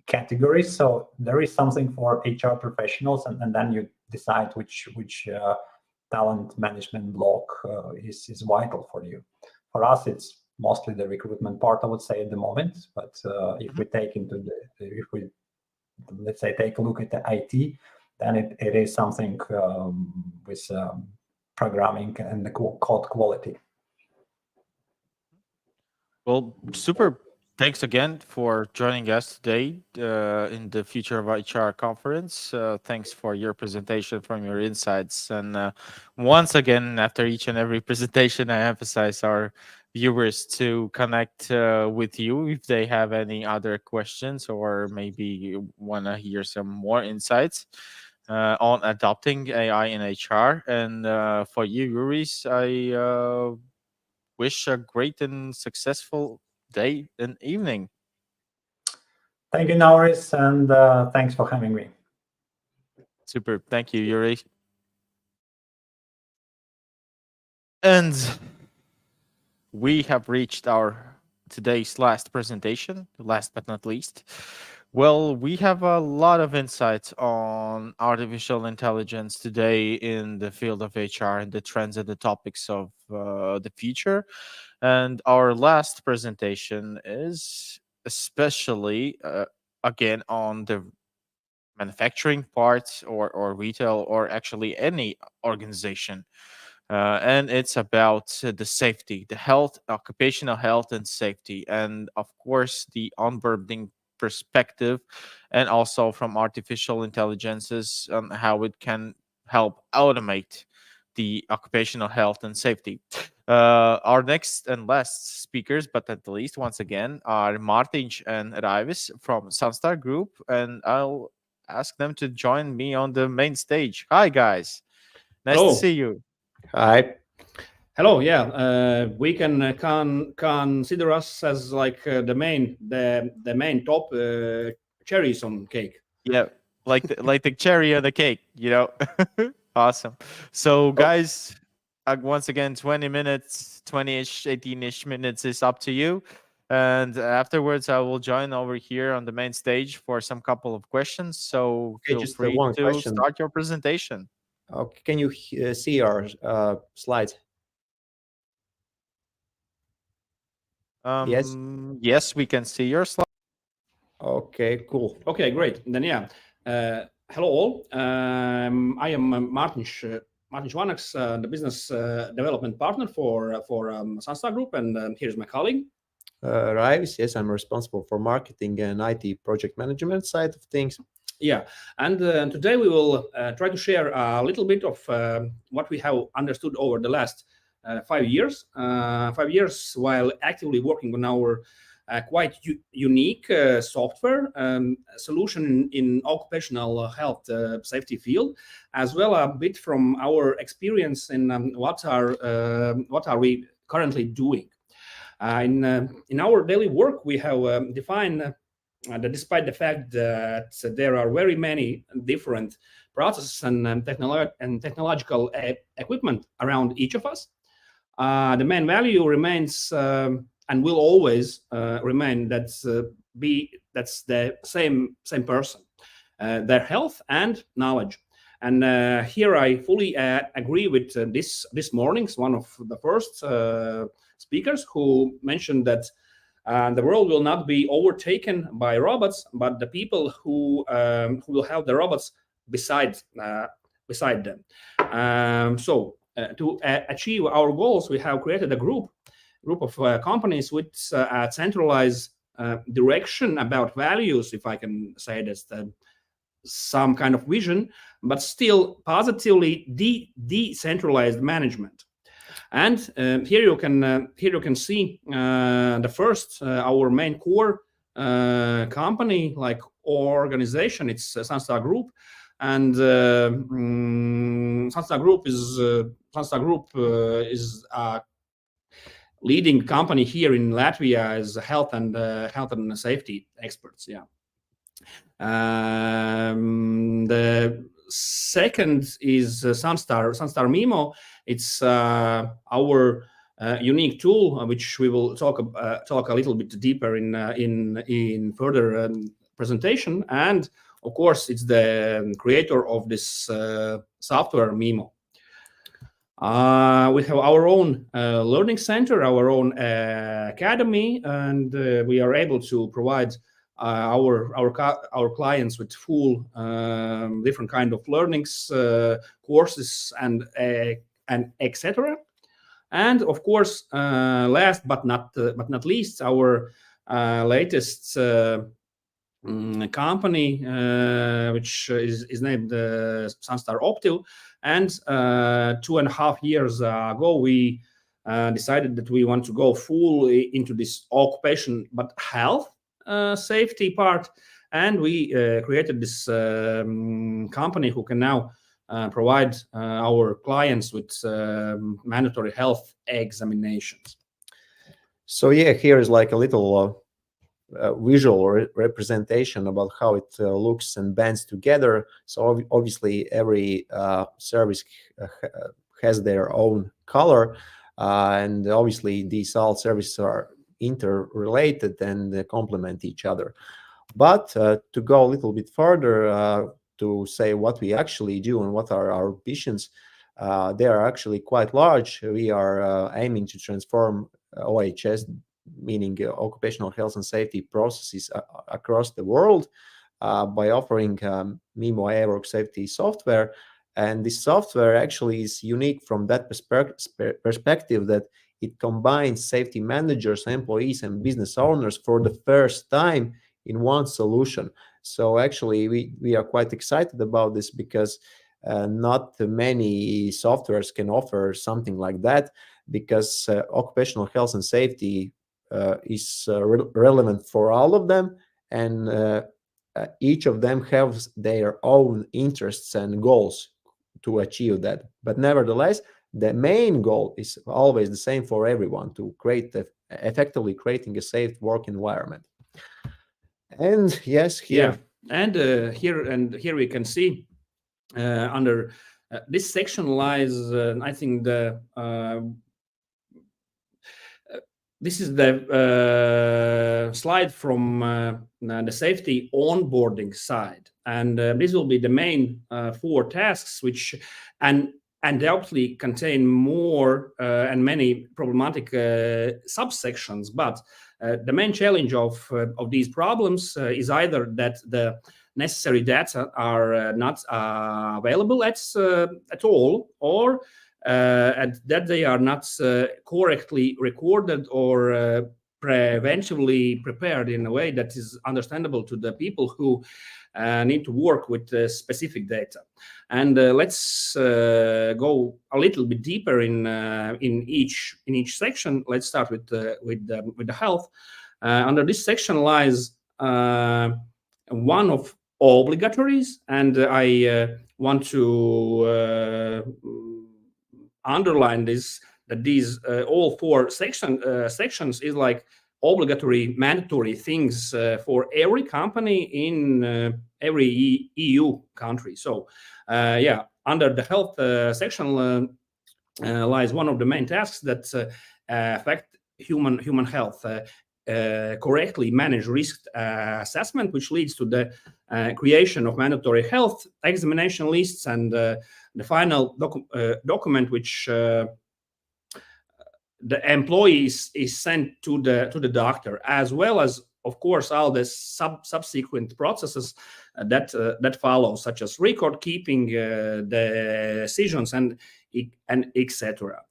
S7: category. So there is something for HR professionals, and then you decide which talent management block is vital for you. For us, it's mostly the recruitment part, I would say, at the moment. But if we let's say take a look at the IT, then it is something with programming and the code quality.
S1: Well, super. Thanks again for joining us today in the Future of HR conference. Thanks for your presentation, from your insights. And once again, after each and every presentation, I emphasize our viewers to connect with you if they have any other questions or maybe want to hear some more insights on adopting AI in HR. And for you, Yuris, I wish a great and successful day and evening.
S7: Thank you, Nauris, and thanks for having me.
S1: Super. Thank you, Yuri. And we have reached our today's last presentation, last but not least. Well, we have a lot of insights on artificial intelligence today in the field of HR and the trends and the topics of the future. And our last presentation is especially again on the manufacturing parts or retail or actually any organization. And it's about the safety, the health, occupational health and safety, and of course the onboarding perspective, and also from artificial intelligences on how it can help automate the occupational health and safety. Our next and last speakers, but at the least, once again, are Martins and Raivis from Sunstar Group, and I'll ask them to join me on the main stage. Hi, guys. Nice to
S3: Hello.
S1: see you.
S3: Hi. Hello. Yeah, we can consider us as like the main top cherries on cake.
S1: Yeah, like the cherry on the cake, you know. Awesome. So, guys, once again, 20 minutes, 20-ish, 18-ish minutes is up to you. And afterwards, I will join over here on the main stage for some couple of questions. So
S3: Okay,
S1: feel
S3: just
S1: free
S3: one
S1: to
S3: question.
S1: start your presentation.
S3: Okay, can you see our slides? Yes.
S1: Yes, we can see your slide.
S3: Okay, cool. Okay, great. Then yeah, hello all. I am Martin Schwaneks, the business development partner for Sunstar Group, and here's my colleague.
S22: Raivis, yes, I'm responsible for marketing and IT project management side of things.
S3: Yeah, and today we will try to share a little bit of what we have understood over the last 5 years. 5 years while actively working on our quite unique software solution in occupational health safety field, as well a bit from our experience in what are we currently doing. In our daily work, we have defined that despite the fact that there are very many different processes and technological equipment around each of us, the main value remains and will always remain that's the same person, their health and knowledge. And here I fully agree with this morning's one of the first speakers who mentioned that the world will not be overtaken by robots, but the people who will have the robots beside them. So to achieve our goals, we have created a group of companies with a centralized direction about values, if I can say this, some kind of vision, but still positively decentralized management. And here you can see the first our main core company like organization. It's Sunstar Group, and Sunstar Group is a leading company here in Latvia as health and safety experts. Yeah. The second is Sunstar Mimo. It's our unique tool, which we will talk a little bit deeper in further presentation. And of course, it's the creator of this software Mimo. We have our own learning center, our own academy, and we are able to provide our clients with full different kind of learnings, courses, and etc. And of course, last but not least, our latest company, which is named Sunstar Optil. And 2.5 years ago, we decided that we want to go full into this occupation but health safety part, and we created this company who can now provide our clients with mandatory health examinations.
S22: So yeah, here is like a little visual representation about how it looks and bands together. So obviously every service has their own color, and obviously these all services are interrelated and complement each other. But to go a little bit further, to say what we actually do and what are our visions, they are actually quite large. We are aiming to transform OHS meaning occupational health and safety processes across the world by offering MIMO AROC safety software. And this software actually is unique from that perspective that it combines safety managers, employees, and business owners for the first time in one solution. So actually, we are quite excited about this because not many softwares can offer something like that, because occupational health and safety is relevant for all of them, and each of them has their own interests and goals to achieve that. But nevertheless, the main goal is always the same for everyone: to create effectively creating a safe work environment. And yes, here.
S3: Yeah. And here we can see under this section lies, I think, this is the slide from the safety onboarding side, and this will be the main 4 tasks, which undoubtedly contain more and many problematic subsections. But the main challenge of these problems is either that the necessary data are not available at all, or and that they are not correctly recorded or preventively prepared in a way that is understandable to the people who need to work with specific data. And let's go a little bit deeper in each section. Let's start with the health. Under this section lies one of obligatories, and I want to underline this, that these all 4 sections is like obligatory, mandatory things for every company in every EU country. So yeah, under the health section lies one of the main tasks that affect human health. Correctly manage risk assessment, which leads to the creation of mandatory health examination lists, and the final document which the employees is sent to the doctor, as well as, of course, all the subsequent processes that follow, such as record keeping, the decisions, and etc.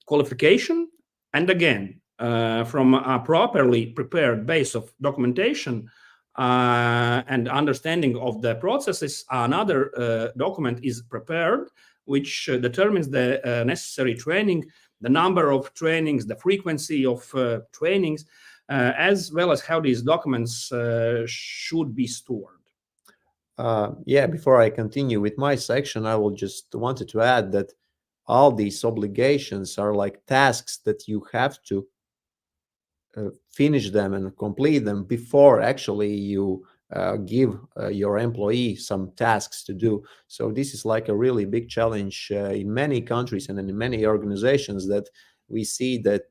S3: Qualification, and again, from a properly prepared base of documentation and understanding of the processes, another document is prepared, which determines the necessary training, the number of trainings, the frequency of trainings, as well as how these documents should be stored.
S22: Yeah, before I continue with my section, I will just wanted to add that all these obligations are like tasks that you have to finish them and complete them before actually you give your employee some tasks to do. So this is like a really big challenge in many countries and in many organizations, that we see that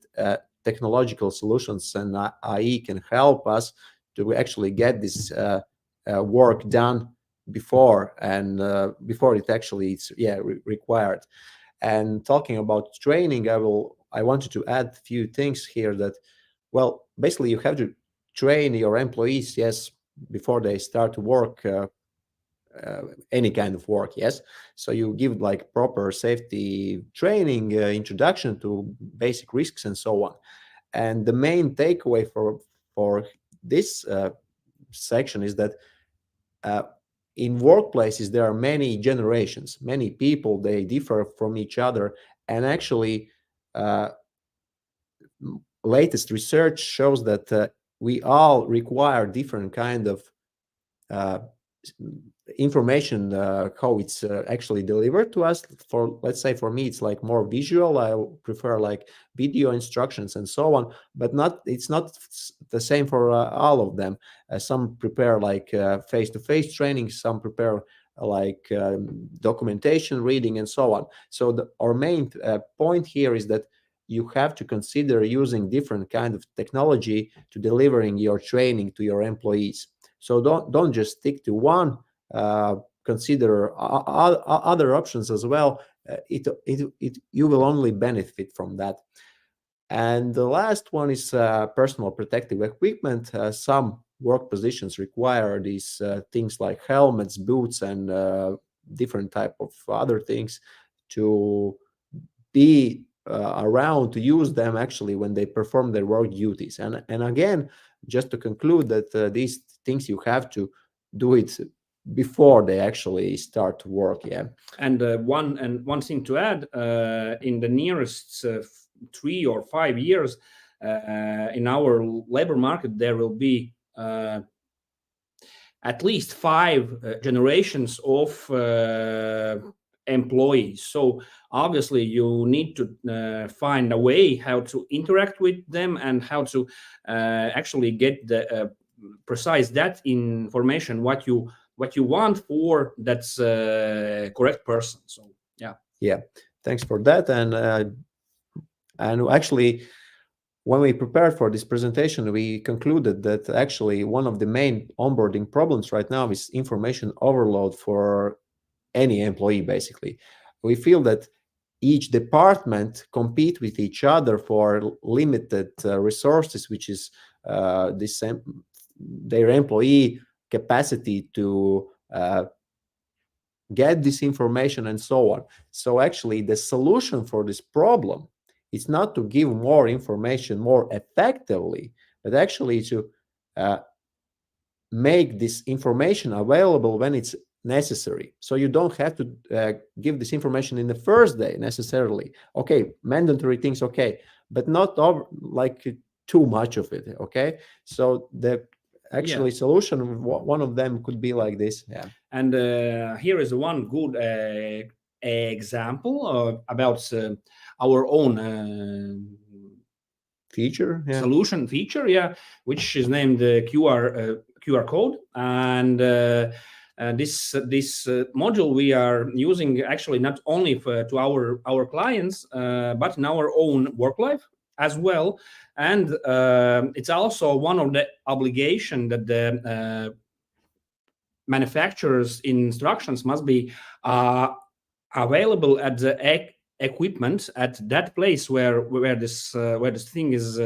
S22: technological solutions and AI can help us to actually get this work done before it actually is required. And talking about training, I wanted to add a few things here that, well, basically you have to train your employees, yes, before they start to work, any kind of work, yes. So you give like proper safety training, introduction to basic risks and so on. And the main takeaway for this section is that in workplaces there are many generations, many people, they differ from each other, and actually latest research shows that we all require different kind of information, how it's actually delivered to us. For, let's say, for me, it's like more visual. I prefer like video instructions and so on, but it's not the same for all of them. Some prepare like face-to-face training, some prepare like documentation reading and so on. So our main point here is that you have to consider using different kind of technology to delivering your training to your employees. So don't just stick to one. Consider other options as well. You will only benefit from that. And the last one is personal protective equipment. Some work positions require these things like helmets, boots, and different type of other things to be around to use them actually when they perform their work duties. And again, just to conclude that these things you have to do it before they actually start to work. Yeah.
S3: And one thing to add, in the nearest 3 or 5 years, in our labor market, there will be at least 5 generations of employees. So obviously you need to find a way how to interact with them and how to actually get the precise that information what you want for that's correct person. So
S22: yeah, thanks for that. And actually, when we prepared for this presentation, we concluded that actually one of the main onboarding problems right now is information overload for any employee. Basically, we feel that each department compete with each other for limited resources, which is their employee capacity to get this information and so on. So actually, the solution for this problem is not to give more information more effectively, but actually to make this information available when it's necessary. So you don't have to give this information in the first day necessarily. Okay, mandatory things, okay, but not like too much of it. Okay, so the actually solution, one of them could be like this. Yeah.
S3: And here is one good example about our own solution feature, which is named QR code. And this module we are using actually not only to our clients, but in our own work life as well. And it's also one of the obligation that the manufacturer's instructions must be available at the equipment at that place where this thing is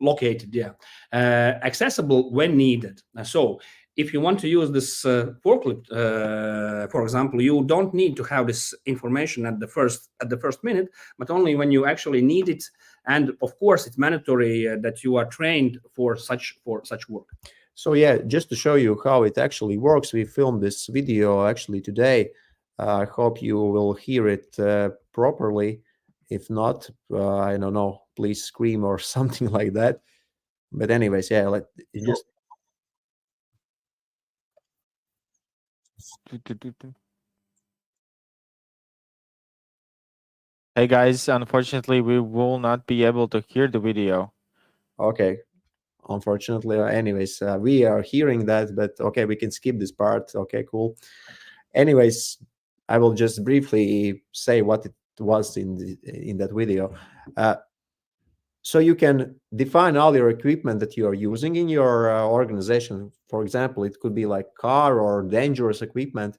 S3: located, accessible when needed. So if you want to use this forklift, for example, you don't need to have this information at the first minute, but only when you actually need it. And of course, it's mandatory that you are trained for such work.
S22: So yeah, just to show you how it actually works, we filmed this video actually today. I hope you will hear it properly. If not, I don't know, please scream or something like that. But anyways, yeah, just.
S1: Hey guys, unfortunately, we will not be able to hear the video.
S22: Okay. Unfortunately, anyways, we are hearing that, but okay, we can skip this part. Okay, cool. Anyways, I will just briefly say what it was in that video. So you can define all your equipment that you are using in your organization. For example, it could be like car or dangerous equipment,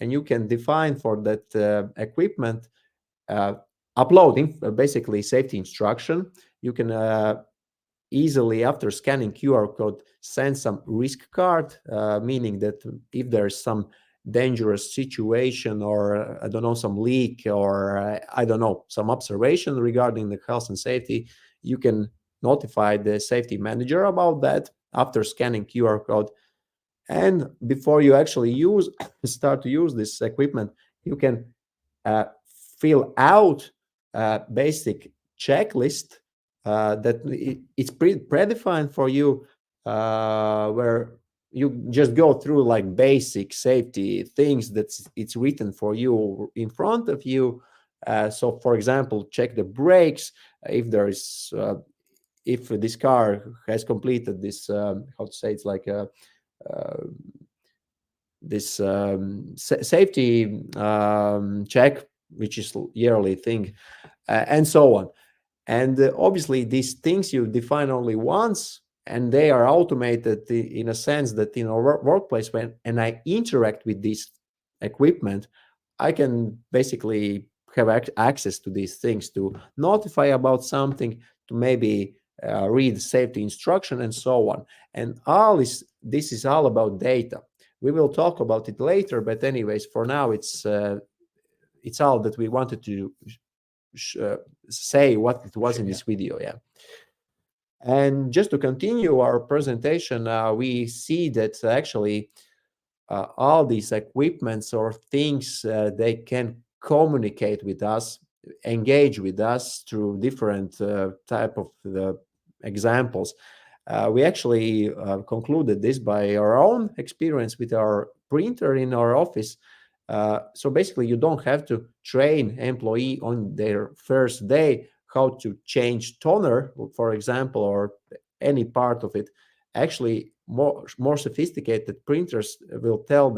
S22: and you can define for that equipment uploading basically safety instruction. You can easily, after scanning QR code, send some risk card, meaning that if there's some dangerous situation or I don't know, some leak or I don't know, some observation regarding the health and safety, you can notify the safety manager about that after scanning QR code. And before you actually start to use this equipment, you can fill out a basic checklist that it's predefined for you, where you just go through like basic safety things it's written for you in front of you. So for example, check the brakes if there is if this car has completed this how to say, it's like a this safety check, which is yearly thing, and so on. And obviously, these things you define only once, and they are automated in a sense that in a workplace, when I interact with this equipment, I can basically have access to these things, to notify about something, to maybe read safety instruction and so on. And this is all about data. We will talk about it later, but anyways, for now it's all that we wanted to say what it was in this video. Yeah. And just to continue our presentation, we see that actually all these equipments or things, they can communicate with us, engage with us through different type of the examples. We actually concluded this by our own experience with our printer in our office. So basically, you don't have to train employee on their first day how to change toner, for example, or any part of it. Actually, more sophisticated printers will tell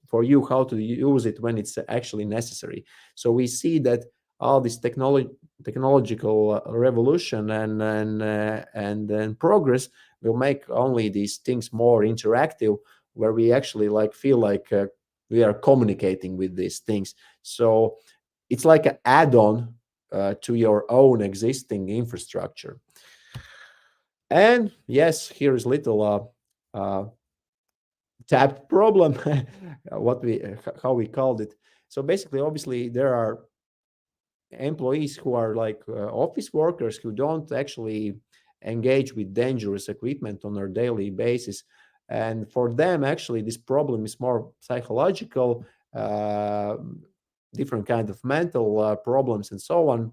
S22: for you how to use it when it's actually necessary. So we see that all this technological revolution and progress will make only these things more interactive, where we actually feel like we are communicating with these things. So it's like an add-on to your own existing infrastructure. And yes, here is little tapped problem, how we called it. So basically, obviously, there are employees who are office workers who don't actually engage with dangerous equipment on a daily basis. And for them, actually, this problem is more psychological, different kind of mental problems and so on.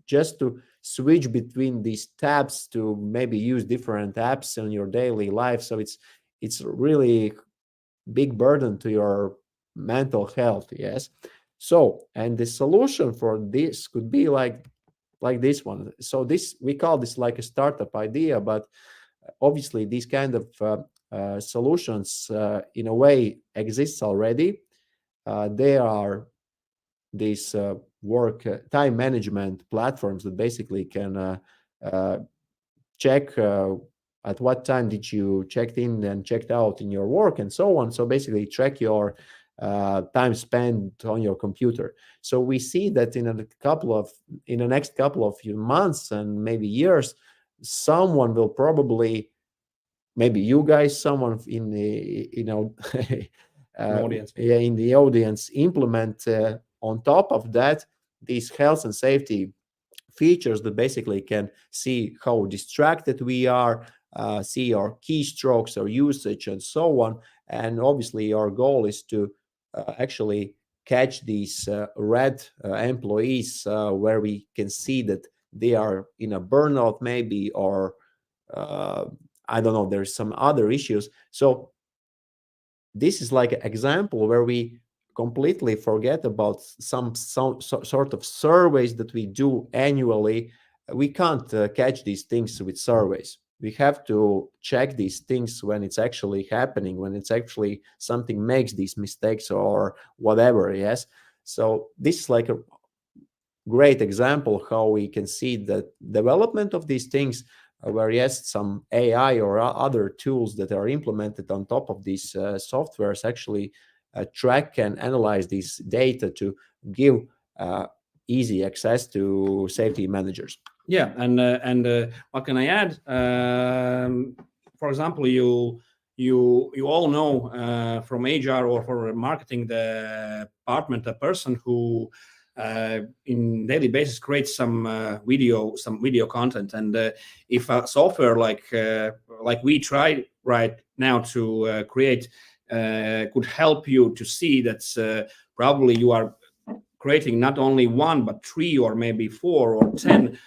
S22: Just to switch between these tabs to maybe use different apps in your daily life. So it's really big burden to your mental health. Yes. So, and the solution for this could be like this one. So we call this like a startup idea, but obviously these kind of solutions in a way exists already. They are these work time management platforms that basically can check at what time did you checked in and checked out in your work and so on. So basically track your time spent on your computer. So we see that in the next couple of months and maybe years, someone will probably, maybe you guys, someone in the
S3: audience.
S22: In the audience, implement on top of that these health and safety features that basically can see how distracted we are, see our keystrokes, our usage, and so on. And obviously, our goal is to actually catch these red employees where we can see that they are in a burnout, maybe, or I don't know, there's some other issues. So this is like an example where we completely forget about some sort of surveys that we do annually. We can't catch these things with surveys. We have to check these things when it's actually happening, when it's actually something makes these mistakes or whatever. Yes. So this is like a great example how we can see the development of these things, where yes, some AI or other tools that are implemented on top of these softwares actually track and analyze this data to give easy access to safety managers.
S3: Yeah, and what can I add? For example, you all know from HR or for marketing department a person who in daily basis creates some video content, and if a software like we try right now to create could help you to see that probably you are creating not only one but 3 or maybe 4 or 10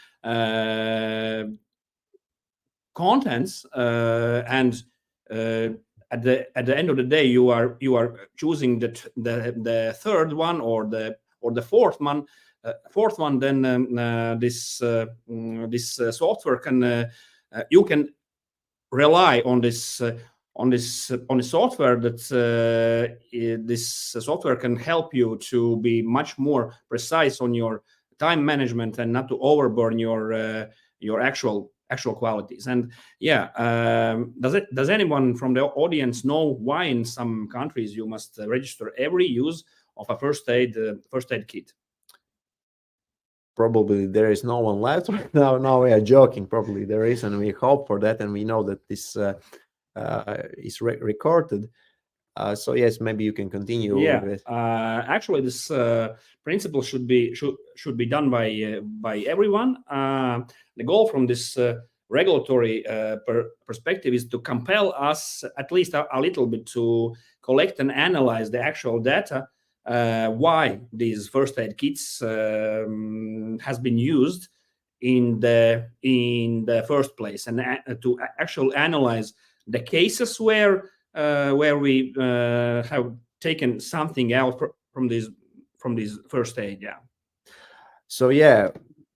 S3: contents, and at the end of the day you are choosing the third one or the fourth one, then this software can you can rely on this software that this software can help you to be much more precise on your time management and not to overburn your actual qualities. And yeah, does anyone from the audience know why in some countries you must register every use a first aid kit?
S22: Probably there is no one left right now. No, we are joking. Probably there is, and we hope for that, and we know that this is recorded. So yes, maybe you can continue.
S3: Yeah, actually, this principle should be done by everyone. The goal from this regulatory perspective is to compel us at least a little bit to collect and analyze the actual data. Why these first aid kits has been used in the first place, and to actually analyze the cases where we have taken something out from this first aid. Yeah.
S22: So yeah,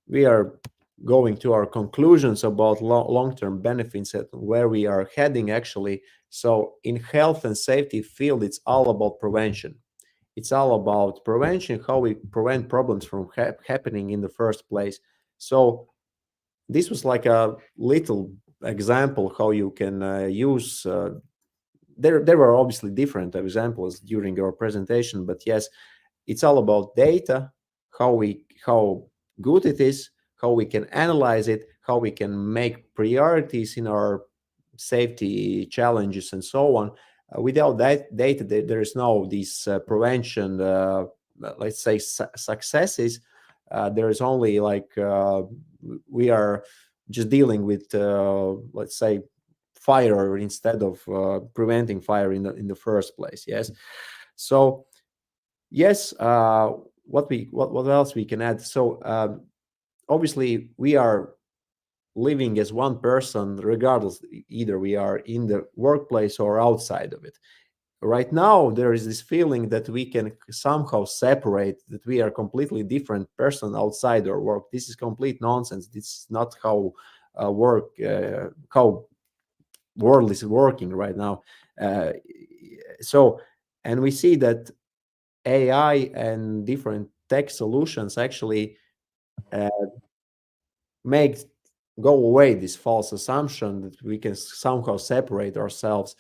S22: we are going to our conclusions about long-term benefits and where we are heading actually. So in health and safety field, it's all about prevention. It's all about prevention, how we prevent problems from happening in the first place. So this was like a little example how you can use. There were obviously different examples during our presentation, but yes, it's all about data, how good it is, how we can analyze it, how we can make priorities in our safety challenges and so on. Without that data, there is no these prevention, let's say, successes. There is only like we are just dealing with, let's say, fire instead of preventing fire in the first place. Yes. So yes, what else we can add? So obviously we are living as one person, regardless, either we are in the workplace or outside of it. Right now, there is this feeling that we can somehow separate, that we are completely different person outside our work. This is complete nonsense. This is not how how world is working right now. And we see that AI and different tech solutions actually make go away this false assumption that we can somehow separate ourselves,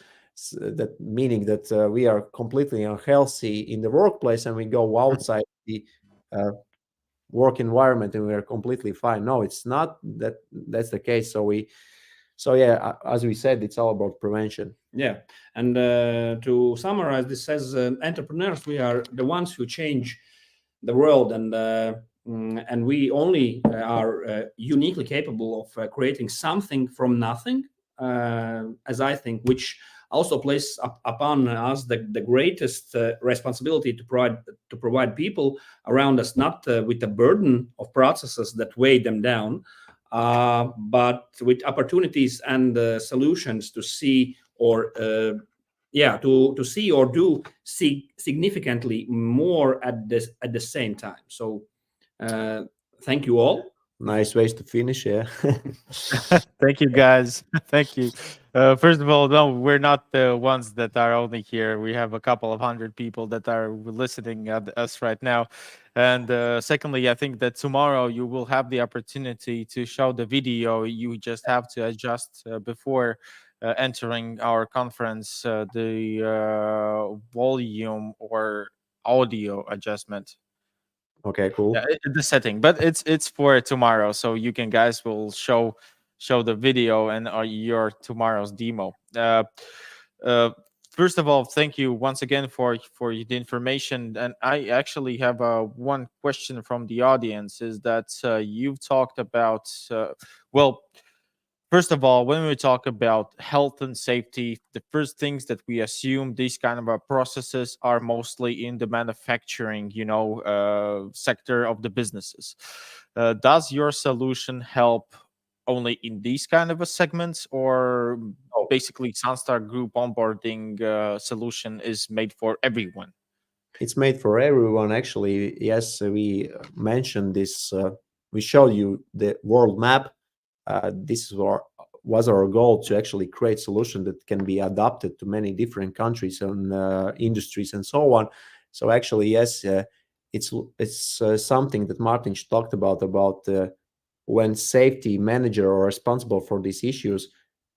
S22: that meaning that we are completely unhealthy in the workplace and we go outside the work environment and we are completely fine. No, it's not that's the case. So yeah, as we said, it's all about prevention.
S3: Yeah, and to summarize, this says entrepreneurs, we are the ones who change the world, and we only are uniquely capable of creating something from nothing, as I think, which also places upon us the greatest responsibility to provide people around us, not with the burden of processes that weigh them down, but with opportunities and solutions to see or to see or do significantly more at the same time. So thank you all.
S22: Nice ways to finish. Yeah.
S1: Thank you, guys. Thank you. First of all, no, we're not the ones that are only here. We have a couple of hundred people that are listening at us right now. And secondly, I think that tomorrow you will have the opportunity to show the video. You just have to adjust before entering our conference the volume or audio adjustment.
S22: Okay, cool.
S1: Yeah, the setting, but it's for tomorrow, so you can guys will show the video and your tomorrow's demo. First of all, thank you once again for the information. And I actually have one question from the audience. Is that you've talked about well. First of all, when we talk about health and safety, the first things that we assume these kind of processes are mostly in the manufacturing, sector of the businesses. Does your solution help only in these kind of segments, or basically Sunstar Group onboarding solution is made for everyone?
S22: It's made for everyone, actually. Yes, we mentioned this. We showed you the world map. This was our goal, to actually create solution that can be adapted to many different countries and industries and so on. So actually, yes, it's something that Martin talked about when safety manager or responsible for these issues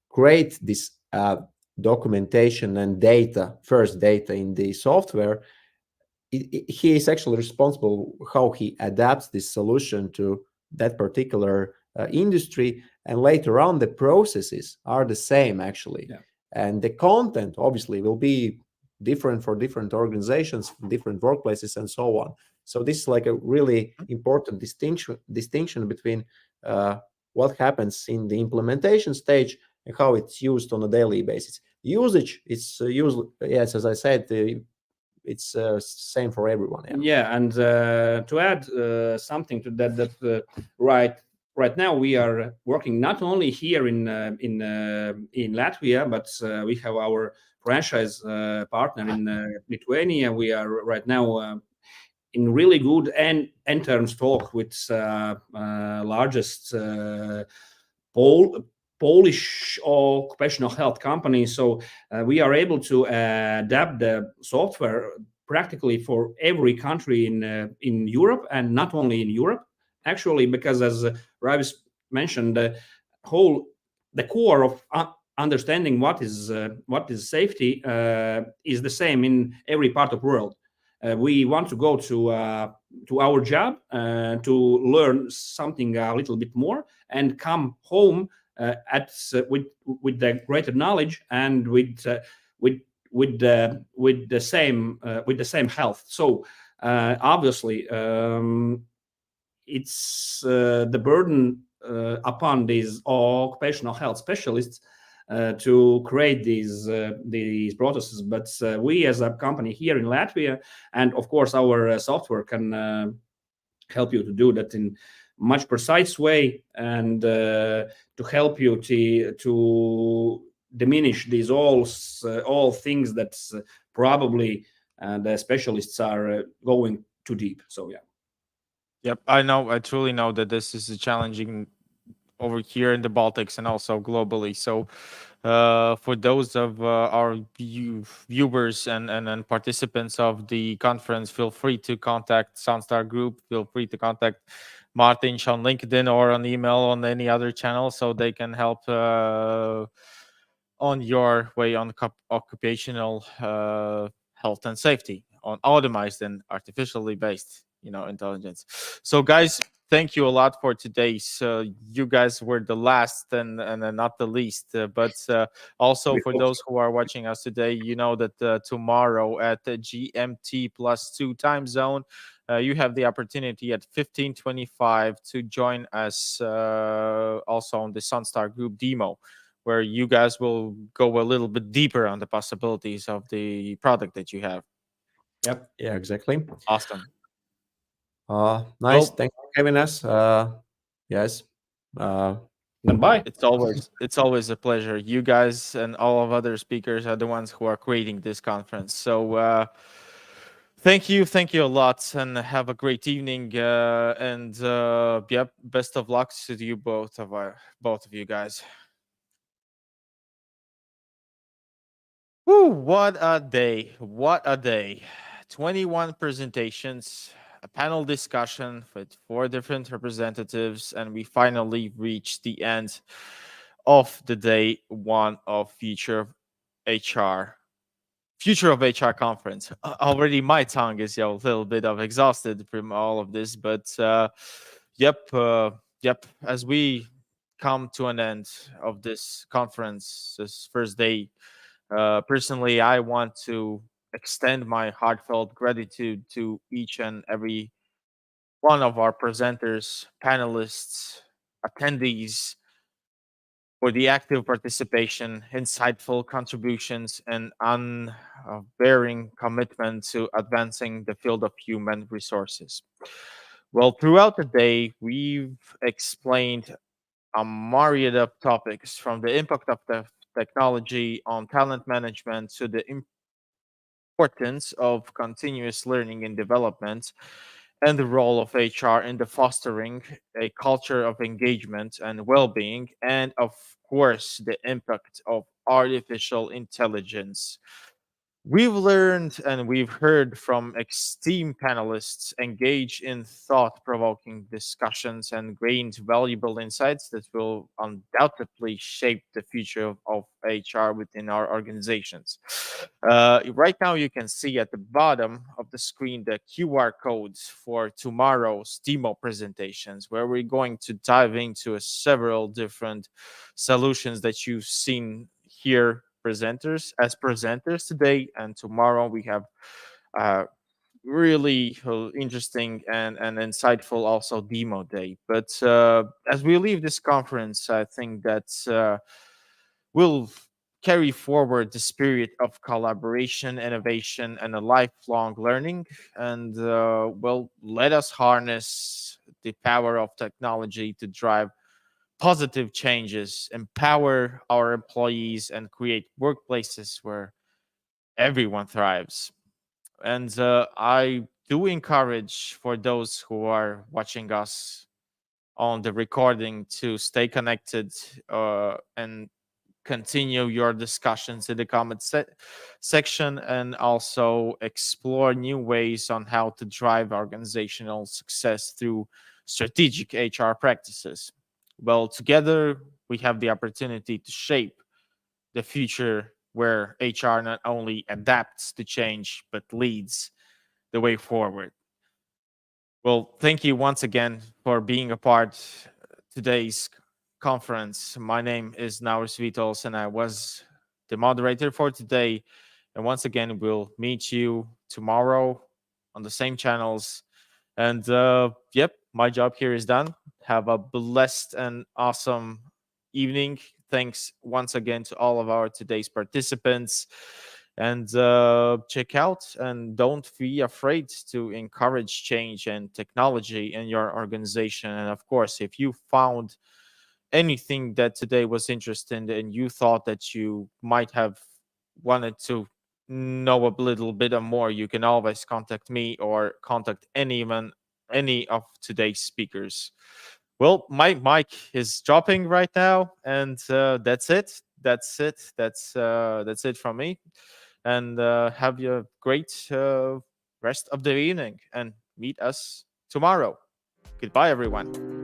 S22: create this documentation and data in the software. he is actually responsible how he adapts this solution to that particular industry, and later on the processes are the same actually.
S3: Yeah.
S22: And the content obviously will be different for different organizations, different workplaces, and so on. So this is like a really important distinction between what happens in the implementation stage and how it's used on a daily basis. Usage is yes, as I said, it's same for everyone.
S3: Yeah, and to add something to that, right now we are working not only here in Latvia, but we have our franchise partner in Lithuania. We are right now in really good end terms talk with largest Polish occupational health company. So we are able to adapt the software practically for every country in Europe, and not only in Europe, actually, because as Ravis mentioned, the core of understanding what is safety is the same in every part of the world. We want to go to our job to learn something a little bit more and come home with the greater knowledge and with the same health. So obviously, it's the burden upon these occupational health specialists to create these processes. But we, as a company here in Latvia, and of course our software can help you to do that in much precise way, and to help you to diminish these all things that probably the specialists are going too deep. So yeah.
S1: Yep, I truly know that this is a challenging over here in the Baltics and also globally. So for those of our viewers and participants of the conference, feel free to contact Sunstar Group. Feel free to contact Martin on LinkedIn or on email on any other channel, so they can help on your way on occupational health and safety on automized and artificially based intelligence. So guys, thank you a lot for today's. You guys were the last and not the least. But also for those who are watching us today, you know that tomorrow at the GMT +2 time zone, you have the opportunity at 15:25 to join us also on the Sunstar Group demo, where you guys will go a little bit deeper on the possibilities of the product that you have.
S3: Yep.
S22: Yeah, exactly.
S1: Awesome.
S22: Nice.
S1: Well,
S22: Thanks for having us. Yes.
S3: Goodbye.
S1: It's always a pleasure. You guys and all of other speakers are the ones who are creating this conference. So thank you a lot, and have a great evening. And yep, best of luck to you both of you guys. Woo, what a day. What a day. 21 presentations, a panel discussion with 4 different representatives, and we finally reached the end of the day 1 of Future of HR conference. Already my tongue is a little bit of exhausted from all of this, but yep, as we come to an end of this conference, this first day, personally, I want to extend my heartfelt gratitude to each and every one of our presenters, panelists, attendees for the active participation, insightful contributions, and unvarying commitment to advancing the field of human resources. Well, throughout the day, we've explained a myriad of topics, from the impact of the technology on talent management to the importance of continuous learning and development, and the role of HR in the fostering a culture of engagement and well-being, and of course the impact of artificial intelligence We've learned and we've heard from esteemed panelists engage in thought-provoking discussions and gained valuable insights that will undoubtedly shape the future of HR within our organizations. Right now, you can see at the bottom of the screen the QR codes for tomorrow's demo presentations, where we're going to dive into several different solutions that you've seen here presenters today, and tomorrow we have really interesting and insightful also demo day. But as we leave this conference, I think that we'll carry forward the spirit of collaboration, innovation, and a lifelong learning. And well, let us harness the power of technology to drive positive changes, empower our employees, and create workplaces where everyone thrives. And I do encourage for those who are watching us on the recording to stay connected and continue your discussions in the comment section, and also explore new ways on how to drive organizational success through strategic HR practices. Well, together we have the opportunity to shape the future where HR not only adapts to change but leads the way forward. Well, thank you once again for being a part today's conference. My name is Nauris Vitols, and I was the moderator for today. And once again, we'll meet you tomorrow on the same channels. And yep, my job here is done. Have a blessed and awesome evening. Thanks once again to all of our today's participants. And check out and don't be afraid to encourage change and technology in your organization. And of course, if you found anything that today was interesting and you thought that you might have wanted to know a little bit more, you can always contact me or contact any of today's speakers. Well, my mic is dropping right now, and that's it. That's it from me. And have a great rest of the evening, and meet us tomorrow. Goodbye, everyone.